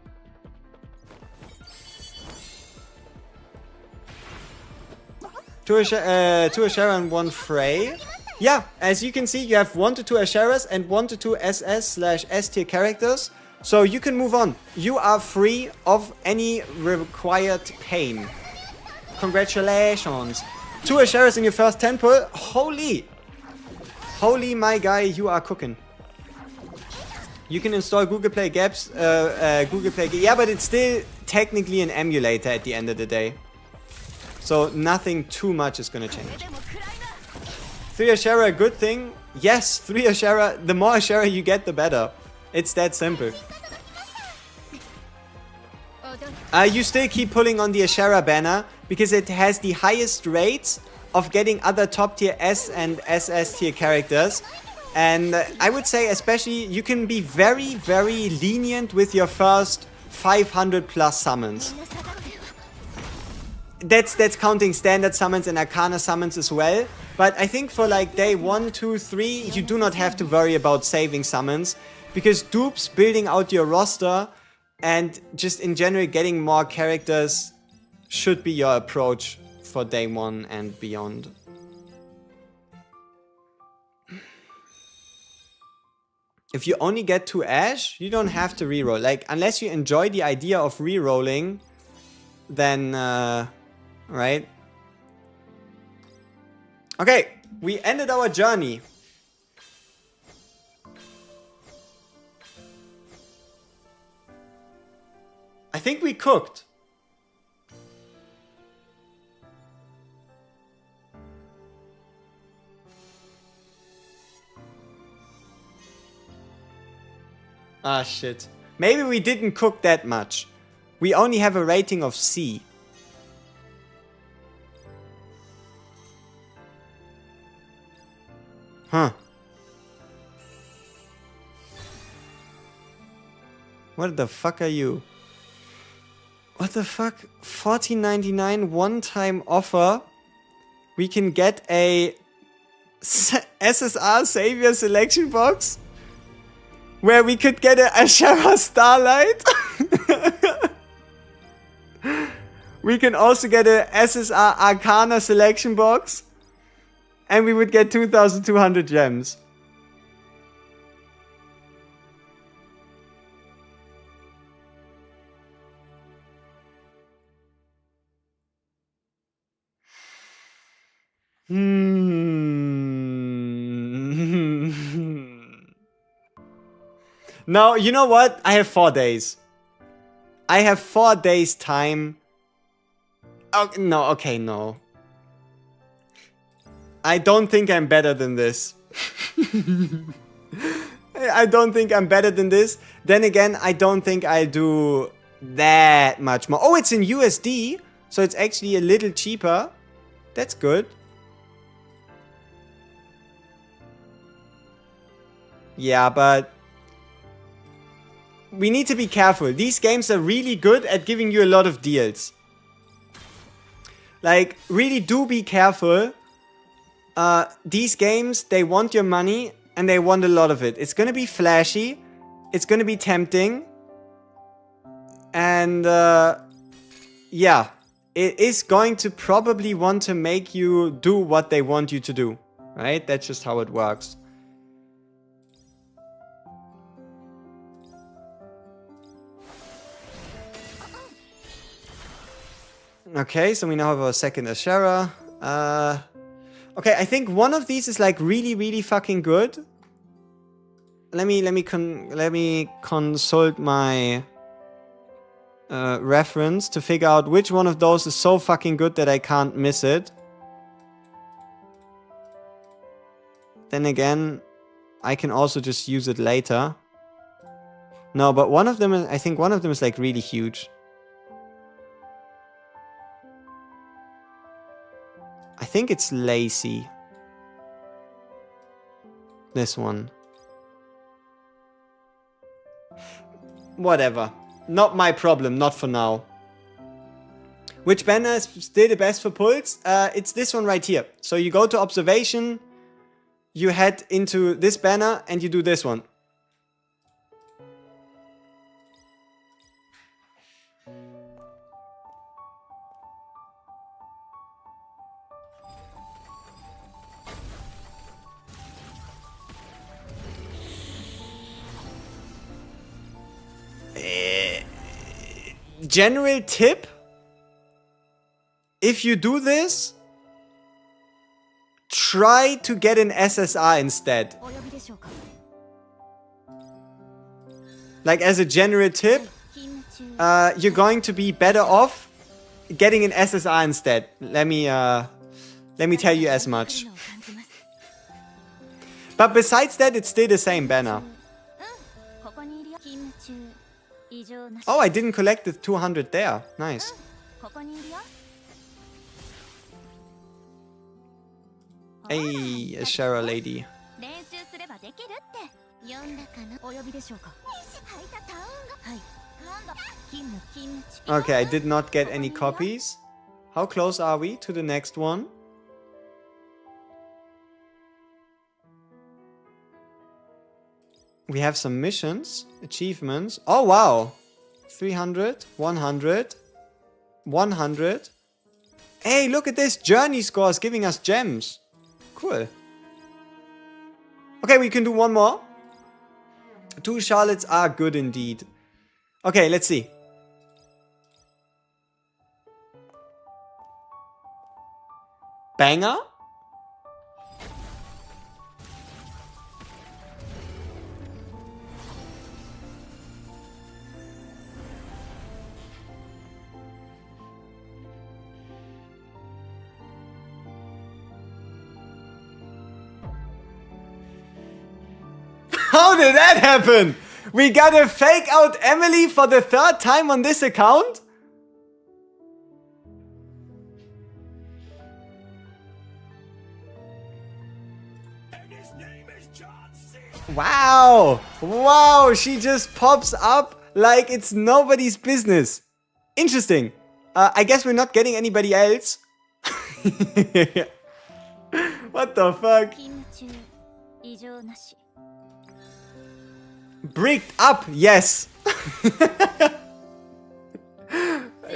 [SPEAKER 1] Two Ashera and 1 Frey. Yeah, as you can see, you have 1 to 2 Asheras and 1 to 2 SS/S tier characters. So you can move on. You are free of any required pain. Congratulations. 2 Asheras in your first 10 pull. Holy. Holy my guy, you are cooking. You can install Google Play Gaps. Yeah, but it's still technically an emulator at the end of the day. So nothing too much is gonna change. 3 Ashera, a good thing? Yes, 3 Ashera. The more Ashera you get, the better. It's that simple. You still keep pulling on the Ashera banner because it has the highest rates of getting other top tier S and SS tier characters. And I would say especially you can be very, very lenient with your first 500 plus summons. That's counting standard summons and arcana summons as well. But I think for like day 1, 2, 3, you do not have to worry about saving summons. Because dupes, building out your roster, and just in general getting more characters should be your approach for day 1 and beyond. If you only get 2 Ash, you don't have to reroll. Like, unless you enjoy the idea of rerolling, then, right? Okay, we ended our journey. I think we cooked. Ah, shit. Maybe we didn't cook that much. We only have a rating of C. Huh. What the fuck are you? What the fuck? $14.99 one-time offer. We can get a SSR Savior selection box where we could get a Ashera Starlight. We can also get a SSR Arcana selection box. And we would get 2,200 gems. No, you know what? I have 4 days. I have 4 days time. Oh, no, okay, no. I don't think I'm better than this. I don't think I'm better than this. Then again, I don't think I'll do that much more. Oh, it's in USD. So it's actually a little cheaper. That's good. Yeah, but we need to be careful. These games are really good at giving you a lot of deals. Like, really do be careful. These games, they want your money and they want a lot of it. It's gonna be flashy. It's gonna be tempting. And, yeah. It is going to probably want to make you do what they want you to do. Right? That's just how it works. Okay, so we now have our second Ashera. Okay, I think one of these is like really fucking good. Let me consult my reference to figure out which one of those is so fucking good that I can't miss it. Then again, I can also just use it later. No, but one of them is, I think one of them is like really huge. I think it's Lacey. This one. Whatever. Not my problem, not for now. Which banner is still the best for pulls? It's this one right here. So you go to observation, you head into this banner, and you do this one. General tip, if you do this, try to get an SSR instead. Like as a general tip, you're going to be better off getting an SSR instead. Let me tell you as much. But besides that, it's still the same banner. Oh, I didn't collect the 200 there. Nice. Hey, a Shara lady. Okay, I did not get any copies. How close are we to the next one? We have some missions, achievements. Oh, wow. 300, 100, 100. Hey, look at this. Journey scores giving us gems. Cool. Okay, we can do one more. 2 Charlottes are good indeed. Okay, let's see. Banger? How did that happen? We gotta fake out Emily for the 3rd time on this account? Wow! Wow, she just pops up like it's nobody's business. Interesting. I guess we're not getting anybody else. What the fuck? Bricked up, yes.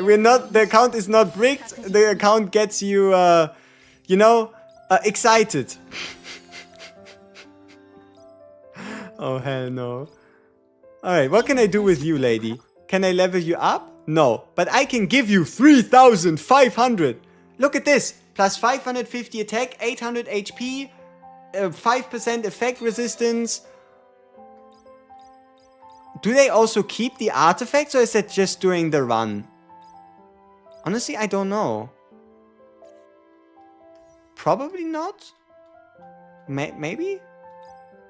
[SPEAKER 1] We're not. The account is not bricked. The account gets you, you know, excited. Oh hell no. All right, what can I do with you, lady? Can I level you up? No, but I can give you 3,500. Look at this. Plus 550 attack, 800 HP, 5% effect resistance. Do they also keep the artifacts, or is that just during the run? Honestly, I don't know. Probably not. Maybe?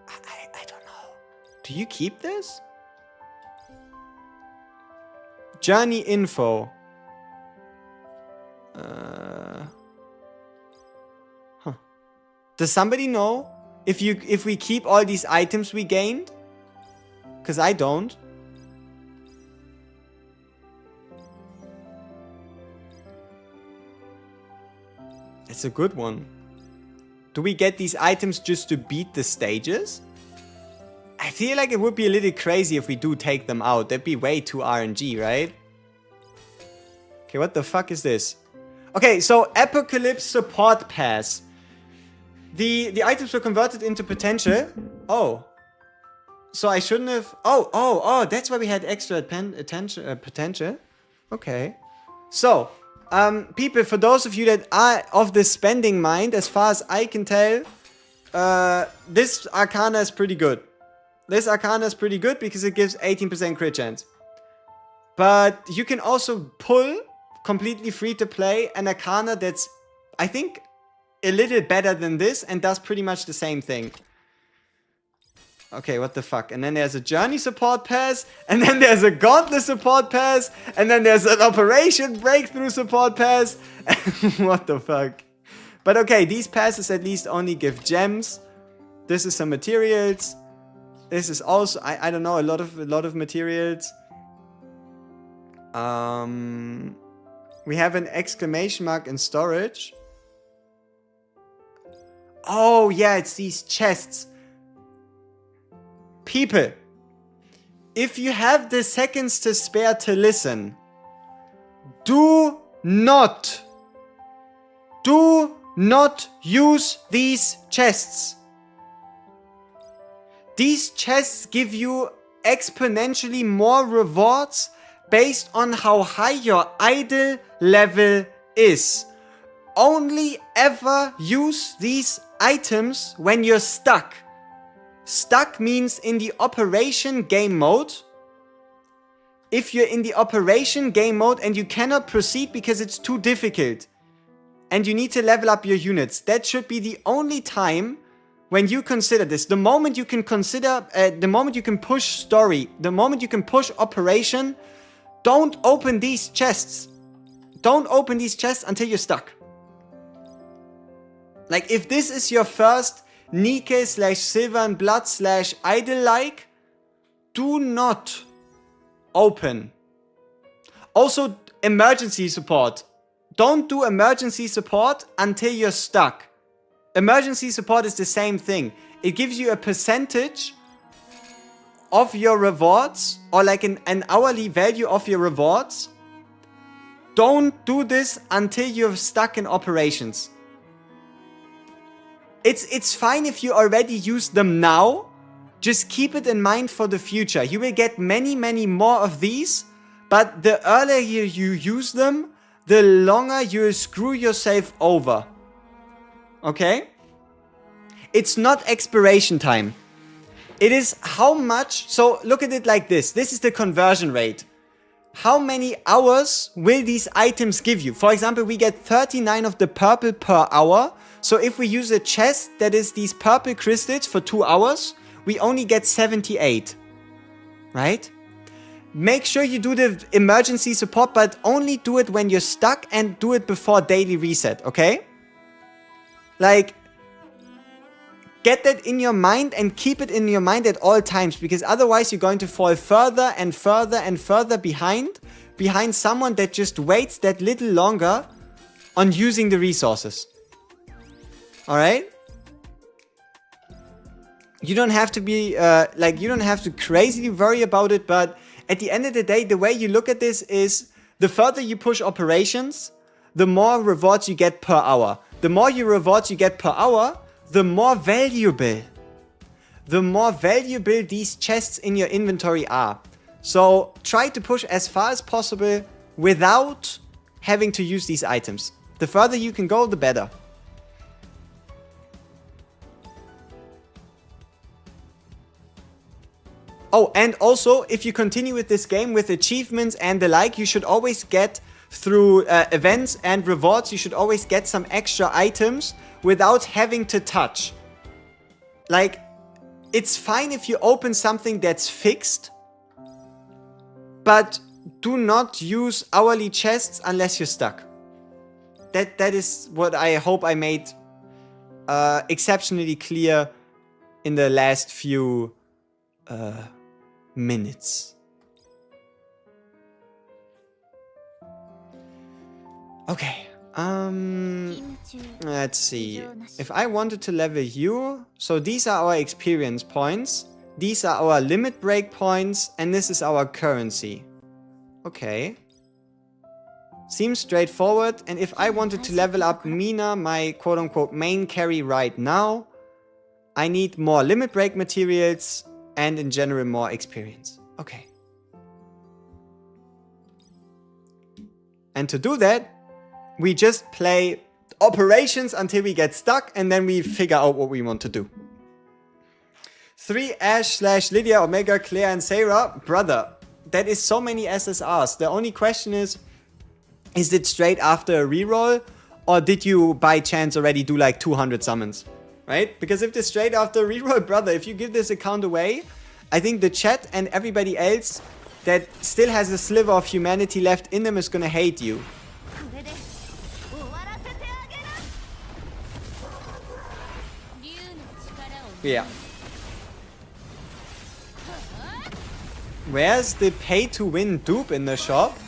[SPEAKER 1] I don't know. Do you keep this? Journey info. Huh. Does somebody know if we keep all these items we gained? Because I don't. It's a good one. Do we get these items just to beat the stages? I feel like it would be a little crazy if we do take them out. That'd be way too RNG, right? Okay, what the fuck is this? Okay, so Apocalypse Support Pass. The items were converted into potential. Oh. So I shouldn't have... Oh, that's why we had extra potential. Okay. So, people, for those of you that are of the spending mind, as far as I can tell, this arcana is pretty good. This arcana is pretty good because it gives 18% crit chance. But you can also pull, completely free to play, an arcana that's, I think, a little better than this and does pretty much the same thing. Okay, what the fuck? And then there's a journey support pass, and then there's a gauntlet support pass, and then there's an operation breakthrough support pass. What the fuck? But okay, these passes at least only give gems. This is some materials. This is also, I don't know, a lot of materials. We have an exclamation mark in storage. Oh yeah, it's these chests. People, if you have the seconds to spare to listen, do not use these chests. These chests give you exponentially more rewards based on how high your idle level is. Only ever use these items when you're stuck. Stuck means in the operation game mode. If you're in the operation game mode and you cannot proceed because it's too difficult and you need to level up your units, that should be the only time when you consider this. The moment you can consider, the moment you can push story, the moment you can push operation, don't open these chests. Don't open these chests until you're stuck. Like, if this is your first Nike / Silver and Blood / Idol like, do not open. Also, emergency support. Don't do emergency support until you're stuck. Emergency support is the same thing. It gives you a percentage of your rewards, or like an hourly value of your rewards. Don't do this until you're stuck in operations. It's fine if you already use them now. Just keep it in mind for the future. You will get many more of these, but the earlier you use them, the longer you'll screw yourself over. Okay? It's not expiration time. It is how much, so look at it like this. This is the conversion rate. How many hours will these items give you? For example, we get 39 of the purple per hour. So if we use a chest that is these purple crystals for 2 hours, we only get 78. Right? Make sure you do the emergency support, but only do it when you're stuck and do it before daily reset, okay? Like, get that in your mind and keep it in your mind at all times, because otherwise you're going to fall further and further and further behind someone that just waits that little longer on using the resources. Alright? You don't have to be, you don't have to crazily worry about it, but at the end of the day, the way you look at this is, the further you push operations, the more rewards you get per hour. The more rewards you get per hour, the more valuable these chests in your inventory are. So try to push as far as possible without having to use these items. The further you can go, the better. Oh, and also, if you continue with this game with achievements and the like, you should always get, through events and rewards, you should always get some extra items without having to touch. Like, it's fine if you open something that's fixed, but do not use hourly chests unless you're stuck. That is what I hope I made exceptionally clear in the last few minutes. Okay. Let's see. If I wanted to level you, so these are our experience points, these are our limit break points, and this is our currency. Okay. Seems straightforward. And if I wanted to level up Mina, my quote-unquote main carry right now, I need more limit break materials and in general more experience. Okay. And to do that, We just play operations until we get stuck, and then we figure out what we want to do. 3 Ash / Lydia, Omega, Claire, and Sarah. Brother, that is so many SSRs. The only question is it straight after a reroll, or did you by chance already do like 200 summons? Right? Because if it's straight after a reroll, brother, if you give this account away, I think the chat and everybody else that still has a sliver of humanity left in them is gonna hate you. Yeah. Where's the pay-to-win dupe in the shop?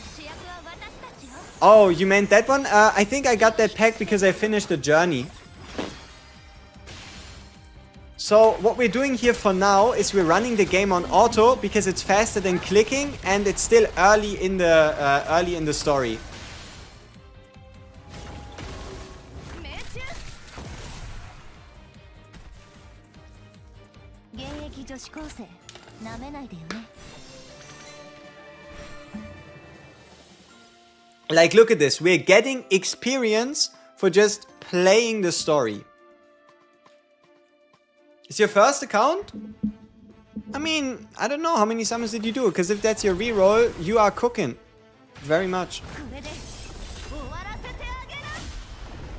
[SPEAKER 1] Oh, you meant that one? I think I got that pack because I finished the journey. So what we're doing here for now is we're running the game on auto because it's faster than clicking and it's still early in the story. Like, look at this. We're getting experience for just playing the story. It's your first account? I mean, I don't know. How many summons did you do? Because if that's your reroll, you are cooking. Very much.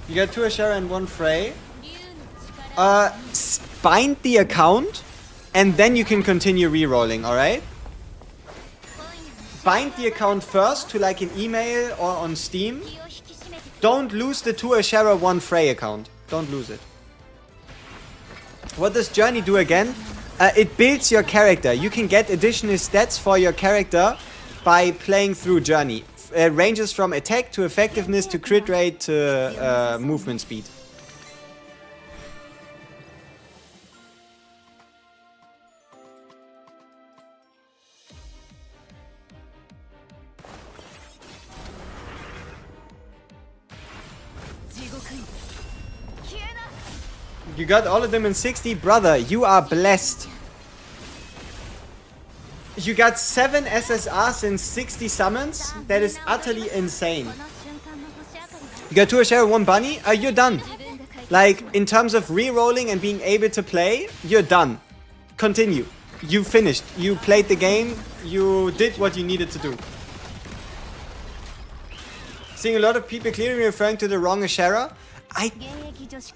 [SPEAKER 1] You got 2 Ashera and 1 Frey. Bind the account, and then you can continue rerolling, alright? Bind the account first to like an email or on Steam. Don't lose the 2 Ashera 1 Frey account. Don't lose it. What does Journey do again? It builds your character. You can get additional stats for your character by playing through Journey. Ranges from attack to effectiveness to crit rate to movement speed. You got all of them in 60? Brother, you are blessed. You got 7 SSRs in 60 summons? That is utterly insane. You got 2 Ashera, 1 Bunny? You're done. Like, in terms of re-rolling and being able to play, you're done. Continue. You finished. You played the game. You did what you needed to do. Seeing a lot of people clearly referring to the wrong Ashera.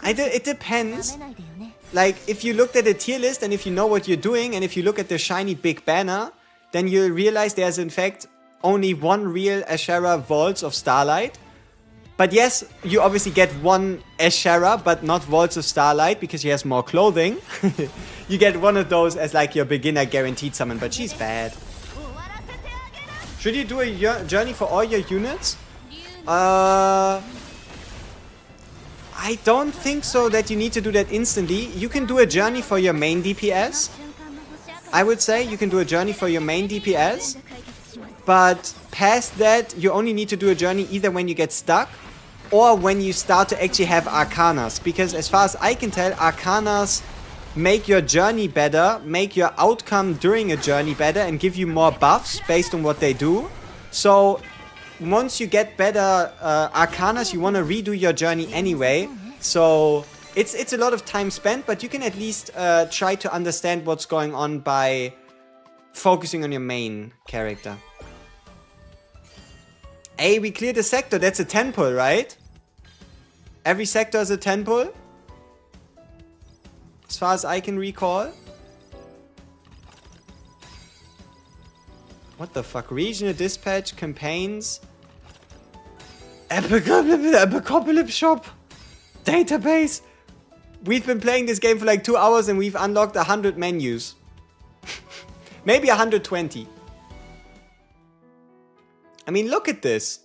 [SPEAKER 1] It depends. Like, if you looked at the tier list and if you know what you're doing and if you look at the shiny big banner, then you'll realize there's in fact only 1 real Ashera Vaults of Starlight. But yes, you obviously get 1 Ashera, but not Vaults of Starlight because she has more clothing. You get 1 of those as like your beginner guaranteed summon, but she's bad. Should you do a journey for all your units? I don't think so that you need to do that instantly. You can do a journey for your main DPS. I would say you can do a journey for your main DPS. But past that, you only need to do a journey either when you get stuck or when you start to actually have arcanas. Because as far as I can tell, arcanas make your journey better, make your outcome during a journey better and give you more buffs based on what they do. So once you get better arcanas, you want to redo your journey anyway. So it's a lot of time spent, but you can at least try to understand what's going on by focusing on your main character. Hey, we cleared a sector. That's a 10 pull, right? Every sector is a 10 pull? As far as I can recall. What the fuck? Regional dispatch, campaigns. Apocalypse shop. Database. We've been playing this game for like 2 hours and we've unlocked 100 menus. Maybe 120. I mean, look at this.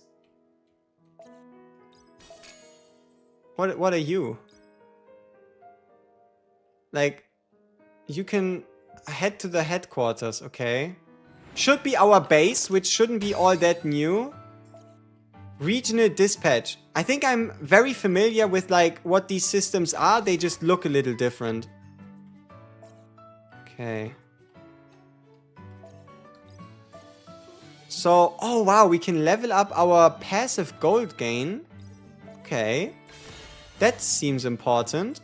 [SPEAKER 1] What are you? Like, you can head to the headquarters, okay? Should be our base, which shouldn't be all that new. Regional dispatch. I think I'm very familiar with like what these systems are. They just look a little different. Okay. So, oh wow, we can level up our passive gold gain. Okay. That seems important.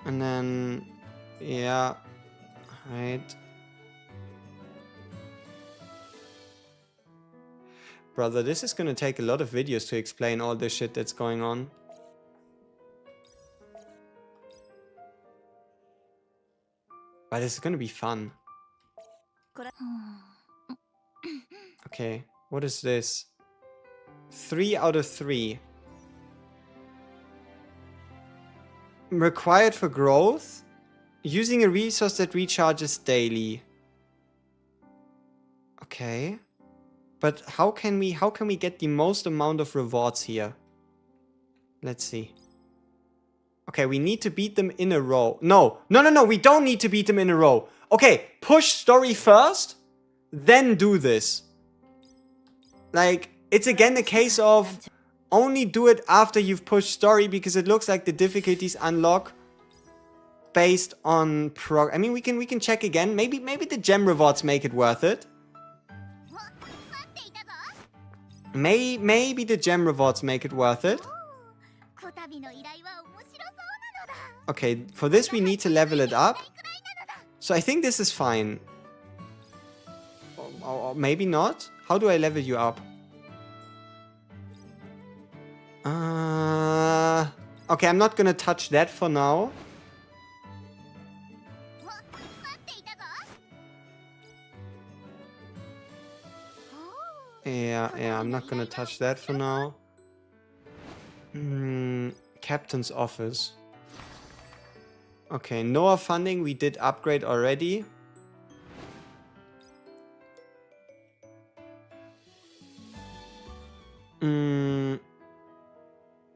[SPEAKER 1] And then, yeah, right. Brother, this is gonna take a lot of videos to explain all this shit that's going on. But it's gonna be fun. Okay, what is this? 3 out of 3. Required for growth? Using a resource that recharges daily. Okay. But how can we get the most amount of rewards here? Let's see. Okay, we need to beat them in a row. No, we don't need to beat them in a row. Okay, push story first, then do this. Like, it's again a case of only do it after you've pushed story, because it looks like the difficulties unlock based on I mean, we can check again. Maybe the gem rewards make it worth it. Maybe the gem rewards make it worth it. Okay, for this we need to level it up. So I think this is fine. Or maybe not. How do I level you up? Okay, I'm not gonna touch that for now. Yeah, I'm not gonna touch that for now. Captain's office. Okay, Noah funding, we did upgrade already.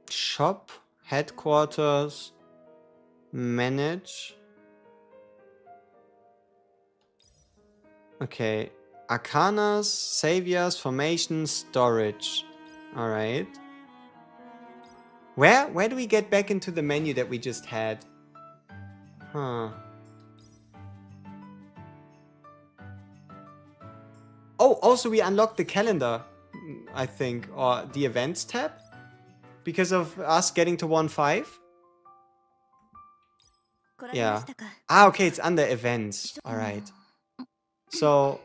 [SPEAKER 1] Shop, headquarters, manage. Okay, arcanas, saviors, formation, storage. Alright. Where do we get back into the menu that we just had? Huh. Oh, also we unlocked the calendar, I think, or the events tab, because of us getting to 1.5. Yeah. Ah, okay, it's under events. Alright. So,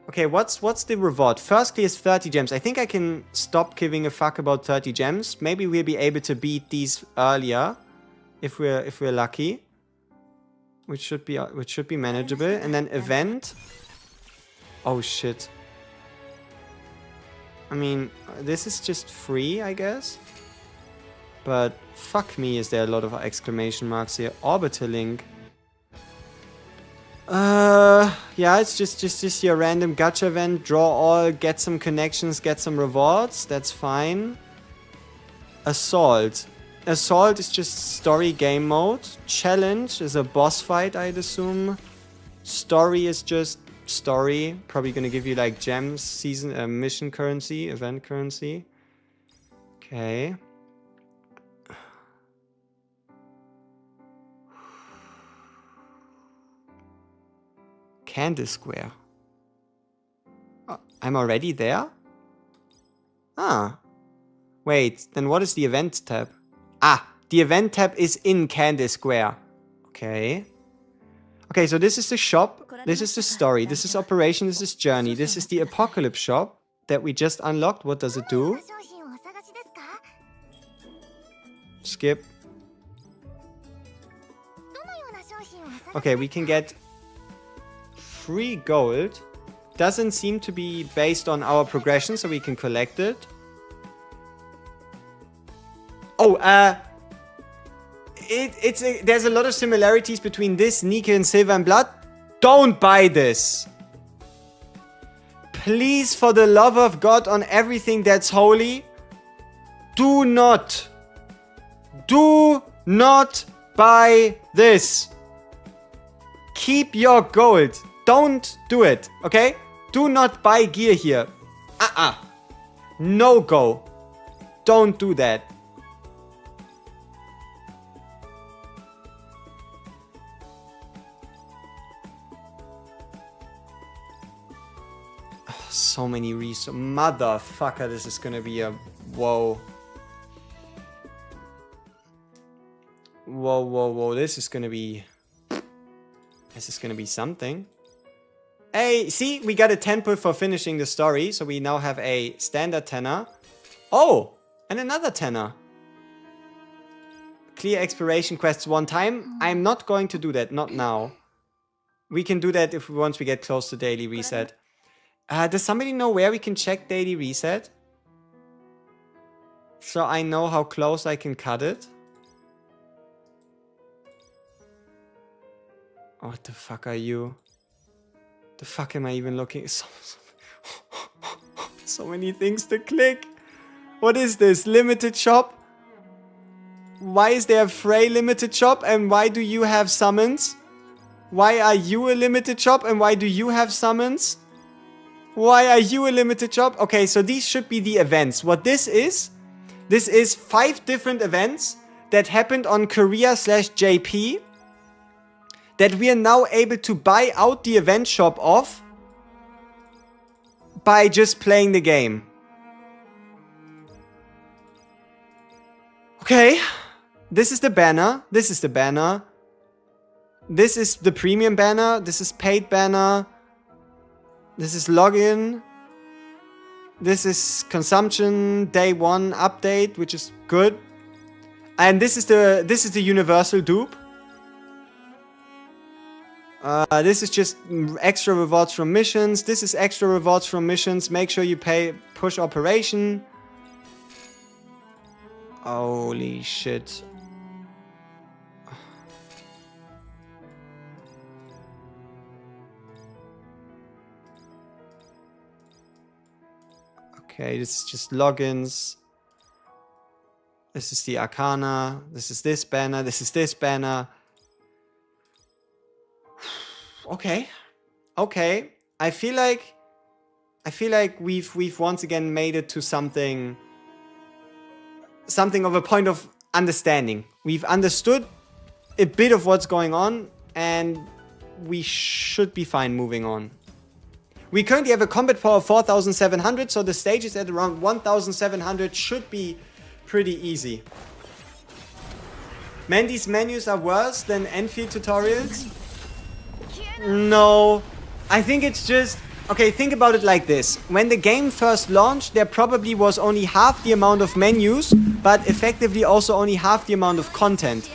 [SPEAKER 1] okay, what's the reward? First clear is 30 gems. I think I can stop giving a fuck about 30 gems. Maybe we'll be able to beat these earlier, if we're lucky, which should be manageable. And then event. Oh shit. I mean, this is just free, I guess. But fuck me, is there a lot of exclamation marks here? Orbital link. Yeah, it's just your random gacha event. Draw all, get some connections, get some rewards. That's fine. Assault. Assault is just story game mode. Challenge is a boss fight, I'd assume. Story is just story. Probably gonna give you like gems, season, mission currency, event currency. Okay. Candy Square. Oh, I'm already there? Ah. Wait, then what is the event tab? Ah, the event tab is in Candy Square. Okay. Okay, so this is the shop. This is the story. This is operation. This is journey. This is the apocalypse shop that we just unlocked. What does it do? Skip. Okay, we can get free gold. Doesn't seem to be based on our progression, so we can collect it. Oh, there's a lot of similarities between this, Nika, and Silver and Blood. Don't buy this. Please, for the love of God on everything that's holy, do not buy this. Keep your gold. Don't do it, okay? Do not buy gear here. No go. Don't do that. So many resources. Motherfucker, this is gonna be a Whoa. Whoa, whoa, whoa. This is gonna be something. Hey, see, we got a 10 pull for finishing the story, so we now have a standard tenor. Oh, and another tenor. Clear exploration quests one time. I'm not going to do that, not now. We can do that if once we get close to daily reset. Does somebody know where we can check daily reset? So I know how close I can cut it. Oh, what the fuck are you? The fuck am I even looking? So many things to click. What is this? Limited shop? Why is there a Frey limited shop? And why do you have summons? Why are you a limited shop? And why do you have summons? Why are you a limited shop? Okay, so these should be the events. What this is 5 different events that happened on Korea/JP that we are now able to buy out the event shop of by just playing the game. Okay, this is the banner. This is the banner. This is the premium banner. This is paid banner. This is login. This is consumption day 1 update, which is good. And this is the universal dupe. This is just extra rewards from missions. This is extra rewards from missions. Make sure you push operation. Holy shit. Okay, this is just logins. This is the arcana. This is this banner. This is this banner. Okay. Okay. I feel like we've once again made it to something of a point of understanding. We've understood a bit of what's going on, and we should be fine moving on. We currently have a combat power of 4,700, so the stages at around 1,700 should be pretty easy. Man, these menus are worse than Enfield tutorials? No. I think it's just... Okay, think about it like this. When the game first launched, there probably was only half the amount of menus, but effectively also only half the amount of content.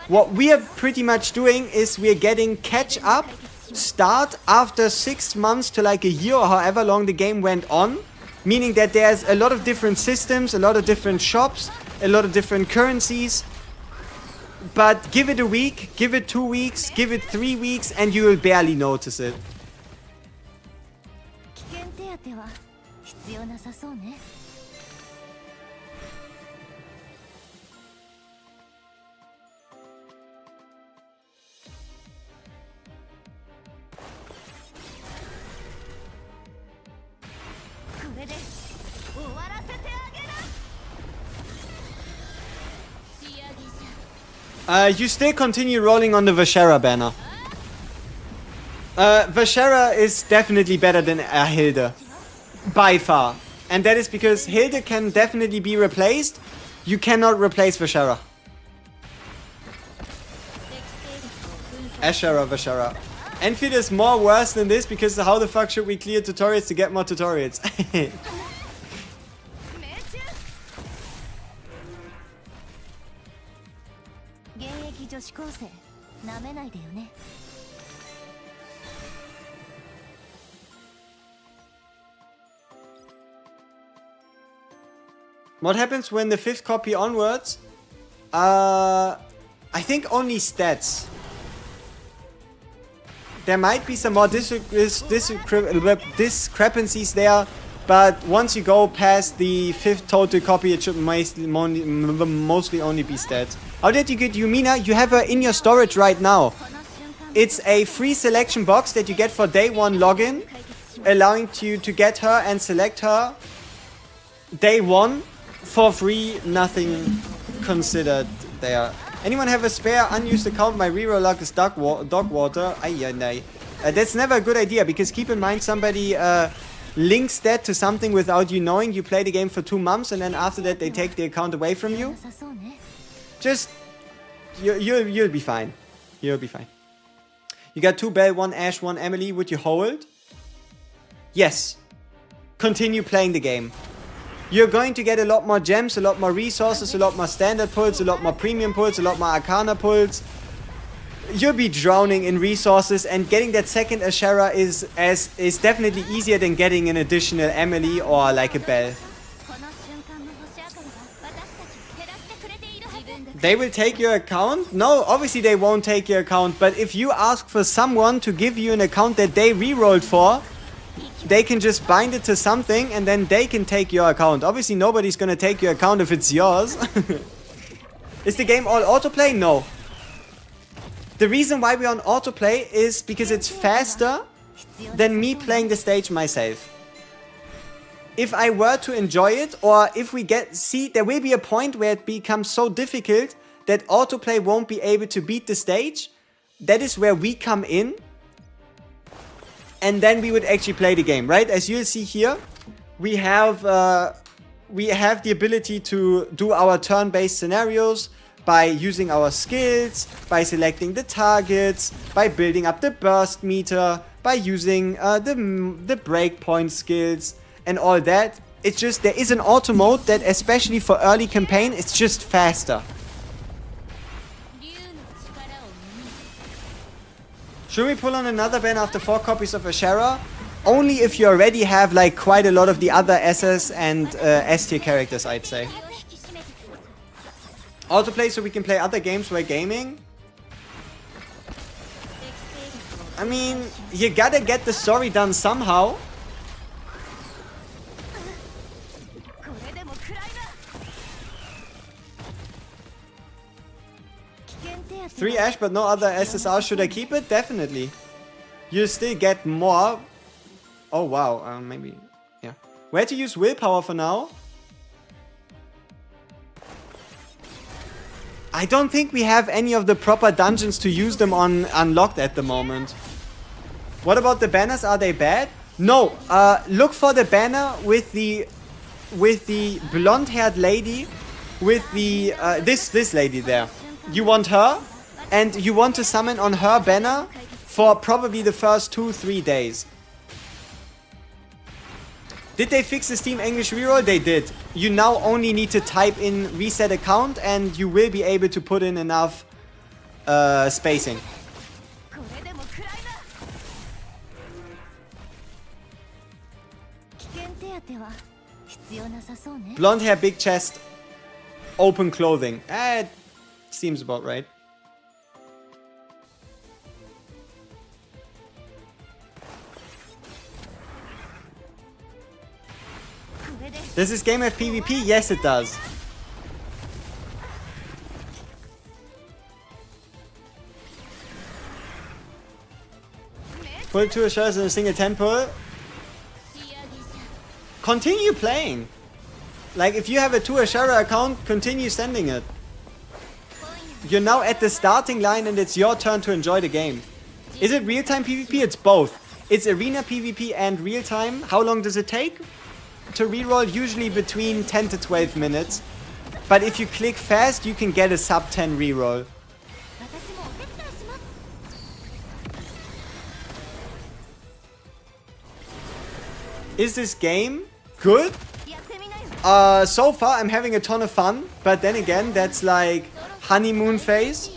[SPEAKER 1] What we are pretty much doing is we're getting catch up start after 6 months to like a year or however long the game went on, meaning that there's a lot of different systems, a lot of different shops, a lot of different currencies. But give it a week, give it 2 weeks, give it 3 weeks, and you will barely notice it. You still continue rolling on the Vashera banner. Vashera is definitely better than Hilde. By far. And that is because Hilde can definitely be replaced. You cannot replace Vashera. Ashera, Vashera. Enfield is more worse than this because how the fuck should we clear tutorials to get more tutorials? What happens when the 5th copy onwards? I think only stats. There might be some more discrepancies there, but once you go past the 5th total copy, it should mostly only be stats. How did you get Yumina? You have her in your storage right now. It's a free selection box that you get for day 1 login, allowing you to get her and select her day 1 for free, nothing considered there. Anyone have a spare unused account? My reroll luck is dog water. That's never a good idea, because keep in mind somebody links that to something without you knowing. You play the game for 2 months and then after that they take the account away from you. Just, you'll be fine. You'll be fine. You got 2 Belle, 1 Ash, 1 Emily. Would you hold? Yes. Continue playing the game. You're going to get a lot more gems, a lot more resources, a lot more standard pulls, a lot more premium pulls, a lot more arcana pulls. You'll be drowning in resources, and getting that second Ashera is definitely easier than getting an additional Emily or like a Belle. They will take your account? No, obviously they won't take your account, but if you ask for someone to give you an account that they rerolled for, they can just bind it to something and then they can take your account. Obviously nobody's gonna take your account if it's yours. Is the game all autoplay? No. The reason why we're on autoplay is because it's faster than me playing the stage myself. If I were to enjoy it, or if we see, there will be a point where it becomes so difficult that autoplay won't be able to beat the stage. That is where we come in. And then we would actually play the game, right? As you'll see here, we have the ability to do our turn-based scenarios by using our skills, by selecting the targets, by building up the burst meter, by using the breakpoint skills and all that. It's just, there is an auto mode that, especially for early campaign, it's just faster. Should we pull on another ban after 4 copies of Ashera? Only if you already have like quite a lot of the other SS and S tier characters, I'd say. Autoplay so we can play other games while gaming? I mean, you gotta get the story done somehow. Three Ash but no other SSR. Should I keep it? Definitely. You still get more. Oh wow, maybe, yeah. Where to use willpower for now? I don't think we have any of the proper dungeons to use them on unlocked at the moment. What about the banners? Are they bad? No. Look for the banner with the blonde-haired lady, with the this lady there. You want her, and you want to summon on her banner for probably the first 2-3 days. Did they fix the Steam English reroll? They did. You now only need to type in reset account and you will be able to put in enough spacing. Blonde hair, big chest, open clothing. It seems about right. Does this game have PvP? Yes, it does. Pull 2 Asheras in a single 10 pull. Continue playing. Like, if you have a 2 Ashera account, continue sending it. You're now at the starting line and it's your turn to enjoy the game. Is it real-time PvP? It's both. It's arena PvP and real-time. How long does it take to reroll? Usually between 10 to 12 minutes. But if you click fast, you can get a sub 10 reroll. Is this game good? So far I'm having a ton of fun, but then again, that's like honeymoon phase.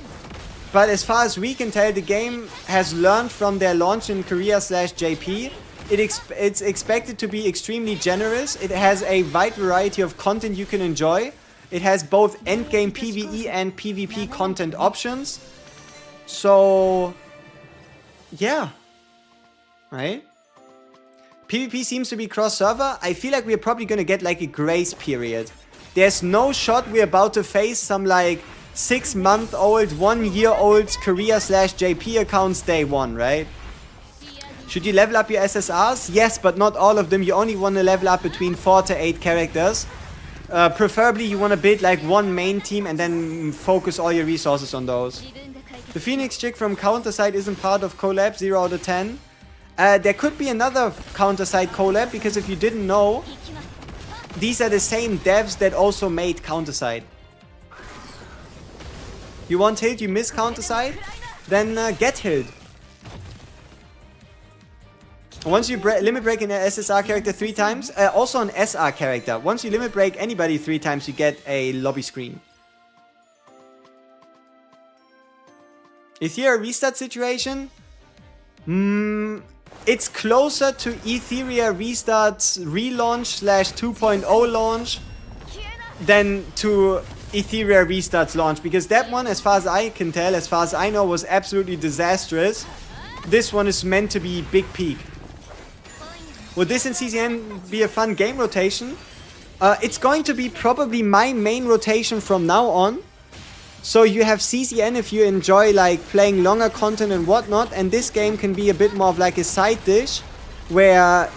[SPEAKER 1] But as far as we can tell, the game has learned from their launch in Korea/JP. It's expected to be extremely generous. It has a wide variety of content you can enjoy. It has both endgame PvE and PvP content options. So, yeah. Right? PvP seems to be cross-server. I feel like we're probably gonna get like a grace period. There's no shot we're about to face some like 6-month-old, 1-year-old Korea/JP accounts day one, right? Should you level up your SSRs? Yes, but not all of them. You only want to level up between 4 to 8 characters. Preferably you want to build like one main team and then focus all your resources on those. The Phoenix chick from Counterside isn't part of collab, 0 out of 10. There could be another Counterside collab, because if you didn't know, these are the same devs that also made Counterside. You want Hild, you miss Counterside? Then get Hild. Once you limit break an SSR character 3 times, also an SR character, once you limit break anybody 3 times, you get a lobby screen. Is here a restart situation? It's closer to Etheria Restart's relaunch / 2.0 launch than to Etheria Restart's launch, because that one, as far as I can tell, as far as I know, was absolutely disastrous. This one is meant to be big peak. Will this in CCN be a fun game rotation? It's going to be probably my main rotation from now on. So you have CCN if you enjoy like playing longer content and whatnot, and this game can be a bit more of like a side dish where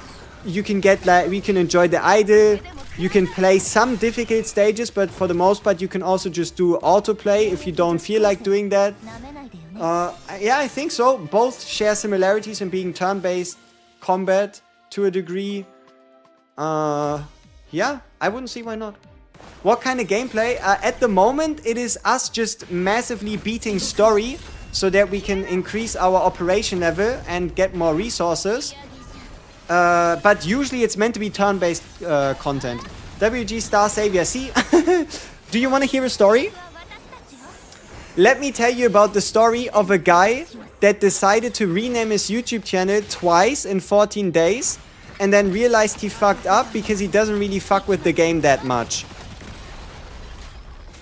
[SPEAKER 1] you can get like, we can enjoy the idle, you can play some difficult stages, but for the most part you can also just do autoplay if you don't feel like doing that. Yeah, I think so. Both share similarities in being turn-based combat to a degree. Yeah, I wouldn't see why not. What kind of gameplay? At the moment, it is us just massively beating story so that we can increase our operation level and get more resources. But usually it's meant to be turn-based content. WG Star Savior. See, do you want to hear a story? Let me tell you about the story of a guy that decided to rename his YouTube channel twice in 14 days and then realized he fucked up because he doesn't really fuck with the game that much.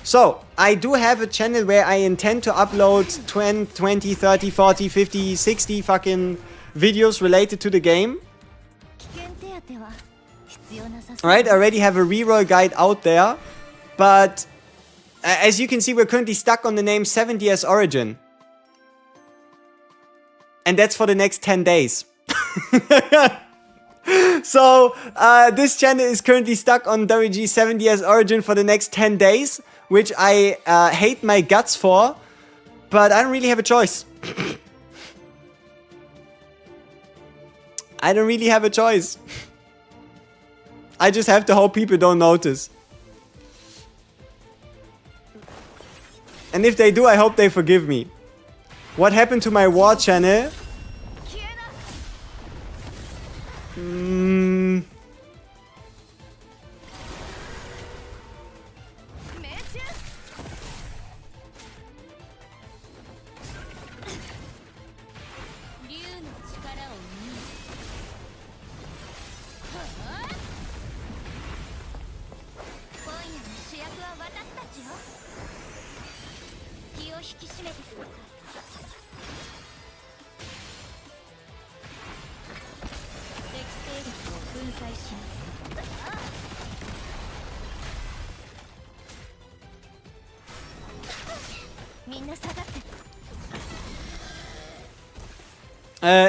[SPEAKER 1] So, I do have a channel where I intend to upload 20, 30, 40, 50, 60 fucking videos related to the game. Alright, I already have a reroll guide out there. But, as you can see, we're currently stuck on the name 70s Origin. And that's for the next 10 days. So, this channel is currently stuck on WG 70s Origin for the next 10 days. Which I hate my guts for, but I don't really have a choice. I don't really have a choice. I just have to hope people don't notice. And if they do, I hope they forgive me. What happened to my war channel?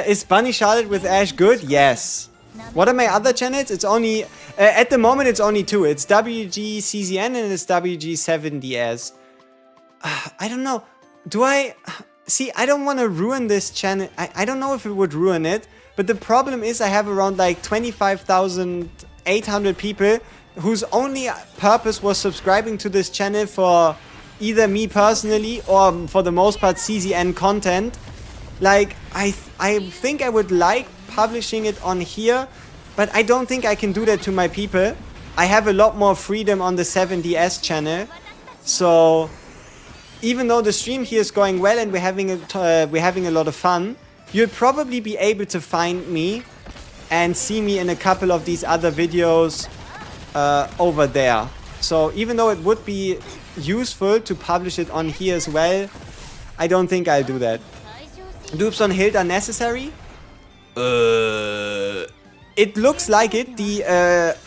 [SPEAKER 1] Is Bunny Charlotte with Ash good? Yes. What are my other channels? It's only... at the moment, it's only 2. It's WGCZN and it's WG7DS. I don't know. Do I... See, I don't want to ruin this channel. I don't know if it would ruin it. But the problem is I have around like 25,800 people whose only purpose was subscribing to this channel for either me personally or for the most part CZN content. Like, I think I would like publishing it on here, but I don't think I can do that to my people. I have a lot more freedom on the 7DS channel. So, even though the stream here is going well and we're having a lot of fun, you'll probably be able to find me and see me in a couple of these other videos over there. So, even though it would be useful to publish it on here as well, I don't think I'll do that. Dupes on Hild are necessary? It looks like it. The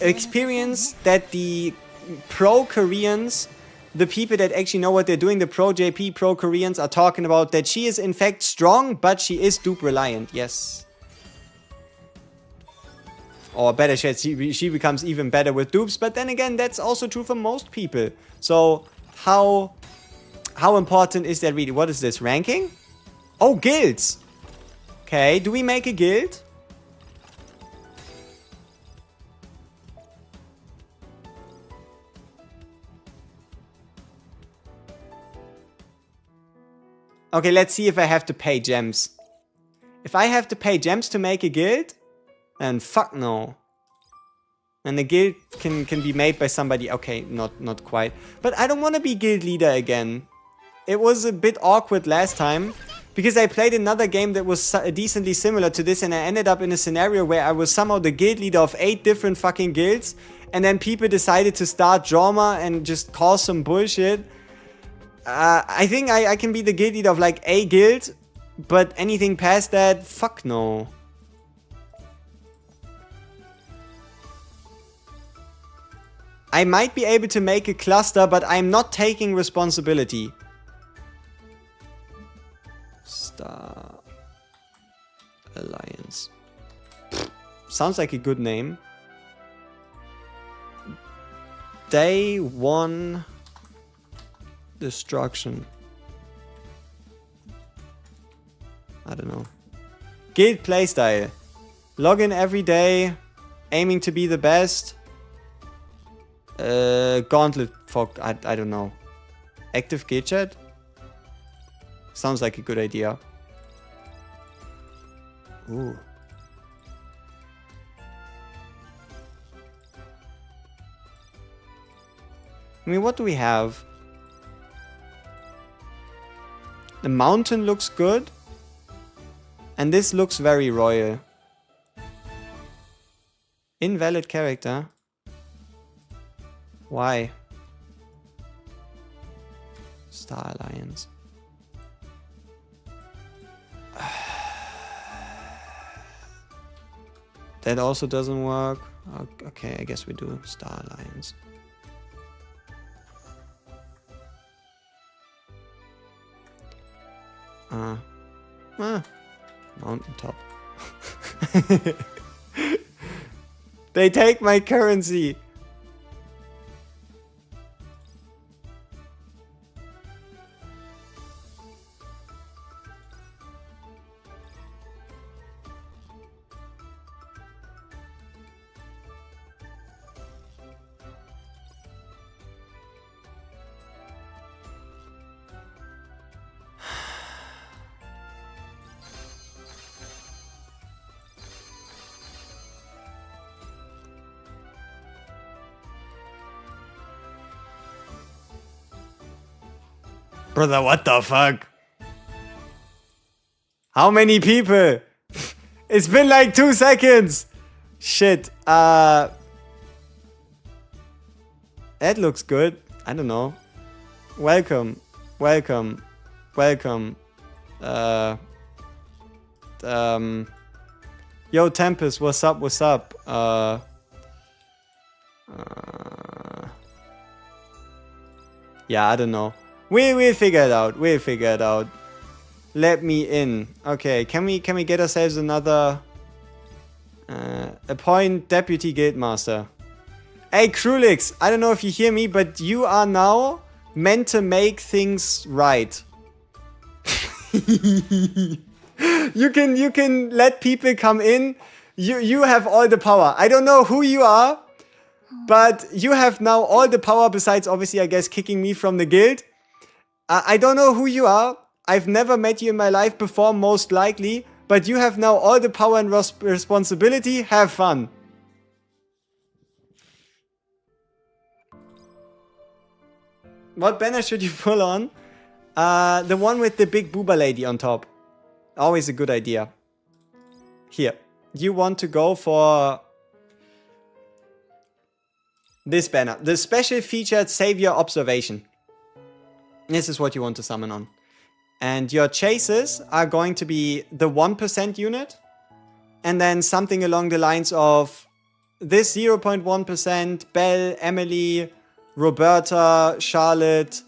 [SPEAKER 1] experience that the pro Koreans, the people that actually know what they're doing, the pro JP, pro Koreans are talking about, that she is in fact strong, but she is dupe reliant. Yes. Or better said, she becomes even better with dupes. But then again, that's also true for most people. So how important is that really? What is this? Ranking? Oh, guilds. Okay, do we make a guild? Okay, let's see if I have to pay gems. If I have to pay gems to make a guild, then fuck no. And the guild can be made by somebody. Okay, not quite. But I don't want to be guild leader again. It was a bit awkward last time. Because I played another game that was decently similar to this. And I ended up in a scenario where I was somehow the guild leader of 8 different fucking guilds. And then people decided to start drama and just cause some bullshit. I think I can be the guild leader of like a guild. But anything past that, fuck no. I might be able to make a cluster, but I'm not taking responsibility. Star Alliance. Sounds like a good name. Day 1 Destruction. I don't know. Guild playstyle. Login every day. Aiming to be the best. Gauntlet for... I don't know. Active guild chat? Sounds like a good idea. Ooh. I mean, what do we have? The mountain looks good. And this looks very royal. Invalid character. Why? Star Alliance. That also doesn't work. Okay, I guess we do Star Alliance. Mountaintop. They take my currency. Brother, what the fuck? How many people? It's been like 2 seconds. Shit. That looks good. I don't know. Welcome. Welcome. Welcome. Yo, Tempest, what's up? What's up? Yeah, I don't know. We'll figure it out. We'll figure it out. Let me in. Okay, can we get ourselves another appoint deputy guildmaster? Hey Krulix, I don't know if you hear me, but you are now meant to make things right. You can let people come in. You have all the power. I don't know who you are, but you have now all the power besides obviously I guess kicking me from the guild. I don't know who you are. I've never met you in my life before, most likely. But you have now all the power and responsibility. Have fun. What banner should you pull on? The one with the big booba lady on top. Always a good idea. Here. You want to go for this banner. The special featured Savior Observation. This is what you want to summon on. And your chases are going to be the 1% unit. And then something along the lines of this 0.1%, Belle, Emily, Roberta, Charlotte,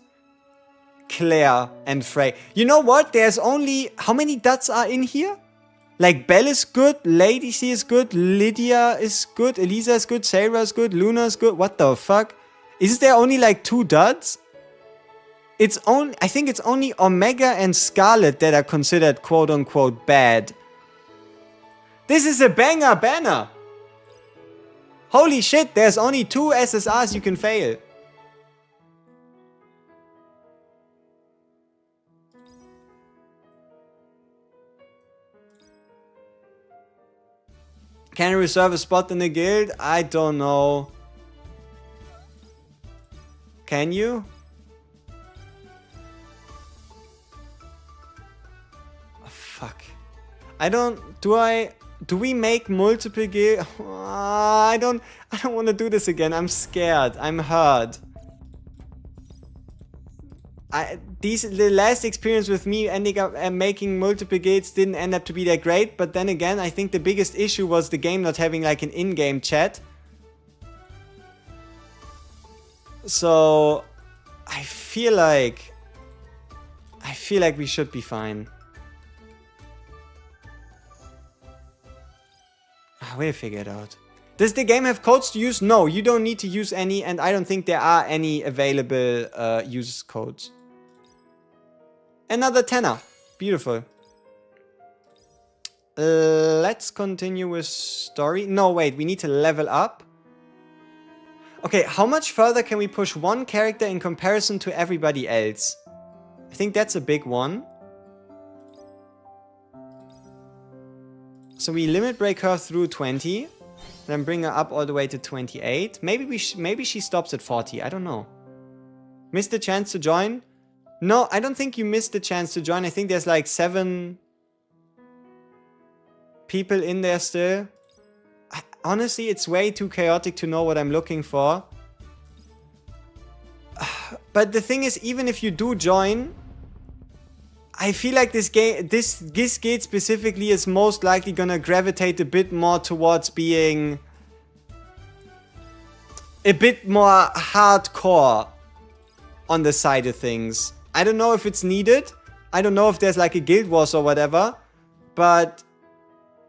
[SPEAKER 1] Claire, and Frey. You know what? There's only... How many dots are in here? Like, Belle is good, Lady C is good, Lydia is good, Elisa is good, Sarah is good, Luna is good. What the fuck? Is there only like 2 dots? It's only, I think it's only Omega and Scarlet that are considered quote-unquote bad. This is a banger banner! Holy shit, there's only 2 SSRs you can fail. Can I reserve a spot in the guild? I don't know. Can you? Oh, fuck. I don't... Do we make multiple guild? I don't want to do this again. I'm scared. I'm hurt. The last experience with me ending up making multiple guilds didn't end up to be that great, but then again, I think the biggest issue was the game not having like an in-game chat. So I feel like we should be fine. We'll figure it out. Does the game have codes to use? No, you don't need to use any, and I don't think there are any available use codes. Another 10er. Beautiful. Let's continue with story. No, wait, we need to level up. Okay, how much further can we push one character in comparison to everybody else? I think that's a big one. So we limit break her through 20. Then bring her up all the way to 28. Maybe she stops at 40. I don't know. Missed the chance to join? No, I don't think you missed the chance to join. I think there's like 7 people in there still. Honestly, it's way too chaotic to know what I'm looking for. But the thing is, even if you do join, I feel like this guild specifically is most likely gonna gravitate a bit more towards being a bit more hardcore on the side of things. I don't know if it's needed. I don't know if there's like a guild wars or whatever, but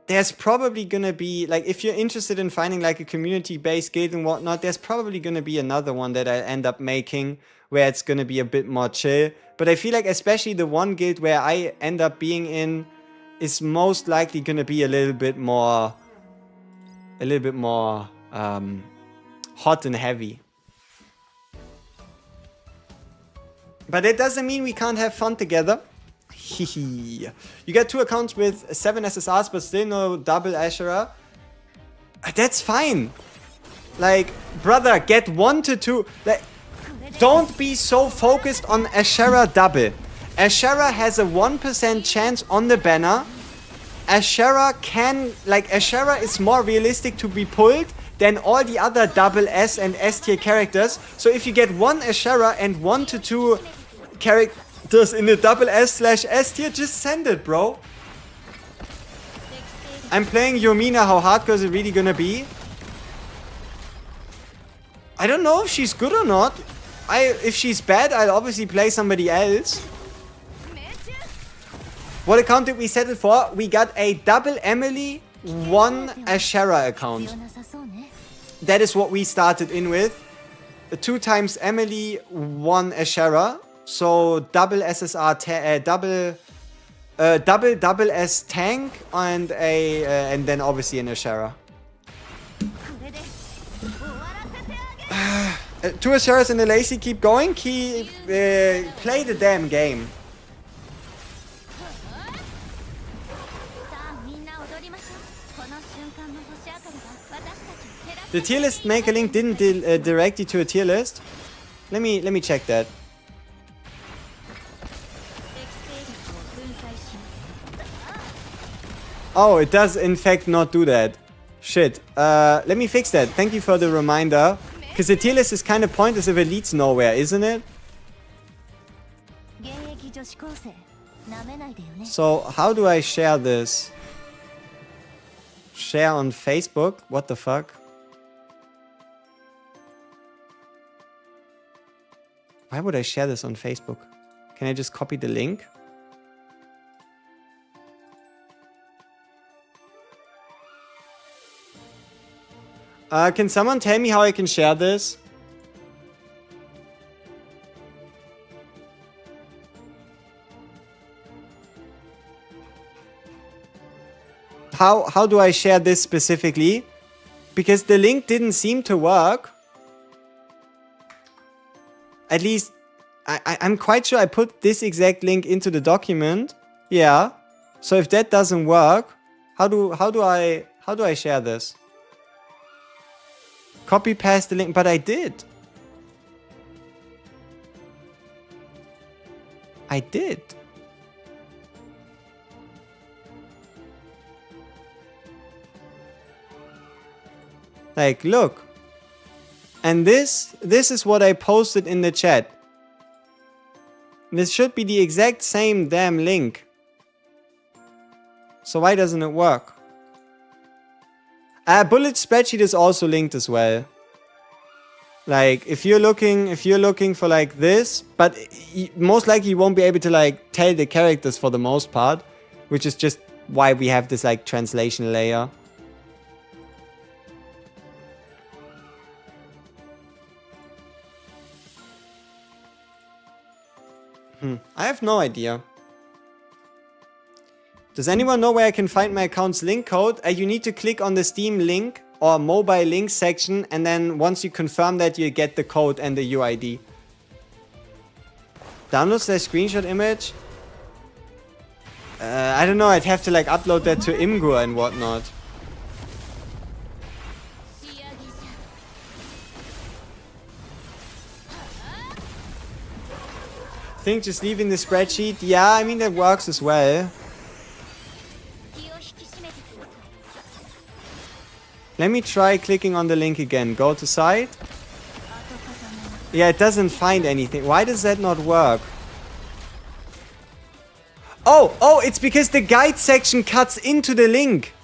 [SPEAKER 1] there's probably gonna be, like, if you're interested in finding like a community-based guild and whatnot, there's probably gonna be another one that I end up making where it's gonna be a bit more chill. But I feel like especially the one guild where I end up being in is most likely gonna be a little bit more hot and heavy. But it doesn't mean we can't have fun together. You get 2 accounts with 7 SSRs, but still no double Asherah. That's fine. Like, brother, get 1 to 2. Like, don't be so focused on Asherah double. Asherah has a 1% chance on the banner. Asherah is more realistic to be pulled than all the other double S and S tier characters. So if you get 1 Asherah and 1 to 2 characters in the double S/S tier, just send it, bro. I'm playing Yomina. How hardcore is it really gonna be? I don't know if she's good or not. If she's bad, I'll obviously play somebody else. What account did we settle for? We got a double Emily, 1 Asherah account. That is what we started in with. 2 times Emily, 1 Asherah. So double SSR, double S tank, and then obviously an Asherah. 2 Asherahs in the lazy. Keep going. Play the damn game. The tier list maker link didn't direct you to a tier list. Let me check that. Oh, it does in fact not do that. Shit. Let me fix that. Thank you for the reminder. Because the tier list is kind of pointless if it leads nowhere, isn't it? So, how do I share this? Share on Facebook? What the fuck? Why would I share this on Facebook? Can I just copy the link? Can someone tell me how I can share this? How do I share this specifically? Because the link didn't seem to work. At least, I'm quite sure I put this exact link into the document. Yeah. So if that doesn't work, how do I How do I share this? Copy paste the link, but I did. I did. Like, look. And this is what I posted in the chat. This should be the exact same damn link. So why doesn't it work? Bullet spreadsheet is also linked as well. Like, if you're looking for like this, but most likely you won't be able to like tell the characters for the most part, which is just why we have this like translation layer. I have no idea. Does anyone know where I can find my account's link code? You need to click on the Steam link or mobile link section, and then once you confirm that, you get the code and the UID. Download the screenshot image? I don't know, I'd have to like upload that to Imgur and whatnot. Think just leaving the spreadsheet? Yeah, I mean that works as well. Let me try clicking on the link again. Go to site. Yeah, it doesn't find anything. Why does that not work? Oh, it's because the guide section cuts into the link.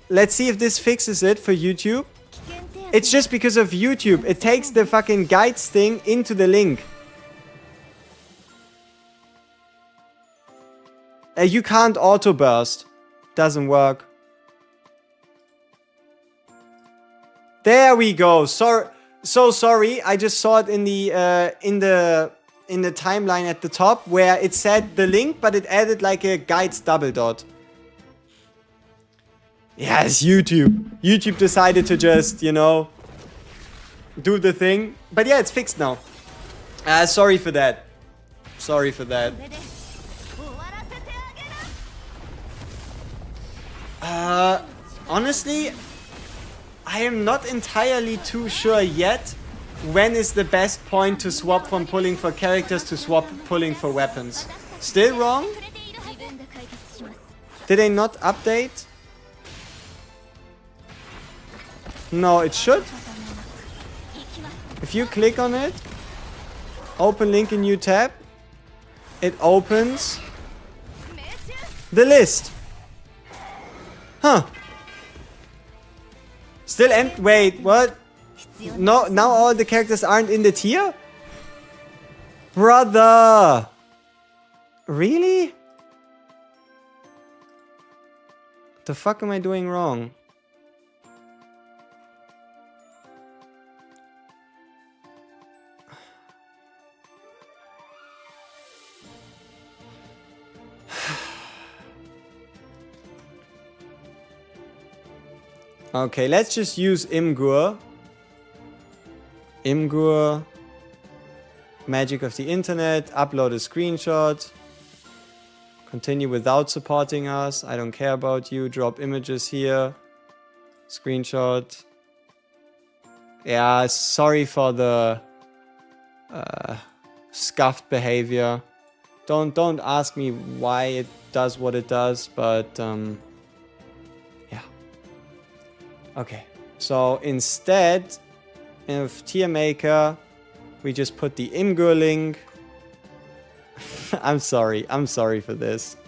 [SPEAKER 1] Let's see if this fixes it for YouTube. It's just because of YouTube. It takes the fucking guides thing into the link. You can't auto burst. Doesn't work. There we go. So sorry. I just saw it in the timeline at the top where it said the link, but it added like a guides double dot. Yeah, it's YouTube. YouTube decided to just, you know, do the thing. But yeah, it's fixed now. Sorry for that. Sorry for that. Honestly, I am not entirely too sure yet when is the best point to swap from pulling for characters to swap pulling for weapons. Still wrong? Did they not update? No, it should. If you click on it, open link in new tab, it opens the list. Huh. Still empty. Wait, what? No, now all the characters aren't in the tier? Brother! Really? The fuck am I doing wrong? Okay, let's just use Imgur. Imgur. Magic of the internet. Upload a screenshot. Continue without supporting us. I don't care about you. Drop images here. Screenshot. Yeah, sorry for the scuffed behavior. Don't ask me why it does what it does, but yeah. Okay, so instead of tier maker, we just put the Imgur link. I'm sorry for this.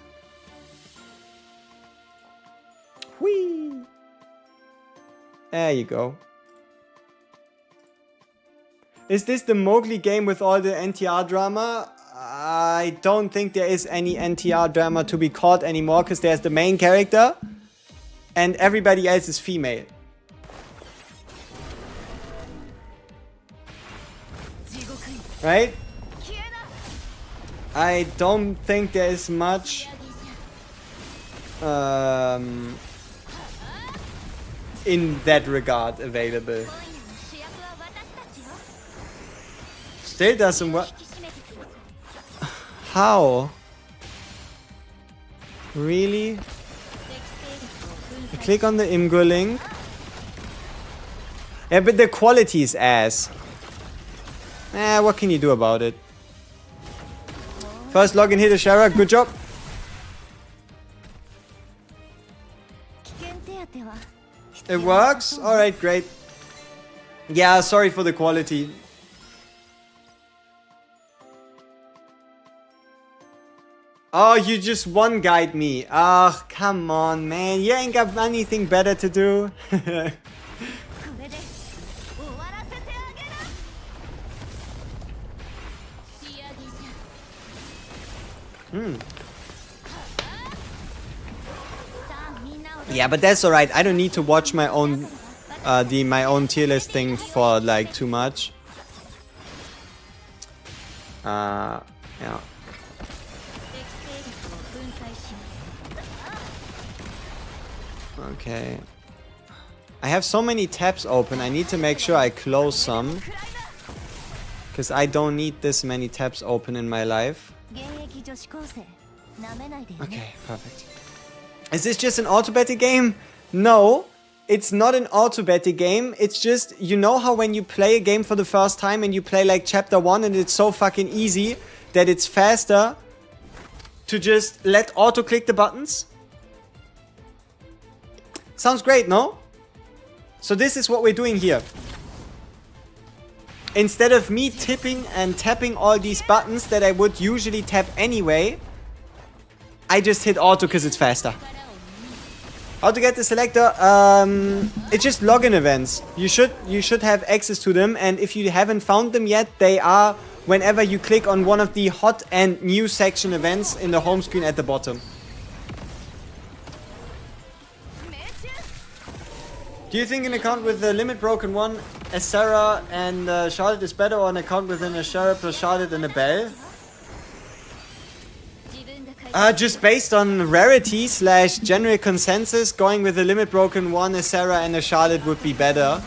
[SPEAKER 1] Whee! There you go. Is this the Mowgli game with all the NTR drama? I don't think there is any NTR drama to be caught anymore, because there's the main character and everybody else is female. Right? I don't think there is much in that regard available. Still doesn't work. How? Really? I click on the Imgur link. Yeah, but the quality is ass. What can you do about it? First login hit Ashara, good job. It works? Alright, great. Yeah, sorry for the quality. Oh, you just one guide me. Oh, come on, man. You ain't got anything better to do. Yeah, but that's alright. I don't need to watch my own my own tier list thing for like too much. Yeah. Okay. I have so many tabs open. I need to make sure I close some. Because I don't need this many tabs open in my life. Okay, perfect. Is this just an auto-battle game? No, it's not an auto-battle game. It's just, you know how when you play a game for the first time and you play like chapter 1 and it's so fucking easy that it's faster to just let auto-click the buttons? Sounds great, no? So this is what we're doing here. Instead of me tipping and tapping all these buttons that I would usually tap anyway, I just hit auto because it's faster. How to get the selector? It's just login events. You should have access to them, and if you haven't found them yet, they are whenever you click on one of the hot and new section events in the home screen at the bottom. Do you think an account with a limit broken one, a Sarah and Charlotte is better, or an account with a Sarah plus Charlotte and a Belle? Just based on rarity / general consensus, going with a limit broken one, a Sarah and a Charlotte would be better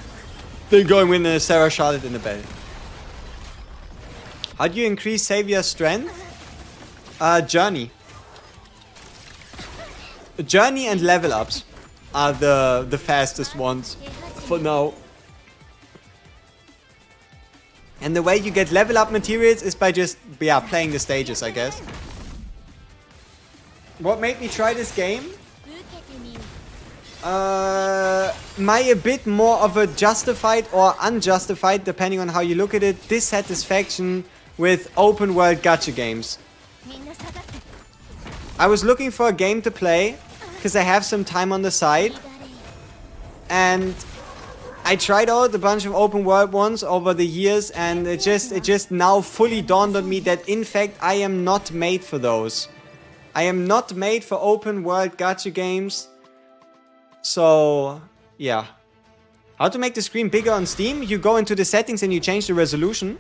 [SPEAKER 1] than going with a Sarah, Charlotte and a Belle. How do you increase Savior's strength? Journey. Journey and level ups are the fastest ones for now. And the way you get level up materials is by just, playing the stages, I guess. What made me try this game? My a bit more of a justified or unjustified, depending on how you look at it, dissatisfaction with open world gacha games. I was looking for a game to play because I have some time on the side, and I tried out a bunch of open world ones over the years, and it just now fully dawned on me that in fact I am not made for those. I am not made for open world gacha games. So, yeah. How to make the screen bigger on Steam? You go into the settings and you change the resolution.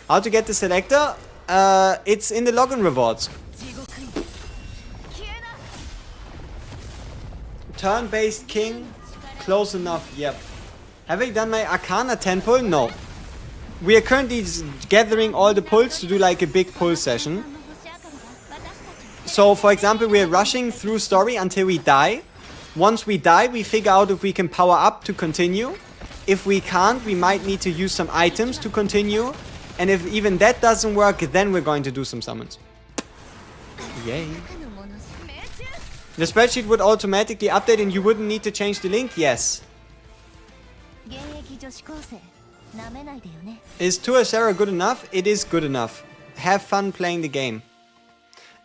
[SPEAKER 1] How to get the selector? It's in the login rewards. Turn-based king. Close enough, yep. Have I done my Arcana 10 pull? No. We are currently gathering all the pulls to do like a big pull session. So, for example, we are rushing through story until we die. Once we die, we figure out if we can power up to continue. If we can't, we might need to use some items to continue. And if even that doesn't work, then we're going to do some summons. Yay. The spreadsheet would automatically update and you wouldn't need to change the link? Yes. Is Tuasera good enough? It is good enough. Have fun playing the game.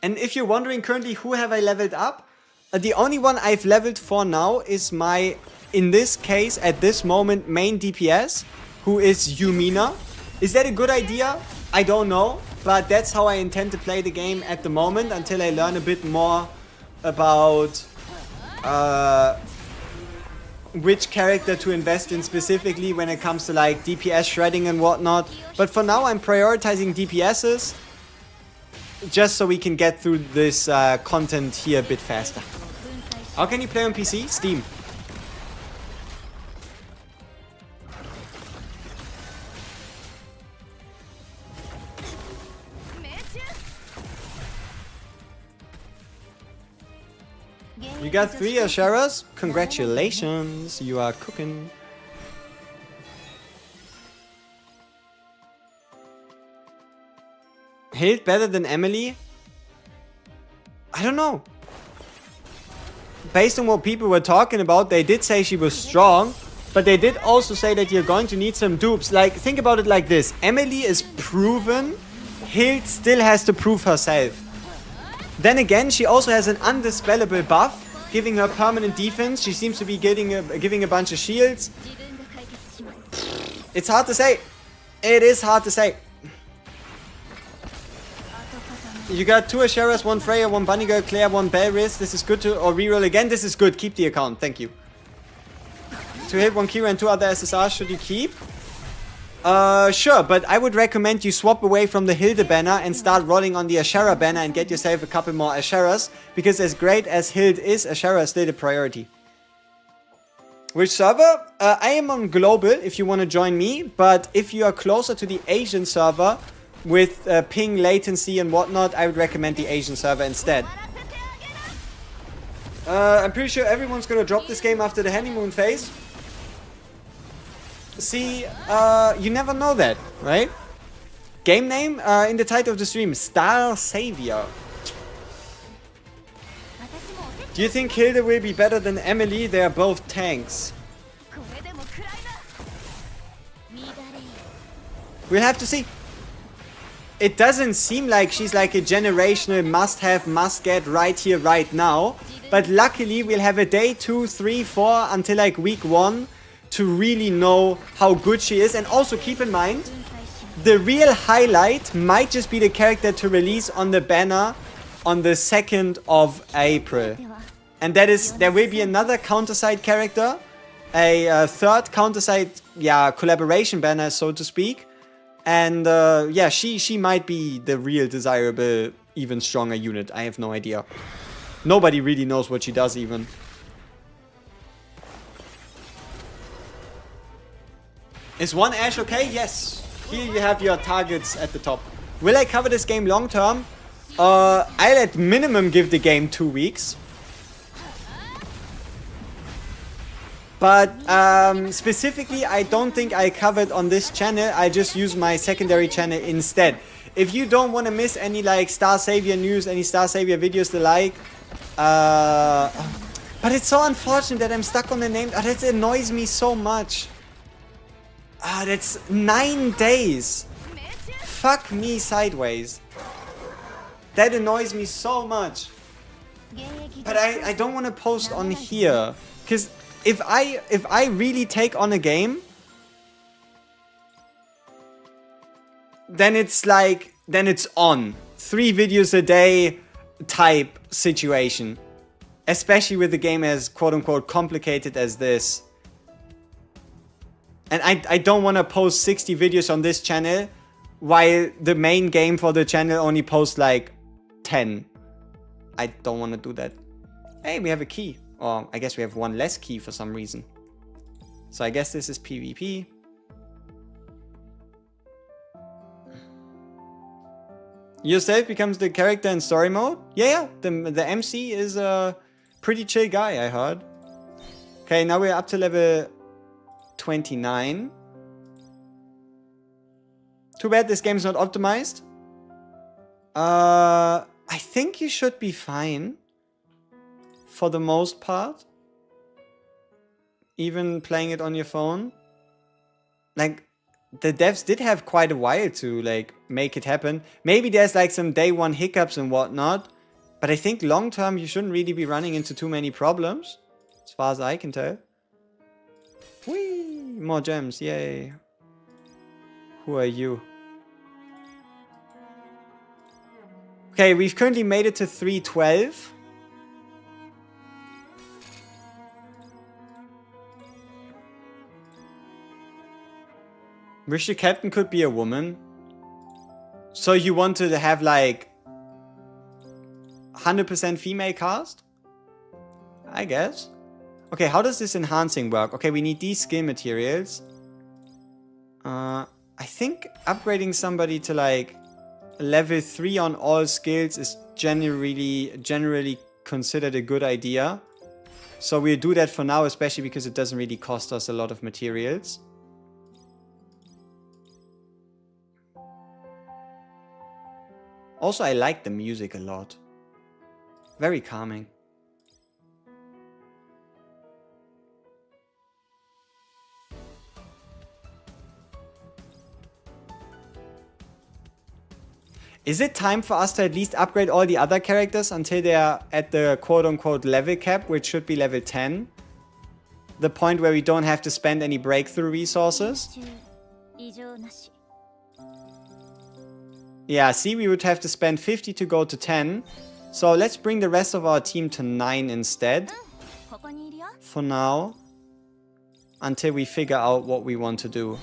[SPEAKER 1] And if you're wondering currently who have I leveled up, the only one I've leveled for now is my, in this case, at this moment, main DPS, who is Yumina. Is that a good idea? I don't know, but that's how I intend to play the game at the moment until I learn a bit more about which character to invest in specifically when it comes to like DPS shredding and whatnot. But for now I'm prioritizing DPSs just so we can get through this content here a bit faster. How can you play on PC? Steam. You got 3 Asheras? Congratulations, you are cooking. Hild better than Emily? I don't know. Based on what people were talking about, they did say she was strong, but they did also say that you're going to need some dupes. Like, think about it like this. Emily is proven. Hild still has to prove herself. Then again, she also has an undispellable buff, giving her permanent defense. She seems to be giving a bunch of shields. It's hard to say. It is hard to say. You got 2 Asheras, 1 Freya, 1 Bunny Girl, Claire, 1 Belris. This is good to... Or reroll again. This is good. Keep the account. Thank you. 2 hit, 1 Kira and 2 other SSRs. Should you keep? Sure. But I would recommend you swap away from the Hilde banner and start rolling on the Ashera banner and get yourself a couple more Asheras. Because as great as Hild is, Ashera is still the priority. Which server? I am on global if you want to join me. But if you are closer to the Asian server... with ping, latency and whatnot, I would recommend the Asian server instead. I'm pretty sure everyone's gonna drop this game after the honeymoon phase. See, you never know that, right? Game name in the title of the stream, Star Savior. Do you think Hilde will be better than Emily? They are both tanks. We'll have to see. It doesn't seem like she's like a generational must-have, must-get right here, right now. But luckily, we'll have a day 2, 3, 4 until like week 1 to really know how good she is. And also keep in mind, the real highlight might just be the character to release on the banner on the 2nd of April. And that is, there will be another counter-side character, a third counter-side, collaboration banner, so to speak. And yeah, she might be the real desirable, even stronger unit. I have no idea. Nobody really knows what she does even. Is 1 Ash okay? Yes. Here you have your targets at the top. Will I cover this game long term? I'll at minimum give the game 2 weeks. But specifically, I don't think I covered on this channel. I just use my secondary channel instead. If you don't want to miss any like Star Savior news, any Star Savior videos to like. But it's so unfortunate that I'm stuck on the name. Oh, that annoys me so much. That's 9 days. Fuck me sideways. That annoys me so much. But I don't want to post on here. Because... If I really take on a game, then it's like, then it's on. 3 videos a day type situation. Especially with the game as quote-unquote complicated as this. And I don't want to post 60 videos on this channel, while the main game for the channel only posts like 10. I don't want to do that. Hey, we have a key. Or I guess we have 1 less key for some reason. So I guess this is PvP. Yourself becomes the character in story mode? Yeah. The MC is a pretty chill guy, I heard. Okay, now we're up to level 29. Too bad this game's not optimized. I think you should be fine. For the most part. Even playing it on your phone. Like, the devs did have quite a while to, like, make it happen. Maybe there's, like, some day 1 hiccups and whatnot. But I think long term you shouldn't really be running into too many problems. As far as I can tell. Whee! More gems, yay. Who are you? Okay, we've currently made it to 312. Wish the captain could be a woman. So you want to have like 100% female cast? I guess. Okay, how does this enhancing work? Okay, we need these skill materials. I think upgrading somebody to like level 3 on all skills is generally considered a good idea. So we'll do that for now, especially because it doesn't really cost us a lot of materials. Also, I like the music a lot. Very calming. Is it time for us to at least upgrade all the other characters until they are at the quote-unquote level cap, which should be level 10? The point where we don't have to spend any breakthrough resources? Yeah, see, we would have to spend 50 to go to 10. So let's bring the rest of our team to 9 instead. For now. Until we figure out what we want to do.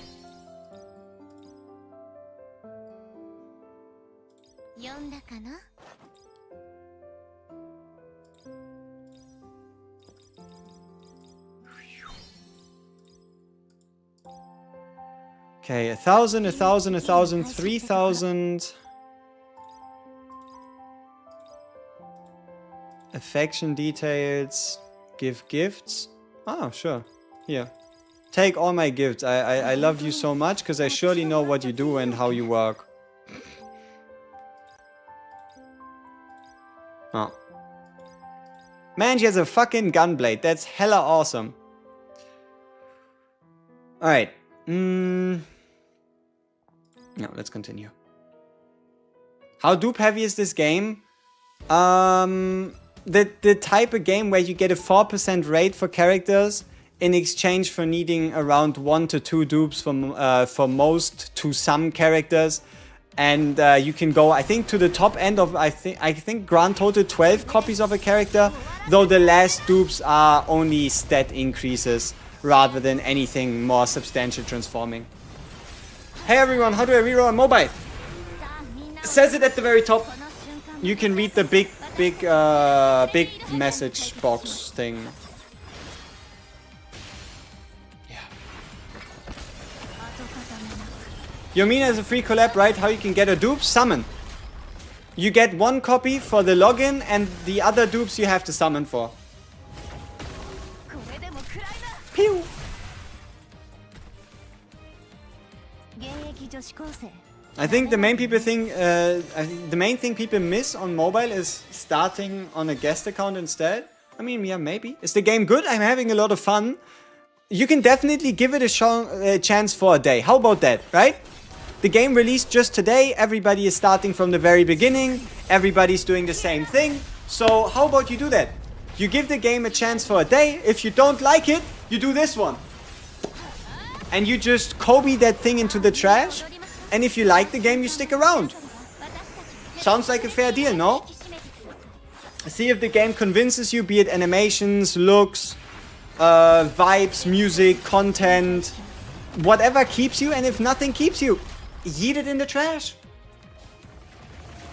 [SPEAKER 1] Okay, 1,000, 1,000, 1,000, 3,000. Affection details. Give gifts. Oh, sure. Here. Take all my gifts. I love you so much because I surely know what you do and how you work. Oh. Man, she has a fucking gunblade. That's hella awesome. Alright. No, let's continue. How dupe heavy is this game? The type of game where you get a 4% rate for characters in exchange for needing around 1 to 2 dupes for most to some characters. And you can go, I think, to the top end of, I think grand total 12 copies of a character, though the last dupes are only stat increases rather than anything more substantial transforming. Hey everyone, how do I reroll on mobile? It says it at the very top. You can read the big message box thing. Yeah. Yomina is a free collab, right? How you can get a dupe? Summon. You get 1 copy for the login and the other dupes you have to summon for. Pew! I think the main thing people miss on mobile is starting on a guest account instead. I mean, yeah, maybe. Is the game good? I'm having a lot of fun. You can definitely give it a chance for a day. How about that, right? The game released just today. Everybody is starting from the very beginning. Everybody's doing the same thing. So how about you do that? You give the game a chance for a day. If you don't like it, you do this one. And you just Kobe that thing into the trash. And if you like the game, you stick around. Sounds like a fair deal, no? See if the game convinces you, be it animations, looks, vibes, music, content, whatever keeps you. And if nothing keeps you, yeet it in the trash.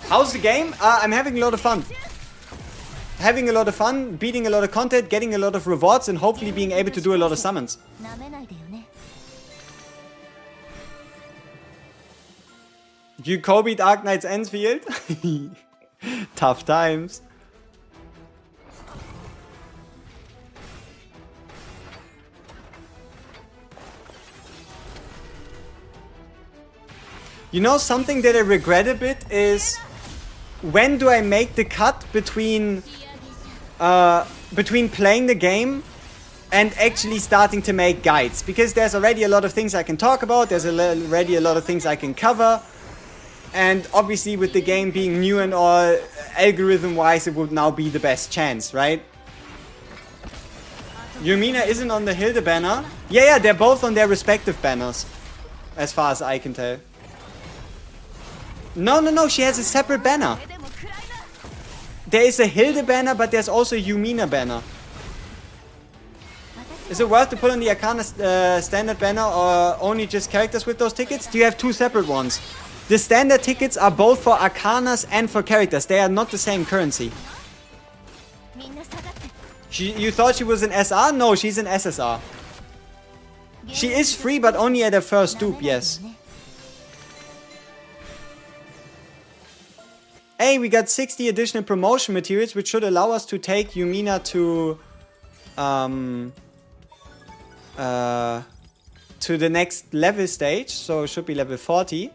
[SPEAKER 1] How's the game? I'm having a lot of fun. Having a lot of fun, beating a lot of content, getting a lot of rewards, and hopefully being able to do a lot of summons. You Kobe Dark Knight's Enfield? Tough times. You know, something that I regret a bit is when do I make the cut between playing the game and actually starting to make guides, because there's already a lot of things I can talk about, there's already a lot of things I can cover, and obviously with the game being new and all, algorithm wise it would now be the best chance, right? Yumina isn't on the Hilde banner. Yeah, they're both on their respective banners, as far as I can tell. No, she has a separate banner. There is a Hilde banner, but there's also a Yumina banner. Is it worth to put on the Arcana standard banner or only just characters with those tickets? Do you have 2 separate ones? The standard tickets are both for Arcanas and for characters. They are not the same currency. You thought she was an SR? No, she's an SSR. She is free, but only at her first dupe, yes. Hey, we got 60 additional promotion materials, which should allow us to take Yumina to the next level stage. So it should be level 40.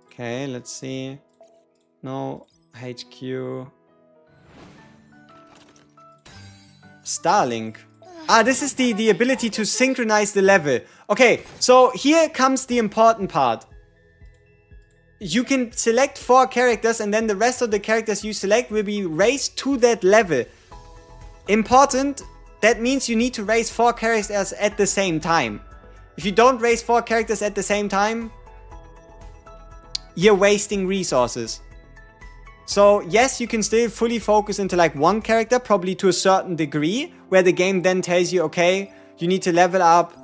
[SPEAKER 1] Okay, let's see. No, HQ. Starlink. Ah, this is the ability to synchronize the level. Okay, so here comes the important part. You can select 4 characters and then the rest of the characters you select will be raised to that level. Important, that means you need to raise 4 characters at the same time. If you don't raise 4 characters at the same time, you're wasting resources. So yes, you can still fully focus into like one character, probably to a certain degree, where the game then tells you, okay, you need to level up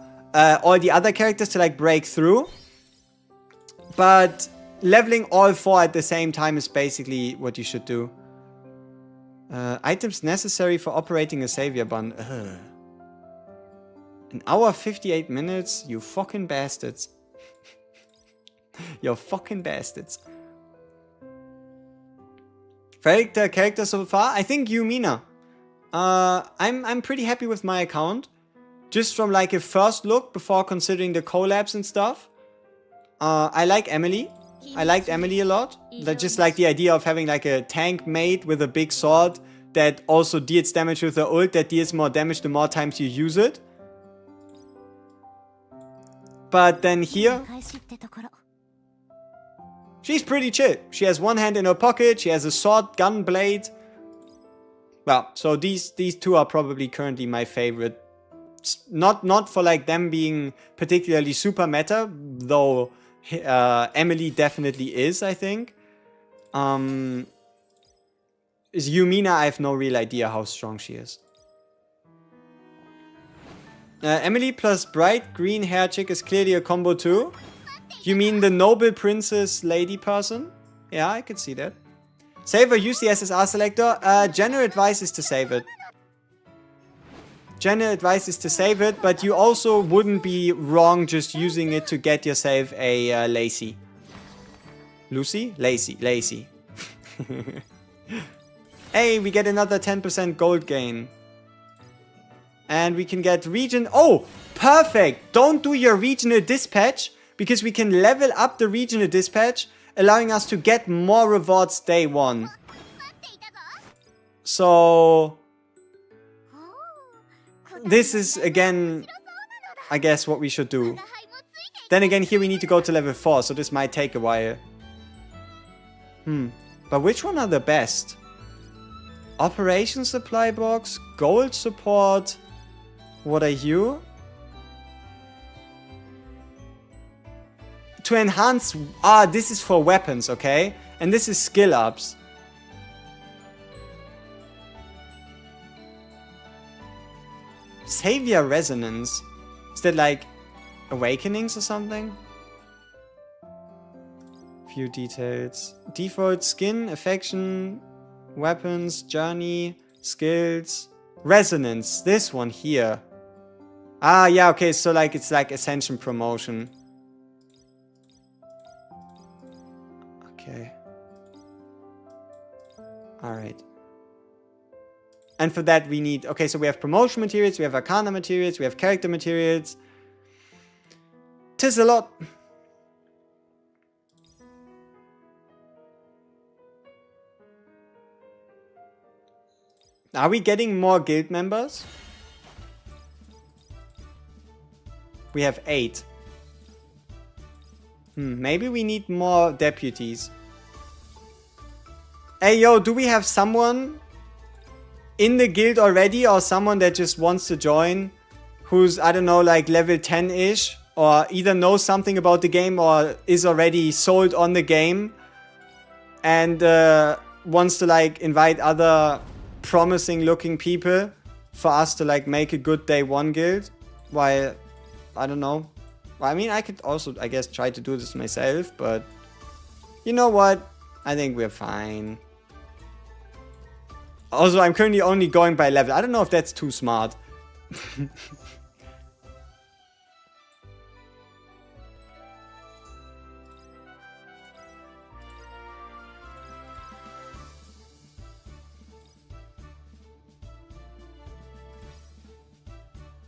[SPEAKER 1] all the other characters to like break through. But leveling all 4 at the same time is basically what you should do. Items necessary for operating a savior button. An hour 58 minutes, you fucking bastards. You fucking bastards. Favorite character so far? I think Yumina. I'm pretty happy with my account. Just from like a first look before considering the collabs and stuff. I like Emily. I liked Emily a lot. Just like the idea of having like a tank mate with a big sword that also deals damage with the ult, that deals more damage the more times you use it. But then here, she's pretty chill. She has one hand in her pocket. She has a sword, gun blade. Well, so these two are probably currently my favorite. Not for like them being particularly super meta, though Emily definitely is, I think. Is Yumina, I have no real idea how strong she is. Emily plus bright green hair chick is clearly a combo too. You mean the noble princess lady person? Yeah, I could see that. Save or use the SSR selector? General advice is to save it. General advice is to save it, but you also wouldn't be wrong just using it to get yourself a Lacey. Lucy? Lacey. Hey, we get another 10% gold gain. And we can get region... Oh, perfect! Don't do your regional dispatch, because we can level up the regional dispatch, allowing us to get more rewards day 1. So... this is, again, I guess what we should do. Then again, here we need to go to level 4, so this might take a while. But which one are the best? Operation supply box, gold support. What are you? To enhance... Ah, this is for weapons, okay? And this is skill ups. Savior Resonance. Is that like awakenings or something? Few details. Default skin, affection, weapons, journey, skills, resonance. This one here. Ah, yeah, okay, so like it's like Ascension promotion. Okay. Alright. And for that we need... Okay, so we have promotion materials, we have arcana materials, we have character materials. 'Tis a lot. Are we getting more guild members? We have 8. Maybe we need more deputies. Hey, yo, do we have someone in the guild already, or someone that just wants to join, who's, I don't know, like level 10-ish, or either knows something about the game or is already sold on the game and wants to like invite other promising looking people for us to like make a good day 1 guild? While, I don't know. Well, I mean, I could also, I guess, try to do this myself, but you know what? I think we're fine. Also, I'm currently only going by level. I don't know if that's too smart.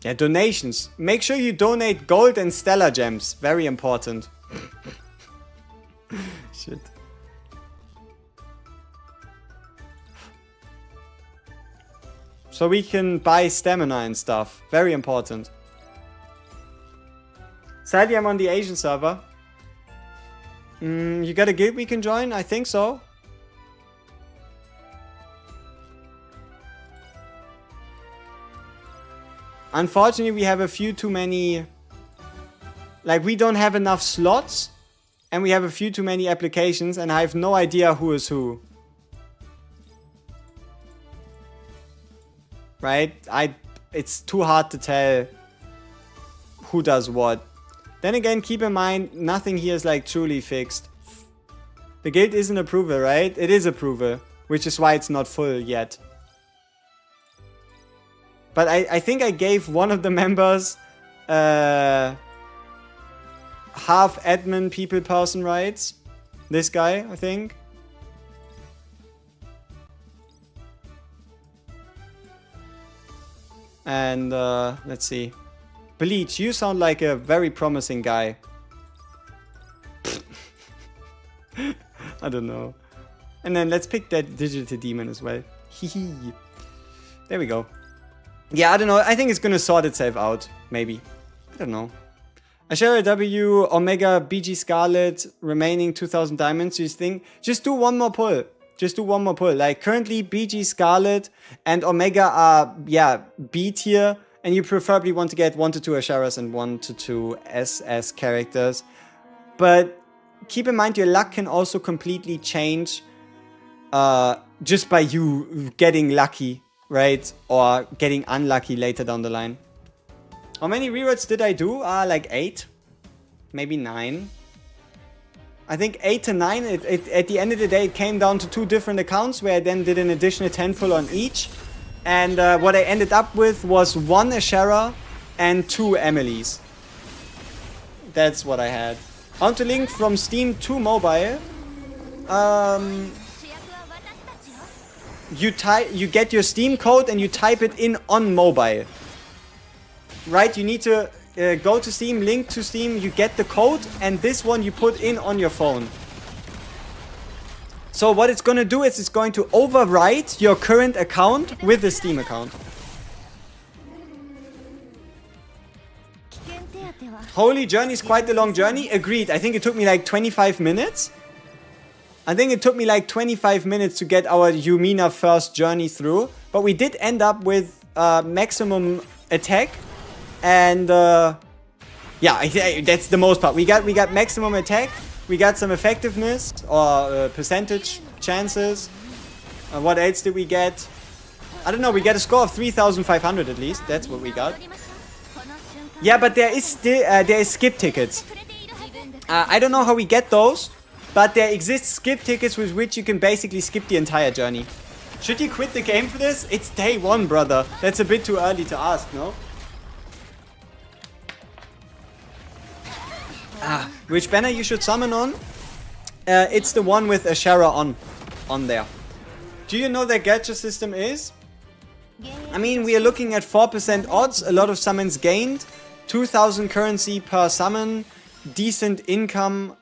[SPEAKER 1] Yeah, donations. Make sure you donate gold and stellar gems. Very important. Shit. So we can buy stamina and stuff. Very important. Sadly, I'm on the Asian server. You got a guild we can join? I think so. Unfortunately, we have a few too many... Like, we don't have enough slots. And we have a few too many applications. And I have no idea who is who. Right? It's too hard to tell who does what. Then again, keep in mind, nothing here is like truly fixed. The guild isn't approval, right? It is approval. Which is why it's not full yet. But I think I gave one of the members half admin people person rights. This guy, I think. And let's see. Bleach, you sound like a very promising guy. I don't know. And then let's pick that digital demon as well. Hehe. There we go. Yeah, I don't know. I think it's gonna sort itself out. Maybe. I don't know. Ashera W, Omega, BG Scarlet, remaining 2,000 diamonds. You think? Just do one more pull. Just do one more pull. Like, currently, BG Scarlet and Omega are, yeah, B tier. And you preferably want to get 1 to 2 Asheras and 1 to 2 SS characters. But keep in mind, your luck can also completely change just by you getting lucky, right? Or getting unlucky later down the line. How many rerolls did I do? Like 8. Maybe 9. I think 8 to 9. At the end of the day, it came down to 2 different accounts where I then did an additional 10 full on each. And what I ended up with was 1 Ashera and 2 Emilys. That's what I had. On to link from Steam to mobile. You get your Steam code and you type it in on mobile. Right? You need to go to Steam, link to Steam, you get the code, and this one you put in on your phone. So what it's going to do is it's going to overwrite your current account with the Steam account. Holy journey is quite a long journey. Agreed. I think it took me like 25 minutes. I think it took me like 25 minutes to get our Yumina first journey through. But we did end up with maximum attack. And yeah, that's the most part. We got maximum attack. We got some effectiveness or percentage chances. What else did we get? I don't know. We got a score of 3,500 at least. That's what we got. Yeah, but there is skip tickets. I don't know how we get those, but there exist skip tickets with which you can basically skip the entire journey. Should you quit the game for this? It's day 1, brother. That's a bit too early to ask, no? Which banner you should summon on? It's the one with Ashera on there. Do you know their gacha system is? I mean, we are looking at 4% odds, a lot of summons gained, 2,000 currency per summon, decent income,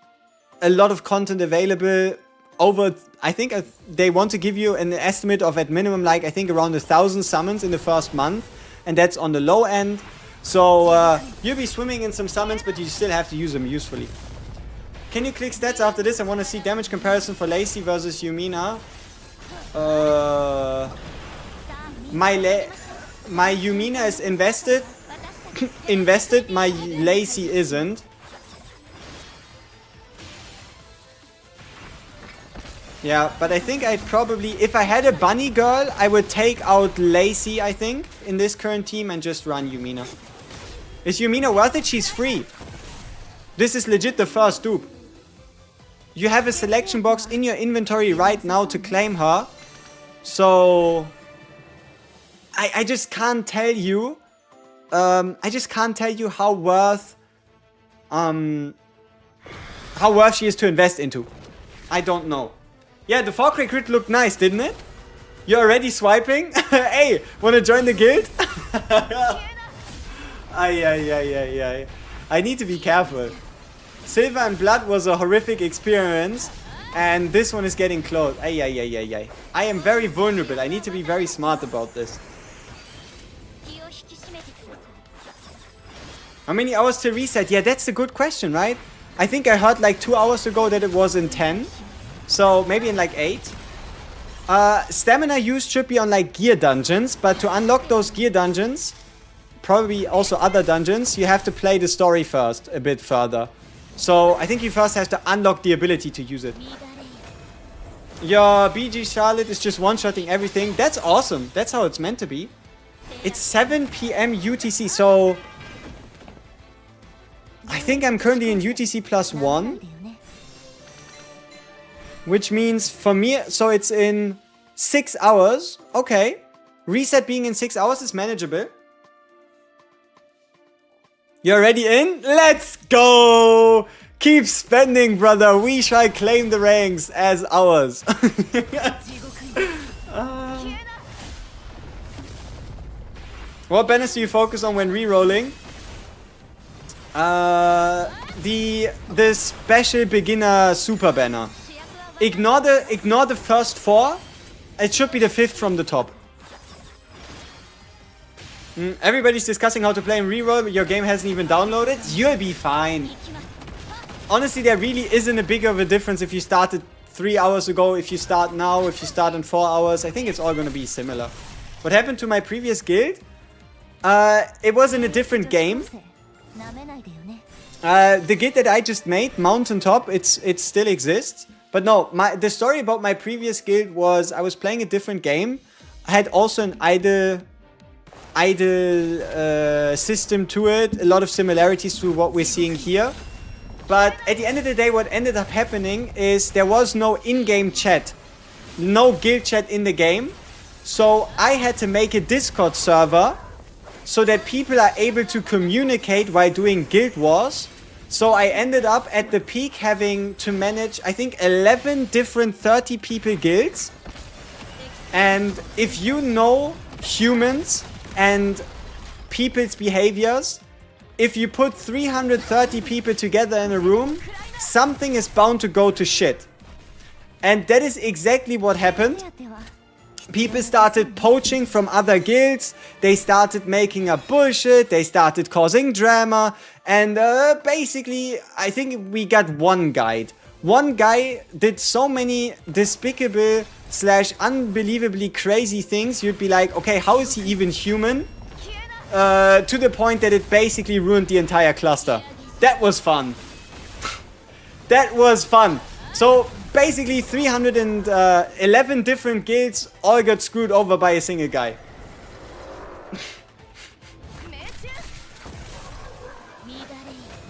[SPEAKER 1] a lot of content available. I think they want to give you an estimate of at minimum, like I think around 1,000 summons in the first month, and that's on the low end. So you'll be swimming in some summons, but you still have to use them usefully. Can you click stats after this? I want to see damage comparison for Lacey versus Yumina. My Yumina is invested. Invested. My Lacey isn't. Yeah, but I think I'd probably, if I had a bunny girl, I would take out Lacey, I think, in this current team and just run Yumina. Is Yumina worth it? She's free. This is legit the first dupe. You have a selection box in your inventory right now to claim her. So I just can't tell you. I just can't tell you how worth she is to invest into. I don't know. Yeah, the 4 crit looked nice, didn't it? You're already swiping? Hey, wanna join the guild? Ay. I need to be careful. Silver and Blood was a horrific experience, and this one is getting close. Ay. I am very vulnerable. I need to be very smart about this. How many hours to reset? Yeah, that's a good question, right? I think I heard like 2 hours ago that it was in 10. So maybe in like 8. Stamina use should be on like gear dungeons, but to unlock those gear dungeons, probably also other dungeons, you have to play the story first a bit further. So I think you first have to unlock the ability to use it. Your BG Charlotte is just one-shotting everything. That's awesome. That's how it's meant to be. It's 7 p.m. UTC, so I think I'm currently in UTC +1. Which means for me, so it's in 6 hours. Okay. Reset being in 6 hours is manageable. You're already in? Let's go! Keep spending, brother. We shall claim the ranks as ours. What banners do you focus on when re-rolling? The special beginner super banner. Ignore the first 4. It should be the 5th from the top. Everybody's discussing how to play in Reroll, but your game hasn't even downloaded. You'll be fine. Honestly, there really isn't a big of a difference if you started 3 hours ago, if you start now, if you start in 4 hours. I think it's all going to be similar. What happened to my previous guild? It was in a different game. The guild that I just made, Mountaintop, it still exists. But no, the story about my previous guild was I was playing a different game. I had also an idle system to it. A lot of similarities to what we're seeing here. But at the end of the day, what ended up happening is there was no in-game chat. No guild chat in the game. So I had to make a Discord server so that people are able to communicate while doing guild wars. So I ended up at the peak having to manage, I think, 11 different 30 people guilds. And if you know humans and people's behaviors, if you put 330 people together in a room, something is bound to go to shit. And that is exactly what happened. People started poaching from other guilds, they started making up bullshit, they started causing drama, and basically, I think we got one guide. One guy did so many despicable / unbelievably crazy things, you'd be like, okay, how is he even human? To the point that it basically ruined the entire cluster. That was fun. That was fun. So basically 311 different guilds all got screwed over by a single guy.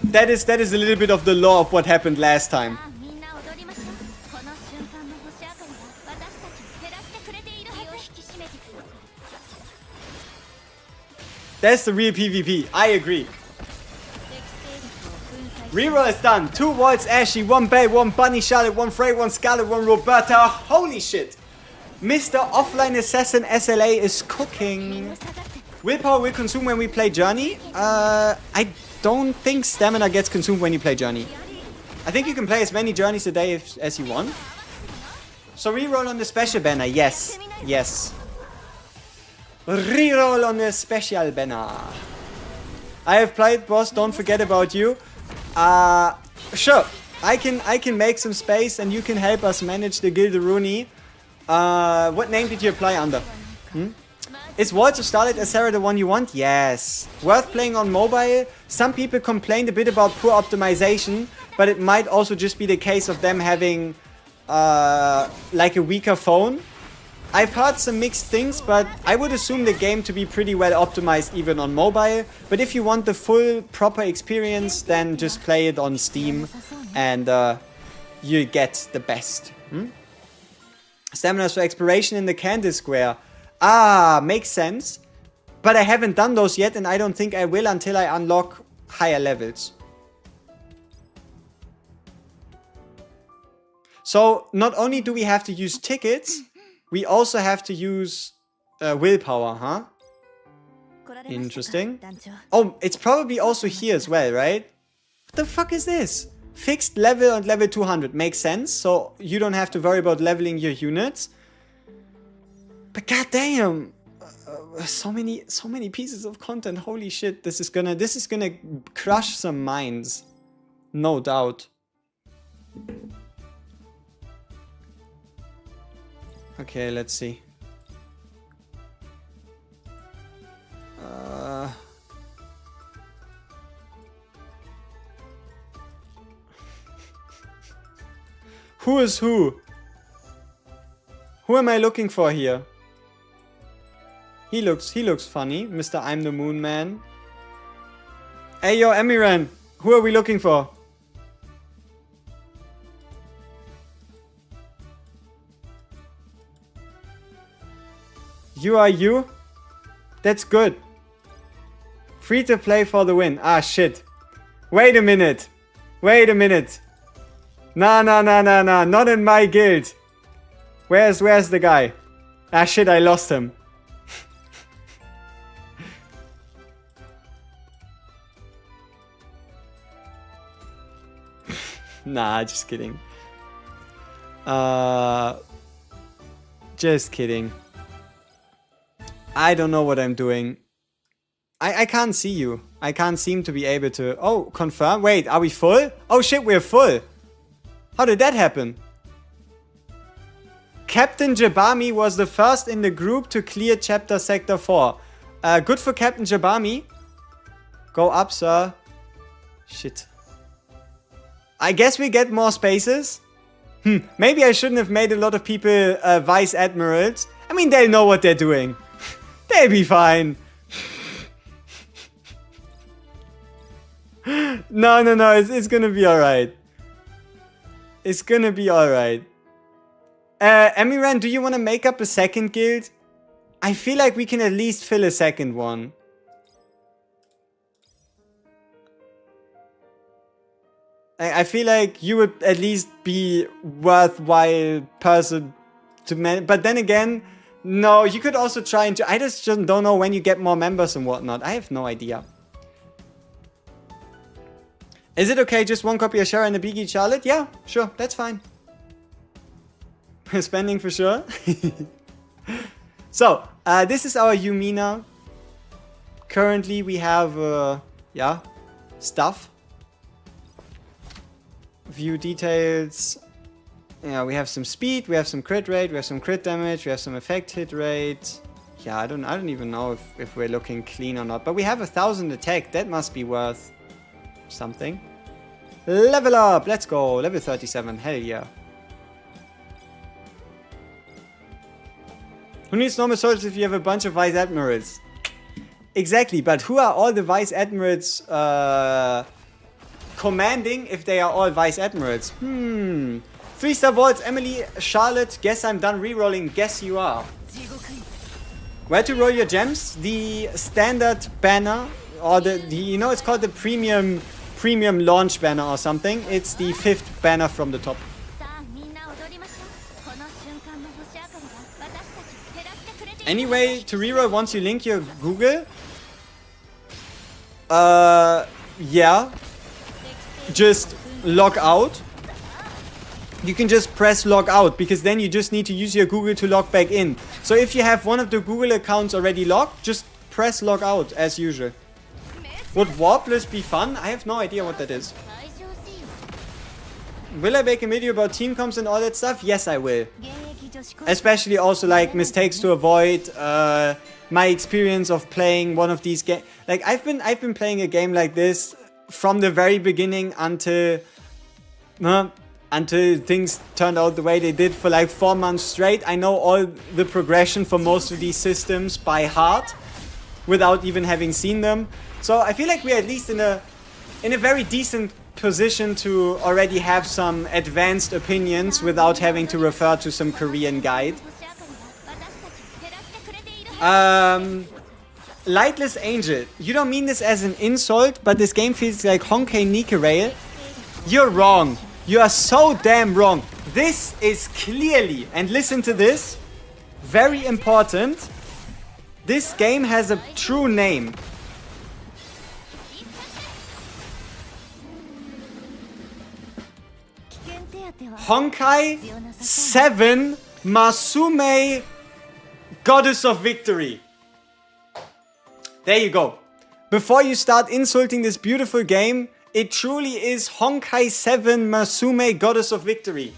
[SPEAKER 1] That is a little bit of the lore of what happened last time. That's the real PvP. I agree. Reroll is done. 2 Waltz Ashy, 1 Belle, 1 Bunny Charlotte, 1 Frey, 1 Scarlet, 1 Roberta. Holy shit. Mr. Offline Assassin SLA is cooking. Willpower will consume when we play Journey. I don't think stamina gets consumed when you play Journey. I think you can play as many journeys a day as you want. So reroll on the special banner. Yes. Yes. Reroll on the special banner. I have played, boss. Don't forget about you. Sure. I can make some space and you can help us manage the Gilderuni. What name did you apply under? Is Waltz or Starlight as Sarah the one you want? Yes. Worth playing on mobile. Some people complained a bit about poor optimization, but it might also just be the case of them having like a weaker phone. I've heard some mixed things, but I would assume the game to be pretty well optimized even on mobile. But if you want the full proper experience, then just play it on Steam and you get the best. Stamina for exploration in the Candy Square. Ah, makes sense. But I haven't done those yet, and I don't think I will until I unlock higher levels. So, not only do we have to use tickets, we also have to use willpower, huh? Interesting. Oh, it's probably also here as well, right? What the fuck is this? Fixed level and level 200. Makes sense, so you don't have to worry about leveling your units. But goddamn, so many pieces of content. Holy shit, this is gonna crush some minds, no doubt. Okay, let's see. Who is who? Who am I looking for here? He looks funny, Mr. I'm the Moon Man. Hey yo, Emiran, who are we looking for? You are you? That's good. Free to play for the win. Ah, shit. Wait a minute. Wait a minute. Nah. Not in my guild. Where's the guy? Ah, shit, I lost him. Nah, just kidding. Just kidding. I don't know what I'm doing. I can't see you. I can't seem to be able to... Oh, confirm. Wait, are we full? Oh shit, we're full. How did that happen? Captain Jabami was the first in the group to clear chapter sector 4. Good for Captain Jabami. Go up, sir. Shit. I guess we get more spaces. Maybe I shouldn't have made a lot of people vice admirals. I mean, they'll know what they're doing. They'll be fine. No. It's gonna be alright. It's gonna be alright. Emiran, do you want to make up a second guild? I feel like we can at least fill a second one. I feel like you would at least be worthwhile person to manage. But then again, no, you could also try and... I just don't know when you get more members and whatnot. I have no idea. Is it okay, just one copy of Shara and a Biggie Charlotte? Yeah, sure, that's fine. Spending for sure. So, this is our Yumina. Currently, we have, stuff. View details. Yeah, we have some speed, we have some crit rate, we have some crit damage, we have some effect hit rate. Yeah, I don't even know if we're looking clean or not. But we have 1000 attack. That must be worth something. Level up! Let's go! Level 37. Hell yeah. Who needs normal soldiers if you have a bunch of Vice Admirals? Exactly, but who are all the Vice Admirals commanding if they are all Vice Admirals? 3-star vaults, Emily, Charlotte. Guess I'm done rerolling. Guess you are. Where to roll your gems? The standard banner, or the you know, it's called the premium launch banner or something. It's the 5th banner from the top. Anyway, to reroll once you link your Google, yeah, just log out. You can just press log out, because then you just need to use your Google to log back in. So if you have one of the Google accounts already logged, just press log out as usual. Would Warpless be fun? I have no idea what that is. Will I make a video about team comps and all that stuff? Yes, I will. Especially also like mistakes to avoid, my experience of playing one of these games. Like I've been playing a game like this from the very beginning until things turned out the way they did for like 4 months straight. I know all the progression for most of these systems by heart without even having seen them. So I feel like we're at least in a very decent position to already have some advanced opinions without having to refer to some Korean guide. Lightless Angel, you don't mean this as an insult, but this game feels like Honkai Nikarail. You're wrong. You are so damn wrong. This is clearly, and listen to this, very important. This game has a true name. Honkai 7 Masume Goddess of Victory. There you go. Before you start insulting this beautiful game, it truly is Honkai 7 Masume Goddess of Victory.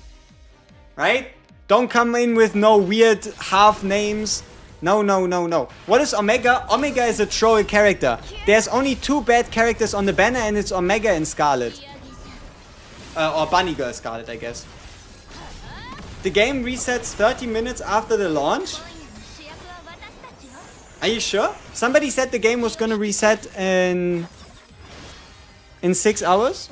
[SPEAKER 1] Right? Don't come in with no weird half names. No, no, no, no. What is Omega? Omega is a troll character. There's only 2 bad characters on the banner, and it's Omega and Scarlet. Or Bunny Girl Scarlet, I guess. The game resets 30 minutes after the launch. Are you sure? Somebody said the game was gonna reset in 6 hours?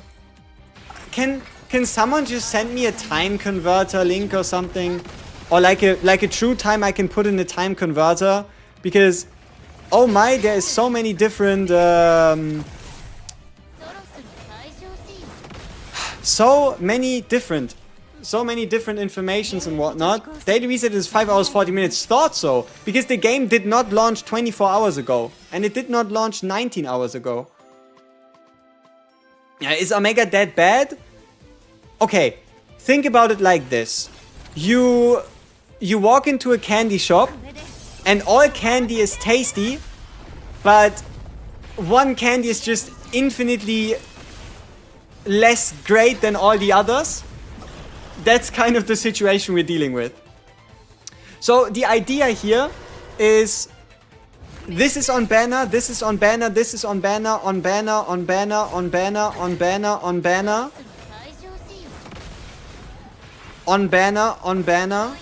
[SPEAKER 1] Can someone just send me a time converter link or something? Or like a true time I can put in a time converter? Because, oh my, there is so many different so many different informations and whatnot. Daily reset is 5 hours 40 minutes. Thought so, because the game did not launch 24 hours ago, and it did not launch 19 hours ago. Yeah, is Omega that bad? Okay, think about it like this. You walk into a candy shop, and all candy is tasty, but one candy is just infinitely less great than all the others. That's kind of the situation we're dealing with. So the idea here is this is on banner, this is on banner, this is on banner, on banner, on banner, on banner, on banner, on banner, on banner, on banner,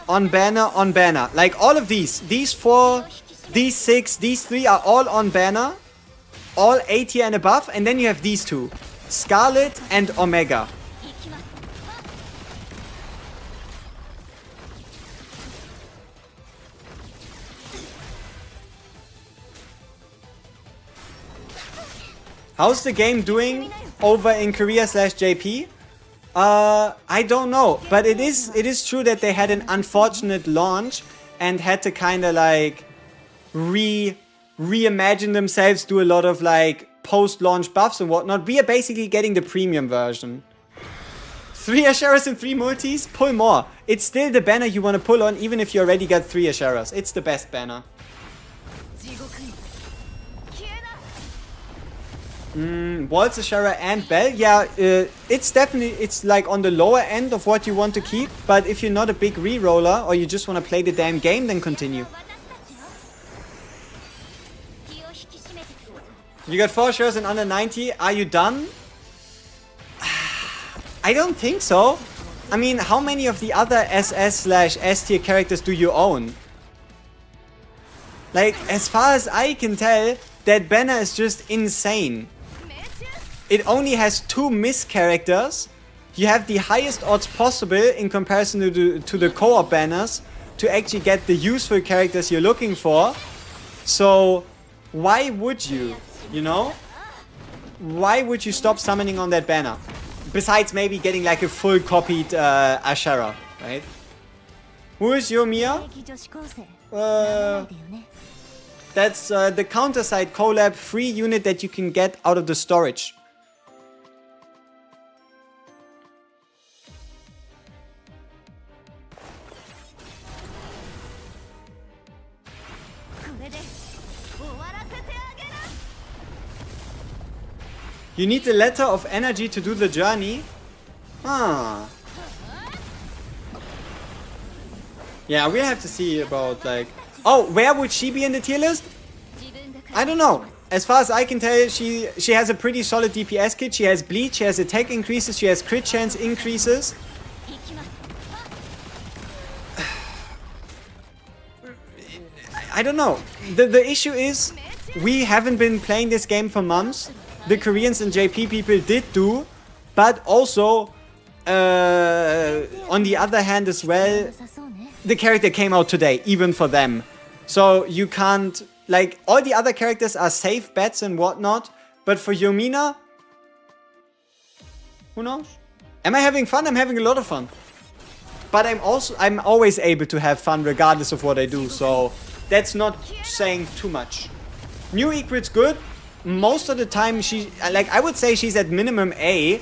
[SPEAKER 1] on banner, on banner. Like all of these 4, these 6, these 3 are all on banner, all 80 and above, and then you have these 2, Scarlet and Omega. How's the game doing over in Korea/JP? I don't know, but it is true that they had an unfortunate launch and had to kind of like reimagine themselves, do a lot of like post-launch buffs and whatnot. We are basically getting the premium version. 3 Asheras and 3 multis? Pull more. It's still the banner you want to pull on, even if you already got 3 Asheras. It's the best banner. Waltz, Ashera and Bell. Yeah, it's definitely, it's like on the lower end of what you want to keep. But if you're not a big reroller or you just want to play the damn game, then continue. You got 4 shares in under 90. Are you done? I don't think so. I mean, how many of the other SS/S tier characters do you own? Like, as far as I can tell, that banner is just insane. It only has 2 miss characters. You have the highest odds possible in comparison to the co-op banners to actually get the useful characters you're looking for. So, why would you, you know? Why would you stop summoning on that banner? Besides maybe getting like a full copied Ashera, right? Who is your Mia? That's the Counterside collab free unit that you can get out of the storage. You need the letter of energy to do the journey? Ah. Yeah, we'll have to see about like... Oh, where would she be in the tier list? I don't know. As far as I can tell, she has a pretty solid DPS kit. She has bleed, she has attack increases, she has crit chance increases. I don't know. The issue is, we haven't been playing this game for months. the Koreans and JP people did do, but also on the other hand as well, the character came out today, even for them. So you can't, like, all the other characters are safe bets and whatnot, but for Yumina, who knows? Am I having fun? I'm having a lot of fun. But I'm always able to have fun regardless of what I do, so that's not saying too much. New Equid's good. Most of the time I would say she's at minimum A.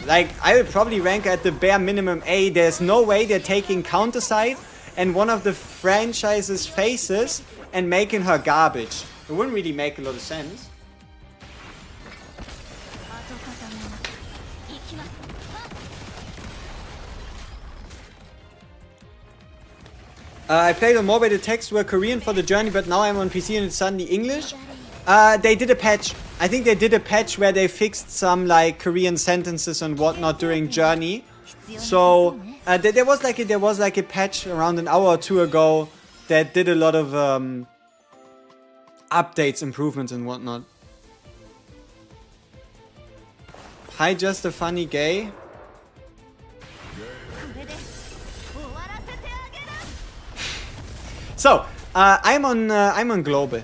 [SPEAKER 1] Like, I would probably rank her at the bare minimum A. There's no way they're taking Counterside and one of the franchise's faces and making her garbage. It wouldn't really make a lot of sense. I played on mobile. The texts were Korean for the journey, but now I'm on PC and it's suddenly English. They did a patch. I think they did a patch where they fixed some like Korean sentences and whatnot during journey. So there was like a patch around an hour or two ago that did a lot of updates, improvements and whatnot. Hi, just a funny gay. So, I'm on global.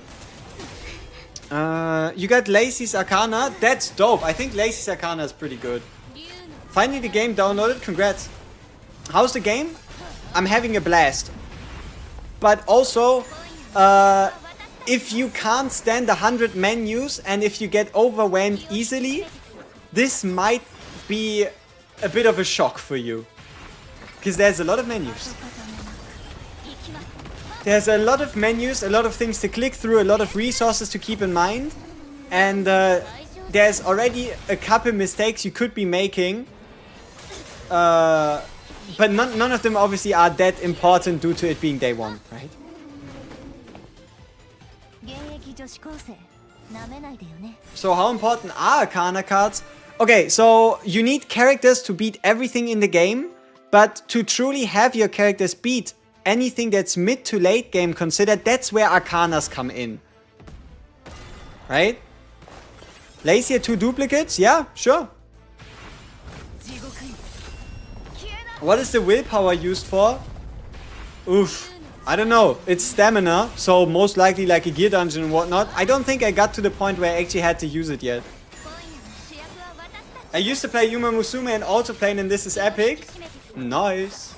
[SPEAKER 1] You got Lacey's Arcana. That's dope. I think Lacey's Arcana is pretty good. Finally the game downloaded. Congrats. How's the game? I'm having a blast. But also, if you can't stand 100 menus and if you get overwhelmed easily, this might be a bit of a shock for you. Because there's a lot of menus. There's a lot of menus, a lot of things to click through, a lot of resources to keep in mind. And there's already a couple mistakes you could be making. But none of them obviously are that important due to it being day one, right? So how important are Arcana cards? Okay, so you need characters to beat everything in the game. But to truly have your characters beat anything that's mid to late game considered, that's where Arcanas come in. Right? Lacey had 2 duplicates? Yeah, sure. What is the willpower used for? Oof. I don't know. It's stamina, so most likely like a gear dungeon and whatnot. I don't think I got to the point where I actually had to use it yet. I used to play Yuma Musume and also playing, and this is epic. Nice.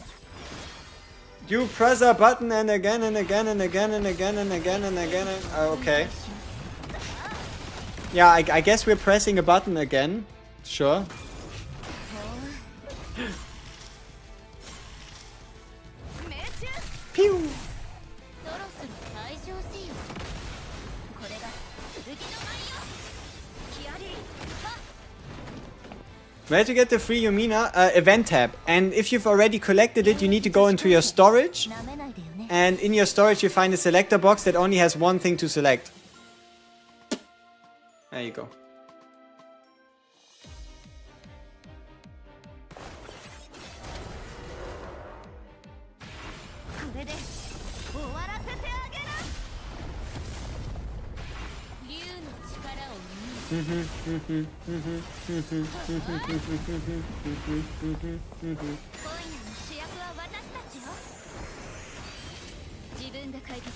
[SPEAKER 1] You press a button and again and again and again and again and again and again. Okay. Yeah, I guess we're pressing a button again. Sure. Pew! Where to get the free Yumina? Event tab. And if you've already collected it, you need to go into your storage. And in your storage you find a selector box that only has one thing to select. There you go.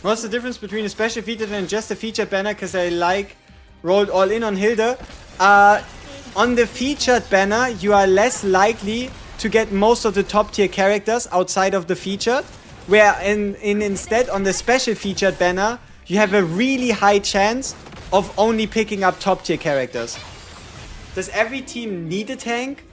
[SPEAKER 1] What's the difference between a special featured and just a featured banner? Because I like rolled all in on Hilda. On the featured banner, you are less likely to get most of the top tier characters outside of the featured. Where instead on the special featured banner, you have a really high chance of only picking up top tier characters. Does every team need a tank?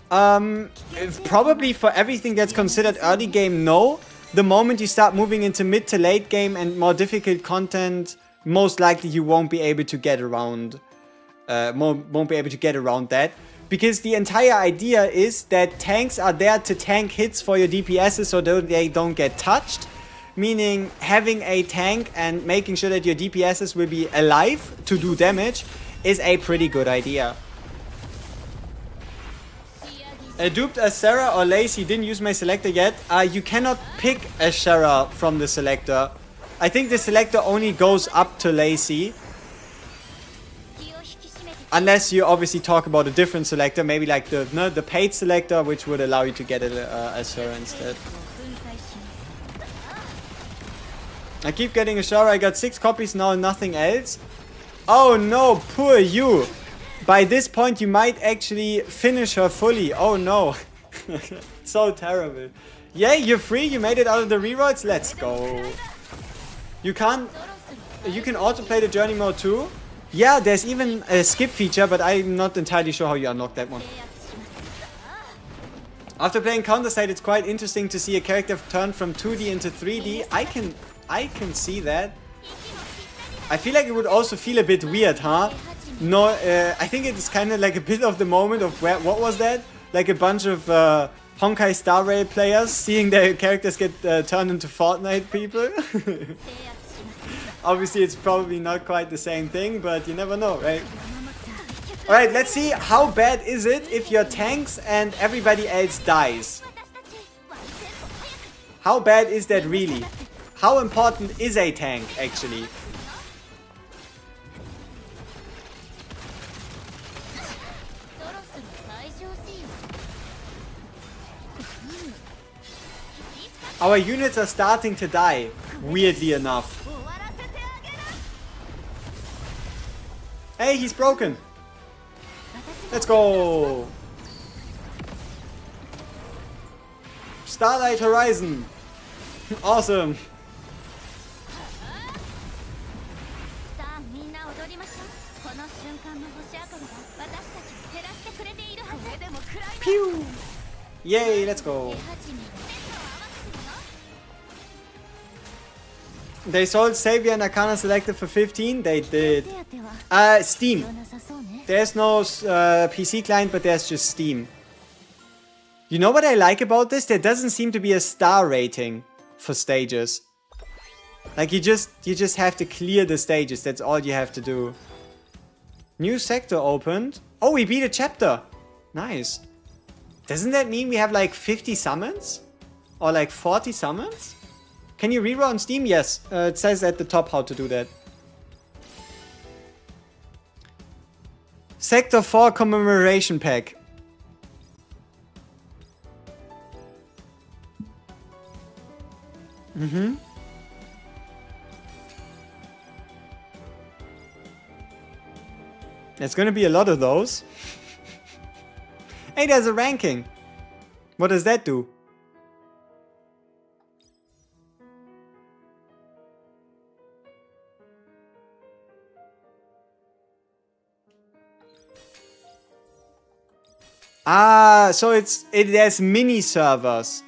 [SPEAKER 1] Probably for everything that's considered early game, no. The moment you start moving into mid to late game and more difficult content, most likely you won't be able to get around. Won't be able to get around that. Because the entire idea is that tanks are there to tank hits for your DPSs so they don't get touched. Meaning having a tank and making sure that your DPSs will be alive to do damage is a pretty good idea. Duped as Sarah or Lacey, didn't use my selector yet. You cannot pick a Sarah from the selector. I think the selector only goes up to Lacey. Unless you obviously talk about a different selector, maybe like the paid selector, which would allow you to get a Shura instead. I keep getting a Shura. I got 6 copies now, nothing else. Oh no, poor you. By this point, you might actually finish her fully. Oh no. So terrible. Yeah, you're free. You made it out of the rerolls. Let's go. You can autoplay the journey mode too. Yeah, there's even a skip feature, but I'm not entirely sure how you unlock that one. After playing Counter-Strike, it's quite interesting to see a character turn from 2D into 3D. I can see that. I feel like it would also feel a bit weird, huh? No, I think it's kind of like a bit of the moment of what was that? Like a bunch of Honkai Star Rail players seeing their characters get turned into Fortnite people. Obviously, it's probably not quite the same thing, but you never know, right? Alright, let's see how bad is it if your tanks and everybody else dies. How bad is that really? How important is a tank, actually? Our units are starting to die, weirdly enough. Hey, he's broken. Let's go. Starlight Horizon. Awesome. Pew. Yay, let's go. They sold Savior and Arcana Selected for 15. They did. Steam. There's no PC client, but there's just Steam. You know what I like about this? There doesn't seem to be a star rating for stages. Like you just have to clear the stages. That's all you have to do. New sector opened. Oh, we beat a chapter. Nice. Doesn't that mean we have like 50 summons? Or like 40 summons? Can you reroll on Steam? Yes. It says at the top how to do that. Sector 4 commemoration pack. There's gonna be a lot of those. Hey, there's a ranking. What does that do? Ah, so there's mini servers.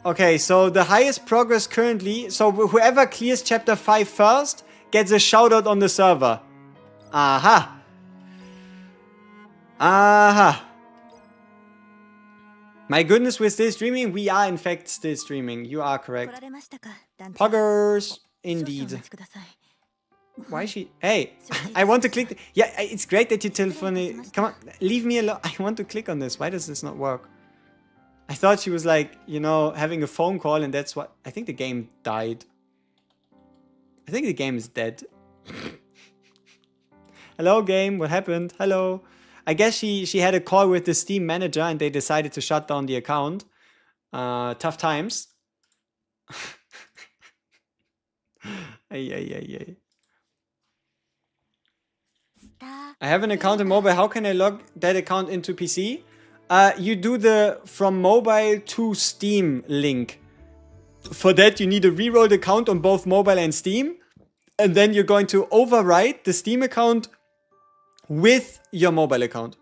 [SPEAKER 1] Okay, so the highest progress currently, so whoever clears chapter 5 first gets a shout out on the server. Aha. Aha. My goodness, we're still streaming? We are in fact still streaming. You are correct. Poggers, indeed. Why is she? Hey, I want to click. Yeah, it's great that you telephone. Come on, leave me alone. I want to click on this. Why does this not work? I thought she was like, you know, having a phone call, and that's what. I think the game died. I think the game is dead. Hello, game. What happened? Hello. I guess she had a call with the Steam manager, and they decided to shut down the account. Tough times. Ay. I have an account in mobile. How can I log that account into PC? You do the from mobile to Steam link. For that, you need a rerolled account on both mobile and Steam. And then you're going to overwrite the Steam account with your mobile account.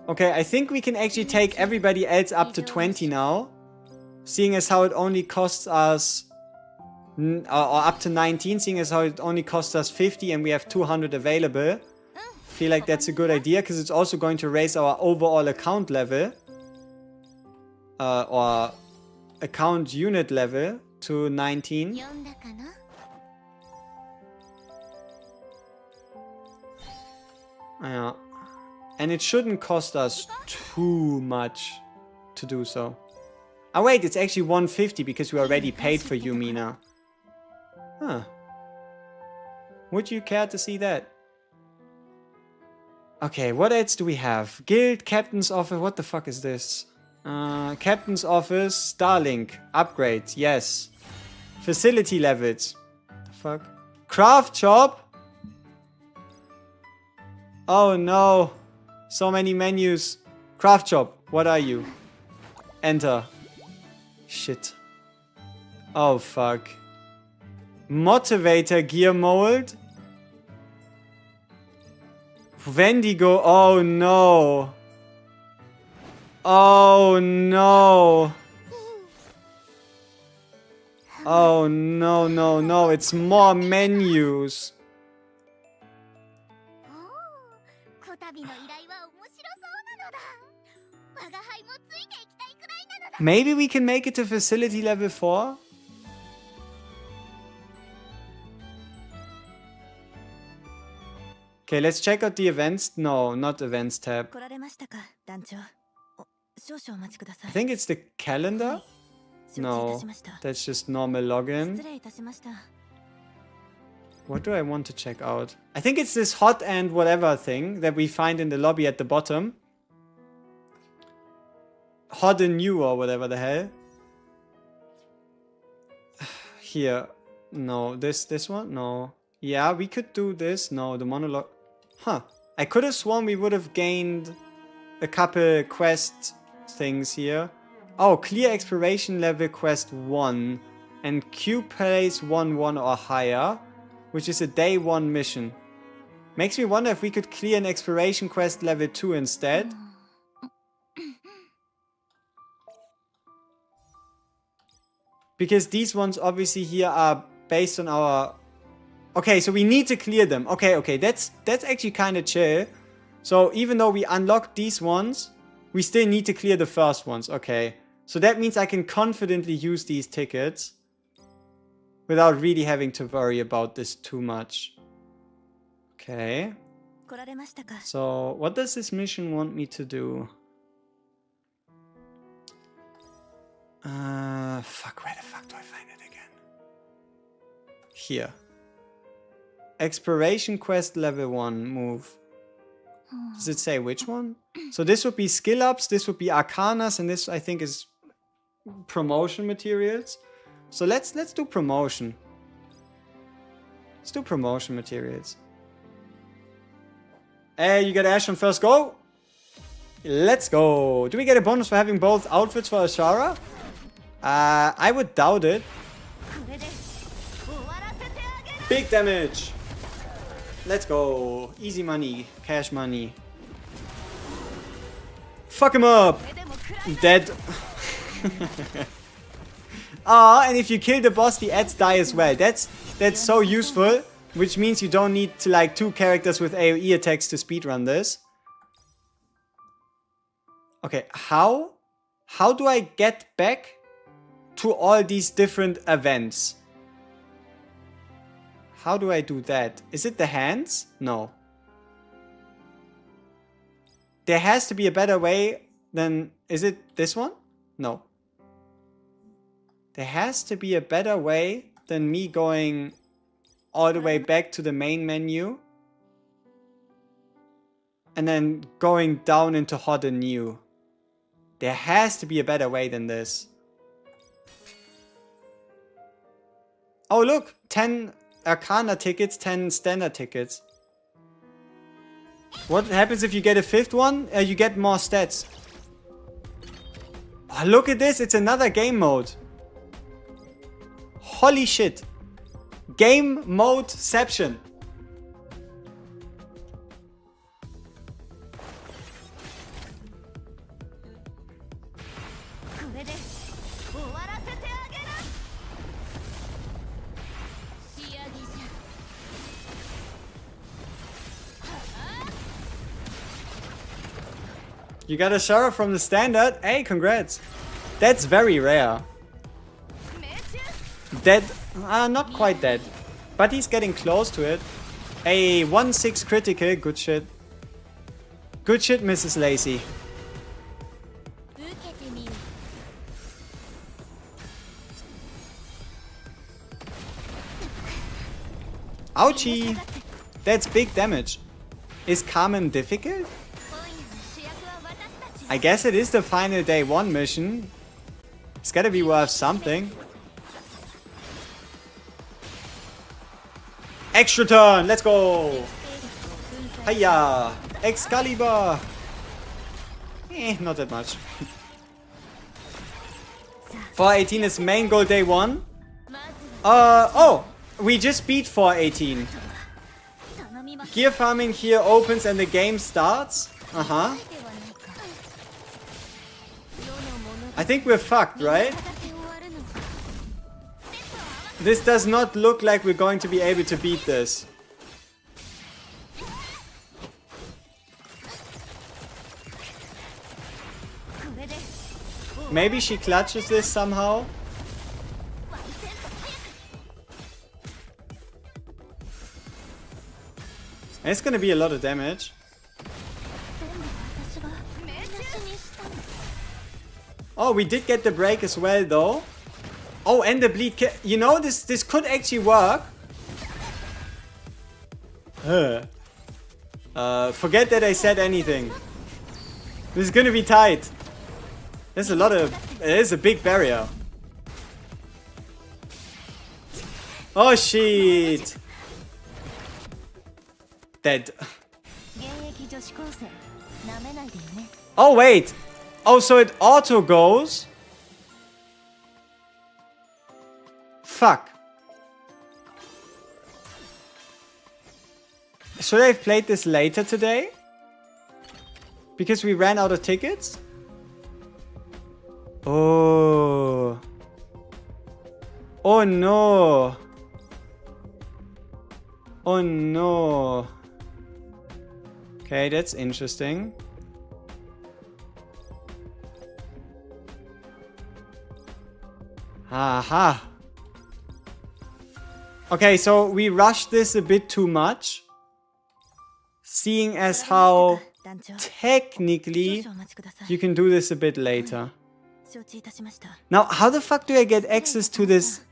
[SPEAKER 1] Okay, I think we can actually take everybody else up to 20 now. Seeing as how it only costs us... or up to 19, seeing as how it only costs us 50 and we have 200 available. Feel like that's a good idea because it's also going to raise our overall account level. Or account unit level to 19.
[SPEAKER 7] 読んだかな？
[SPEAKER 1] Yeah. And it shouldn't cost us too much to do so. Oh wait, it's actually 150 because we already paid for Yumina. Huh. Would you care to see that? Okay, what else do we have? Guild, Captain's Office, what the fuck is this? Captain's Office, Starlink, upgrades, yes. Facility levels. The fuck? Craft shop? Oh no. So many menus. Craft shop, what are you? Enter. Shit. Oh fuck. Motivator gear mold? Wendigo, oh no. Oh no. Oh no, no, no, it's more menus.
[SPEAKER 7] おー、こたびの依頼は面白そうなのだ。我が輩もついていきたいくらいなのだ。
[SPEAKER 1] Maybe we can make it to facility level 4? Okay, let's check out the events. No, not events tab.
[SPEAKER 3] 来られましたか、団長。お、少々お待ちくださ
[SPEAKER 1] I
[SPEAKER 3] い。
[SPEAKER 1] think it's the calendar?
[SPEAKER 3] 承知いた
[SPEAKER 1] No,
[SPEAKER 3] しました。
[SPEAKER 1] that's just normal login.
[SPEAKER 3] 失礼いたしました。
[SPEAKER 1] What do I want to check out? I think it's this hot and whatever thing that we find in the lobby at the bottom. Hot and new or whatever the hell. Here. No, this one? No. Yeah, we could do this. No, the monologue. Huh. I could have sworn we would have gained a couple quest things here. Oh, clear exploration level quest 1 and Q place 1-1 or higher, which is a day 1 mission. Makes me wonder if we could clear an exploration quest level 2 instead. Because these ones obviously here are based on our... Okay, so we need to clear them. Okay, that's actually kind of chill. So even though we unlocked these ones, we still need to clear the first ones. Okay, so that means I can confidently use these tickets without really having to worry about this too much. Okay.
[SPEAKER 3] 来られましたか。
[SPEAKER 1] So what does this mission want me to do? Fuck, where the fuck do I find it again? Here. Exploration quest level 1, move. Does it say which one? So this would be skill ups, this would be arcanas, and this I think is promotion materials. So let's do promotion. Let's do promotion materials. Hey, you get Ash on first go? Let's go. Do we get a bonus for having both outfits for Ashara? I would doubt it.
[SPEAKER 3] これで終わらせてあげる。
[SPEAKER 1] Big damage. Let's go. Easy money. Cash money. Fuck him up.
[SPEAKER 3] これでも食らい
[SPEAKER 1] Dead. Ah, and if you kill the boss, the ads die as well. That's so useful. Which means you don't need to like 2 characters with AoE attacks to speedrun this. Okay, how do I get back to all these different events? How do I do that? Is it the hands? No. There has to be a better way than... Is it this one? No. There has to be a better way than me going all the way back to the main menu and then going down into hot and new. There has to be a better way than this. Oh look, 10 arcana tickets, 10 standard tickets. What happens if you get a 5th one? You get more stats. Oh, look at this, it's another game mode. Holy shit. Game modeception. You got a sheriff from the standard? Hey, congrats. That's very rare. Dead. Not quite dead. But he's getting close to it. A 1-6 critical. Good shit. Good shit, Mrs. Lacey.
[SPEAKER 7] 受けてみる
[SPEAKER 1] Ouchie. That's big damage. Is Carmen difficult? I guess it is the final day 1 mission. It's gotta be worth something. Extra turn, let's go! Hiya! Excalibur! Not that much. 418 is main goal day 1. Oh! We just beat 418. Gear farming here opens and the game starts. Uh-huh. I think we're fucked, right? This does not look like we're going to be able to beat this. Maybe she clutches this somehow. It's gonna be a lot of damage. Oh, we did get the break as well, though. Oh, and the bleed. You know, this could actually work. Forget that I said anything. This is gonna be tight. There's a lot of. It is a big barrier. Oh shit! Dead. Oh wait. Oh, so it auto goes. Fuck. Should I have played this later today? Because we ran out of tickets? Oh. Oh no. Oh no. Okay, that's interesting. Aha. Okay, so we rushed this a bit too much. Seeing as how technically you can do this a bit later. Now, how the fuck do I get access to this?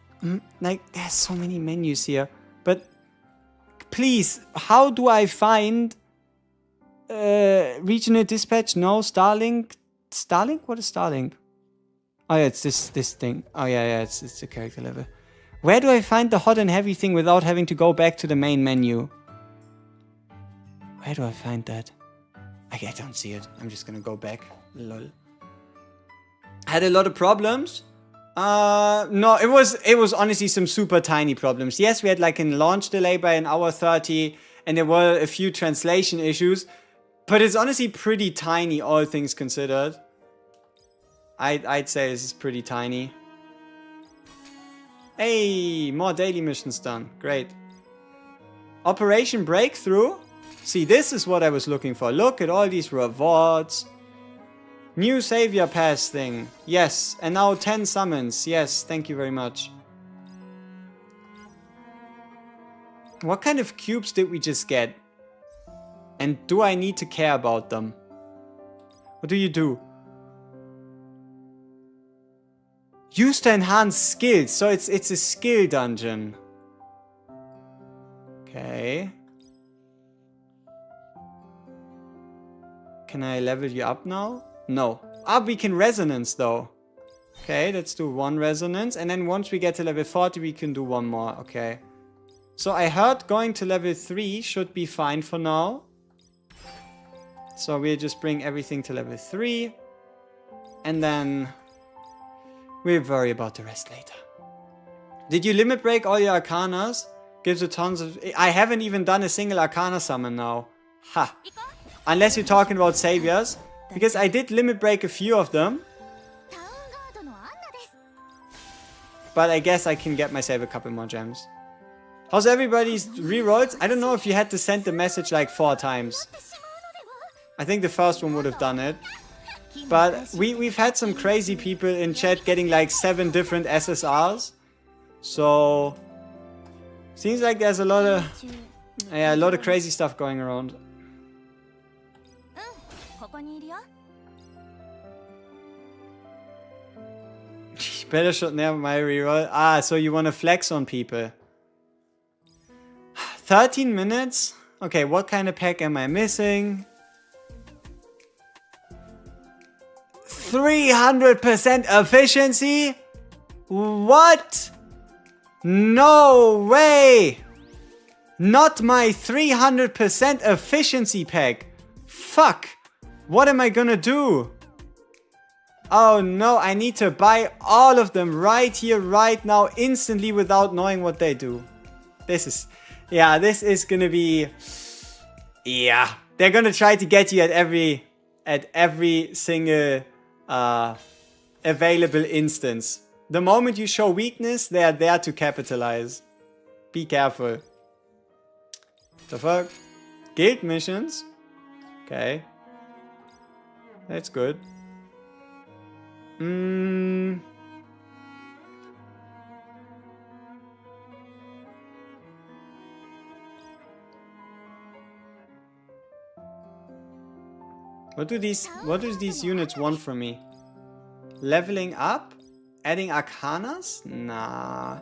[SPEAKER 1] Like, there's so many menus here. But please, how do I find regional dispatch? No, Starlink. Starlink? What is Starlink? Oh yeah, it's this thing. Oh yeah, it's the character level. Where do I find the hot and heavy thing without having to go back to the main menu? Where do I find that? I don't see it. I'm just gonna go back. Lol. Had a lot of problems. No, it was honestly some super tiny problems. Yes, we had like a launch delay by 1 hour 30, and there were a few translation issues, but it's honestly pretty tiny, all things considered. I'd say this is pretty tiny. Hey, more daily missions done. Great. Operation Breakthrough. See, this is what I was looking for. Look at all these rewards. New Savior Pass thing. Yes. And now 10 summons. Yes, thank you very much. What kind of cubes did we just get? And do I need to care about them? What do you do? Use to enhance skills. So it's a skill dungeon. Okay. Can I level you up now? No. Ah, we can resonance though. Okay, let's do 1 resonance. And then once we get to level 40, we can do 1 more. Okay. So I heard going to level 3 should be fine for now. So we'll just bring everything to level 3. And then we'll worry about the rest later. Did you limit break all your arcanas? Gives you tons of... I haven't even done a single arcana summon now. Ha. Unless you're talking about saviors. Because I did limit break a few of them. But I guess I can get myself a couple more gems. How's everybody's rerolls? I don't know if you had to send the message like 4 times. I think the first one would have done it. But we've had some crazy people in chat getting like 7 different SSRs. So seems like there's a lot of crazy stuff going around. Better shot never my reroll. Ah, so you want to flex on people. 13 minutes? Okay, what kind of pack am I missing? 300% efficiency? What? No way! Not my 300% efficiency pack. Fuck. What am I gonna do? Oh no, I need to buy all of them right here, right now, instantly without knowing what they do. This is gonna be... Yeah, they're gonna try to get you at every single available instance. The moment you show weakness, they are there to capitalize. Be careful. The fuck? Guild missions? Okay. That's good. What do these units want from me? Leveling up? Adding arcanas? Nah.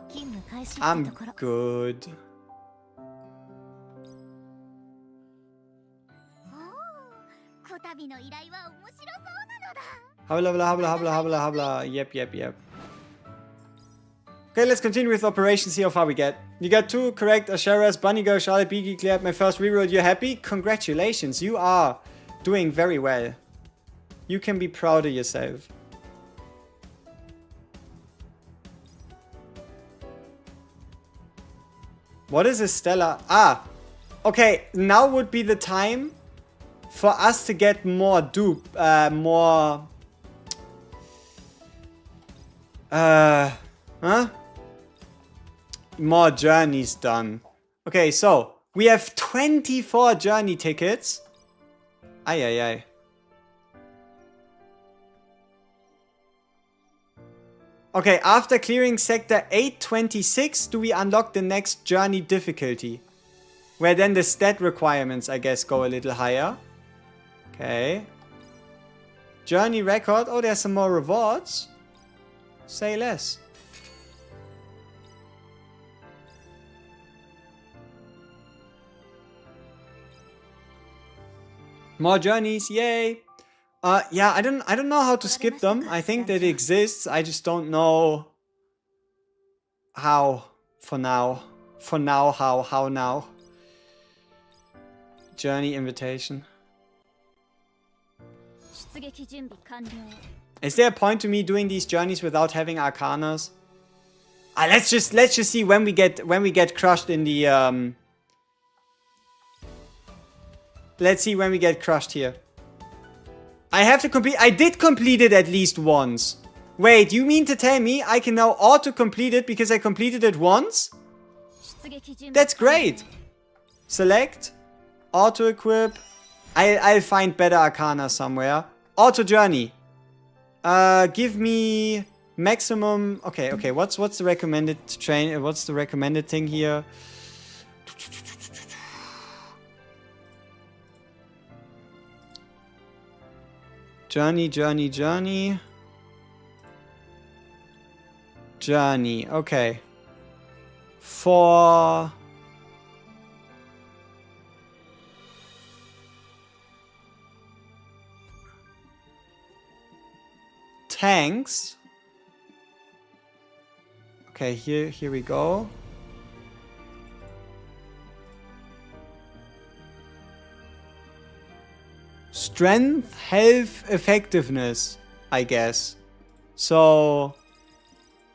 [SPEAKER 1] I'm good. Habla, habla, habla, habla, habla, habla. Yep. Okay, let's continue with operations, see how far we get. You got 2 correct Asheras, Bunny Girl, Charlotte, Beaky, cleared my first reroll. You're happy? Congratulations, you are doing very well. You can be proud of yourself. What is a stellar? Ah, okay, now would be the time for us to get more more journeys done. Okay, so we have 24 journey tickets. Ay. Okay, after clearing sector 826, do we unlock the next journey difficulty? Where then the stat requirements, I guess, go a little higher. Okay. Journey record. Oh, there's some more rewards. Say less. More journeys, yay! Yeah, I don't know how to skip them. I think that it exists. I just don't know how. For now, how now? Journey invitation. Is there a point to me doing these journeys without having arcanas? Ah, let's just see when we get crushed in the Let's see when we get crushed here. I have to complete. I did complete it at least once. Wait, you mean to tell me I can now auto-complete it because I completed it once? That's great. Select. Auto-equip. I'll find better arcana somewhere. Auto-journey. Give me maximum. Okay. What's the recommended train? What's the recommended thing here? Journey. Okay. For tanks. Okay, here we go. Strength, health, effectiveness, I guess. So,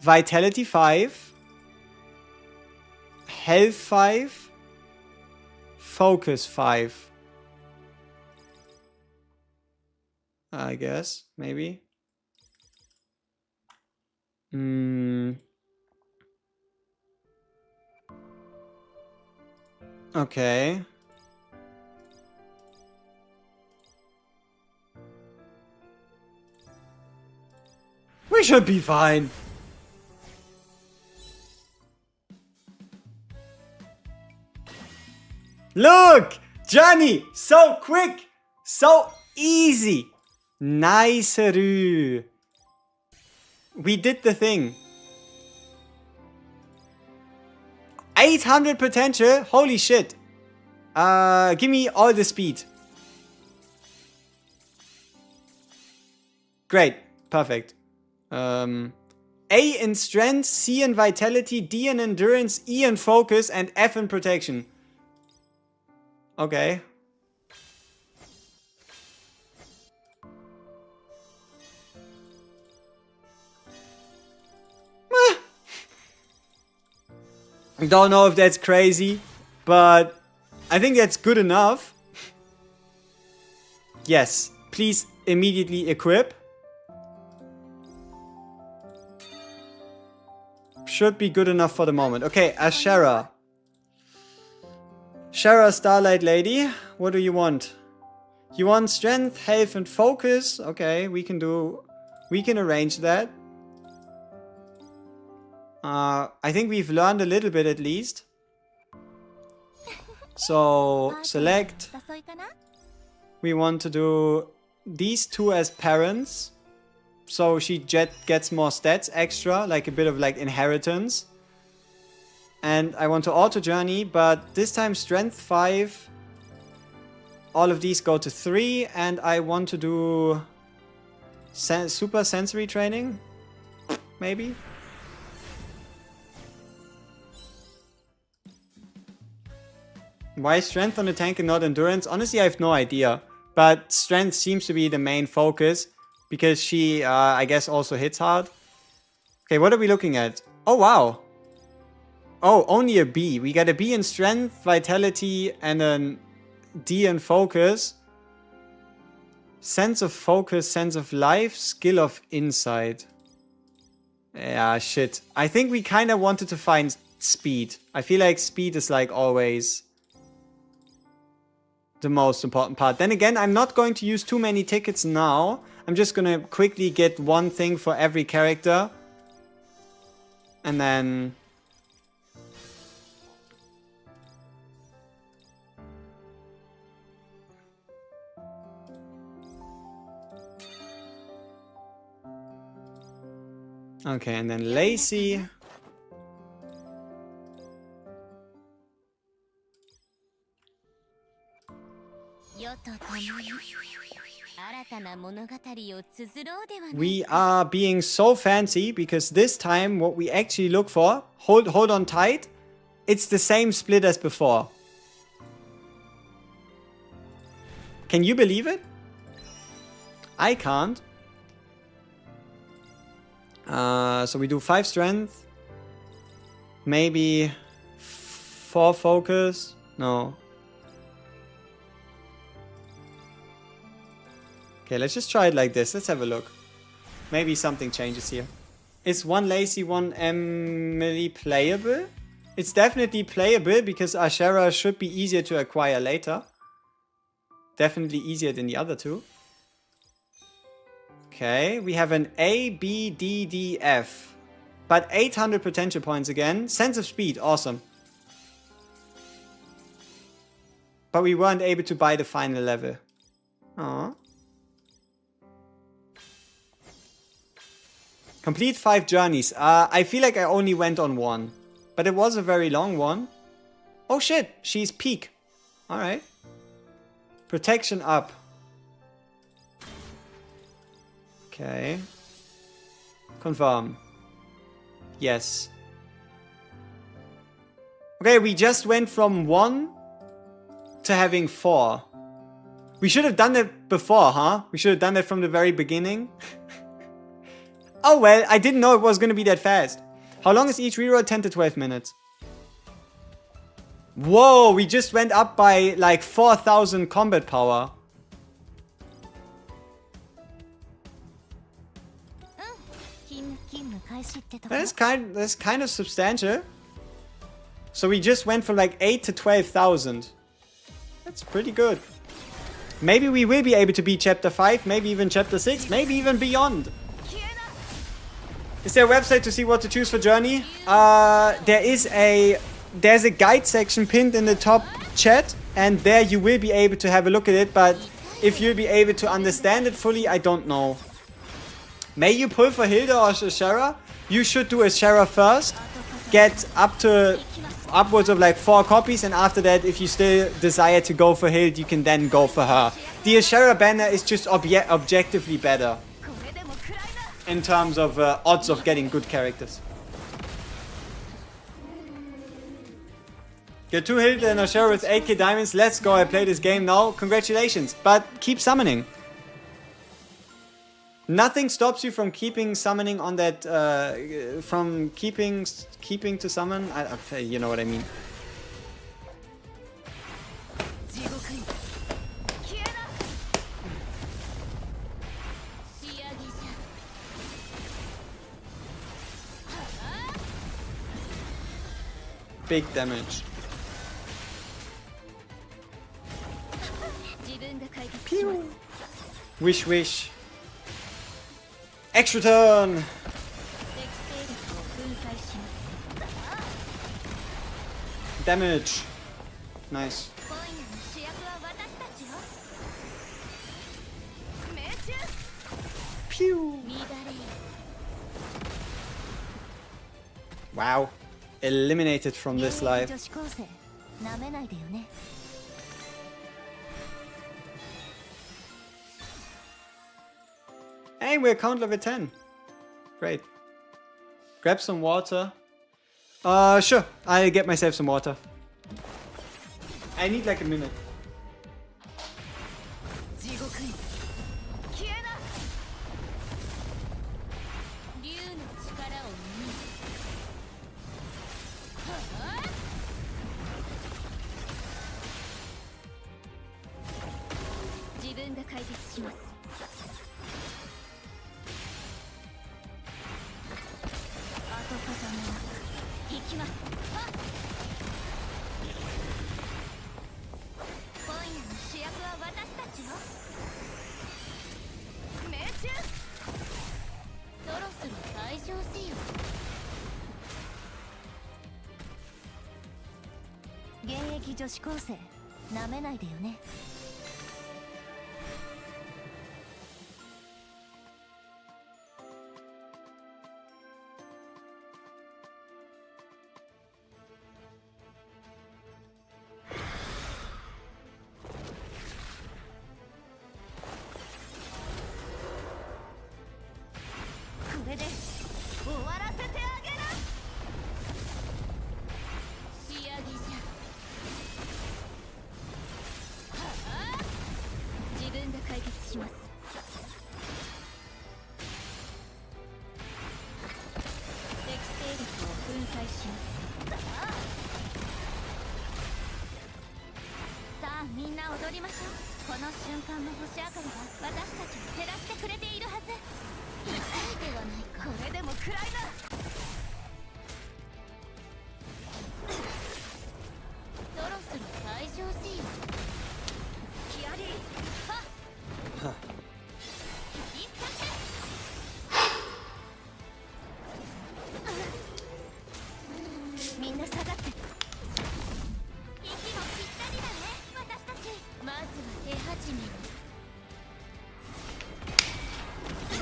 [SPEAKER 1] vitality 5, health 5, focus 5. I guess, maybe. Okay. We should be fine. Look! Johnny! So quick! So easy! Nice. We did the thing. 800 potential? Holy shit. Give me all the speed. Great. Perfect. A in strength, C in vitality, D in endurance, E in focus, and F in protection. Okay. I don't know if that's crazy, but I think that's good enough. Yes, please immediately equip. Should be good enough for the moment. Okay, Ashera. Shara, Starlight Lady, what do you want? You want strength, health, and focus? Okay, we can arrange that. I think we've learned a little bit at least. So, select. We want to do these two as parents. So she gets more stats extra, like a bit of like inheritance. And I want to auto journey, but this time strength 5. All of these go to 3, and I want to do super sensory training, maybe. Why strength on the tank and not endurance? Honestly, I have no idea. But strength seems to be the main focus because she, I guess, also hits hard. Okay, what are we looking at? Oh, wow. Oh, only a B. We got a B in strength, vitality, and a D in focus. Sense of focus, sense of life, skill of insight. Yeah, shit. I think we kind of wanted to find speed. I feel like speed is like always the most important part. Then again, I'm not going to use too many tickets now. I'm just gonna quickly get one thing for every character. And then... Okay, and then Lacey. We are being so fancy because this time what we actually look for, hold on tight, it's the same split as before. Can you believe it? I can't. So we do 5 strength, maybe 4 focus, no. Okay, let's just try it like this. Let's have a look. Maybe something changes here. Is one Lacey, one Emily playable? It's definitely playable because Ashera should be easier to acquire later. Definitely easier than the other two. Okay, we have an A, B, D, D, F. But 800 potential points again. Sense of speed, awesome. But we weren't able to buy the final level. Aww. Complete 5 journeys. I feel like I only went on 1. But it was a very long one. Oh shit, she's peak. Alright. Protection up. Okay. Confirm. Yes. Okay, we just went from 1 to having 4. We should have done it before, huh? We should have done it from the very beginning. Oh well, I didn't know it was going to be that fast. How long is each reroll? 10 to 12 minutes. Whoa, we just went up by like 4,000 combat power. That's kind of substantial. So we just went from like 8 to 12,000. That's pretty good. Maybe we will be able to beat chapter 5, maybe even chapter 6, maybe even beyond. Is there a website to see what to choose for Journey? There's a guide section pinned in the top chat, and there you will be able to have a look at it, but if you'll be able to understand it fully, I don't know. May you pull for Hilda or Shara? You should do a Shara first, get up to upwards of like 4 copies, and after that, if you still desire to go for Hilda, you can then go for her. The Shara banner is just objectively better in terms of odds of getting good characters. Get 2 Hilda and Ashera with 8k diamonds. Let's go, I play this game now. Congratulations, but keep summoning. Nothing stops you from keeping summoning on that, from keeping to summon. You know what I mean. Big damage. Pew. Wish, wish. Extra turn. Damage. Nice. Pew. Wow. Eliminated from this life. Hey, we're count level 10. Great. Grab some water. Sure. I'll get myself some water. I need like a minute.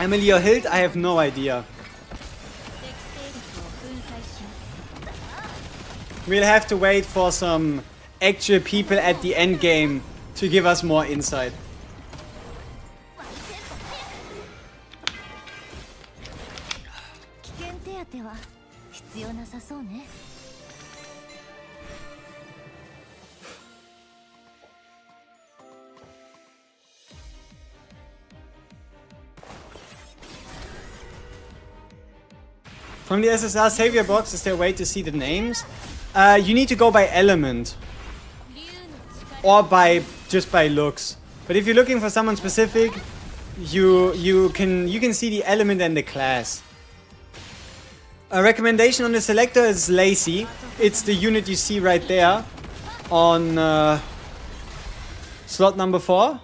[SPEAKER 1] Emily or Hild? I have no idea. We'll have to wait for some actual people at the end game to give us more insight. From the SSR Savior box, is there a way to see the names? You need to go by element. Or just by looks. But if you're looking for someone specific, you can see the element and the class. A recommendation on the selector is Lacey. It's the unit you see right there on slot number 4.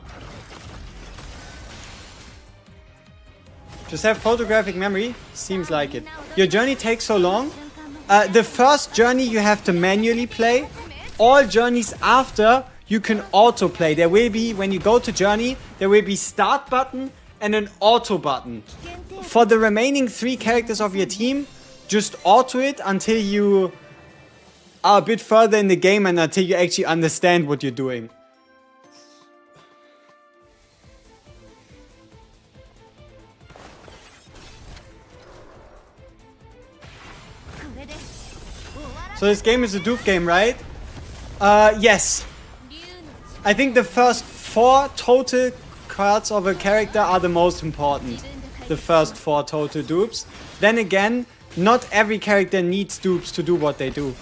[SPEAKER 1] Just have photographic memory? Seems like it. Your journey takes so long? The first journey you have to manually play. All journeys after you can auto play. There will be, when you go to journey, there will be start button and an auto button. For the remaining 3 characters of your team, just auto it until you are a bit further in the game and until you actually understand what you're doing. So this game is a dupe game, right? Yes. I think the first 4 total cards of a character are the most important. The first 4 total dupes. Then again, not every character needs dupes to do what they do.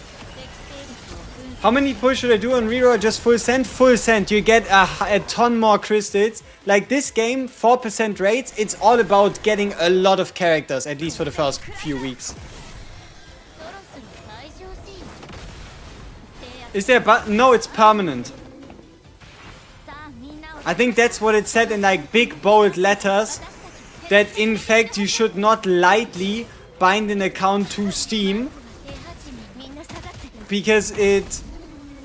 [SPEAKER 1] How many pulls should I do on Reroll? Just full send? Full send. You get a ton more crystals. Like this game, 4% rates, it's all about getting a lot of characters, at least for the first few weeks. Is there a button? No, it's permanent. I think that's what it said in like big bold letters. That in fact you should not lightly bind an account to Steam. Because it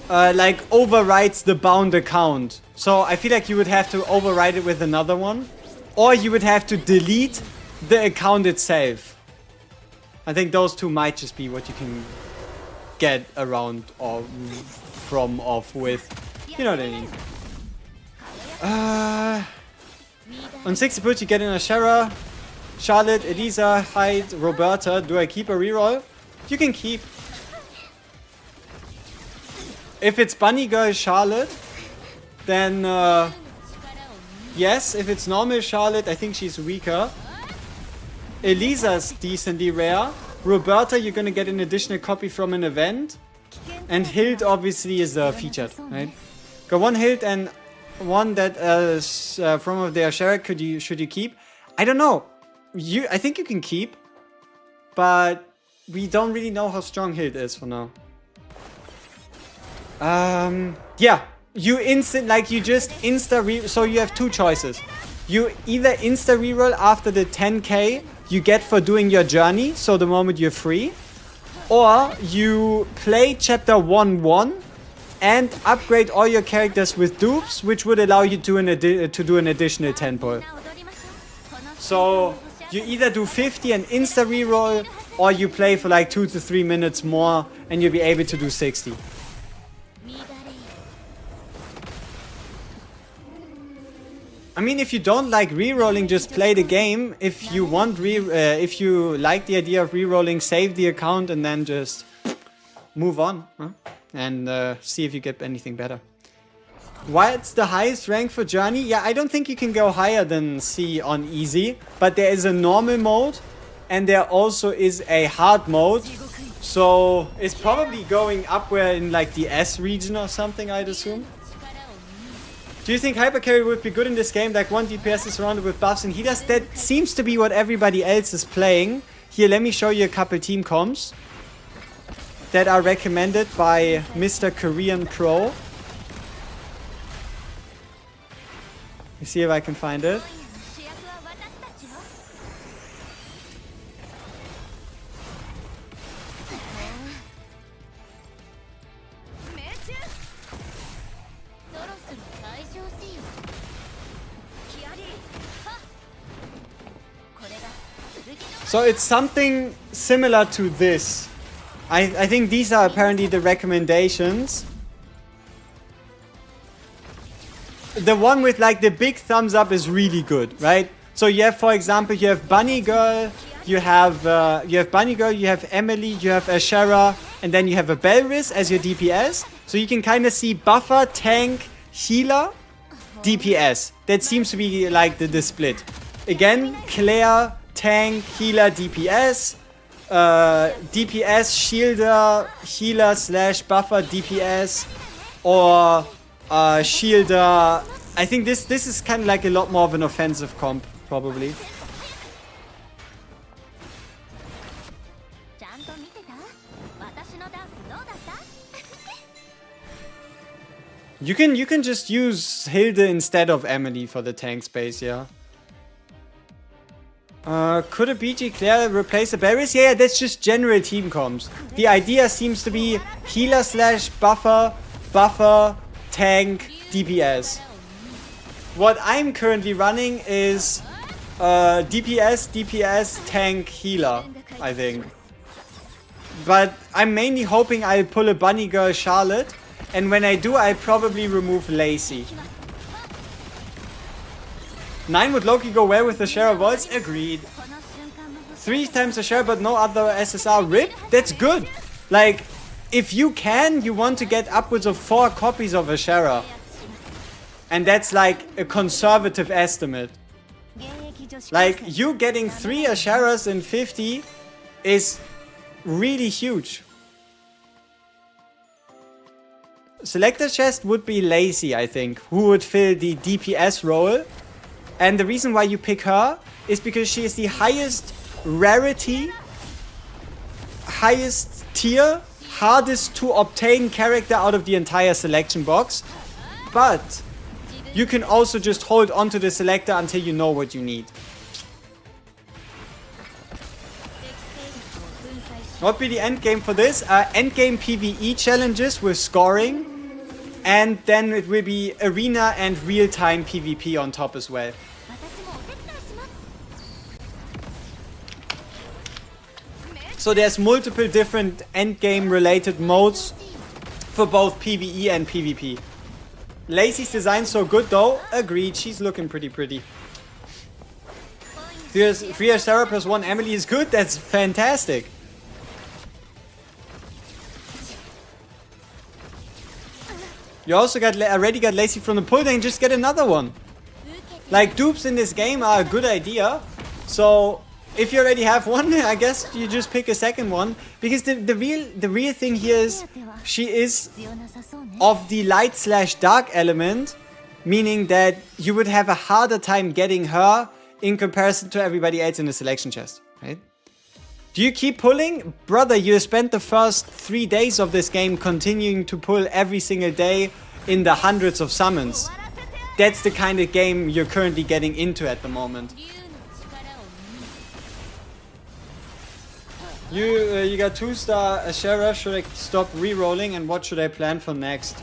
[SPEAKER 1] like overwrites the bound account. So I feel like you would have to overwrite it with another one. Or you would have to delete the account itself. I think those 2 might just be what you can get around or from off with. You know what I mean. On 60 puts you get in a Shara, Charlotte, Elisa, Hyde, Roberta. Do I keep a reroll? You can keep. If it's Bunny Girl Charlotte, then yes. If it's normal Charlotte, I think she's weaker. Elisa's decently rare. Roberta, you're gonna get an additional copy from an event. And Hild obviously is featured, right? Got 1 Hild and 1 that is from their share. Should you keep? I don't know. I think you can keep. But we don't really know how strong Hild is for now. Yeah. You just insta so you have 2 choices. You either insta reroll after the 10k you get for doing your journey, so the moment you're free, or you play chapter 1-1 and upgrade all your characters with dupes, which would allow you to do an additional 10 pull. So you either do 50 and insta reroll, or you play for like 2 to 3 minutes more and you'll be able to do 60. I mean, if you don't like rerolling, just play the game. If you want if you like the idea of rerolling, save the account and then just move on, huh? And see if you get anything better. What's the highest rank for Journey? Yeah, I don't think you can go higher than C on easy, but there is a normal mode and there also is a hard mode. So it's probably going upward in like the S region or something, I'd assume. Do you think Hypercarry would be good in this game? Like 1 DPS is surrounded with buffs and healers? That seems to be what everybody else is playing. Here, let me show you a couple team comps that are recommended by Mr. Korean Pro. Let's see if I can find it. So it's something similar to this. I think these are apparently the recommendations. The one with like the big thumbs up is really good, right? So you have, for example, you have Bunny Girl, you have Bunny Girl, you have Emily, you have Ashera, and then you have a Belris as your DPS. So you can kind of see buffer, tank, healer, DPS. That seems to be like the split. Again, Claire, tank, healer, DPS. DPS, shielder, healer / buffer, DPS. Or shielder. I think this is kind of like a lot more of an offensive comp, probably. You can just use Hilde instead of Emily for the tank space, yeah. Could a BG Claire replace the berries? Yeah, that's just general team comps. The idea seems to be healer slash buffer, buffer, tank, DPS. What I'm currently running is DPS, DPS, tank, healer, I think. But I'm mainly hoping I'll pull a bunny girl Charlotte. And when I do, I'll probably remove Lacey. 9 would Loki go well with the share of voice? Agreed. 3 times the share but no other SSR? RIP? That's good. Like, if you can, you want to get upwards of 4 copies of Ashera. And that's like a conservative estimate. Like, you getting 3 Asheras in 50 is really huge. Selector chest would be Lacey, I think, who would fill the DPS role. And the reason why you pick her is because she is the highest rarity, highest tier, hardest to obtain character out of the entire selection box. But you can also just hold on to the selector until you know what you need. What would be the end game for this? End game PvE challenges with scoring. And then it will be arena and real-time PvP on top as well. So there's multiple different endgame related modes for both PvE and PvP. Lacey's design so good though. Agreed, she's looking pretty. 3 Sarah plus 1 Emily is good. That's fantastic. You also already got Lacey from the pull, then just get another one. Like, dupes in this game are a good idea. So, if you already have one, I guess you just pick a second one. Because the real thing here is, she is of the light slash dark element. Meaning that you would have a harder time getting her in comparison to everybody else in the selection chest, right? Do you keep pulling? Brother, you spent the first 3 days of this game continuing to pull every single day in the hundreds of summons. That's the kind of game you're currently getting into at the moment. You got 2-star Ashera. Should I stop re-rolling? And what should I plan for next?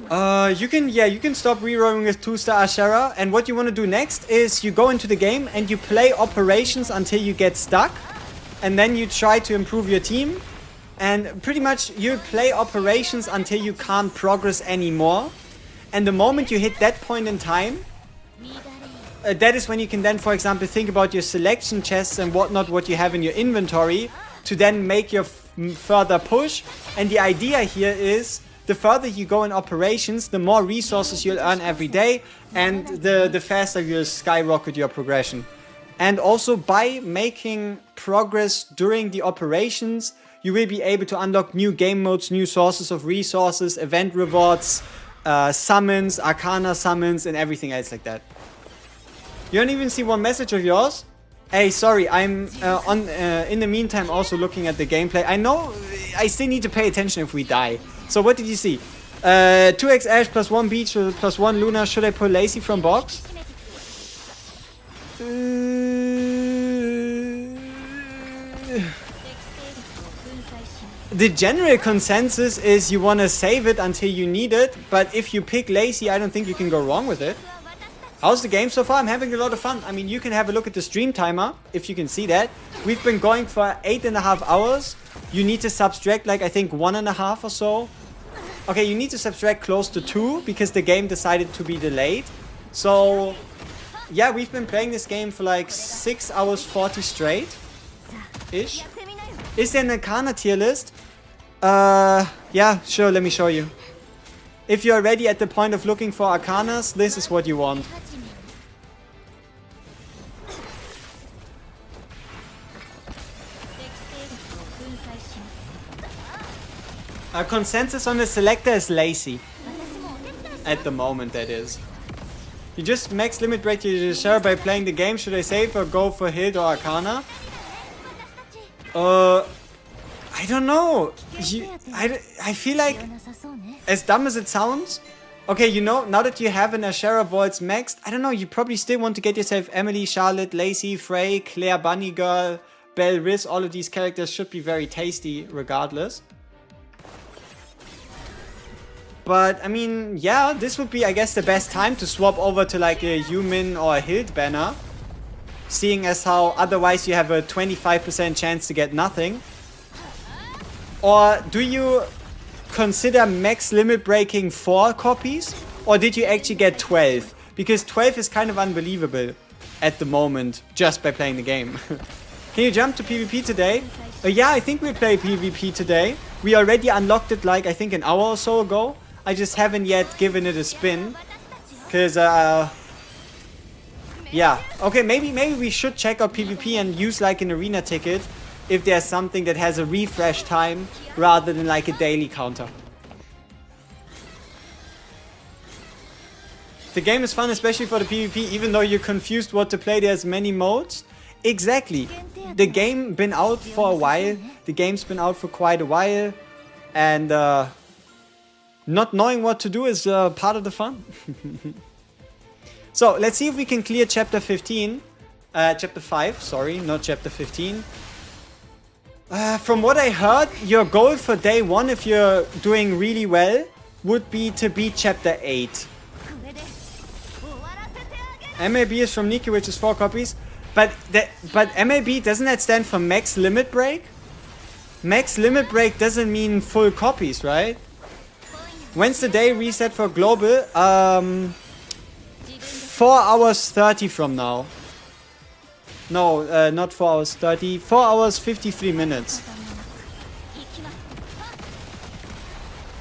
[SPEAKER 1] You can stop re-rolling with 2-star Ashera, and what you want to do next is you go into the game and you play operations until you get stuck, and then you try to improve your team, and pretty much you play operations until you can't progress anymore, and the moment you hit that point in time, that is when you can then, for example, think about your selection chests and whatnot, what you have in your inventory, to then make your further push. And the idea here is, the further you go in operations, the more resources you'll earn every day, and the faster you'll skyrocket your progression. And also, by making progress during the operations, you will be able to unlock new game modes, new sources of resources, event rewards, summons, arcana summons, and everything else like that. You don't even see one message of yours? Hey, sorry, I'm in the meantime also looking at the gameplay. I know I still need to pay attention if we die. So what did you see? 2x Ash plus 1 Beach plus 1 Luna. Should I pull Lacey from box? The general consensus is you want to save it until you need it. But if you pick Lacey, I don't think you can go wrong with it. How's the game so far? I'm having a lot of fun. I mean, you can have a look at the stream timer, if you can see that. We've been going for 8.5 hours. You need to subtract, like, I think 1.5 or so. Okay, you need to subtract close to 2, because the game decided to be delayed. So, yeah, we've been playing this game for like 6 hours 40 straight-ish. Is there an arcana tier list? Yeah, sure, let me show you. If you're already at the point of looking for arcanas, this is what you want. Consensus on the selector is Lacey. At the moment, that is. You just max limit break your share by playing the game. Should I save or go for Hild or Arcana? I don't know. I feel like, as dumb as it sounds, Okay, you know, now that you have an Ashera Vaults maxed, I don't know, you probably still want to get yourself Emily, Charlotte, Lacey, Frey, Claire, Bunny Girl, Belle, Riz. All of these characters should be very tasty regardless. But, I mean, yeah, this would be, I guess, the best time to swap over to like a Yumin or a Hild banner. Seeing as how otherwise you have a 25% chance to get nothing. Or do you consider max limit breaking 4 copies? Or did you actually get 12? Because 12 is kind of unbelievable at the moment, just by playing the game. Can you jump to PvP today? Yeah, I think we play PvP today. We already unlocked it like, I think, an hour or so ago. I just haven't yet given it a spin. Because, yeah. Okay, maybe we should check out PvP and use like an arena ticket if there's something that has a refresh time rather than like a daily counter. The game is fun, especially for the PvP, even though you're confused what to play. There's many modes. Exactly. The game been out for a while. The game's been out for quite a while. And not knowing what to do is part of the fun. So, let's see if we can clear chapter 15. Chapter 5, sorry, not chapter 15. From what I heard, your goal for day 1, if you're doing really well, would be to beat chapter 8. MAB is from Nikki, which is 4 copies. But MAB, doesn't that stand for max limit break? Max limit break doesn't mean full copies, right? When's the day reset for global? 4 hours 30 from now. No, not 4 hours 30. 4 hours 53 minutes.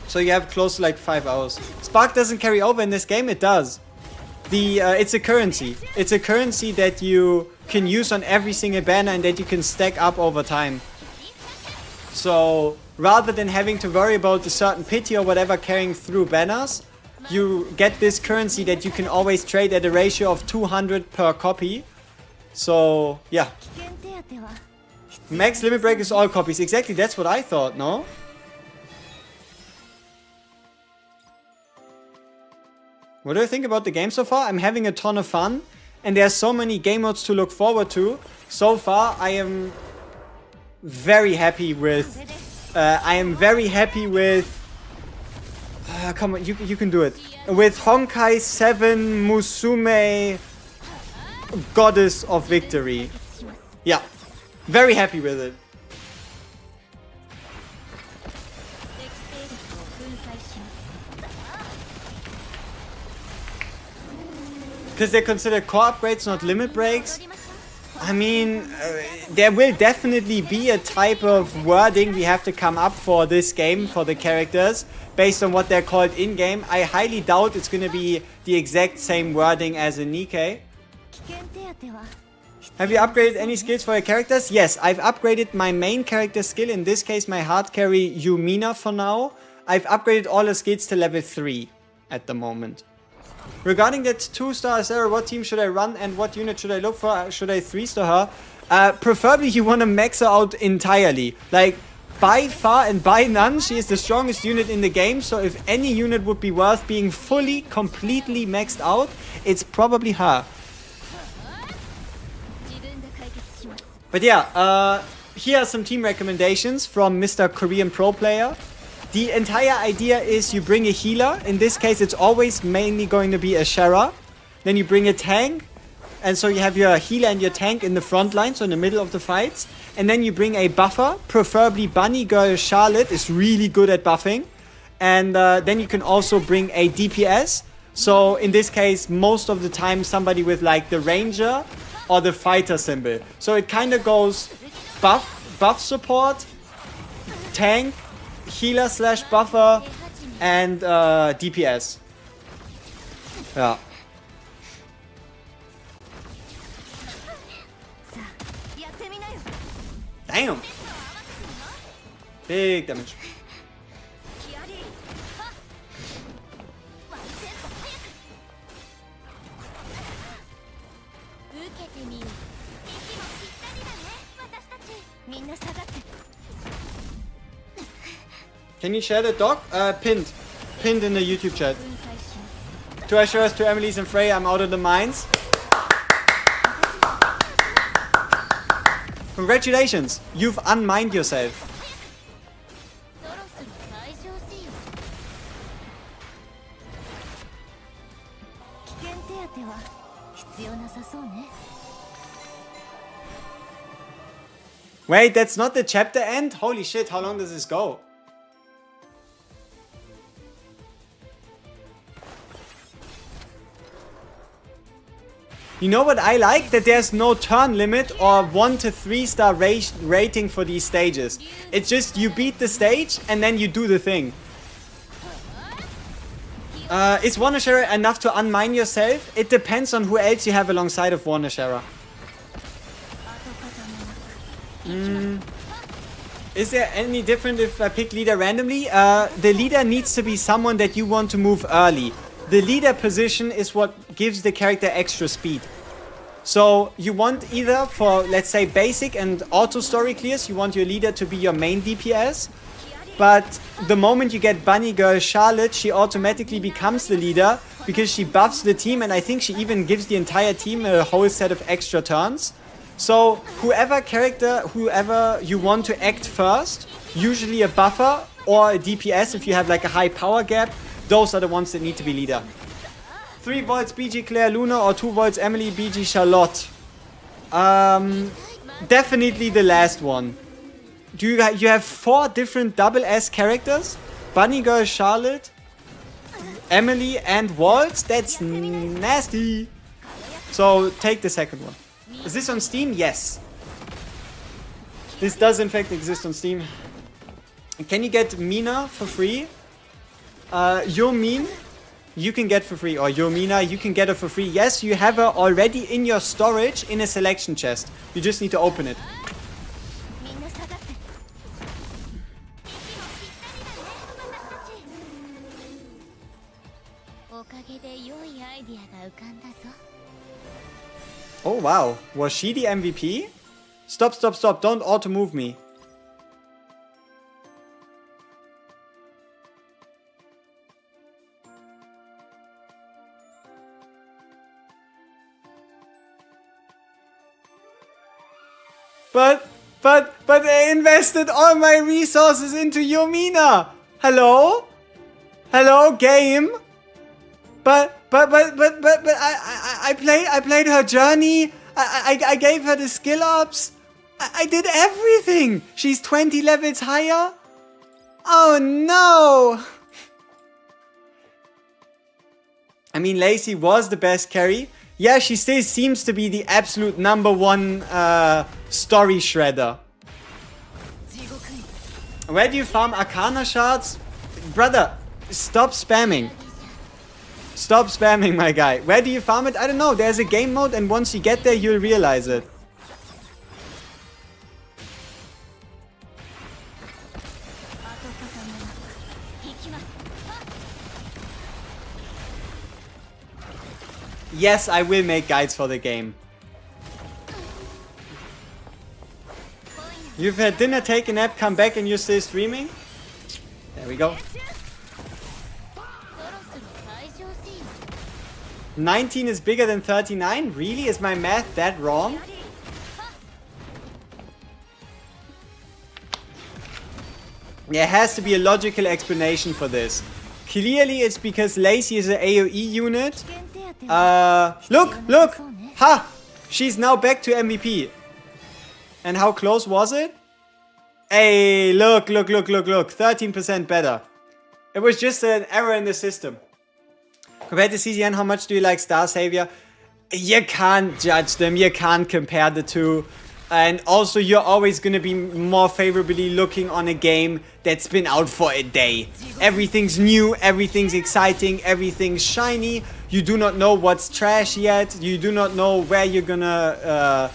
[SPEAKER 1] So you have close to like 5 hours. Spark doesn't carry over in this game. It does. It's a currency. It's a currency that you can use on every single banner and that you can stack up over time. So rather than having to worry about a certain pity or whatever carrying through banners, you get this currency that you can always trade at a ratio of 200 per copy. So, yeah. Max limit break is all copies. Exactly, that's what I thought, no? What do I think about the game so far? I'm having a ton of fun. And there's so many game modes to look forward to. So far, I am very happy with... come on, you can do it. With Honkai 7 Musume Goddess of Victory. Yeah. Very happy with it. Because they're considered core upgrades, not limit breaks. I mean, there will definitely be a type of wording we have to come up for this game, for the characters, based on what they're called in-game. I highly doubt it's going to be the exact same wording as in Nikkei. Have you upgraded any skills for your characters? Yes, I've upgraded my main character skill, in this case my hard carry Yumina for now. I've upgraded all the skills to level 3 at the moment. Regarding that 2-star Sarah, what team should I run and what unit should I look for? Should I 3-star her? Preferably you want to max her out entirely. Like, by far and by none, she is the strongest unit in the game. So if any unit would be worth being fully, completely maxed out, it's probably her. But yeah, here are some team recommendations from Mr. Korean Pro Player. The entire idea is you bring a healer. In this case, it's always mainly going to be a Shara. Then you bring a tank. And so you have your healer and your tank in the front line, so in the middle of the fights. And then you bring a buffer. Preferably Bunny Girl Charlotte is really good at buffing. And then you can also bring a DPS. So in this case, most of the time somebody with like the Ranger or the Fighter symbol. So it kind of goes buff support, tank, healer / buffer, and DPS. Yeah. Damn! Big damage. Can you share the doc? Pinned in the YouTube chat. To Asher's, to Emily's and Frey, I'm out of the mines. Congratulations, you've unmined yourself.
[SPEAKER 3] そろそろ退場せよ。危険手当は必要なさそうね。
[SPEAKER 1] Wait, that's not the chapter end? Holy shit, how long does this go? You know what I like? That there's no turn limit or 1 to 3 star rating for these stages. It's just you beat the stage and then you do the thing. Is Wanashara enough to unmine yourself? It depends on who else you have alongside of Wanashara. Is there any different if I pick leader randomly? The leader needs to be someone that you want to move early. The leader position is what gives the character extra speed. So you want either for, let's say, basic and auto story clears, you want your leader to be your main DPS. But the moment you get Bunny Girl Charlotte, she automatically becomes the leader because she buffs the team, and I think she even gives the entire team a whole set of extra turns. So whoever you want to act first, usually a buffer or a DPS if you have like a high power gap, those are the ones that need to be leader. 3 volts BG Claire Luna or 2 volts Emily BG Charlotte. Definitely the last one. You have 4 different double S characters? Bunny Girl Charlotte, Emily and Waltz? That's nasty. So take the second one. Is this on Steam? Yes. This does in fact exist on Steam. Can you get Mina for free? Yomin, you can get for free. Or Yomina, you can get her for free. Yes, you have her already in your storage in a selection chest. You just need to open it.
[SPEAKER 3] みんな下がって。おかげで良いアイディアが浮かんだぞ。
[SPEAKER 1] Oh wow, was she the MVP? Stop, stop, stop, don't auto-move me. But I invested all my resources into Yomina! Hello? Hello, game? But I played her journey. I gave her the skill ups. I did everything. She's 20 levels higher. Oh no. I mean, Lacey was the best carry. Yeah, she still seems to be the absolute #1 story shredder. Where do you farm arcana shards? Brother, stop spamming. Stop spamming, my guy. Where do you farm it? I don't know. There's a game mode, and once you get there, you'll realize it. Yes, I will make guides for the game. You've had dinner, take a nap, come back, and you're still streaming? There we go. 19 is bigger than 39? Really? Is my math that wrong? There has to be a logical explanation for this. Clearly it's because Lacey is an AoE unit. Look! Ha! She's now back to MVP. And how close was it? Hey, look. 13% better. It was just an error in the system. Compared to CZN, how much do you like Star Savior? You can't judge them. You can't compare the two. And also, you're always going to be more favorably looking on a game that's been out for a day. Everything's new, everything's exciting, everything's shiny. You do not know what's trash yet. You do not know where you're gonna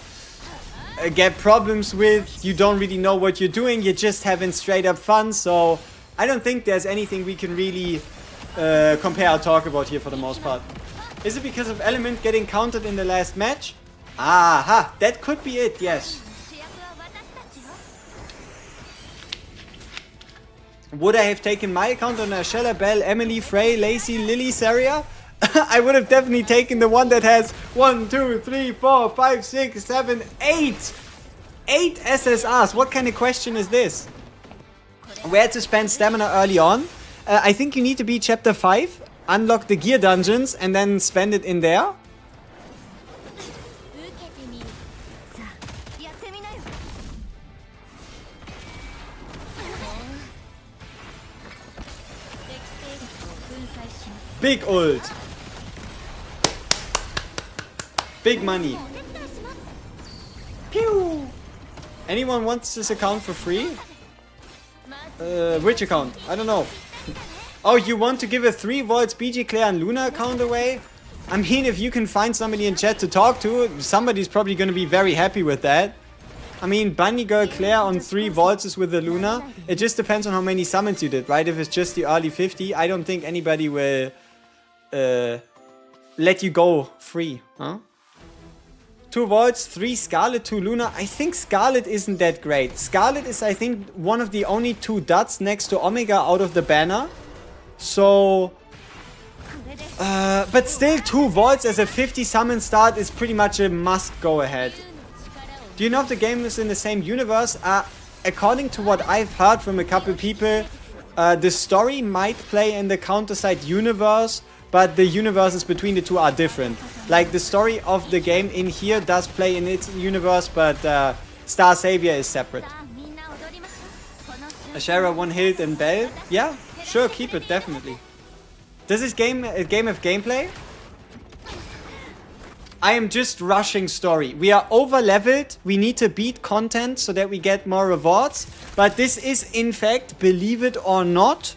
[SPEAKER 1] get problems with. You don't really know what you're doing. You're just having straight up fun. So I don't think there's anything we can really compare or talk about here for the most part. Is it because of Element getting countered in the last match? Aha, that could be it, yes. Would I have taken my account on Ashella, Belle, Emily, Frey, Lacey, Lily, Saria? I would have definitely taken the one that has 1, 2, 3, 4, 5, 6, 7, 8. 8 SSRs. What kind of question is this? Where to spend stamina early on? I think you need to beat chapter 5, unlock the gear dungeons, and then spend it in there. Big ult. Big money. Pew! Anyone wants this account for free? Which account? I don't know. Oh, you want to give a 3 volts BG Claire and Luna account away? I mean, if you can find somebody in chat to talk to, somebody's probably going to be very happy with that. I mean, Bunny Girl Claire on 3 volts is with the Luna. It just depends on how many summons you did, right? If it's just the early 50, I don't think anybody will let you go free, huh? 2 volts, 3 Scarlet, 2 Luna. I think Scarlet isn't that great. Scarlet is, I think, one of the only 2 dots next to Omega out of the banner. So... but still 2 volts as a 50 summon start is pretty much a must go ahead. Do you know if the game is in the same universe? According to what I've heard from a couple people, the story might play in the Counterside universe, but the universes between the two are different. Like, the story of the game in here does play in its universe, but Star Savior is separate. Ashera, 1 hit and Bell? Yeah, sure, keep it, definitely. Does this game a game of gameplay? I am just rushing story. We are over leveled. We need to beat content so that we get more rewards. But this is, in fact, believe it or not,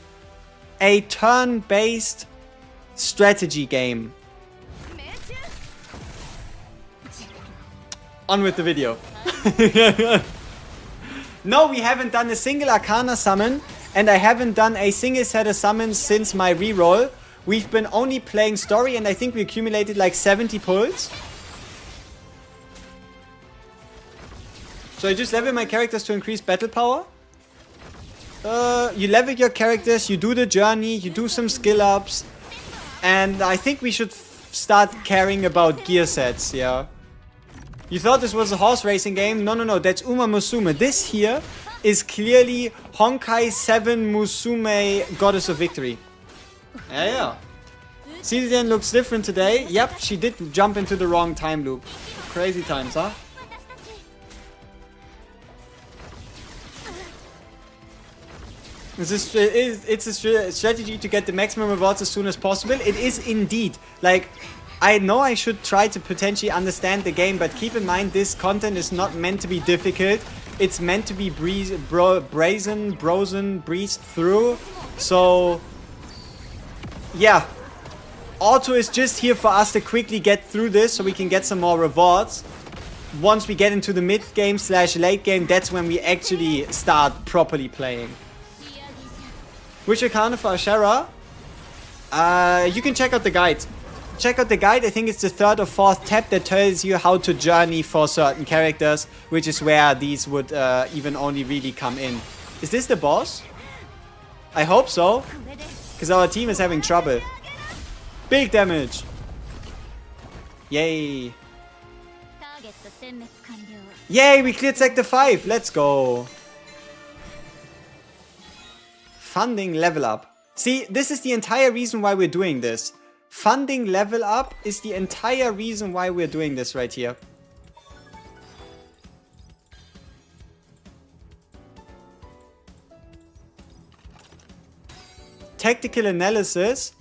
[SPEAKER 1] a turn-based strategy game. On with the video. No, we haven't done a single Arcana summon, and I haven't done a single set of summons since my reroll. We've been only playing story, and I think we accumulated like 70 pulls. So I just level my characters to increase battle power. You level your characters, you do the journey, you do some skill ups. And I think we should start caring about gear sets, yeah. You thought this was a horse racing game? No, no, no, that's Uma Musume. This here is clearly Honkai 7 Musume Goddess of Victory. Yeah, yeah. Citizen looks different today. Yep, she did jump into the wrong time loop. Crazy times, huh? It's a strategy to get the maximum rewards as soon as possible. It is indeed. Like, I know I should try to potentially understand the game, but keep in mind this content is not meant to be difficult. It's meant to be breezed through. So, yeah. Auto is just here for us to quickly get through this so we can get some more rewards. Once we get into the mid game / late game, that's when we actually start properly playing. Which Arcana for Ashera? You can check out the guide. Check out the guide. I think it's the 3rd or 4th tab that tells you how to journey for certain characters, which is where these would even only really come in. Is this the boss? I hope so, because our team is having trouble. Big damage. Yay. Yay, we cleared sector 5. Let's go. Funding level up. See, this is the entire reason why we're doing this. Funding level up is the entire reason why we're doing this right here. Tactical analysis.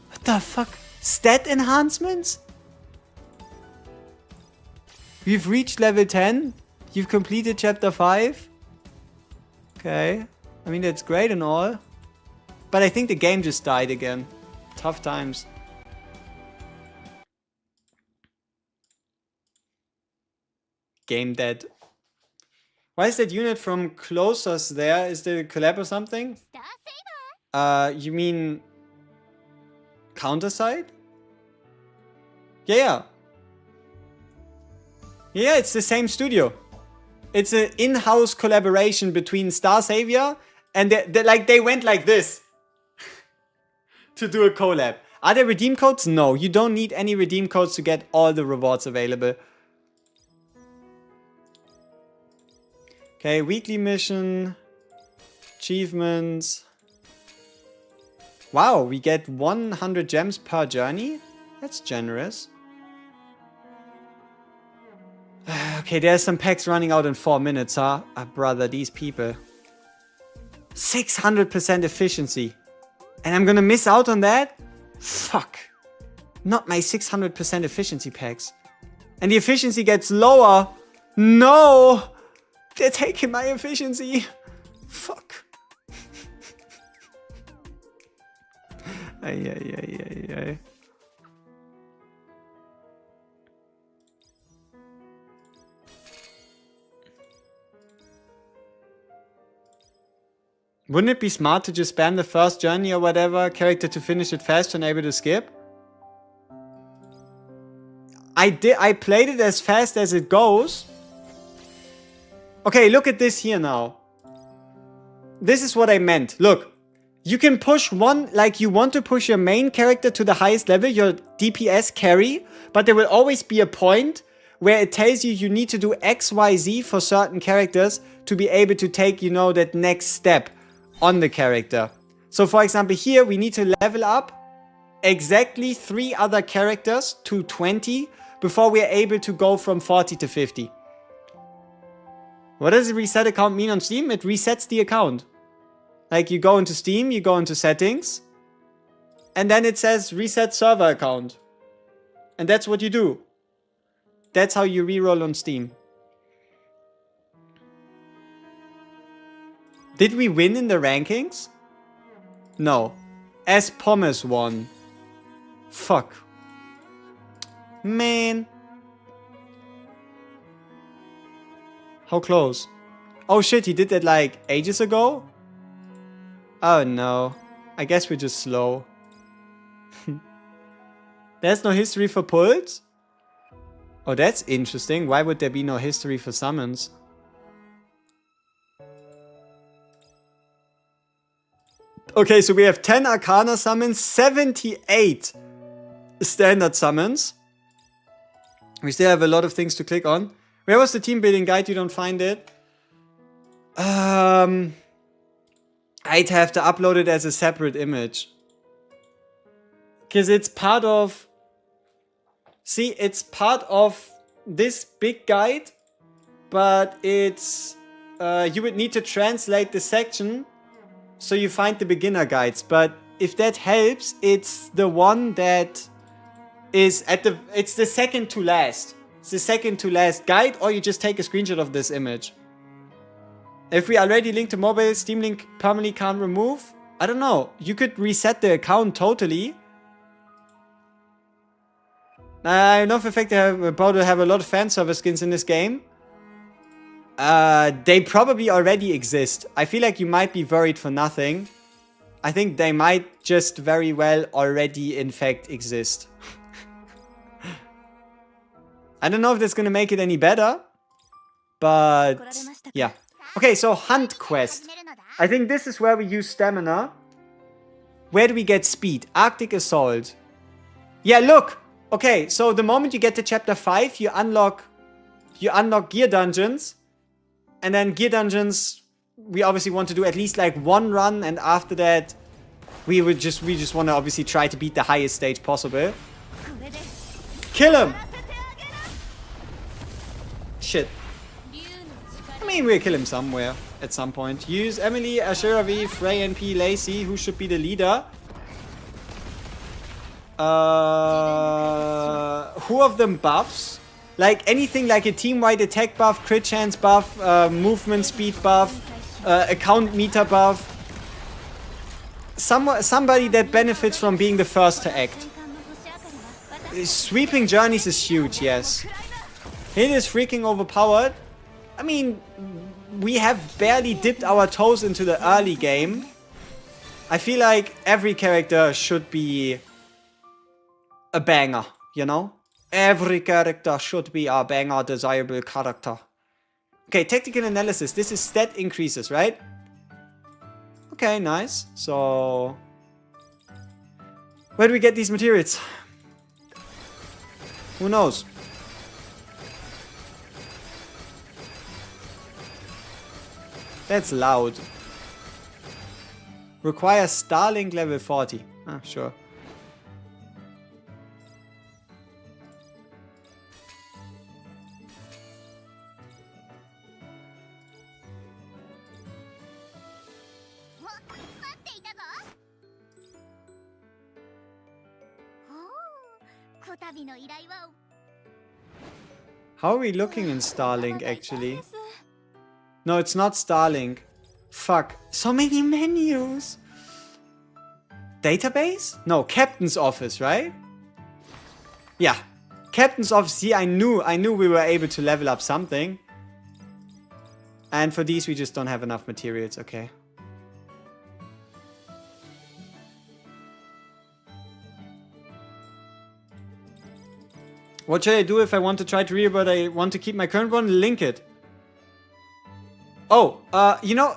[SPEAKER 1] What the fuck? Stat enhancements? We've reached level 10. You've completed chapter 5. Okay. I mean, that's great and all. But I think the game just died again. Tough times. Game dead. Why is that unit from Closers there? Is there a collab or something? You mean... Counterside? Yeah. Yeah, it's the same studio. It's an in-house collaboration between Star Savior and they went like this. to do a collab. Are there redeem codes? No, you don't need any redeem codes to get all the rewards available. Okay, weekly mission, achievements. Wow, we get 100 gems per journey? That's generous. Okay, there's some packs running out in 4 minutes, huh? Brother, these people. 600% efficiency. And I'm gonna miss out on that? Fuck. Not my 600% efficiency packs. And the efficiency gets lower. No! They're taking my efficiency. Fuck. Ay. Wouldn't it be smart to just spam the first journey or whatever character to finish it fast and able to skip? I played it as fast as it goes. Okay, look at this here now. This is what I meant. Look, you can push one, like you want to push your main character to the highest level, your DPS carry, but there will always be a point where it tells you need to do X, Y, Z for certain characters to be able to take, you know, that next step on the character. So for example, here we need to level up exactly 3 other characters to 20 before we are able to go from 40 to 50. What does a reset account mean on Steam? It resets the account. Like you go into Steam, you go into settings, and then it says reset server account. And that's what you do. That's how you reroll on Steam. Did we win in the rankings? No. As Pommes won. Fuck. Man. How close? Oh shit, he did that like ages ago? Oh no. I guess we're just slow. There's no history for pulls? Oh, that's interesting. Why would there be no history for summons? Okay, so we have 10 arcana summons, 78 standard summons. We still have a lot of things to click on. Where was the team building guide? You don't find it? I'd have to upload it as a separate image. Because it's part of... See, it's part of this big guide. But it's... you would need to translate the section so you find the beginner guides. But if that helps, it's the one that is at the... It's the second to last. It's the second to last guide, or you just take a screenshot of this image. If we already linked to mobile, Steam Link permanently can't remove? I don't know. You could reset the account totally. I know for a fact they're about to have a lot of fan server skins in this game. They probably already exist. I feel like you might be worried for nothing. I think they might just very well already in fact exist. I don't know if that's gonna make it any better. But yeah. Okay, so Hunt Quest. I think this is where we use stamina. Where do we get speed? Arctic Assault. Yeah, look! Okay, so the moment you get to chapter 5, you unlock gear dungeons. And then gear dungeons, we obviously want to do at least like one run, and after that, we just want to obviously try to beat the highest stage possible. Kill him! Shit. I mean, we'll kill him somewhere at some point. Use Emily, Ashura V, Frey, NP, Lacey, who should be the leader. Who of them buffs? Like anything like a team-wide attack buff, crit chance buff, movement speed buff, account meter buff. Somebody that benefits from being the first to act. Sweeping journeys is huge, yes. Hit is freaking overpowered. I mean, we have barely dipped our toes into the early game. I feel like every character should be a banger, you know? Every character should be a banger, desirable character. Okay, tactical analysis. This is stat increases, right? Okay, nice. So... Where do we get these materials? Who knows? That's loud. Requires Starlink level 40. Ah, sure. How are we looking in Starlink actually? No, it's not Starlink. Fuck. So many menus. Database? No, Captain's Office, right? Yeah. Captain's Office. See, I knew we were able to level up something. And for these, we just don't have enough materials. Okay. What should I do if I want to try to read, but I want to keep my current one? Link it. Oh, you know,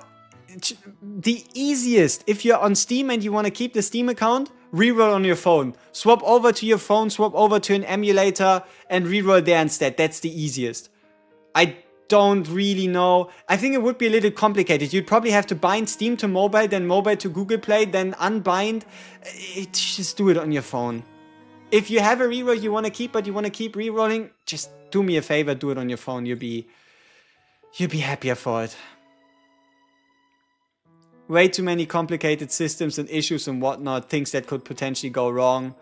[SPEAKER 1] the easiest, if you're on Steam and you want to keep the Steam account, reroll on your phone. Swap over to your phone, swap over to an emulator, and reroll there instead. That's the easiest. I don't really know. I think it would be a little complicated. You'd probably have to bind Steam to mobile, then mobile to Google Play, then unbind. Just do it on your phone. If you have a reroll you want to keep, but you want to keep rerolling, just do me a favor, do it on your phone. You'll be happier for it. Way too many complicated systems and issues and whatnot, things that could potentially go wrong.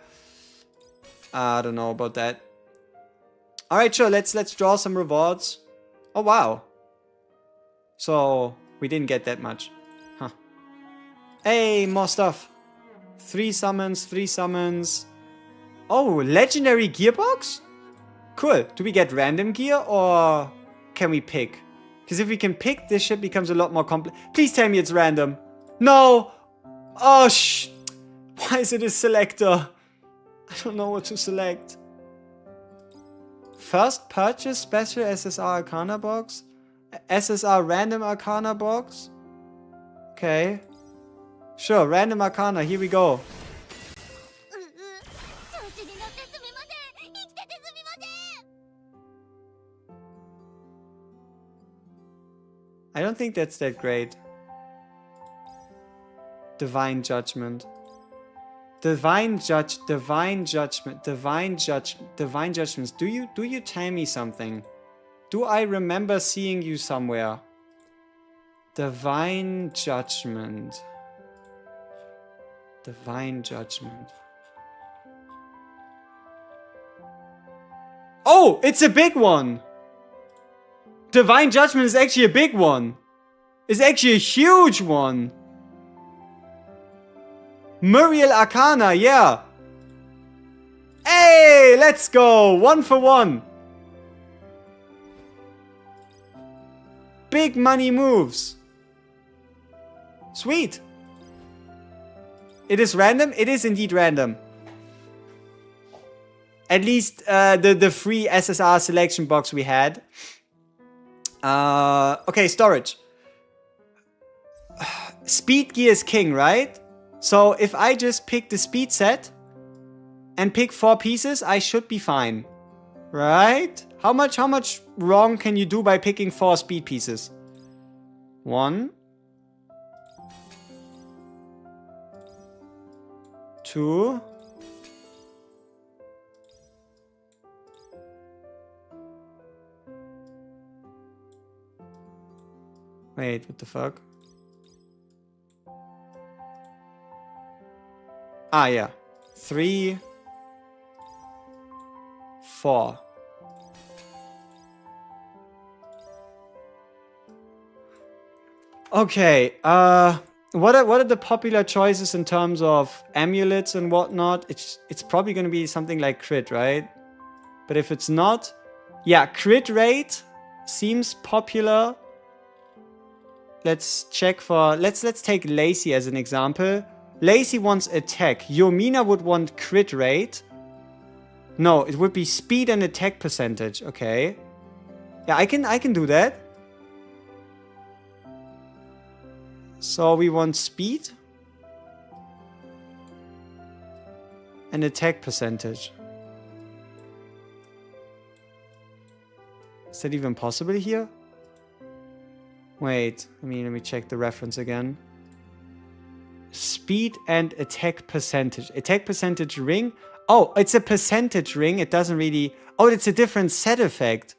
[SPEAKER 1] I don't know about that. Alright, sure, let's draw some rewards. Oh wow. So we didn't get that much. Huh. Hey, more stuff. 3 summons, 3 summons. Oh, legendary gearbox? Cool. Do we get random gear or can we pick? Because if we can pick, this shit becomes a lot more complex. Please tell me it's random. No! Oh, why is it a selector? I don't know what to select. First purchase special SSR Arcana box? SSR random Arcana box? Okay. Sure, random Arcana, here we go. I don't think that's that great. Divine judgment. Divine judgments. Do you tell me something? Do I remember seeing you somewhere? Divine judgment. Divine judgment. Oh, it's a big one. Divine Judgment is actually a big one. It's actually a huge one. Muriel Arcana, yeah. Hey, let's go. 1 for 1. Big money moves. Sweet. It is random? It is indeed random. At least the free SSR selection box we had. Okay, storage. Speed gear is king, right? So if I just pick the speed set and pick 4 pieces, I should be fine. Right? How much wrong can you do by picking 4 speed pieces? 1. 2. Wait, what the fuck? Ah, yeah. 3, 4. Okay, what are the popular choices in terms of amulets and whatnot? It's probably gonna be something like crit, right? But if it's not, yeah, crit rate seems popular. Let's check for, let's take Lacey as an example. Lacey wants attack. Yomina would want crit rate. No, it would be speed and attack percentage. Okay. Yeah, I can do that. So we want speed. and attack percentage. Is that even possible here? Wait, let me check the reference again. Speed and attack percentage. Attack percentage ring. Oh, it's a percentage ring. It doesn't really... Oh, it's a different set effect.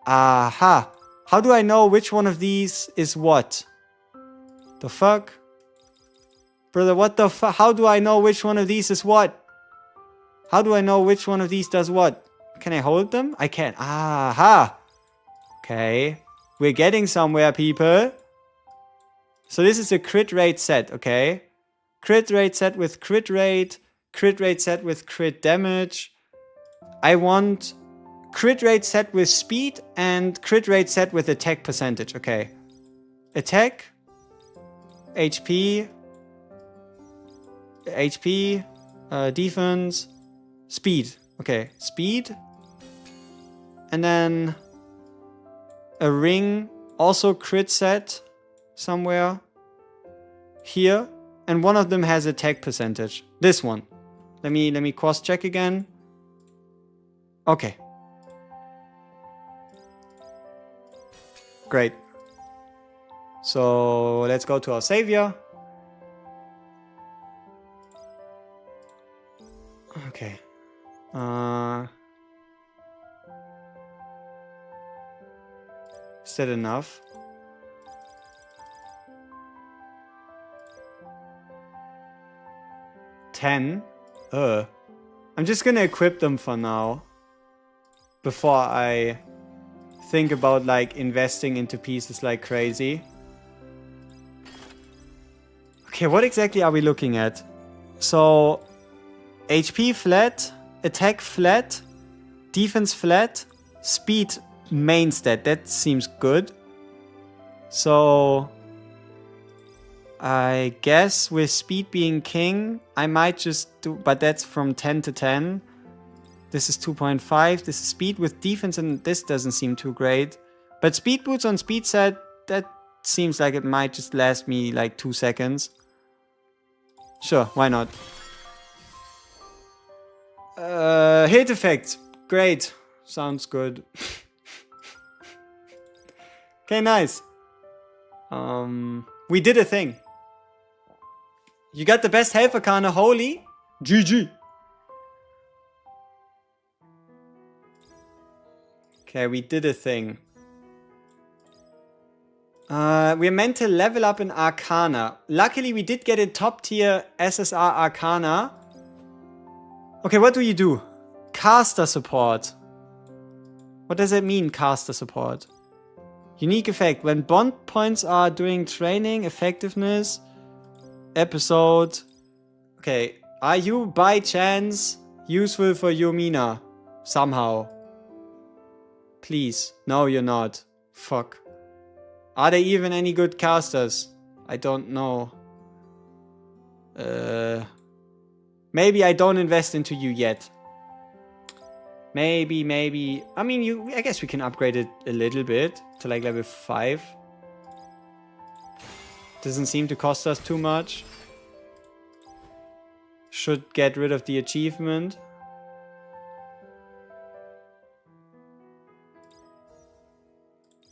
[SPEAKER 1] Aha. How do I know which one of these is what? The fuck? Brother, what the fuck? How do I know which one of these is what? How do I know which one of these does what? Can I hold them? I can. Aha. Okay. We're getting somewhere, people. So this is a crit rate set, okay? Crit rate set with crit rate set with crit damage. I want crit rate set with speed and crit rate set with attack percentage, okay? Attack, HP, defense, speed. Okay, speed. And then a ring, also crit set somewhere here. And one of them has attack percentage. This one. Let me cross check again. Okay. Great. So let's go to our savior. Okay. Is that enough? $10? I'm just gonna equip them for now. Before I think about like investing into pieces like crazy. Okay, what exactly are we looking at? So, HP flat, attack flat, defense flat, speed main stat. That seems good. So, I guess with speed being king, I might just do, but that's from 10 to 10. This is 2.5. This is speed with defense, and this doesn't seem too great. But speed boots on speed set, that seems like it might just last me like 2 seconds. Sure, why not? Hit effect. Great. Sounds good. Okay, nice. We did a thing. You got the best health arcana, holy. GG. Okay, we did a thing. We're meant to level up in Arcana. Luckily, we did get a top tier SSR Arcana. Okay, what do you do? Caster support. What does that mean, caster support? Unique effect. When bond points are doing training, effectiveness, episode. Okay, are you by chance useful for Yumina? Somehow. Please. No, you're not. Fuck. Are there even any good casters? I don't know. Maybe I don't invest into you yet. Maybe. I mean, I guess we can upgrade it a little bit to like level 5. Doesn't seem to cost us too much. Should get rid of the achievement.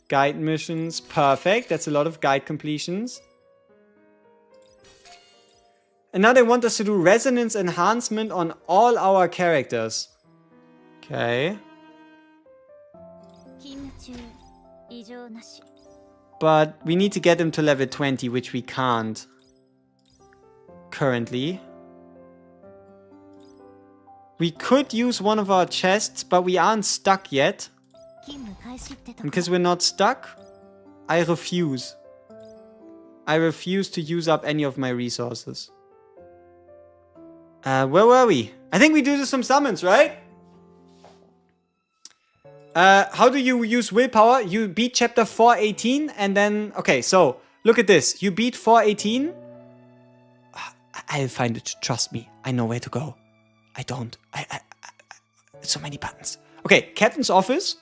[SPEAKER 1] Guide missions. Perfect. That's a lot of guide completions. And now they want us to do resonance enhancement on all our characters. Okay. But we need to get them to level 20, which we can't currently. We could use one of our chests, but we aren't stuck yet. And because we're not stuck, I refuse. I refuse to use up any of my resources. Where were we? I think we do some summons, right? How do you use willpower? You beat chapter 418 and then... Okay, so look at this. You beat 418. I'll find it. Trust me. I know where to go. I don't. So many buttons. Okay, Captain's office.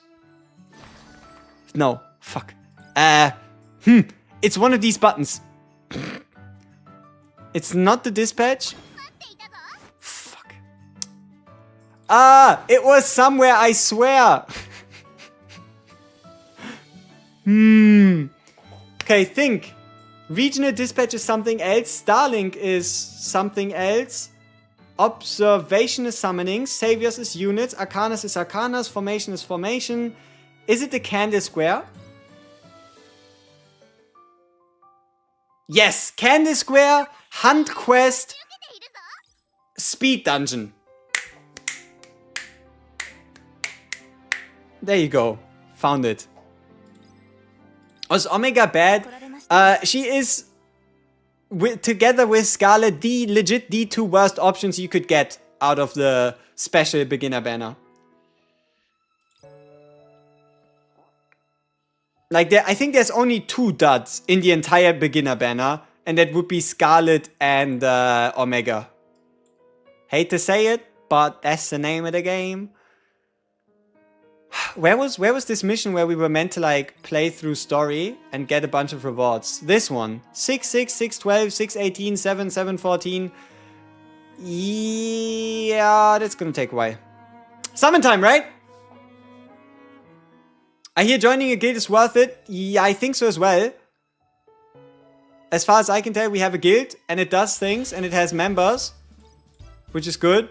[SPEAKER 1] No, fuck. It's one of these buttons. It's not the dispatch. Fuck. Ah, it was somewhere, I swear. Okay, think. Regional dispatch is something else. Starlink is something else. Observation is summoning. Saviors is units. Arcanas is arcanas. Formation is formation. Is it the Candle Square? Yes, Candle Square, Hunt Quest, Speed Dungeon. There you go. Found it. Was Omega bad? She is, together with Scarlet, the two worst options you could get out of the special beginner banner. Like, I think there's only 2 duds in the entire beginner banner, and that would be Scarlet and Omega. Hate to say it, but that's the name of the game. Where was this mission where we were meant to like play through story and get a bunch of rewards? This one. 6, 6, 6, 12, 6, 18, 7, 7, 14. Yeah, that's gonna take a while. Summon time, right? I hear joining a guild is worth it. Yeah, I think so as well. As far as I can tell, we have a guild and it does things and it has members, which is good.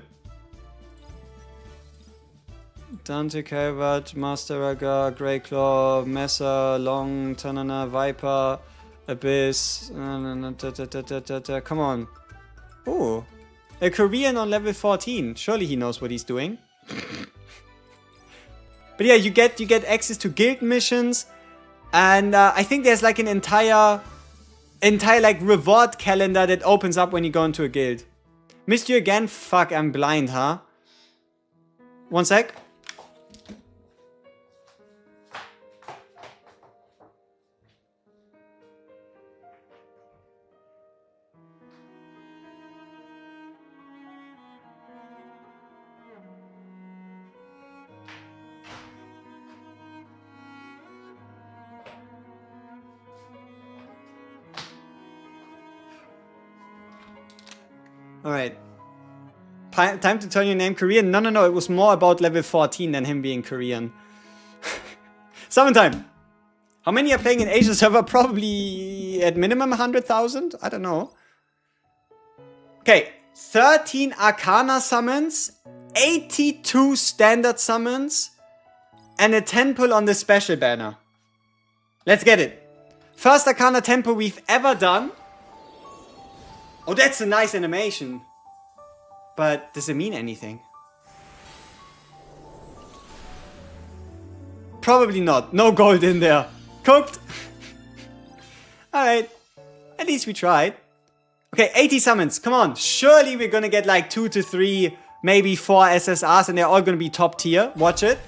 [SPEAKER 1] Dante, Calvert, Master Raga, Greyclaw, Messer, Long, Tanana, Viper, Abyss. Come on. Ooh. A Korean on level 14. Surely he knows what he's doing. But yeah, you get access to guild missions. And I think there's like an entire like reward calendar that opens up when you go into a guild. Missed you again? Fuck, I'm blind, huh? One sec. Alright. Time to turn your name Korean? No. It was more about level 14 than him being Korean. Summon time! How many are playing in Asia server? Probably at minimum 100,000? I don't know. Okay. 13 Arcana summons, 82 standard summons, and a 10 pull on the special banner. Let's get it. First Arcana tempo we've ever done. Oh, that's a nice animation. But does it mean anything? Probably not. No gold in there. Cooked. Alright. At least we tried. Okay, 80 summons. Come on. Surely we're gonna get like 2 to 3, maybe 4 SSRs and they're all gonna be top tier. Watch it.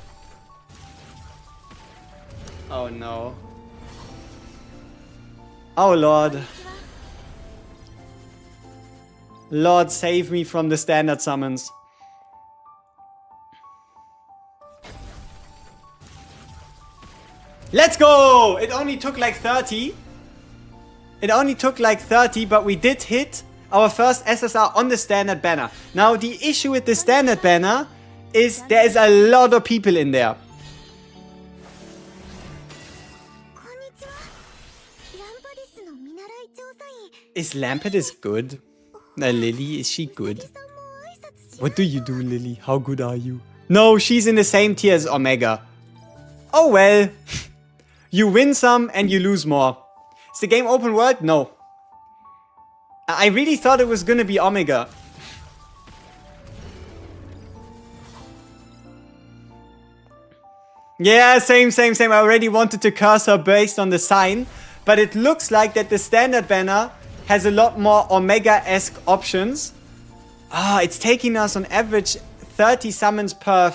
[SPEAKER 1] Oh no. Oh lord. Lord, save me from the standard summons. Let's go! It only took like 30. It only took like 30, but we did hit our first SSR on the standard banner. Now, the issue with the standard banner is there is a lot of people in there. Is Lampedis good? Lily, is she good? What do you do, Lily? How good are you? No, she's in the same tier as Omega. Oh well. You win some and you lose more. Is the game open world? No. I really thought it was gonna be Omega. Yeah, same. I already wanted to curse her based on the sign. But it looks like that the standard banner has a lot more Omega-esque options. It's taking us on average 30 summons per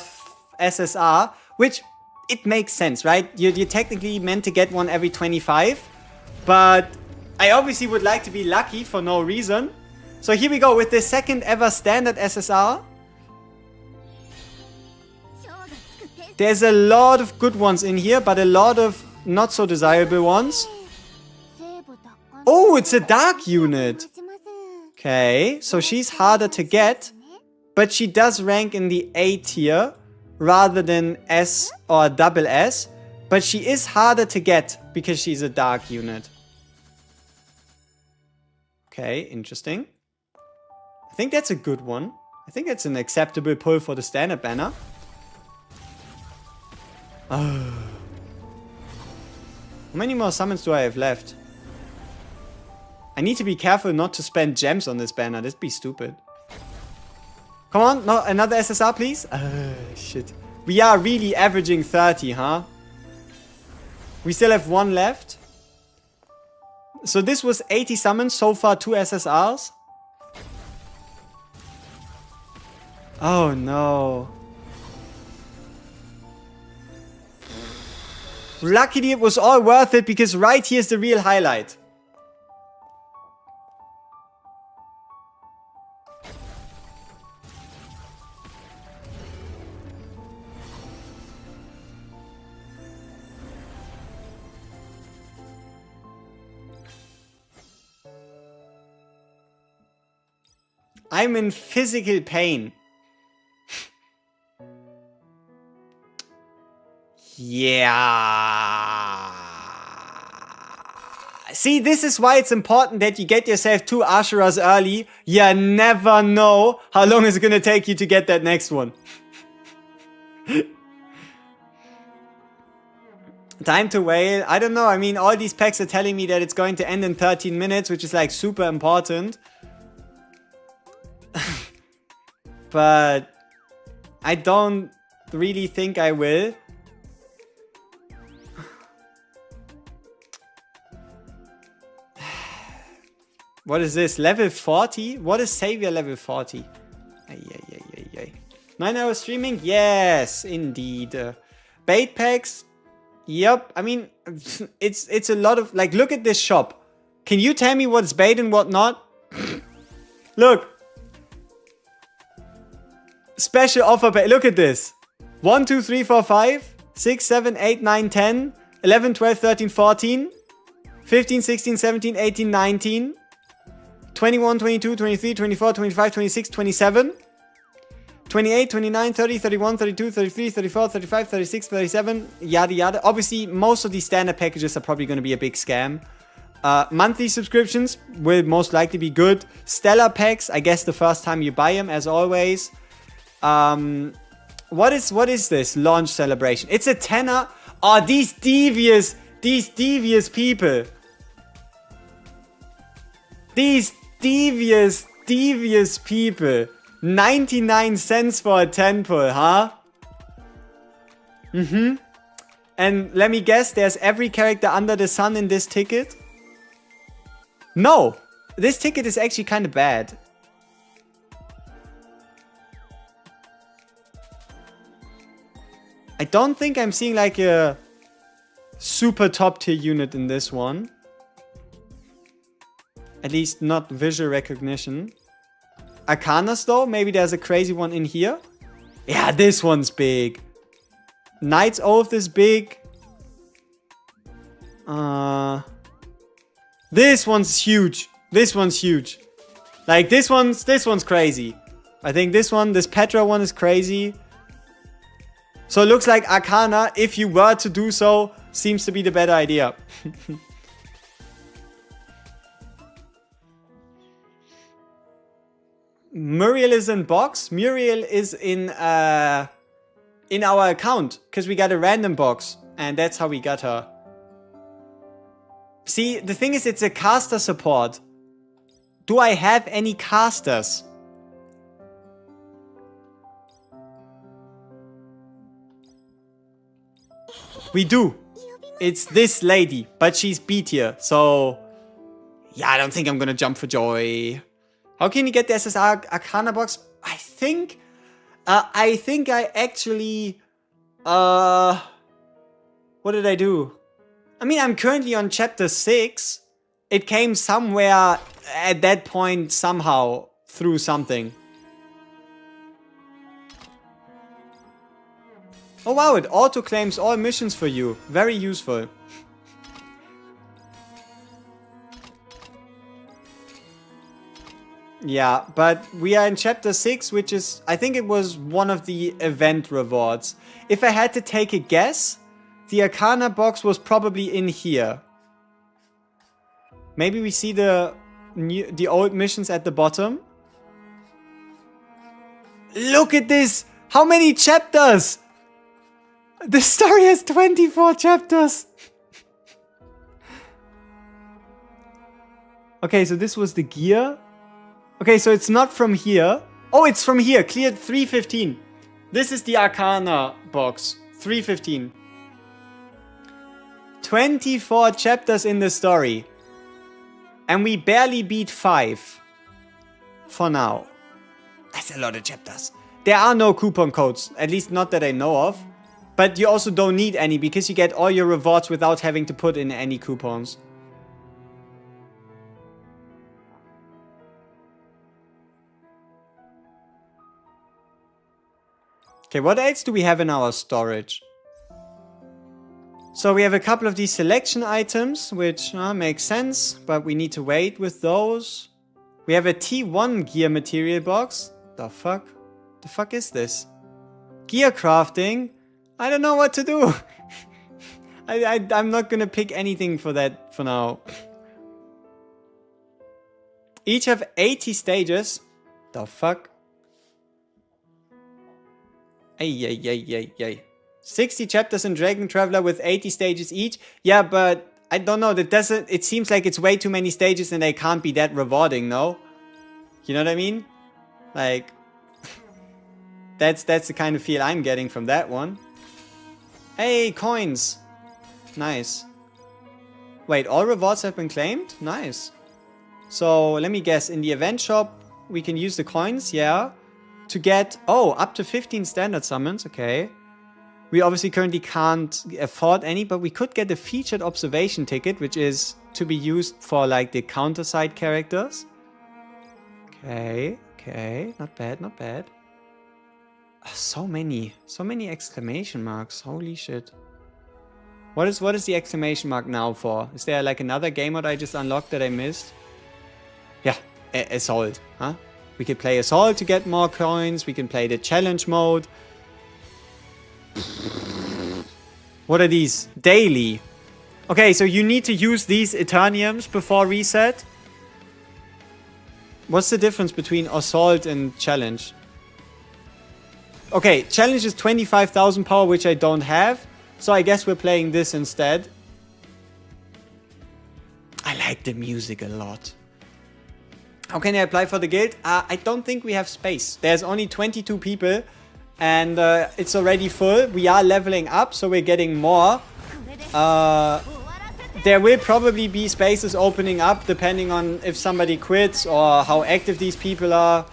[SPEAKER 1] SSR, which it makes sense, right? You're technically meant to get one every 25, but I obviously would like to be lucky for no reason. So here we go with the second ever standard SSR. There's a lot of good ones in here, but a lot of not so desirable ones. Oh, it's a dark unit. Okay, so she's harder to get, but she does rank in the A tier rather than S or double S. But she is harder to get because she's a dark unit. Okay, interesting. I think that's a good one. I think that's an acceptable pull for the standard banner. How many more summons do I have left? I need to be careful not to spend gems on this banner. That'd be stupid. Come on, no, another SSR, please. Shit. We are really averaging 30, huh? We still have one left. So this was 80 summons, so far 2 SSRs. Oh no. Luckily it was all worth it because right here's the real highlight. I'm in physical pain. Yeah. See, this is why it's important that you get yourself 2 Asheras early. You never know how long it's gonna take you to get that next one. Time to whale. I don't know. I mean, all these packs are telling me that it's going to end in 13 minutes, which is like super important. But I don't really think I will. What is this? Level 40? What is Savior level 40? 9 hours streaming? Yes, indeed. Bait packs? Yep. I mean, it's a lot of... Like, look at this shop. Can you tell me what's bait and what not? Look. Special offer bait. Look at this. 1, 2, 3, 4, 5, 6, 7, 8, 9, 10, 11, 12, 13, 14, 15, 16, 17, 18, 19, 21, 22, 23, 24, 25, 26, 27, 28, 29, 30, 31, 32, 33, 34, 35, 36, 37, yada yada. Obviously, most of these standard packages are probably going to be a big scam. Monthly subscriptions will most likely be good. Stellar packs, I guess the first time you buy them, as always. What is this? Launch celebration. It's a tenner. Oh, these devious people. These devious people. 99 cents for a 10 pull, huh? And let me guess, there's every character under the sun in this ticket? No! This ticket is actually kind of bad. I don't think I'm seeing like a super top tier unit in this one. At least not visual recognition. Arcanas though, maybe there's a crazy one in here. Yeah, this one's big. Knight's Oath is big. This one's huge. This one's huge. Like this one's crazy. I think this Petra one is crazy. So it looks like Arcana, if you were to do so, seems to be the better idea. Muriel is in box. Muriel is in our account because we got a random box and that's how we got her. See, the thing is, it's a caster support. Do I have any casters? We do. It's this lady, but she's B tier, so yeah, I don't think I'm gonna jump for joy. How can you get the SSR Arcana box? I think I actually what did I do? I mean, I'm currently on chapter 6. It came somewhere at that point somehow through something. Oh wow, it auto-claims all missions for you. Very useful. Yeah, but we are in chapter 6, which is, I think it was one of the event rewards. If I had to take a guess, the arcana box was probably in here. Maybe we see the old missions at the bottom. Look at this! How many chapters? The story has 24 chapters. Okay, so this was the gear. Okay, so it's not from here. Oh, it's from here. Cleared 315. This is the arcana box. 315. 24 chapters in the story. And we barely beat 5. For now. That's a lot of chapters. There are no coupon codes. At least not that I know of. But you also don't need any because you get all your rewards without having to put in any coupons. Okay, what else do we have in our storage? So we have a couple of these selection items, which makes sense, but we need to wait with those. We have a T1 gear material box. The fuck? The fuck is this? Gear crafting? I don't know what to do. I'm not gonna pick anything for that for now. Each have 80 stages. The fuck? Ay. 60 chapters in Dragon Traveler with 80 stages each. Yeah, but I don't know. That doesn't. It seems like it's way too many stages and they can't be that rewarding, no? You know what I mean? Like, that's the kind of feel I'm getting from that one. Hey, coins. Nice. Wait, all rewards have been claimed? Nice. So, let me guess. In the event shop, we can use the coins, yeah. To get, up to 15 standard summons, okay. We obviously currently can't afford any, but we could get a featured observation ticket, which is to be used for, like, the counter-side characters. Okay, not bad. So many exclamation marks, holy shit. What is the exclamation mark now for? Is there, like, another game mode I just unlocked that I missed? Yeah, Assault, huh? We could play Assault to get more coins. We can play the challenge mode. What are these? Daily. Okay, so you need to use these Eterniums before reset. What's the difference between Assault and Challenge? Okay, Challenge is 25,000 power, which I don't have. So I guess we're playing this instead. I like the music a lot. How can I apply for the guild? I don't think we have space. There's only 22 people. And it's already full. We are leveling up, so we're getting more. There will probably be spaces opening up, depending on if somebody quits or how active these people are.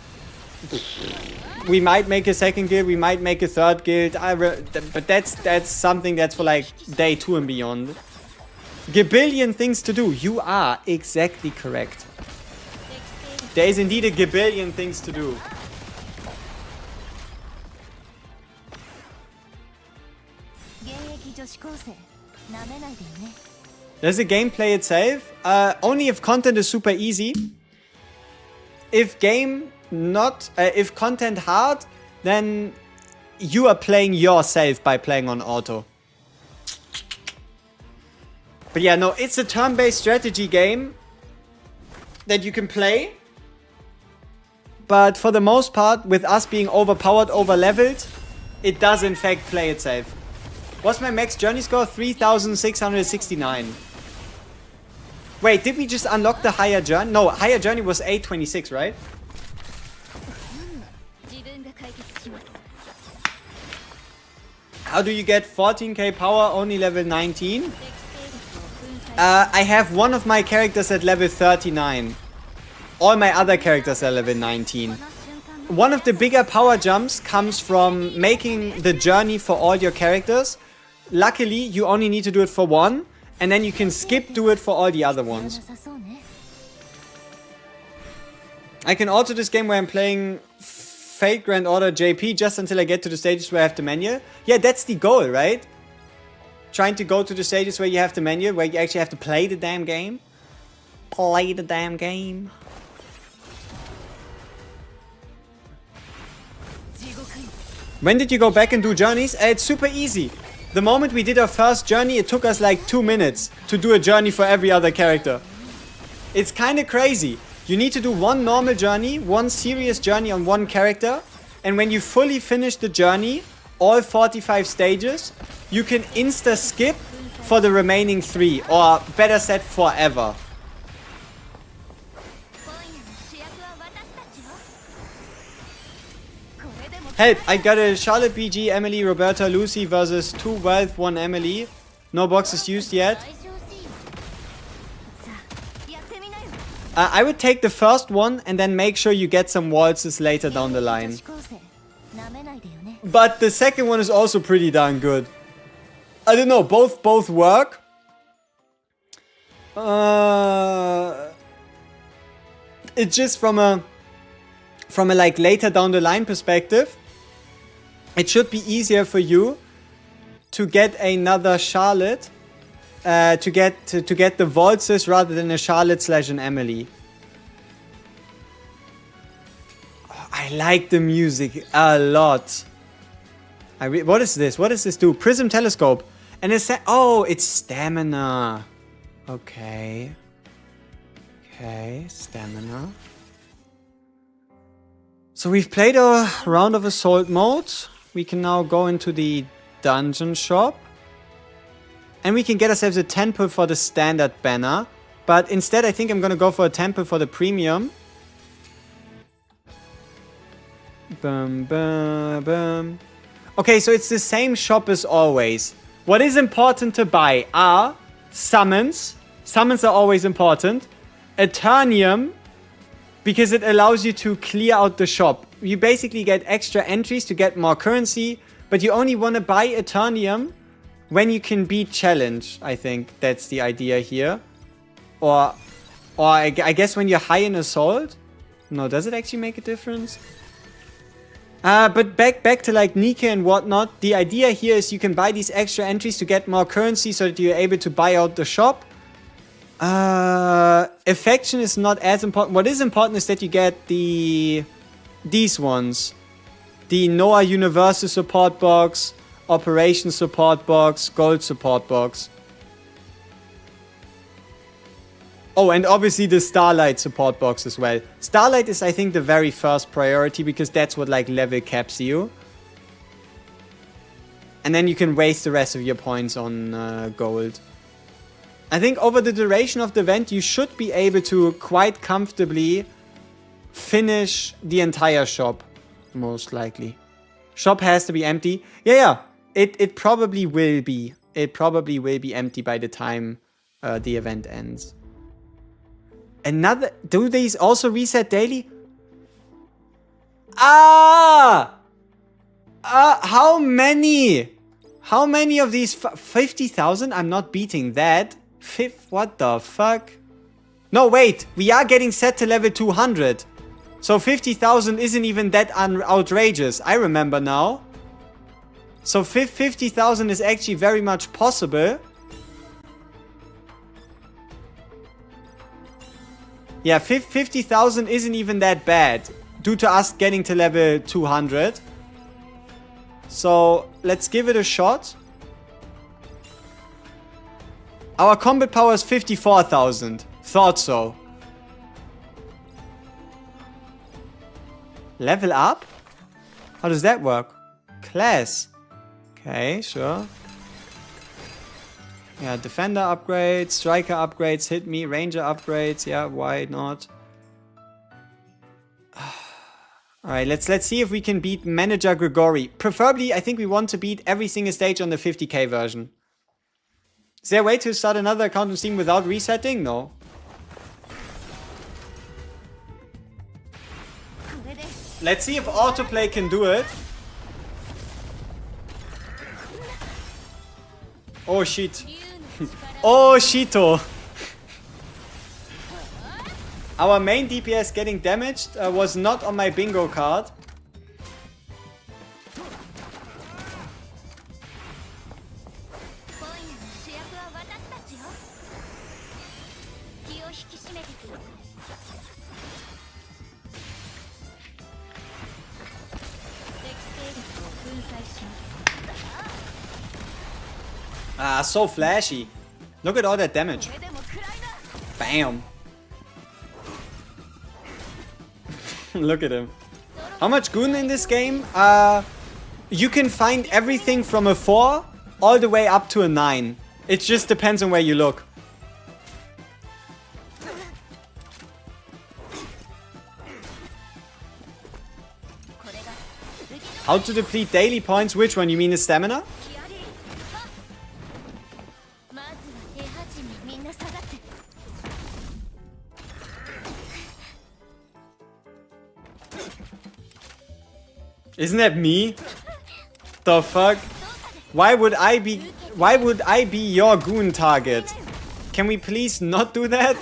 [SPEAKER 1] We might make a second guild, we might make a third guild. But that's something that's for like day 2 and beyond. Gabillion things to do. You are exactly correct. There is indeed a gabillion things to do. Does the gameplay itself? Only if content is super easy. If if content hard, then you are playing yourself by playing on auto. But yeah, no, it's a turn-based strategy game that you can play. But for the most part, with us being overpowered, over-leveled, it does in fact play itself. What's my max journey score? 3,669. Wait, did we just unlock the higher journey? No, higher journey was 826, right? How do you get 14k power, only level 19? I have one of my characters at level 39. All my other characters are level 19. One of the bigger power jumps comes from making the journey for all your characters. Luckily, you only need to do it for one, and then you can do it for all the other ones. I can alter this game where I'm playing Fate Grand Order JP just until I get to the stages where I have the manual. Yeah, that's the goal, right? Trying to go to the stages where you have the manual, where you actually have to play the damn game. Play the damn game. When did you go back and do journeys? It's super easy. The moment we did our first journey, it took us like 2 minutes to do a journey for every other character. It's kind of crazy. You need to do one normal journey, one serious journey on one character. And when you fully finish the journey, all 45 stages, you can insta-skip for the remaining 3. Or better said, forever. Help! I got a Charlotte, BG, Emily, Roberta, Lucy versus 2 Wealth, 1 Emily. No boxes used yet. I would take the first one and then make sure you get some waltzes later down the line. But the second one is also pretty darn good. I don't know, both work. It's just from a like later down the line perspective. It should be easier for you to get another Charlotte, to get the waltzes rather than a Charlotte / an Emily. Oh, I like the music a lot. What is this? What does this do? Prism telescope, and it's it's stamina. Okay, stamina. So we've played a round of assault mode. We can now go into the dungeon shop. And we can get ourselves a temple for the standard banner. But instead I think I'm gonna go for a temple for the premium. Boom, boom, boom. Okay, so it's the same shop as always. What is important to buy are summons. Summons are always important. Eternium, because it allows you to clear out the shop. You basically get extra entries to get more currency, but you only want to buy Eternium when you can beat challenge. I think that's the idea here. Or I guess when you're high in assault. No, does it actually make a difference? But back to like Nike and whatnot. The idea here is you can buy these extra entries to get more currency so that you're able to buy out the shop. Affection is not as important. What is important is that you get these ones. The Noah Universal support box, Operation support box, Gold support box. Oh, and obviously the Starlight support box as well. Starlight is, I think, the very first priority because that's what like level caps you. And then you can waste the rest of your points on gold. I think over the duration of the event, you should be able to quite comfortably finish the entire shop. Most likely. Shop has to be empty. Yeah. It probably will be. It probably will be empty by the time the event ends. Do these also reset daily? How many? How many of these? 50,000? I'm not beating that. What the fuck? No, wait. We are getting set to level 200. So 50,000 isn't even that outrageous. I remember now. So 50,000 is actually very much possible. Yeah, 50,000 isn't even that bad. Due to us getting to level 200. So let's give it a shot. Our combat power is 54,000. Thought so. Level up? How does that work? Class. Okay, sure. Yeah, defender upgrades, striker upgrades, hit me, ranger upgrades. Yeah, why not? Alright, let's see if we can beat Manager Grigori. Preferably, I think we want to beat every single stage on the 50k version. Is there a way to start another account on Steam without resetting? No. Let's see if autoplay can do it. Oh shit. Oh shito. Our main DPS getting damaged was not on my bingo card. Ah, so flashy. Look at all that damage. Bam. Look at him. How much goon in this game? You can find everything from a 4 all the way up to a 9. It just depends on where you look. How to deplete daily points? Which one? You mean the stamina? Isn't that me? The fuck? Why would I be your goon target? Can we please not do that?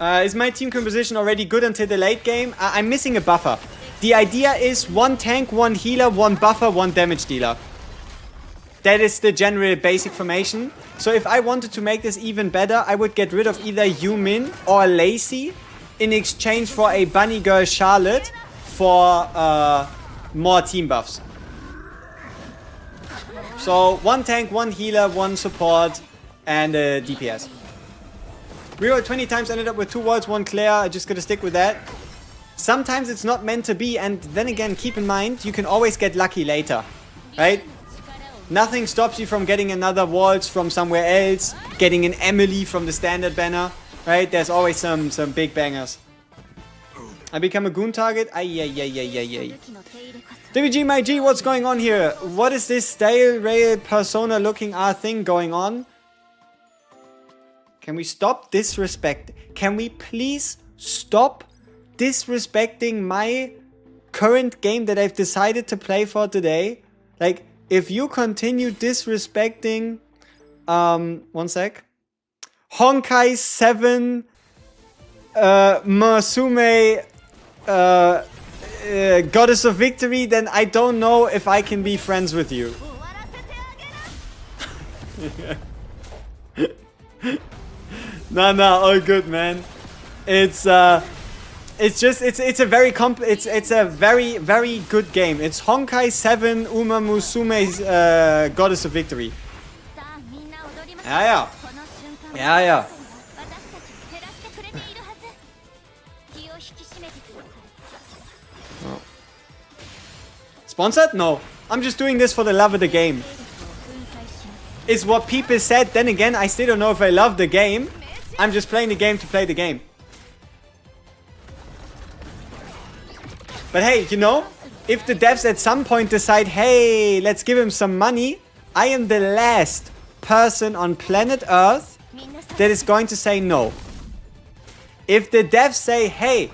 [SPEAKER 1] Is my team composition already good until the late game? I'm missing a buffer. The idea is 1 tank, 1 healer, 1 buffer, 1 damage dealer. That is the general basic formation. So if I wanted to make this even better, I would get rid of either Yumin or Lacey in exchange for a bunny girl Charlotte for more team buffs. So 1 tank, 1 healer, 1 support, and a DPS. Reroll 20 times, ended up with 2 wards, 1 clear. I just gotta stick with that. Sometimes it's not meant to be, and then again, keep in mind, you can always get lucky later, right? Nothing stops you from getting another waltz from somewhere else, getting an Emily from the standard banner, right? There's always some big bangers. I become a goon target? Ay. WG, my G, what's going on here? What is this stale rail persona looking thing going on? Can we stop disrespect? Can we please stop disrespecting my current game that I've decided to play for today? Like, if you continue disrespecting, 1 sec. Honkai 7, Masume, Goddess of Victory, then I don't know if I can be friends with you. No, all good, man. It's a very good game. It's Honkai 7 Uma Musume's Goddess of Victory. Yeah. Oh. Sponsored? No. I'm just doing this for the love of the game. Is what people said. Then again, I still don't know if I love the game. I'm just playing the game to play the game. But hey, you know, if the devs at some point decide, hey, let's give him some money, I am the last person on planet Earth that is going to say no. If the devs say, hey,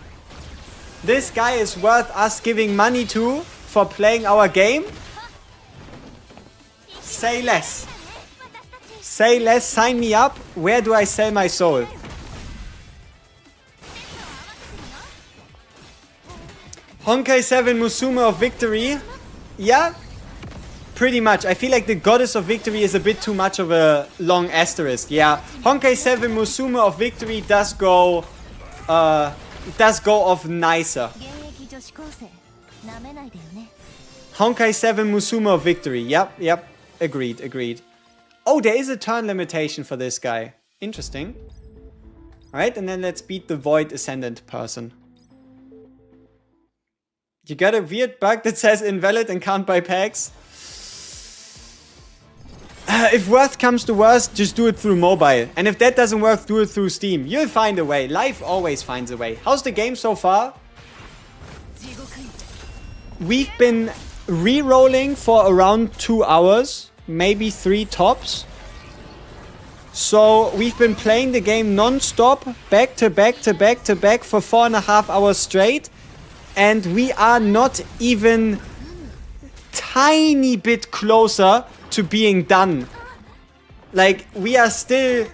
[SPEAKER 1] this guy is worth us giving money to for playing our game, say less. Say less, sign me up. Where do I sell my soul? Honkai 7 Musume of Victory. Yeah, pretty much. I feel like the Goddess of Victory is a bit too much of a long asterisk. Yeah, Honkai 7 Musume of Victory does go off nicer. Honkai 7 Musume of Victory. Yep. Agreed. Oh, there is a turn limitation for this guy. Interesting. Alright, and then let's beat the Void Ascendant person. You got a weird bug that says invalid and can't buy packs? If worst comes to worst, just do it through mobile. And if that doesn't work, do it through Steam. You'll find a way. Life always finds a way. How's the game so far? We've been re-rolling for around 2 hours. Maybe 3 tops. So we've been playing the game non-stop, back to back for 4.5 hours straight. And we are not even tiny bit closer to being done. Like, we are still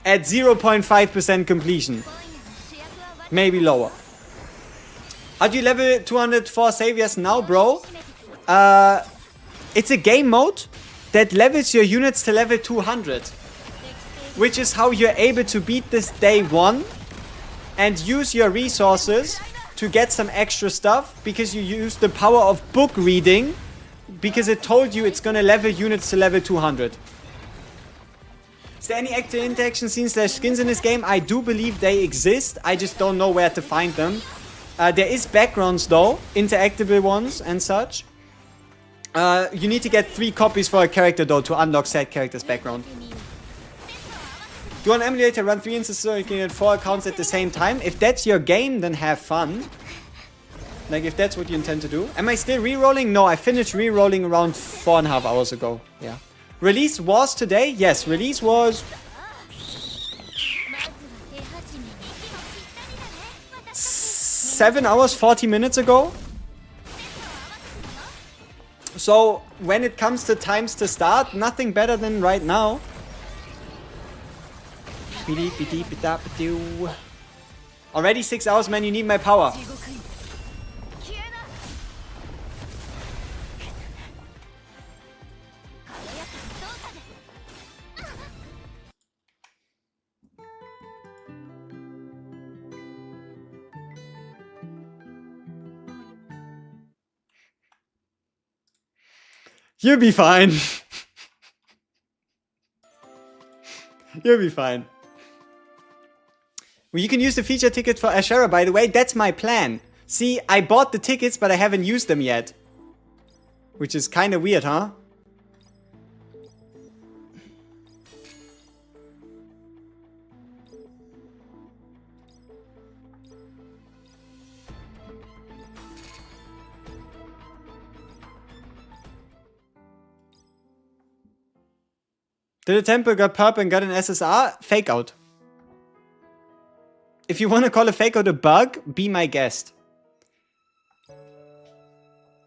[SPEAKER 1] at 0.5% completion. Maybe lower. How do you level 204 saviors now, bro? It's a game mode that levels your units to level 200. Which is how you're able to beat this day 1 and use your resources to get some extra stuff because you use the power of book reading because it told you it's gonna level units to level 200. Is there any active interaction scenes / skins in this game? I do believe they exist. I just don't know where to find them. There is backgrounds though, interactable ones and such. You need to get 3 copies for a character though to unlock said character's background. Do you want an emulator run 3 instances so you can get 4 accounts at the same time? If that's your game, then have fun. Like if that's what you intend to do. Am I still re-rolling? No, I finished re-rolling around 4.5 hours ago. Yeah. Release was today? Yes, release was 7 hours, 40 minutes ago. So, when it comes to times to start, nothing better than right now. Already 6 hours, man, you need my power. You'll be fine. You'll be fine. Well, you can use the feature ticket for Ashera, by the way. That's my plan. See, I bought the tickets, but I haven't used them yet. Which is kind of weird, huh? Did the temple got purple and got an SSR? Fake out. If you want to call a fake out a bug, be my guest.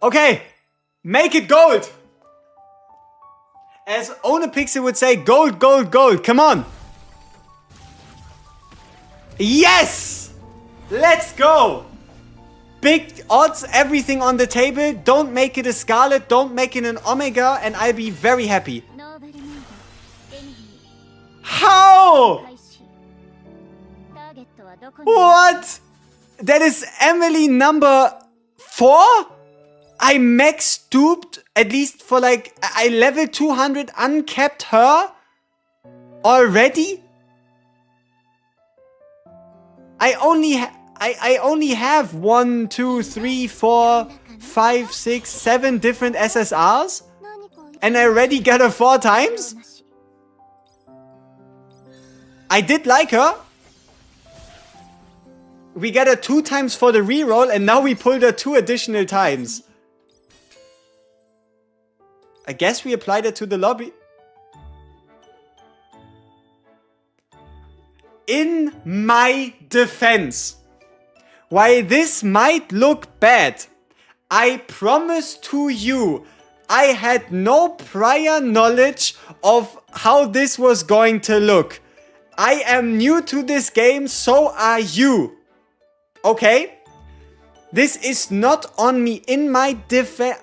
[SPEAKER 1] Okay, make it gold. As Owner Pixel would say, gold, gold, gold. Come on. Yes! Let's go. Big odds, everything on the table. Don't make it a Scarlet, don't make it an Omega, and I'll be very happy. How? What? That is Emily number 4? I max duped, at least for like, I level 200 uncapped her already? I only have 1, 2, 3, 4, 5, 6, 7 different SSRs? And I already got her 4 times? I did like her. We got her 2 times for the reroll, and now we pulled her 2 additional times. I guess we applied it to the lobby. In my defense, while this might look bad, I promise to you, I had no prior knowledge of how this was going to look. I am new to this game, so are you. Okay? This is not on me. In my defense,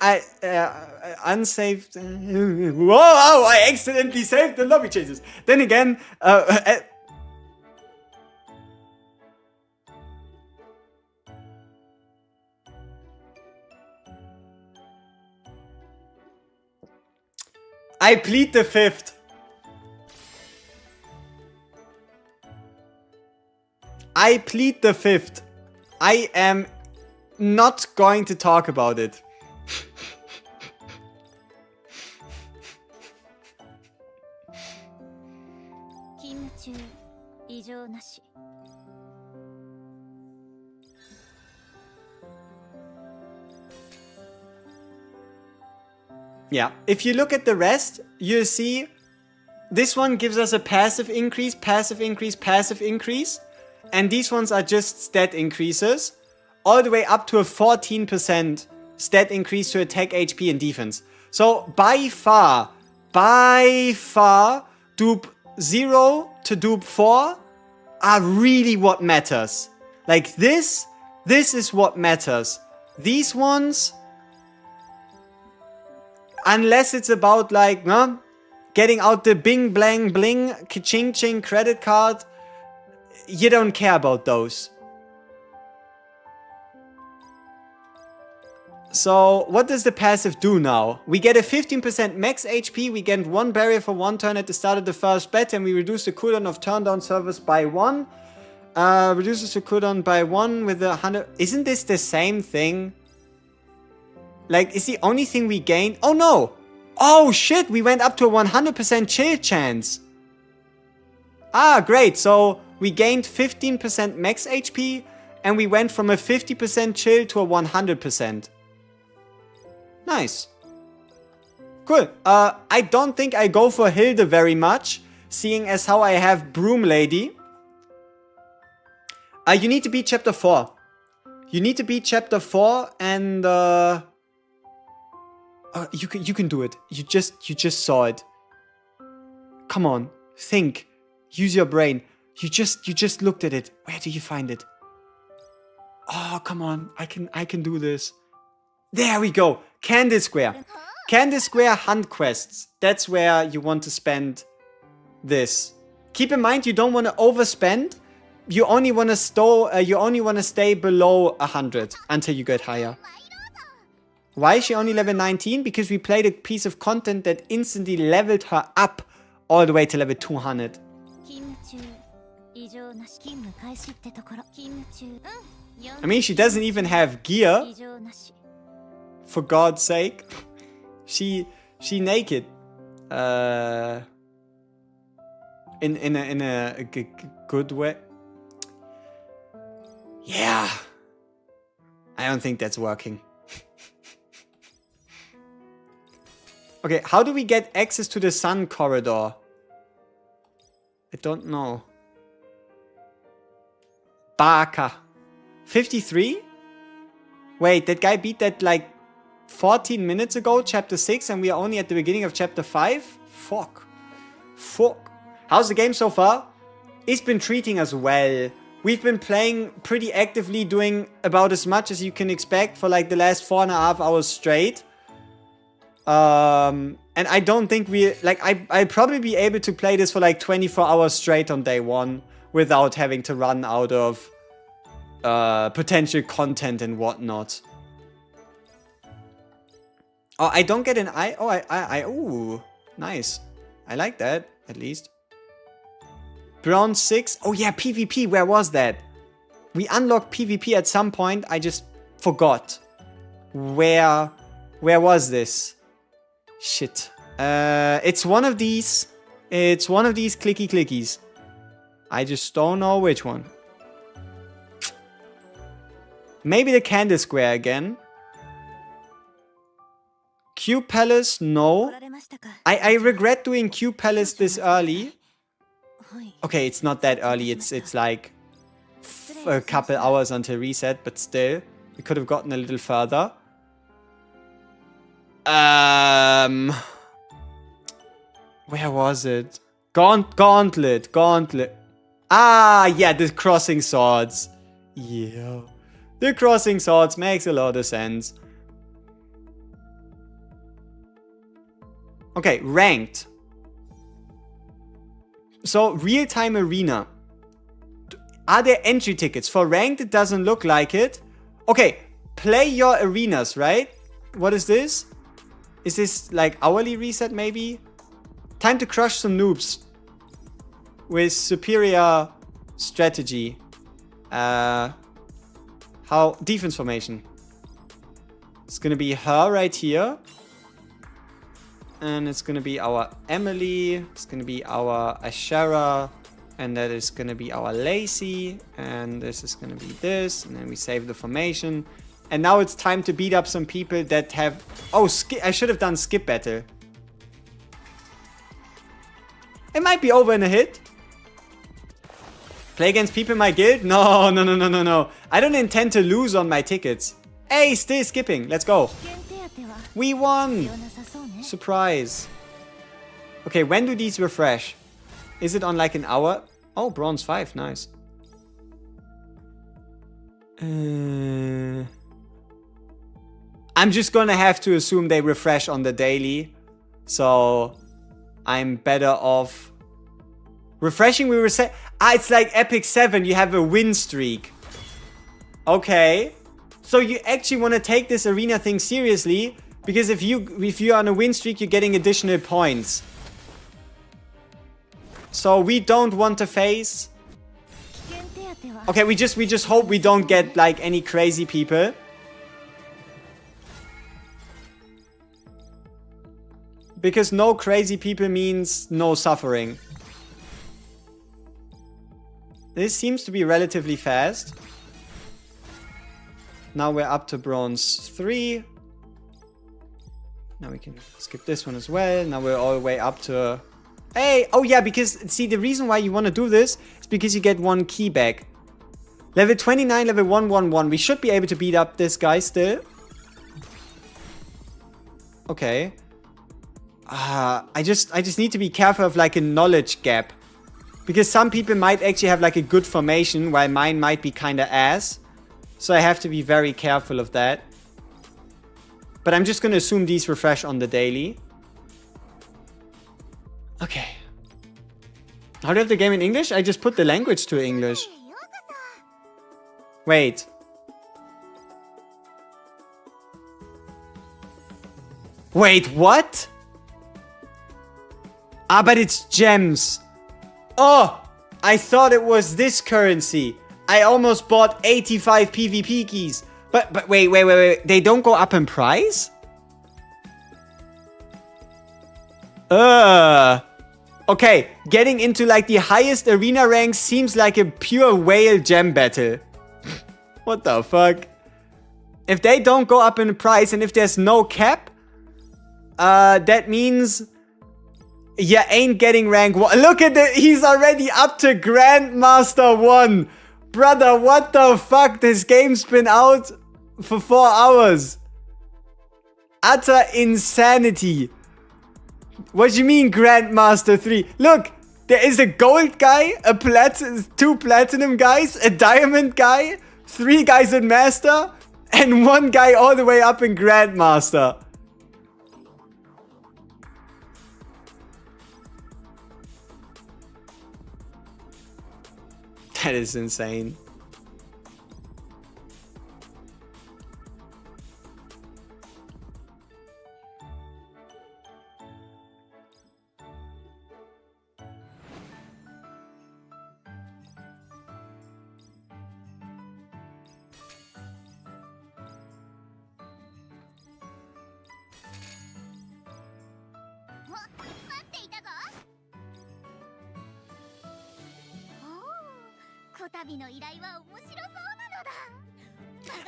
[SPEAKER 1] unsaved. Whoa, I accidentally saved the lobby changes. Then again, I plead the 5th. I plead the 5th. I am not going to talk about it. Yeah, if you look at the rest, you'll see this one gives us a passive increase, passive increase, passive increase. And these ones are just stat increases, all the way up to a 14% stat increase to attack, HP, and defense. So by far, dupe 0 to dupe 4 are really what matters. Like this is what matters. These ones, unless it's about like, getting out the bing blang bling, ka-ching ching credit card, you don't care about those. So what does the passive do now? We get a 15% max HP, we get 1 barrier for 1 turn at the start of the first battle, and we reduce the cooldown of turn down servers by 1. Reduces the cooldown by 1 with a 100... Isn't this the same thing? Like, is the only thing we gained... Oh no! Oh shit, we went up to a 100% chill chance. Ah, great. So we gained 15% max HP, and we went from a 50% chill to a 100%. Nice. Cool. I don't think I go for Hilde very much, seeing as how I have Broom Lady. You need to beat chapter 4. You need to beat chapter 4, and you can do it. You just saw it. Come on, think. Use your brain. You just looked at it. Where do you find it? Oh, come on. I can do this. There we go. Candy Square. Candy Square hunt quests. That's where you want to spend this. Keep in mind you don't want to overspend. You only want to stay below 100 until you get higher. Why is she only level 19? Because we played a piece of content that instantly leveled her up all the way to level 200. I mean, she doesn't even have gear. For God's sake. She naked. In a good way. Yeah. I don't think that's working. Okay, how do we get access to the sun corridor? I don't know. Baka. 53? Wait, that guy beat that like 14 minutes ago, chapter 6, and we are only at the beginning of chapter 5? Fuck. How's the game so far? It's been treating us well. We've been playing pretty actively, doing about as much as you can expect for like the last 4.5 hours straight. And I don't think I'd probably be able to play this for like 24 hours straight on day 1 without having to run out of potential content and whatnot. Oh, I don't get an eye. Oh, ooh, nice. I like that, at least. Bronze 6. Oh yeah, PvP, where was that? We unlocked PvP at some point, I just forgot. Where was this? Shit. It's one of these. It's one of these clicky clickies. I just don't know which one. Maybe the Candy Square again. Q Palace, no. I regret doing Q Palace this early. Okay, it's not that early. It's like a couple hours until reset, but still, we could have gotten a little further. Where was it? Gauntlet. Ah, yeah, the crossing swords. Yeah, the crossing swords makes a lot of sense. Okay, ranked. So, real-time arena. Are there entry tickets? For ranked, it doesn't look like it. Okay, play your arenas, right? What is this? Is this like hourly reset, maybe? Time to crush some noobs. With superior strategy. How? Defense formation. It's gonna be her right here. And it's gonna be our Emily. It's gonna be our Ashera. And that is gonna be our Lacey. And this is gonna be this. And then we save the formation. And now it's time to beat up some people that have... Oh, I should have done skip battle. It might be over in a hit. Play against people in my guild? No. I don't intend to lose on my tickets. Hey, still skipping. Let's go. We won. Surprise. Okay, when do these refresh? Is it on like an hour? Oh, bronze 5. Nice. I'm just gonna have to assume they refresh on the daily. So I'm better off refreshing. We reset. Ah, it's like Epic 7. You have a win streak. Okay. So you actually want to take this arena thing seriously, because if you're on a win streak, you're getting additional points. So we don't want to face. Okay, we just hope we don't get like any crazy people. Because no crazy people means no suffering. This seems to be relatively fast. Now we're up to bronze 3. Now we can skip this one as well. Now we're all the way up to... Hey! Oh yeah, because, see, the reason why you want to do this is because you get 1 key back. Level 29, level 111. We should be able to beat up this guy still. Okay. I just need to be careful of like a knowledge gap. Because some people might actually have like a good formation, while mine might be kinda ass. So I have to be very careful of that. But I'm just gonna assume these refresh on the daily. Okay. How do you have the game in English? I just put the language to English. Wait. Wait, what? Ah, but it's gems. Oh, I thought it was this currency. I almost bought 85 PvP keys. But wait. They don't go up in price? Okay, getting into like the highest arena ranks seems like a pure whale gem battle. What the fuck? If they don't go up in price and if there's no cap, that means you ain't getting rank 1. Look at it, he's already up to Grandmaster 1. Brother, what the fuck? This game's been out for 4 hours. Utter insanity. What do you mean Grandmaster 3? Look, there is a gold guy, 2 platinum guys, a diamond guy, 3 guys in master, and 1 guy all the way up in Grandmaster. That is insane.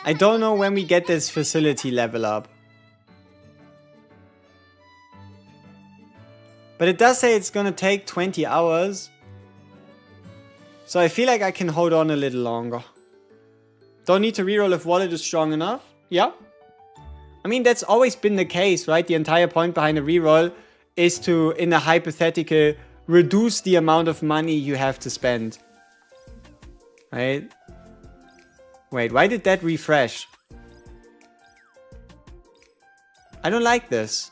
[SPEAKER 1] I don't know when we get this facility level up. But it does say it's gonna take 20 hours. So I feel like I can hold on a little longer. Don't need to reroll if wallet is strong enough. Yeah. I mean, that's always been the case, right? The entire point behind a reroll is to, in a hypothetical, reduce the amount of money you have to spend. Right? Wait, why did that refresh? I don't like this.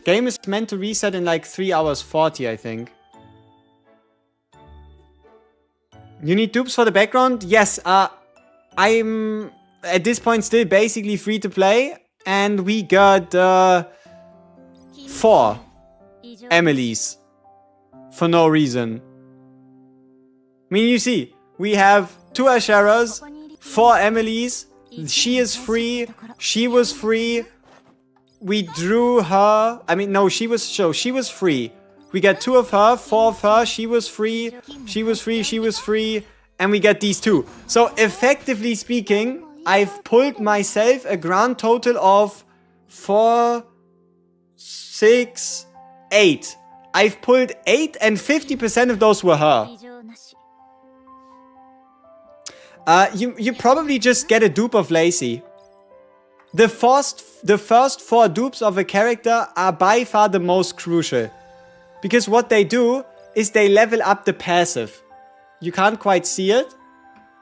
[SPEAKER 1] Game is meant to reset in like 3 hours 40, I think. You need dupes for the background? Yes, I'm at this point still basically free to play. And we got 4 Emilys. For no reason. I mean, you see, we have 2 Asheras, 4 Emilys. She is free. She was free. We drew her. I mean, no, she was free. We got 2 of her, 4 of her. She was free. She was free. She was free. And we got these 2. So effectively speaking, I've pulled myself a grand total of 4, 6, 8. I've pulled 8 and 50% of those were her. You probably just get a dupe of Lacey. The first 4 dupes of a character are by far the most crucial. Because what they do is they level up the passive. You can't quite see it,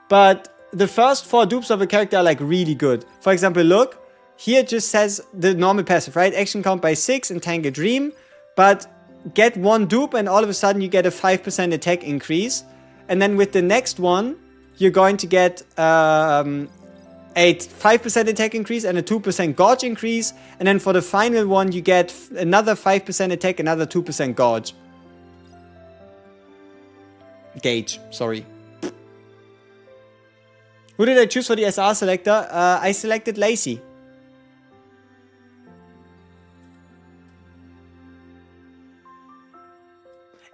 [SPEAKER 1] but the first 4 dupes of a character are like really good. For example, look, here it just says the normal passive, right? Action count by 6 and Tank a Dream, but get 1 dupe and all of a sudden you get a 5% attack increase. And then with the next one, you're going to get a 5% attack increase and a 2% gauge increase. And then for the final one, you get another 5% attack, another 2% gauge. Gauge, sorry. Who did I choose for the SR selector? I selected Lacey.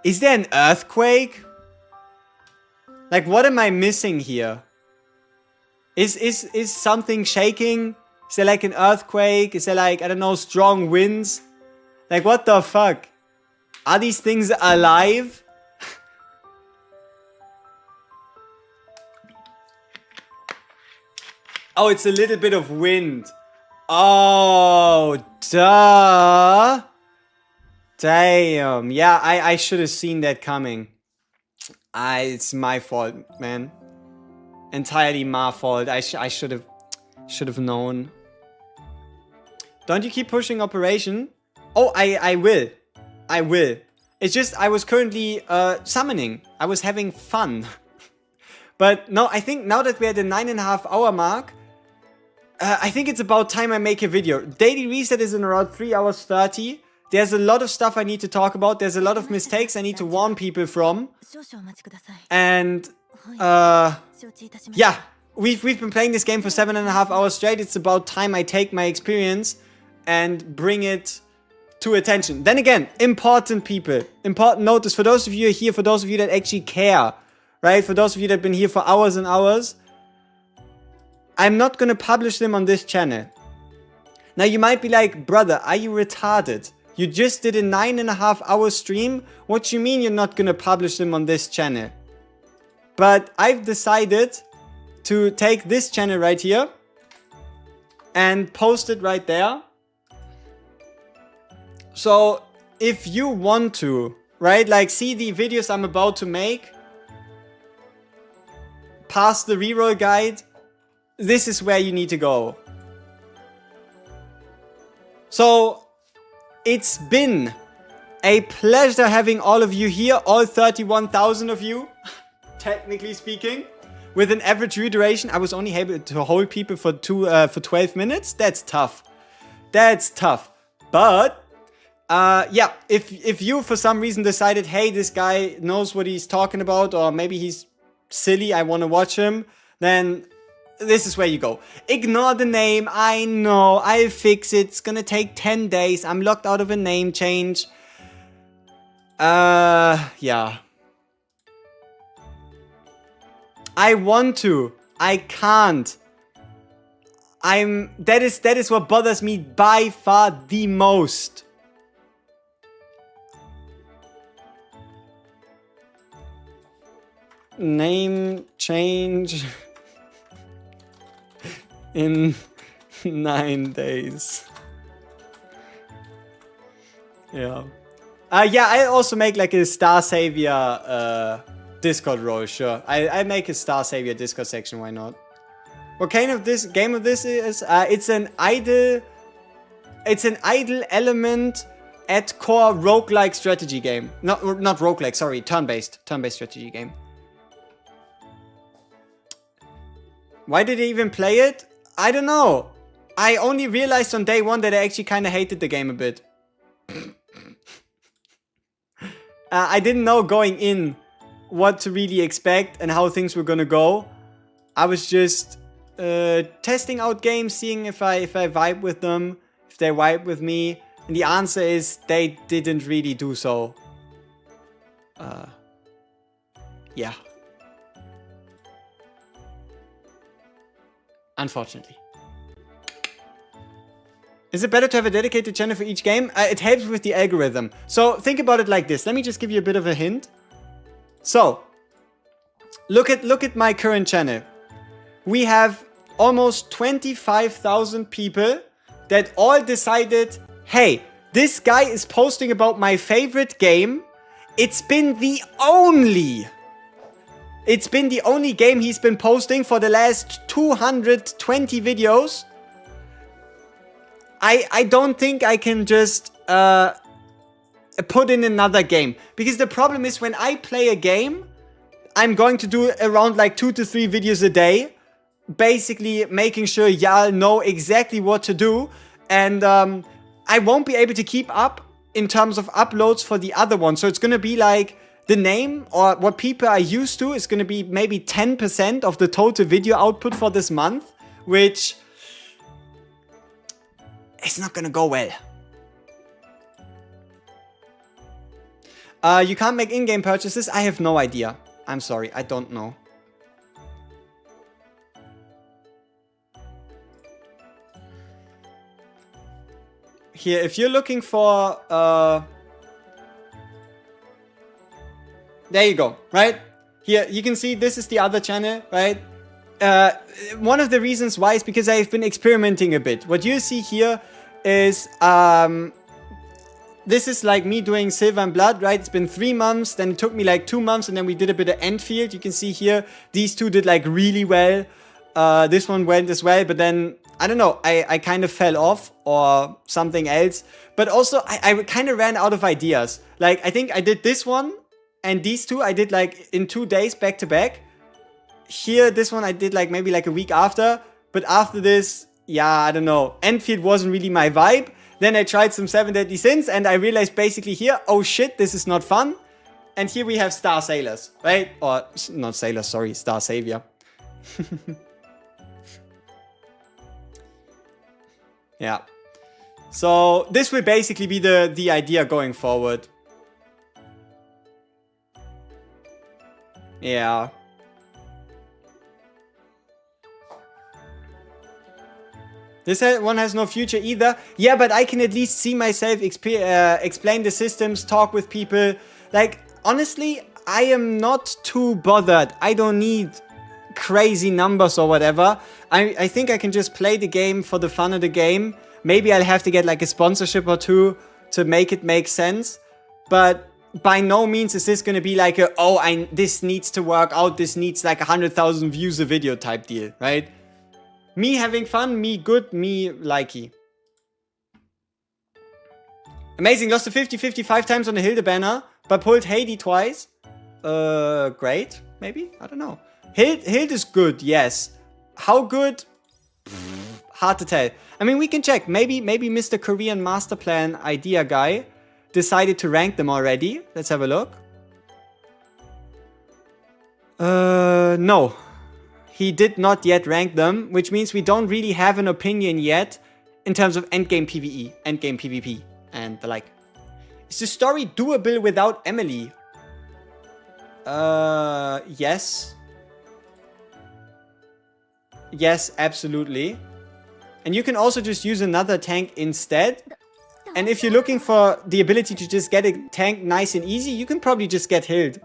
[SPEAKER 1] Is there an earthquake? Like, what am I missing here? Is something shaking? Is there like an earthquake? Is there like, I don't know, strong winds? Like, what the fuck? Are these things alive? Oh, it's a little bit of wind. Oh, duh. Damn. Yeah, I should have seen that coming. It's my fault, man. Entirely my fault. I should have known. Don't you keep pushing operation? Oh, I will. I will. It's just I was currently summoning. I was having fun. But no, I think now that we're at the 9.5 hour mark, I think it's about time I make a video. Daily reset is in around 3 hours 30. There's a lot of stuff I need to talk about. There's a lot of mistakes I need to warn people from. And yeah, we've been playing this game for 7.5 hours straight. It's about time I take my experience and bring it to attention. Then again, important people, important notice for those of you here, for those of you that actually care, right? For those of you that have been here for hours and hours, I'm not gonna publish them on this channel. Now you might be like, brother, are you retarded? You just did a 9.5 hour stream. What you mean you're not gonna publish them on this channel? But I've decided to take this channel right here and post it right there. So if you want to, right, like see the videos I'm about to make, pass the reroll guide, this is where you need to go. So it's been a pleasure having all of you here, all 31,000 of you, technically speaking, with an average view duration. I was only able to hold people for 12 minutes. That's tough. That's tough. But yeah, if you for some reason decided, hey, this guy knows what he's talking about, or maybe he's silly, I want to watch him, then this is where you go. Ignore the name. I know. I'll fix it. It's gonna take 10 days. I'm locked out of a name change. Yeah. I want to. I can't. That is what bothers me by far the most. Name change in 9 days. Yeah. Yeah, I also make like a Star Savior Discord role, sure. I make a Star Savior Discord section, why not? What kind of this game of this is? It's an idle element at core roguelike strategy game. Not roguelike, sorry, turn-based strategy game. Why did I even play it? I don't know. I only realized on day one that I actually kind of hated the game a bit. I didn't know going in what to really expect and how things were gonna go. I was just testing out games, seeing if I vibe with them, if they vibe with me. And the answer is they didn't really do so. Yeah. Unfortunately. Is it better to have a dedicated channel for each game? It helps with the algorithm. So think about it like this. Let me just give you a bit of a hint. So look at my current channel. We have almost 25,000 people that all decided, hey, this guy is posting about my favorite game. It's been the only game he's been posting for the last 220 videos. I don't think I can just put in another game. Because the problem is when I play a game, I'm going to do around like 2 to 3 videos a day, basically making sure y'all know exactly what to do. And I won't be able to keep up in terms of uploads for the other one. So it's gonna be like the name or what people are used to is gonna be maybe 10% of the total video output for this month, which is not gonna go well. You can't make in-game purchases? I have no idea. I'm sorry, I don't know. Here, if you're looking for... there you go, right? Here, you can see this is the other channel, right? One of the reasons why is because I've been experimenting a bit. What you see here is... this is like me doing Silver and Blood, right? It's been 3 months, then it took me like 2 months, and then we did a bit of Enfield. You can see here, these two did like really well. This one went as well, but then, I don't know, I kind of fell off or something else. But also, I kind of ran out of ideas. Like, I think I did this one, and these two I did like in 2 days back to back. Here, this one I did like maybe like a week after. But after this, yeah, I don't know. Enfield wasn't really my vibe. Then I tried some 7 Deadly Sins, and I realized basically here, oh shit, this is not fun. And here we have Star Sailors, right? Or, not Sailors, sorry, Star Savior. Yeah. So, this will basically be the idea going forward. Yeah. This one has no future either. Yeah, but I can at least see myself explain the systems, talk with people. Like, honestly, I am not too bothered. I don't need crazy numbers or whatever. I think I can just play the game for the fun of the game. Maybe I'll have to get like a sponsorship or two to make it make sense. But by no means is this going to be like a, this needs to work out. This needs like 100,000 views a video type deal, right? Me having fun, me good, me likey. Amazing, lost to 50-55 times on the Hilde banner, but pulled Heidi twice. Great, maybe? I don't know. Hilde is good, yes. How good? Hard to tell. I mean, we can check. Maybe Mr. Korean Master Plan idea guy decided to rank them already. Let's have a look. No. He did not yet rank them, which means we don't really have an opinion yet in terms of endgame PvE, endgame PvP, and the like. Is the story doable without Emily? Yes. Yes, absolutely. And you can also just use another tank instead. And if you're looking for the ability to just get a tank nice and easy, you can probably just get Hild.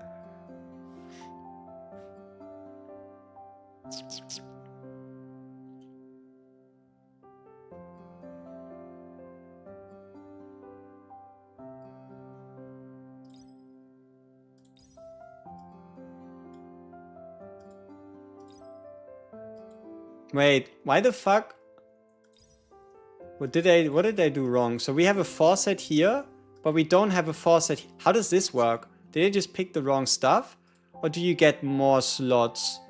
[SPEAKER 1] Wait, why the fuck? What did I do wrong? So we have a 4 set here, but we don't have a 4 set. How does this work? Did I just pick the wrong stuff? Or do you get more slots?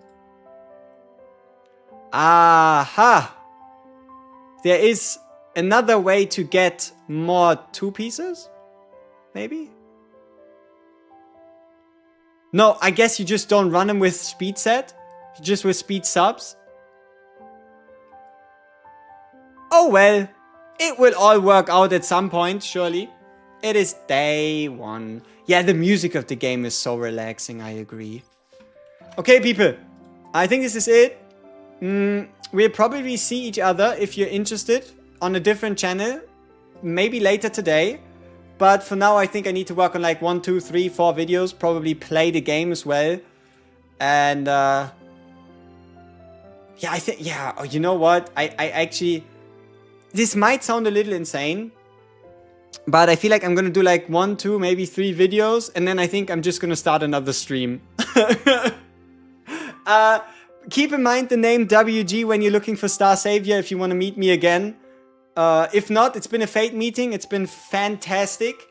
[SPEAKER 1] Aha! There is another way to get more 2 pieces? Maybe? No, I guess you just don't run them with speed set. Just with speed subs. Oh well. It will all work out at some point, surely. It is day 1. Yeah, the music of the game is so relaxing, I agree. Okay, people. I think this is it. We'll probably see each other, if you're interested, on a different channel. Maybe later today. But for now, I think I need to work on like 1, 2, 3, 4 videos. Probably play the game as well. And, yeah, I think, yeah, oh, you know what? I actually... This might sound a little insane, but I feel like I'm gonna do like 1, 2, maybe 3 videos, and then I think I'm just gonna start another stream. Keep in mind the name WG when you're looking for Star Savior if you want to meet me again. If not, it's been a Fate meeting. It's been fantastic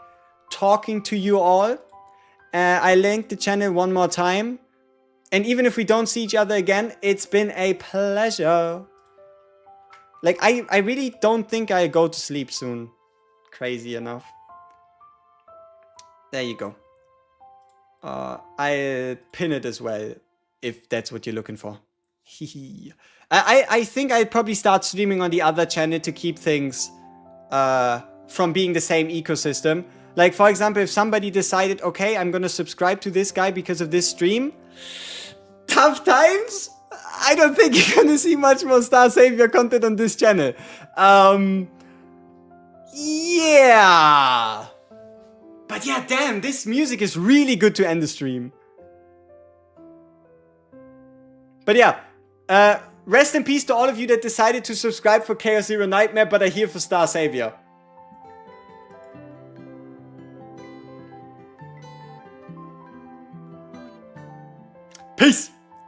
[SPEAKER 1] talking to you all. I linked the channel one more time. And even if we don't see each other again, it's been a pleasure. Like, I really don't think I'll go to sleep soon. Crazy enough. There you go. I'll pin it as well, if that's what you're looking for. I think I'll probably start streaming on the other channel to keep things from being the same ecosystem. Like, for example, if somebody decided, okay, I'm gonna subscribe to this guy because of this stream, tough times. I don't think you're gonna see much more Star Savior content on this channel. Yeah. But yeah, damn, this music is really good to end the stream. But yeah, rest in peace to all of you that decided to subscribe for Chaos Zero Nightmare but are here for Star Savior. Peace!